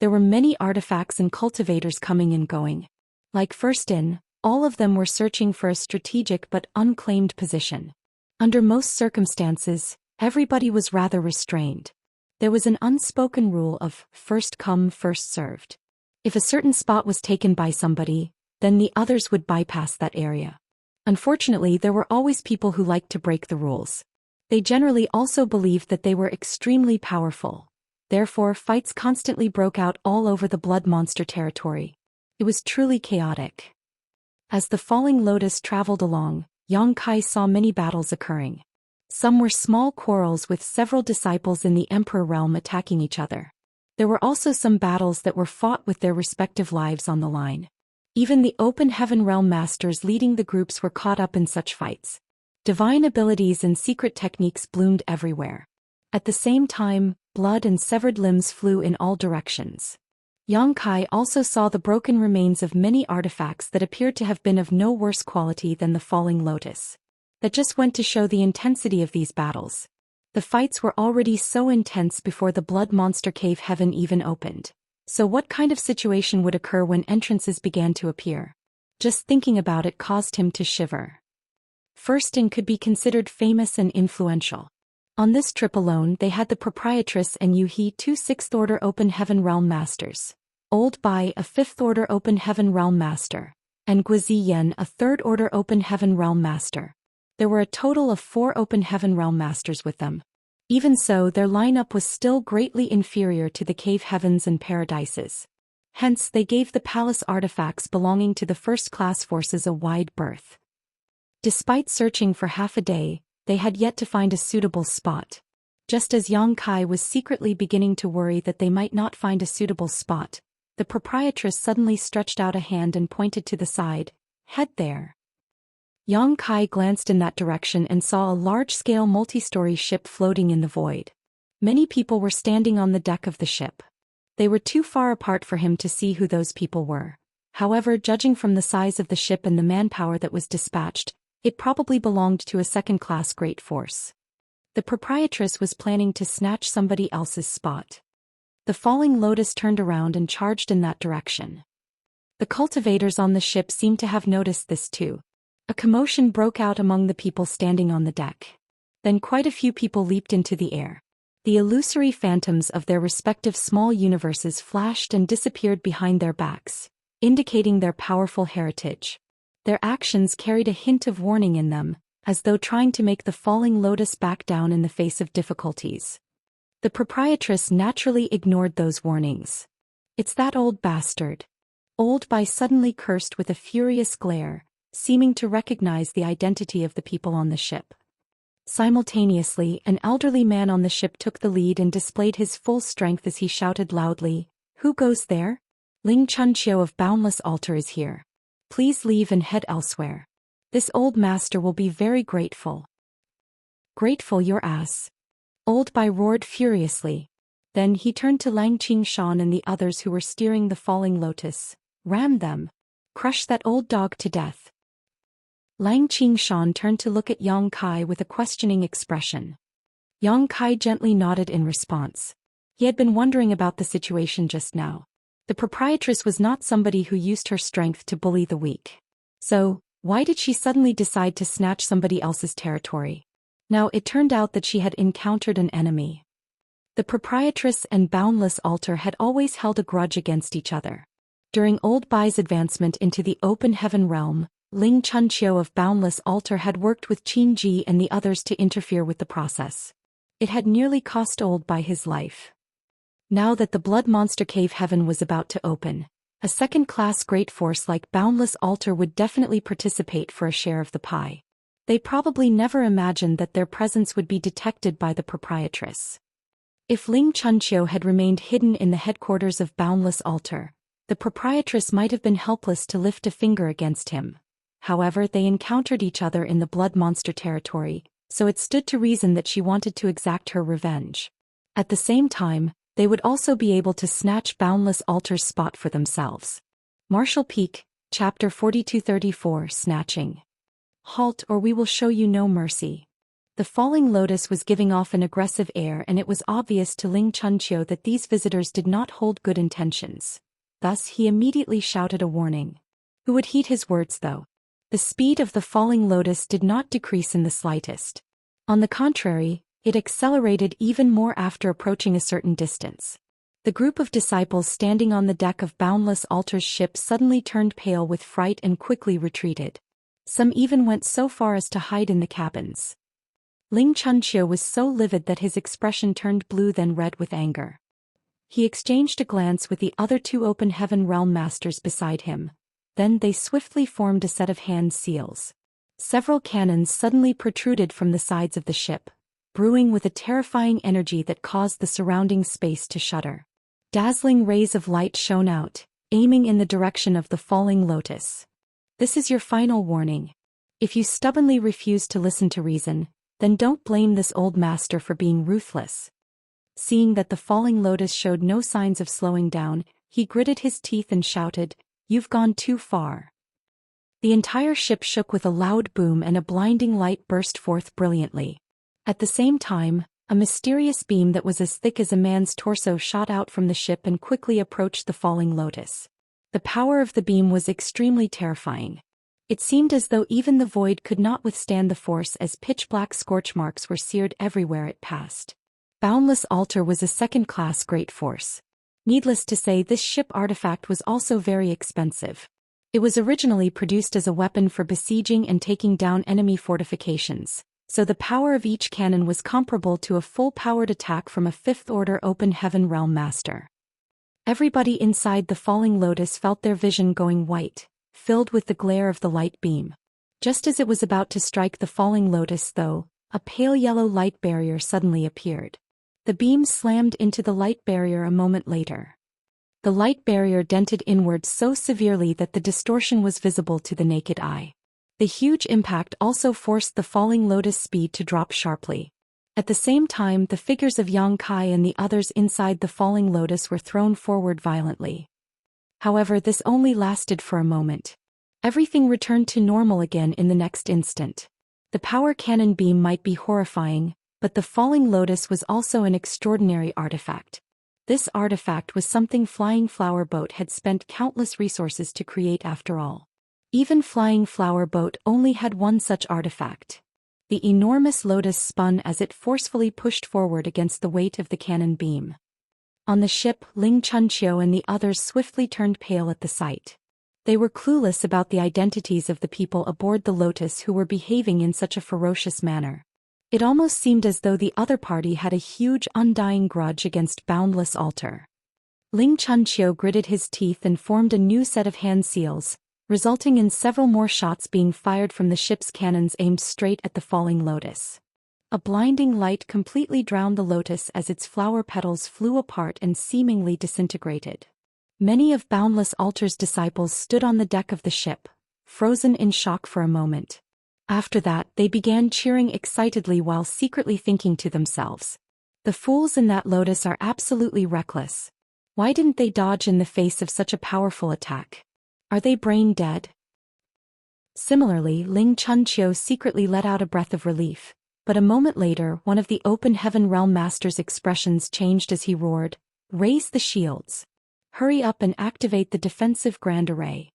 There were many artifacts and cultivators coming and going. Like First In, all of them were searching for a strategic but unclaimed position. Under most circumstances, everybody was rather restrained. There was an unspoken rule of first come, first served. If a certain spot was taken by somebody, then the others would bypass that area. Unfortunately, there were always people who liked to break the rules. They generally also believed that they were extremely powerful. Therefore, fights constantly broke out all over the Blood Monster territory. It was truly chaotic. As the Falling Lotus traveled along, Yang Kai saw many battles occurring. Some were small quarrels with several disciples in the Emperor realm attacking each other. There were also some battles that were fought with their respective lives on the line. Even the Open Heaven Realm Masters leading the groups were caught up in such fights. Divine abilities and secret techniques bloomed everywhere. At the same time, blood and severed limbs flew in all directions. Yang Kai also saw the broken remains of many artifacts that appeared to have been of no worse quality than the Falling Lotus. That just went to show the intensity of these battles. The fights were already so intense before the Blood Monster Cave Heaven even opened. So what kind of situation would occur when entrances began to appear? Just thinking about it caused him to shiver. First In could be considered famous and influential. On this trip alone they had the Proprietress and Yu He, two 6th Order Open Heaven Realm Masters, Old Bai, a 5th Order Open Heaven Realm Master, and Guizi Yen, a 3rd Order Open Heaven Realm Master. There were a total of 4 Open Heaven Realm Masters with them. Even so, their lineup was still greatly inferior to the cave heavens and paradises. Hence, they gave the palace artifacts belonging to the first-class forces a wide berth. Despite searching for half a day, they had yet to find a suitable spot. Just as Yang Kai was secretly beginning to worry that they might not find a suitable spot, the Proprietress suddenly stretched out a hand and pointed to the side. "Head there." Yang Kai glanced in that direction and saw a large-scale multi-story ship floating in the void. Many people were standing on the deck of the ship. They were too far apart for him to see who those people were. However, judging from the size of the ship and the manpower that was dispatched, it probably belonged to a second-class great force. The Proprietress was planning to snatch somebody else's spot. The Falling Lotus turned around and charged in that direction. The cultivators on the ship seemed to have noticed this too. A commotion broke out among the people standing on the deck. Then quite a few people leaped into the air. The illusory phantoms of their respective small universes flashed and disappeared behind their backs, indicating their powerful heritage. Their actions carried a hint of warning in them, as though trying to make the Falling Lotus back down in the face of difficulties. The Proprietress naturally ignored those warnings. "It's that old bastard." Old Bai suddenly cursed with a furious glare, seeming to recognize the identity of the people on the ship. Simultaneously, an elderly man on the ship took the lead and displayed his full strength as he shouted loudly, "Who goes there? Ling Chunqiu of Boundless Altar is here. Please leave and head elsewhere. This old master will be very grateful." "Grateful your ass." Old Bai roared furiously. Then he turned to Lang Qingshan and the others who were steering the Falling Lotus. "Ram them. Crush that old dog to death." Lang Qingshan turned to look at Yang Kai with a questioning expression. Yang Kai gently nodded in response. He had been wondering about the situation just now. The proprietress was not somebody who used her strength to bully the weak. So, why did she suddenly decide to snatch somebody else's territory? Now it turned out that she had encountered an enemy. The proprietress and Boundless Altar had always held a grudge against each other. During Old Bai's advancement into the open heaven realm, Ling Chunqiu of Boundless Altar had worked with Qin Ji and the others to interfere with the process. It had nearly cost Old Bai his life. Now that the Blood Monster Cave Heaven was about to open, a second-class great force like Boundless Altar would definitely participate for a share of the pie. They probably never imagined that their presence would be detected by the proprietress. If Ling Chunqiu had remained hidden in the headquarters of Boundless Altar, the proprietress might have been helpless to lift a finger against him. However, they encountered each other in the Blood Monster territory, so it stood to reason that she wanted to exact her revenge. At the same time, they would also be able to snatch Boundless Altar's spot for themselves. Martial Peak, Chapter 4234 Snatching. Halt or we will show you no mercy. The falling lotus was giving off an aggressive air and it was obvious to Ling Chunqiu that these visitors did not hold good intentions. Thus he immediately shouted a warning. Who would heed his words though? The speed of the falling lotus did not decrease in the slightest. On the contrary, it accelerated even more after approaching a certain distance. The group of disciples standing on the deck of Boundless Altar's ship suddenly turned pale with fright and quickly retreated. Some even went so far as to hide in the cabins. Ling Chunqiu was so livid that his expression turned blue then red with anger. He exchanged a glance with the other two Open Heaven Realm Masters beside him. Then they swiftly formed a set of hand seals. Several cannons suddenly protruded from the sides of the ship, brewing with a terrifying energy that caused the surrounding space to shudder. Dazzling rays of light shone out, aiming in the direction of the falling lotus. This is your final warning. If you stubbornly refuse to listen to reason, then don't blame this old master for being ruthless. Seeing that the falling lotus showed no signs of slowing down, he gritted his teeth and shouted, "You've gone too far." The entire ship shook with a loud boom and a blinding light burst forth brilliantly. At the same time, a mysterious beam that was as thick as a man's torso shot out from the ship and quickly approached the falling lotus. The power of the beam was extremely terrifying. It seemed as though even the void could not withstand the force as pitch-black scorch marks were seared everywhere it passed. Boundless Altar was a second-class great force. Needless to say, this ship artifact was also very expensive. It was originally produced as a weapon for besieging and taking down enemy fortifications, so the power of each cannon was comparable to a full-powered attack from a fifth-order Open Heaven Realm Master. Everybody inside the falling lotus felt their vision going white, filled with the glare of the light beam. Just as it was about to strike the falling lotus though, a pale yellow light barrier suddenly appeared. The beam slammed into the light barrier a moment later. The light barrier dented inwards so severely that the distortion was visible to the naked eye. The huge impact also forced the falling lotus speed to drop sharply. At the same time, the figures of Yang Kai and the others inside the falling lotus were thrown forward violently. However, this only lasted for a moment. Everything returned to normal again in the next instant. The power cannon beam might be horrifying, but the falling lotus was also an extraordinary artifact. This artifact was something Flying Flower Boat had spent countless resources to create after all. Even Flying Flower Boat only had one such artifact. The enormous lotus spun as it forcefully pushed forward against the weight of the cannon beam. On the ship, Ling Chunqiu and the others swiftly turned pale at the sight. They were clueless about the identities of the people aboard the Lotus who were behaving in such a ferocious manner. It almost seemed as though the other party had a huge undying grudge against Boundless Altar. Ling Chunqiu gritted his teeth and formed a new set of hand seals, resulting in several more shots being fired from the ship's cannons aimed straight at the falling lotus. A blinding light completely drowned the lotus as its flower petals flew apart and seemingly disintegrated. Many of Boundless Altar's disciples stood on the deck of the ship, frozen in shock for a moment. After that, they began cheering excitedly while secretly thinking to themselves, "The fools in that lotus are absolutely reckless. Why didn't they dodge in the face of such a powerful attack? Are they brain dead?" Similarly, Ling Chunqiu secretly let out a breath of relief, but a moment later one of the open heaven realm master's expressions changed as he roared, "Raise the shields! Hurry up and activate the defensive grand array."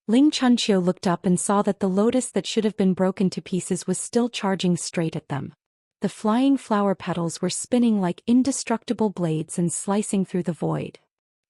Ling Chunqiu looked up and saw that the lotus that should have been broken to pieces was still charging straight at them. The flying flower petals were spinning like indestructible blades and slicing through the void.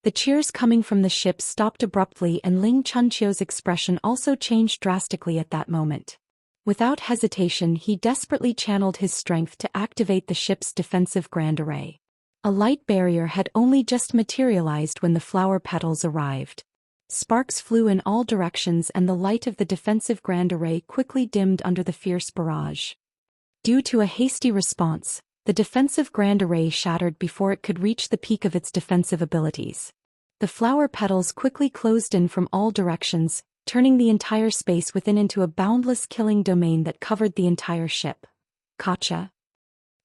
The cheers coming from the ship stopped abruptly, and Ling Chunqiu's expression also changed drastically at that moment. Without hesitation, he desperately channeled his strength to activate the ship's defensive grand array. A light barrier had only just materialized when the flower petals arrived. Sparks flew in all directions, and the light of the defensive grand array quickly dimmed under the fierce barrage. Due to a hasty response, the defensive grand array shattered before it could reach the peak of its defensive abilities. The flower petals quickly closed in from all directions, turning the entire space within into a boundless killing domain that covered the entire ship. Gotcha.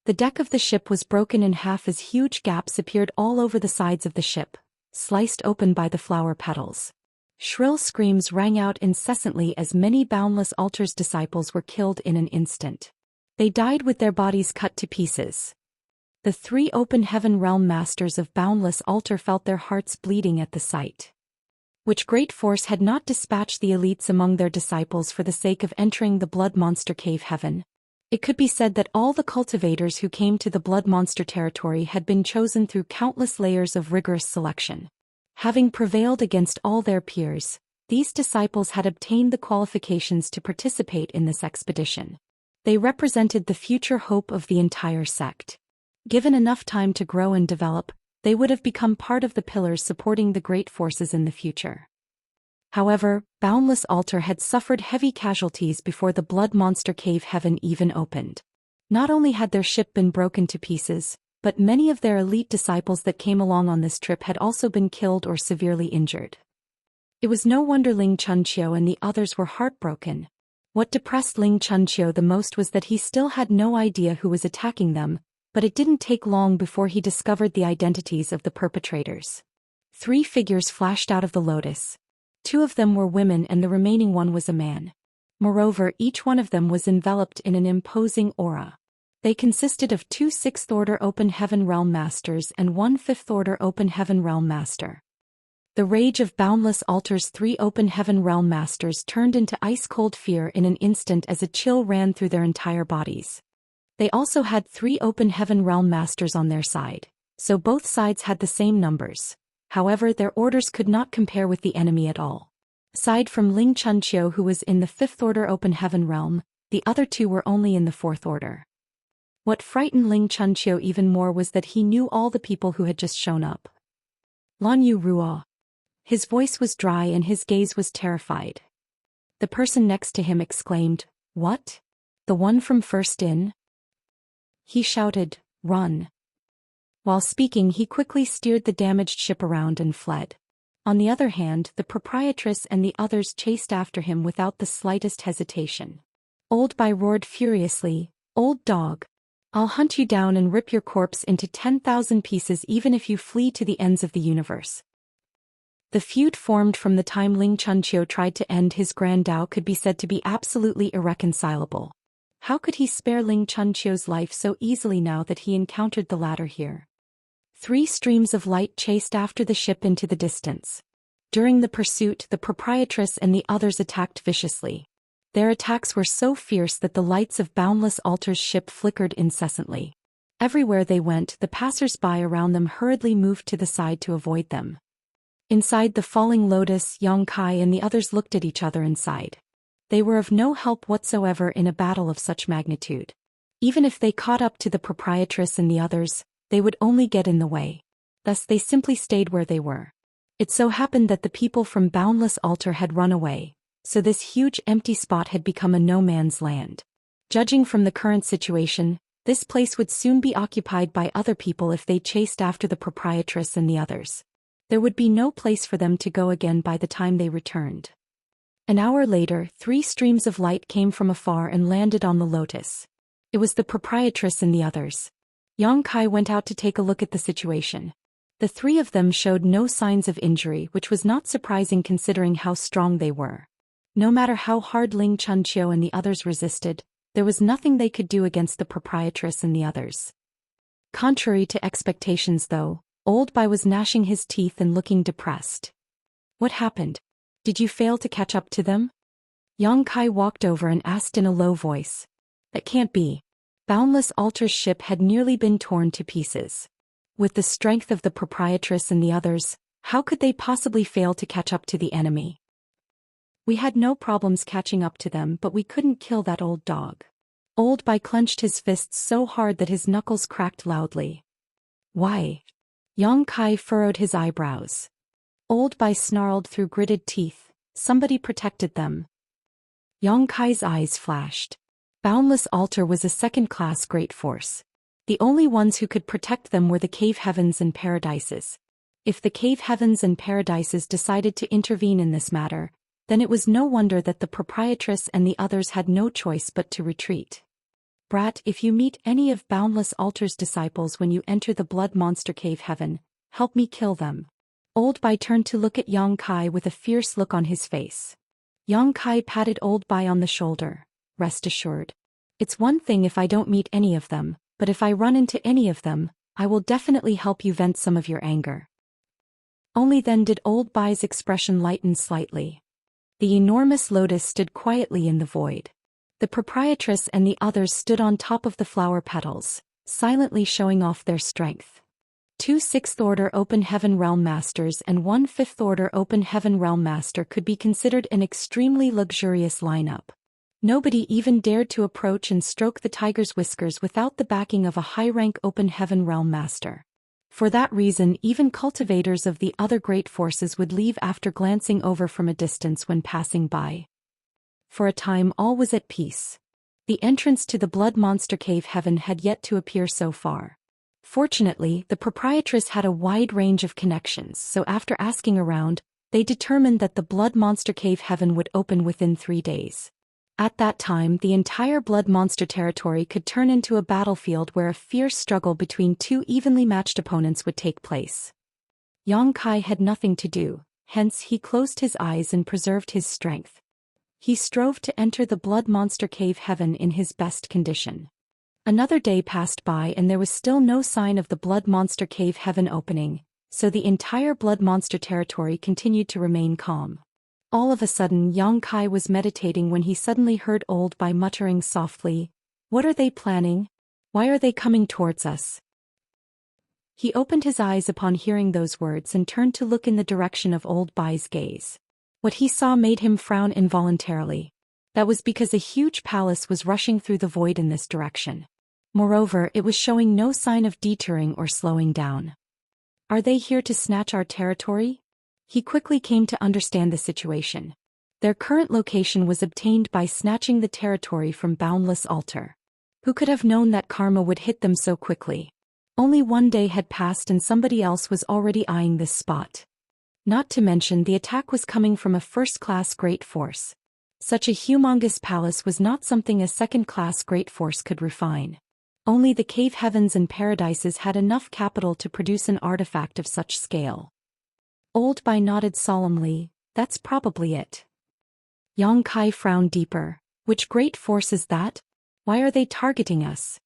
The deck of the ship was broken in half as huge gaps appeared all over the sides of the ship, sliced open by the flower petals. Shrill screams rang out incessantly as many Boundless Altar's disciples were killed in an instant. They died with their bodies cut to pieces. The 3 open heaven realm masters of Boundless Altar felt their hearts bleeding at the sight. Which great force had not dispatched the elites among their disciples for the sake of entering the Blood Monster Cave heaven? It could be said that all the cultivators who came to the Blood Monster territory had been chosen through countless layers of rigorous selection. Having prevailed against all their peers, these disciples had obtained the qualifications to participate in this expedition. They represented the future hope of the entire sect. Given enough time to grow and develop, they would have become part of the pillars supporting the great forces in the future. However, Boundless Altar had suffered heavy casualties before the Blood Monster Cave heaven even opened. Not only had their ship been broken to pieces, but many of their elite disciples that came along on this trip had also been killed or severely injured. It was no wonder Ling Chunqiu and the others were heartbroken. What depressed Ling Chunqiu the most was that he still had no idea who was attacking them, but it didn't take long before he discovered the identities of the perpetrators. 3 figures flashed out of the lotus. 2 of them were women and the remaining one was a man. Moreover, each one of them was enveloped in an imposing aura. They consisted of 2 6th-order Open Heaven Realm Masters and 1 5th-order Open Heaven Realm Master. The rage of Boundless Altar's 3 Open Heaven Realm Masters turned into ice-cold fear in an instant as a chill ran through their entire bodies. They also had 3 Open Heaven Realm Masters on their side, so both sides had the same numbers. However, their orders could not compare with the enemy at all. Aside from Ling Chunqiu, who was in the 5th-order Open Heaven Realm, the other 2 were only in the 4th order. What frightened Ling Chunqiu even more was that he knew all the people who had just shown up. Lan Yu Ruo. His voice was dry and his gaze was terrified. The person next to him exclaimed, "What? The one from First In?" He shouted, "Run." While speaking, he quickly steered the damaged ship around and fled. On the other hand, the proprietress and the others chased after him without the slightest hesitation. Old Bai roared furiously, "Old dog! I'll hunt you down and rip your corpse into 10,000 pieces even if you flee to the ends of the universe." The feud formed from the time Ling Chunqiu tried to end his Grand Dao could be said to be absolutely irreconcilable. How could he spare Ling Chunqiu's life so easily now that he encountered the latter here? 3 streams of light chased after the ship into the distance. During the pursuit, the proprietress and the others attacked viciously. Their attacks were so fierce that the lights of Boundless Altar's ship flickered incessantly. Everywhere they went, the passers-by around them hurriedly moved to the side to avoid them. Inside the falling lotus, Xianxia and the others looked at each other and sighed. They were of no help whatsoever in a battle of such magnitude. Even if they caught up to the proprietress and the others, they would only get in the way. Thus they simply stayed where they were. It so happened that the people from Boundless Altar had run away, so this huge empty spot had become a no-man's land. Judging from the current situation, this place would soon be occupied by other people if they chased after the proprietress and the others. There would be no place for them to go again by the time they returned. An hour later, 3 streams of light came from afar and landed on the lotus. It was the proprietress and the others. Xianxia went out to take a look at the situation. The 3 of them showed no signs of injury, which was not surprising considering how strong they were. No matter how hard Ling Chunqiu and the others resisted, there was nothing they could do against the proprietress and the others. Contrary to expectations though, Old Bai was gnashing his teeth and looking depressed. What happened? Did you fail to catch up to them? Yang Kai walked over and asked in a low voice. That can't be. Boundless Altar's ship had nearly been torn to pieces. With the strength of the proprietress and the others, how could they possibly fail to catch up to the enemy? We had no problems catching up to them, but we couldn't kill that old dog. Old Bai clenched his fists so hard that his knuckles cracked loudly. Why? Yang Kai furrowed his eyebrows. Old Bai snarled through gritted teeth. Somebody protected them. Yang Kai's eyes flashed. Boundless Altar was a second-class great force. The only ones who could protect them were the cave heavens and paradises. If the cave heavens and paradises decided to intervene in this matter, then it was no wonder that the proprietress and the others had no choice but to retreat. Brat, if you meet any of Boundless Altar's disciples when you enter the blood monster cave heaven, help me kill them. Old Bai turned to look at Yang Kai with a fierce look on his face. Yang Kai patted Old Bai on the shoulder. Rest assured. It's one thing if I don't meet any of them, but if I run into any of them, I will definitely help you vent some of your anger. Only then did Old Bai's expression lighten slightly. The enormous lotus stood quietly in the void. The proprietress and the others stood on top of the flower petals, silently showing off their strength. 2 6th Order Open Heaven Realm Masters and 1 5th Order Open Heaven Realm Master could be considered an extremely luxurious lineup. Nobody even dared to approach and stroke the tiger's whiskers without the backing of a high-rank Open Heaven Realm Master. For that reason, even cultivators of the other great forces would leave after glancing over from a distance when passing by. For a time all was at peace. The entrance to the blood monster cave heaven had yet to appear so far. Fortunately, the proprietress had a wide range of connections, so after asking around, they determined that the blood monster cave heaven would open within 3 days. At that time, the entire blood monster territory could turn into a battlefield where a fierce struggle between 2 evenly matched opponents would take place. Yang Kai had nothing to do, hence he closed his eyes and preserved his strength. He strove to enter the blood monster cave heaven in his best condition. Another day passed by and there was still no sign of the blood monster cave heaven opening, so the entire blood monster territory continued to remain calm. All of a sudden Yang Kai was meditating when he suddenly heard Old Bai muttering softly, "What are they planning? Why are they coming towards us?" He opened his eyes upon hearing those words and turned to look in the direction of Old Bai's gaze. What he saw made him frown involuntarily. That was because a huge palace was rushing through the void in this direction. Moreover, it was showing no sign of deterring or slowing down. Are they here to snatch our territory? He quickly came to understand the situation. Their current location was obtained by snatching the territory from Boundless Altar. Who could have known that karma would hit them so quickly? Only 1 day had passed and somebody else was already eyeing this spot. Not to mention the attack was coming from a first-class great force. Such a humongous palace was not something a second-class great force could refine. Only the cave heavens and paradises had enough capital to produce an artifact of such scale. Old Bai nodded solemnly, that's probably it. Yang Kai frowned deeper. Which great force is that? Why are they targeting us?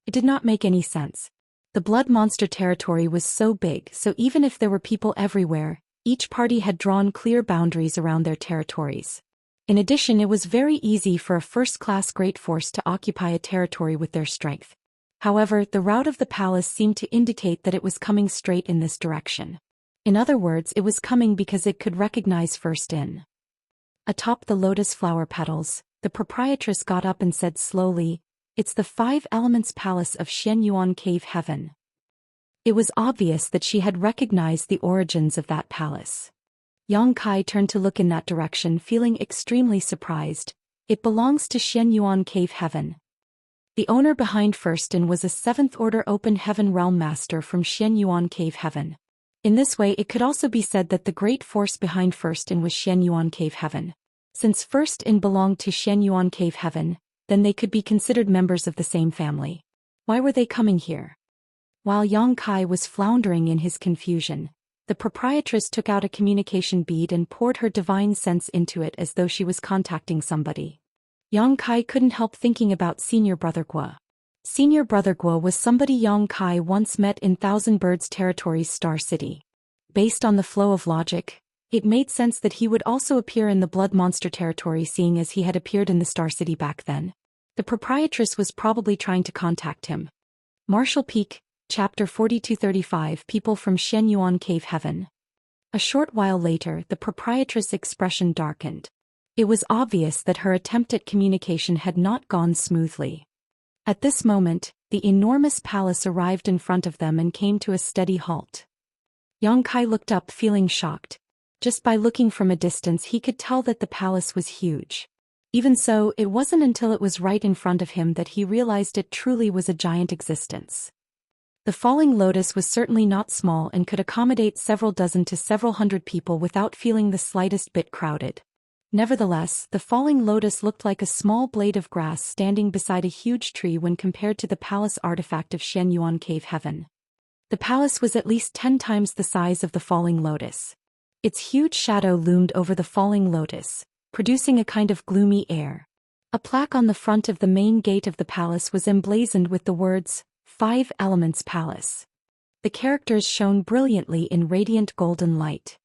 It did not make any sense. The blood monster territory was so big, so even if there were people everywhere, each party had drawn clear boundaries around their territories. In addition, it was very easy for a first-class great force to occupy a territory with their strength. However, the route of the palace seemed to indicate that it was coming straight in this direction. In other words, it was coming because it could recognize first in. Atop the lotus flower petals, the proprietress got up and said slowly, "It's the 5 Elements Palace of Xianyuan Cave Heaven." It was obvious that she had recognized the origins of that palace. Yang Kai turned to look in that direction, feeling extremely surprised. It belongs to Xianyuan Cave Heaven. The owner behind Firstin was a 7th Order Open Heaven Realm Master from Xianyuan Cave Heaven. In this way, it could also be said that the great force behind Firstin was Xianyuan Cave Heaven. Since Firstin belonged to Xianyuan Cave Heaven, then they could be considered members of the same family. Why were they coming here? While Yang Kai was floundering in his confusion, The proprietress took out a communication bead and poured her divine sense into it as though she was contacting somebody. Yang Kai couldn't help thinking about Senior Brother Guo. Senior Brother Guo was somebody Yang Kai once met in Thousand Birds Territory's Star City. Based on the flow of logic, it made sense that he would also appear in the Blood Monster territory, seeing as he had appeared in the Star City back then. The proprietress was probably trying to contact him. Martial Peak, Chapter 4235 People from Xianyuan Cave Heaven. A short while later, the proprietress' expression darkened. It was obvious that her attempt at communication had not gone smoothly. At this moment, the enormous palace arrived in front of them and came to a steady halt. Yang Kai looked up, feeling shocked. Just by looking from a distance he could tell that the palace was huge. Even so, it wasn't until it was right in front of him that he realized it truly was a giant existence. The Falling Lotus was certainly not small and could accommodate several dozen to several hundred people without feeling the slightest bit crowded. Nevertheless, the Falling Lotus looked like a small blade of grass standing beside a huge tree when compared to the palace artifact of Xianyuan Cave Heaven. The palace was at least 10 times the size of the Falling Lotus. Its huge shadow loomed over the Falling Lotus, producing a kind of gloomy air. A plaque on the front of the main gate of the palace was emblazoned with the words, 5 Elements Palace. The characters shone brilliantly in radiant golden light.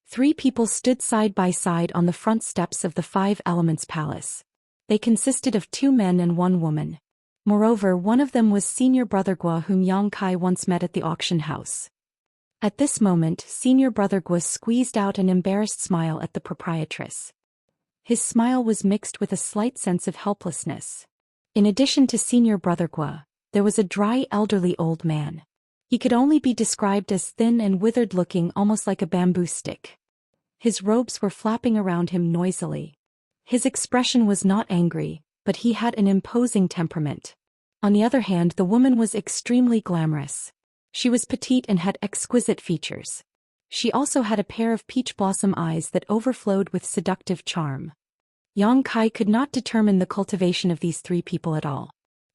3 people stood side by side on the front steps of the 5 Elements Palace. They consisted of 2 men and 1 woman. Moreover, one of them was Senior Brother Guo, whom Yang Kai once met at the auction house. At this moment, Senior Brother Guo squeezed out an embarrassed smile at the proprietress. His smile was mixed with a slight sense of helplessness. In addition to Senior Brother Guo, there was a dry, elderly old man. He could only be described as thin and withered-looking, almost like a bamboo stick. His robes were flapping around him noisily. His expression was not angry, but he had an imposing temperament. On the other hand, the woman was extremely glamorous. She was petite and had exquisite features. She also had a pair of peach blossom eyes that overflowed with seductive charm. Yang Kai could not determine the cultivation of these 3 people at all.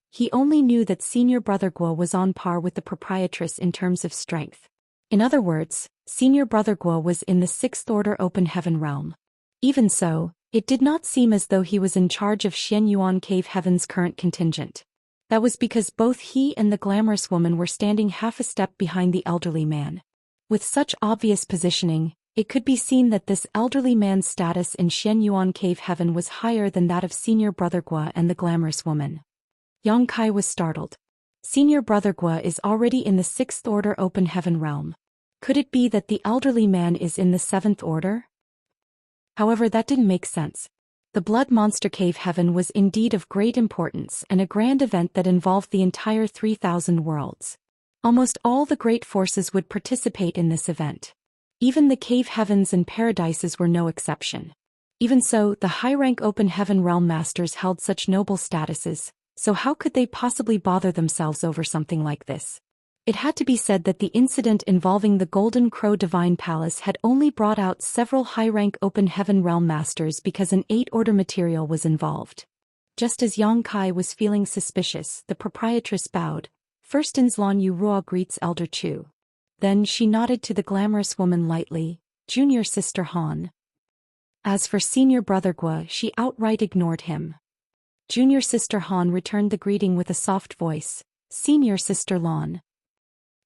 He only knew that Senior Brother Guo was on par with the proprietress in terms of strength. In other words, Senior Brother Guo was in the 6th Order Open Heaven realm. Even so, it did not seem as though he was in charge of Xianyuan Cave Heaven's current contingent. That was because both he and the glamorous woman were standing half a step behind the elderly man. With such obvious positioning, it could be seen that this elderly man's status in Xianyuan Cave Heaven was higher than that of Senior Brother Guo and the glamorous woman. Yang Kai was startled. Senior Brother Guo is already in the 6th Order Open Heaven realm. Could it be that the elderly man is in the 7th Order? However, that didn't make sense. The Blood Monster Cave Heaven was indeed of great importance and a grand event that involved the entire 3,000 worlds. Almost all the great forces would participate in this event. Even the Cave Heavens and Paradises were no exception. Even so, the high-rank Open Heaven realm masters held such noble statuses, so how could they possibly bother themselves over something like this? It had to be said that the incident involving the Golden Crow Divine Palace had only brought out several high-rank Open Heaven realm masters because an 8-order material was involved. Just as Yang Kai was feeling suspicious, the proprietress bowed. First Inslan Yu Ruo greets Elder Chu. Then she nodded to the glamorous woman lightly, Junior Sister Han. As for Senior Brother Guo, she outright ignored him. Junior Sister Han returned the greeting with a soft voice, Senior Sister Lan.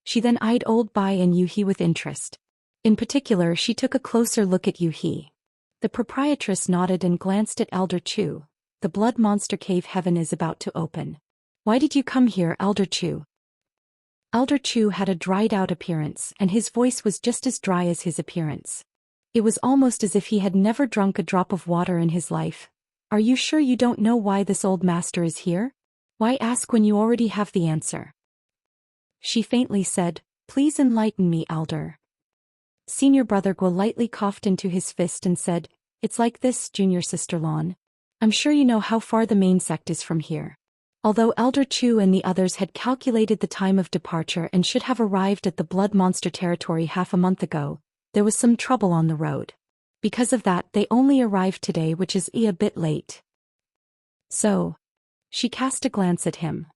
She then eyed Old Bai and Yu He with interest. In particular, she took a closer look at Yu He. The proprietress nodded and glanced at Elder Chu. The Blood Monster Cave Heaven is about to open. Why did you come here, Elder Chu? Elder Chu had a dried-out appearance, and his voice was just as dry as his appearance. It was almost as if he had never drunk a drop of water in his life. Are you sure you don't know why this old master is here? Why ask when you already have the answer? She faintly said, Please enlighten me, Elder. Senior Brother Guo lightly coughed into his fist and said, It's like this, Junior Sister Lan. I'm sure you know how far the main sect is from here. Although Elder Chu and the others had calculated the time of departure and should have arrived at the Blood Monster territory half a month ago, there was some trouble on the road. Because of that, they only arrived today, which is a bit late. So. She cast a glance at him.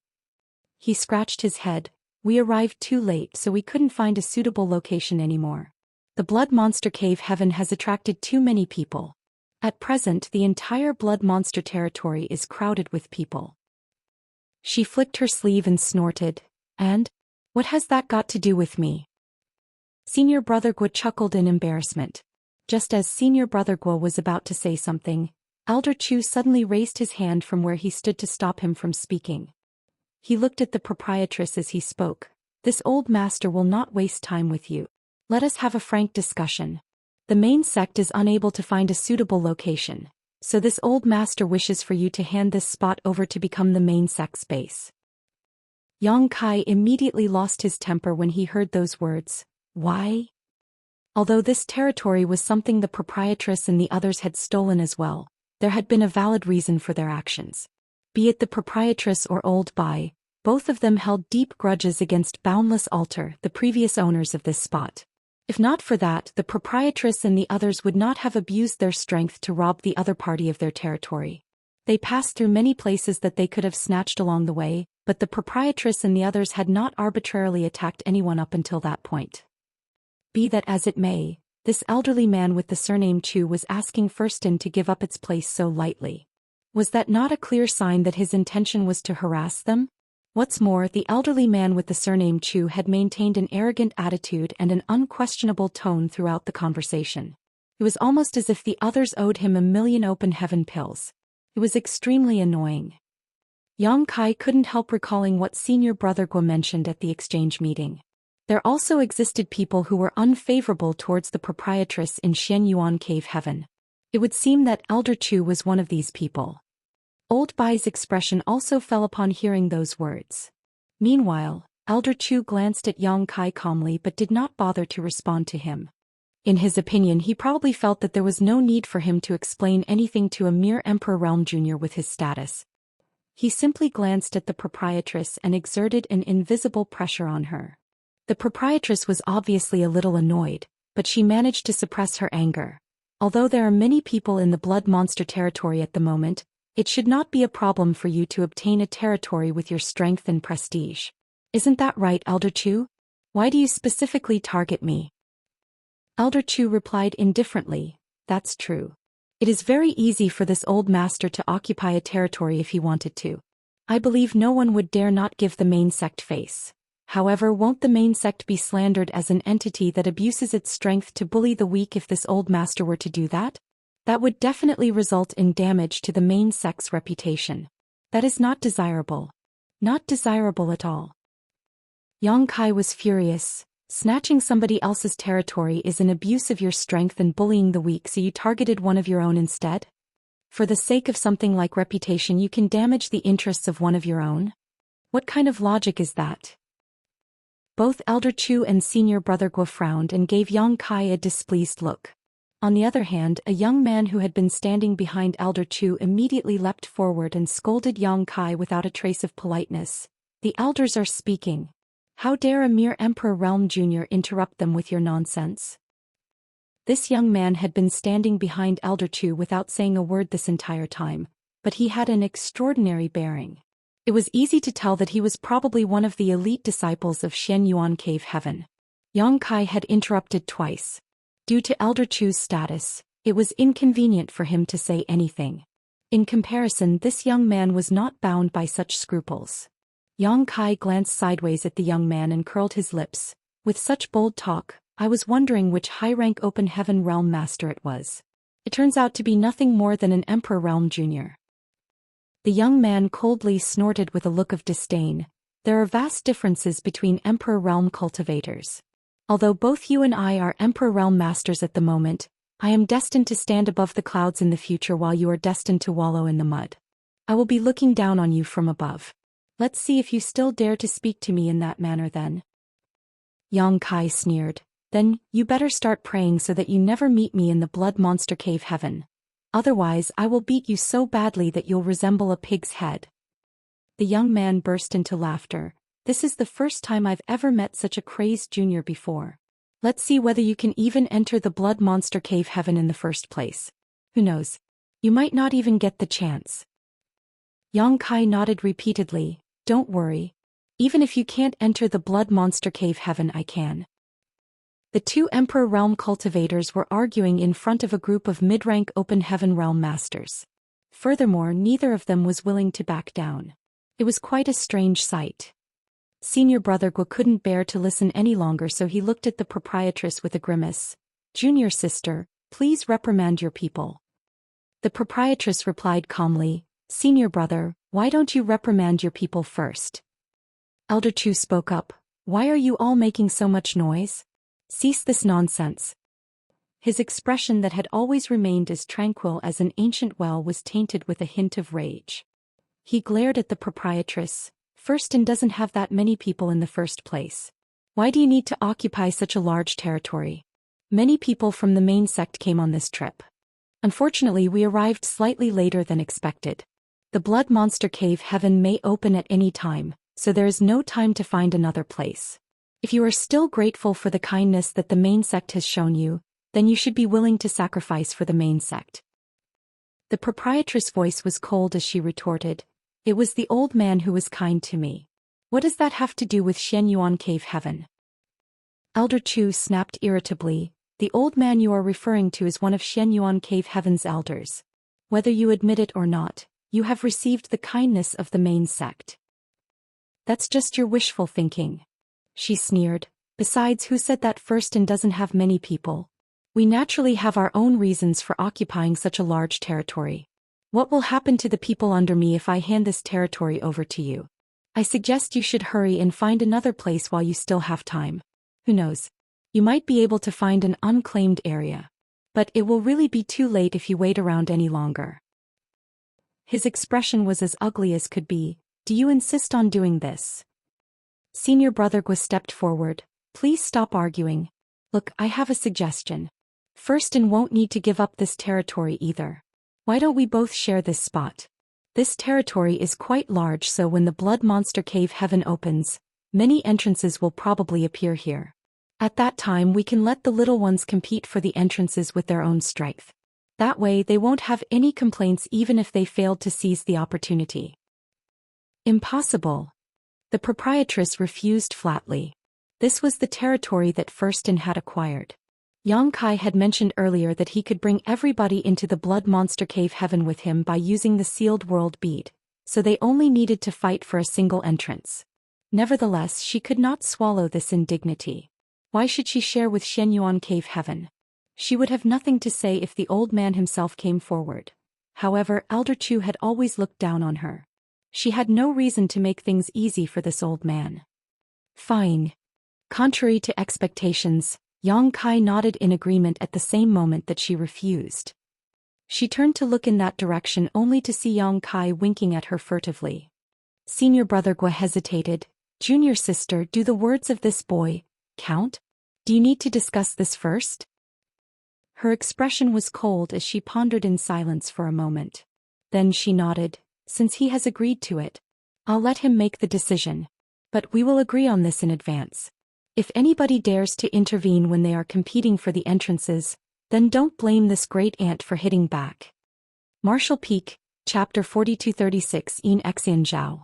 He scratched his head. We arrived too late, so we couldn't find a suitable location anymore. The blood monster cave heaven has attracted too many people. At present, the entire blood monster territory is crowded with people. She flicked her sleeve and snorted. And? What has that got to do with me? Senior Brother Guo chuckled in embarrassment. Just as Senior Brother Guo was about to say something, Elder Chu suddenly raised his hand from where he stood to stop him from speaking. He looked at the proprietress as he spoke. This old master will not waste time with you. Let us have a frank discussion. The main sect is unable to find a suitable location, so this old master wishes for you to hand this spot over to become the main sect's base. Yang Kai immediately lost his temper when he heard those words. Why? Although this territory was something the proprietress and the others had stolen as well, there had been a valid reason for their actions. Be it the proprietress or Old Bai, both of them held deep grudges against Boundless Altar, the previous owners of this spot. If not for that, the proprietress and the others would not have abused their strength to rob the other party of their territory. They passed through many places that they could have snatched along the way, but the proprietress and the others had not arbitrarily attacked anyone up until that point. Be that as it may, this elderly man with the surname Chu was asking Firstin to give up its place so lightly. Was that not a clear sign that his intention was to harass them? What's more, the elderly man with the surname Chu had maintained an arrogant attitude and an unquestionable tone throughout the conversation. It was almost as if the others owed him a million open heaven pills. It was extremely annoying. Yang Kai couldn't help recalling what Senior Brother Guo mentioned at the exchange meeting. There also existed people who were unfavorable towards the proprietress in Xianyuan Cave Heaven. It would seem that Elder Chu was one of these people. Old Bai's expression also fell upon hearing those words. Meanwhile, Elder Chu glanced at Yang Kai calmly but did not bother to respond to him. In his opinion, he probably felt that there was no need for him to explain anything to a mere Emperor Realm Jr. with his status. He simply glanced at the proprietress and exerted an invisible pressure on her. The proprietress was obviously a little annoyed, but she managed to suppress her anger. Although there are many people in the blood monster territory at the moment, it should not be a problem for you to obtain a territory with your strength and prestige. Isn't that right, Elder Chu? Why do you specifically target me? Elder Chu replied indifferently, that's true. It is very easy for this old master to occupy a territory if he wanted to. I believe no one would dare not give the main sect face. However, won't the main sect be slandered as an entity that abuses its strength to bully the weak if this old master were to do that? That would definitely result in damage to the main sect's reputation. That is not desirable. Not desirable at all. Yang Kai was furious. Snatching somebody else's territory is an abuse of your strength and bullying the weak, so you targeted one of your own instead? For the sake of something like reputation, you can damage the interests of one of your own? What kind of logic is that? Both Elder Chu and Senior Brother Guo frowned and gave Yang Kai a displeased look. On the other hand, a young man who had been standing behind Elder Chu immediately leapt forward and scolded Yang Kai without a trace of politeness. The elders are speaking. How dare a mere Emperor Realm Jr. interrupt them with your nonsense? This young man had been standing behind Elder Chu without saying a word this entire time, but he had an extraordinary bearing. It was easy to tell that he was probably one of the elite disciples of Xianyuan Cave Heaven. Yang Kai had interrupted twice. Due to Elder Chu's status, it was inconvenient for him to say anything. In comparison, this young man was not bound by such scruples. Yang Kai glanced sideways at the young man and curled his lips. With such bold talk, I was wondering which high-rank Open Heaven Realm Master it was. It turns out to be nothing more than an Emperor Realm Jr. The young man coldly snorted with a look of disdain. There are vast differences between Emperor Realm cultivators. Although both you and I are Emperor Realm Masters at the moment, I am destined to stand above the clouds in the future while you are destined to wallow in the mud. I will be looking down on you from above. Let's see if you still dare to speak to me in that manner then. Yang Kai sneered. Then, you better start praying so that you never meet me in the blood monster cave heaven. Otherwise, I will beat you so badly that you'll resemble a pig's head. The young man burst into laughter. This is the first time I've ever met such a crazed junior before. Let's see whether you can even enter the blood monster cave heaven in the first place. Who knows? You might not even get the chance. Yang Kai nodded repeatedly. Don't worry. Even if you can't enter the blood monster cave heaven, I can. The two Emperor Realm cultivators were arguing in front of a group of mid-rank Open Heaven Realm masters. Furthermore, neither of them was willing to back down. It was quite a strange sight. Senior brother Guo couldn't bear to listen any longer, so he looked at the proprietress with a grimace. "Junior sister, please reprimand your people." The proprietress replied calmly, "Senior brother, why don't you reprimand your people first?" Elder Chu spoke up. "Why are you all making so much noise? Cease this nonsense." His expression that had always remained as tranquil as an ancient well was tainted with a hint of rage. He glared at the proprietress. "First, doesn't have that many people in the first place. Why do you need to occupy such a large territory? Many people from the main sect came on this trip. Unfortunately, we arrived slightly later than expected. The Blood Monster Cave Heaven may open at any time, so there is no time to find another place. If you are still grateful for the kindness that the main sect has shown you, then you should be willing to sacrifice for the main sect." The proprietress' voice was cold as she retorted, "It was the old man who was kind to me. What does that have to do with Xianyuan Cave Heaven?" Elder Chu snapped irritably, "The old man you are referring to is one of Xianyuan Cave Heaven's elders. Whether you admit it or not, you have received the kindness of the main sect." "That's just your wishful thinking," she sneered. "Besides, who said that first doesn't have many people? We naturally have our own reasons for occupying such a large territory. What will happen to the people under me if I hand this territory over to you? I suggest you should hurry and find another place while you still have time. Who knows? You might be able to find an unclaimed area. But it will really be too late if you wait around any longer." His expression was as ugly as could be. "Do you insist on doing this?" Senior brother Guo stepped forward. "Please stop arguing. Look, I have a suggestion. First, won't need to give up this territory either. Why don't we both share this spot? This territory is quite large, so when the Blood Monster Cave Heaven opens, many entrances will probably appear here. At that time we can let the little ones compete for the entrances with their own strength. That way they won't have any complaints even if they failed to seize the opportunity." "Impossible." The proprietress refused flatly. This was the territory that Firstin had acquired. Yang Kai had mentioned earlier that he could bring everybody into the Blood Monster Cave Heaven with him by using the sealed world bead, so they only needed to fight for a single entrance. Nevertheless, she could not swallow this indignity. Why should she share with Xianyuan Cave Heaven? She would have nothing to say if the old man himself came forward. However, Elder Chu had always looked down on her. She had no reason to make things easy for this old man. "Fine." Contrary to expectations, Yang Kai nodded in agreement at the same moment that she refused. She turned to look in that direction only to see Yang Kai winking at her furtively. Senior brother Guo hesitated. "Junior sister, do the words of this boy count? Do you need to discuss this first?" Her expression was cold as she pondered in silence for a moment. Then she nodded. "Since he has agreed to it, I'll let him make the decision. But we will agree on this in advance. If anybody dares to intervene when they are competing for the entrances, then don't blame this great aunt for hitting back." Martial Peak, Chapter 4236 In Xian Zhao.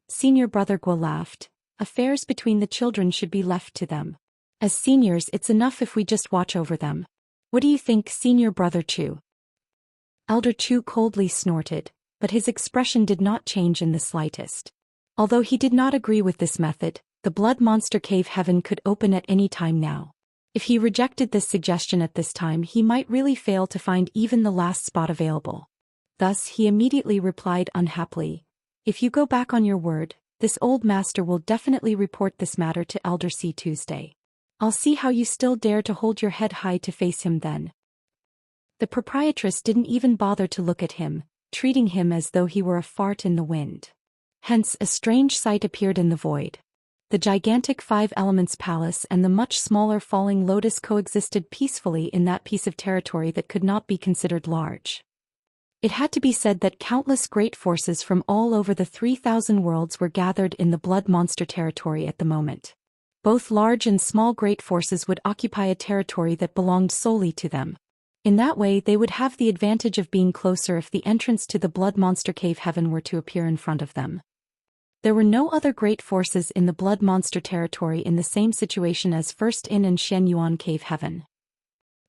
Senior brother Guo laughed. "Affairs between the children should be left to them. As seniors, it's enough if we just watch over them. What do you think, Senior brother Chu?" Elder Chu coldly snorted, but his expression did not change in the slightest. Although he did not agree with this method, the Blood Monster Cave Heaven could open at any time now. If he rejected this suggestion at this time, he might really fail to find even the last spot available. Thus he immediately replied unhappily, "If you go back on your word, this old master will definitely report this matter to Elder C Tuesday. I'll see how you still dare to hold your head high to face him then." The proprietress didn't even bother to look at him, treating him as though he were a fart in the wind. Hence, a strange sight appeared in the void. The gigantic Five Elements Palace and the much smaller Falling Lotus coexisted peacefully in that piece of territory that could not be considered large. It had to be said that countless great forces from all over the 3,000 worlds were gathered in the Blood Monster territory at the moment. Both large and small great forces would occupy a territory that belonged solely to them. In that way, they would have the advantage of being closer if the entrance to the Blood Monster Cave Heaven were to appear in front of them. There were no other great forces in the blood monster territory in the same situation as First In and Xianyuan Cave Heaven.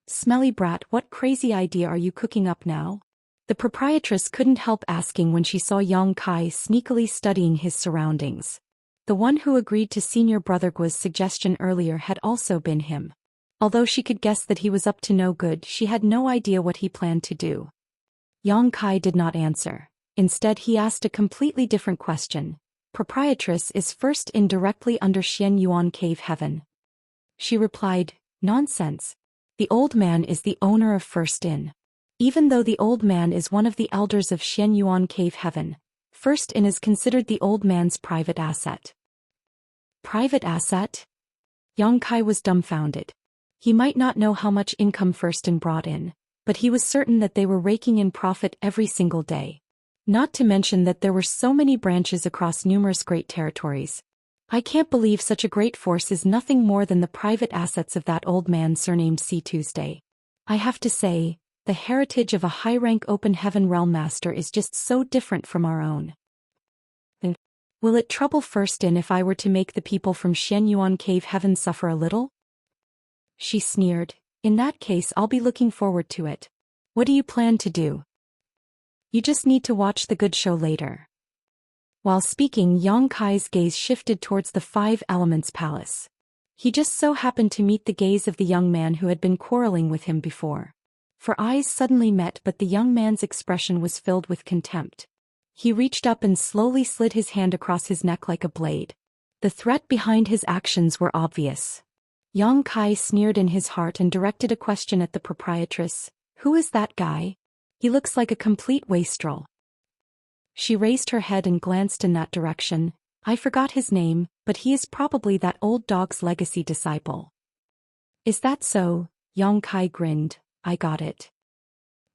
Smelly brat, what crazy idea are you cooking up now? The proprietress couldn't help asking when she saw Yang Kai sneakily studying his surroundings. The one who agreed to Senior Brother Guo's suggestion earlier had also been him. Although she could guess that he was up to no good, she had no idea what he planned to do. Yang Kai did not answer. Instead, he asked a completely different question. Proprietress is First In directly under Xianyuan Cave Heaven. She replied, nonsense. The old man is the owner of First In. Even though the old man is one of the elders of Xianyuan Cave Heaven, First In is considered the old man's private asset. Private asset? Yang Kai was dumbfounded. He might not know how much income First In brought in, but he was certain that they were raking in profit every single day. Not to mention that there were so many branches across numerous great territories. I can't believe such a great force is nothing more than the private assets of that old man surnamed C. Tuesday. I have to say, the heritage of a high-rank open heaven realm master is just so different from our own. Will it trouble First In if I were to make the people from Xianyuan Cave Heaven suffer a little? She sneered. In that case, I'll be looking forward to it. What do you plan to do? You just need to watch the good show later. While speaking, Yang Kai's gaze shifted towards the Five Elements Palace. He just so happened to meet the gaze of the young man who had been quarreling with him before. For eyes suddenly met, but the young man's expression was filled with contempt. He reached up and slowly slid his hand across his neck like a blade. The threat behind his actions were obvious. Yang Kai sneered in his heart and directed a question at the proprietress. Who is that guy? He looks like a complete wastrel. She raised her head and glanced in that direction. I forgot his name, but he is probably that old dog's legacy disciple. Is that so? Yang Kai grinned. I got it.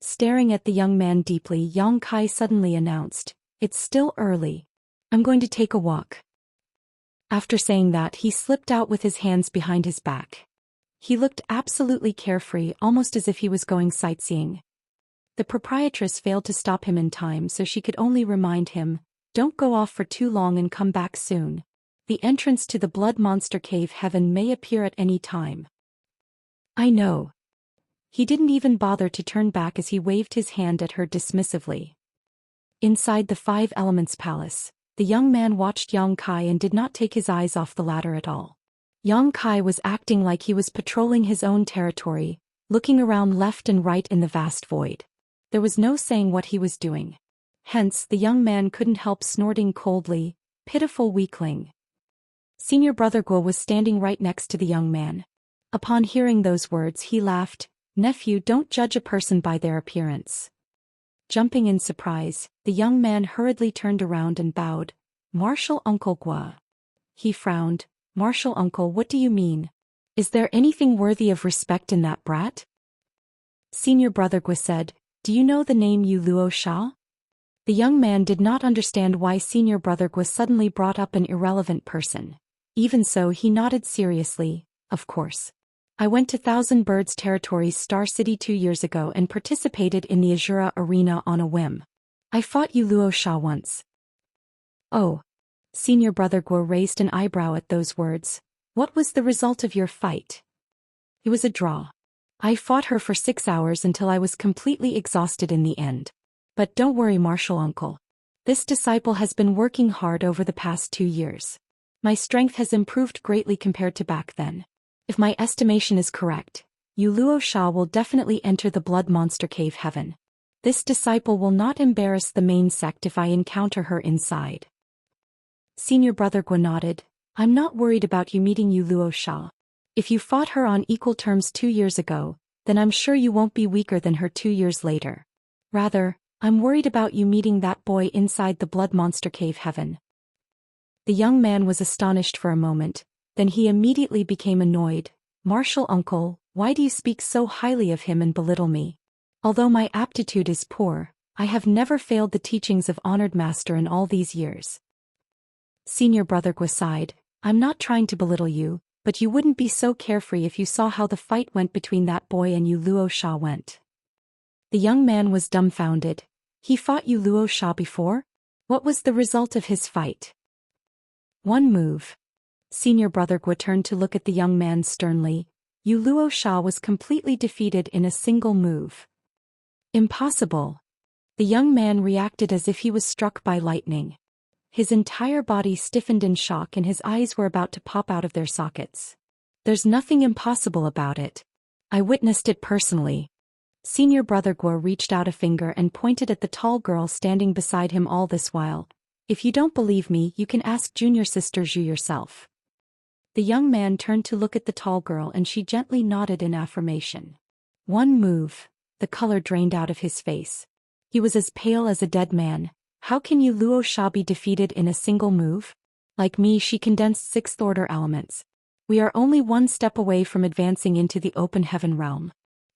Staring at the young man deeply, Yang Kai suddenly announced, it's still early. I'm going to take a walk. After saying that, he slipped out with his hands behind his back. He looked absolutely carefree, almost as if he was going sightseeing. The proprietress failed to stop him in time, so she could only remind him, don't go off for too long and come back soon. The entrance to the Blood Monster Cave Heaven may appear at any time. I know. He didn't even bother to turn back as he waved his hand at her dismissively. Inside the Five Elements Palace, the young man watched Yang Kai and did not take his eyes off the latter at all. Yang Kai was acting like he was patrolling his own territory, looking around left and right in the vast void. There was no saying what he was doing. Hence, the young man couldn't help snorting coldly, pitiful weakling. Senior Brother Guo was standing right next to the young man. Upon hearing those words, he laughed. Nephew, don't judge a person by their appearance. Jumping in surprise, the young man hurriedly turned around and bowed. Martial Uncle Guo. He frowned. Martial Uncle, what do you mean? Is there anything worthy of respect in that brat? Senior Brother Guo said, do you know the name Yu Luo Sha? The young man did not understand why Senior Brother Guo suddenly brought up an irrelevant person. Even so, he nodded seriously. Of course. I went to Thousand Birds Territory's Star City 2 years ago and participated in the Azura Arena on a whim. I fought Yu Luo Sha once. Oh. Senior Brother Guo raised an eyebrow at those words. What was the result of your fight? It was a draw. I fought her for 6 hours until I was completely exhausted in the end. But don't worry, Martial Uncle. This disciple has been working hard over the past 2 years. My strength has improved greatly compared to back then. If my estimation is correct, Yu Luo Sha will definitely enter the Blood Monster Cave Heaven. This disciple will not embarrass the main sect if I encounter her inside. Senior Brother Guo nodded. I'm not worried about you meeting Yu Luo Sha. If you fought her on equal terms 2 years ago, then I'm sure you won't be weaker than her 2 years later. Rather, I'm worried about you meeting that boy inside the Blood Monster Cave Heaven. The young man was astonished for a moment, then he immediately became annoyed. Martial Uncle, why do you speak so highly of him and belittle me? Although my aptitude is poor, I have never failed the teachings of Honored Master in all these years. Senior Brother Guo sighed. I'm not trying to belittle you, but you wouldn't be so carefree if you saw how the fight went between that boy and Yu Luo Sha went. The young man was dumbfounded. He fought Yu Luo Sha before? What was the result of his fight? One move. Senior brother Gua turned to look at the young man sternly. Yu Luo Sha was completely defeated in a single move. Impossible. The young man reacted as if he was struck by lightning. His entire body stiffened in shock and his eyes were about to pop out of their sockets. There's nothing impossible about it. I witnessed it personally. Senior brother Gua reached out a finger and pointed at the tall girl standing beside him all this while. If you don't believe me, you can ask junior sister Zhu yourself. The young man turned to look at the tall girl and she gently nodded in affirmation. One move. The color drained out of his face. He was as pale as a dead man. How can Yu Luo Sha be defeated in a single move? Like me, she condensed sixth-order elements. We are only one step away from advancing into the open heaven realm.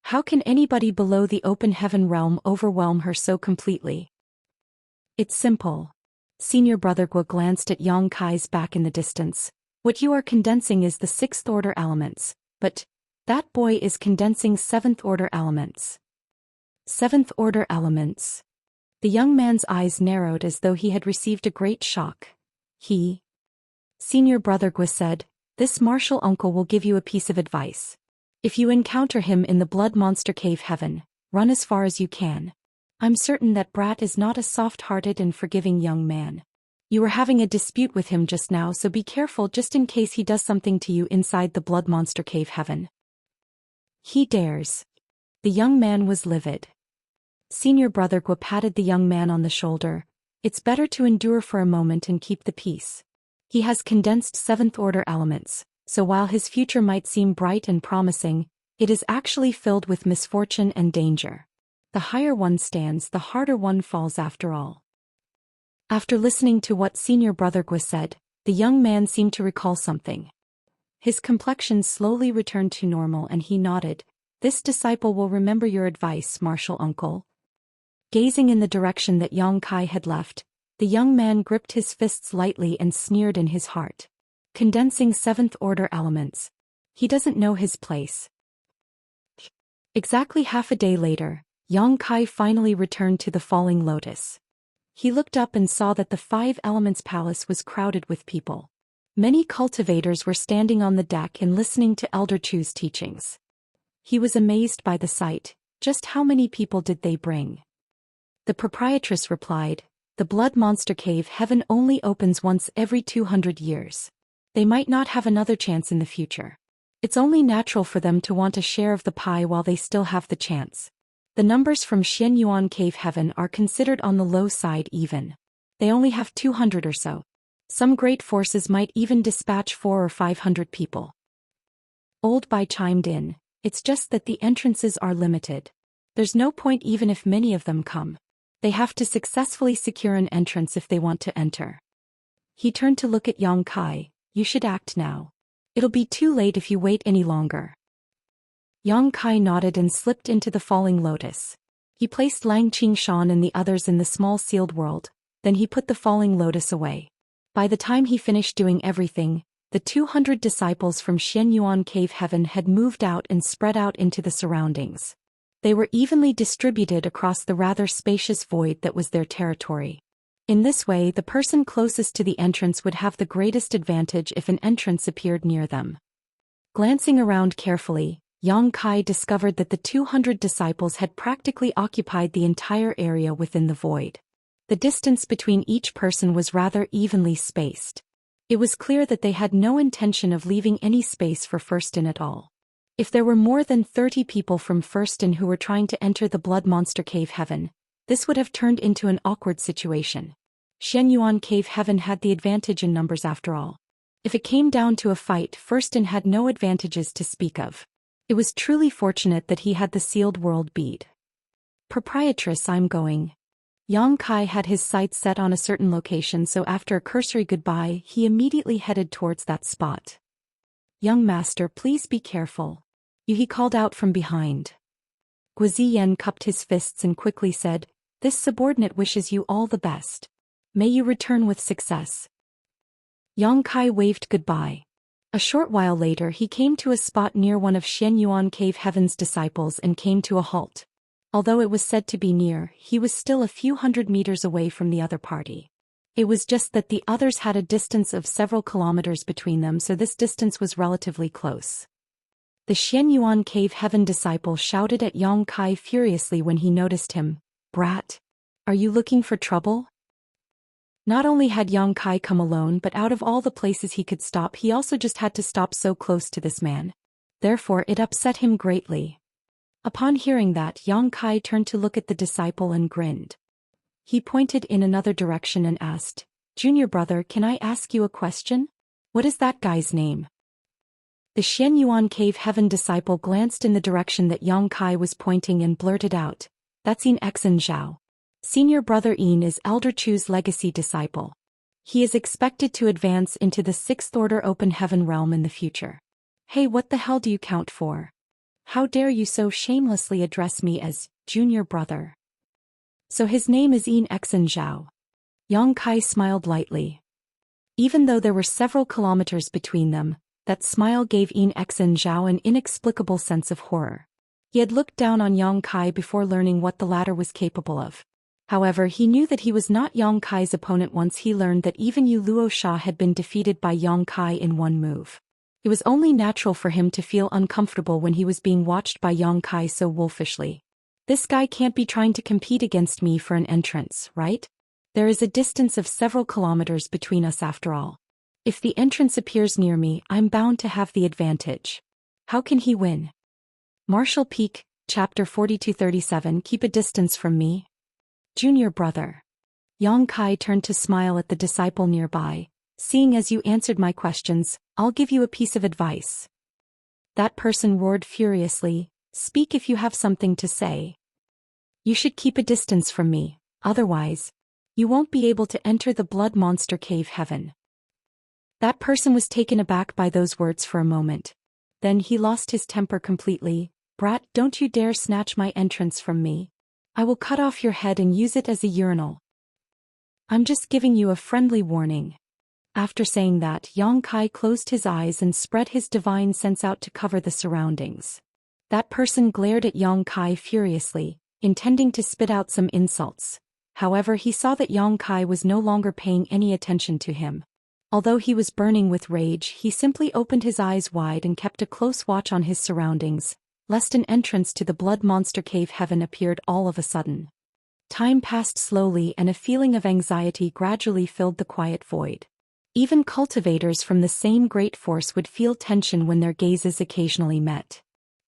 How can anybody below the open heaven realm overwhelm her so completely? It's simple. Senior brother Gua glanced at Yang Kai's back in the distance. What you are condensing is the sixth-order elements, but that boy is condensing seventh-order elements. Seventh-order elements. The young man's eyes narrowed as though he had received a great shock. Senior brother Gua said, this martial uncle will give you a piece of advice. If you encounter him in the blood monster cave heaven, run as far as you can. I'm certain that brat is not a soft-hearted and forgiving young man. You were having a dispute with him just now, so be careful just in case he does something to you inside the blood monster cave heaven. He dares. The young man was livid. Senior brother Gua patted the young man on the shoulder. It's better to endure for a moment and keep the peace. He has condensed seventh-order elements, so while his future might seem bright and promising, it is actually filled with misfortune and danger. The higher one stands, the harder one falls after all. After listening to what Senior brother Gua said, the young man seemed to recall something. His complexion slowly returned to normal and he nodded. This disciple will remember your advice, martial uncle. Gazing in the direction that Yang Kai had left, the young man gripped his fists lightly and sneered in his heart. Condensing seventh-order elements. He doesn't know his place. Exactly half a day later, Yang Kai finally returned to the Falling Lotus. He looked up and saw that the Five Elements Palace was crowded with people. Many cultivators were standing on the deck and listening to Elder Chu's teachings. He was amazed by the sight. Just how many people did they bring? The proprietress replied, the blood monster cave heaven only opens once every 200 years. They might not have another chance in the future. It's only natural for them to want a share of the pie while they still have the chance. The numbers from Xianyuan Cave Heaven are considered on the low side even. They only have 200 or so. Some great forces might even dispatch 400 or 500 people. Old Bai chimed in, it's just that the entrances are limited. There's no point even if many of them come. They have to successfully secure an entrance if they want to enter. He turned to look at Yang Kai, you should act now. It'll be too late if you wait any longer. Yang Kai nodded and slipped into the Falling Lotus. He placed Lang Qingshan and the others in the small sealed world, then he put the Falling Lotus away. By the time he finished doing everything, the 200 disciples from Xianyuan Cave Heaven had moved out and spread out into the surroundings. They were evenly distributed across the rather spacious void that was their territory. In this way, the person closest to the entrance would have the greatest advantage if an entrance appeared near them. Glancing around carefully, Yang Kai discovered that the 200 disciples had practically occupied the entire area within the void. The distance between each person was rather evenly spaced. It was clear that they had no intention of leaving any space for First In at all. If there were more than 30 people from First In who were trying to enter the Blood Monster Cave Heaven, this would have turned into an awkward situation. Xianyuan Cave Heaven had the advantage in numbers after all. If it came down to a fight, First In had no advantages to speak of. It was truly fortunate that he had the sealed world bead. Proprietress, I'm going. Yang Kai had his sights set on a certain location, so after a cursory goodbye, he immediately headed towards that spot. Young master, please be careful. He called out from behind. Gua Ziyan cupped his fists and quickly said, this subordinate wishes you all the best. May you return with success. Yang Kai waved goodbye. A short while later he came to a spot near one of Xianyuan Cave Heaven's disciples and came to a halt. Although it was said to be near, he was still a few hundred meters away from the other party. It was just that the others had a distance of several kilometers between them, so this distance was relatively close. The Xianyuan cave heaven disciple shouted at Yang Kai furiously when he noticed him. "Brat! Are you looking for trouble?" Not only had Yang Kai come alone, but out of all the places he could stop, he also just had to stop so close to this man. Therefore it upset him greatly. Upon hearing that, Yang Kai turned to look at the disciple and grinned. He pointed in another direction and asked, "Junior brother, can I ask you a question? What is that guy's name?" The Xianyuan cave heaven disciple glanced in the direction that Yang Kai was pointing and blurted out, "That's Yin Xen Zhao. Senior brother Yin is Elder Chu's legacy disciple. He is expected to advance into the 6th order open heaven realm in the future. Hey, what the hell do you count for? How dare you so shamelessly address me as junior brother?" So his name is Yin Xen Zhao. Yang Kai smiled lightly. Even though there were several kilometers between them, that smile gave Yin Xen Zhao an inexplicable sense of horror. He had looked down on Yang Kai before learning what the latter was capable of. However, he knew that he was not Yang Kai's opponent once he learned that even Yu Luosha had been defeated by Yang Kai in one move. It was only natural for him to feel uncomfortable when he was being watched by Yang Kai so wolfishly. This guy can't be trying to compete against me for an entrance, right? There is a distance of several kilometers between us after all. If the entrance appears near me, I'm bound to have the advantage. How can he win? Martial Peak, Chapter 4237. Keep a distance from me. Junior brother. Yang Kai turned to smile at the disciple nearby. "Seeing as you answered my questions, I'll give you a piece of advice." That person roared furiously, "Speak if you have something to say. You should keep a distance from me, otherwise, you won't be able to enter the blood monster cave heaven." That person was taken aback by those words for a moment. Then he lost his temper completely. "Brat, don't you dare snatch my entrance from me. I will cut off your head and use it as a urinal. I'm just giving you a friendly warning." After saying that, Yang Kai closed his eyes and spread his divine sense out to cover the surroundings. That person glared at Yang Kai furiously, intending to spit out some insults. However, he saw that Yang Kai was no longer paying any attention to him. Although he was burning with rage, he simply opened his eyes wide and kept a close watch on his surroundings, lest an entrance to the blood monster cave heaven appeared all of a sudden. Time passed slowly and a feeling of anxiety gradually filled the quiet void. Even cultivators from the same great force would feel tension when their gazes occasionally met.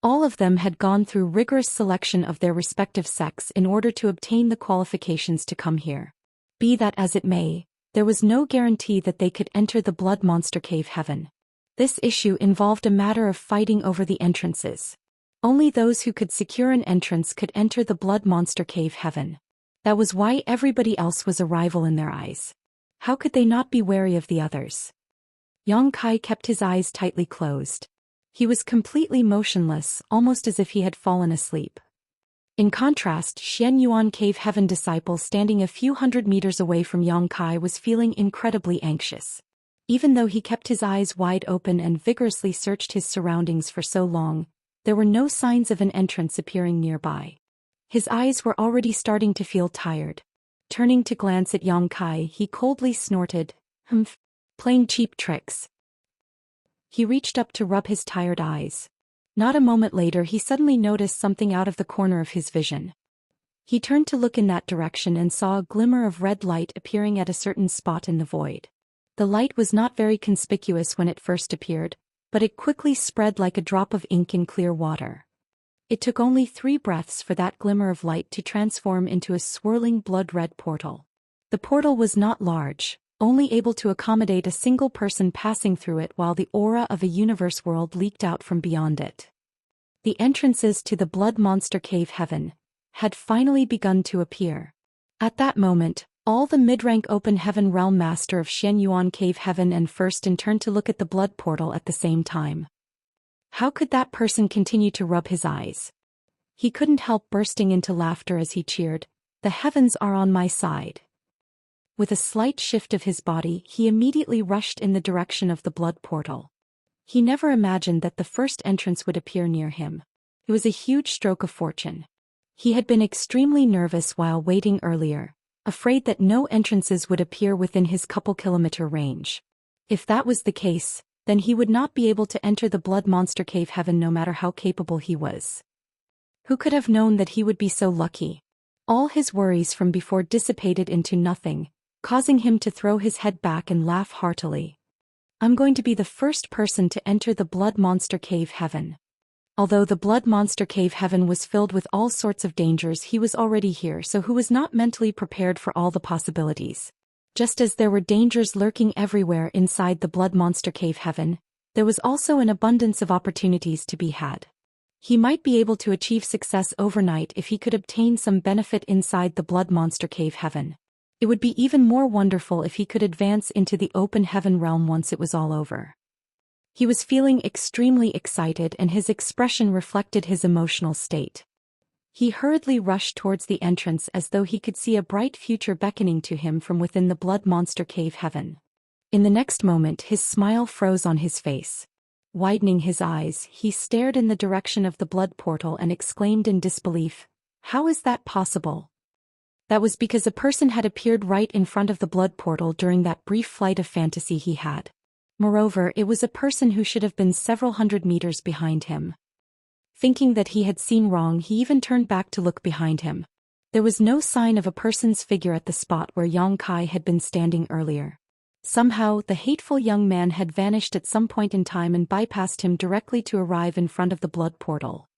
All of them had gone through rigorous selection of their respective sects in order to obtain the qualifications to come here. Be that as it may, there was no guarantee that they could enter the blood monster cave heaven. This issue involved a matter of fighting over the entrances. Only those who could secure an entrance could enter the blood monster cave heaven. That was why everybody else was a rival in their eyes. How could they not be wary of the others? Yang Kai kept his eyes tightly closed. He was completely motionless, almost as if he had fallen asleep. In contrast, Xianyuan cave heaven disciple standing a few hundred meters away from Yang Kai was feeling incredibly anxious. Even though he kept his eyes wide open and vigorously searched his surroundings for so long, there were no signs of an entrance appearing nearby. His eyes were already starting to feel tired. Turning to glance at Yang Kai, he coldly snorted, "Humph, playing cheap tricks." He reached up to rub his tired eyes. Not a moment later he suddenly noticed something out of the corner of his vision. He turned to look in that direction and saw a glimmer of red light appearing at a certain spot in the void. The light was not very conspicuous when it first appeared, but it quickly spread like a drop of ink in clear water. It took only 3 breaths for that glimmer of light to transform into a swirling blood-red portal. The portal was not large, only able to accommodate a single person passing through it, while the aura of a universe world leaked out from beyond it. The entrances to the blood monster cave heaven had finally begun to appear. At that moment, all the mid-rank open heaven realm master of Xianyuan cave heaven and first in turned to look at the blood portal at the same time. How could that person continue to rub his eyes? He couldn't help bursting into laughter as he cheered, "The heavens are on my side." With a slight shift of his body, he immediately rushed in the direction of the blood portal. He never imagined that the first entrance would appear near him. It was a huge stroke of fortune. He had been extremely nervous while waiting earlier, afraid that no entrances would appear within his couple-kilometer range. If that was the case, then he would not be able to enter the blood monster cave heaven no matter how capable he was. Who could have known that he would be so lucky? All his worries from before dissipated into nothing, causing him to throw his head back and laugh heartily. I'm going to be the first person to enter the blood monster cave heaven. Although the blood monster cave heaven was filled with all sorts of dangers, he was already here, so who was not mentally prepared for all the possibilities? Just as there were dangers lurking everywhere inside the blood monster cave heaven, there was also an abundance of opportunities to be had. He might be able to achieve success overnight if he could obtain some benefit inside the blood monster cave heaven. It would be even more wonderful if he could advance into the open heaven realm once it was all over. He was feeling extremely excited and his expression reflected his emotional state. He hurriedly rushed towards the entrance as though he could see a bright future beckoning to him from within the blood monster cave heaven. In the next moment his smile froze on his face. Widening his eyes, he stared in the direction of the blood portal and exclaimed in disbelief, "How is that possible?" That was because a person had appeared right in front of the blood portal during that brief flight of fantasy he had. Moreover, it was a person who should have been several hundred meters behind him. Thinking that he had seen wrong, he even turned back to look behind him. There was no sign of a person's figure at the spot where Yang Kai had been standing earlier. Somehow, the hateful young man had vanished at some point in time and bypassed him directly to arrive in front of the blood portal.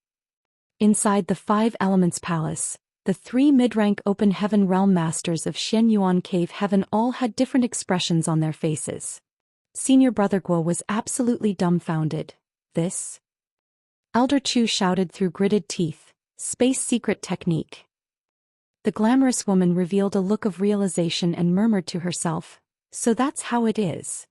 Inside the Five Elements Palace, the three mid-rank open heaven realm masters of Xianyuan Cave Heaven all had different expressions on their faces. Senior Brother Guo was absolutely dumbfounded. This? Elder Chu shouted through gritted teeth, "Space secret technique." The glamorous woman revealed a look of realization and murmured to herself, "So that's how it is."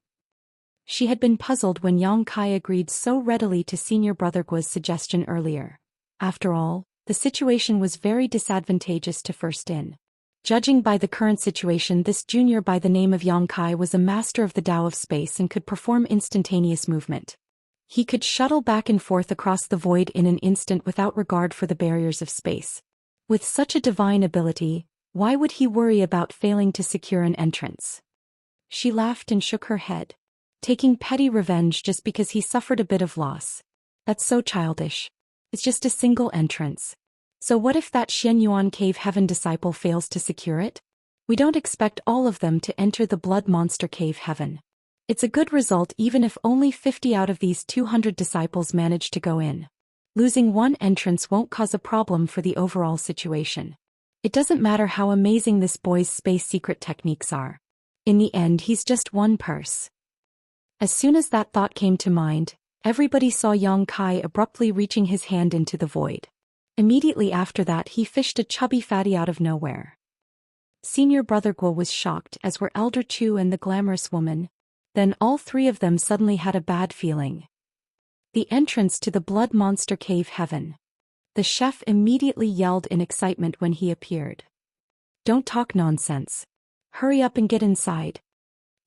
She had been puzzled when Yang Kai agreed so readily to Senior Brother Guo's suggestion earlier. After all, the situation was very disadvantageous to first in. Judging by the current situation, this junior by the name of Yang Kai was a master of the Tao of space and could perform instantaneous movement. He could shuttle back and forth across the void in an instant without regard for the barriers of space. With such a divine ability, why would he worry about failing to secure an entrance? She laughed and shook her head. Taking petty revenge just because he suffered a bit of loss. That's so childish. It's just a single entrance. So what if that Xianyuan Cave Heaven disciple fails to secure it? We don't expect all of them to enter the Blood Monster Cave Heaven. It's a good result even if only 50 out of these 200 disciples manage to go in. Losing one entrance won't cause a problem for the overall situation. It doesn't matter how amazing this boy's space secret techniques are. In the end, he's just one purse. As soon as that thought came to mind, everybody saw Yang Kai abruptly reaching his hand into the void. Immediately after that, he fished a chubby fatty out of nowhere. Senior Brother Guo was shocked, as were Elder Chu and the glamorous woman. Then all three of them suddenly had a bad feeling. The entrance to the Blood Monster Cave Heaven. The chef immediately yelled in excitement when he appeared. "Don't talk nonsense. Hurry up and get inside."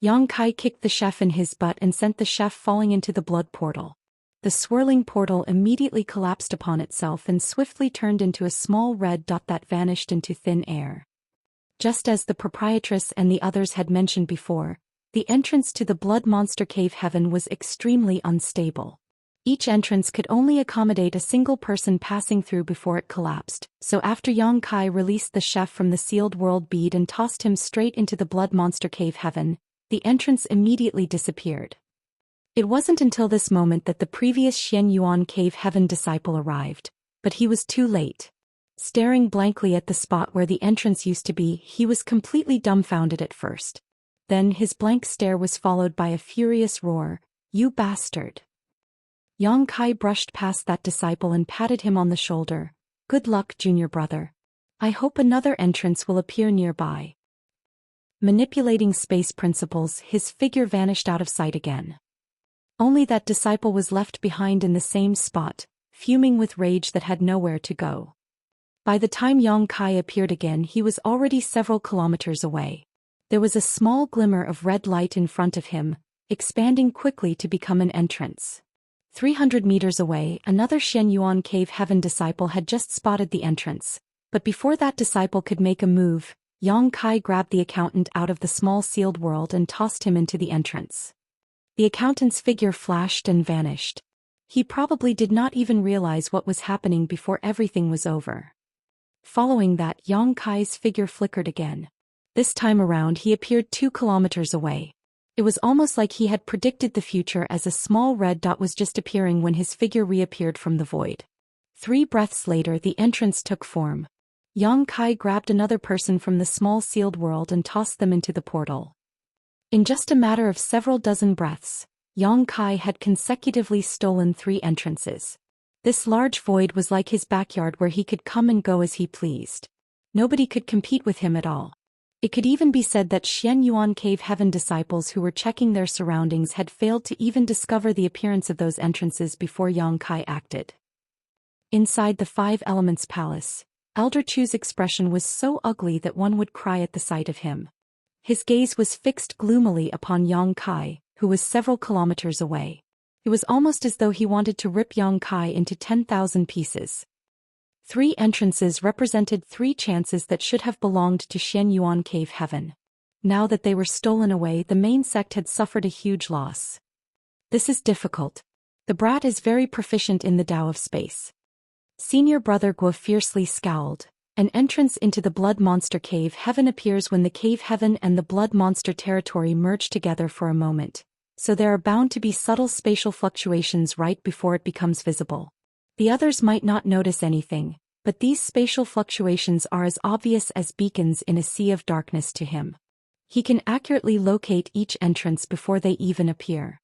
Yang Kai kicked the chef in his butt and sent the chef falling into the blood portal. The swirling portal immediately collapsed upon itself and swiftly turned into a small red dot that vanished into thin air. Just as the proprietress and the others had mentioned before, the entrance to the Blood Monster Cave Heaven was extremely unstable. Each entrance could only accommodate a single person passing through before it collapsed, so after Yang Kai released the chef from the sealed world bead and tossed him straight into the Blood Monster Cave Heaven, the entrance immediately disappeared. It wasn't until this moment that the previous Xianyuan Cave Heaven disciple arrived, but he was too late. Staring blankly at the spot where the entrance used to be, he was completely dumbfounded at first. Then his blank stare was followed by a furious roar, "You bastard!" Yang Kai brushed past that disciple and patted him on the shoulder. "Good luck, junior brother. I hope another entrance will appear nearby." Manipulating space principles, his figure vanished out of sight again. Only that disciple was left behind in the same spot, fuming with rage that had nowhere to go. By the time Yang Kai appeared again, he was already several kilometers away. There was a small glimmer of red light in front of him, expanding quickly to become an entrance. 300 meters away, another Xianyuan Cave Heaven disciple had just spotted the entrance, but before that disciple could make a move, Yang Kai grabbed the accountant out of the small sealed world and tossed him into the entrance. The accountant's figure flashed and vanished. He probably did not even realize what was happening before everything was over. Following that, Yang Kai's figure flickered again. This time around he appeared 2 kilometers away. It was almost like he had predicted the future, as a small red dot was just appearing when his figure reappeared from the void. 3 breaths later the entrance took form. Yang Kai grabbed another person from the small sealed world and tossed them into the portal. In just a matter of several dozen breaths, Yang Kai had consecutively stolen 3 entrances. This large void was like his backyard where he could come and go as he pleased. Nobody could compete with him at all. It could even be said that Xianyuan Cave Heaven disciples who were checking their surroundings had failed to even discover the appearance of those entrances before Yang Kai acted. Inside the 5 Elements Palace, Elder Chu's expression was so ugly that one would cry at the sight of him. His gaze was fixed gloomily upon Yang Kai, who was several kilometers away. It was almost as though he wanted to rip Yang Kai into 10,000 pieces. 3 entrances represented 3 chances that should have belonged to Xianyuan Cave Heaven. Now that they were stolen away, the main sect had suffered a huge loss. This is difficult. The brat is very proficient in the Tao of space. Senior brother Guo fiercely scowled. An entrance into the Blood Monster Cave Heaven appears when the Cave Heaven and the Blood Monster territory merge together for a moment, so there are bound to be subtle spatial fluctuations right before it becomes visible. The others might not notice anything, but these spatial fluctuations are as obvious as beacons in a sea of darkness to him. He can accurately locate each entrance before they even appear.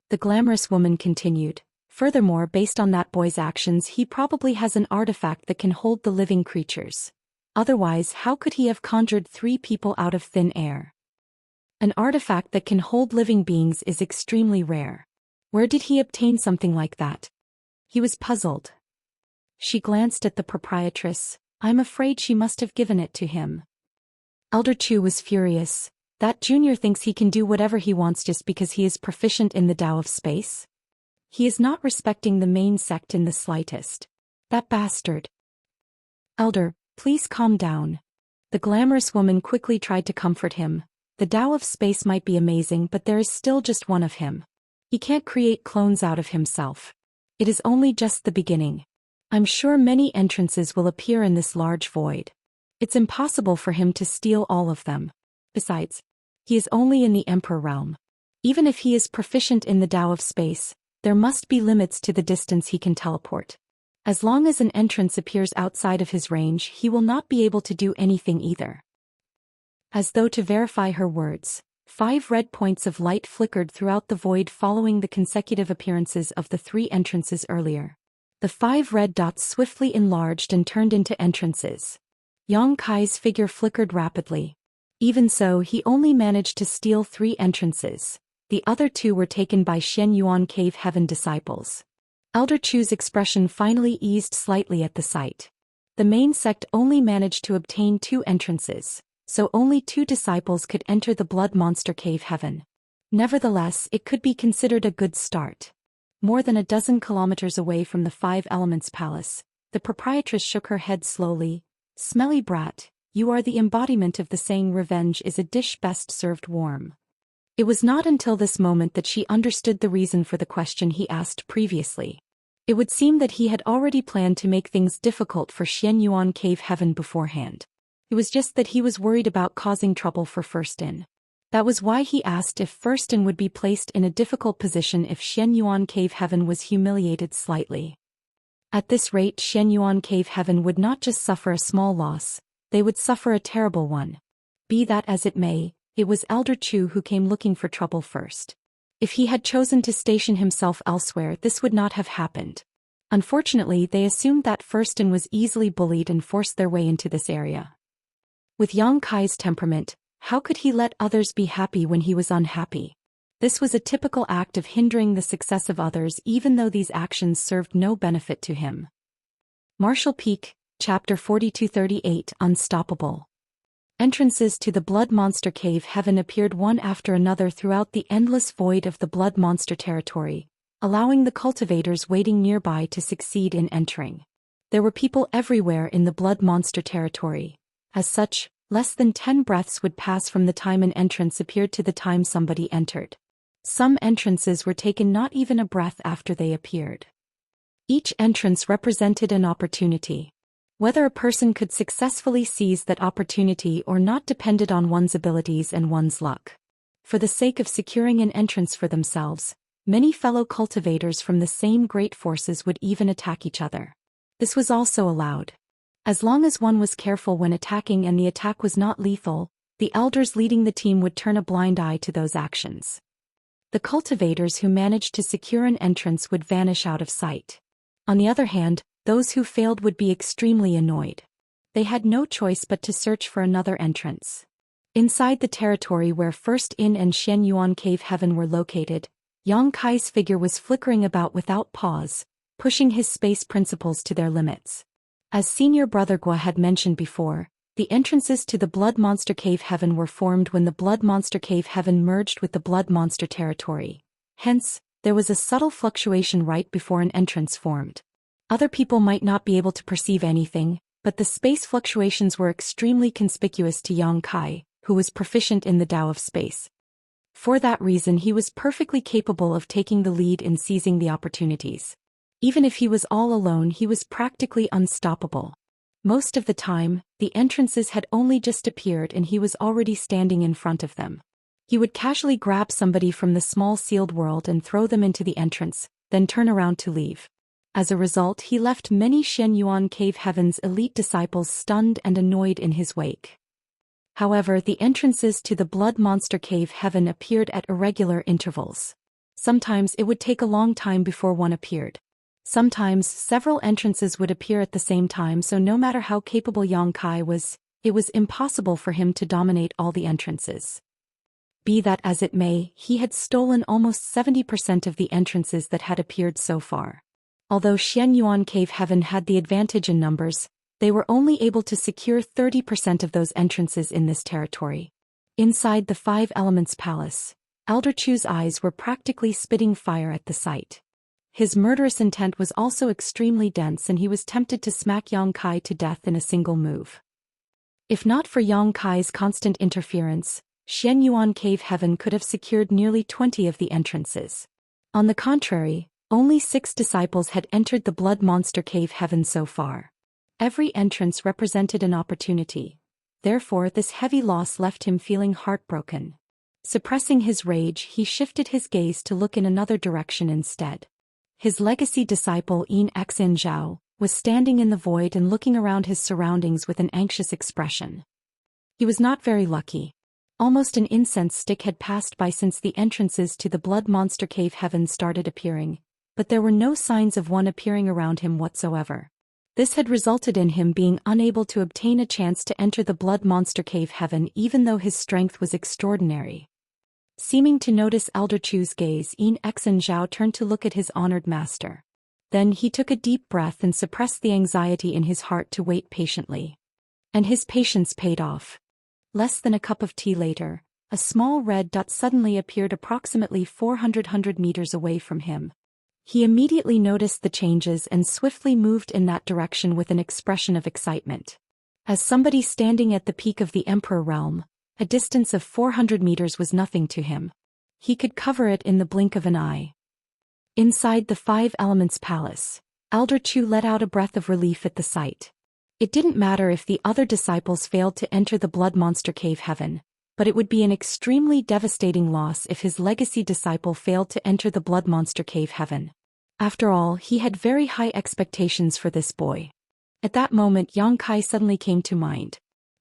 The glamorous woman continued. Furthermore, based on that boy's actions, he probably has an artifact that can hold the living creatures. Otherwise, how could he have conjured 3 people out of thin air? An artifact that can hold living beings is extremely rare. Where did he obtain something like that? He was puzzled. She glanced at the proprietress. I'm afraid she must have given it to him. Elder Chu was furious. That junior thinks he can do whatever he wants just because he is proficient in the Tao of space? He is not respecting the main sect in the slightest. That bastard. Elder, please calm down. The glamorous woman quickly tried to comfort him. The Tao of space might be amazing, but there is still just one of him. He can't create clones out of himself. It is only just the beginning. I'm sure many entrances will appear in this large void. It's impossible for him to steal all of them. Besides, he is only in the Emperor realm. Even if he is proficient in the Tao of space, there must be limits to the distance he can teleport. As long as an entrance appears outside of his range, he will not be able to do anything either. As though to verify her words, 5 red points of light flickered throughout the void following the consecutive appearances of the 3 entrances earlier. The 5 red dots swiftly enlarged and turned into entrances. Yang Kai's figure flickered rapidly. Even so, he only managed to steal 3 entrances. The other 2 were taken by Xianyuan Cave Heaven disciples. Elder Chu's expression finally eased slightly at the sight. The main sect only managed to obtain 2 entrances, so only 2 disciples could enter the Blood Monster Cave Heaven. Nevertheless, it could be considered a good start. More than a dozen kilometers away from the 5 Elements Palace, the proprietress shook her head slowly. Smelly brat, you are the embodiment of the saying revenge is a dish best served warm. It was not until this moment that she understood the reason for the question he asked previously. It would seem that he had already planned to make things difficult for Xianyuan Cave Heaven beforehand. It was just that he was worried about causing trouble for Firstin. That was why he asked if Firstin would be placed in a difficult position if Xianyuan Cave Heaven was humiliated slightly. At this rate, Xianyuan Cave Heaven would not just suffer a small loss, they would suffer a terrible one. Be that as it may, it was Elder Chu who came looking for trouble first. If he had chosen to station himself elsewhere, this would not have happened. Unfortunately, they assumed that Firstin was easily bullied and forced their way into this area. With Yang Kai's temperament, how could he let others be happy when he was unhappy? This was a typical act of hindering the success of others, even though these actions served no benefit to him. Martial Peak, Chapter 4238 Unstoppable. Entrances to the Blood Monster Cave Heaven appeared one after another throughout the endless void of the Blood Monster territory, allowing the cultivators waiting nearby to succeed in entering. There were people everywhere in the Blood Monster territory. As such, Less than 10 breaths would pass from the time an entrance appeared to the time somebody entered. Some entrances were taken not even a breath after they appeared. Each entrance represented an opportunity. Whether a person could successfully seize that opportunity or not depended on one's abilities and one's luck. For the sake of securing an entrance for themselves, many fellow cultivators from the same great forces would even attack each other. This was also allowed. As long as one was careful when attacking and the attack was not lethal, the elders leading the team would turn a blind eye to those actions. The cultivators who managed to secure an entrance would vanish out of sight. On the other hand, those who failed would be extremely annoyed. They had no choice but to search for another entrance. Inside the territory where First Yin and Xianyuan Cave Heaven were located, Yang Kai's figure was flickering about without pause, pushing his space principles to their limits. As Senior Brother Gua had mentioned before, the entrances to the Blood Monster Cave Heaven were formed when the Blood Monster Cave Heaven merged with the Blood Monster territory. Hence, there was a subtle fluctuation right before an entrance formed. Other people might not be able to perceive anything, but the space fluctuations were extremely conspicuous to Yang Kai, who was proficient in the Tao of space. For that reason he was perfectly capable of taking the lead in seizing the opportunities. Even if he was all alone, he was practically unstoppable. Most of the time, the entrances had only just appeared and he was already standing in front of them. He would casually grab somebody from the small sealed world and throw them into the entrance, then turn around to leave. As a result, he left many Xianyuan Cave Heaven's elite disciples stunned and annoyed in his wake. However, the entrances to the Blood Monster Cave Heaven appeared at irregular intervals. Sometimes it would take a long time before one appeared. Sometimes several entrances would appear at the same time, so no matter how capable Yang Kai was, it was impossible for him to dominate all the entrances. Be that as it may, he had stolen almost 70% of the entrances that had appeared so far. Although Xianyuan Cave Heaven had the advantage in numbers, they were only able to secure 30% of those entrances in this territory. Inside the Five Elements Palace, Elder Chu's eyes were practically spitting fire at the sight. His murderous intent was also extremely dense and he was tempted to smack Yang Kai to death in a single move. If not for Yang Kai's constant interference, Xianyuan Cave Heaven could have secured nearly 20 of the entrances. On the contrary, only 6 disciples had entered the Blood Monster Cave Heaven so far. Every entrance represented an opportunity. Therefore, this heavy loss left him feeling heartbroken. Suppressing his rage, he shifted his gaze to look in another direction instead. His legacy disciple Yin Xin Zhao was standing in the void and looking around his surroundings with an anxious expression. He was not very lucky. Almost an incense stick had passed by since the entrances to the Blood Monster Cave Heaven started appearing, but there were no signs of one appearing around him whatsoever. This had resulted in him being unable to obtain a chance to enter the Blood Monster Cave Heaven even though his strength was extraordinary. Seeming to notice Elder Chu's gaze, Yin Xin Zhao turned to look at his honored master. Then he took a deep breath and suppressed the anxiety in his heart to wait patiently. And his patience paid off. Less than a cup of tea later, a small red dot suddenly appeared approximately 400 meters away from him. He immediately noticed the changes and swiftly moved in that direction with an expression of excitement. As somebody standing at the peak of the Emperor Realm, a distance of 400 meters was nothing to him. He could cover it in the blink of an eye. Inside the Five Elements Palace, Elder Chu let out a breath of relief at the sight. It didn't matter if the other disciples failed to enter the Blood Monster Cave Heaven, but it would be an extremely devastating loss if his legacy disciple failed to enter the Blood Monster Cave Heaven. After all, he had very high expectations for this boy. At that moment, Yang Kai suddenly came to mind.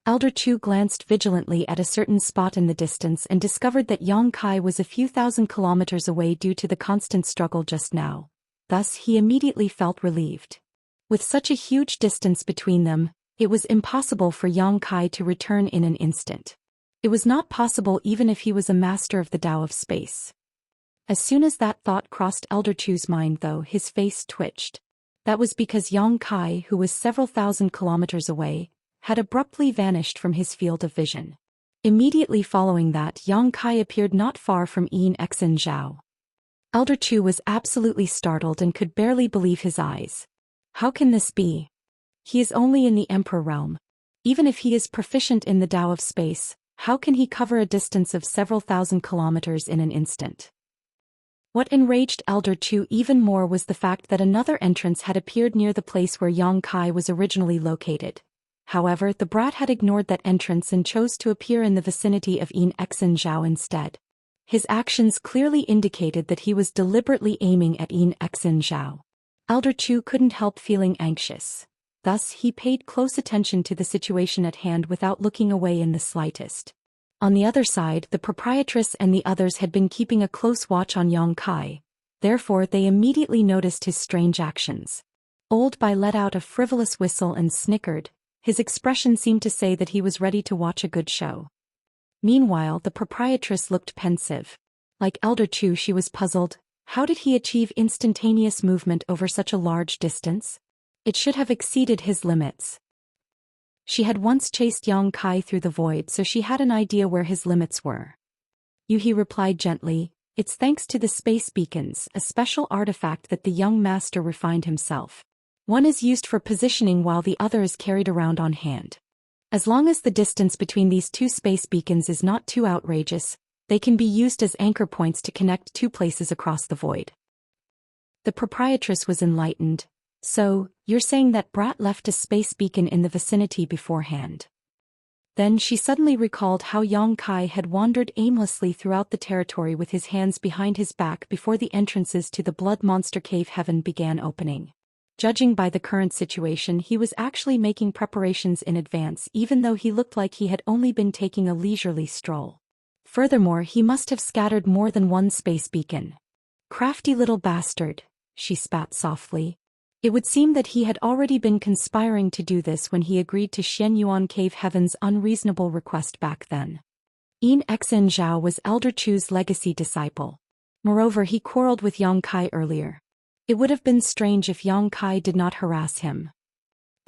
Elder Chu glanced vigilantly at a certain spot in the distance and discovered that Yang Kai was a few thousand kilometers away due to the constant struggle just now. Thus, he immediately felt relieved. With such a huge distance between them, it was impossible for Yang Kai to return in an instant. It was not possible even if he was a master of the Tao of space. As soon as that thought crossed Elder Chu's mind, though, his face twitched. That was because Yang Kai, who was several thousand kilometers away, had abruptly vanished from his field of vision. Immediately following that, Yang Kai appeared not far from Yin Xin Zhao. Elder Chu was absolutely startled and could barely believe his eyes. How can this be? He is only in the Emperor Realm. Even if he is proficient in the Tao of space, how can he cover a distance of several thousand kilometers in an instant? What enraged Elder Chu even more was the fact that another entrance had appeared near the place where Yang Kai was originally located. However, the brat had ignored that entrance and chose to appear in the vicinity of Yin Xen Zhao instead. His actions clearly indicated that he was deliberately aiming at Yin Xen Zhao. Elder Chu couldn't help feeling anxious. Thus, he paid close attention to the situation at hand without looking away in the slightest. On the other side, the proprietress and the others had been keeping a close watch on Yang Kai. Therefore, they immediately noticed his strange actions. Old Bai let out a frivolous whistle and snickered. His expression seemed to say that he was ready to watch a good show. Meanwhile, the proprietress looked pensive. Like Elder Chu, she was puzzled. How did he achieve instantaneous movement over such a large distance? It should have exceeded his limits. She had once chased Yang Kai through the void, so she had an idea where his limits were. He replied gently, "It's thanks to the space beacons, a special artifact that the young master refined himself. One is used for positioning while the other is carried around on hand. As long as the distance between these two space beacons is not too outrageous, they can be used as anchor points to connect two places across the void." The proprietress was enlightened. "So, you're saying that brat left a space beacon in the vicinity beforehand?" Then she suddenly recalled how Yang Kai had wandered aimlessly throughout the territory with his hands behind his back before the entrances to the Blood Monster Cave heaven began opening. Judging by the current situation, he was actually making preparations in advance, even though he looked like he had only been taking a leisurely stroll. Furthermore, he must have scattered more than one space beacon. "Crafty little bastard," she spat softly. It would seem that he had already been conspiring to do this when he agreed to Xianyuan Cave Heaven's unreasonable request back then. Yin Xen Zhao was Elder Chu's legacy disciple. Moreover, he quarreled with Yang Kai earlier. It would have been strange if Yang Kai did not harass him.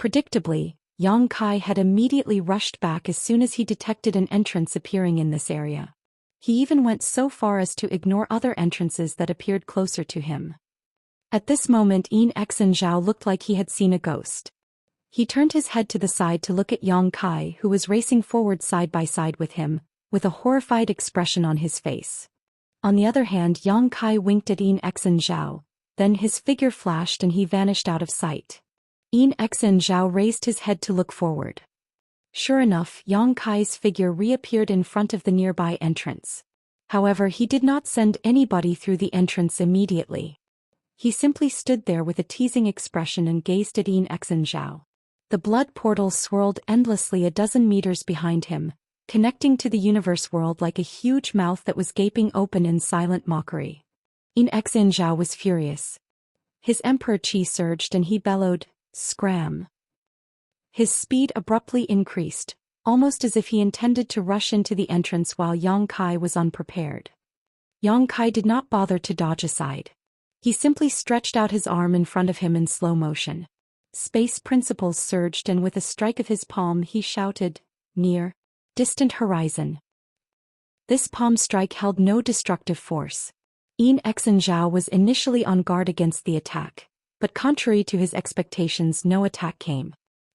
Predictably, Yang Kai had immediately rushed back as soon as he detected an entrance appearing in this area. He even went so far as to ignore other entrances that appeared closer to him. At this moment, Yin Xen Zhao looked like he had seen a ghost. He turned his head to the side to look at Yang Kai, who was racing forward side by side with him, with a horrified expression on his face. On the other hand, Yang Kai winked at Yin Xen Zhao. Then his figure flashed and he vanished out of sight. Yin Xen Zhao raised his head to look forward. Sure enough, Yang Kai's figure reappeared in front of the nearby entrance. However, he did not send anybody through the entrance immediately. He simply stood there with a teasing expression and gazed at Yin Xen Zhao. The blood portal swirled endlessly a dozen meters behind him, connecting to the universe world like a huge mouth that was gaping open in silent mockery. Yin Xen Zhao was furious. His emperor chi surged and he bellowed, "Scram!" His speed abruptly increased, almost as if he intended to rush into the entrance while Yang Kai was unprepared. Yang Kai did not bother to dodge aside. He simply stretched out his arm in front of him in slow motion. Space principles surged and with a strike of his palm he shouted, "Near, distant horizon." This palm strike held no destructive force. Yin Xen Zhao was initially on guard against the attack, but contrary to his expectations, no attack came.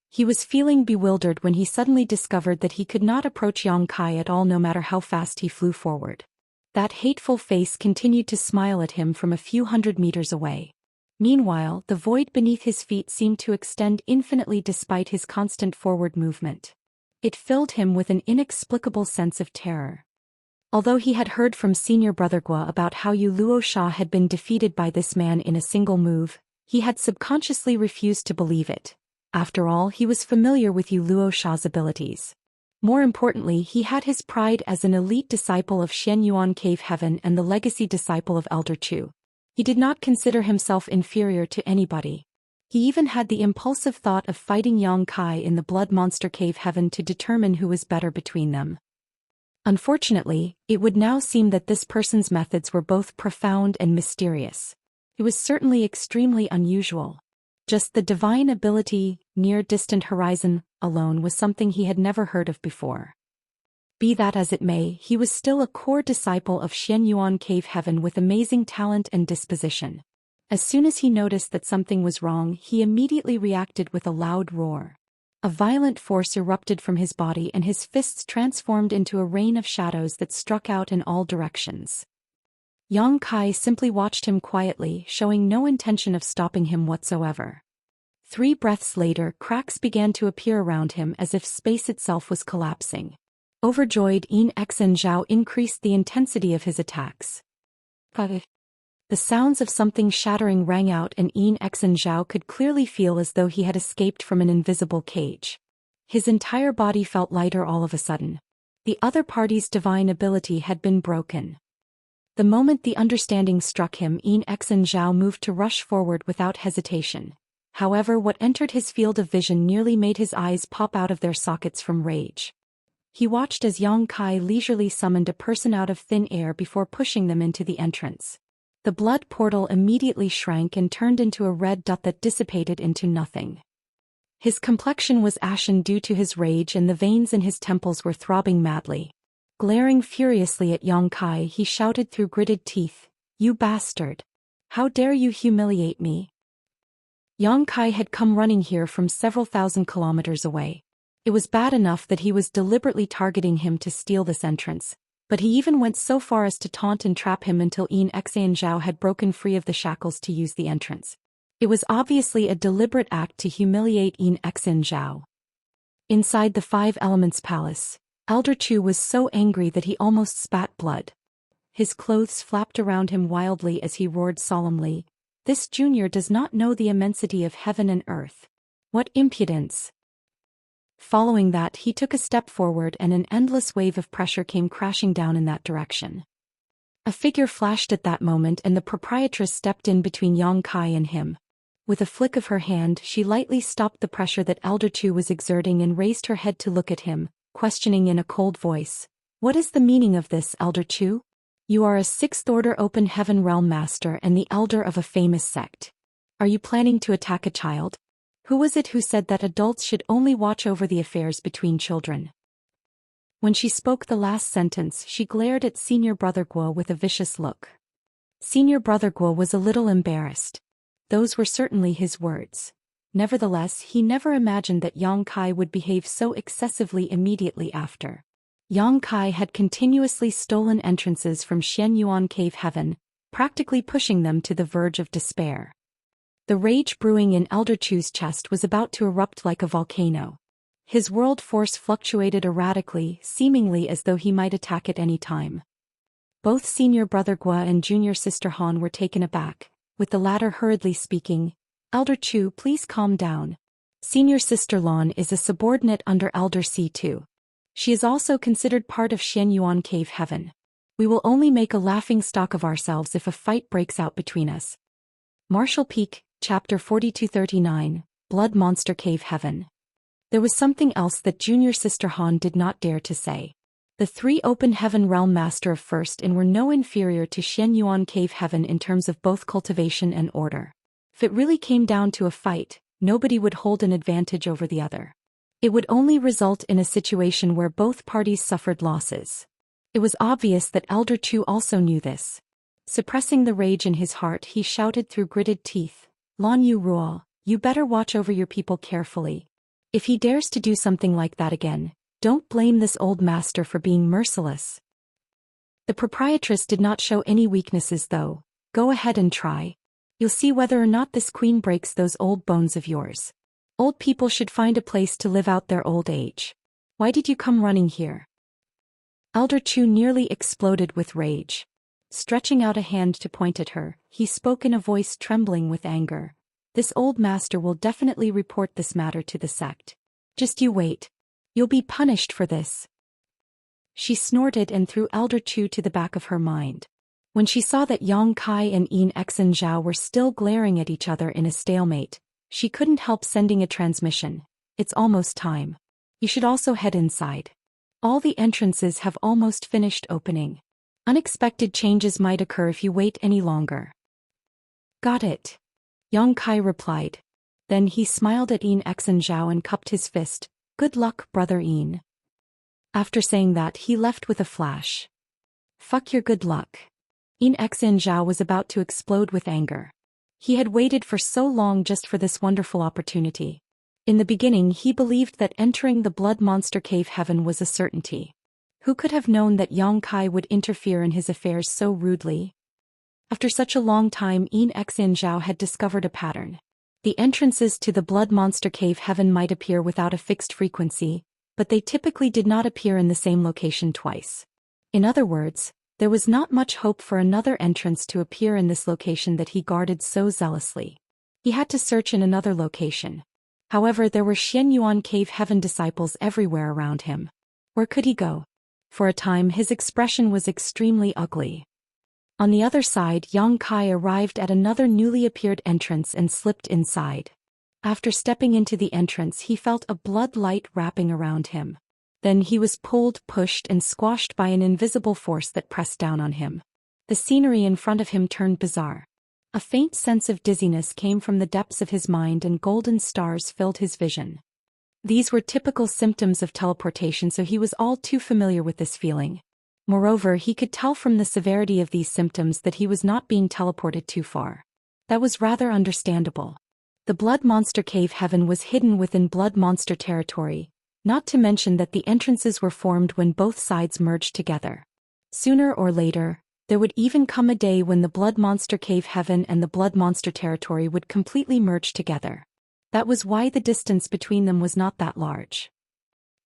He was feeling bewildered when he suddenly discovered that he could not approach Yang Kai at all no matter how fast he flew forward. That hateful face continued to smile at him from a few hundred meters away. Meanwhile, the void beneath his feet seemed to extend infinitely despite his constant forward movement. It filled him with an inexplicable sense of terror. Although he had heard from Senior Brother Gua about how Yu Luosha had been defeated by this man in a single move, he had subconsciously refused to believe it. After all, he was familiar with Yu Luosha's abilities. More importantly, he had his pride as an elite disciple of Xianyuan Cave Heaven and the legacy disciple of Elder Chu. He did not consider himself inferior to anybody. He even had the impulsive thought of fighting Yang Kai in the Blood Monster Cave Heaven to determine who was better between them. Unfortunately, it would now seem that this person's methods were both profound and mysterious. It was certainly extremely unusual. Just the divine ability, near distant horizon, alone was something he had never heard of before. Be that as it may, he was still a core disciple of Xianyuan Cave Heaven with amazing talent and disposition. As soon as he noticed that something was wrong, he immediately reacted with a loud roar. A violent force erupted from his body and his fists transformed into a rain of shadows that struck out in all directions. Yang Kai simply watched him quietly, showing no intention of stopping him whatsoever. 3 breaths later, cracks began to appear around him as if space itself was collapsing. Overjoyed, Xianxia increased the intensity of his attacks. The sounds of something shattering rang out, and Xianxia could clearly feel as though he had escaped from an invisible cage. His entire body felt lighter all of a sudden. The other party's divine ability had been broken. The moment the understanding struck him, Xianxia moved to rush forward without hesitation. However, what entered his field of vision nearly made his eyes pop out of their sockets from rage. He watched as Yang Kai leisurely summoned a person out of thin air before pushing them into the entrance. The blood portal immediately shrank and turned into a red dot that dissipated into nothing. His complexion was ashen due to his rage, and the veins in his temples were throbbing madly. Glaring furiously at Yang Kai, he shouted through gritted teeth, "You bastard! How dare you humiliate me?" Yang Kai had come running here from several thousand kilometers away. It was bad enough that he was deliberately targeting him to steal this entrance, but he even went so far as to taunt and trap him until Xianxia had broken free of the shackles to use the entrance. It was obviously a deliberate act to humiliate Xianxia. Inside the 5 Elements Palace, Elder Chu was so angry that he almost spat blood. His clothes flapped around him wildly as he roared solemnly, "This junior does not know the immensity of heaven and earth. What impudence!" Following that, he took a step forward and an endless wave of pressure came crashing down in that direction. A figure flashed at that moment, and the proprietress stepped in between Yang Kai and him. With a flick of her hand, she lightly stopped the pressure that Elder Chu was exerting and raised her head to look at him, questioning in a cold voice, "What is the meaning of this, Elder Chu? You are a 6th Order Open Heaven Realm Master and the elder of a famous sect. Are you planning to attack a child? Who was it who said that adults should only watch over the affairs between children?" When she spoke the last sentence, she glared at Senior Brother Guo with a vicious look. Senior Brother Guo was a little embarrassed. Those were certainly his words. Nevertheless, he never imagined that Yang Kai would behave so excessively immediately after. Yang Kai had continuously stolen entrances from Xianyuan Cave Heaven, practically pushing them to the verge of despair. The rage brewing in Elder Chu's chest was about to erupt like a volcano. His world force fluctuated erratically, seemingly as though he might attack at any time. Both Senior Brother Guo and Junior Sister Han were taken aback, with the latter hurriedly speaking, "Elder Chu, please calm down. Senior Sister Lan is a subordinate under Elder C2. She is also considered part of Xianyuan Cave Heaven. We will only make a laughingstock of ourselves if a fight breaks out between us." Martial Peak, Chapter 4239, Blood Monster Cave Heaven. There was something else that Junior Sister Han did not dare to say. The 3 Open Heaven Realm Master of First In were no inferior to Xianyuan Cave Heaven in terms of both cultivation and order. If it really came down to a fight, nobody would hold an advantage over the other. It would only result in a situation where both parties suffered losses. It was obvious that Elder Chu also knew this. Suppressing the rage in his heart, he shouted through gritted teeth, "Lan Yu Ruo, you better watch over your people carefully. If he dares to do something like that again, don't blame this old master for being merciless." The proprietress did not show any weaknesses though. "Go ahead and try. You'll see whether or not this queen breaks those old bones of yours. Old people should find a place to live out their old age. Why did you come running here?" Elder Chu nearly exploded with rage. Stretching out a hand to point at her, he spoke in a voice trembling with anger. "This old master will definitely report this matter to the sect. Just you wait. You'll be punished for this." She snorted and threw Elder Chu to the back of her mind. When she saw that Yang Kai and Xianxia were still glaring at each other in a stalemate, she couldn't help sending a transmission. "It's almost time. You should also head inside. All the entrances have almost finished opening. Unexpected changes might occur if you wait any longer." "Got it," Yang Kai replied. Then he smiled at Xianxia and cupped his fist. "Good luck, Brother Yin." After saying that, he left with a flash. "Fuck your good luck." Xianxia was about to explode with anger. He had waited for so long just for this wonderful opportunity. In the beginning he believed that entering the blood monster cave heaven was a certainty. Who could have known that Yang Kai would interfere in his affairs so rudely? After such a long time, Xianxia had discovered a pattern. The entrances to the blood monster cave heaven might appear without a fixed frequency, but they typically did not appear in the same location twice. In other words, there was not much hope for another entrance to appear in this location that he guarded so zealously. He had to search in another location. However, there were Xianyuan cave heaven disciples everywhere around him. Where could he go? For a time his expression was extremely ugly. On the other side, Yang Kai arrived at another newly appeared entrance and slipped inside. After stepping into the entrance he felt a blood light wrapping around him. Then he was pulled, pushed and squashed by an invisible force that pressed down on him. The scenery in front of him turned bizarre. A faint sense of dizziness came from the depths of his mind and golden stars filled his vision. These were typical symptoms of teleportation, so he was all too familiar with this feeling. Moreover, he could tell from the severity of these symptoms that he was not being teleported too far. That was rather understandable. The blood monster cave heaven was hidden within blood monster territory, not to mention that the entrances were formed when both sides merged together. Sooner or later, there would even come a day when the blood monster cave heaven and the blood monster territory would completely merge together. That was why the distance between them was not that large.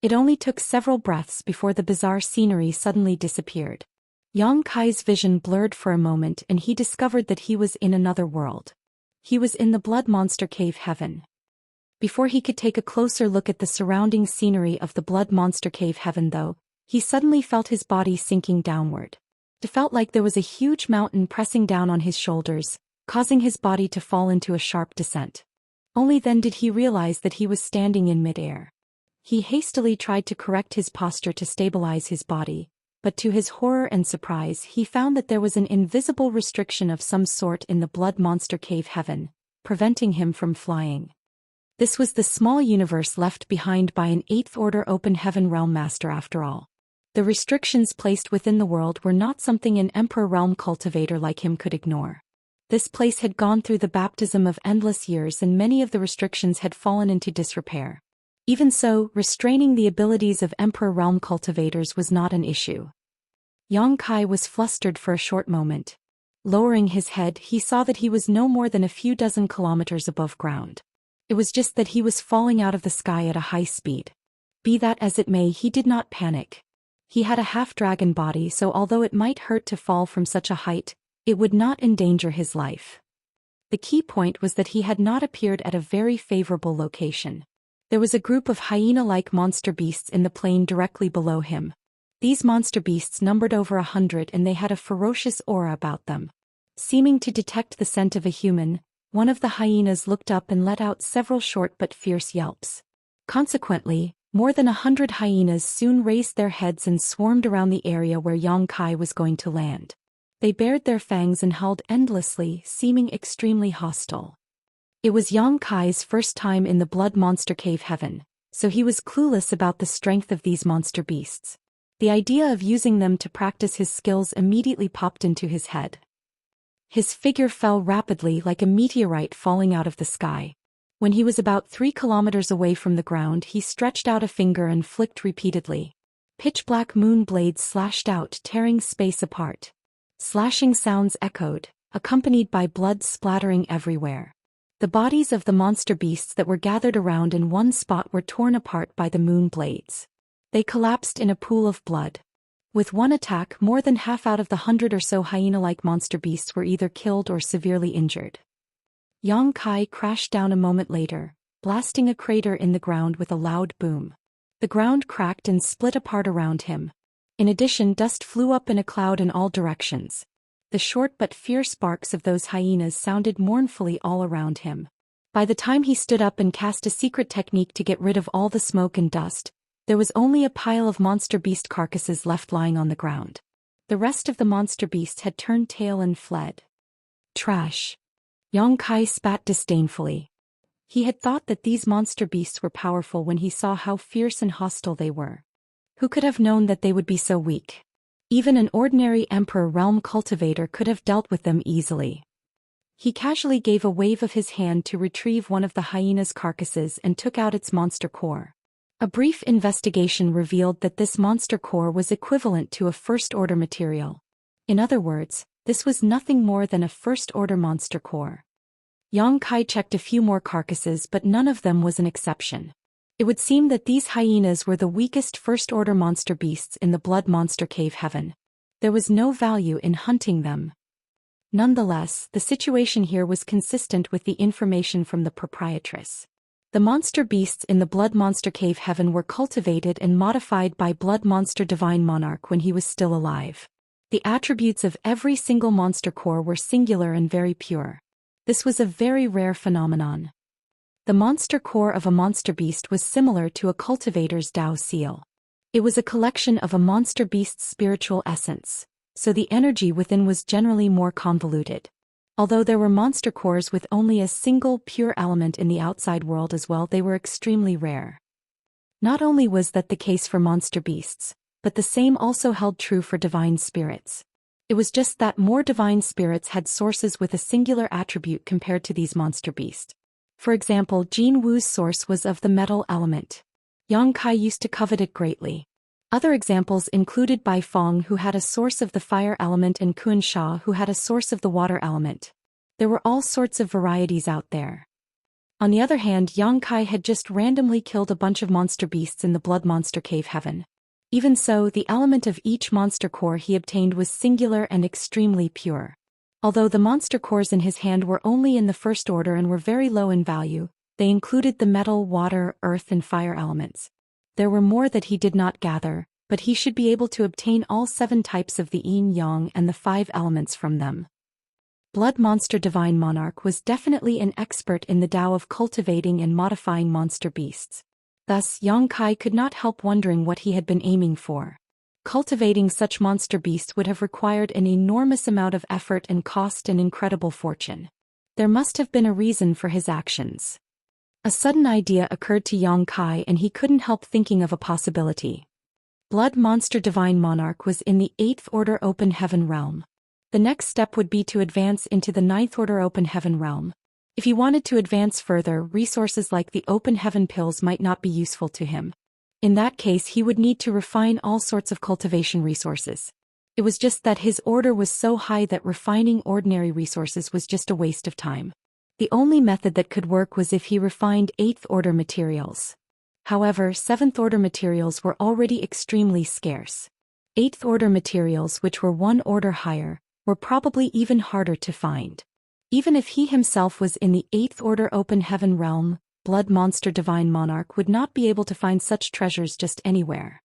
It only took several breaths before the bizarre scenery suddenly disappeared. Yang Kai's vision blurred for a moment and he discovered that he was in another world. He was in the blood monster cave heaven. Before he could take a closer look at the surrounding scenery of the blood monster cave heaven though, he suddenly felt his body sinking downward. It felt like there was a huge mountain pressing down on his shoulders, causing his body to fall into a sharp descent. Only then did he realize that he was standing in midair. He hastily tried to correct his posture to stabilize his body, but to his horror and surprise he found that there was an invisible restriction of some sort in the blood monster cave heaven, preventing him from flying. This was the small universe left behind by an 8th order open heaven realm master after all. The restrictions placed within the world were not something an emperor realm cultivator like him could ignore. This place had gone through the baptism of endless years and many of the restrictions had fallen into disrepair. Even so, restraining the abilities of emperor realm cultivators was not an issue. Yang Kai was flustered for a short moment. Lowering his head, he saw that he was no more than a few dozen kilometers above ground. It was just that he was falling out of the sky at a high speed. Be that as it may, he did not panic. He had a half-dragon body, so although it might hurt to fall from such a height, it would not endanger his life. The key point was that he had not appeared at a very favorable location. There was a group of hyena-like monster beasts in the plain directly below him. These monster beasts numbered over 100 and they had a ferocious aura about them. Seeming to detect the scent of a human, one of the hyenas looked up and let out several short but fierce yelps. Consequently, more than 100 hyenas soon raised their heads and swarmed around the area where Yang Kai was going to land. They bared their fangs and howled endlessly, seeming extremely hostile. It was Yang Kai's first time in the blood monster cave heaven, so he was clueless about the strength of these monster beasts. The idea of using them to practice his skills immediately popped into his head. His figure fell rapidly like a meteorite falling out of the sky. When he was about 3 kilometers away from the ground, he stretched out a finger and flicked repeatedly. Pitch-black moon blades slashed out, tearing space apart. Slashing sounds echoed, accompanied by blood splattering everywhere. The bodies of the monster beasts that were gathered around in one spot were torn apart by the moon blades. They collapsed in a pool of blood. With one attack, more than half out of the 100 or so hyena-like monster beasts were either killed or severely injured. Yang Kai crashed down a moment later, blasting a crater in the ground with a loud boom. The ground cracked and split apart around him. In addition, dust flew up in a cloud in all directions. The short but fierce barks of those hyenas sounded mournfully all around him. By the time he stood up and cast a secret technique to get rid of all the smoke and dust, there was only a pile of monster beast carcasses left lying on the ground. The rest of the monster beasts had turned tail and fled. Trash. Yang Kai spat disdainfully. He had thought that these monster beasts were powerful when he saw how fierce and hostile they were. Who could have known that they would be so weak? Even an ordinary emperor realm cultivator could have dealt with them easily. He casually gave a wave of his hand to retrieve one of the hyena's carcasses and took out its monster core. A brief investigation revealed that this monster core was equivalent to a first-order material. In other words, this was nothing more than a first-order monster core. Yang Kai checked a few more carcasses, but none of them was an exception. It would seem that these hyenas were the weakest first-order monster beasts in the Blood Monster Cave Heaven. There was no value in hunting them. Nonetheless, the situation here was consistent with the information from the proprietress. The monster beasts in the Blood Monster Cave Heaven were cultivated and modified by Blood Monster Divine Monarch when he was still alive. The attributes of every single monster core were singular and very pure. This was a very rare phenomenon. The monster core of a monster beast was similar to a cultivator's Dao seal. It was a collection of a monster beast's spiritual essence, so the energy within was generally more convoluted. Although there were monster cores with only a single pure element in the outside world as well, they were extremely rare. Not only was that the case for monster beasts, but the same also held true for divine spirits. It was just that more divine spirits had sources with a singular attribute compared to these monster beasts. For example, Jin Wu's source was of the metal element. Yang Kai used to covet it greatly. Other examples included Bai Fong, who had a source of the fire element, and Kun Sha, who had a source of the water element. There were all sorts of varieties out there. On the other hand, Yang Kai had just randomly killed a bunch of monster beasts in the Blood Monster Cave Heaven. Even so, the element of each monster core he obtained was singular and extremely pure. Although the monster cores in his hand were only in the first order and were very low in value, they included the metal, water, earth, and fire elements. There were more that he did not gather, but he should be able to obtain all 7 types of the yin yang and the 5 elements from them. Blood Monster Divine Monarch was definitely an expert in the Tao of cultivating and modifying monster beasts. Thus, Yang Kai could not help wondering what he had been aiming for. Cultivating such monster beasts would have required an enormous amount of effort and cost an incredible fortune. There must have been a reason for his actions. A sudden idea occurred to Yang Kai, and he couldn't help thinking of a possibility. Blood Monster Divine Monarch was in the 8th Order Open Heaven realm. The next step would be to advance into the 9th Order Open Heaven realm. If he wanted to advance further, resources like the Open Heaven pills might not be useful to him. In that case, he would need to refine all sorts of cultivation resources. It was just that his order was so high that refining ordinary resources was just a waste of time. The only method that could work was if he refined 8th order materials. However, 7th order materials were already extremely scarce. 8th order materials, which were 1 order higher, were probably even harder to find. Even if he himself was in the 8th order Open Heaven realm, Blood Monster Divine Monarch would not be able to find such treasures just anywhere.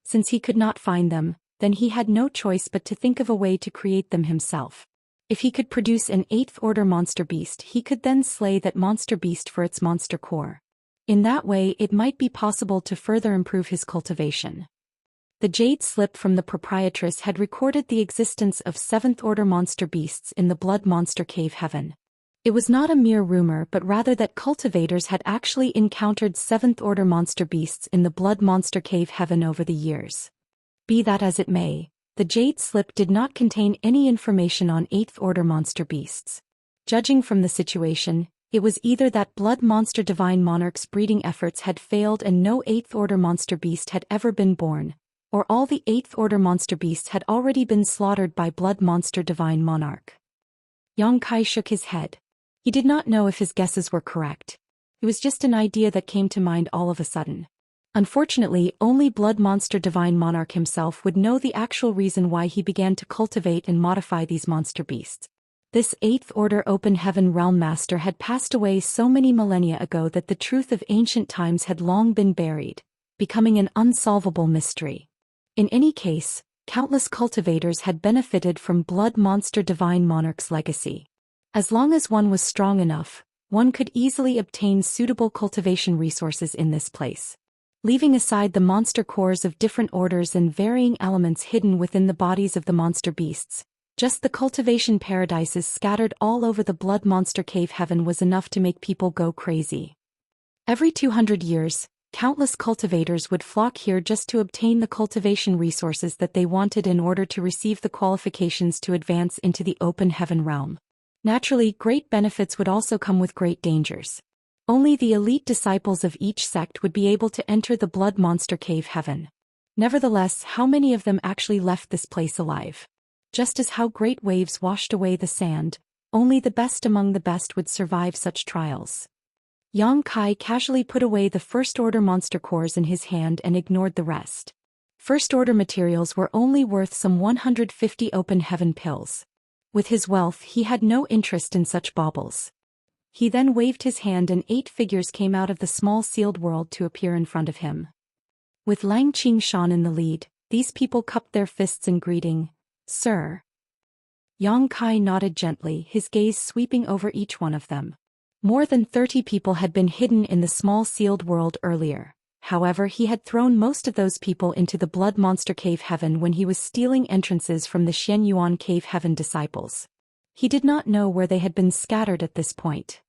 Since he could not find them, then he had no choice but to think of a way to create them himself. If he could produce an 8th order monster beast, he could then slay that monster beast for its monster core. In that way, it might be possible to further improve his cultivation. The jade slip from the proprietress had recorded the existence of 7th order monster beasts in the Blood Monster Cave Heaven. It was not a mere rumor, but rather that cultivators had actually encountered 7th order monster beasts in the Blood Monster Cave Heaven over the years. Be that as it may, the jade slip did not contain any information on 8th order monster beasts. Judging from the situation, it was either that Blood Monster Divine Monarch's breeding efforts had failed and no 8th order monster beast had ever been born, or all the 8th order monster beasts had already been slaughtered by Blood Monster Divine Monarch. Yang Kai shook his head. He did not know if his guesses were correct. It was just an idea that came to mind all of a sudden. Unfortunately, only Blood Monster Divine Monarch himself would know the actual reason why he began to cultivate and modify these monster beasts. This 8th Order Open Heaven Realm Master had passed away so many millennia ago that the truth of ancient times had long been buried, becoming an unsolvable mystery. In any case, countless cultivators had benefited from Blood Monster Divine Monarch's legacy. As long as one was strong enough, one could easily obtain suitable cultivation resources in this place. Leaving aside the monster cores of different orders and varying elements hidden within the bodies of the monster beasts, just the cultivation paradises scattered all over the Blood Monster Cave Heaven was enough to make people go crazy. Every 200 years, countless cultivators would flock here just to obtain the cultivation resources that they wanted in order to receive the qualifications to advance into the Open Heaven realm. Naturally, great benefits would also come with great dangers. Only the elite disciples of each sect would be able to enter the blood monster cave heaven. Nevertheless, how many of them actually left this place alive? Just as how great waves washed away the sand, only the best among the best would survive such trials. Yang Kai casually put away the first-order monster cores in his hand and ignored the rest. First-order materials were only worth some 150 open heaven pills. With his wealth, he had no interest in such baubles. He then waved his hand and 8 figures came out of the small sealed world to appear in front of him. With Xianxia in the lead, these people cupped their fists in greeting. "Sir." Yang Kai nodded gently, his gaze sweeping over each one of them. More than 30 people had been hidden in the small sealed world earlier. However, he had thrown most of those people into the blood monster cave heaven when he was stealing entrances from the Xianyuan cave heaven disciples. He did not know where they had been scattered at this point.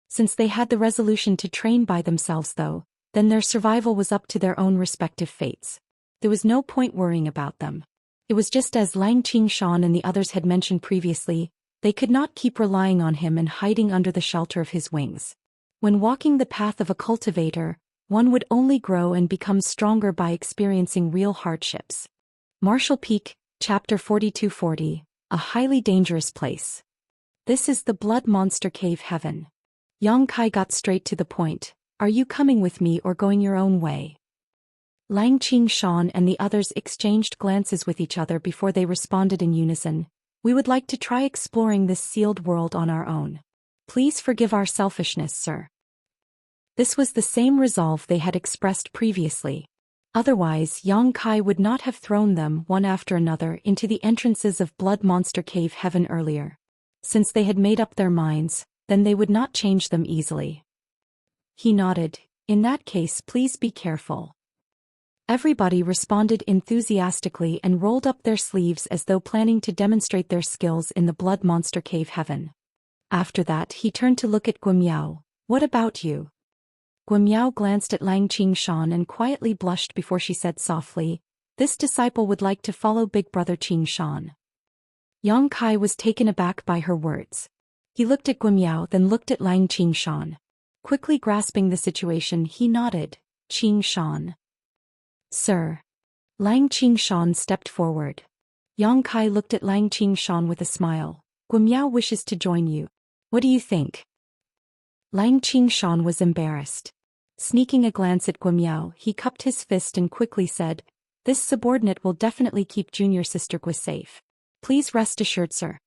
Since they had the resolution to train by themselves though, then their survival was up to their own respective fates. There was no point worrying about them. It was just as Xianxia and the others had mentioned previously, they could not keep relying on him and hiding under the shelter of his wings. When walking the path of a cultivator, one would only grow and become stronger by experiencing real hardships. Martial Peak, Chapter 4240, a highly dangerous place. This is the blood monster cave heaven. Yang Kai got straight to the point. Are you coming with me or going your own way? Xianxia and the others exchanged glances with each other before they responded in unison. We would like to try exploring this sealed world on our own. Please forgive our selfishness, sir. This was the same resolve they had expressed previously. Otherwise, Yang Kai would not have thrown them, one after another, into the entrances of Blood Monster Cave Heaven earlier. Since they had made up their minds, then they would not change them easily. He nodded. In that case, please be careful. Everybody responded enthusiastically and rolled up their sleeves as though planning to demonstrate their skills in the Blood Monster Cave Heaven. After that, he turned to look at Guimiao. What about you? Guimiao glanced at Xianxia and quietly blushed before she said softly, this disciple would like to follow Big Brother Xian. Yang Kai was taken aback by her words. He looked at Guimiao then looked at Xianxia. Quickly grasping the situation, he nodded. Xian. Sir. Xianxia stepped forward. Yang Kai looked at Xianxia with a smile. Guimiao wishes to join you. What do you think? Xianxia was embarrassed. Sneaking a glance at Guimiao, he cupped his fist and quickly said, this subordinate will definitely keep junior sister Gui safe. Please rest assured, sir.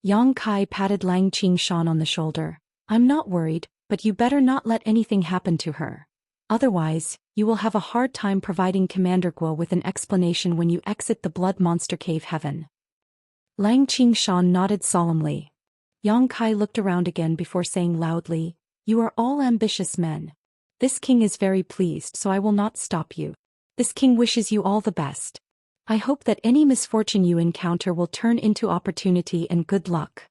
Yang Kai patted Xianxia on the shoulder. I'm not worried, but you better not let anything happen to her. Otherwise, you will have a hard time providing Commander Guo with an explanation when you exit the Blood Monster Cave Heaven. Xianxia nodded solemnly. Yang Kai looked around again before saying loudly, you are all ambitious men. This king is very pleased, so I will not stop you. This king wishes you all the best. I hope that any misfortune you encounter will turn into opportunity and good luck.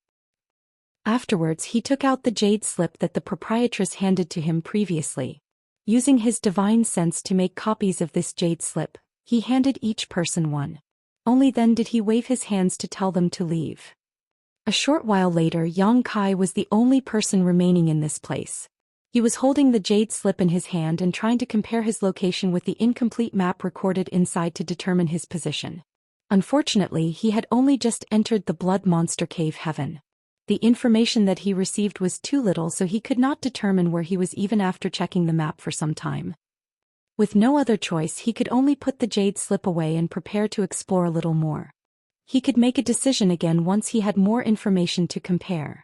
Afterwards, he took out the jade slip that the proprietress handed to him previously. Using his divine sense to make copies of this jade slip, he handed each person one. Only then did he wave his hands to tell them to leave. A short while later, Yang Kai was the only person remaining in this place. He was holding the jade slip in his hand and trying to compare his location with the incomplete map recorded inside to determine his position. Unfortunately, he had only just entered the Blood Monster Cave Heaven. The information that he received was too little, so he could not determine where he was even after checking the map for some time. With no other choice, he could only put the jade slip away and prepare to explore a little more. He could make a decision again once he had more information to compare.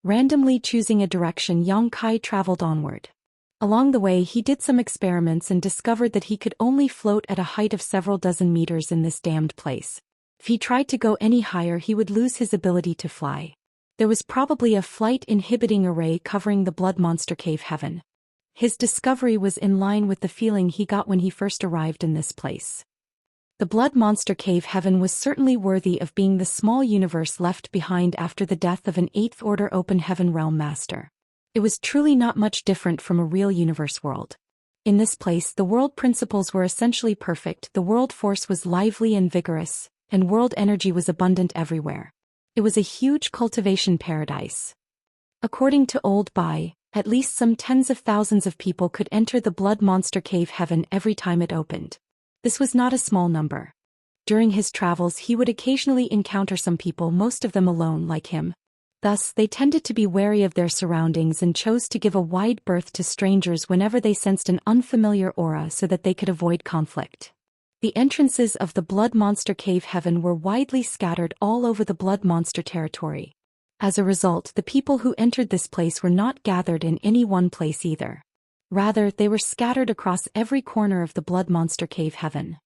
Randomly choosing a direction, Yang Kai traveled onward. Along the way, he did some experiments and discovered that he could only float at a height of several dozen meters in this damned place. If he tried to go any higher, he would lose his ability to fly. There was probably a flight-inhibiting array covering the Blood Monster Cave Heaven. His discovery was in line with the feeling he got when he first arrived in this place. The Blood Monster Cave Heaven was certainly worthy of being the small universe left behind after the death of an 8th Order Open Heaven Realm Master. It was truly not much different from a real universe world. In this place, the world principles were essentially perfect, the world force was lively and vigorous, and world energy was abundant everywhere. It was a huge cultivation paradise. According to Old Bai, at least some tens of thousands of people could enter the blood monster cave heaven every time it opened. This was not a small number. During his travels he would occasionally encounter some people, most of them alone like him. Thus, they tended to be wary of their surroundings and chose to give a wide berth to strangers whenever they sensed an unfamiliar aura so that they could avoid conflict. The entrances of the blood monster cave heaven were widely scattered all over the blood monster territory. As a result, the people who entered this place were not gathered in any one place either. Rather, they were scattered across every corner of the blood monster cave heaven.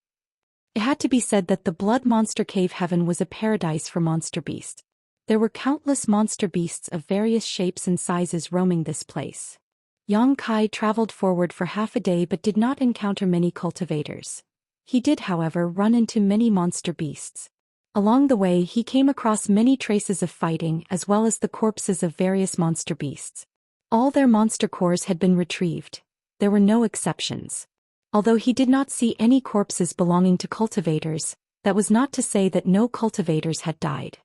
It had to be said that the blood monster cave heaven was a paradise for monster beasts. There were countless monster beasts of various shapes and sizes roaming this place. Yang Kai traveled forward for half a day but did not encounter many cultivators. He did, however, run into many monster beasts. Along the way he came across many traces of fighting as well as the corpses of various monster beasts. All their monster cores had been retrieved. There were no exceptions. Although he did not see any corpses belonging to cultivators, that was not to say that no cultivators had died.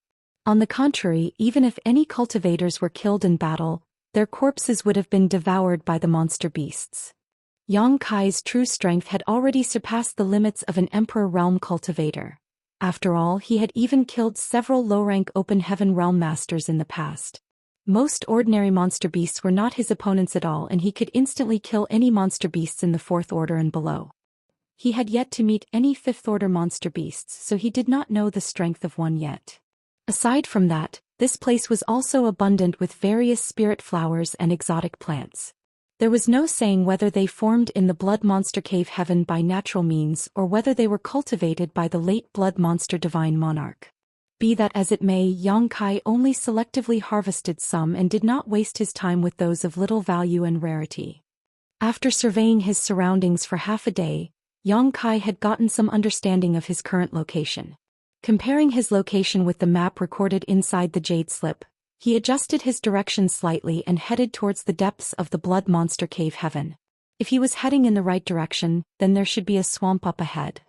On the contrary, even if any cultivators were killed in battle, their corpses would have been devoured by the monster beasts. Yang Kai's true strength had already surpassed the limits of an Emperor Realm cultivator. After all, he had even killed several low-rank Open Heaven Realm masters in the past. Most ordinary monster beasts were not his opponents at all, and he could instantly kill any monster beasts in the 4th order and below. He had yet to meet any 5th order monster beasts, so he did not know the strength of one yet. Aside from that, this place was also abundant with various spirit flowers and exotic plants. There was no saying whether they formed in the blood monster cave heaven by natural means or whether they were cultivated by the late blood monster divine monarch. Be that as it may, Yang Kai only selectively harvested some and did not waste his time with those of little value and rarity. After surveying his surroundings for half a day, Yang Kai had gotten some understanding of his current location. Comparing his location with the map recorded inside the jade slip, he adjusted his direction slightly and headed towards the depths of the blood monster cave heaven. If he was heading in the right direction, then there should be a swamp up ahead.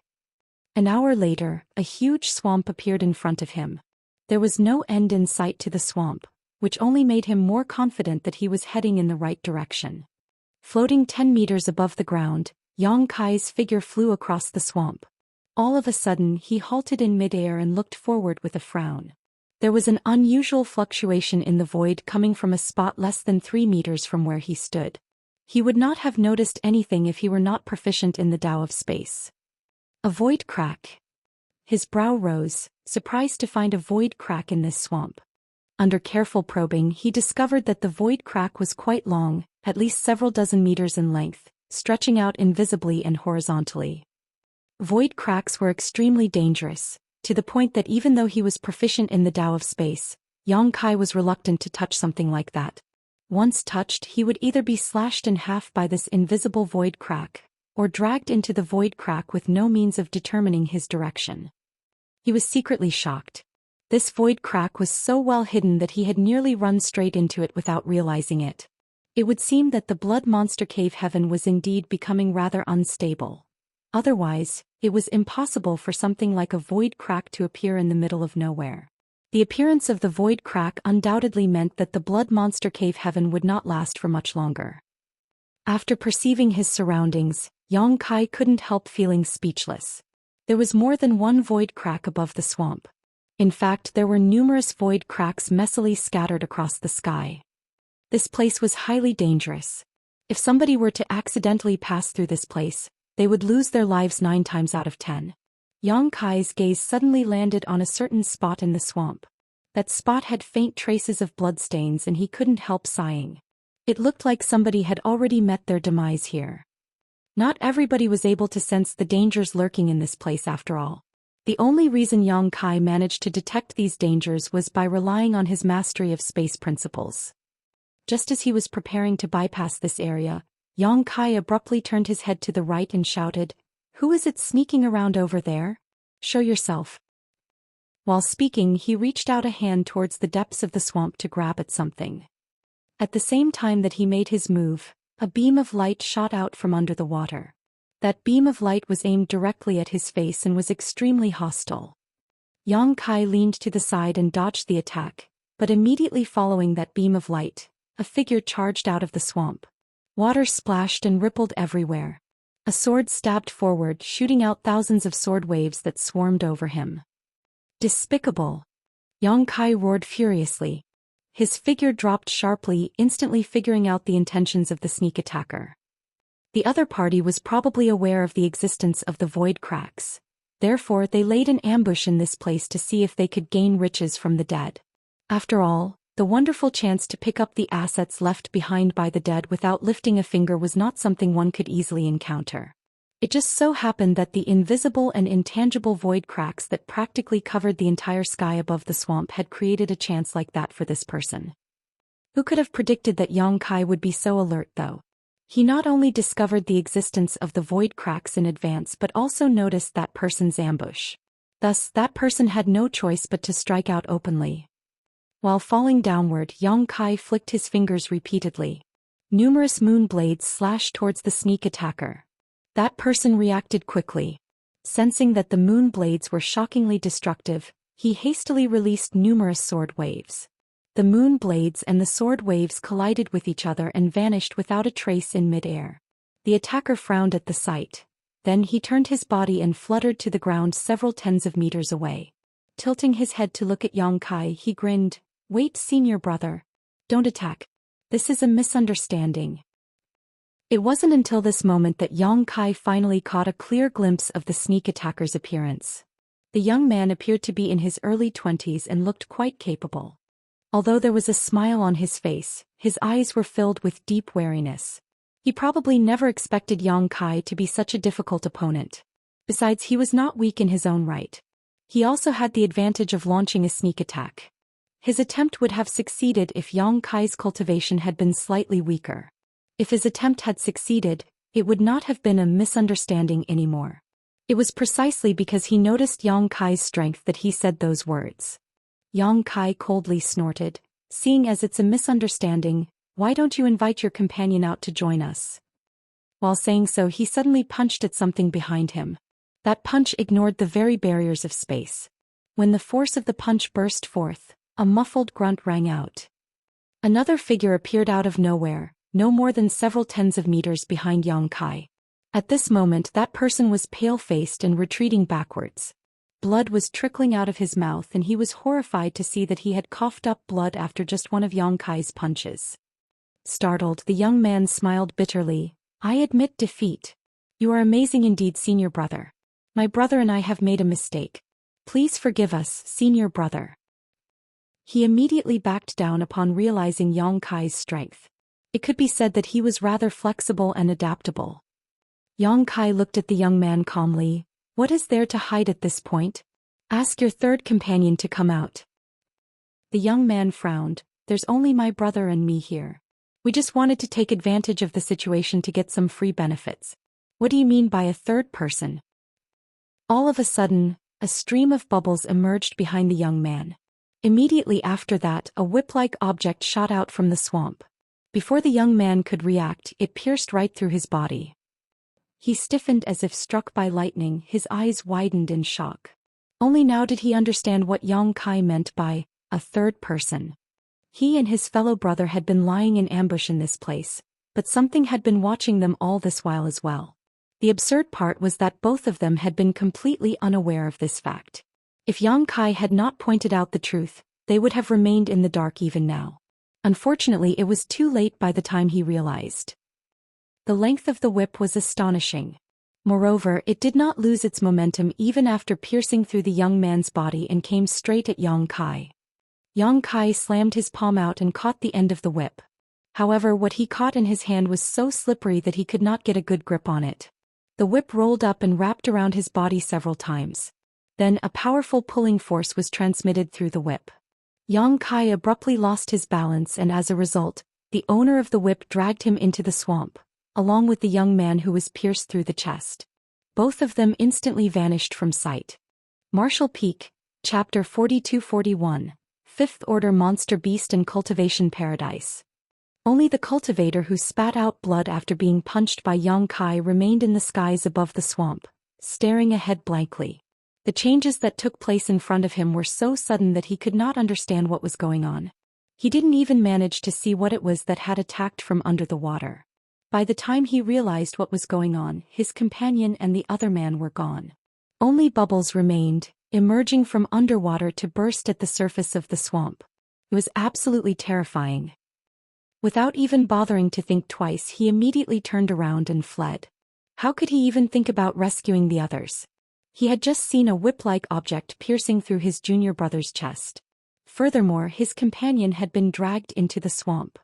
An hour later, a huge swamp appeared in front of him. There was no end in sight to the swamp, which only made him more confident that he was heading in the right direction. Floating 10 meters above the ground, Yang Kai's figure flew across the swamp. All of a sudden he halted in midair and looked forward with a frown. There was an unusual fluctuation in the void coming from a spot less than 3 meters from where he stood. He would not have noticed anything if he were not proficient in the Tao of space. A void crack. His brow rose, surprised to find a void crack in this swamp. Under careful probing he discovered that the void crack was quite long, at least several dozen meters in length, stretching out invisibly and horizontally. Void cracks were extremely dangerous, to the point that even though he was proficient in the Tao of space, Yang Kai was reluctant to touch something like that. Once touched, he would either be slashed in half by this invisible void crack, or dragged into the void crack with no means of determining his direction. He was secretly shocked. This void crack was so well hidden that he had nearly run straight into it without realizing it. It would seem that the blood monster cave heaven was indeed becoming rather unstable. Otherwise, it was impossible for something like a void crack to appear in the middle of nowhere. The appearance of the void crack undoubtedly meant that the blood monster cave heaven would not last for much longer. After perceiving his surroundings, Yang Kai couldn't help feeling speechless. There was more than one void crack above the swamp. In fact, there were numerous void cracks messily scattered across the sky. This place was highly dangerous. If somebody were to accidentally pass through this place, they would lose their lives 9 times out of 10. Yang Kai's gaze suddenly landed on a certain spot in the swamp. That spot had faint traces of bloodstains and he couldn't help sighing. It looked like somebody had already met their demise here. Not everybody was able to sense the dangers lurking in this place after all. The only reason Yang Kai managed to detect these dangers was by relying on his mastery of space principles. Just as he was preparing to bypass this area, Yang Kai abruptly turned his head to the right and shouted, "Who is it sneaking around over there? Show yourself." While speaking, he reached out a hand towards the depths of the swamp to grab at something. At the same time that he made his move, a beam of light shot out from under the water. That beam of light was aimed directly at his face and was extremely hostile. Yang Kai leaned to the side and dodged the attack, but immediately following that beam of light, a figure charged out of the swamp. Water splashed and rippled everywhere. A sword stabbed forward, shooting out thousands of sword waves that swarmed over him. Despicable! Yang Kai roared furiously. His figure dropped sharply, instantly figuring out the intentions of the sneak attacker. The other party was probably aware of the existence of the void cracks. Therefore they laid an ambush in this place to see if they could gain riches from the dead. After all, the wonderful chance to pick up the assets left behind by the dead without lifting a finger was not something one could easily encounter. It just so happened that the invisible and intangible void cracks that practically covered the entire sky above the swamp had created a chance like that for this person. Who could have predicted that Yang Kai would be so alert though? He not only discovered the existence of the void cracks in advance but also noticed that person's ambush. Thus, that person had no choice but to strike out openly. While falling downward, Yang Kai flicked his fingers repeatedly. Numerous moon blades slashed towards the sneak attacker. That person reacted quickly. Sensing that the moon blades were shockingly destructive, he hastily released numerous sword waves. The moon blades and the sword waves collided with each other and vanished without a trace in mid-air. The attacker frowned at the sight. Then he turned his body and fluttered to the ground several tens of meters away. Tilting his head to look at Yang Kai, he grinned. "Wait, senior brother. Don't attack. This is a misunderstanding." It wasn't until this moment that Yang Kai finally caught a clear glimpse of the sneak attacker's appearance. The young man appeared to be in his early 20s and looked quite capable. Although there was a smile on his face, his eyes were filled with deep wariness. He probably never expected Yang Kai to be such a difficult opponent. Besides, he was not weak in his own right. He also had the advantage of launching a sneak attack. His attempt would have succeeded if Yang Kai's cultivation had been slightly weaker. If his attempt had succeeded, it would not have been a misunderstanding anymore. It was precisely because he noticed Yang Kai's strength that he said those words. Yang Kai coldly snorted. "Seeing as it's a misunderstanding, why don't you invite your companion out to join us?" While saying so, he suddenly punched at something behind him. That punch ignored the very barriers of space. When the force of the punch burst forth, a muffled grunt rang out. Another figure appeared out of nowhere, no more than several tens of meters behind Yang Kai. At this moment, that person was pale-faced and retreating backwards. Blood was trickling out of his mouth and he was horrified to see that he had coughed up blood after just one of Yang Kai's punches. Startled, the young man smiled bitterly. "I admit defeat. You are amazing indeed, senior brother. My brother and I have made a mistake. Please forgive us, senior brother." He immediately backed down upon realizing Yang Kai's strength. It could be said that he was rather flexible and adaptable. Yang Kai looked at the young man calmly. "What is there to hide at this point? Ask your third companion to come out." The young man frowned. "There's only my brother and me here. We just wanted to take advantage of the situation to get some free benefits." "What do you mean by a third person?" All of a sudden, a stream of bubbles emerged behind the young man. Immediately after that, a whip-like object shot out from the swamp. Before the young man could react, it pierced right through his body. He stiffened as if struck by lightning, his eyes widened in shock. Only now did he understand what Yang Kai meant by a third person. He and his fellow brother had been lying in ambush in this place, but something had been watching them all this while as well. The absurd part was that both of them had been completely unaware of this fact. If Yang Kai had not pointed out the truth, they would have remained in the dark even now. Unfortunately, it was too late by the time he realized. The length of the whip was astonishing. Moreover, it did not lose its momentum even after piercing through the young man's body and came straight at Yang Kai. Yang Kai slammed his palm out and caught the end of the whip. However, what he caught in his hand was so slippery that he could not get a good grip on it. The whip rolled up and wrapped around his body several times. Then a powerful pulling force was transmitted through the whip. Yang Kai abruptly lost his balance and as a result, the owner of the whip dragged him into the swamp, along with the young man who was pierced through the chest. Both of them instantly vanished from sight. Martial Peak, Chapter 42-41, Fifth Order Monster Beast and Cultivation Paradise. Only the cultivator who spat out blood after being punched by Yang Kai remained in the skies above the swamp, staring ahead blankly. The changes that took place in front of him were so sudden that he could not understand what was going on. He didn't even manage to see what it was that had attacked from under the water. By the time he realized what was going on, his companion and the other man were gone. Only bubbles remained, emerging from underwater to burst at the surface of the swamp. It was absolutely terrifying. Without even bothering to think twice, he immediately turned around and fled. How could he even think about rescuing the others? He had just seen a whip-like object piercing through his junior brother's chest. Furthermore, his companion had been dragged into the swamp.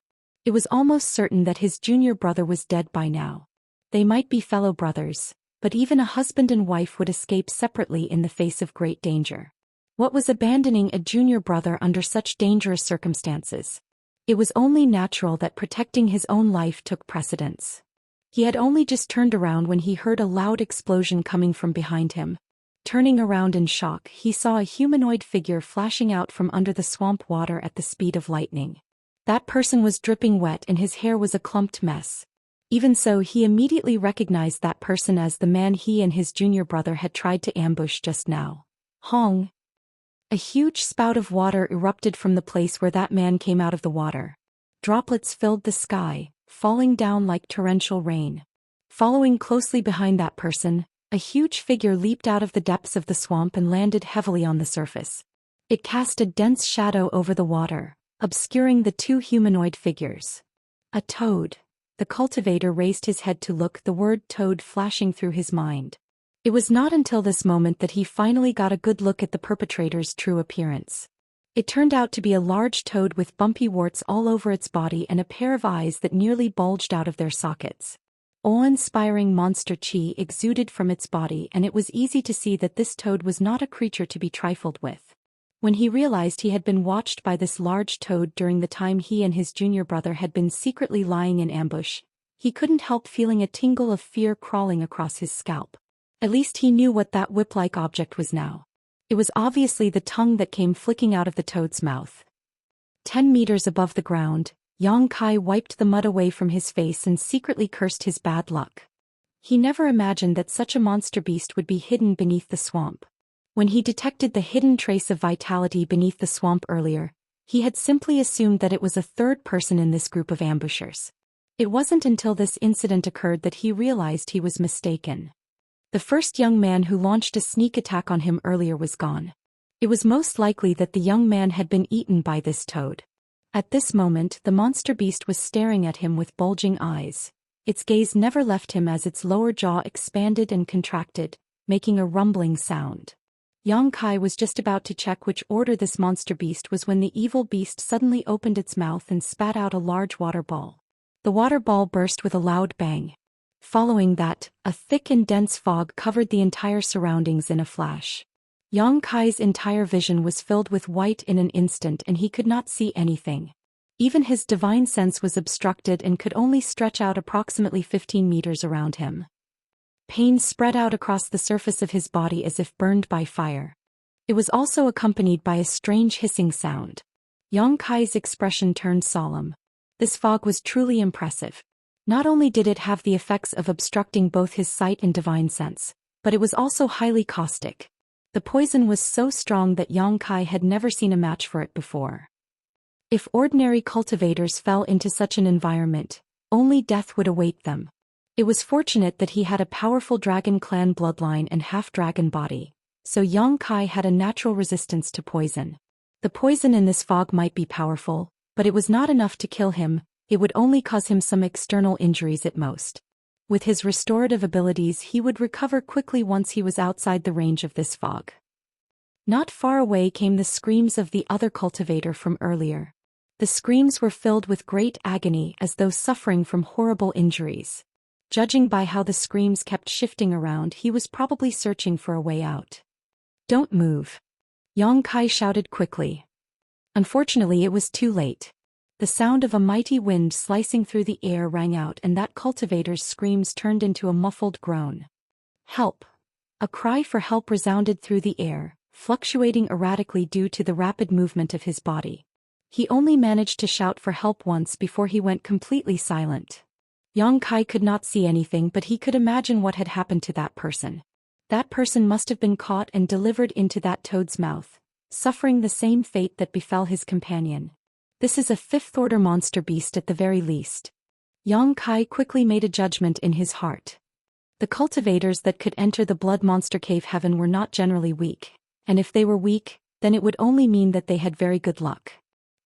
It was almost certain that his junior brother was dead by now. They might be fellow brothers, but even a husband and wife would escape separately in the face of great danger. What was abandoning a junior brother under such dangerous circumstances? It was only natural that protecting his own life took precedence. He had only just turned around when he heard a loud explosion coming from behind him. Turning around in shock, he saw a humanoid figure flashing out from under the swamp water at the speed of lightning. That person was dripping wet and his hair was a clumped mess. Even so, he immediately recognized that person as the man he and his junior brother had tried to ambush just now. Hong! A huge spout of water erupted from the place where that man came out of the water. Droplets filled the sky, falling down like torrential rain. Following closely behind that person, a huge figure leaped out of the depths of the swamp and landed heavily on the surface. It cast a dense shadow over the water, obscuring the two humanoid figures. A toad. The cultivator raised his head to look, the word toad flashing through his mind. It was not until this moment that he finally got a good look at the perpetrator's true appearance. It turned out to be a large toad with bumpy warts all over its body and a pair of eyes that nearly bulged out of their sockets. Awe-inspiring monster chi exuded from its body, and it was easy to see that this toad was not a creature to be trifled with. When he realized he had been watched by this large toad during the time he and his junior brother had been secretly lying in ambush, he couldn't help feeling a tingle of fear crawling across his scalp. At least he knew what that whip-like object was now. It was obviously the tongue that came flicking out of the toad's mouth. 10 meters above the ground, Yang Kai wiped the mud away from his face and secretly cursed his bad luck. He never imagined that such a monster beast would be hidden beneath the swamp. When he detected the hidden trace of vitality beneath the swamp earlier, he had simply assumed that it was a third person in this group of ambushers. It wasn't until this incident occurred that he realized he was mistaken. The first young man who launched a sneak attack on him earlier was gone. It was most likely that the young man had been eaten by this toad. At this moment, the monster beast was staring at him with bulging eyes. Its gaze never left him as its lower jaw expanded and contracted, making a rumbling sound. Yang Kai was just about to check which order this monster beast was when the evil beast suddenly opened its mouth and spat out a large water ball. The water ball burst with a loud bang. Following that, a thick and dense fog covered the entire surroundings in a flash. Yang Kai's entire vision was filled with white in an instant and he could not see anything. Even his divine sense was obstructed and could only stretch out approximately 15 meters around him. Pain spread out across the surface of his body as if burned by fire. It was also accompanied by a strange hissing sound. Yang Kai's expression turned solemn. This fog was truly impressive. Not only did it have the effects of obstructing both his sight and divine sense, but it was also highly caustic. The poison was so strong that Yang Kai had never seen a match for it before. If ordinary cultivators fell into such an environment, only death would await them. It was fortunate that he had a powerful dragon clan bloodline and half-dragon body, so Yang Kai had a natural resistance to poison. The poison in this fog might be powerful, but it was not enough to kill him. It would only cause him some external injuries at most. With his restorative abilities, he would recover quickly once he was outside the range of this fog. Not far away came the screams of the other cultivator from earlier. The screams were filled with great agony as though suffering from horrible injuries. Judging by how the screams kept shifting around, he was probably searching for a way out. "Don't move," Yang Kai shouted quickly. Unfortunately, it was too late. The sound of a mighty wind slicing through the air rang out, and that cultivator's screams turned into a muffled groan. "Help!" A cry for help resounded through the air, fluctuating erratically due to the rapid movement of his body. He only managed to shout for help once before he went completely silent. Yang Kai could not see anything, but he could imagine what had happened to that person. That person must have been caught and delivered into that toad's mouth, suffering the same fate that befell his companion. This is a fifth-order monster beast at the very least. Yang Kai quickly made a judgment in his heart. The cultivators that could enter the blood monster cave heaven were not generally weak, and if they were weak, then it would only mean that they had very good luck.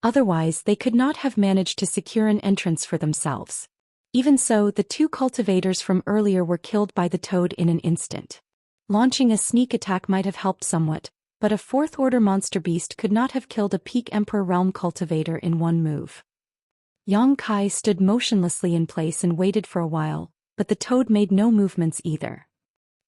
Otherwise they could not have managed to secure an entrance for themselves. Even so, the two cultivators from earlier were killed by the toad in an instant. Launching a sneak attack might have helped somewhat, but a fourth-order monster beast could not have killed a peak Emperor Realm cultivator in one move. Yang Kai stood motionlessly in place and waited for a while, but the toad made no movements either.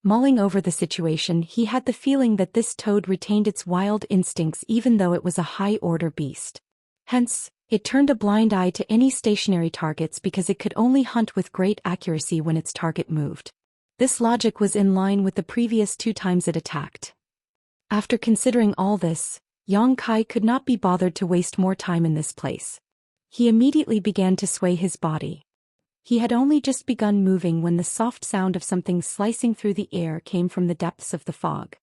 Mulling over the situation, he had the feeling that this toad retained its wild instincts even though it was a high-order beast. Hence, it turned a blind eye to any stationary targets because it could only hunt with great accuracy when its target moved. This logic was in line with the previous 2 times it attacked. After considering all this, Yang Kai could not be bothered to waste more time in this place. He immediately began to sway his body. He had only just begun moving when the soft sound of something slicing through the air came from the depths of the fog.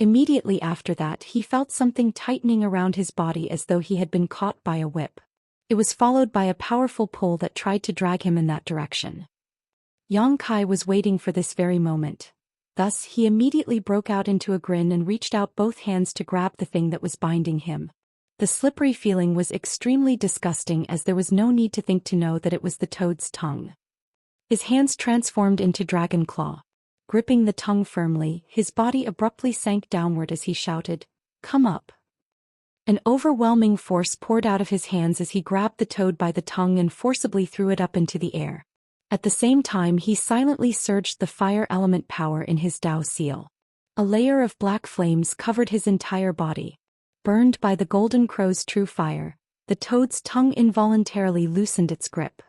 Immediately after that, he felt something tightening around his body as though he had been caught by a whip. It was followed by a powerful pull that tried to drag him in that direction. Yang Kai was waiting for this very moment. Thus, he immediately broke out into a grin and reached out both hands to grab the thing that was binding him. The slippery feeling was extremely disgusting as there was no need to think to know that it was the toad's tongue. His hands transformed into dragon claw. Gripping the tongue firmly, his body abruptly sank downward as he shouted, "Come up." An overwhelming force poured out of his hands as he grabbed the toad by the tongue and forcibly threw it up into the air. At the same time, he silently surged the fire element power in his Dao seal. A layer of black flames covered his entire body. Burned by the golden crow's true fire, the toad's tongue involuntarily loosened its grip.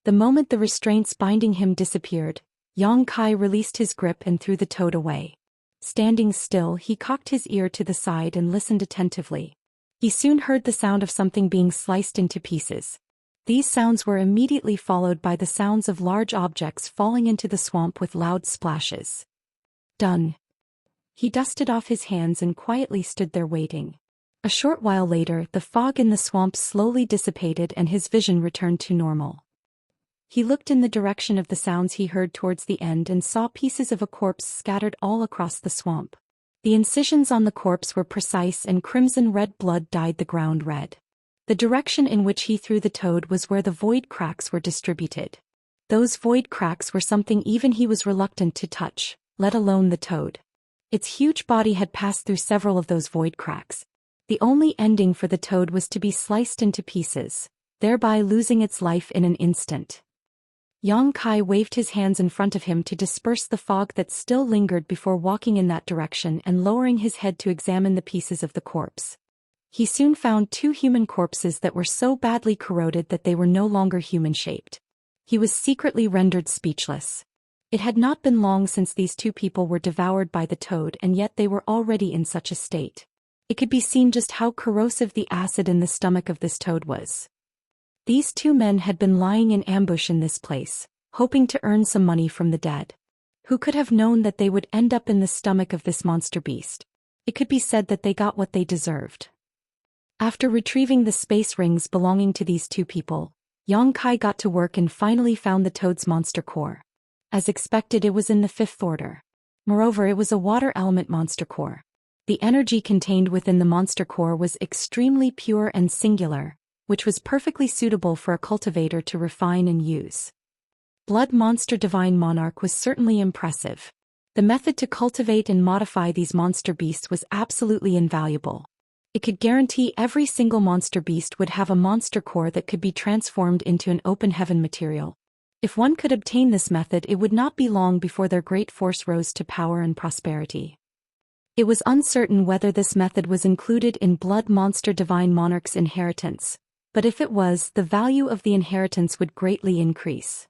The moment the restraints binding him disappeared, Yang Kai released his grip and threw the toad away. Standing still, he cocked his ear to the side and listened attentively. He soon heard the sound of something being sliced into pieces. These sounds were immediately followed by the sounds of large objects falling into the swamp with loud splashes. Done. He dusted off his hands and quietly stood there waiting. A short while later, the fog in the swamp slowly dissipated and his vision returned to normal. He looked in the direction of the sounds he heard towards the end and saw pieces of a corpse scattered all across the swamp. The incisions on the corpse were precise and crimson-red blood dyed the ground red. The direction in which he threw the toad was where the void cracks were distributed. Those void cracks were something even he was reluctant to touch, let alone the toad. Its huge body had passed through several of those void cracks. The only ending for the toad was to be sliced into pieces, thereby losing its life in an instant. Yang Kai waved his hands in front of him to disperse the fog that still lingered before walking in that direction and lowering his head to examine the pieces of the corpse. He soon found 2 human corpses that were so badly corroded that they were no longer human-shaped. He was secretly rendered speechless. It had not been long since these 2 people were devoured by the toad, and yet they were already in such a state. It could be seen just how corrosive the acid in the stomach of this toad was. These 2 men had been lying in ambush in this place, hoping to earn some money from the dead. Who could have known that they would end up in the stomach of this monster beast? It could be said that they got what they deserved. After retrieving the space rings belonging to these 2 people, Yang Kai got to work and finally found the toad's monster core. As expected, it was in the 5th order. Moreover, it was a water element monster core. The energy contained within the monster core was extremely pure and singular, which was perfectly suitable for a cultivator to refine and use. Blood Monster Divine Monarch was certainly impressive. The method to cultivate and modify these monster beasts was absolutely invaluable. It could guarantee every single monster beast would have a monster core that could be transformed into an open heaven material. If one could obtain this method, it would not be long before their great force rose to power and prosperity. It was uncertain whether this method was included in Blood Monster Divine Monarch's inheritance, but if it was, the value of the inheritance would greatly increase.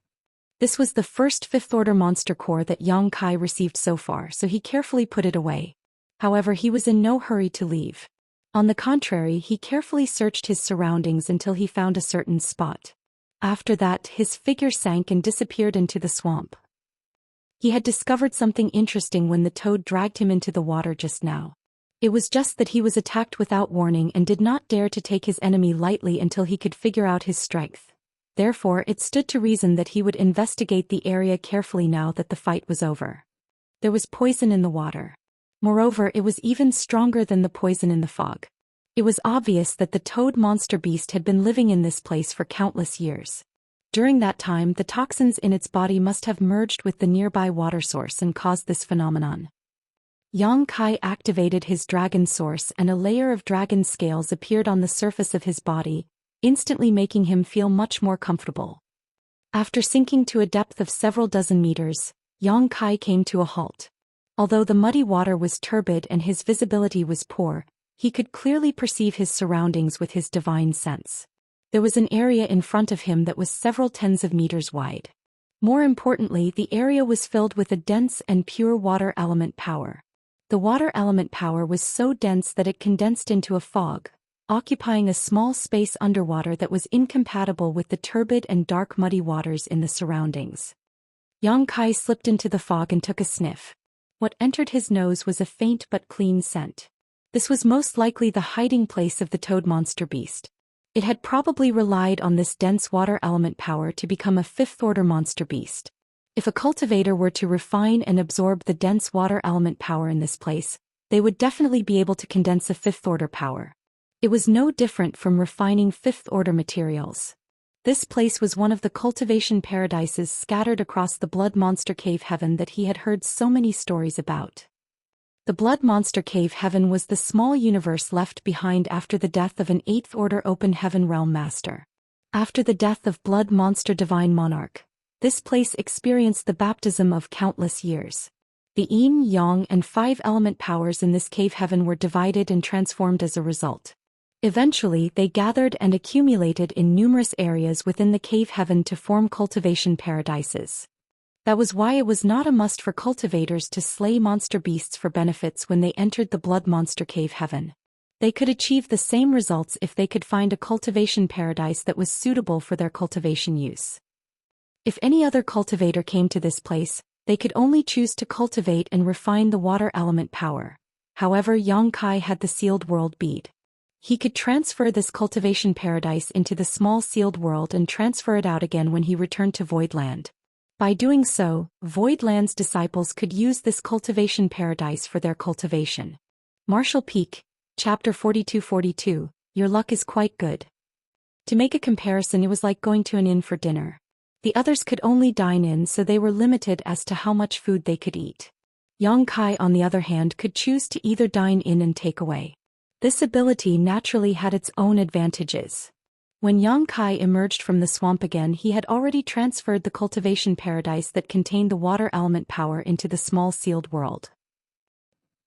This was the first 5th-order monster core that Yang Kai received so far, so he carefully put it away. However, he was in no hurry to leave. On the contrary, he carefully searched his surroundings until he found a certain spot. After that, his figure sank and disappeared into the swamp. He had discovered something interesting when the toad dragged him into the water just now. It was just that he was attacked without warning and did not dare to take his enemy lightly until he could figure out his strength. Therefore, it stood to reason that he would investigate the area carefully now that the fight was over. There was poison in the water. Moreover, it was even stronger than the poison in the fog. It was obvious that the toad monster beast had been living in this place for countless years. During that time, the toxins in its body must have merged with the nearby water source and caused this phenomenon. Yang Kai activated his dragon source and a layer of dragon scales appeared on the surface of his body, instantly making him feel much more comfortable. After sinking to a depth of several dozen meters, Yang Kai came to a halt. Although the muddy water was turbid and his visibility was poor, he could clearly perceive his surroundings with his divine sense. There was an area in front of him that was several tens of meters wide. More importantly, the area was filled with a dense and pure water element power. The water element power was so dense that it condensed into a fog, occupying a small space underwater that was incompatible with the turbid and dark muddy waters in the surroundings. Yang Kai slipped into the fog and took a sniff. What entered his nose was a faint but clean scent. This was most likely the hiding place of the toad monster beast. It had probably relied on this dense water element power to become a fifth-order monster beast. If a cultivator were to refine and absorb the dense water element power in this place, they would definitely be able to condense a fifth-order power. It was no different from refining fifth-order materials. This place was one of the cultivation paradises scattered across the Blood Monster Cave Heaven that he had heard so many stories about. The Blood Monster Cave Heaven was the small universe left behind after the death of an 8th Order Open Heaven Realm Master. After the death of Blood Monster Divine Monarch, this place experienced the baptism of countless years. The Yin, Yang, and 5 element powers in this cave heaven were divided and transformed as a result. Eventually, they gathered and accumulated in numerous areas within the cave heaven to form cultivation paradises. That was why it was not a must for cultivators to slay monster beasts for benefits when they entered the Blood Monster Cave Heaven. They could achieve the same results if they could find a cultivation paradise that was suitable for their cultivation use. If any other cultivator came to this place, they could only choose to cultivate and refine the water element power. However, Yang Kai had the sealed world bead. He could transfer this cultivation paradise into the small sealed world and transfer it out again when he returned to Voidland. By doing so, Voidland's disciples could use this cultivation paradise for their cultivation. Martial Peak, Chapter 42-42, Your luck is quite good. To make a comparison, it was like going to an inn for dinner. The others could only dine in, so they were limited as to how much food they could eat. Yang Kai, on the other hand, could choose to either dine in and take away. This ability naturally had its own advantages. When Yang Kai emerged from the swamp again, he had already transferred the cultivation paradise that contained the water element power into the small sealed world.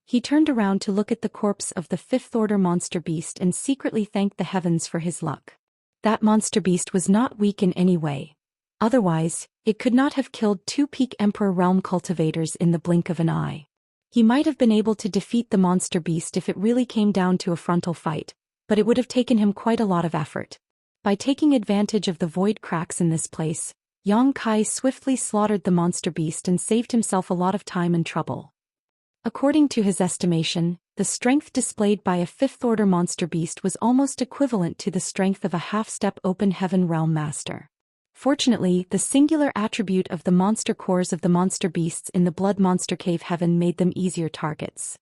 He turned around to look at the corpse of the 5th Order monster beast and secretly thanked the heavens for his luck. That monster beast was not weak in any way. Otherwise, it could not have killed 2 Peak Emperor Realm cultivators in the blink of an eye. He might have been able to defeat the monster beast if it really came down to a frontal fight, but it would have taken him quite a lot of effort. By taking advantage of the void cracks in this place, Yang Kai swiftly slaughtered the monster beast and saved himself a lot of time and trouble. According to his estimation, the strength displayed by a 5th Order monster beast was almost equivalent to the strength of a half-step Open Heaven Realm Master. Fortunately, the singular attribute of the monster cores of the monster beasts in the Blood Monster Cave Heaven made them easier targets.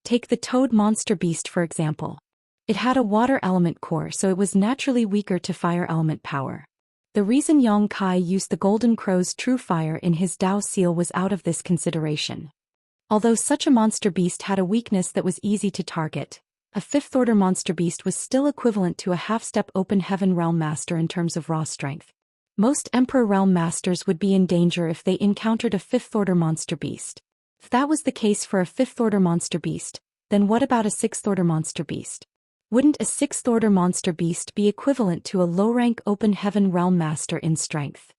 Take the Toad monster beast for example. It had a water element core, so it was naturally weaker to fire element power. The reason Yang Kai used the Golden Crow's True Fire in his Dao seal was out of this consideration. Although such a monster beast had a weakness that was easy to target, a 5th Order monster beast was still equivalent to a half-step Open Heaven Realm Master in terms of raw strength. Most Emperor Realm Masters would be in danger if they encountered a 5th Order monster beast. If that was the case for a 5th Order monster beast, then what about a 6th Order monster beast? Wouldn't a 6th Order monster beast be equivalent to a low-rank Open Heaven Realm Master in strength?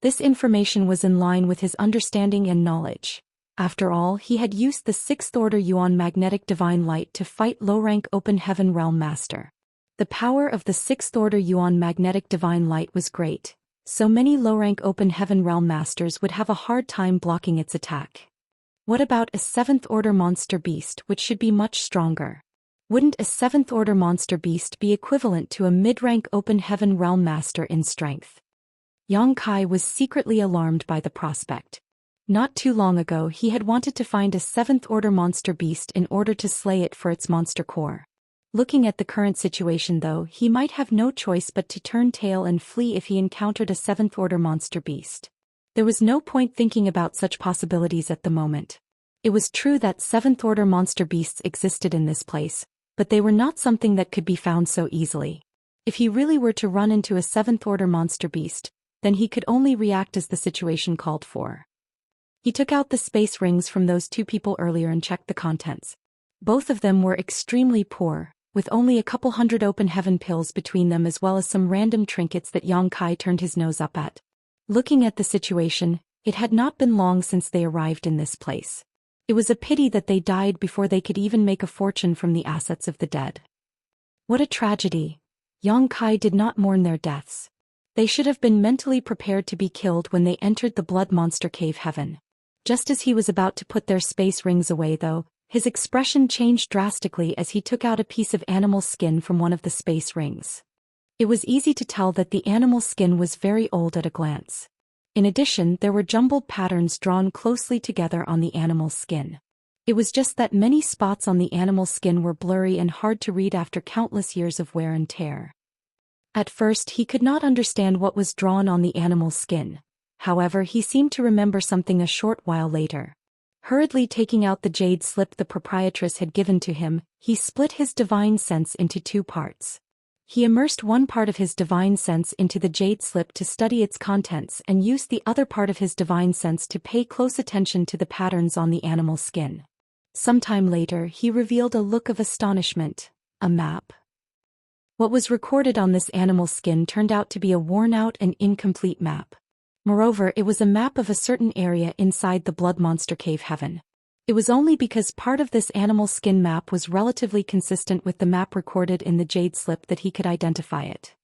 This information was in line with his understanding and knowledge. After all, he had used the 6th Order Yuan Magnetic Divine Light to fight low-rank Open Heaven Realm Master. The power of the 6th Order Yuan Magnetic Divine Light was great, so many low-rank open heaven realm masters would have a hard time blocking its attack. What about a 7th-order monster beast which should be much stronger? Wouldn't a 7th-order monster beast be equivalent to a mid-rank open heaven realm master in strength? Yang Kai was secretly alarmed by the prospect. Not too long ago he had wanted to find a 7th-order monster beast in order to slay it for its monster core. Looking at the current situation though, he might have no choice but to turn tail and flee if he encountered a 7th-order monster beast. There was no point thinking about such possibilities at the moment. It was true that 7th-order monster beasts existed in this place, but they were not something that could be found so easily. If he really were to run into a 7th-order monster beast, then he could only react as the situation called for. He took out the space rings from those 2 people earlier and checked the contents. Both of them were extremely poor, with only a couple hundred open heaven pills between them as well as some random trinkets that Yang Kai turned his nose up at. Looking at the situation, it had not been long since they arrived in this place. It was a pity that they died before they could even make a fortune from the assets of the dead. What a tragedy. Yang Kai did not mourn their deaths. They should have been mentally prepared to be killed when they entered the blood monster cave heaven. Just as he was about to put their space rings away though, his expression changed drastically as he took out a piece of animal skin from one of the space rings. It was easy to tell that the animal skin was very old at a glance. In addition, there were jumbled patterns drawn closely together on the animal skin. It was just that many spots on the animal skin were blurry and hard to read after countless years of wear and tear. At first he could not understand what was drawn on the animal skin. However, he seemed to remember something a short while later. Hurriedly taking out the jade slip the proprietress had given to him, he split his divine sense into 2 parts. He immersed one part of his divine sense into the jade slip to study its contents and used the other part of his divine sense to pay close attention to the patterns on the animal skin. Sometime later he revealed a look of astonishment. A map. What was recorded on this animal skin turned out to be a worn-out and incomplete map. Moreover, it was a map of a certain area inside the blood monster cave heaven. It was only because part of this animal skin map was relatively consistent with the map recorded in the jade slip that he could identify it.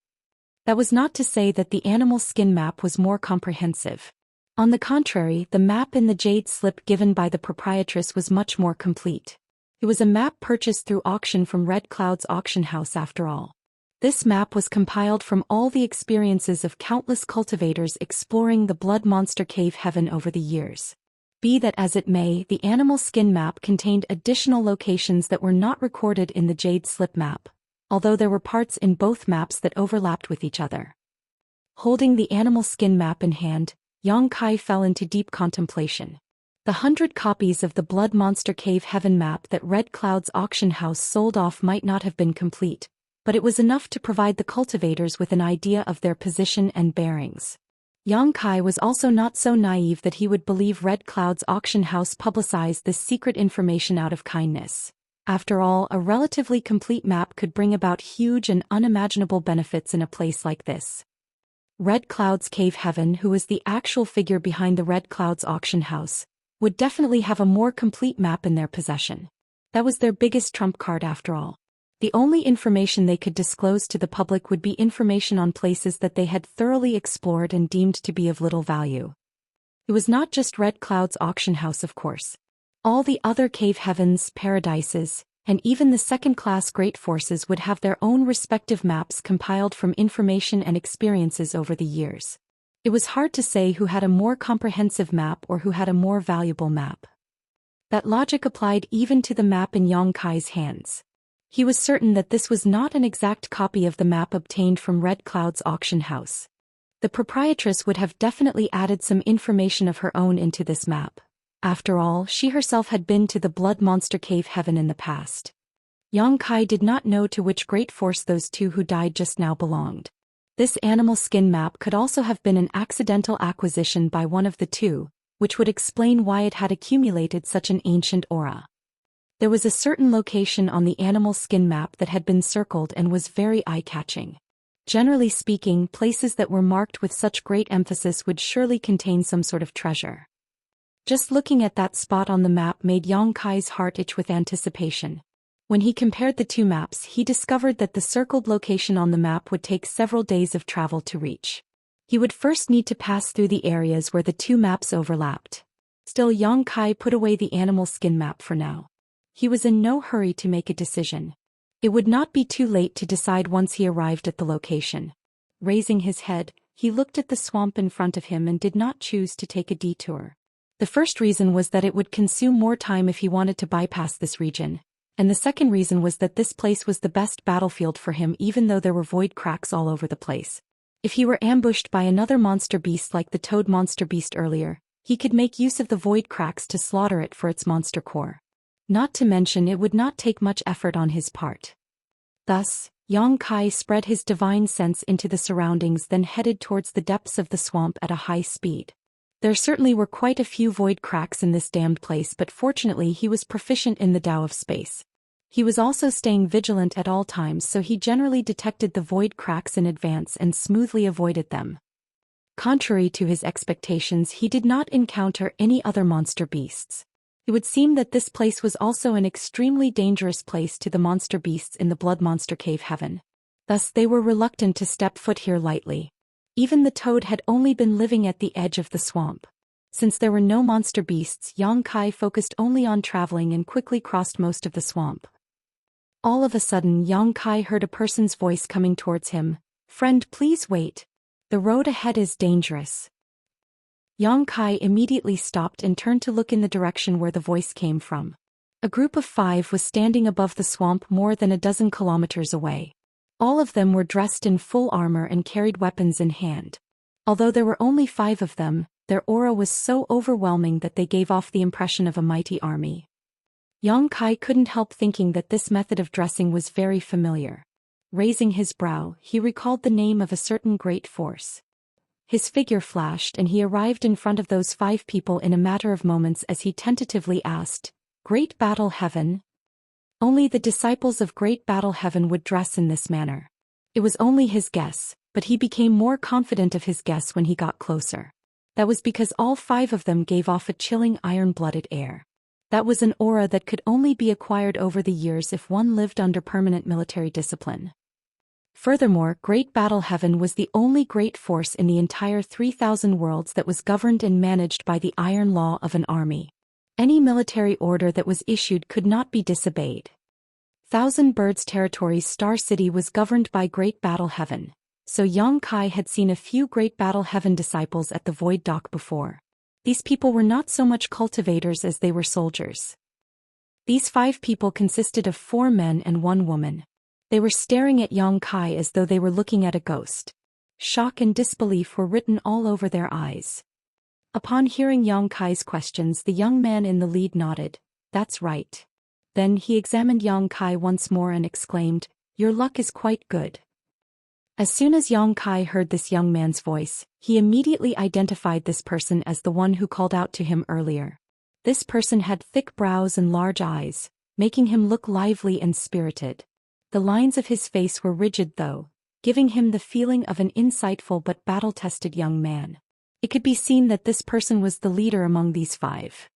That was not to say that the animal skin map was more comprehensive. On the contrary, the map in the jade slip given by the proprietress was much more complete. It was a map purchased through auction from Red Cloud's auction house after all. This map was compiled from all the experiences of countless cultivators exploring the blood monster cave heaven over the years. Be that as it may, the animal skin map contained additional locations that were not recorded in the jade slip map, although there were parts in both maps that overlapped with each other. Holding the animal skin map in hand, Yang Kai fell into deep contemplation. The 100 copies of the blood monster cave heaven map that Red Cloud's auction house sold off might not have been complete, but it was enough to provide the cultivators with an idea of their position and bearings. Yang Kai was also not so naive that he would believe Red Cloud's auction house publicized this secret information out of kindness. After all, a relatively complete map could bring about huge and unimaginable benefits in a place like this. Red Cloud's cave heaven, who was the actual figure behind the Red Cloud's auction house, would definitely have a more complete map in their possession. That was their biggest trump card after all. The only information they could disclose to the public would be information on places that they had thoroughly explored and deemed to be of little value. It was not just Red Cloud's auction house, of course. All the other cave heavens, paradises, and even the second-class great forces would have their own respective maps compiled from information and experiences over the years. It was hard to say who had a more comprehensive map or who had a more valuable map. That logic applied even to the map in Yang Kai's hands. He was certain that this was not an exact copy of the map obtained from Red Cloud's auction house. The proprietress would have definitely added some information of her own into this map. After all, she herself had been to the blood monster cave heaven in the past. Yang Kai did not know to which great force those 2 who died just now belonged. This animal skin map could also have been an accidental acquisition by one of the 2, which would explain why it had accumulated such an ancient aura. There was a certain location on the animal skin map that had been circled and was very eye-catching. Generally speaking, places that were marked with such great emphasis would surely contain some sort of treasure. Just looking at that spot on the map made Yang Kai's heart itch with anticipation. When he compared the 2 maps, he discovered that the circled location on the map would take several days of travel to reach. He would first need to pass through the areas where the two maps overlapped. Still, Yang Kai put away the animal skin map for now. He was in no hurry to make a decision. It would not be too late to decide once he arrived at the location. Raising his head, he looked at the swamp in front of him and did not choose to take a detour. The first reason was that it would consume more time if he wanted to bypass this region, and the second reason was that this place was the best battlefield for him even though there were void cracks all over the place. If he were ambushed by another monster beast like the toad monster beast earlier, he could make use of the void cracks to slaughter it for its monster core. Not to mention it would not take much effort on his part. Thus, Yang Kai spread his divine sense into the surroundings, then headed towards the depths of the swamp at a high speed. There certainly were quite a few void cracks in this damned place, but fortunately he was proficient in the Tao of space. He was also staying vigilant at all times, so he generally detected the void cracks in advance and smoothly avoided them. Contrary to his expectations, he did not encounter any other monster beasts. It would seem that this place was also an extremely dangerous place to the monster beasts in the Blood Monster Cave Heaven. Thus they were reluctant to step foot here lightly. Even the toad had only been living at the edge of the swamp. Since there were no monster beasts, Yang Kai focused only on traveling and quickly crossed most of the swamp. All of a sudden, Yang Kai heard a person's voice coming towards him. "Friend, please wait. The road ahead is dangerous." Yang Kai immediately stopped and turned to look in the direction where the voice came from. A group of 5 was standing above the swamp more than a dozen kilometers away. All of them were dressed in full armor and carried weapons in hand. Although there were only 5 of them, their aura was so overwhelming that they gave off the impression of a mighty army. Yang Kai couldn't help thinking that this method of dressing was very familiar. Raising his brow, he recalled the name of a certain great force. His figure flashed and he arrived in front of those 5 people in a matter of moments as he tentatively asked, "Great Battle Heaven?" Only the disciples of Great Battle Heaven would dress in this manner. It was only his guess, but he became more confident of his guess when he got closer. That was because all 5 of them gave off a chilling iron-blooded air. That was an aura that could only be acquired over the years if one lived under permanent military discipline. Furthermore, Great Battle Heaven was the only great force in the entire 3,000 worlds that was governed and managed by the iron law of an army. Any military order that was issued could not be disobeyed. Thousand Birds Territory's Star City was governed by Great Battle Heaven, so Yang Kai had seen a few Great Battle Heaven disciples at the Void Dock before. These people were not so much cultivators as they were soldiers. These 5 people consisted of 4 men and 1 woman. They were staring at Yang Kai as though they were looking at a ghost. Shock and disbelief were written all over their eyes. Upon hearing Yang Kai's questions, the young man in the lead nodded. "That's right." Then he examined Yang Kai once more and exclaimed, "Your luck is quite good." As soon as Yang Kai heard this young man's voice, he immediately identified this person as the one who called out to him earlier. This person had thick brows and large eyes, making him look lively and spirited. The lines of his face were rigid though, giving him the feeling of an insightful but battle-tested young man. It could be seen that this person was the leader among these 5.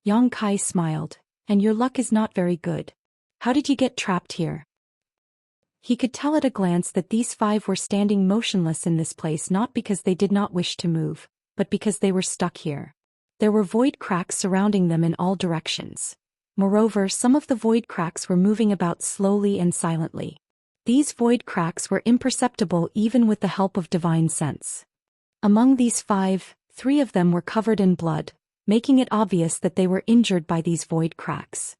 Yang Kai smiled. "And your luck is not very good. How did you get trapped here?" He could tell at a glance that these 5 were standing motionless in this place not because they did not wish to move, but because they were stuck here. There were void cracks surrounding them in all directions. Moreover, some of the void cracks were moving about slowly and silently. These void cracks were imperceptible even with the help of divine sense. Among these 5, 3 of them were covered in blood, making it obvious that they were injured by these void cracks.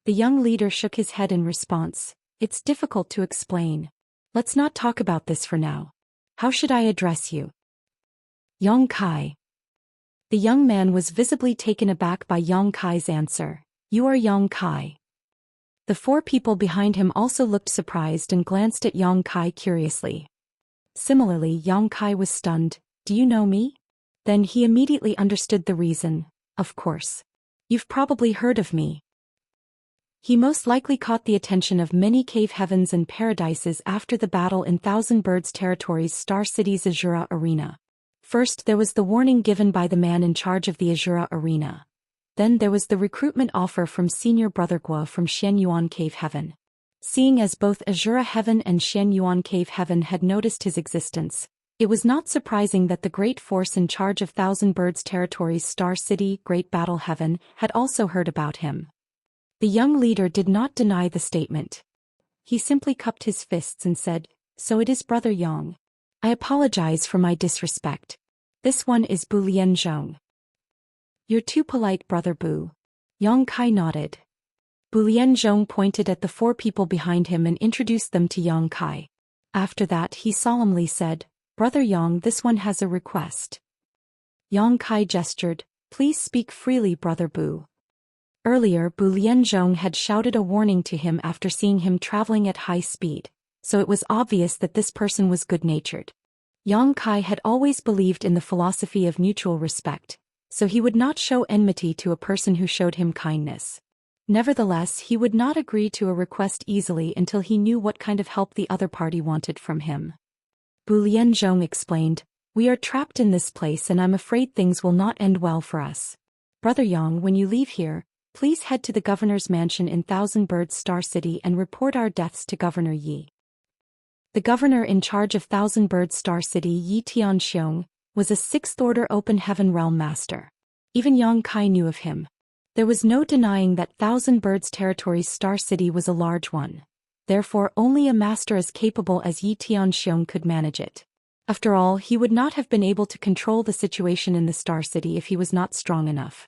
The young leader shook his head in response. "It's difficult to explain. Let's not talk about this for now. How should I address you?" "Yang Kai." The young man was visibly taken aback by Yang Kai's answer. "You are Yang Kai." The 4 people behind him also looked surprised and glanced at Yang Kai curiously. Similarly, Yang Kai was stunned. "Do you know me?" Then he immediately understood the reason. "Of course. You've probably heard of me." He most likely caught the attention of many cave heavens and paradises after the battle in Thousand Birds Territory's Star City's Azura Arena. First there was the warning given by the man in charge of the Azura Arena. Then there was the recruitment offer from Senior Brother Guo from Xianyuan Cave Heaven. Seeing as both Azura Heaven and Xianyuan Cave Heaven had noticed his existence, It was not surprising that the great force in charge of Thousand Birds Territory's Star City, Great Battle Heaven, had also heard about him. The young leader did not deny the statement. He simply cupped his fists and said, "So it is Brother Yang. I apologize for my disrespect. This one is Bu Lianzhong." "You're too polite, Brother Bu." Yang Kai nodded. Bu Lianzhong pointed at the 4 people behind him and introduced them to Yang Kai. After that he solemnly said, "Brother Yang, this one has a request." Yang Kai gestured, "Please speak freely, Brother Bu." Earlier Bu Lianzhong had shouted a warning to him after seeing him traveling at high speed, so it was obvious that this person was good-natured. Yang Kai had always believed in the philosophy of mutual respect, so he would not show enmity to a person who showed him kindness. Nevertheless, he would not agree to a request easily until he knew what kind of help the other party wanted from him. Bu Lianzhong explained, "We are trapped in this place and I'm afraid things will not end well for us. Brother Yang, when you leave here, please head to the governor's mansion in Thousand Birds Star City and report our deaths to Governor Yi." The governor in charge of Thousand Birds Star City, Yi Tianxiong, was a 6th-order Open Heaven Realm Master. Even Yang Kai knew of him. There was no denying that Thousand Birds Territory's Star City was a large one. Therefore only a master as capable as Yi Tianxiong could manage it. After all, he would not have been able to control the situation in the Star City if he was not strong enough.